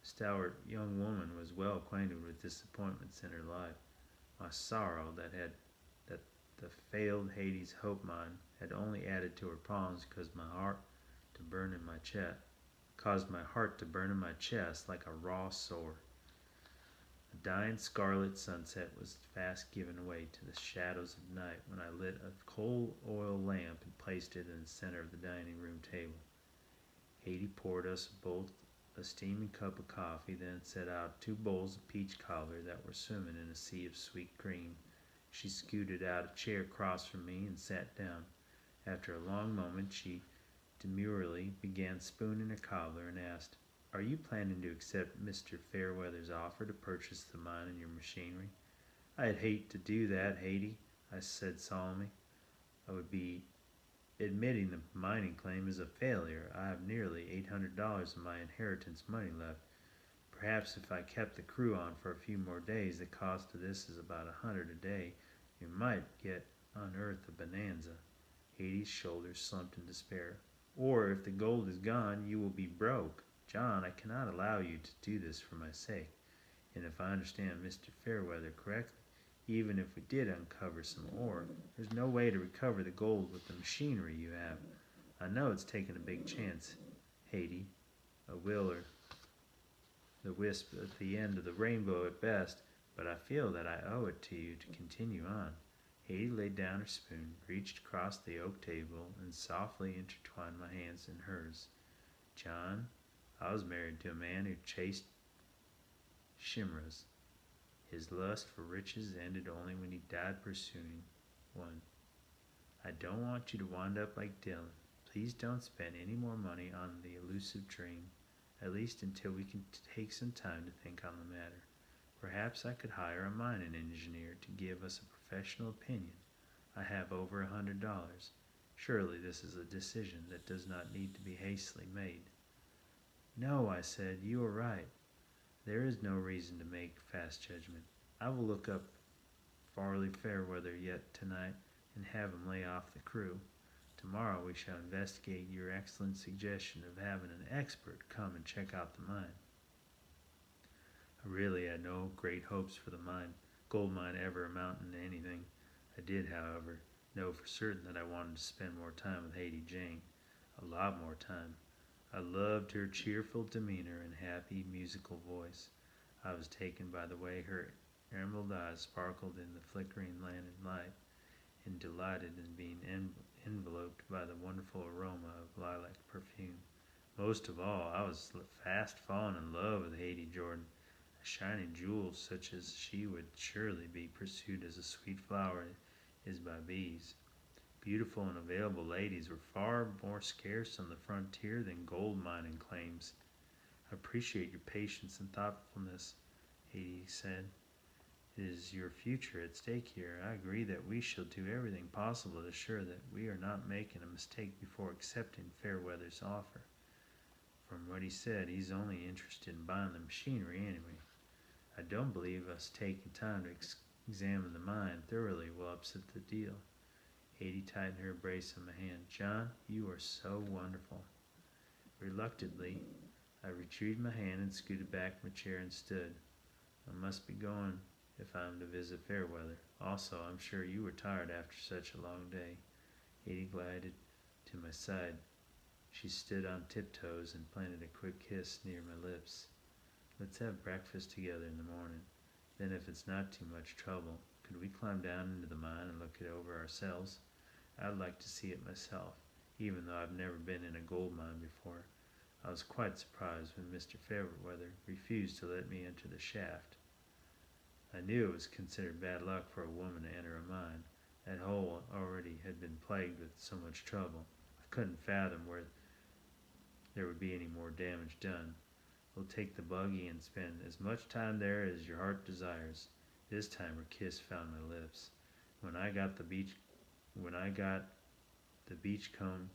stalwart young woman was well acquainted with disappointments in her life. My sorrow that the failed Hades hope mine had only added to her problems caused my heart to burn in my chest like a raw sore. A dying scarlet sunset was fast giving way to the shadows of night when I lit a coal oil lamp and placed it in the center of the dining room table. Haiti poured us both a steaming cup of coffee, then set out 2 bowls of peach cobbler that were swimming in a sea of sweet cream. She scooted out a chair across from me and sat down. After a long moment, she demurely began spooning her cobbler and asked, "Are you planning to accept Mr. Fairweather's offer to purchase the mine and your machinery?" "I'd hate to do that, Haiti," I said solemnly. "I would be admitting the mining claim is a failure. I have nearly $800 of my inheritance money left. Perhaps if I kept the crew on for a few more days, the cost of this is about $100 a day. We might unearth a bonanza." Haiti's shoulders slumped in despair. "Or if the gold is gone, you will be broke. John, I cannot allow you to do this for my sake. And if I understand Mr. Fairweather correctly, even if we did uncover some ore, there's no way to recover the gold with the machinery you have. I know it's taking a big chance, Haiti, a will or the wisp at the end of the rainbow at best, but I feel that I owe it to you to continue on." Haiti laid down her spoon, reached across the oak table, and softly intertwined my hands in hers. "John, I was married to a man who chased chimeras. His lust for riches ended only when he died pursuing one. I don't want you to wind up like Dylan. Please don't spend any more money on the elusive dream, at least until we can take some time to think on the matter. Perhaps I could hire a mining engineer to give us a professional opinion. I have over $100. Surely this is a decision that does not need to be hastily made." "No," I said, "you are right. There is no reason to make fast judgment. I will look up Farley Fairweather yet tonight and have him lay off the crew. Tomorrow we shall investigate your excellent suggestion of having an expert come and check out the mine." I really had no great hopes for the gold mine ever amounting to anything. I did, however, know for certain that I wanted to spend more time with Haiti Jane, a lot more time. I loved her cheerful demeanor and happy, musical voice. I was taken by the way her emerald eyes sparkled in the flickering lantern light, and delighted in being enveloped by the wonderful aroma of lilac perfume. Most of all, I was fast falling in love with Haiti Jordan. A shining jewel such as she would surely be pursued as a sweet flower is by bees. Beautiful and available ladies were far more scarce on the frontier than gold mining claims. "I appreciate your patience and thoughtfulness," Haiti said. "It is your future at stake here. I agree that we shall do everything possible to assure that we are not making a mistake before accepting Fairweather's offer. From what he said, he's only interested in buying the machinery anyway. I don't believe us taking time to examine the mine thoroughly will upset the deal." Haiti tightened her embrace on my hand. "John, you are so wonderful." Reluctantly, I retrieved my hand and scooted back my chair and stood. "I must be going if I am to visit Fairweather. Also, I'm sure you were tired after such a long day." Haiti glided to my side. She stood on tiptoes and planted a quick kiss near my lips. "Let's have breakfast together in the morning. Then, if it's not too much trouble, could we climb down into the mine and look it over ourselves? I'd like to see it myself, even though I've never been in a gold mine before. I was quite surprised when Mr. Fairweather refused to let me enter the shaft. I knew it was considered bad luck for a woman to enter a mine. That hole already had been plagued with so much trouble. I couldn't fathom where there would be any more damage done. We'll take the buggy and spend as much time there as your heart desires. This time her kiss found my lips. When I got the beachcomber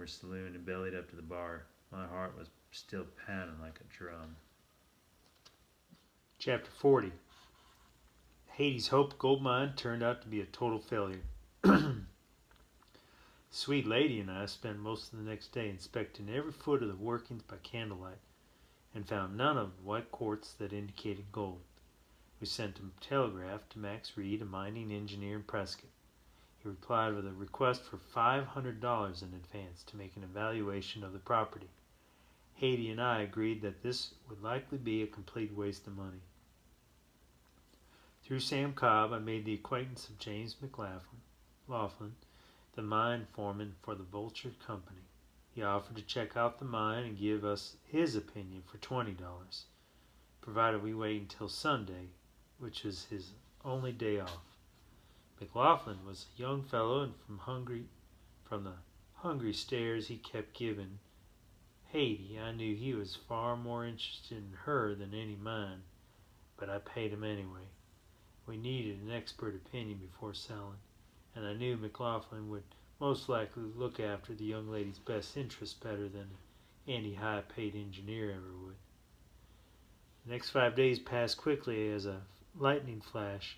saloon and bellied up to the bar, my heart was still pounding like a drum. Chapter 40. Hades' Hope gold mine turned out to be a total failure. Sweet lady and I spent most of the next day inspecting every foot of the workings by candlelight and found none of the white quartz that indicated gold. We sent a telegraph to Max Reed, a mining engineer in Prescott. He replied with a request for $500 in advance to make an evaluation of the property. Hades and I agreed that this would likely be a complete waste of money. Through Sam Cobb, I made the acquaintance of James McLaughlin, the mine foreman for the Vulture Company. He offered to check out the mine and give us his opinion for $20, provided we wait until Sunday, which was his only day off. McLaughlin was a young fellow, and from the hungry stares he kept giving Haiti, I knew he was far more interested in her than any mine, but I paid him anyway. We needed an expert opinion before selling, and I knew McLaughlin would most likely look after the young lady's best interests better than any high-paid engineer ever would. The next 5 days passed quickly as a lightning flash.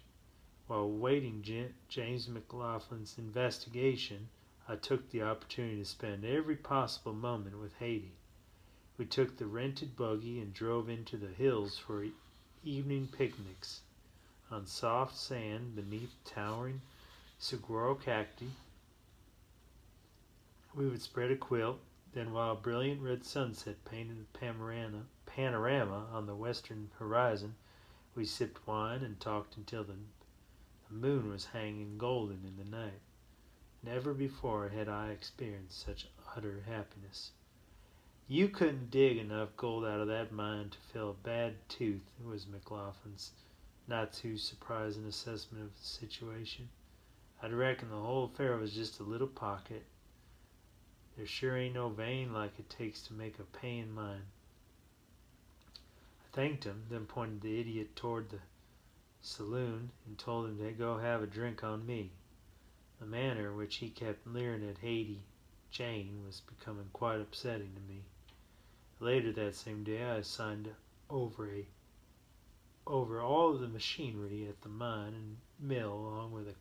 While awaiting James McLaughlin's investigation, I took the opportunity to spend every possible moment with Haiti. We took the rented buggy and drove into the hills for evening picnics. On soft sand beneath towering saguaro cacti, we would spread a quilt. Then, while a brilliant red sunset painted a panorama on the western horizon, we sipped wine and talked until the moon was hanging golden in the night. Never before had I experienced such utter happiness. You couldn't dig enough gold out of that mine to fill a bad tooth, was McLaughlin's not too surprising assessment of the situation. I'd reckon the whole affair was just a little pocket. There sure ain't no vein like it takes to make a paying mine. I thanked him, then pointed the idiot toward the saloon and told him to go have a drink on me. The manner in which he kept leering at Haiti Jane was becoming quite upsetting to me. Later that same day I signed over all of the machinery at the mine and mill, along with a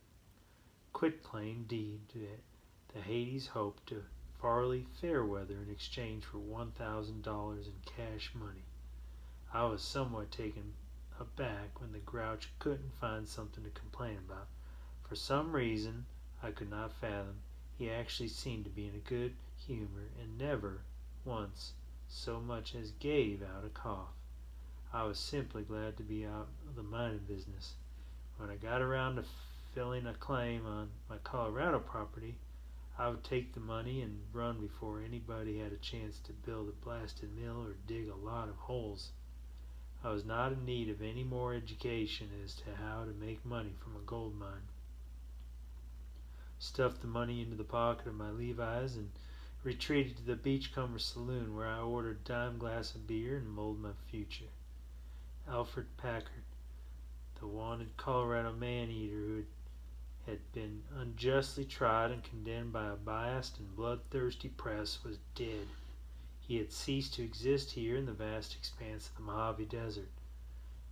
quitclaim deed to Hades' Hope to Farley Fairweather in exchange for $1,000 in cash money. I was somewhat taken aback when the grouch couldn't find something to complain about. For some reason I could not fathom, he actually seemed to be in a good humor and never once so much as gave out a cough. I was simply glad to be out of the mining business. When I got around to filling a claim on my Colorado property, I would take the money and run before anybody had a chance to build a blasted mill or dig a lot of holes. I was not in need of any more education as to how to make money from a gold mine. Stuffed the money into the pocket of my Levi's and retreated to the Beachcomber Saloon, where I ordered a dime glass of beer and mulled my future. Alfred Packer, the wanted Colorado man-eater who had been unjustly tried and condemned by a biased and bloodthirsty press, was dead. He had ceased to exist here in the vast expanse of the Mojave Desert.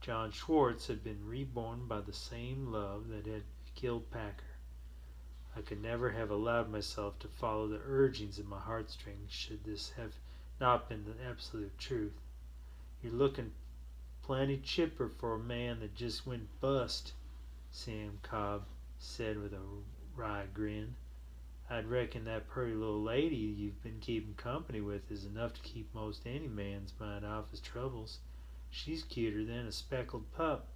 John Schwartz had been reborn by the same love that had killed Packer. I could never have allowed myself to follow the urgings of my heartstrings should this have not been the absolute truth. You're looking plenty chipper for a man that just went bust, Sam Cobb said with a wry grin. I'd reckon that pretty little lady you've been keeping company with is enough to keep most any man's mind off his troubles. She's cuter than a speckled pup.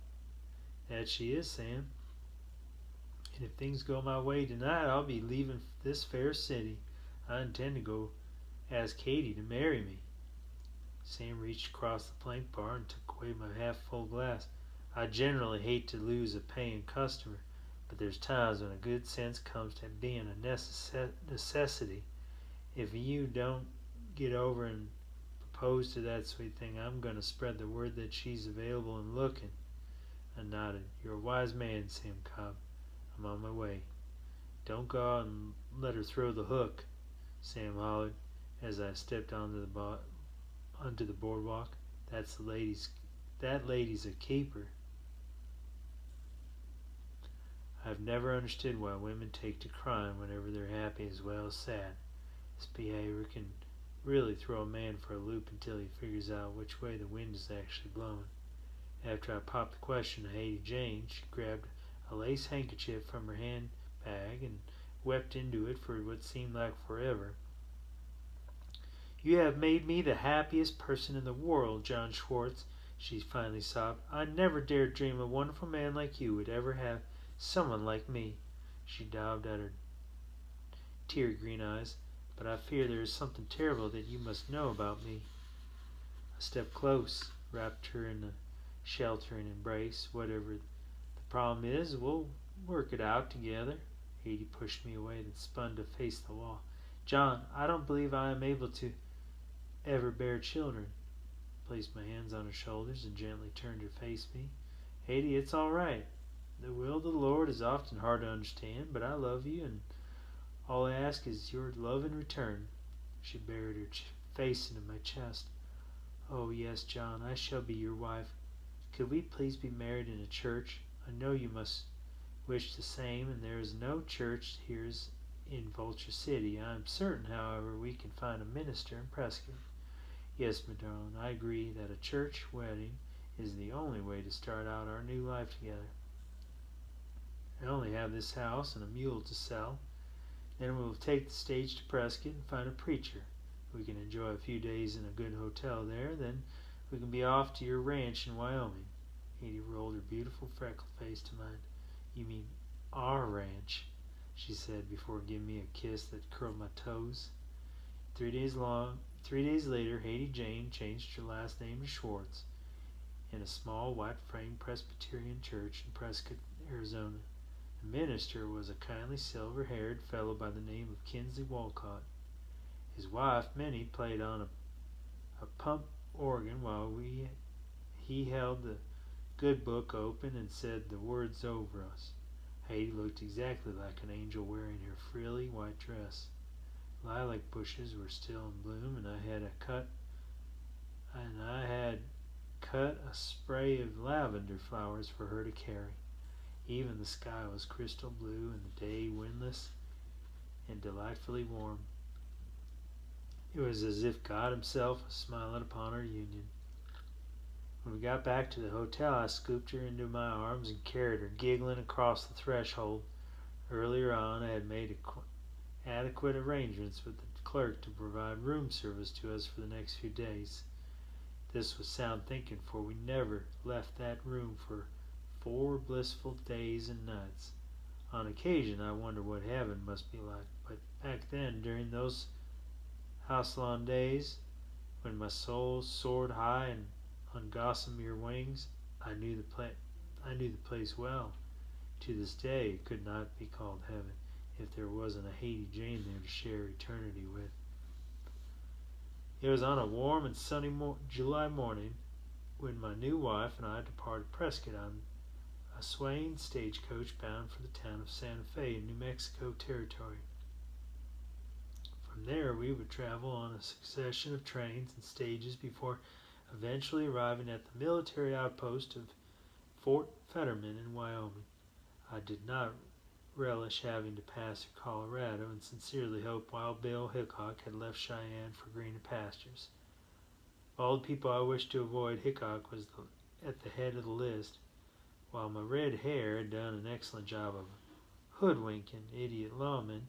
That she is, Sam. And if things go my way tonight, I'll be leaving this fair city. I intend to go ask Katie to marry me. Sam reached across the plank bar and took away my half-full glass. I generally hate to lose a paying customer, But there's times when a good sense comes to being a necessity. If you don't get over and propose to that sweet thing, I'm going to spread the word that she's available and looking. I nodded. You're a wise man, Sam Cobb. I'm on my way. Don't go out and let her throw the hook, Sam hollered as I stepped onto the boardwalk. That lady's a keeper. I've never understood why women take to crying whenever they're happy as well as sad. This behavior can really throw a man for a loop until he figures out which way the wind is actually blowing. After I popped the question to Haiti Jane, she grabbed a lace handkerchief from her handbag and wept into it for what seemed like forever. You have made me the happiest person in the world, John Schwartz, she finally sobbed. I never dared dream a wonderful man like you would ever have someone like me. She daubed at her tear-green eyes. But I fear there is something terrible that you must know about me. I stepped close, wrapped her in a sheltering embrace. Whatever the problem is, we'll work it out together. Haiti pushed me away and spun to face the wall. John, I don't believe I am able to ever bear children. I placed my hands on her shoulders and gently turned her face to me. Haiti, it's all right. The will of the Lord is often hard to understand, but I love you, and all I ask is your love in return. She buried her face into my chest. Oh, yes, John, I shall be your wife. Could we please be married in a church? I know you must wish the same, and there is no church here in Vulture City. I am certain, however, we can find a minister in Prescott. Yes, my darling, I agree that a church wedding is the only way to start out our new life together. I only have this house and a mule to sell. Then we'll take the stage to Prescott and find a preacher. We can enjoy a few days in a good hotel there. Then we can be off to your ranch in Wyoming. Edie rolled her beautiful freckled face to mine. You mean our ranch, she said before giving me a kiss that curled my toes. 3 days later, Haiti Jane changed her last name to Schwartz in a small white-framed Presbyterian church in Prescott, Arizona. The minister was a kindly silver-haired fellow by the name of Kinsley Walcott. His wife, Minnie, played on a pump organ while he held the good book open and said the words over us. Haiti looked exactly like an angel wearing her frilly white dress. Lilac bushes were still in bloom, and I had cut a spray of lavender flowers for her to carry. Even the sky was crystal blue and the day windless and delightfully warm. It was as if God himself was smiling upon our union. When we got back to the hotel, I scooped her into my arms and carried her giggling across the threshold. Earlier on, I had made adequate arrangements with the clerk to provide room service to us for the next few days. This was sound thinking, for we never left that room for 4 blissful days and nights. On occasion, I wonder what heaven must be like, but back then, during those house-lawn days, when my soul soared high and on gossamer wings, I knew the place well. To this day, it could not be called heaven if there wasn't a Haiti Jane there to share eternity with. It was on a warm and sunny July morning when my new wife and I departed Prescott on a swaying stagecoach bound for the town of Santa Fe in New Mexico territory. From there we would travel on a succession of trains and stages before eventually arriving at the military outpost of Fort Fetterman in Wyoming. I did not relish having to pass through Colorado and sincerely hoped Wild Bill Hickok had left Cheyenne for greener pastures. Of all the people I wished to avoid, Hickok was at the head of the list. While my red hair had done an excellent job of hoodwinking idiot lawmen,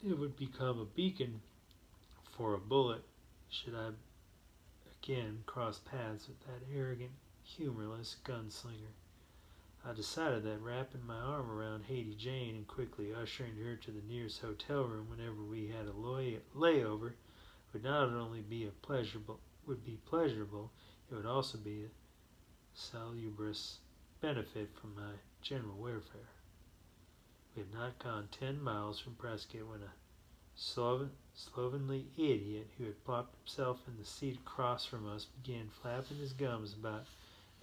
it would become a beacon for a bullet should I again cross paths with that arrogant, humorless gunslinger. I decided that wrapping my arm around Haiti Jane and quickly ushering her to the nearest hotel room whenever we had a layover would not only be pleasurable, it would also be a salubrious benefit for my general welfare. We had not gone 10 miles from Prescott when a slovenly idiot who had plopped himself in the seat across from us began flapping his gums about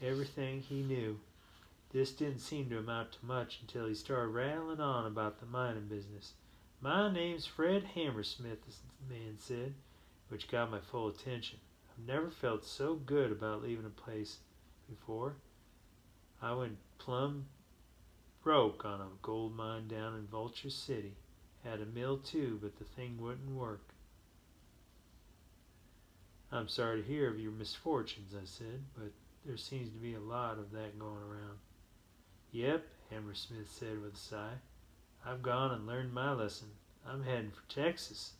everything he knew. This didn't seem to amount to much until he started rattling on about the mining business. "My name's Fred Hammersmith," the man said, which got my full attention. I've never felt so good about leaving a place before. I went plumb broke on a gold mine down in Vulture City. Had a mill too, but the thing wouldn't work. "I'm sorry to hear of your misfortunes," I said, "but there seems to be a lot of that going around." "Yep," Hammersmith said with a sigh. "I've gone and learned my lesson. I'm heading for Texas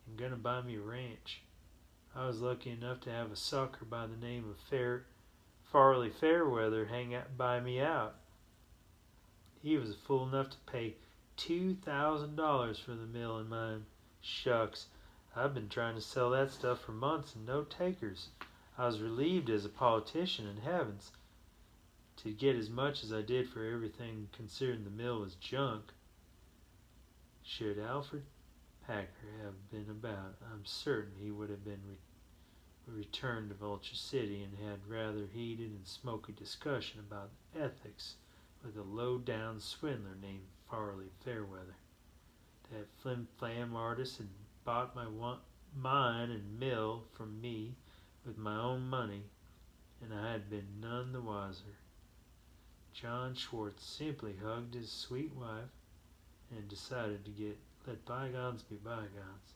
and gonna buy me a ranch. I was lucky enough to have a sucker by the name of Farley Fairweather hang out buy me out. He was fool enough to pay $2,000 for the mill and mine. Shucks, I've been trying to sell that stuff for months and no takers. I was relieved as a politician in heavens to get as much as I did for everything, considering the mill was junk. Should Alfred Packer have been about, I'm certain he would have been returned to Vulture City and had rather heated and smoky discussion about ethics with a low-down swindler named Farley Fairweather. That flim-flam artist had bought my mine and mill from me with my own money, and I had been none the wiser. John Schwartz simply hugged his sweet wife and decided to let bygones be bygones.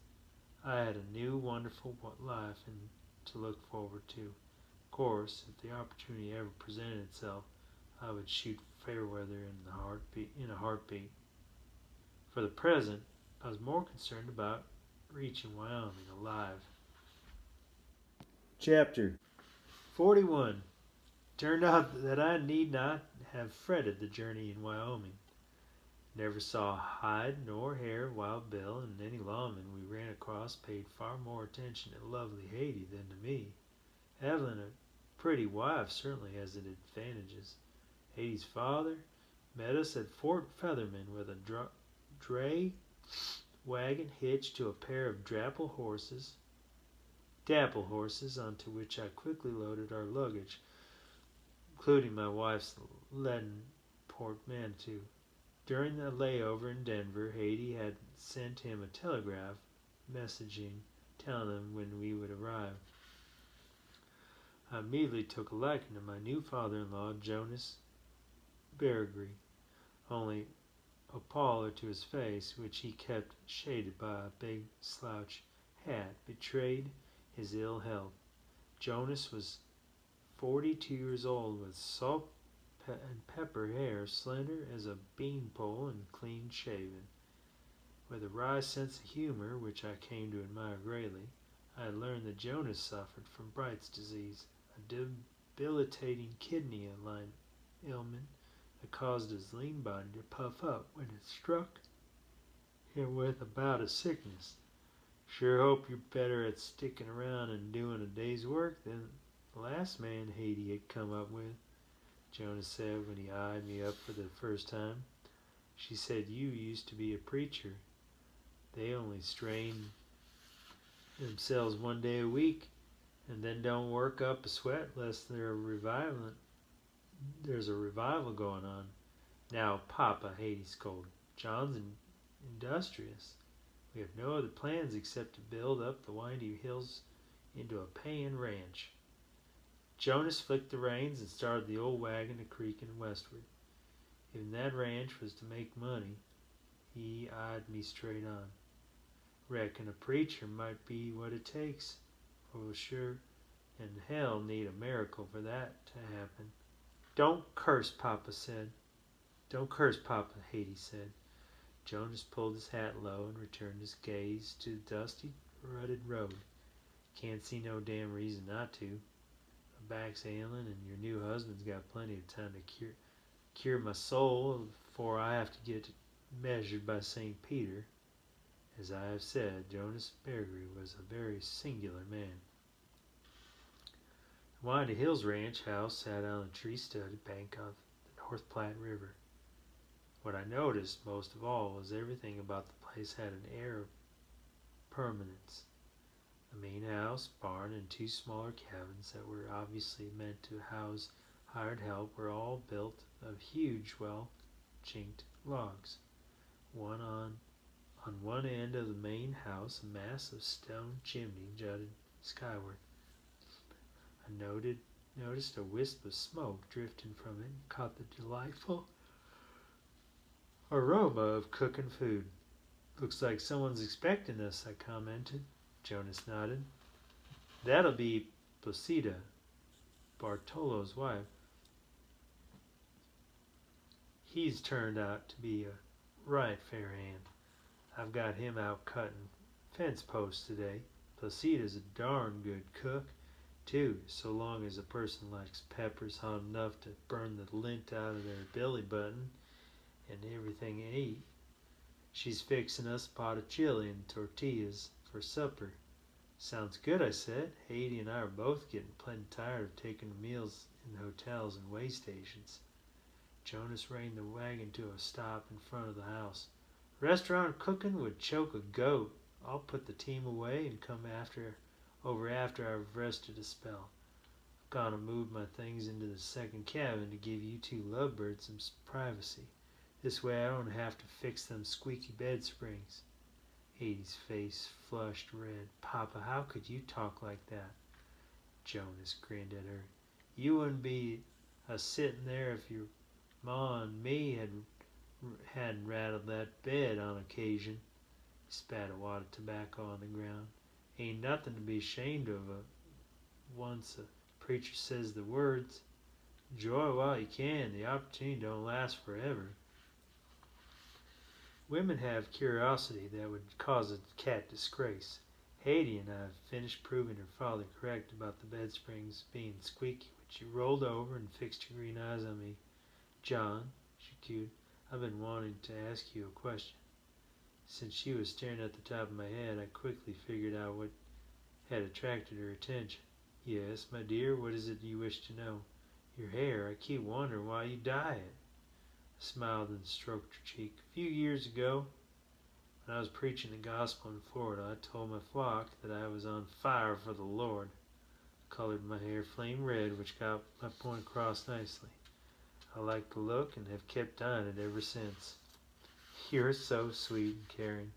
I had a new, wonderful life and to look forward to. Of course, if the opportunity ever presented itself, I would shoot Fairweather in a heartbeat. For the present, I was more concerned about reaching Wyoming alive. Chapter 41. Turned out that I need not have fretted the journey in Wyoming. Never saw hide nor hair of Wild Bill, and any lawman we ran across paid far more attention to lovely Haiti than to me. Having a pretty wife certainly has its advantages. Haiti's father met us at Fort Featherman with a dray wagon hitched to a pair of dapple horses, onto which I quickly loaded our luggage, including my wife's leaden portmanteau. During the layover in Denver, Haiti had sent him a telegraph messaging telling him when we would arrive. I immediately took a liking to my new father-in-law, Jonas Bergery, only a pallor to his face, which he kept shaded by a big slouch hat, betrayed his ill health. Jonas was 42 years old, with salt and pepper hair, slender as a beanpole and clean shaven. With a wry sense of humor, which I came to admire greatly, I had learned that Jonas suffered from Bright's disease, a debilitating kidney ailment that caused his lean body to puff up when it struck him with a bout of sickness. "Sure hope you're better at sticking around and doing a day's work than the last man Haiti had come up with," Jonas said when he eyed me up for the first time. "She said you used to be a preacher. They only strain themselves one day a week and then don't work up a sweat unless there's a revival going on." "Now, Papa," Haiti scolded, "John's industrious. We have no other plans except to build up the windy hills into a paying ranch." Jonas flicked the reins and started the old wagon to creaking westward. If that ranch was to make money, he eyed me straight on. "Reckon a preacher might be what it takes. We'll sure and hell need a miracle for that to happen." "Don't curse, Papa," Haiti said. Jonas pulled his hat low and returned his gaze to the dusty, rutted road. "Can't see no damn reason not to. My back's ailing, and your new husband's got plenty of time to cure my soul before I have to get measured by St. Peter." As I have said, Jonas Bergery was a very singular man. The Windy Hills Ranch house sat on a tree-studded bank of the North Platte River. What I noticed most of all was everything about the place had an air of permanence. The main house, barn, and two smaller cabins that were obviously meant to house hired help were all built of huge, well-chinked logs. On one end of the main house, a massive stone chimney jutted skyward. I noticed a wisp of smoke drifting from it and caught the delightful aroma of cooking food. Looks like someone's expecting us, I commented. Jonas nodded. That'll be Placida, Bartolo's wife. He's turned out to be a right fair hand. I've got him out cutting fence posts today. Placida's a darn good cook, too, so long as a person likes peppers hot enough to burn the lint out of their belly button and everything they eat. She's fixing us a pot of chili and tortillas for supper. Sounds good, I said. Haiti and I are both getting plenty tired of taking meals in hotels and way stations. Jonas reined the wagon to a stop in front of the house. Restaurant cooking would choke a goat. I'll put the team away and come over after I've rested a spell. I've gone and moved my things into the second cabin to give you two lovebirds some privacy. This way I don't have to fix them squeaky bed springs. Hattie's face flushed red. Papa, how could you talk like that? Jonas grinned at her. You wouldn't be a-sitting there if your ma and me hadn't rattled that bed on occasion. He spat a wad of tobacco on the ground. Ain't nothing to be ashamed of once a preacher says the words. Enjoy while you can. The opportunity don't last forever. Women have curiosity that would cause a cat disgrace. Haiti and I have finished proving her father correct about the bed springs being squeaky when she rolled over and fixed her green eyes on me. John, she cooed, I've been wanting to ask you a question. Since she was staring at the top of my head, I quickly figured out what had attracted her attention. Yes, my dear, what is it you wish to know? Your hair. I keep wondering why you dye it. I smiled and stroked her cheek. A few years ago, when I was preaching the gospel in Florida, I told my flock that I was on fire for the Lord. I colored my hair flame red, which got my point across nicely. I liked the look and have kept dyeing it ever since. You're so sweet and caring.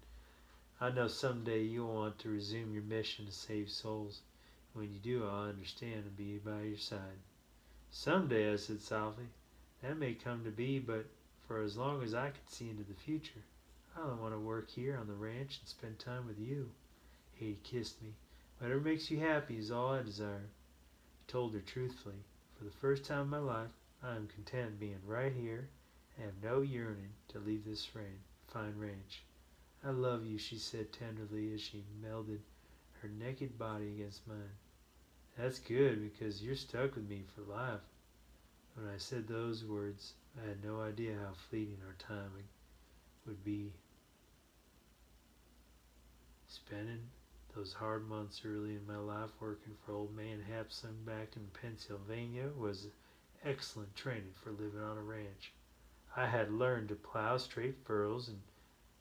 I know someday you'll want to resume your mission to save souls. When you do, I'll understand and be by your side. Someday, I said softly. That may come to be, but for as long as I can see into the future, I only want to work here on the ranch and spend time with you. Haiti kissed me. Whatever makes you happy is all I desire. I told her truthfully. For the first time in my life, I am content being right here and have no yearning to leave this fine ranch. I love you, she said tenderly as she melded her naked body against mine. That's good, because you're stuck with me for life. When I said those words, I had no idea how fleeting our time would be. Spending those hard months early in my life working for old man Hodgson back in Pennsylvania was excellent training for living on a ranch. I had learned to plow straight furrows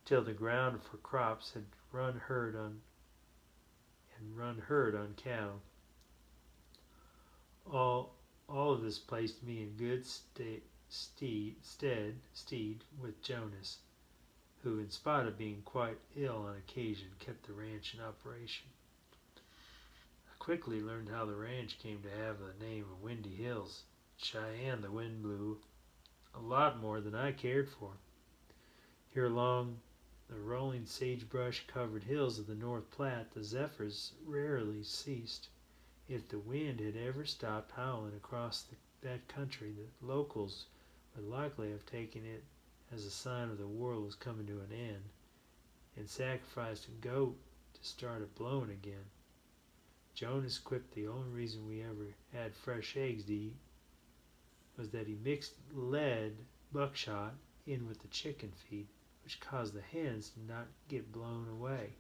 until the ground for crops had run herd on cattle. All of this placed me in good stead with Jonas, who, in spite of being quite ill on occasion, kept the ranch in operation. I quickly learned how the ranch came to have the name of Windy Hills. Cheyenne, the wind blew a lot more than I cared for. Here along the rolling sagebrush-covered hills of the North Platte, the zephyrs rarely ceased. If the wind had ever stopped howling across that country, the locals would likely have taken it as a sign of the world was coming to an end, and sacrificed a goat to start it blowing again. Jonas quipped the only reason we ever had fresh eggs to eat was that he mixed lead buckshot in with the chicken feed, which caused the hens to not get blown away.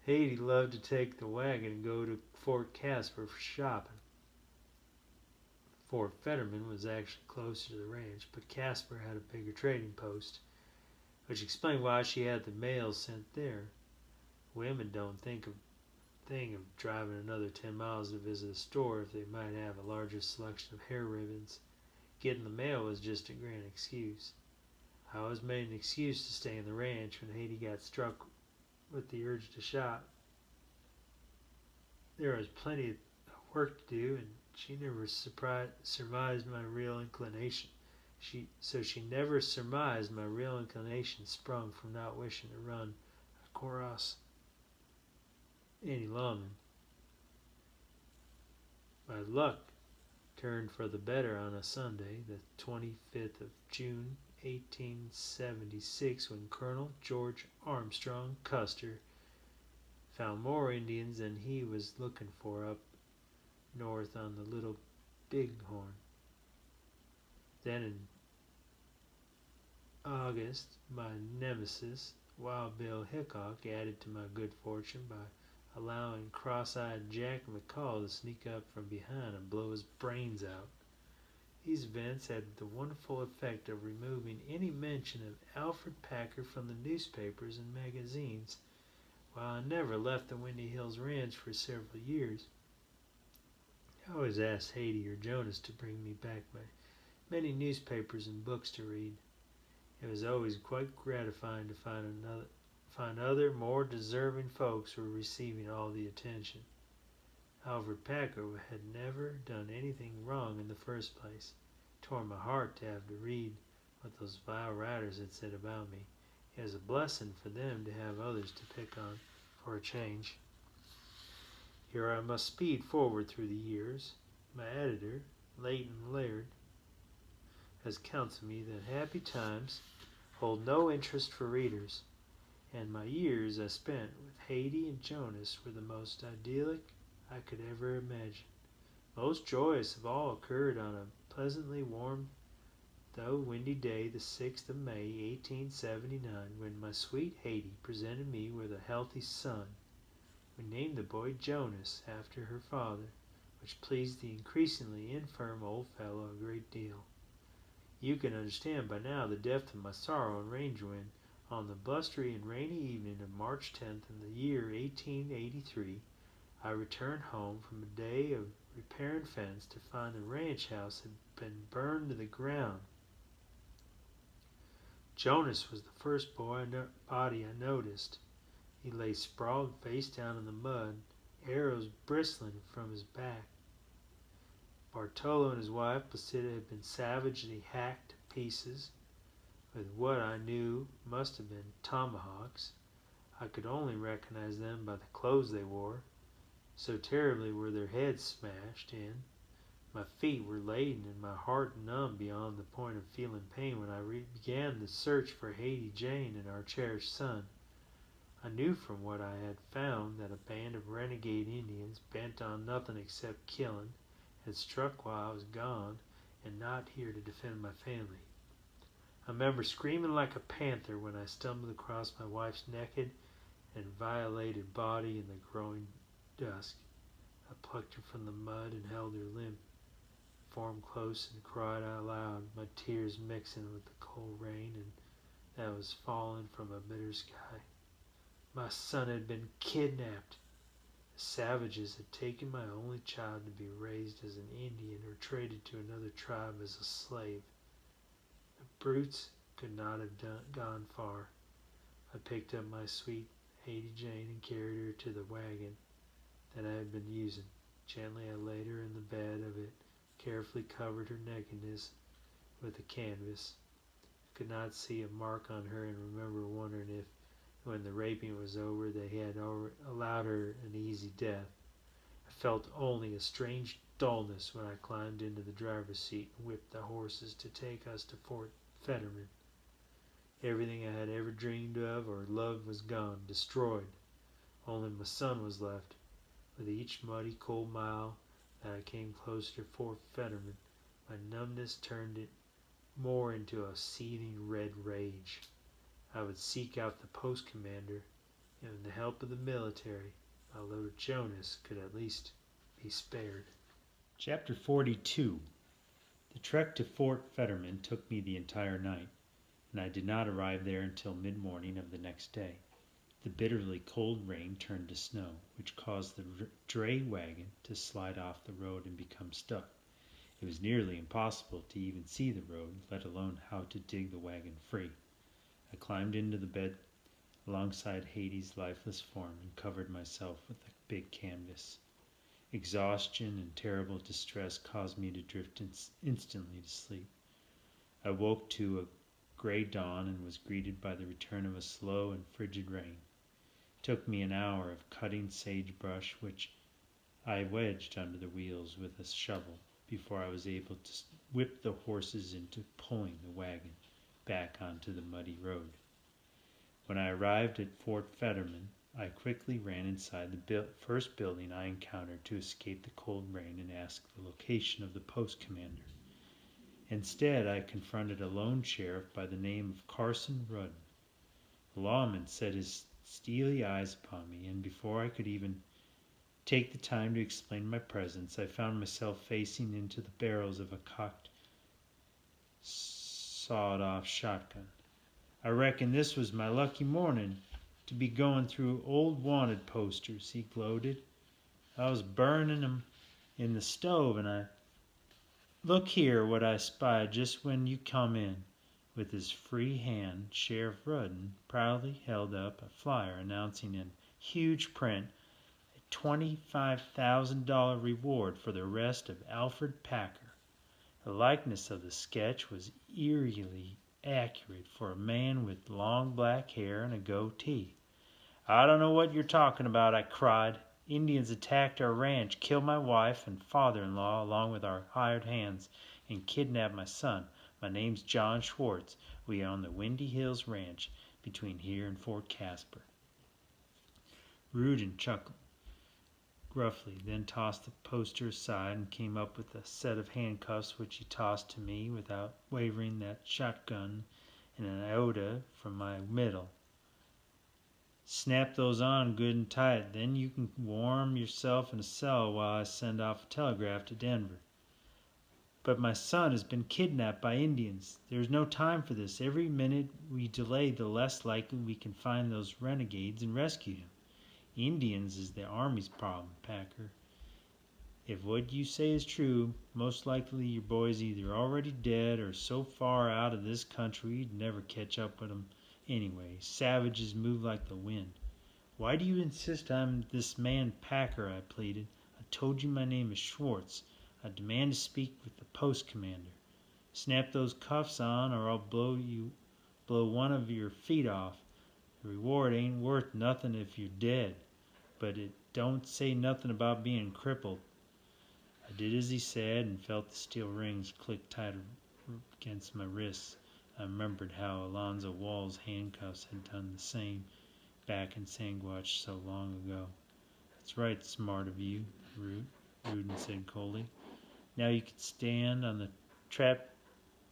Haiti loved to take the wagon and go to Fort Casper for shopping. Fort Fetterman was actually closer to the ranch, but Casper had a bigger trading post, which explained why she had the mail sent there. Women don't think of driving another 10 miles to visit a store if they might have a larger selection of hair ribbons. Getting the mail was just a grand excuse. I always made an excuse to stay in the ranch when Haiti got struck with the urge to shop. There was plenty of work to do, and she never surmised my real inclination. She never surmised my real inclination sprung from not wishing to run across any lawman. My luck turned for the better on a Sunday, the 25th of June, 1876, when Colonel George Armstrong Custer found more Indians than he was looking for up north on the Little Bighorn. Then in August, my nemesis, Wild Bill Hickok, added to my good fortune by allowing cross-eyed Jack McCall to sneak up from behind and blow his brains out. These events had the wonderful effect of removing any mention of Alfred Packer from the newspapers and magazines. While I never left the Windy Hills Ranch for several years, I always asked Haiti or Jonas to bring me back my many newspapers and books to read. It was always quite gratifying to find other more deserving folks were receiving all the attention. Alfred Packer had never done anything wrong in the first place. It tore my heart to have to read what those vile writers had said about me. It was a blessing for them to have others to pick on for a change. Here I must speed forward through the years. My editor, Leighton Laird, has counseled me that happy times hold no interest for readers, and my years I spent with Haiti and Jonas were the most idyllic I could ever imagine. Most joyous of all occurred on a pleasantly warm though windy day, the 6th of May, 1879, when my sweet Haiti presented me with a healthy son. We named the boy Jonas after her father, which pleased the increasingly infirm old fellow a great deal. You can understand by now the depth of my sorrow and rage when, on the blustery and rainy evening of March 10th in the year 1883, I returned home from a day of repairing fence to find the ranch house had been burned to the ground. Jonas was the first body I noticed. He lay sprawled face down in the mud, arrows bristling from his back. Bartolo and his wife, Placida, had been savagely hacked to pieces with what I knew must have been tomahawks. I could only recognize them by the clothes they wore, so terribly were their heads smashed in. My feet were laden and my heart numb beyond the point of feeling pain when I began the search for Haiti Jane and our cherished son. I knew from what I had found that a band of renegade Indians, bent on nothing except killing, had struck while I was gone and not here to defend my family. I remember screaming like a panther when I stumbled across my wife's naked and violated body in the growing dusk. I plucked her from the mud and held her limp form close and cried out loud, my tears mixing with the cold rain that was falling from a bitter sky. My son had been kidnapped. The savages had taken my only child to be raised as an Indian or traded to another tribe as a slave. The brutes could not have gone far. I picked up my sweet Haiti Jane and carried her to the wagon that I had been using. Gently I laid her in the bed of it, carefully covered her nakedness with the canvas. I could not see a mark on her and remember wondering if, when the raping was over, they had allowed her an easy death. I felt only a strange dullness when I climbed into the driver's seat and whipped the horses to take us to Fort Fetterman. Everything I had ever dreamed of or loved was gone, destroyed. Only my son was left. With each muddy, cold mile that I came closer to Fort Fetterman, my numbness turned it more into a seething red rage. I would seek out the post commander, and with the help of the military, my little Jonas could at least be spared. Chapter 42. The trek to Fort Fetterman took me the entire night, and I did not arrive there until mid-morning of the next day. The bitterly cold rain turned to snow, which caused the dray wagon to slide off the road and become stuck. It was nearly impossible to even see the road, let alone how to dig the wagon free. I climbed into the bed alongside Hattie's lifeless form and covered myself with a big canvas. Exhaustion and terrible distress caused me to drift instantly to sleep. I woke to a gray dawn and was greeted by the return of a slow and frigid rain. It took me an hour of cutting sagebrush, which I wedged under the wheels with a shovel, before I was able to whip the horses into pulling the wagon back onto the muddy road. When I arrived at Fort Fetterman, I quickly ran inside the first building I encountered to escape the cold rain and ask the location of the post commander. Instead, I confronted a lone sheriff by the name of Carson Rudden. The lawman set his steely eyes upon me, and before I could even take the time to explain my presence, I found myself facing into the barrels of a cocked, sawed-off shotgun. I reckon this was my lucky morning to be going through old wanted posters, he gloated. I was burning 'em in the stove, and I look here what I spied just when you come in. With his free hand, Sheriff Rudden proudly held up a flyer announcing in huge print a $25,000 reward for the arrest of Alfred Packer. The likeness of the sketch was eerily accurate for a man with long black hair and a goatee. I don't know what you're talking about, I cried. Indians attacked our ranch, killed my wife and father-in-law along with our hired hands, and kidnapped my son. My name's John Schwartz. We own the Windy Hills Ranch between here and Fort Casper. Rudin chuckled gruffly, then tossed the poster aside and came up with a set of handcuffs which he tossed to me without wavering that shotgun and an iota from my middle. Snap those on good and tight, then you can warm yourself in a cell while I send off a telegraph to Denver. But my son has been kidnapped by Indians. There's no time for this. Every minute we delay, the less likely we can find those renegades and rescue him. Indians is the Army's problem, Packer. If what you say is true, most likely your boy's either already dead or so far out of this country you'd never catch up with him anyway. Savages move like the wind. Why do you insist I'm this man Packer? I pleaded. I told you my name is Schwartz. I demand to speak with the post commander. Snap those cuffs on or I'll blow one of your feet off. The reward ain't worth nothing if you're dead, but it don't say nothing about being crippled. I did as he said and felt the steel rings click tighter against my wrists. I remembered how Alonzo Wall's handcuffs had done the same back in Sasquatch so long ago. That's right, smart of you, Rudin said coldly. Now you can stand on the trap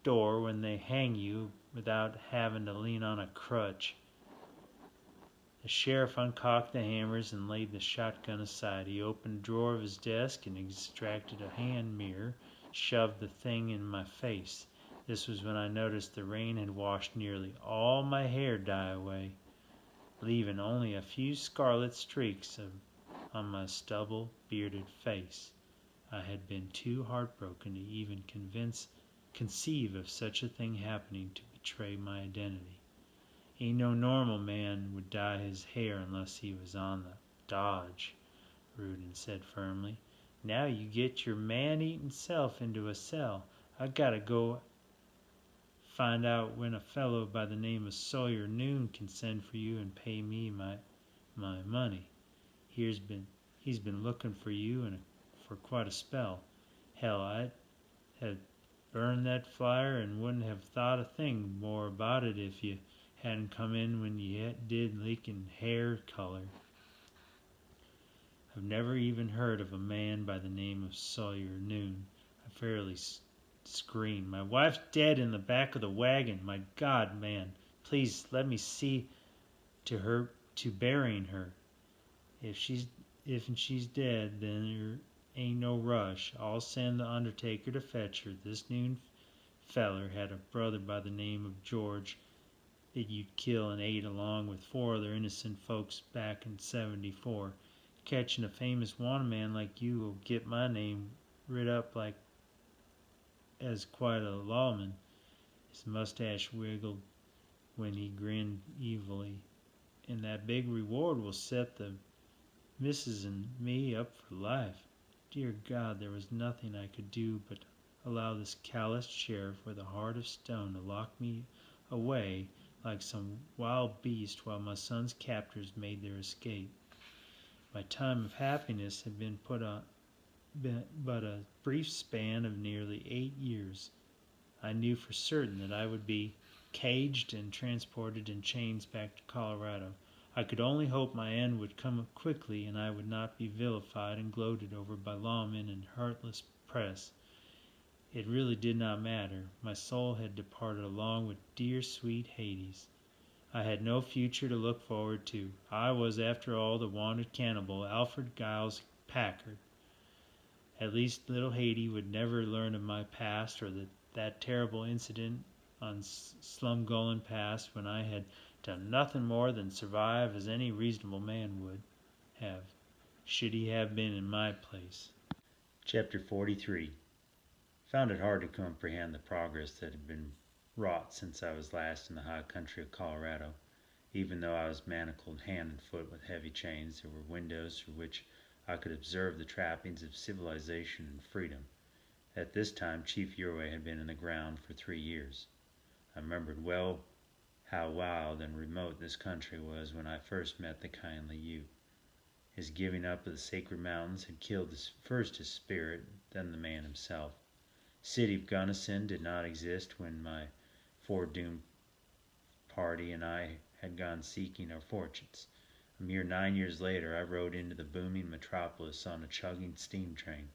door when they hang you without having to lean on a crutch. The sheriff uncocked the hammers and laid the shotgun aside. He opened a drawer of his desk and extracted a hand mirror, shoved the thing in my face. This was when I noticed the rain had washed nearly all my hair dye away, leaving only a few scarlet streaks on my stubble, bearded face. I had been too heartbroken to even conceive of such a thing happening to betray my identity. Ain't no normal man would dye his hair unless he was on the dodge, Rudin said firmly. Now you get your man-eating self into a cell. I gotta go find out when a fellow by the name of Sawyer Noon can send for you and pay me my money. He's been looking for you for quite a spell. Hell, I had burned that flyer and wouldn't have thought a thing more about it if you hadn't come in when you did leaking hair color. I've never even heard of a man by the name of Sawyer Noon. I fairly screamed. My wife's dead in the back of the wagon. My God, man, please let me see to burying her. If she's dead, then ain't no rush. I'll send the undertaker to fetch her. This new feller had a brother by the name of George that you'd kill and ate along with 4 other innocent folks back in '74. Catching a famous wanted man like you will get my name writ up like as quite a lawman." His mustache wiggled when he grinned evilly. "And that big reward will set the missus and me up for life." Dear God, there was nothing I could do but allow this calloused sheriff with a heart of stone to lock me away like some wild beast while my son's captors made their escape. My time of happiness had been but a brief span of nearly 8 years. I knew for certain that I would be caged and transported in chains back to Colorado. I could only hope my end would come quickly and I would not be vilified and gloated over by lawmen and heartless press. It really did not matter. My soul had departed along with dear sweet Hades. I had no future to look forward to. I was, after all, the wanted cannibal, Alfred Packer. At least little Haiti would never learn of my past or that terrible incident on Slumgullen Pass when I had done nothing more than survive as any reasonable man would have, should he have been in my place. Chapter 43. Found it hard to comprehend the progress that had been wrought since I was last in the high country of Colorado. Even though I was manacled hand and foot with heavy chains, there were windows through which I could observe the trappings of civilization and freedom. At this time, Chief Uriway had been in the ground for 3 years. I remembered well how wild and remote this country was when I first met the kindly youth. His giving up of the sacred mountains had killed first his spirit, then the man himself. The city of Gunnison did not exist when my foredoomed party and I had gone seeking our fortunes. A mere 9 years later, I rode into the booming metropolis on a chugging steam train.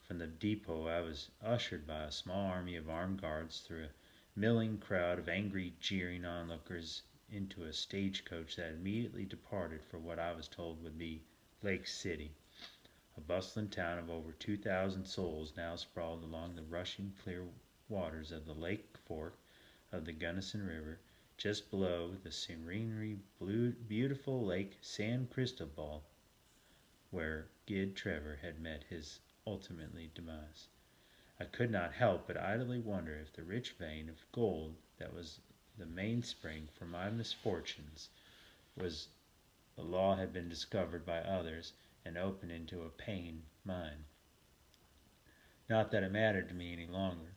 From the depot, I was ushered by a small army of armed guards through a milling crowd of angry, jeering onlookers into a stagecoach that immediately departed for what I was told would be Lake City, a bustling town of over 2,000 souls now sprawled along the rushing clear waters of the Lake Fork of the Gunnison River, just below the serenely beautiful Lake San Cristobal, where Gid Trevor had met his ultimately demise. I could not help but idly wonder if the rich vein of gold that was the mainspring for my misfortunes was the law had been discovered by others and opened into a paying mine. Not that it mattered to me any longer.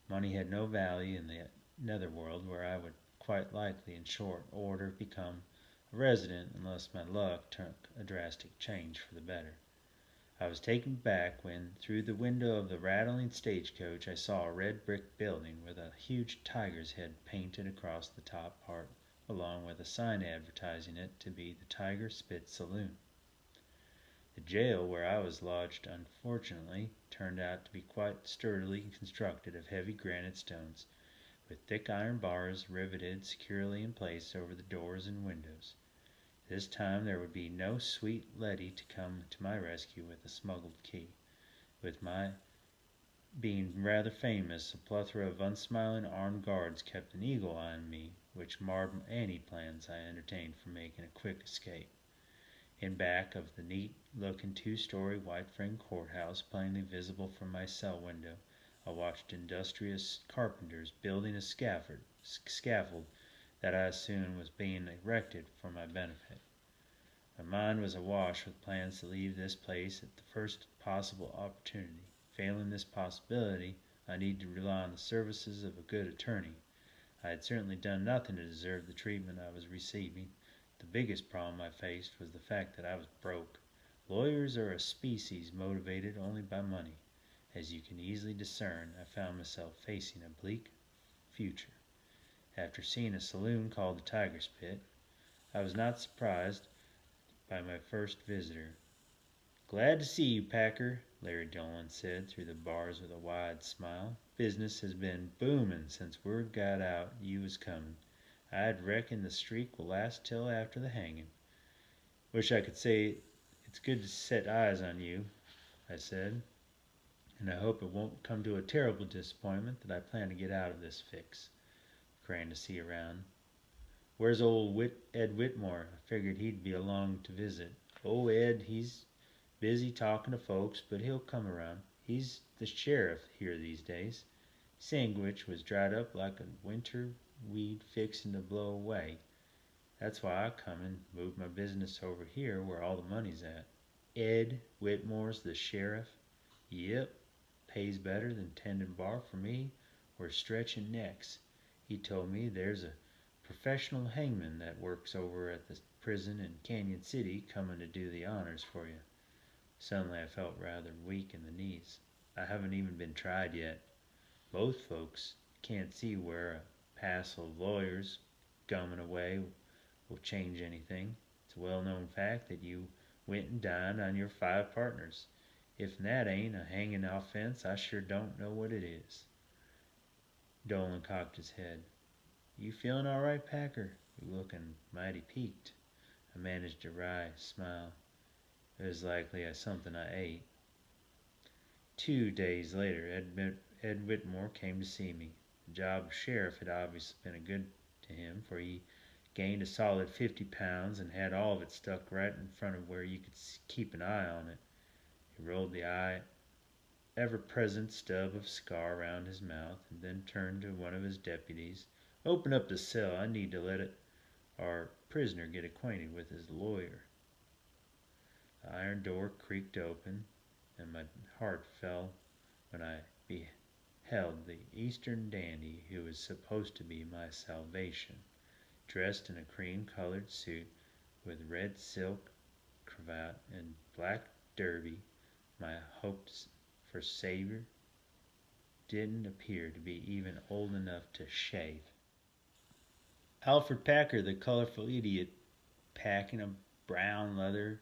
Money had no value in the netherworld, where I would quite likely in short order become a resident unless my luck took a drastic change for the better. I was taken back when, through the window of the rattling stagecoach, I saw a red brick building with a huge tiger's head painted across the top part, along with a sign advertising it to be the Tiger Spit Saloon. The jail where I was lodged, unfortunately, turned out to be quite sturdily constructed of heavy granite stones, with thick iron bars riveted securely in place over the doors and windows. This time there would be no sweet Letty to come to my rescue with a smuggled key. With my being rather famous, a plethora of unsmiling armed guards kept an eagle eye on me, which marred any plans I entertained for making a quick escape. In back of the neat-looking 2-story white-framed courthouse, plainly visible from my cell window, I watched industrious carpenters building a scaffold that I assumed was being erected for my benefit. My mind was awash with plans to leave this place at the first possible opportunity. Failing this possibility, I needed to rely on the services of a good attorney. I had certainly done nothing to deserve the treatment I was receiving. The biggest problem I faced was the fact that I was broke. Lawyers are a species motivated only by money. As you can easily discern, I found myself facing a bleak future. After seeing a saloon called the Tiger's Pit, I was not surprised by my first visitor. "Glad to see you, Packer," Larry Dolan said through the bars with a wide smile. "Business has been booming since word got out you was coming. I'd reckon the streak will last till after the hanging. Wish I could say it's good to set eyes on you. I said, and I hope it won't come to a terrible disappointment that I plan to get out of this fix. He craned to see around. Where's old Ed Whitmore? I figured he'd be along to visit. Oh, Ed, he's busy talking to folks, but he'll come around. He's the sheriff here these days. Sandwich was dried up like a winter weed fixin' to blow away. That's why I come and moved my business over here where all the money's at. Ed Whitmore's the sheriff? Yep. Pays better than tending bar for me or stretching necks. He told me there's a professional hangman that works over at the prison in Canyon City coming to do the honors for you. Suddenly I felt rather weak in the knees. I haven't even been tried yet. Most folks can't see where a passel of lawyers gumming away will change anything. It's a well-known fact that you went and dined on your 5 partners. If that ain't a hanging offense, I sure don't know what it is. Dolan cocked his head. You feeling all right, Packer? You're looking mighty peaked. I managed a wry smile. It was likely something I ate. 2 days later, Ed Whitmore came to see me. The job of sheriff had obviously been good to him, for he gained a solid 50 pounds and had all of it stuck right in front of where you could keep an eye on it. He rolled the ever-present stub of scar around his mouth, and then turned to one of his deputies. Open up the cell. I need to let our prisoner get acquainted with his lawyer. The iron door creaked open, and my heart fell when I beheld the Eastern dandy who was supposed to be my salvation, dressed in a cream-colored suit with red silk cravat and black derby. My hopes for savior didn't appear to be even old enough to shave. Alfred Packer, the colorful idiot, packing a brown leather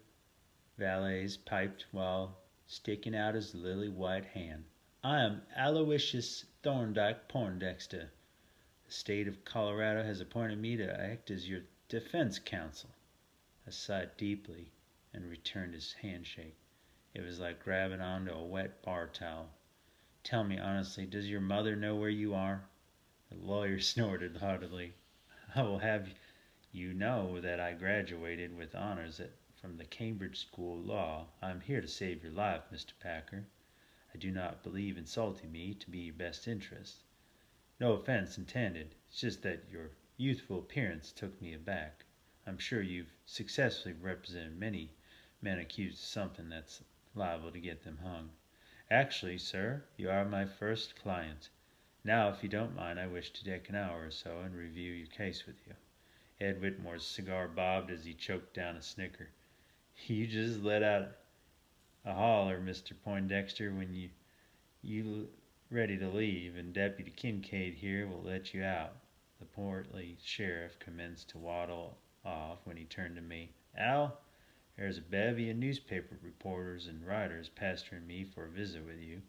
valise, piped while sticking out his lily-white hand. I am Aloysius Thorndyke Poindexter. The state of Colorado has appointed me to act as your defense counsel. I sighed deeply and returned his handshake. It was like grabbing onto a wet bar towel. Tell me honestly, does your mother know where you are? The lawyer snorted haughtily. I will have you know that I graduated with honors from the Cambridge School of Law. I am here to save your life, Mr. Packer. I do not believe insulting me to be your best interest. No offense intended. It's just that your youthful appearance took me aback. I'm sure you've successfully represented many men accused of something that's liable to get them hung. Actually, sir, you are my first client. Now, if you don't mind, I wish to take an hour or so and review your case with you. Ed Whitmore's cigar bobbed as he choked down a snicker. You just let out a holler, Mr. Poindexter, when you ready to leave, and Deputy Kincaid here will let you out. The portly sheriff commenced to waddle off when he turned to me. Al, there's a bevy of newspaper reporters and writers pestering me for a visit with you.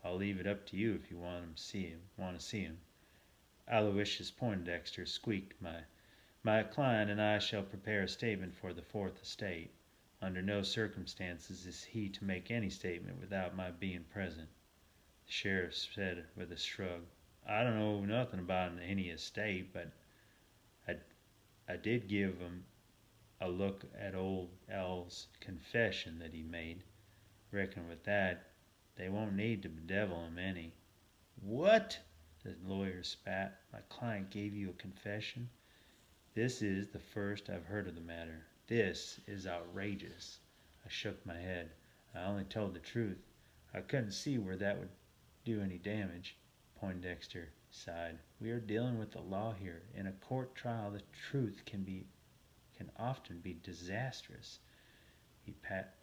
I'll leave it up to you if you want to see him. Aloysius Poindexter squeaked. My client and I shall prepare a statement for the Fourth Estate. Under no circumstances is he to make any statement without my being present. The sheriff said with a shrug, I don't know nothing about any estate, but I did give him a look at old Al's confession that he made. Reckon with that, they won't need to bedevil him any. What? The lawyer spat. My client gave you a confession? This is the first I've heard of the matter. This is outrageous. I shook my head. I only told the truth. I couldn't see where that would do any damage. Poindexter sighed. We are dealing with the law here. In a court trial, the truth can often be disastrous. He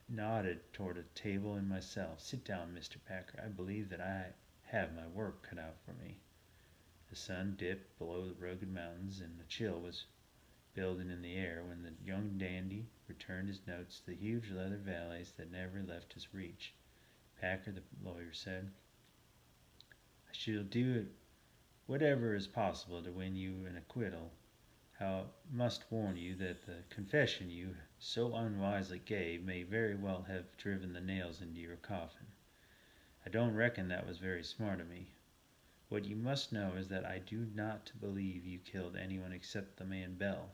nodded toward a table in my cell. Sit down, Mr. Packer. I believe that I have my work cut out for me. The sun dipped below the rugged mountains, and a chill was building in the air when the young dandy returned his notes to the huge leather valise that never left his reach. Packer, the lawyer said, I shall do whatever is possible to win you an acquittal. How must warn you that the confession you so unwisely gave may very well have driven the nails into your coffin. I don't reckon that was very smart of me. What you must know is that I do not believe you killed anyone except the man Bell,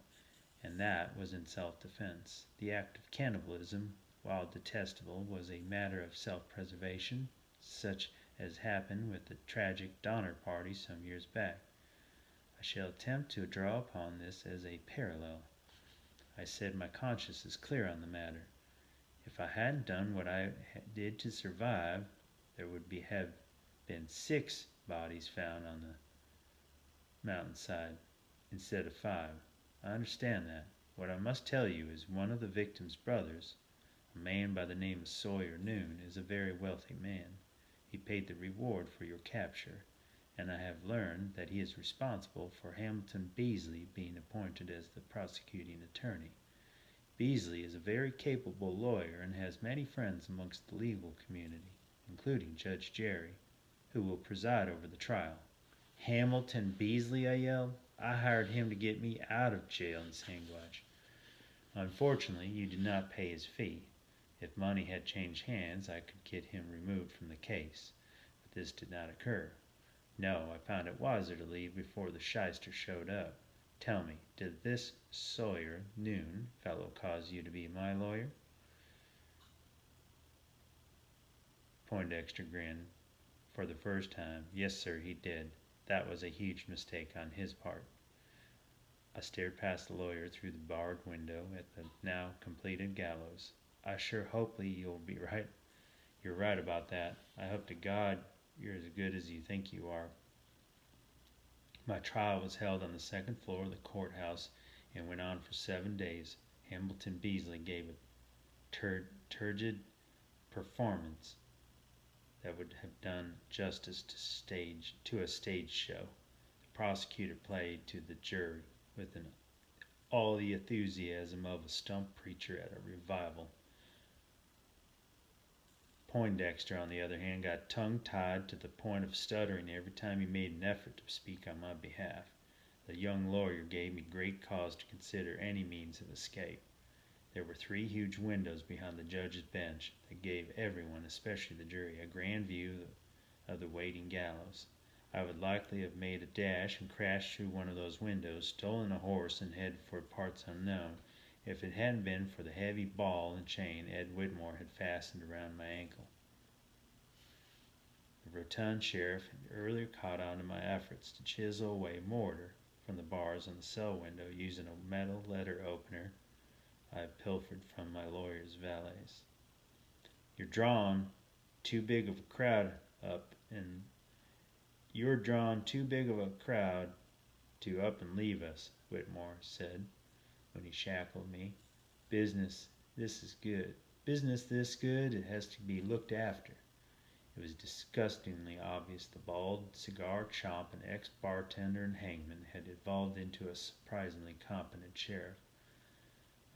and that was in self-defense. The act of cannibalism, while detestable, was a matter of self-preservation, such as happened with the tragic Donner Party some years back. I shall attempt to draw upon this as a parallel. I said my conscience is clear on the matter. If I hadn't done what I did to survive, there would have been 6 bodies found on the mountainside instead of 5. I understand that. What I must tell you is one of the victim's brothers, a man by the name of Sawyer Noon, is a very wealthy man. He paid the reward for your capture, and I have learned that he is responsible for Hamilton Beasley being appointed as the prosecuting attorney. Beasley is a very capable lawyer and has many friends amongst the legal community, including Judge Jerry, who will preside over the trial. Hamilton Beasley, I yelled. I hired him to get me out of jail in Sandwich. Unfortunately, you did not pay his fee. If money had changed hands, I could get him removed from the case, but this did not occur. No, I found it wiser to leave before the shyster showed up. Tell me, did this Sawyer Noon fellow cause you to be my lawyer? Poindexter grinned for the first time. Yes, sir, he did. That was a huge mistake on his part. I stared past the lawyer through the barred window at the now completed gallows. I sure hope you'll be right. You're right about that. I hope to God you're as good as you think you are. My trial was held on the second floor of the courthouse and went on for 7 days. Hamilton Beasley gave a turgid performance that would have done justice to a stage show. The prosecutor played to the jury with all the enthusiasm of a stump preacher at a revival. Poindexter, on the other hand, got tongue-tied to the point of stuttering every time he made an effort to speak on my behalf. The young lawyer gave me great cause to consider any means of escape. There were 3 huge windows behind the judge's bench that gave everyone, especially the jury, a grand view of the waiting gallows. I would likely have made a dash and crashed through one of those windows, stolen a horse, and headed for parts unknown, if it hadn't been for the heavy ball and chain Ed Whitmore had fastened around my ankle. The rotund sheriff had earlier caught on to my efforts to chisel away mortar from the bars on the cell window using a metal letter opener I had pilfered from my lawyer's valets. You're drawing too big of a crowd to up and leave us, Whitmore said when he shackled me. Business this good, it has to be looked after. It was disgustingly obvious the bald, cigar-chomping ex-bartender and hangman had evolved into a surprisingly competent sheriff.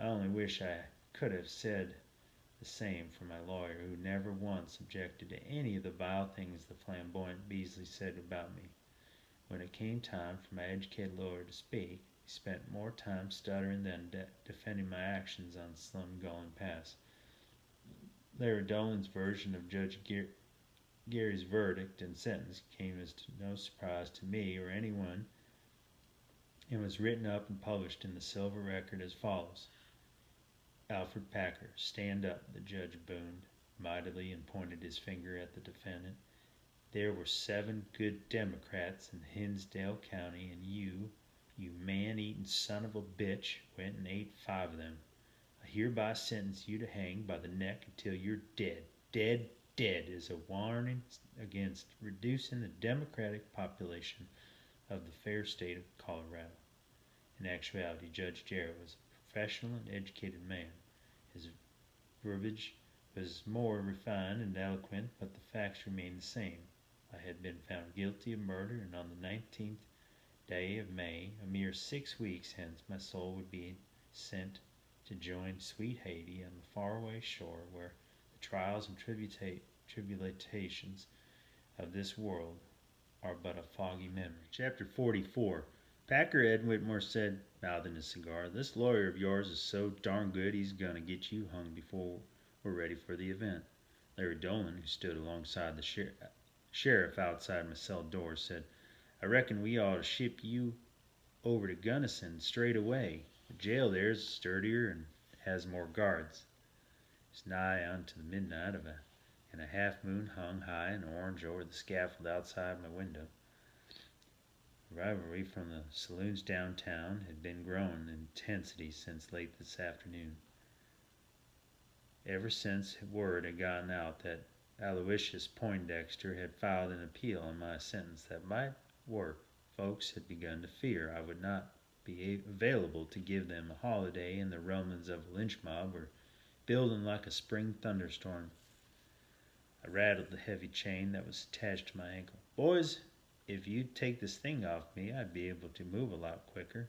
I only wish I could have said the same for my lawyer, who never once objected to any of the vile things the flamboyant Beasley said about me. When it came time for my educated lawyer to speak, he spent more time stuttering than defending my actions on Slumgullen Pass. Larry Dolan's version of Judge Gary's verdict and sentence came as no surprise to me or anyone, and was written up and published in the Silver Record as follows. Alfred Packer, stand up, the judge boomed mightily and pointed his finger at the defendant. There were 7 good Democrats in Hinsdale County, and you man-eating son of a bitch, went and ate 5 of them. I hereby sentence you to hang by the neck until you're dead. Dead as a warning against reducing the Democratic population of the fair state of Colorado. In actuality, Judge Jarrett was a professional and educated man. His verbiage was more refined and eloquent, but the facts remained the same. I had been found guilty of murder, and on the 19th day of May, a mere 6 weeks hence, my soul would be sent to join sweet Haiti on the faraway shore where the trials and tribulations of this world are but a foggy memory. Chapter 44. Packer, Ed Whitmore said, mouthing his cigar, this lawyer of yours is so darn good he's going to get you hung before we're ready for the event. Larry Dolan, who stood alongside the sheriff outside my cell door, said, I reckon we ought to ship you over to Gunnison straight away. The jail there's sturdier and has more guards. It's nigh on to the midnight and a half moon hung high and orange over the scaffold outside my window. The rivalry from the saloons downtown had been growing in intensity since late this afternoon. Ever since word had gotten out that Aloysius Poindexter had filed an appeal on my sentence that might work, folks had begun to fear I would not be available to give them a holiday and the rumblings of a lynch mob were building like a spring thunderstorm. I rattled the heavy chain that was attached to my ankle. Boys, if you'd take this thing off me, I'd be able to move a lot quicker.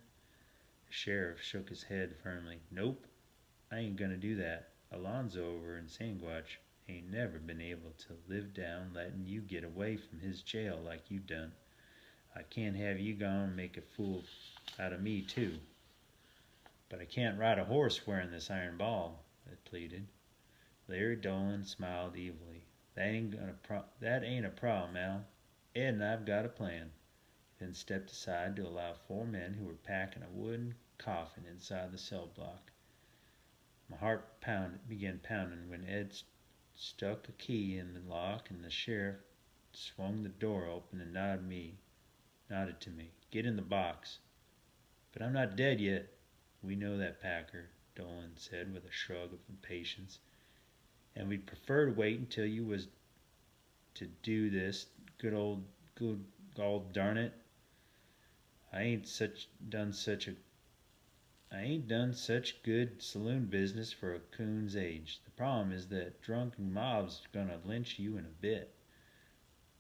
The sheriff shook his head firmly. Nope, I ain't gonna do that. Alonzo over in Sasquatch ain't never been able to live down letting you get away from his jail like you done. I can't have you gone and make a fool out of me too. But I can't ride a horse wearing this iron ball, I pleaded. Larry Dolan smiled evilly. That ain't a problem, Al. Ed and I've got a plan. Then stepped aside to allow 4 men who were packing a wooden coffin inside the cell block. My heart began pounding when Ed stuck a key in the lock and the sheriff swung the door open and nodded to me. Get in the box. But I'm not dead yet. We know that, Packer, Dolan said with a shrug of impatience. And we'd prefer to wait until you was to do this. Good darn it. I ain't done such good saloon business for a coon's age. The problem is that drunken mob's gonna lynch you in a bit.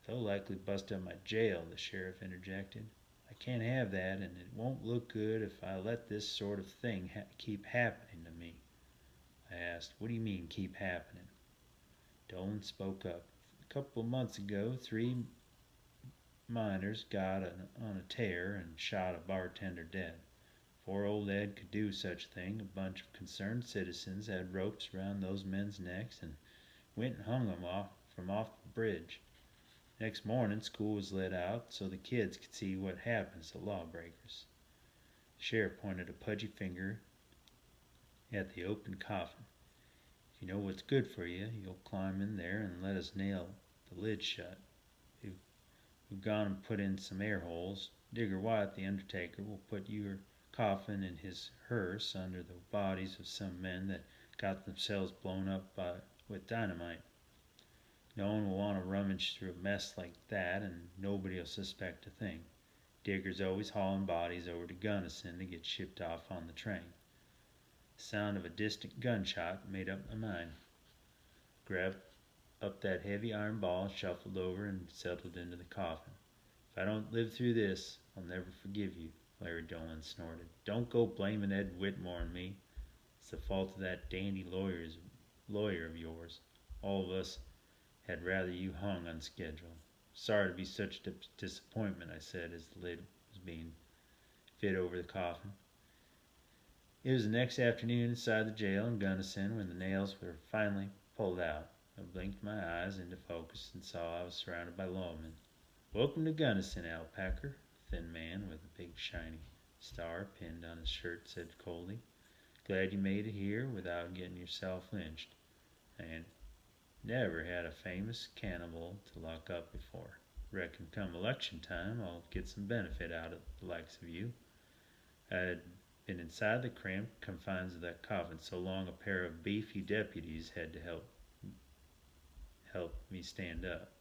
They'll likely bust up my jail, the sheriff interjected. I can't have that, and it won't look good if I let this sort of thing keep happening to me. I asked, what do you mean, keep happening? Dolan spoke up. A couple of months ago, 3 miners got on a tear and shot a bartender dead. Before old Ed could do such a thing, a bunch of concerned citizens had ropes around those men's necks and went and hung them off the bridge. Next morning, school was let out so the kids could see what happens to lawbreakers. The sheriff pointed a pudgy finger at the open coffin. If you know what's good for you, you'll climb in there and let us nail the lid shut. We've gone and put in some air holes. Digger White, the undertaker, will put your coffin in his hearse under the bodies of some men that got themselves blown up with dynamite. No one will want to rummage through a mess like that, and nobody will suspect a thing. Digger's always hauling bodies over to Gunnison to get shipped off on the train. The sound of a distant gunshot made up my mind. Grabbed up that heavy iron ball, shuffled over, and settled into the coffin. If I don't live through this, I'll never forgive you, Larry Dolan snorted. Don't go blaming Ed Whitmore and me. It's the fault of that dandy lawyer of yours. All of us had rather you hung on schedule. Sorry to be such a disappointment, I said as the lid was being fit over the coffin. It was the next afternoon inside the jail in Gunnison when the nails were finally pulled out. I blinked my eyes into focus and saw I was surrounded by lawmen. Welcome to Gunnison, Al Packer, a thin man with a big shiny star pinned on his shirt said coldly. Glad you made it here without getting yourself lynched. And never had a famous cannibal to lock up before. Reckon come election time I'll get some benefit out of the likes of you. I had been inside the cramped confines of that coffin so long a pair of beefy deputies had to help me stand up.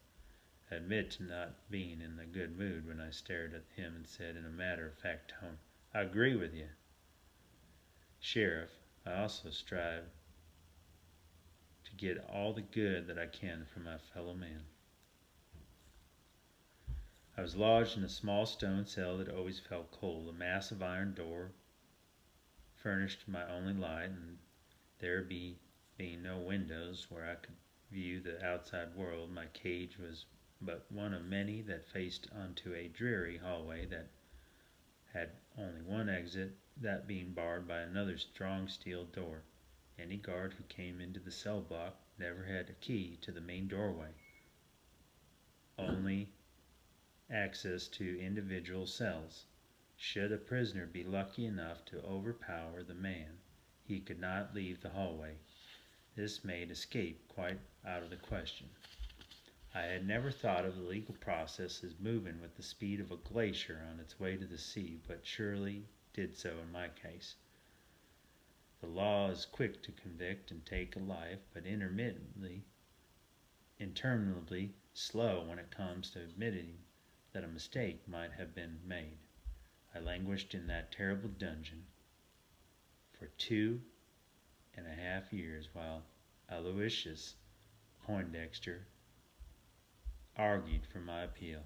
I admit to not being in a good mood when I stared at him and said in a matter-of-fact tone, I agree with you, Sheriff. I also strive to get all the good that I can from my fellow man. I was lodged in a small stone cell that always felt cold. A massive iron door furnished my only light, and there being no windows where I could view the outside world, my cage was but one of many that faced onto a dreary hallway that had only one exit, that being barred by another strong steel door. Any guard who came into the cell block never had a key to the main doorway, only access to individual cells. Should a prisoner be lucky enough to overpower the man, he could not leave the hallway. This made escape quite out of the question. I had never thought of the legal process as moving with the speed of a glacier on its way to the sea, but surely did so in my case. The law is quick to convict and take a life, but interminably slow when it comes to admitting that a mistake might have been made. I languished in that terrible dungeon for 2.5 years while Aloysius Poindexter argued for my appeal.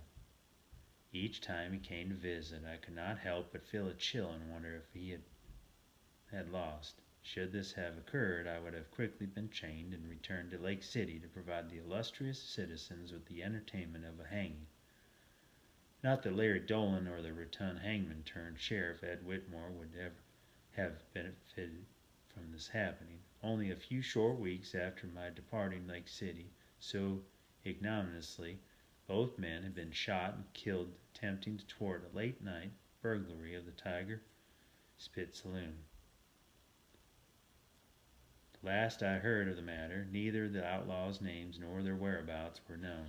Each time he came to visit, I could not help but feel a chill and wonder if he had lost. Should this have occurred, I would have quickly been chained and returned to Lake City to provide the illustrious citizens with the entertainment of a hanging. Not that Larry Dolan or the rotund hangman turned sheriff Ed Whitmore would ever have benefited from this happening. Only a few short weeks after my departing Lake City, so ignominiously, both men had been shot and killed attempting to thwart a late-night burglary of the Tiger Spit Saloon. The last I heard of the matter, neither the outlaws' names nor their whereabouts were known.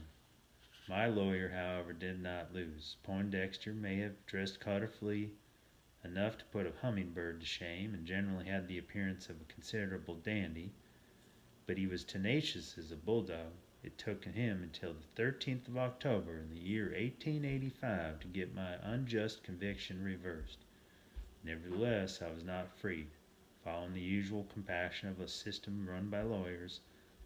My lawyer, however, did not lose. Poindexter may have dressed colorfully enough to put a hummingbird to shame, and generally had the appearance of a considerable dandy, but he was tenacious as a bulldog. It took him until the 13th of October in the year 1885 to get my unjust conviction reversed. Nevertheless, I was not freed. Following the usual compassion of a system run by lawyers,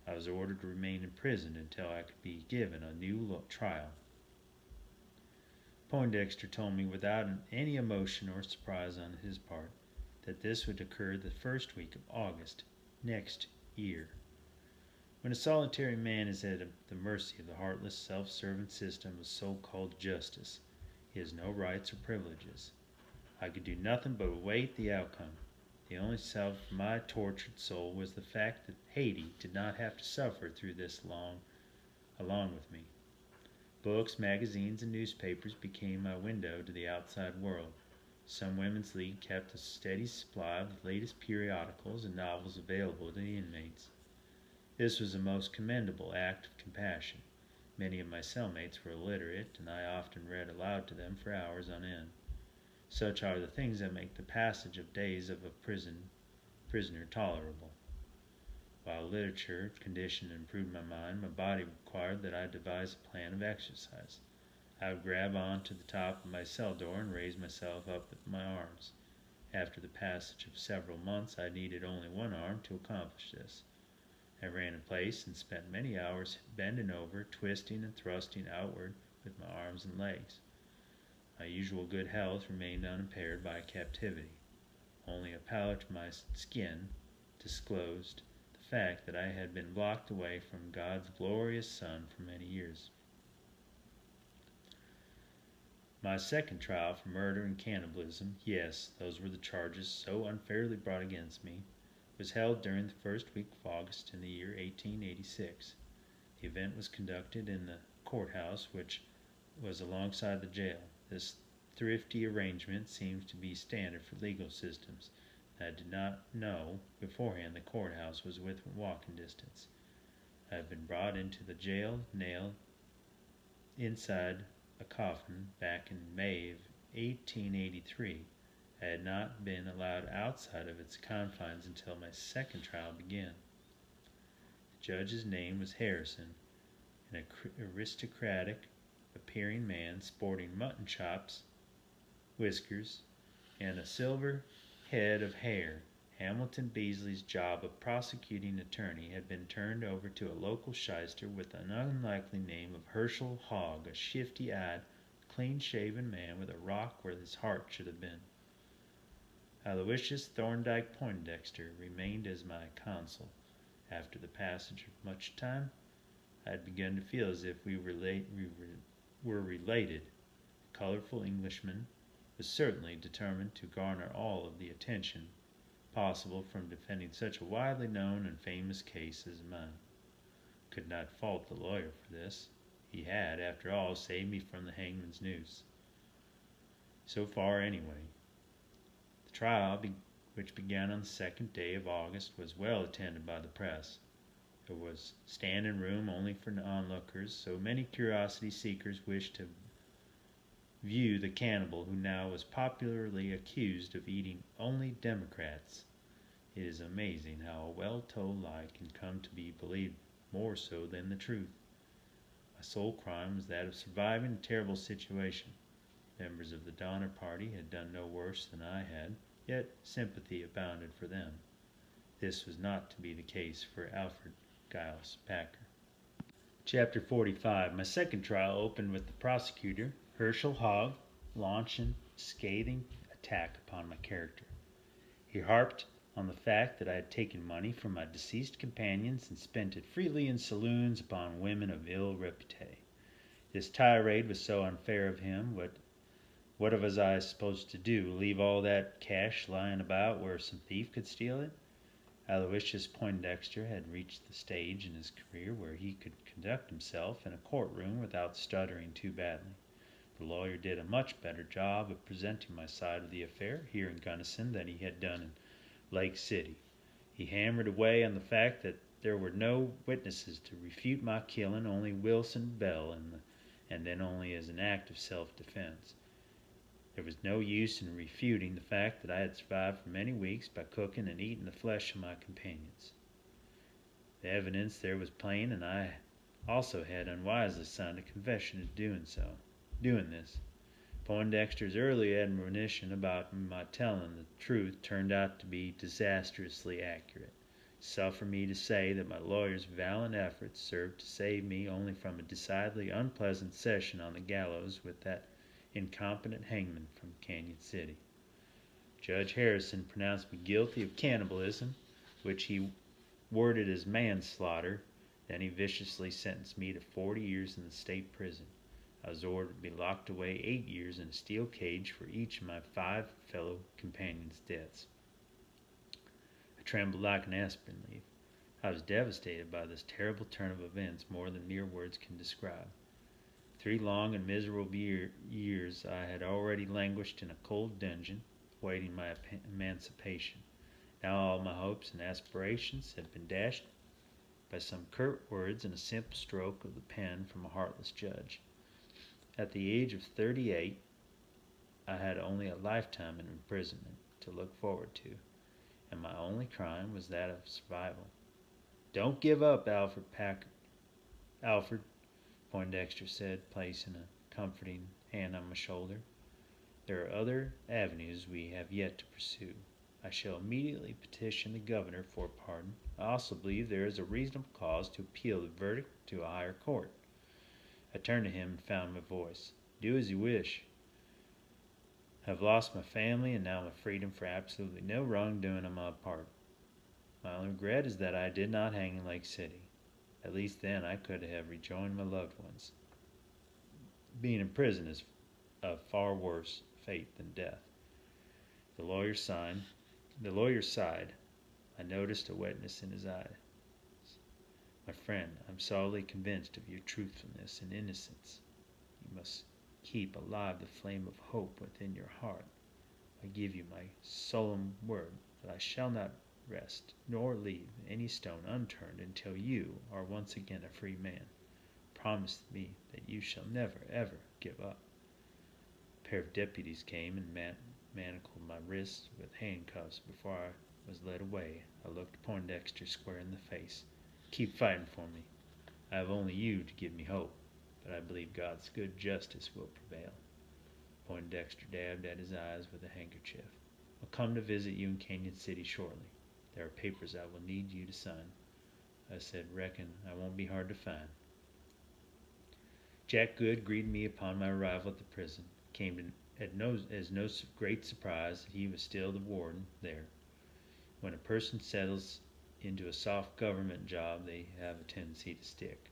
I was ordered to remain in prison until I could be given a new trial. Poindexter told me without any emotion or surprise on his part that this would occur the first week of August next year. When a solitary man is at the mercy of the heartless, self-serving system of so-called justice, he has no rights or privileges. I could do nothing but await the outcome. The only salve for my tortured soul was the fact that Haiti did not have to suffer through this along with me. Books, magazines, and newspapers became my window to the outside world. Some Women's League kept a steady supply of the latest periodicals and novels available to the inmates. This was a most commendable act of compassion. Many of my cellmates were illiterate, and I often read aloud to them for hours on end. Such are the things that make the passage of days of a prisoner tolerable. While literature conditioned and improved my mind, my body required that I devise a plan of exercise. I would grab on to the top of my cell door and raise myself up with my arms. After the passage of several months, I needed only one arm to accomplish this. I ran in place and spent many hours bending over, twisting and thrusting outward with my arms and legs. My usual good health remained unimpaired by captivity. Only a pallor to my skin disclosed the fact that I had been blocked away from God's glorious sun for many years. My second trial for murder and cannibalism, yes, those were the charges so unfairly brought against me, was held during the first week of August in the year 1886. The event was conducted in the courthouse, which was alongside the jail. This thrifty arrangement seems to be standard for legal systems. I did not know beforehand the courthouse was within walking distance. I had been brought into the jail, nailed inside a coffin back in May of 1883. I had not been allowed outside of its confines until my second trial began. The judge's name was Harrison, an aristocratic appearing man sporting mutton chops, whiskers, and a silver head of hair. Hamilton Beasley's job of prosecuting attorney had been turned over to a local shyster with an unlikely name of Herschel Hogg, a shifty-eyed, clean-shaven man with a rock where his heart should have been. Aloysius Thorndike Poindexter remained as my counsel. After the passage of much time, I had begun to feel as if we were related. A colorful Englishman, was certainly determined to garner all of the attention possible from defending such a widely known and famous case as mine. Could not fault the lawyer for this. He had, after all, saved me from the hangman's noose. So far, anyway. The trial, which began on the 2nd day of August, was well attended by the press. There was standing room only for onlookers, so many curiosity seekers wished to view the cannibal who now was popularly accused of eating only Democrats. It is amazing how a well-told lie can come to be believed more so than the truth. My sole crime was that of surviving a terrible situation. Members of the Donner Party had done no worse than I had, yet sympathy abounded for them. This was not to be the case for Alfred Packer. Chapter 45. My second trial opened with the prosecutor, Herschel Hogg, launching a scathing attack upon my character. He harped on the fact that I had taken money from my deceased companions and spent it freely in saloons upon women of ill repute. This tirade was so unfair of him. What was I supposed to do? Leave all that cash lying about where some thief could steal it? Aloysius Poindexter had reached the stage in his career where he could conduct himself in a courtroom without stuttering too badly. The lawyer did a much better job of presenting my side of the affair here in Gunnison than he had done in Lake City. He hammered away on the fact that there were no witnesses to refute my killing, only Wilson Bell, and then only as an act of self-defense. There was no use in refuting the fact that I had survived for many weeks by cooking and eating the flesh of my companions. The evidence there was plain, and I also had unwisely signed a confession of doing this. Poindexter's early admonition about my telling the truth turned out to be disastrously accurate. Suffer me to say that my lawyer's valiant efforts served to save me only from a decidedly unpleasant session on the gallows with that incompetent hangman from Canyon City. Judge Harrison pronounced me guilty of cannibalism, which he worded as manslaughter. Then he viciously sentenced me to 40 years in the state prison. I was ordered to be locked away 8 years in a steel cage for each of my 5 fellow companions' deaths. I trembled like an aspen leaf. I was devastated by this terrible turn of events more than mere words can describe. 3 long and miserable years I had already languished in a cold dungeon, waiting my emancipation. Now all my hopes and aspirations had been dashed by some curt words and a simple stroke of the pen from a heartless judge. At the age of 38, I had only a lifetime in imprisonment to look forward to, and my only crime was that of survival. "Don't give up, Alfred Packer." "Alfred," Poindexter said, placing a comforting hand on my shoulder, "there are other avenues we have yet to pursue. I shall immediately petition the governor for a pardon. I also believe there is a reasonable cause to appeal the verdict to a higher court." I turned to him and found my voice. "Do as you wish. I have lost my family and now my freedom for absolutely no wrongdoing on my part. My only regret is that I did not hang in Lake City. At least then I could have rejoined my loved ones. Being in prison is a far worse fate than death." The lawyer sighed. I noticed a wetness in his eye. "My friend, I'm solidly convinced of your truthfulness and innocence. You must keep alive the flame of hope within your heart. I give you my solemn word that I shall not rest nor leave any stone unturned until you are once again a free man. Promise me that you shall never, ever give up." A pair of deputies came and manacled my wrists with handcuffs. Before I was led away, I looked Poindexter square in the face. "Keep fighting for me. I have only you to give me hope, but I believe God's good justice will prevail." Poindexter dabbed at his eyes with a handkerchief. "I'll come to visit you in Canyon City shortly. There are papers I will need you to sign." I said, "Reckon I won't be hard to find." Jack Good greeted me upon my arrival at the prison. It came as no great surprise that he was still the warden there. When a person settles into a soft government job, they have a tendency to stick.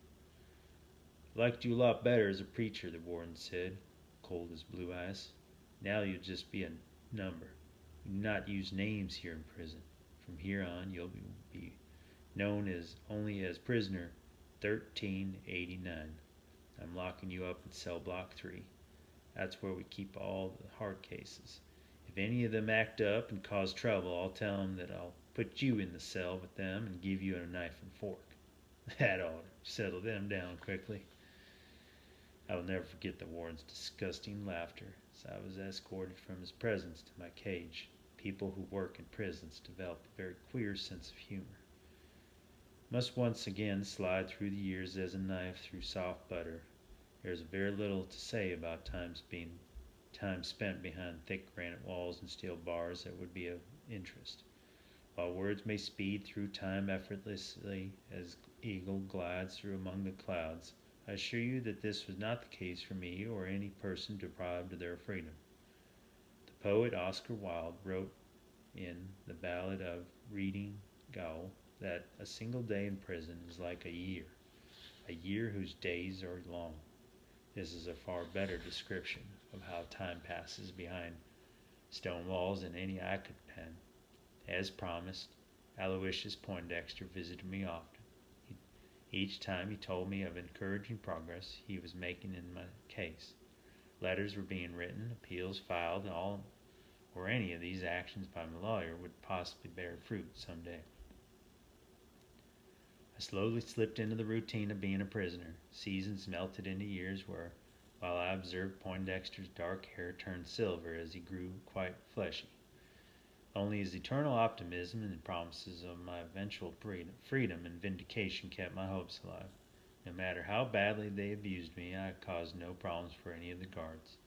"I liked you a lot better as a preacher," the warden said, cold as blue ice. Now you'll just be a number. We do not use names here in prison. From here on, you'll be known as only as prisoner 1389. I'm locking you up in cell block 3. That's where we keep all the hard cases. If any of them act up and cause trouble, I'll tell them that I'll put you in the cell with them and give you a knife and fork. That ought to settle them down quickly. I will never forget the warden's disgusting laughter as I was escorted from his presence to my cage. People who work in prisons develop a very queer sense of humor. Must once again slide through the years as a knife through soft butter. There is very little to say about time spent behind thick granite walls and steel bars that would be of interest. While words may speed through time effortlessly as eagle glides through among the clouds, I assure you that this was not the case for me or any person deprived of their freedom. The poet Oscar Wilde wrote in the Ballad of Reading Gaol that a single day in prison is like a year whose days are long. This is a far better description of how time passes behind stone walls than any I could pen. As promised, Aloysius Poindexter visited me often. Each time he told me of encouraging progress he was making in my case. Letters were being written, appeals filed, and all or any of these actions by my lawyer would possibly bear fruit some day. I slowly slipped into the routine of being a prisoner. Seasons melted into years while I observed Poindexter's dark hair turn silver as he grew quite fleshy. Only his eternal optimism and the promises of my eventual freedom and vindication kept my hopes alive. No matter how badly they abused me, I caused no problems for any of the guards.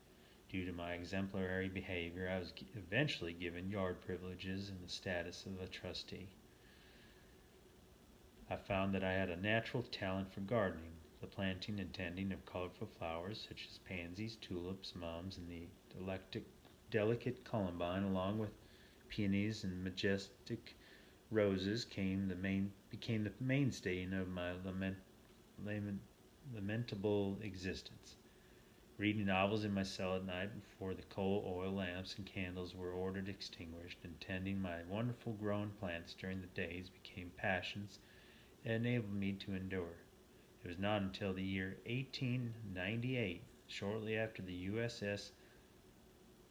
Due to my exemplary behavior, I was eventually given yard privileges and the status of a trustee. I found that I had a natural talent for gardening, the planting and tending of colorful flowers such as pansies, tulips, mums, and the delicate columbine, along with peonies and majestic roses, became the mainstay of my lamentable existence. Reading novels in my cell at night before the coal oil lamps and candles were ordered extinguished, and tending my wonderful growing plants during the days became passions that enabled me to endure. It was not until the year 1898, shortly after the USS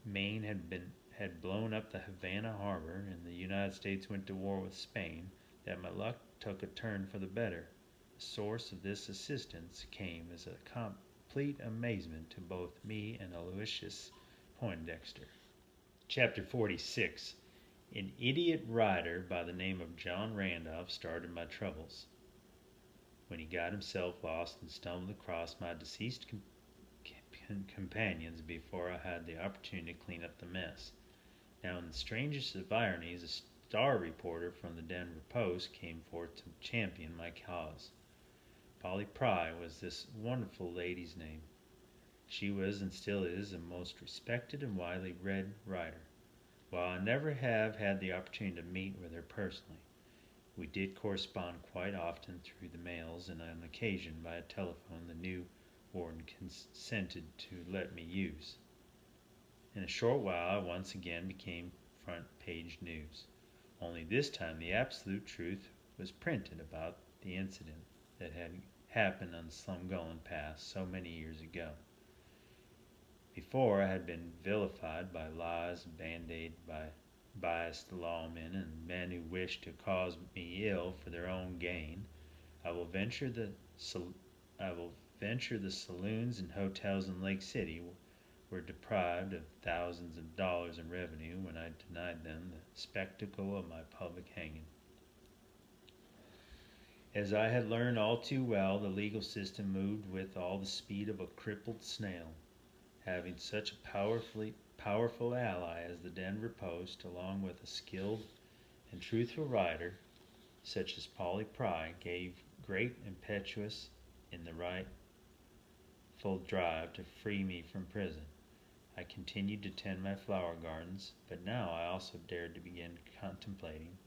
Maine had blown up the Havana harbor and the United States went to war with Spain, that my luck took a turn for the better. The source of this assistance came as a complete amazement to both me and Aloysius Poindexter. Chapter 46. An idiot rider by the name of John Randolph started my troubles. When he got himself lost and stumbled across my deceased companions before I had the opportunity to clean up the mess. Now, in the strangest of ironies, a star reporter from the Denver Post came forth to champion my cause. Polly Pry was this wonderful lady's name. She was and still is a most respected and widely read writer. While I never have had the opportunity to meet with her personally, we did correspond quite often through the mails and on occasion by a telephone the new warden consented to let me use. In a short while I once again became front page news. Only this time the absolute truth was printed about the incident that had happened on Slumgullen Pass so many years ago. Before I had been vilified by lies band-aided by biased lawmen and men who wished to cause me ill for their own gain. I will venture the saloons and hotels in Lake City were deprived of thousands of dollars in revenue when I denied them the spectacle of my public hanging. As I had learned all too well, the legal system moved with all the speed of a crippled snail. Having such a powerful ally as the Denver Post, along with a skilled and truthful writer such as Polly Pry, gave great impetus in the rightful drive to free me from prison. I continued to tend my flower gardens, but now I also dared to begin contemplating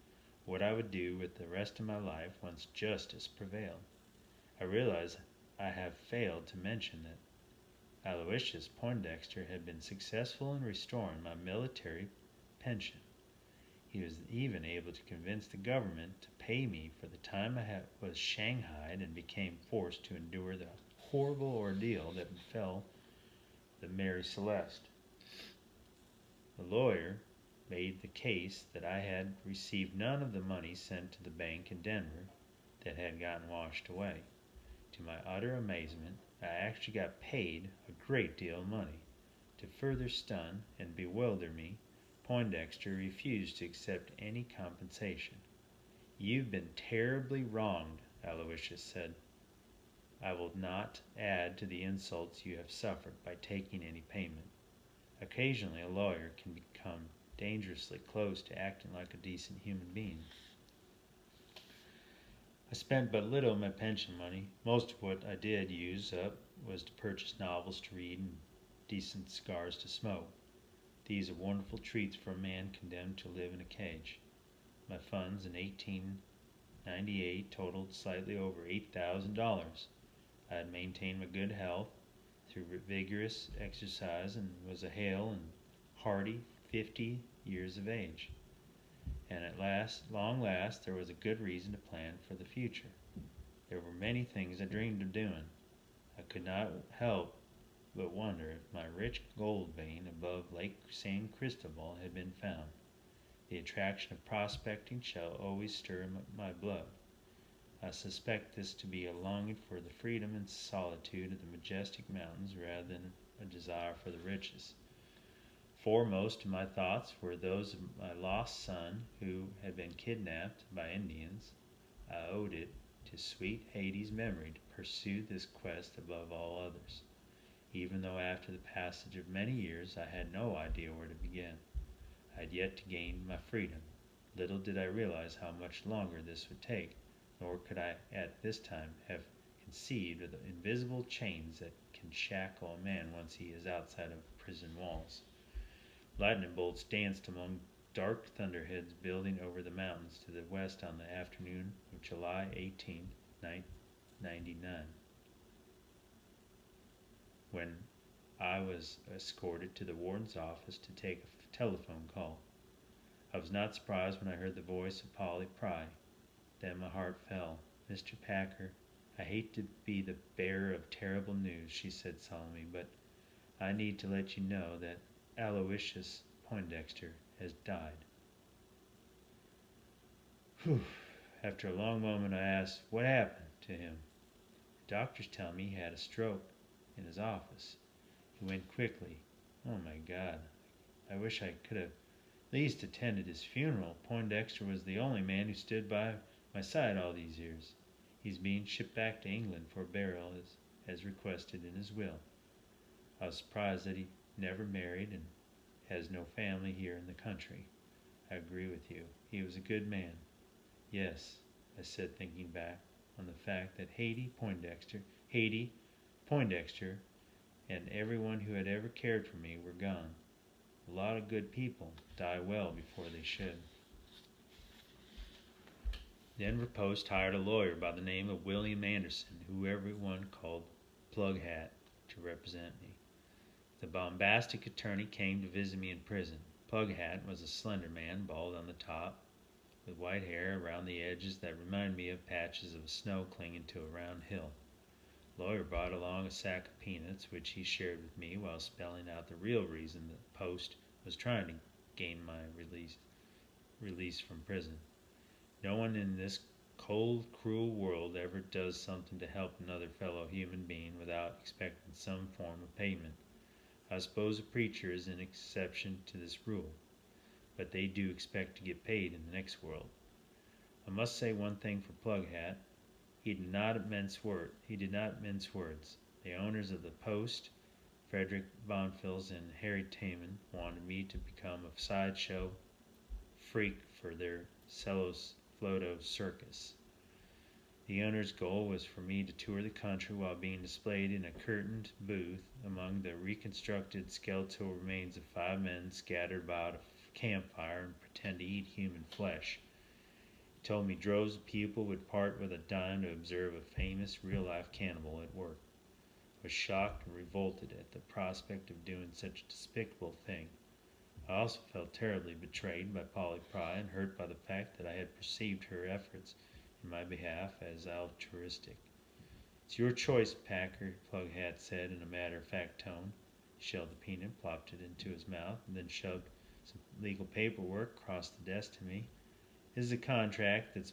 what I would do with the rest of my life once justice prevailed. I realize I have failed to mention that Aloysius Poindexter had been successful in restoring my military pension. He was even able to convince the government to pay me for the time I was shanghaied and became forced to endure the horrible ordeal that befell the Mary Celeste. The lawyer made the case that I had received none of the money sent to the bank in Denver that had gotten washed away. To my utter amazement, I actually got paid a great deal of money. To further stun and bewilder me, Poindexter refused to accept any compensation. "You've been terribly wronged," Aloysius said. "I will not add to the insults you have suffered by taking any payment." Occasionally a lawyer can become dangerously close to acting like a decent human being. I spent but little of my pension money. Most of what I did use up was to purchase novels to read and decent cigars to smoke. These are wonderful treats for a man condemned to live in a cage. My funds in 1898 totaled slightly over $8,000. I had maintained my good health through vigorous exercise and was a hale and hearty 50 years of age. And at long last, there was a good reason to plan for the future. There were many things I dreamed of doing. I could not help but wonder if my rich gold vein above Lake San Cristobal had been found. The attraction of prospecting shall always stir my blood. I suspect this to be a longing for the freedom and solitude of the majestic mountains rather than a desire for the riches. Foremost in my thoughts were those of my lost son who had been kidnapped by Indians. I owed it to sweet Haiti's memory to pursue this quest above all others, even though after the passage of many years I had no idea where to begin. I had yet to gain my freedom. Little did I realize how much longer this would take, nor could I at this time have conceived of the invisible chains that can shackle a man once he is outside of prison walls. Lightning bolts danced among dark thunderheads building over the mountains to the west on the afternoon of July 18, 1999, when I was escorted to the warden's office to take a telephone call. I was not surprised when I heard the voice of Polly Pry. Then my heart fell. "Mr. Packer, I hate to be the bearer of terrible news," she said solemnly, "but I need to let you know that Aloysius Poindexter has died." Whew. After a long moment I asked, "What happened to him?" "The doctors tell me he had a stroke in his office. He went quickly. Oh my God, I wish I could have at least attended his funeral. Poindexter was the only man who stood by my side all these years. He's being shipped back to England for burial as requested in his will. I was surprised that he never married and has no family here in the country. I agree with you. He was a good man." "Yes," I said, thinking back on the fact that Haiti Poindexter, and everyone who had ever cared for me were gone. A lot of good people die well before they should. Denver Post hired a lawyer by the name of William Anderson, who everyone called Plug Hat, to represent me. The bombastic attorney came to visit me in prison. Plug Hat was a slender man, bald on the top, with white hair around the edges that reminded me of patches of snow clinging to a round hill. The lawyer brought along a sack of peanuts, which he shared with me while spelling out the real reason the Post was trying to gain my release from prison. No one in this cold, cruel world ever does something to help another fellow human being without expecting some form of payment. I suppose a preacher is an exception to this rule, but they do expect to get paid in the next world. I must say one thing for Plug Hat. He did not mince words. The owners of the Post, Frederick Bonfils and Harry Taman, wanted me to become a sideshow freak for their Floto circus. The owner's goal was for me to tour the country while being displayed in a curtained booth among the reconstructed skeletal remains of 5 men scattered about a campfire and pretend to eat human flesh. He told me droves of people would part with a dime to observe a famous real-life cannibal at work. was shocked and revolted at the prospect of doing such a despicable thing. I also felt terribly betrayed by Polly Pry and hurt by the fact that I had perceived her efforts in my behalf as altruistic. "It's your choice, Packer," Plughat said in a matter-of-fact tone. He shelled the peanut, plopped it into his mouth, and then shoved some legal paperwork across the desk to me. "This is a contract that's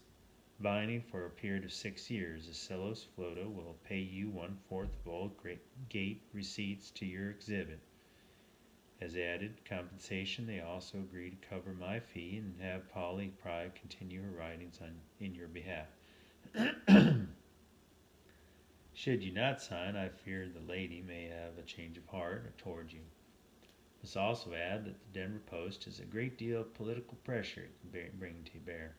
binding for a period of 6 years. The Celos Floto will pay you 1/4 of all gate receipts to your exhibit. As added compensation, they also agree to cover my fee and have Polly Pry continue her writings in your behalf. Should you not sign, I fear the lady may have a change of heart towards you. Must also add that the Denver Post has a great deal of political pressure it can bring to bear.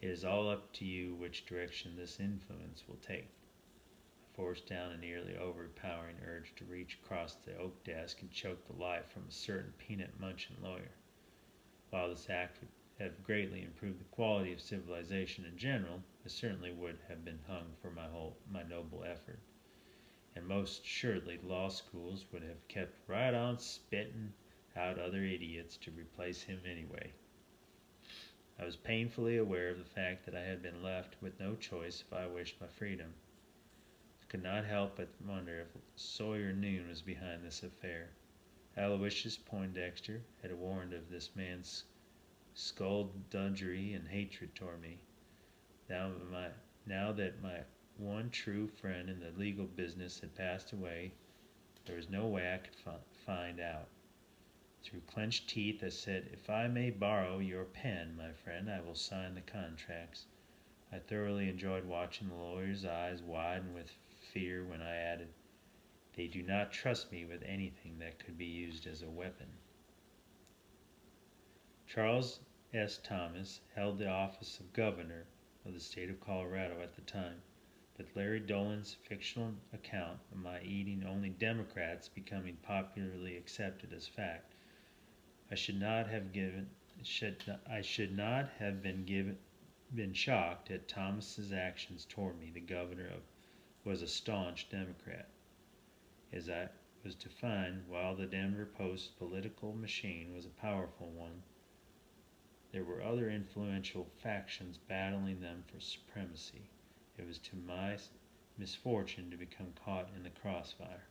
It is all up to you which direction this influence will take." I forced down a nearly overpowering urge to reach across the oak desk and choke the life from a certain peanut-munching lawyer. While this act would have greatly improved the quality of civilization in general, I certainly would have been hung for my noble effort. And most assuredly law schools would have kept right on spitting out other idiots to replace him anyway. I was painfully aware of the fact that I had been left with no choice if I wished my freedom. I could not help but wonder if Sawyer Noon was behind this affair. Aloysius Poindexter had warned of this man's skullduggery and hatred toward me. Now that my one true friend in the legal business had passed away, there was no way I could find out. Through clenched teeth I said, "If I may borrow your pen, my friend, I will sign the contracts." I thoroughly enjoyed watching the lawyer's eyes widen with fear when I added, "They do not trust me with anything that could be used as a weapon." Charles S. Thomas held the office of governor of the state of Colorado at the time, but Larry Dolan's fictional account of my eating only Democrats becoming popularly accepted as fact. I should not have been shocked at Thomas's actions toward me. The governor was a staunch Democrat, as I was to find. While the Denver Post political machine was a powerful one, there were other influential factions battling them for supremacy. It was to my misfortune to become caught in the crossfire.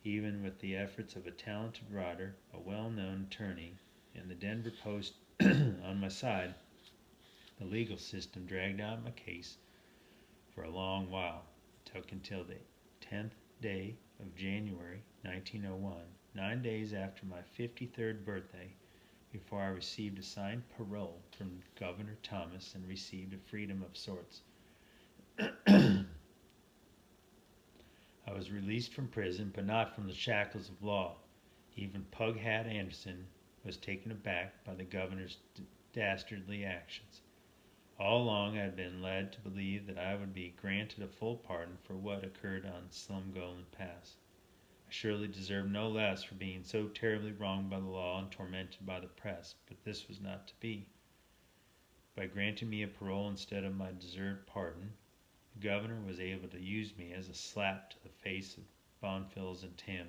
Even with the efforts of a talented writer, a well-known attorney, and the Denver Post on my side, the legal system dragged out my case for a long while. It took until the 10th day of January 1901, 9 days after my 53rd birthday, before I received a signed parole from Governor Thomas and received a freedom of sorts. I was released from prison, but not from the shackles of law. Even Pughat Anderson was taken aback by the governor's dastardly actions. All along I had been led to believe that I would be granted a full pardon for what occurred on Slumgullen Pass. I surely deserved no less for being so terribly wronged by the law and tormented by the press, but this was not to be. By granting me a parole instead of my deserved pardon, the governor was able to use me as a slap to the face of Bonfils and Tim,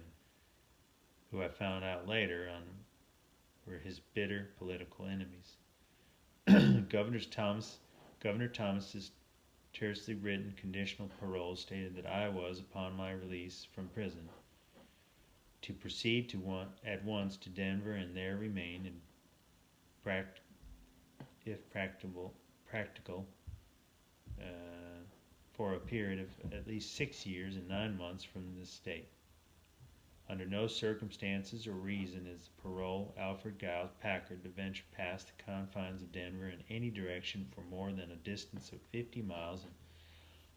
who I found out later on were his bitter political enemies. Governor Thomas's tersely written conditional parole stated that I was, upon my release from prison, to proceed at once to Denver and there remain, if practical, for a period of at least 6 years and 9 months from this date. Under no circumstances or reason is the parole Alfred Packer to venture past the confines of Denver in any direction for more than a distance of 50 miles, and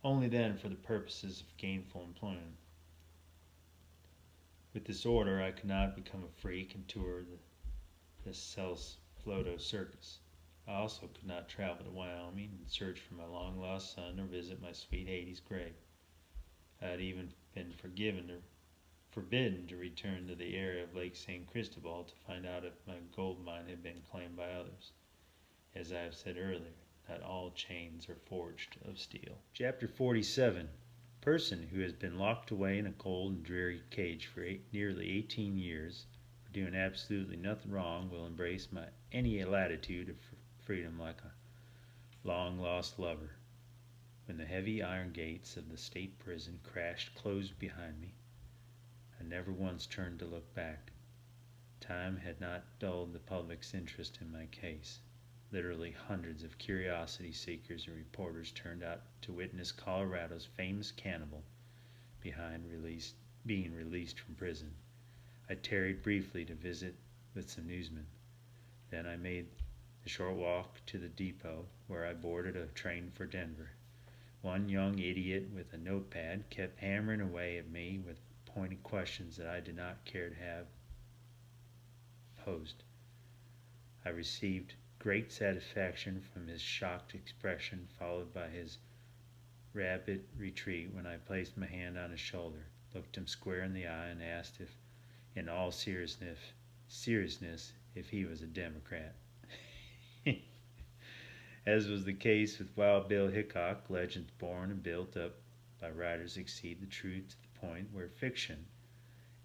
only then for the purposes of gainful employment. With this order, I could not become a freak and tour the Celos Floto circus. I also could not travel to Wyoming and search for my long-lost son or visit my sweet Hades' grave. I had even been forbidden to return to the area of Lake San Cristobal to find out if my gold mine had been claimed by others. As I have said earlier, not all chains are forged of steel. Chapter 47. person who has been locked away in a cold and dreary cage for nearly 18 years for doing absolutely nothing wrong will embrace any latitude of freedom like a long-lost lover. When the heavy iron gates of the state prison crashed closed behind me, I never once turned to look back. Time had not dulled the public's interest in my case. Literally hundreds of curiosity seekers and reporters turned out to witness Colorado's famous cannibal being released from prison. I tarried briefly to visit with some newsmen. Then I made the short walk to the depot where I boarded a train for Denver. One young idiot with a notepad kept hammering away at me with pointed questions that I did not care to have posed. I received great satisfaction from his shocked expression, followed by his rapid retreat when I placed my hand on his shoulder, looked him square in the eye, and asked if, in all seriousness, if he was a Democrat. As was the case with Wild Bill Hickok, legends born and built up by writers exceed the truth to the point where fiction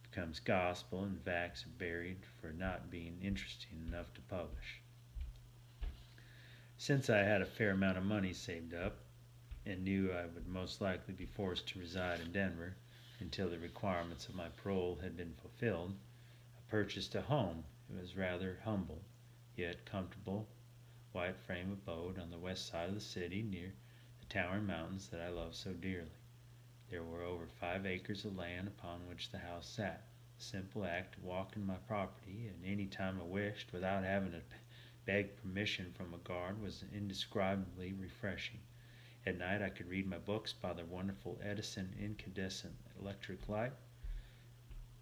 becomes gospel and facts are buried for not being interesting enough to publish. Since I had a fair amount of money saved up and knew I would most likely be forced to reside in Denver until the requirements of my parole had been fulfilled, I purchased a home. It was rather humble, yet comfortable, white frame abode on the west side of the city near the towering mountains that I love so dearly. There were over 5 acres of land upon which the house sat. The simple act of walking my property at any time I wished without having to beg permission from a guard was indescribably refreshing. At night I could read my books by the wonderful Edison incandescent electric light.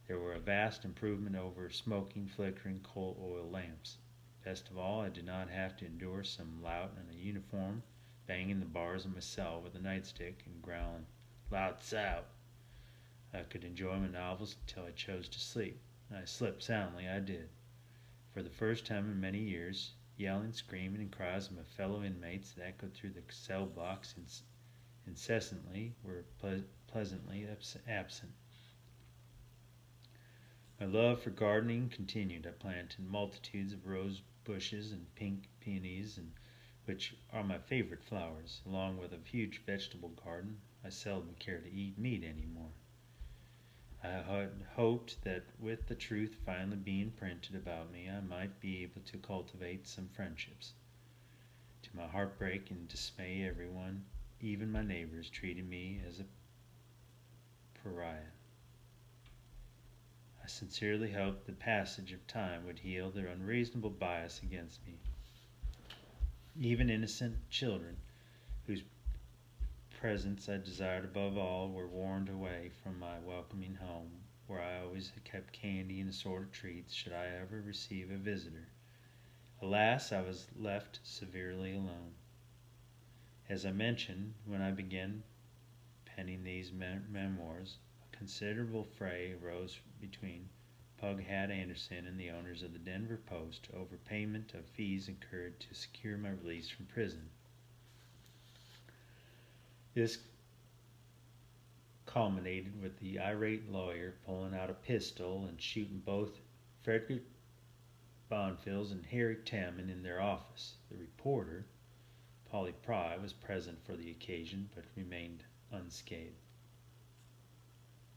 There were a vast improvement over smoking, flickering coal oil lamps. Best of all, I did not have to endure some lout in a uniform banging the bars of my cell with a nightstick and growling, "Lights out." I could enjoy my novels until I chose to sleep. I slept soundly, I did. For the first time in many years, yelling, screaming, and cries of my fellow inmates that echoed through the cell blocks incessantly were pleasantly absent. My love for gardening continued. I planted multitudes of rose bushes and pink peonies, which are my favorite flowers, along with a huge vegetable garden. I seldom care to eat meat anymore. I had hoped that with the truth finally being printed about me, I might be able to cultivate some friendships. To my heartbreak and dismay, everyone, even my neighbors, treated me as a pariah. I sincerely hoped the passage of time would heal their unreasonable bias against me. Even innocent children, whose presence I desired above all, were warned away from my welcoming home, where I always had kept candy and assorted treats should I ever receive a visitor. Alas, I was left severely alone. As I mentioned, when I began penning these memoirs, a considerable fray arose between Pughat Anderson and the owners of the Denver Post over payment of fees incurred to secure my release from prison. This culminated with the irate lawyer pulling out a pistol and shooting both Frederick Bonfils and Harry Tamman in their office. The reporter, Polly Pry, was present for the occasion but remained unscathed.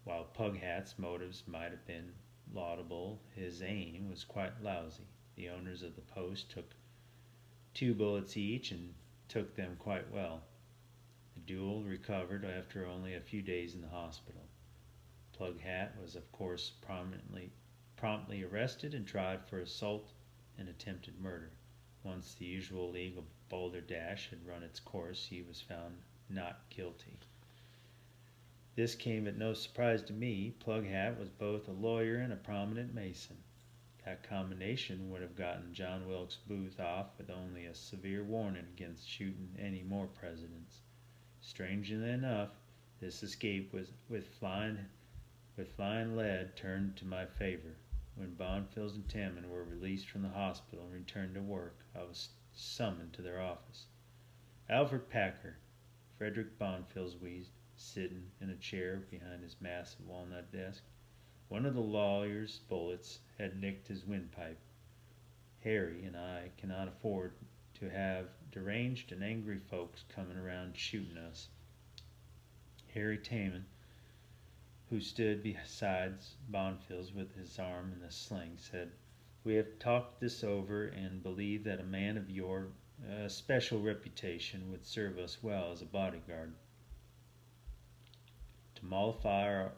While Pughat's motives might have been laudable, his aim was quite lousy. The owners of the Post took 2 bullets each and took them quite well. The duel recovered after only a few days in the hospital. Pughat was, of course, promptly arrested and tried for assault and attempted murder. Once the usual legal balderdash had run its course, he was found not guilty. This came at no surprise to me. Pughat was both a lawyer and a prominent Mason. That combination would have gotten John Wilkes Booth off with only a severe warning against shooting any more presidents. Strangely enough, this escape was with flying lead turned to my favor. When Bonfils and Tamman were released from the hospital and returned to work, I was summoned to their office. "Alfred Packer," Frederick Bonfils wheezed, sitting in a chair behind his massive walnut desk. One of the lawyer's bullets had nicked his windpipe. Harry and I cannot afford to have deranged and angry folks coming around shooting us. Harry Taman, who stood beside Bonfils with his arm in a sling, said, "We have talked this over and believe that a man of your special reputation would serve us well as a bodyguard. To mollify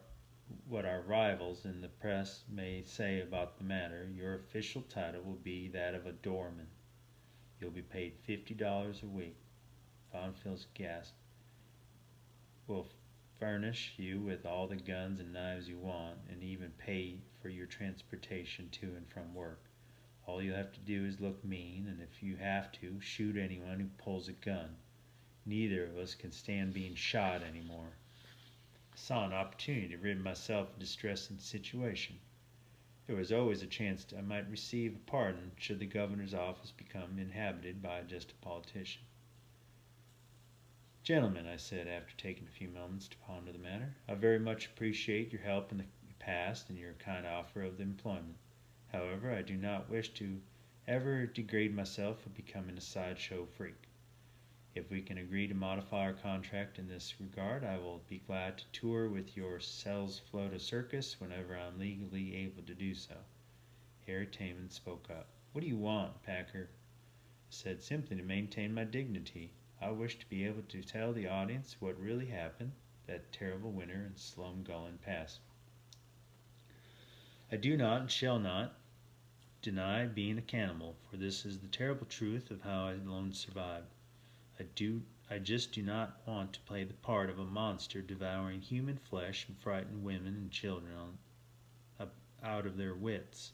what our rivals in the press may say about the matter, your official title will be that of a doorman. You'll be paid $50 a week." Bonfils gasped. "We'll furnish you with all the guns and knives you want, and even pay for your transportation to and from work. All you have to do is look mean, and if you have to, shoot anyone who pulls a gun. Neither of us can stand being shot anymore." I saw an opportunity to rid myself of a distressing situation. There was always a chance I might receive a pardon should the governor's office become inhabited by just a politician. "Gentlemen," I said after taking a few moments to ponder the matter, "I very much appreciate your help in the past and your kind offer of the employment. However, I do not wish to ever degrade myself by becoming a sideshow freak. If we can agree to modify our contract in this regard, I will be glad to tour with your Sells Flota Circus whenever I am legally able to do so." Harry Taman spoke up. "What do you want, Packer?" I said, "Simply to maintain my dignity. I wish to be able to tell the audience what really happened that terrible winter in Slumgullen Pass. I do not and shall not deny being a cannibal, for this is the terrible truth of how I alone survived. I just do not want to play the part of a monster devouring human flesh and frighten women and children out of their wits."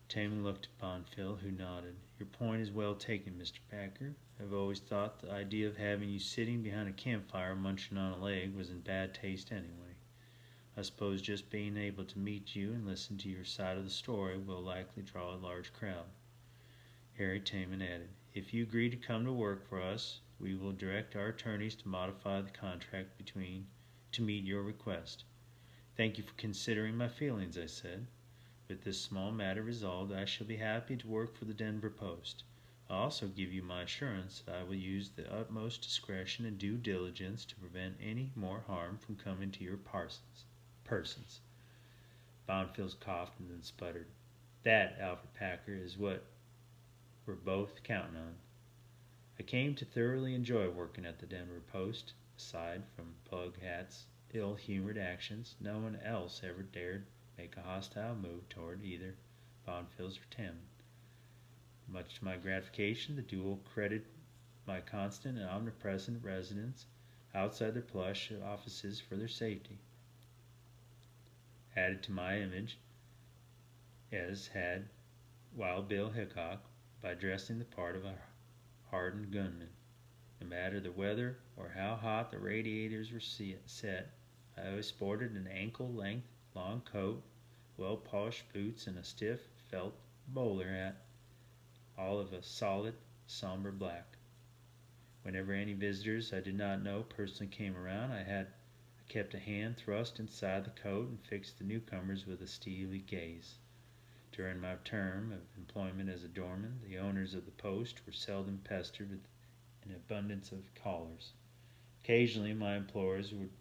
Taman looked upon Phil, who nodded. "Your point is well taken, Mr. Packer. I've always thought the idea of having you sitting behind a campfire munching on a leg was in bad taste anyway. I suppose just being able to meet you and listen to your side of the story will likely draw a large crowd." Harry Taman added, "If you agree to come to work for us, we will direct our attorneys to modify the contract to meet your request." "Thank you for considering my feelings," I said. "With this small matter resolved, I shall be happy to work for the Denver Post. I also give you my assurance that I will use the utmost discretion and due diligence to prevent any more harm from coming to your persons." Bonfils coughed and then sputtered. "That, Alfred Packer, is what we're both counting on." I came to thoroughly enjoy working at the Denver Post. Aside from Plug Hat's ill-humored actions, no one else ever dared make a hostile move toward either Bonfils or Taman. Much to my gratification, the duo credited my constant and omnipresent residence outside their plush offices for their safety. Added to my image, as had Wild Bill Hickok, by dressing the part of a hardened gunman. No matter the weather or how hot the radiators were set, I always sported an ankle-length long coat, well-polished boots, and a stiff felt bowler hat, all of a solid, somber black. Whenever any visitors I did not know personally came around, I kept a hand thrust inside the coat and fixed the newcomers with a steely gaze. During my term of employment as a doorman, the owners of the post were seldom pestered with an abundance of callers. Occasionally my employers would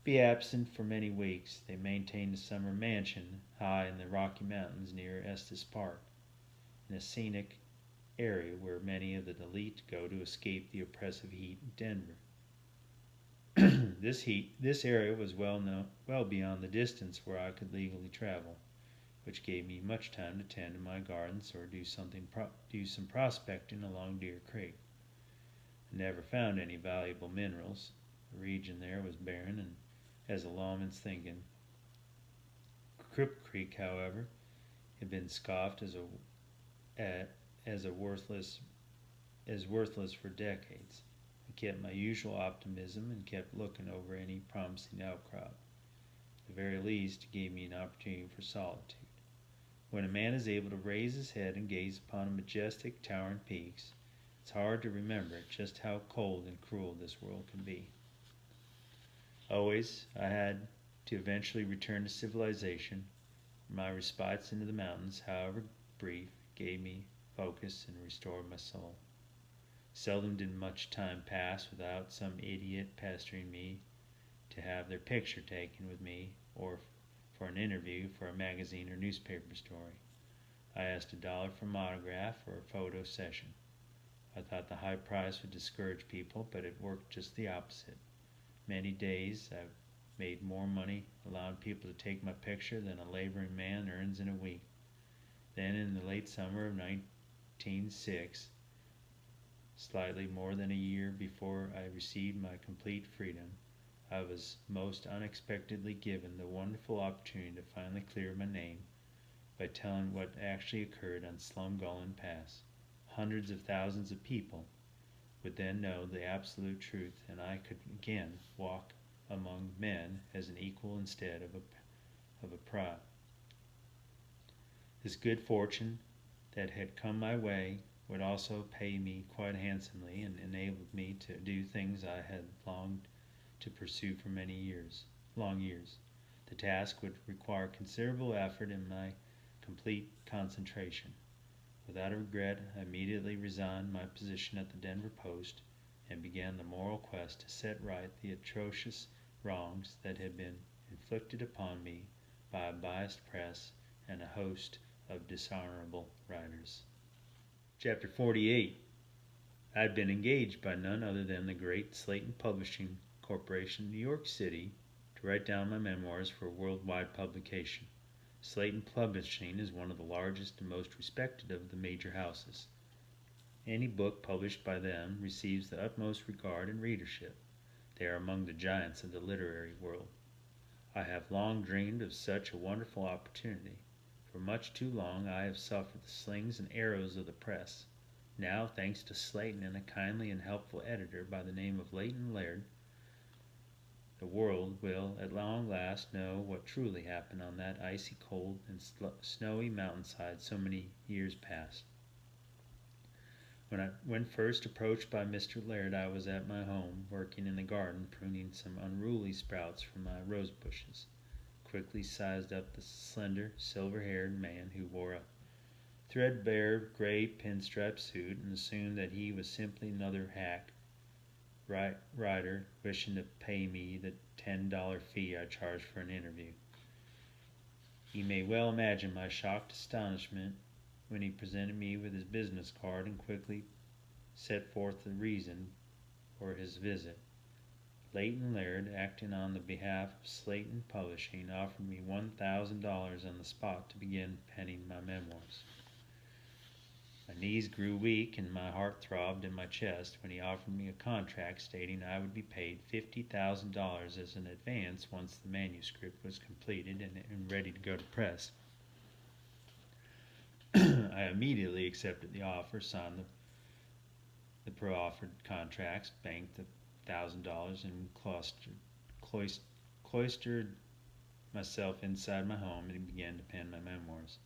be absent for many weeks. They maintained a summer mansion high in the Rocky Mountains near Estes Park, in a scenic area where many of the elite go to escape the oppressive heat of Denver. This area was well beyond the distance where I could legally travel, which gave me much time to tend to my gardens or do some prospecting along Deer Creek. I never found any valuable minerals. The region there was barren and as a lawman's thinking. Crook Creek, however, had been scoffed as worthless for decades. I kept my usual optimism and kept looking over any promising outcrop. At the very least, it gave me an opportunity for solitude. When a man is able to raise his head and gaze upon majestic, towering peaks, it's hard to remember just how cold and cruel this world can be. Always, I had to eventually return to civilization. My respites into the mountains, however brief, gave me focus and restored my soul. Seldom did much time pass without some idiot pestering me to have their picture taken with me or for an interview for a magazine or newspaper story. I asked $1 for an autograph or a photo session. I thought the high price would discourage people, but it worked just the opposite. Many days I made more money allowing people to take my picture than a laboring man earns in a week. Then in the late summer of 1906, slightly more than a year before I received my complete freedom, I was most unexpectedly given the wonderful opportunity to finally clear my name by telling what actually occurred on Slumgullen Pass. Hundreds of thousands of people would then know the absolute truth, and I could again walk among men as an equal instead of a prod. This good fortune that had come my way would also pay me quite handsomely and enabled me to do things I had longed to pursue for long years. The task would require considerable effort and my complete concentration. Without a regret, I immediately resigned my position at the Denver Post and began the moral quest to set right the atrocious wrongs that had been inflicted upon me by a biased press and a host of dishonorable writers. Chapter 48. I had been engaged by none other than the great Slayton Publishing Corporation in New York City to write down my memoirs for worldwide publication. Slayton Publishing is one of the largest and most respected of the major houses. Any book published by them receives the utmost regard and readership. They are among the giants of the literary world. I have long dreamed of such a wonderful opportunity. For much too long I have suffered the slings and arrows of the press. Now, thanks to Slayton and a kindly and helpful editor by the name of Leighton Laird, the world will at long last know what truly happened on that icy cold and snowy mountainside so many years past. When first approached by Mr. Laird, I was at my home, working in the garden, pruning some unruly sprouts from my rose bushes. Quickly sized up the slender, silver-haired man who wore a threadbare gray pinstripe suit and assumed that he was simply another hack writer wishing to pay me the $10 fee I charged for an interview. You may well imagine my shocked astonishment when he presented me with his business card and quickly set forth the reason for his visit. Leighton Laird, acting on the behalf of Slayton Publishing, offered me $1,000 on the spot to begin penning my memoirs. My knees grew weak and my heart throbbed in my chest when he offered me a contract stating I would be paid $50,000 as an advance once the manuscript was completed and ready to go to press. I immediately accepted the offer, signed the pro-offered contracts, banked the $1,000, and cloistered myself inside my home and began to pen my memoirs.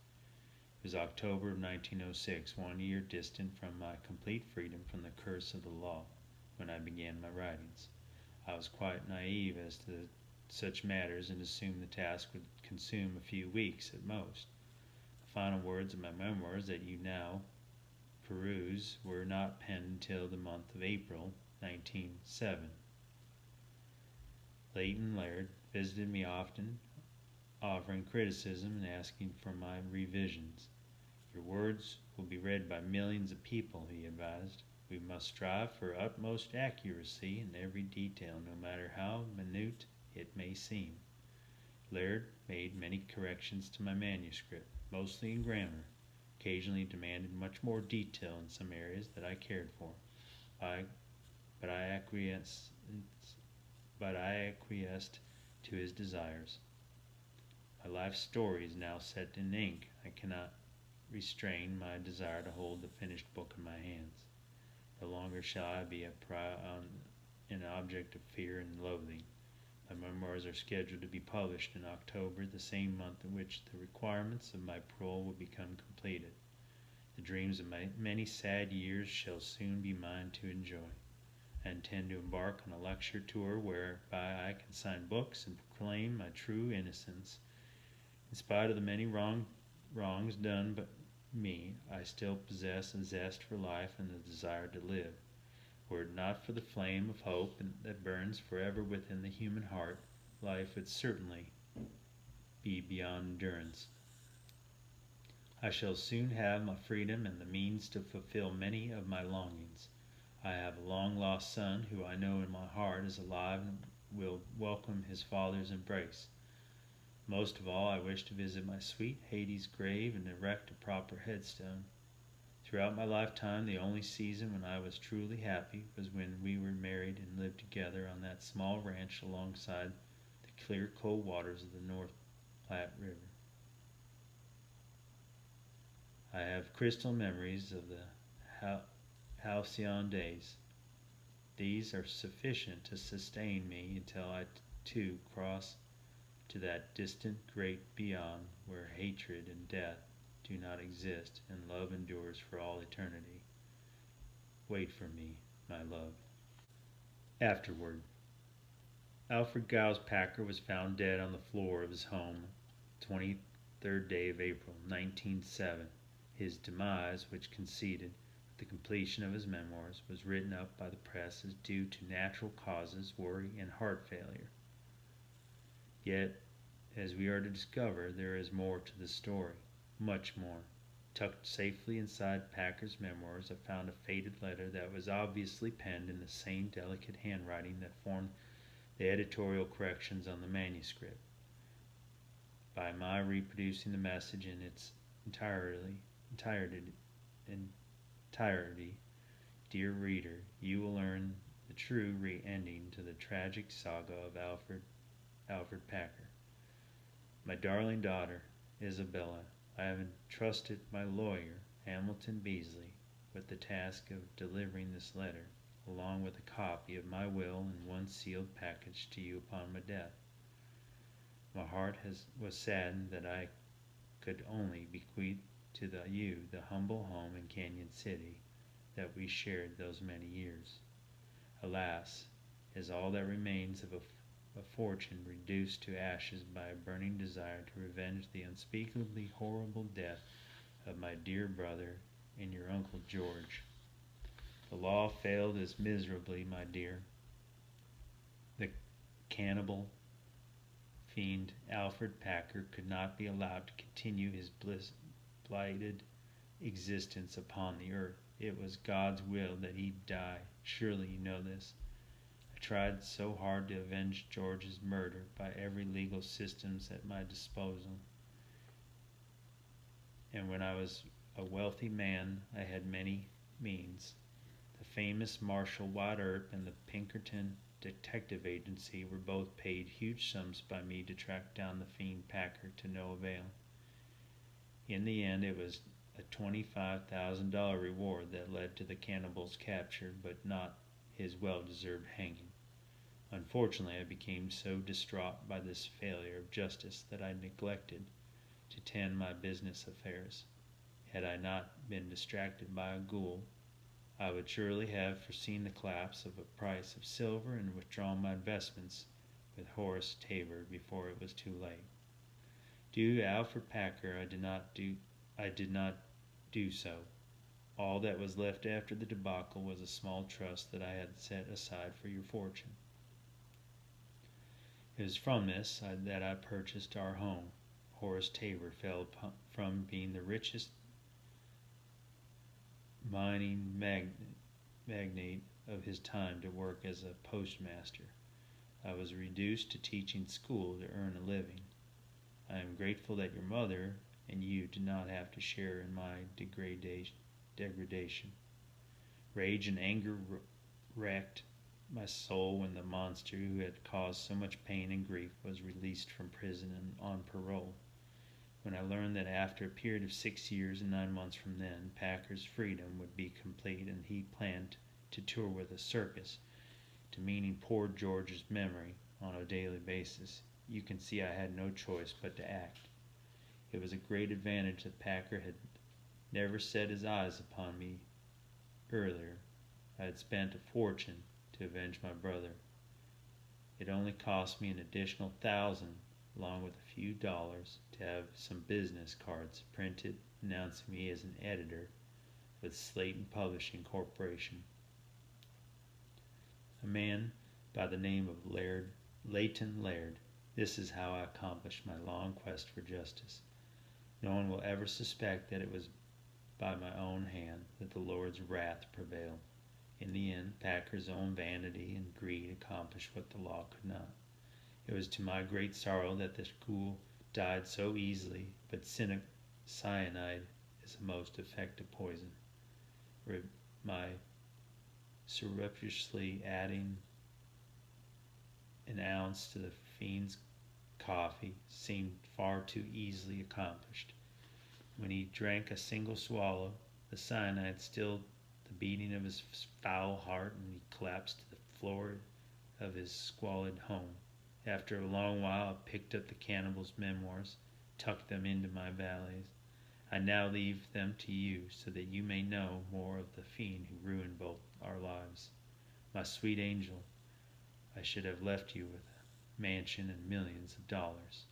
It was October of 1906, 1 year distant from my complete freedom from the curse of the law, when I began my writings. I was quite naive as to such matters and assumed the task would consume a few weeks at most. The final words of my memoirs that you now peruse were not penned until the month of April 1907. Leighton Laird visited me often, offering criticism and asking for my revisions. Your words will be read by millions of people, he advised. We must strive for utmost accuracy in every detail, no matter how minute it may seem. Laird made many corrections to my manuscript, mostly in grammar, occasionally demanded much more detail in some areas that I cared for. But I acquiesced to his desires. My life story is now set in ink. I cannot restrain my desire to hold the finished book in my hands. No longer shall I be an object of fear and loathing. My memoirs are scheduled to be published in October, the same month in which the requirements of my parole will become completed. The dreams of my many sad years shall soon be mine to enjoy. I intend to embark on a lecture tour whereby I can sign books and proclaim my true innocence. In spite of the many wrongs done by me, I still possess a zest for life and the desire to live. Were it not for the flame of hope that burns forever within the human heart, life would certainly be beyond endurance. I shall soon have my freedom and the means to fulfill many of my longings. I have a long-lost son who I know in my heart is alive and will welcome his father's embrace. Most of all, I wish to visit my sweet Hades' grave and erect a proper headstone. Throughout my lifetime, the only season when I was truly happy was when we were married and lived together on that small ranch alongside the clear, cold waters of the North Platte River. I have crystal memories of the halcyon days. These are sufficient to sustain me until I too cross to that distant great beyond where hatred and death do not exist and love endures for all eternity. Wait for me, my love. Afterward. Alfred Giles Packer was found dead on the floor of his home, 23rd day of April, 1907. His demise, which coincided with the completion of his memoirs, was written up by the press as due to natural causes, worry, and heart failure. Yet, as we are to discover, there is more to the story, much more. Tucked safely inside Packer's memoirs, I found a faded letter that was obviously penned in the same delicate handwriting that formed the editorial corrections on the manuscript. By my reproducing the message in its entirety, dear reader, you will learn the true ending to the tragic saga of Alfred Packer. My darling daughter, Isabella, I have entrusted my lawyer, Hamilton Beasley, with the task of delivering this letter, along with a copy of my will in one sealed package to you upon my death. My heart was saddened that I could only bequeath to you the humble home in Canyon City that we shared those many years. Alas, is all that remains of a fortune reduced to ashes by a burning desire to revenge the unspeakably horrible death of my dear brother and your Uncle George. The law failed as miserably, my dear. The cannibal fiend Alfred Packer could not be allowed to continue his blighted existence upon the earth. It was God's will that he die. Surely you know this. I tried so hard to avenge George's murder by every legal system at my disposal. And when I was a wealthy man, I had many means. The famous Marshal Wyatt Earp and the Pinkerton Detective Agency were both paid huge sums by me to track down the fiend Packer to no avail. In the end, it was a $25,000 reward that led to the cannibal's capture, but not his well-deserved hanging. Unfortunately, I became so distraught by this failure of justice that I neglected to tend my business affairs. Had I not been distracted by a ghoul, I would surely have foreseen the collapse of a price of silver and withdrawn my investments with Horace Tabor before it was too late. Due to Alfred Packer, I did not do so. All that was left after the debacle was a small trust that I had set aside for your fortune. It was from this that I purchased our home. Horace Tabor fell from being the richest mining magnate of his time to work as a postmaster. I was reduced to teaching school to earn a living. I am grateful that your mother and you did not have to share in my degradation. Rage and anger racked my soul when the monster who had caused so much pain and grief was released from prison and on parole. When I learned that after a period of 6 years and 9 months from then, Packer's freedom would be complete and he planned to tour with a circus, demeaning poor George's memory on a daily basis, you can see I had no choice but to act. It was a great advantage that Packer had never set his eyes upon me earlier. I had spent a fortune to avenge my brother. It only cost me an additional $1,000, along with a few dollars, to have some business cards printed announcing me as an editor with Slayton Publishing Corporation. A man by the name of Leighton Laird. This is how I accomplished my long quest for justice. No one will ever suspect that it was by my own hand that the Lord's wrath prevailed. In the end, Packer's own vanity and greed accomplished what the law could not. It was to my great sorrow that the ghoul died so easily, but cyanide is a most effective poison. My surreptitiously adding an ounce to the fiend's coffee seemed far too easily accomplished. When he drank a single swallow, the cyanide stilled the beating of his foul heart, and he collapsed to the floor of his squalid home. After a long while, I picked up the cannibal's memoirs, tucked them into my valise. I now leave them to you, so that you may know more of the fiend who ruined both our lives. My sweet angel, I should have left you with a mansion and millions of dollars.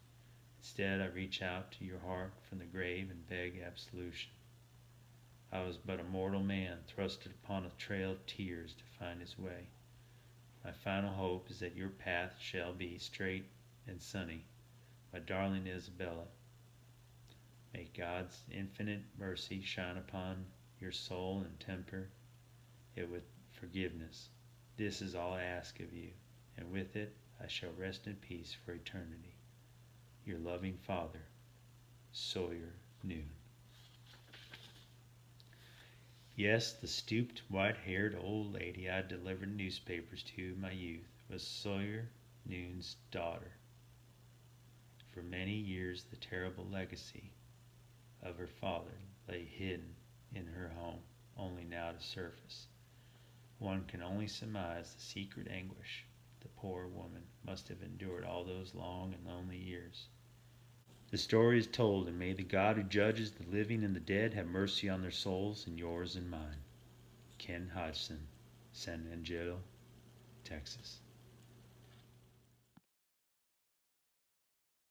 Instead, I reach out to your heart from the grave and beg absolution. I was but a mortal man, thrusted upon a trail of tears to find his way. My final hope is that your path shall be straight and sunny. My darling Isabella, may God's infinite mercy shine upon your soul and temper it with forgiveness. This is all I ask of you, and with it I shall rest in peace for eternity. Your loving father, Sawyer Noon. Yes, the stooped, white-haired old lady I delivered newspapers to in my youth was Sawyer Noon's daughter. For many years the terrible legacy of her father lay hidden in her home, only now to surface. One can only surmise the secret anguish the poor woman must have endured all those long and lonely years. The story is told, and may the God who judges the living and the dead have mercy on their souls and yours and mine. Ken Hodgson, San Angelo, Texas.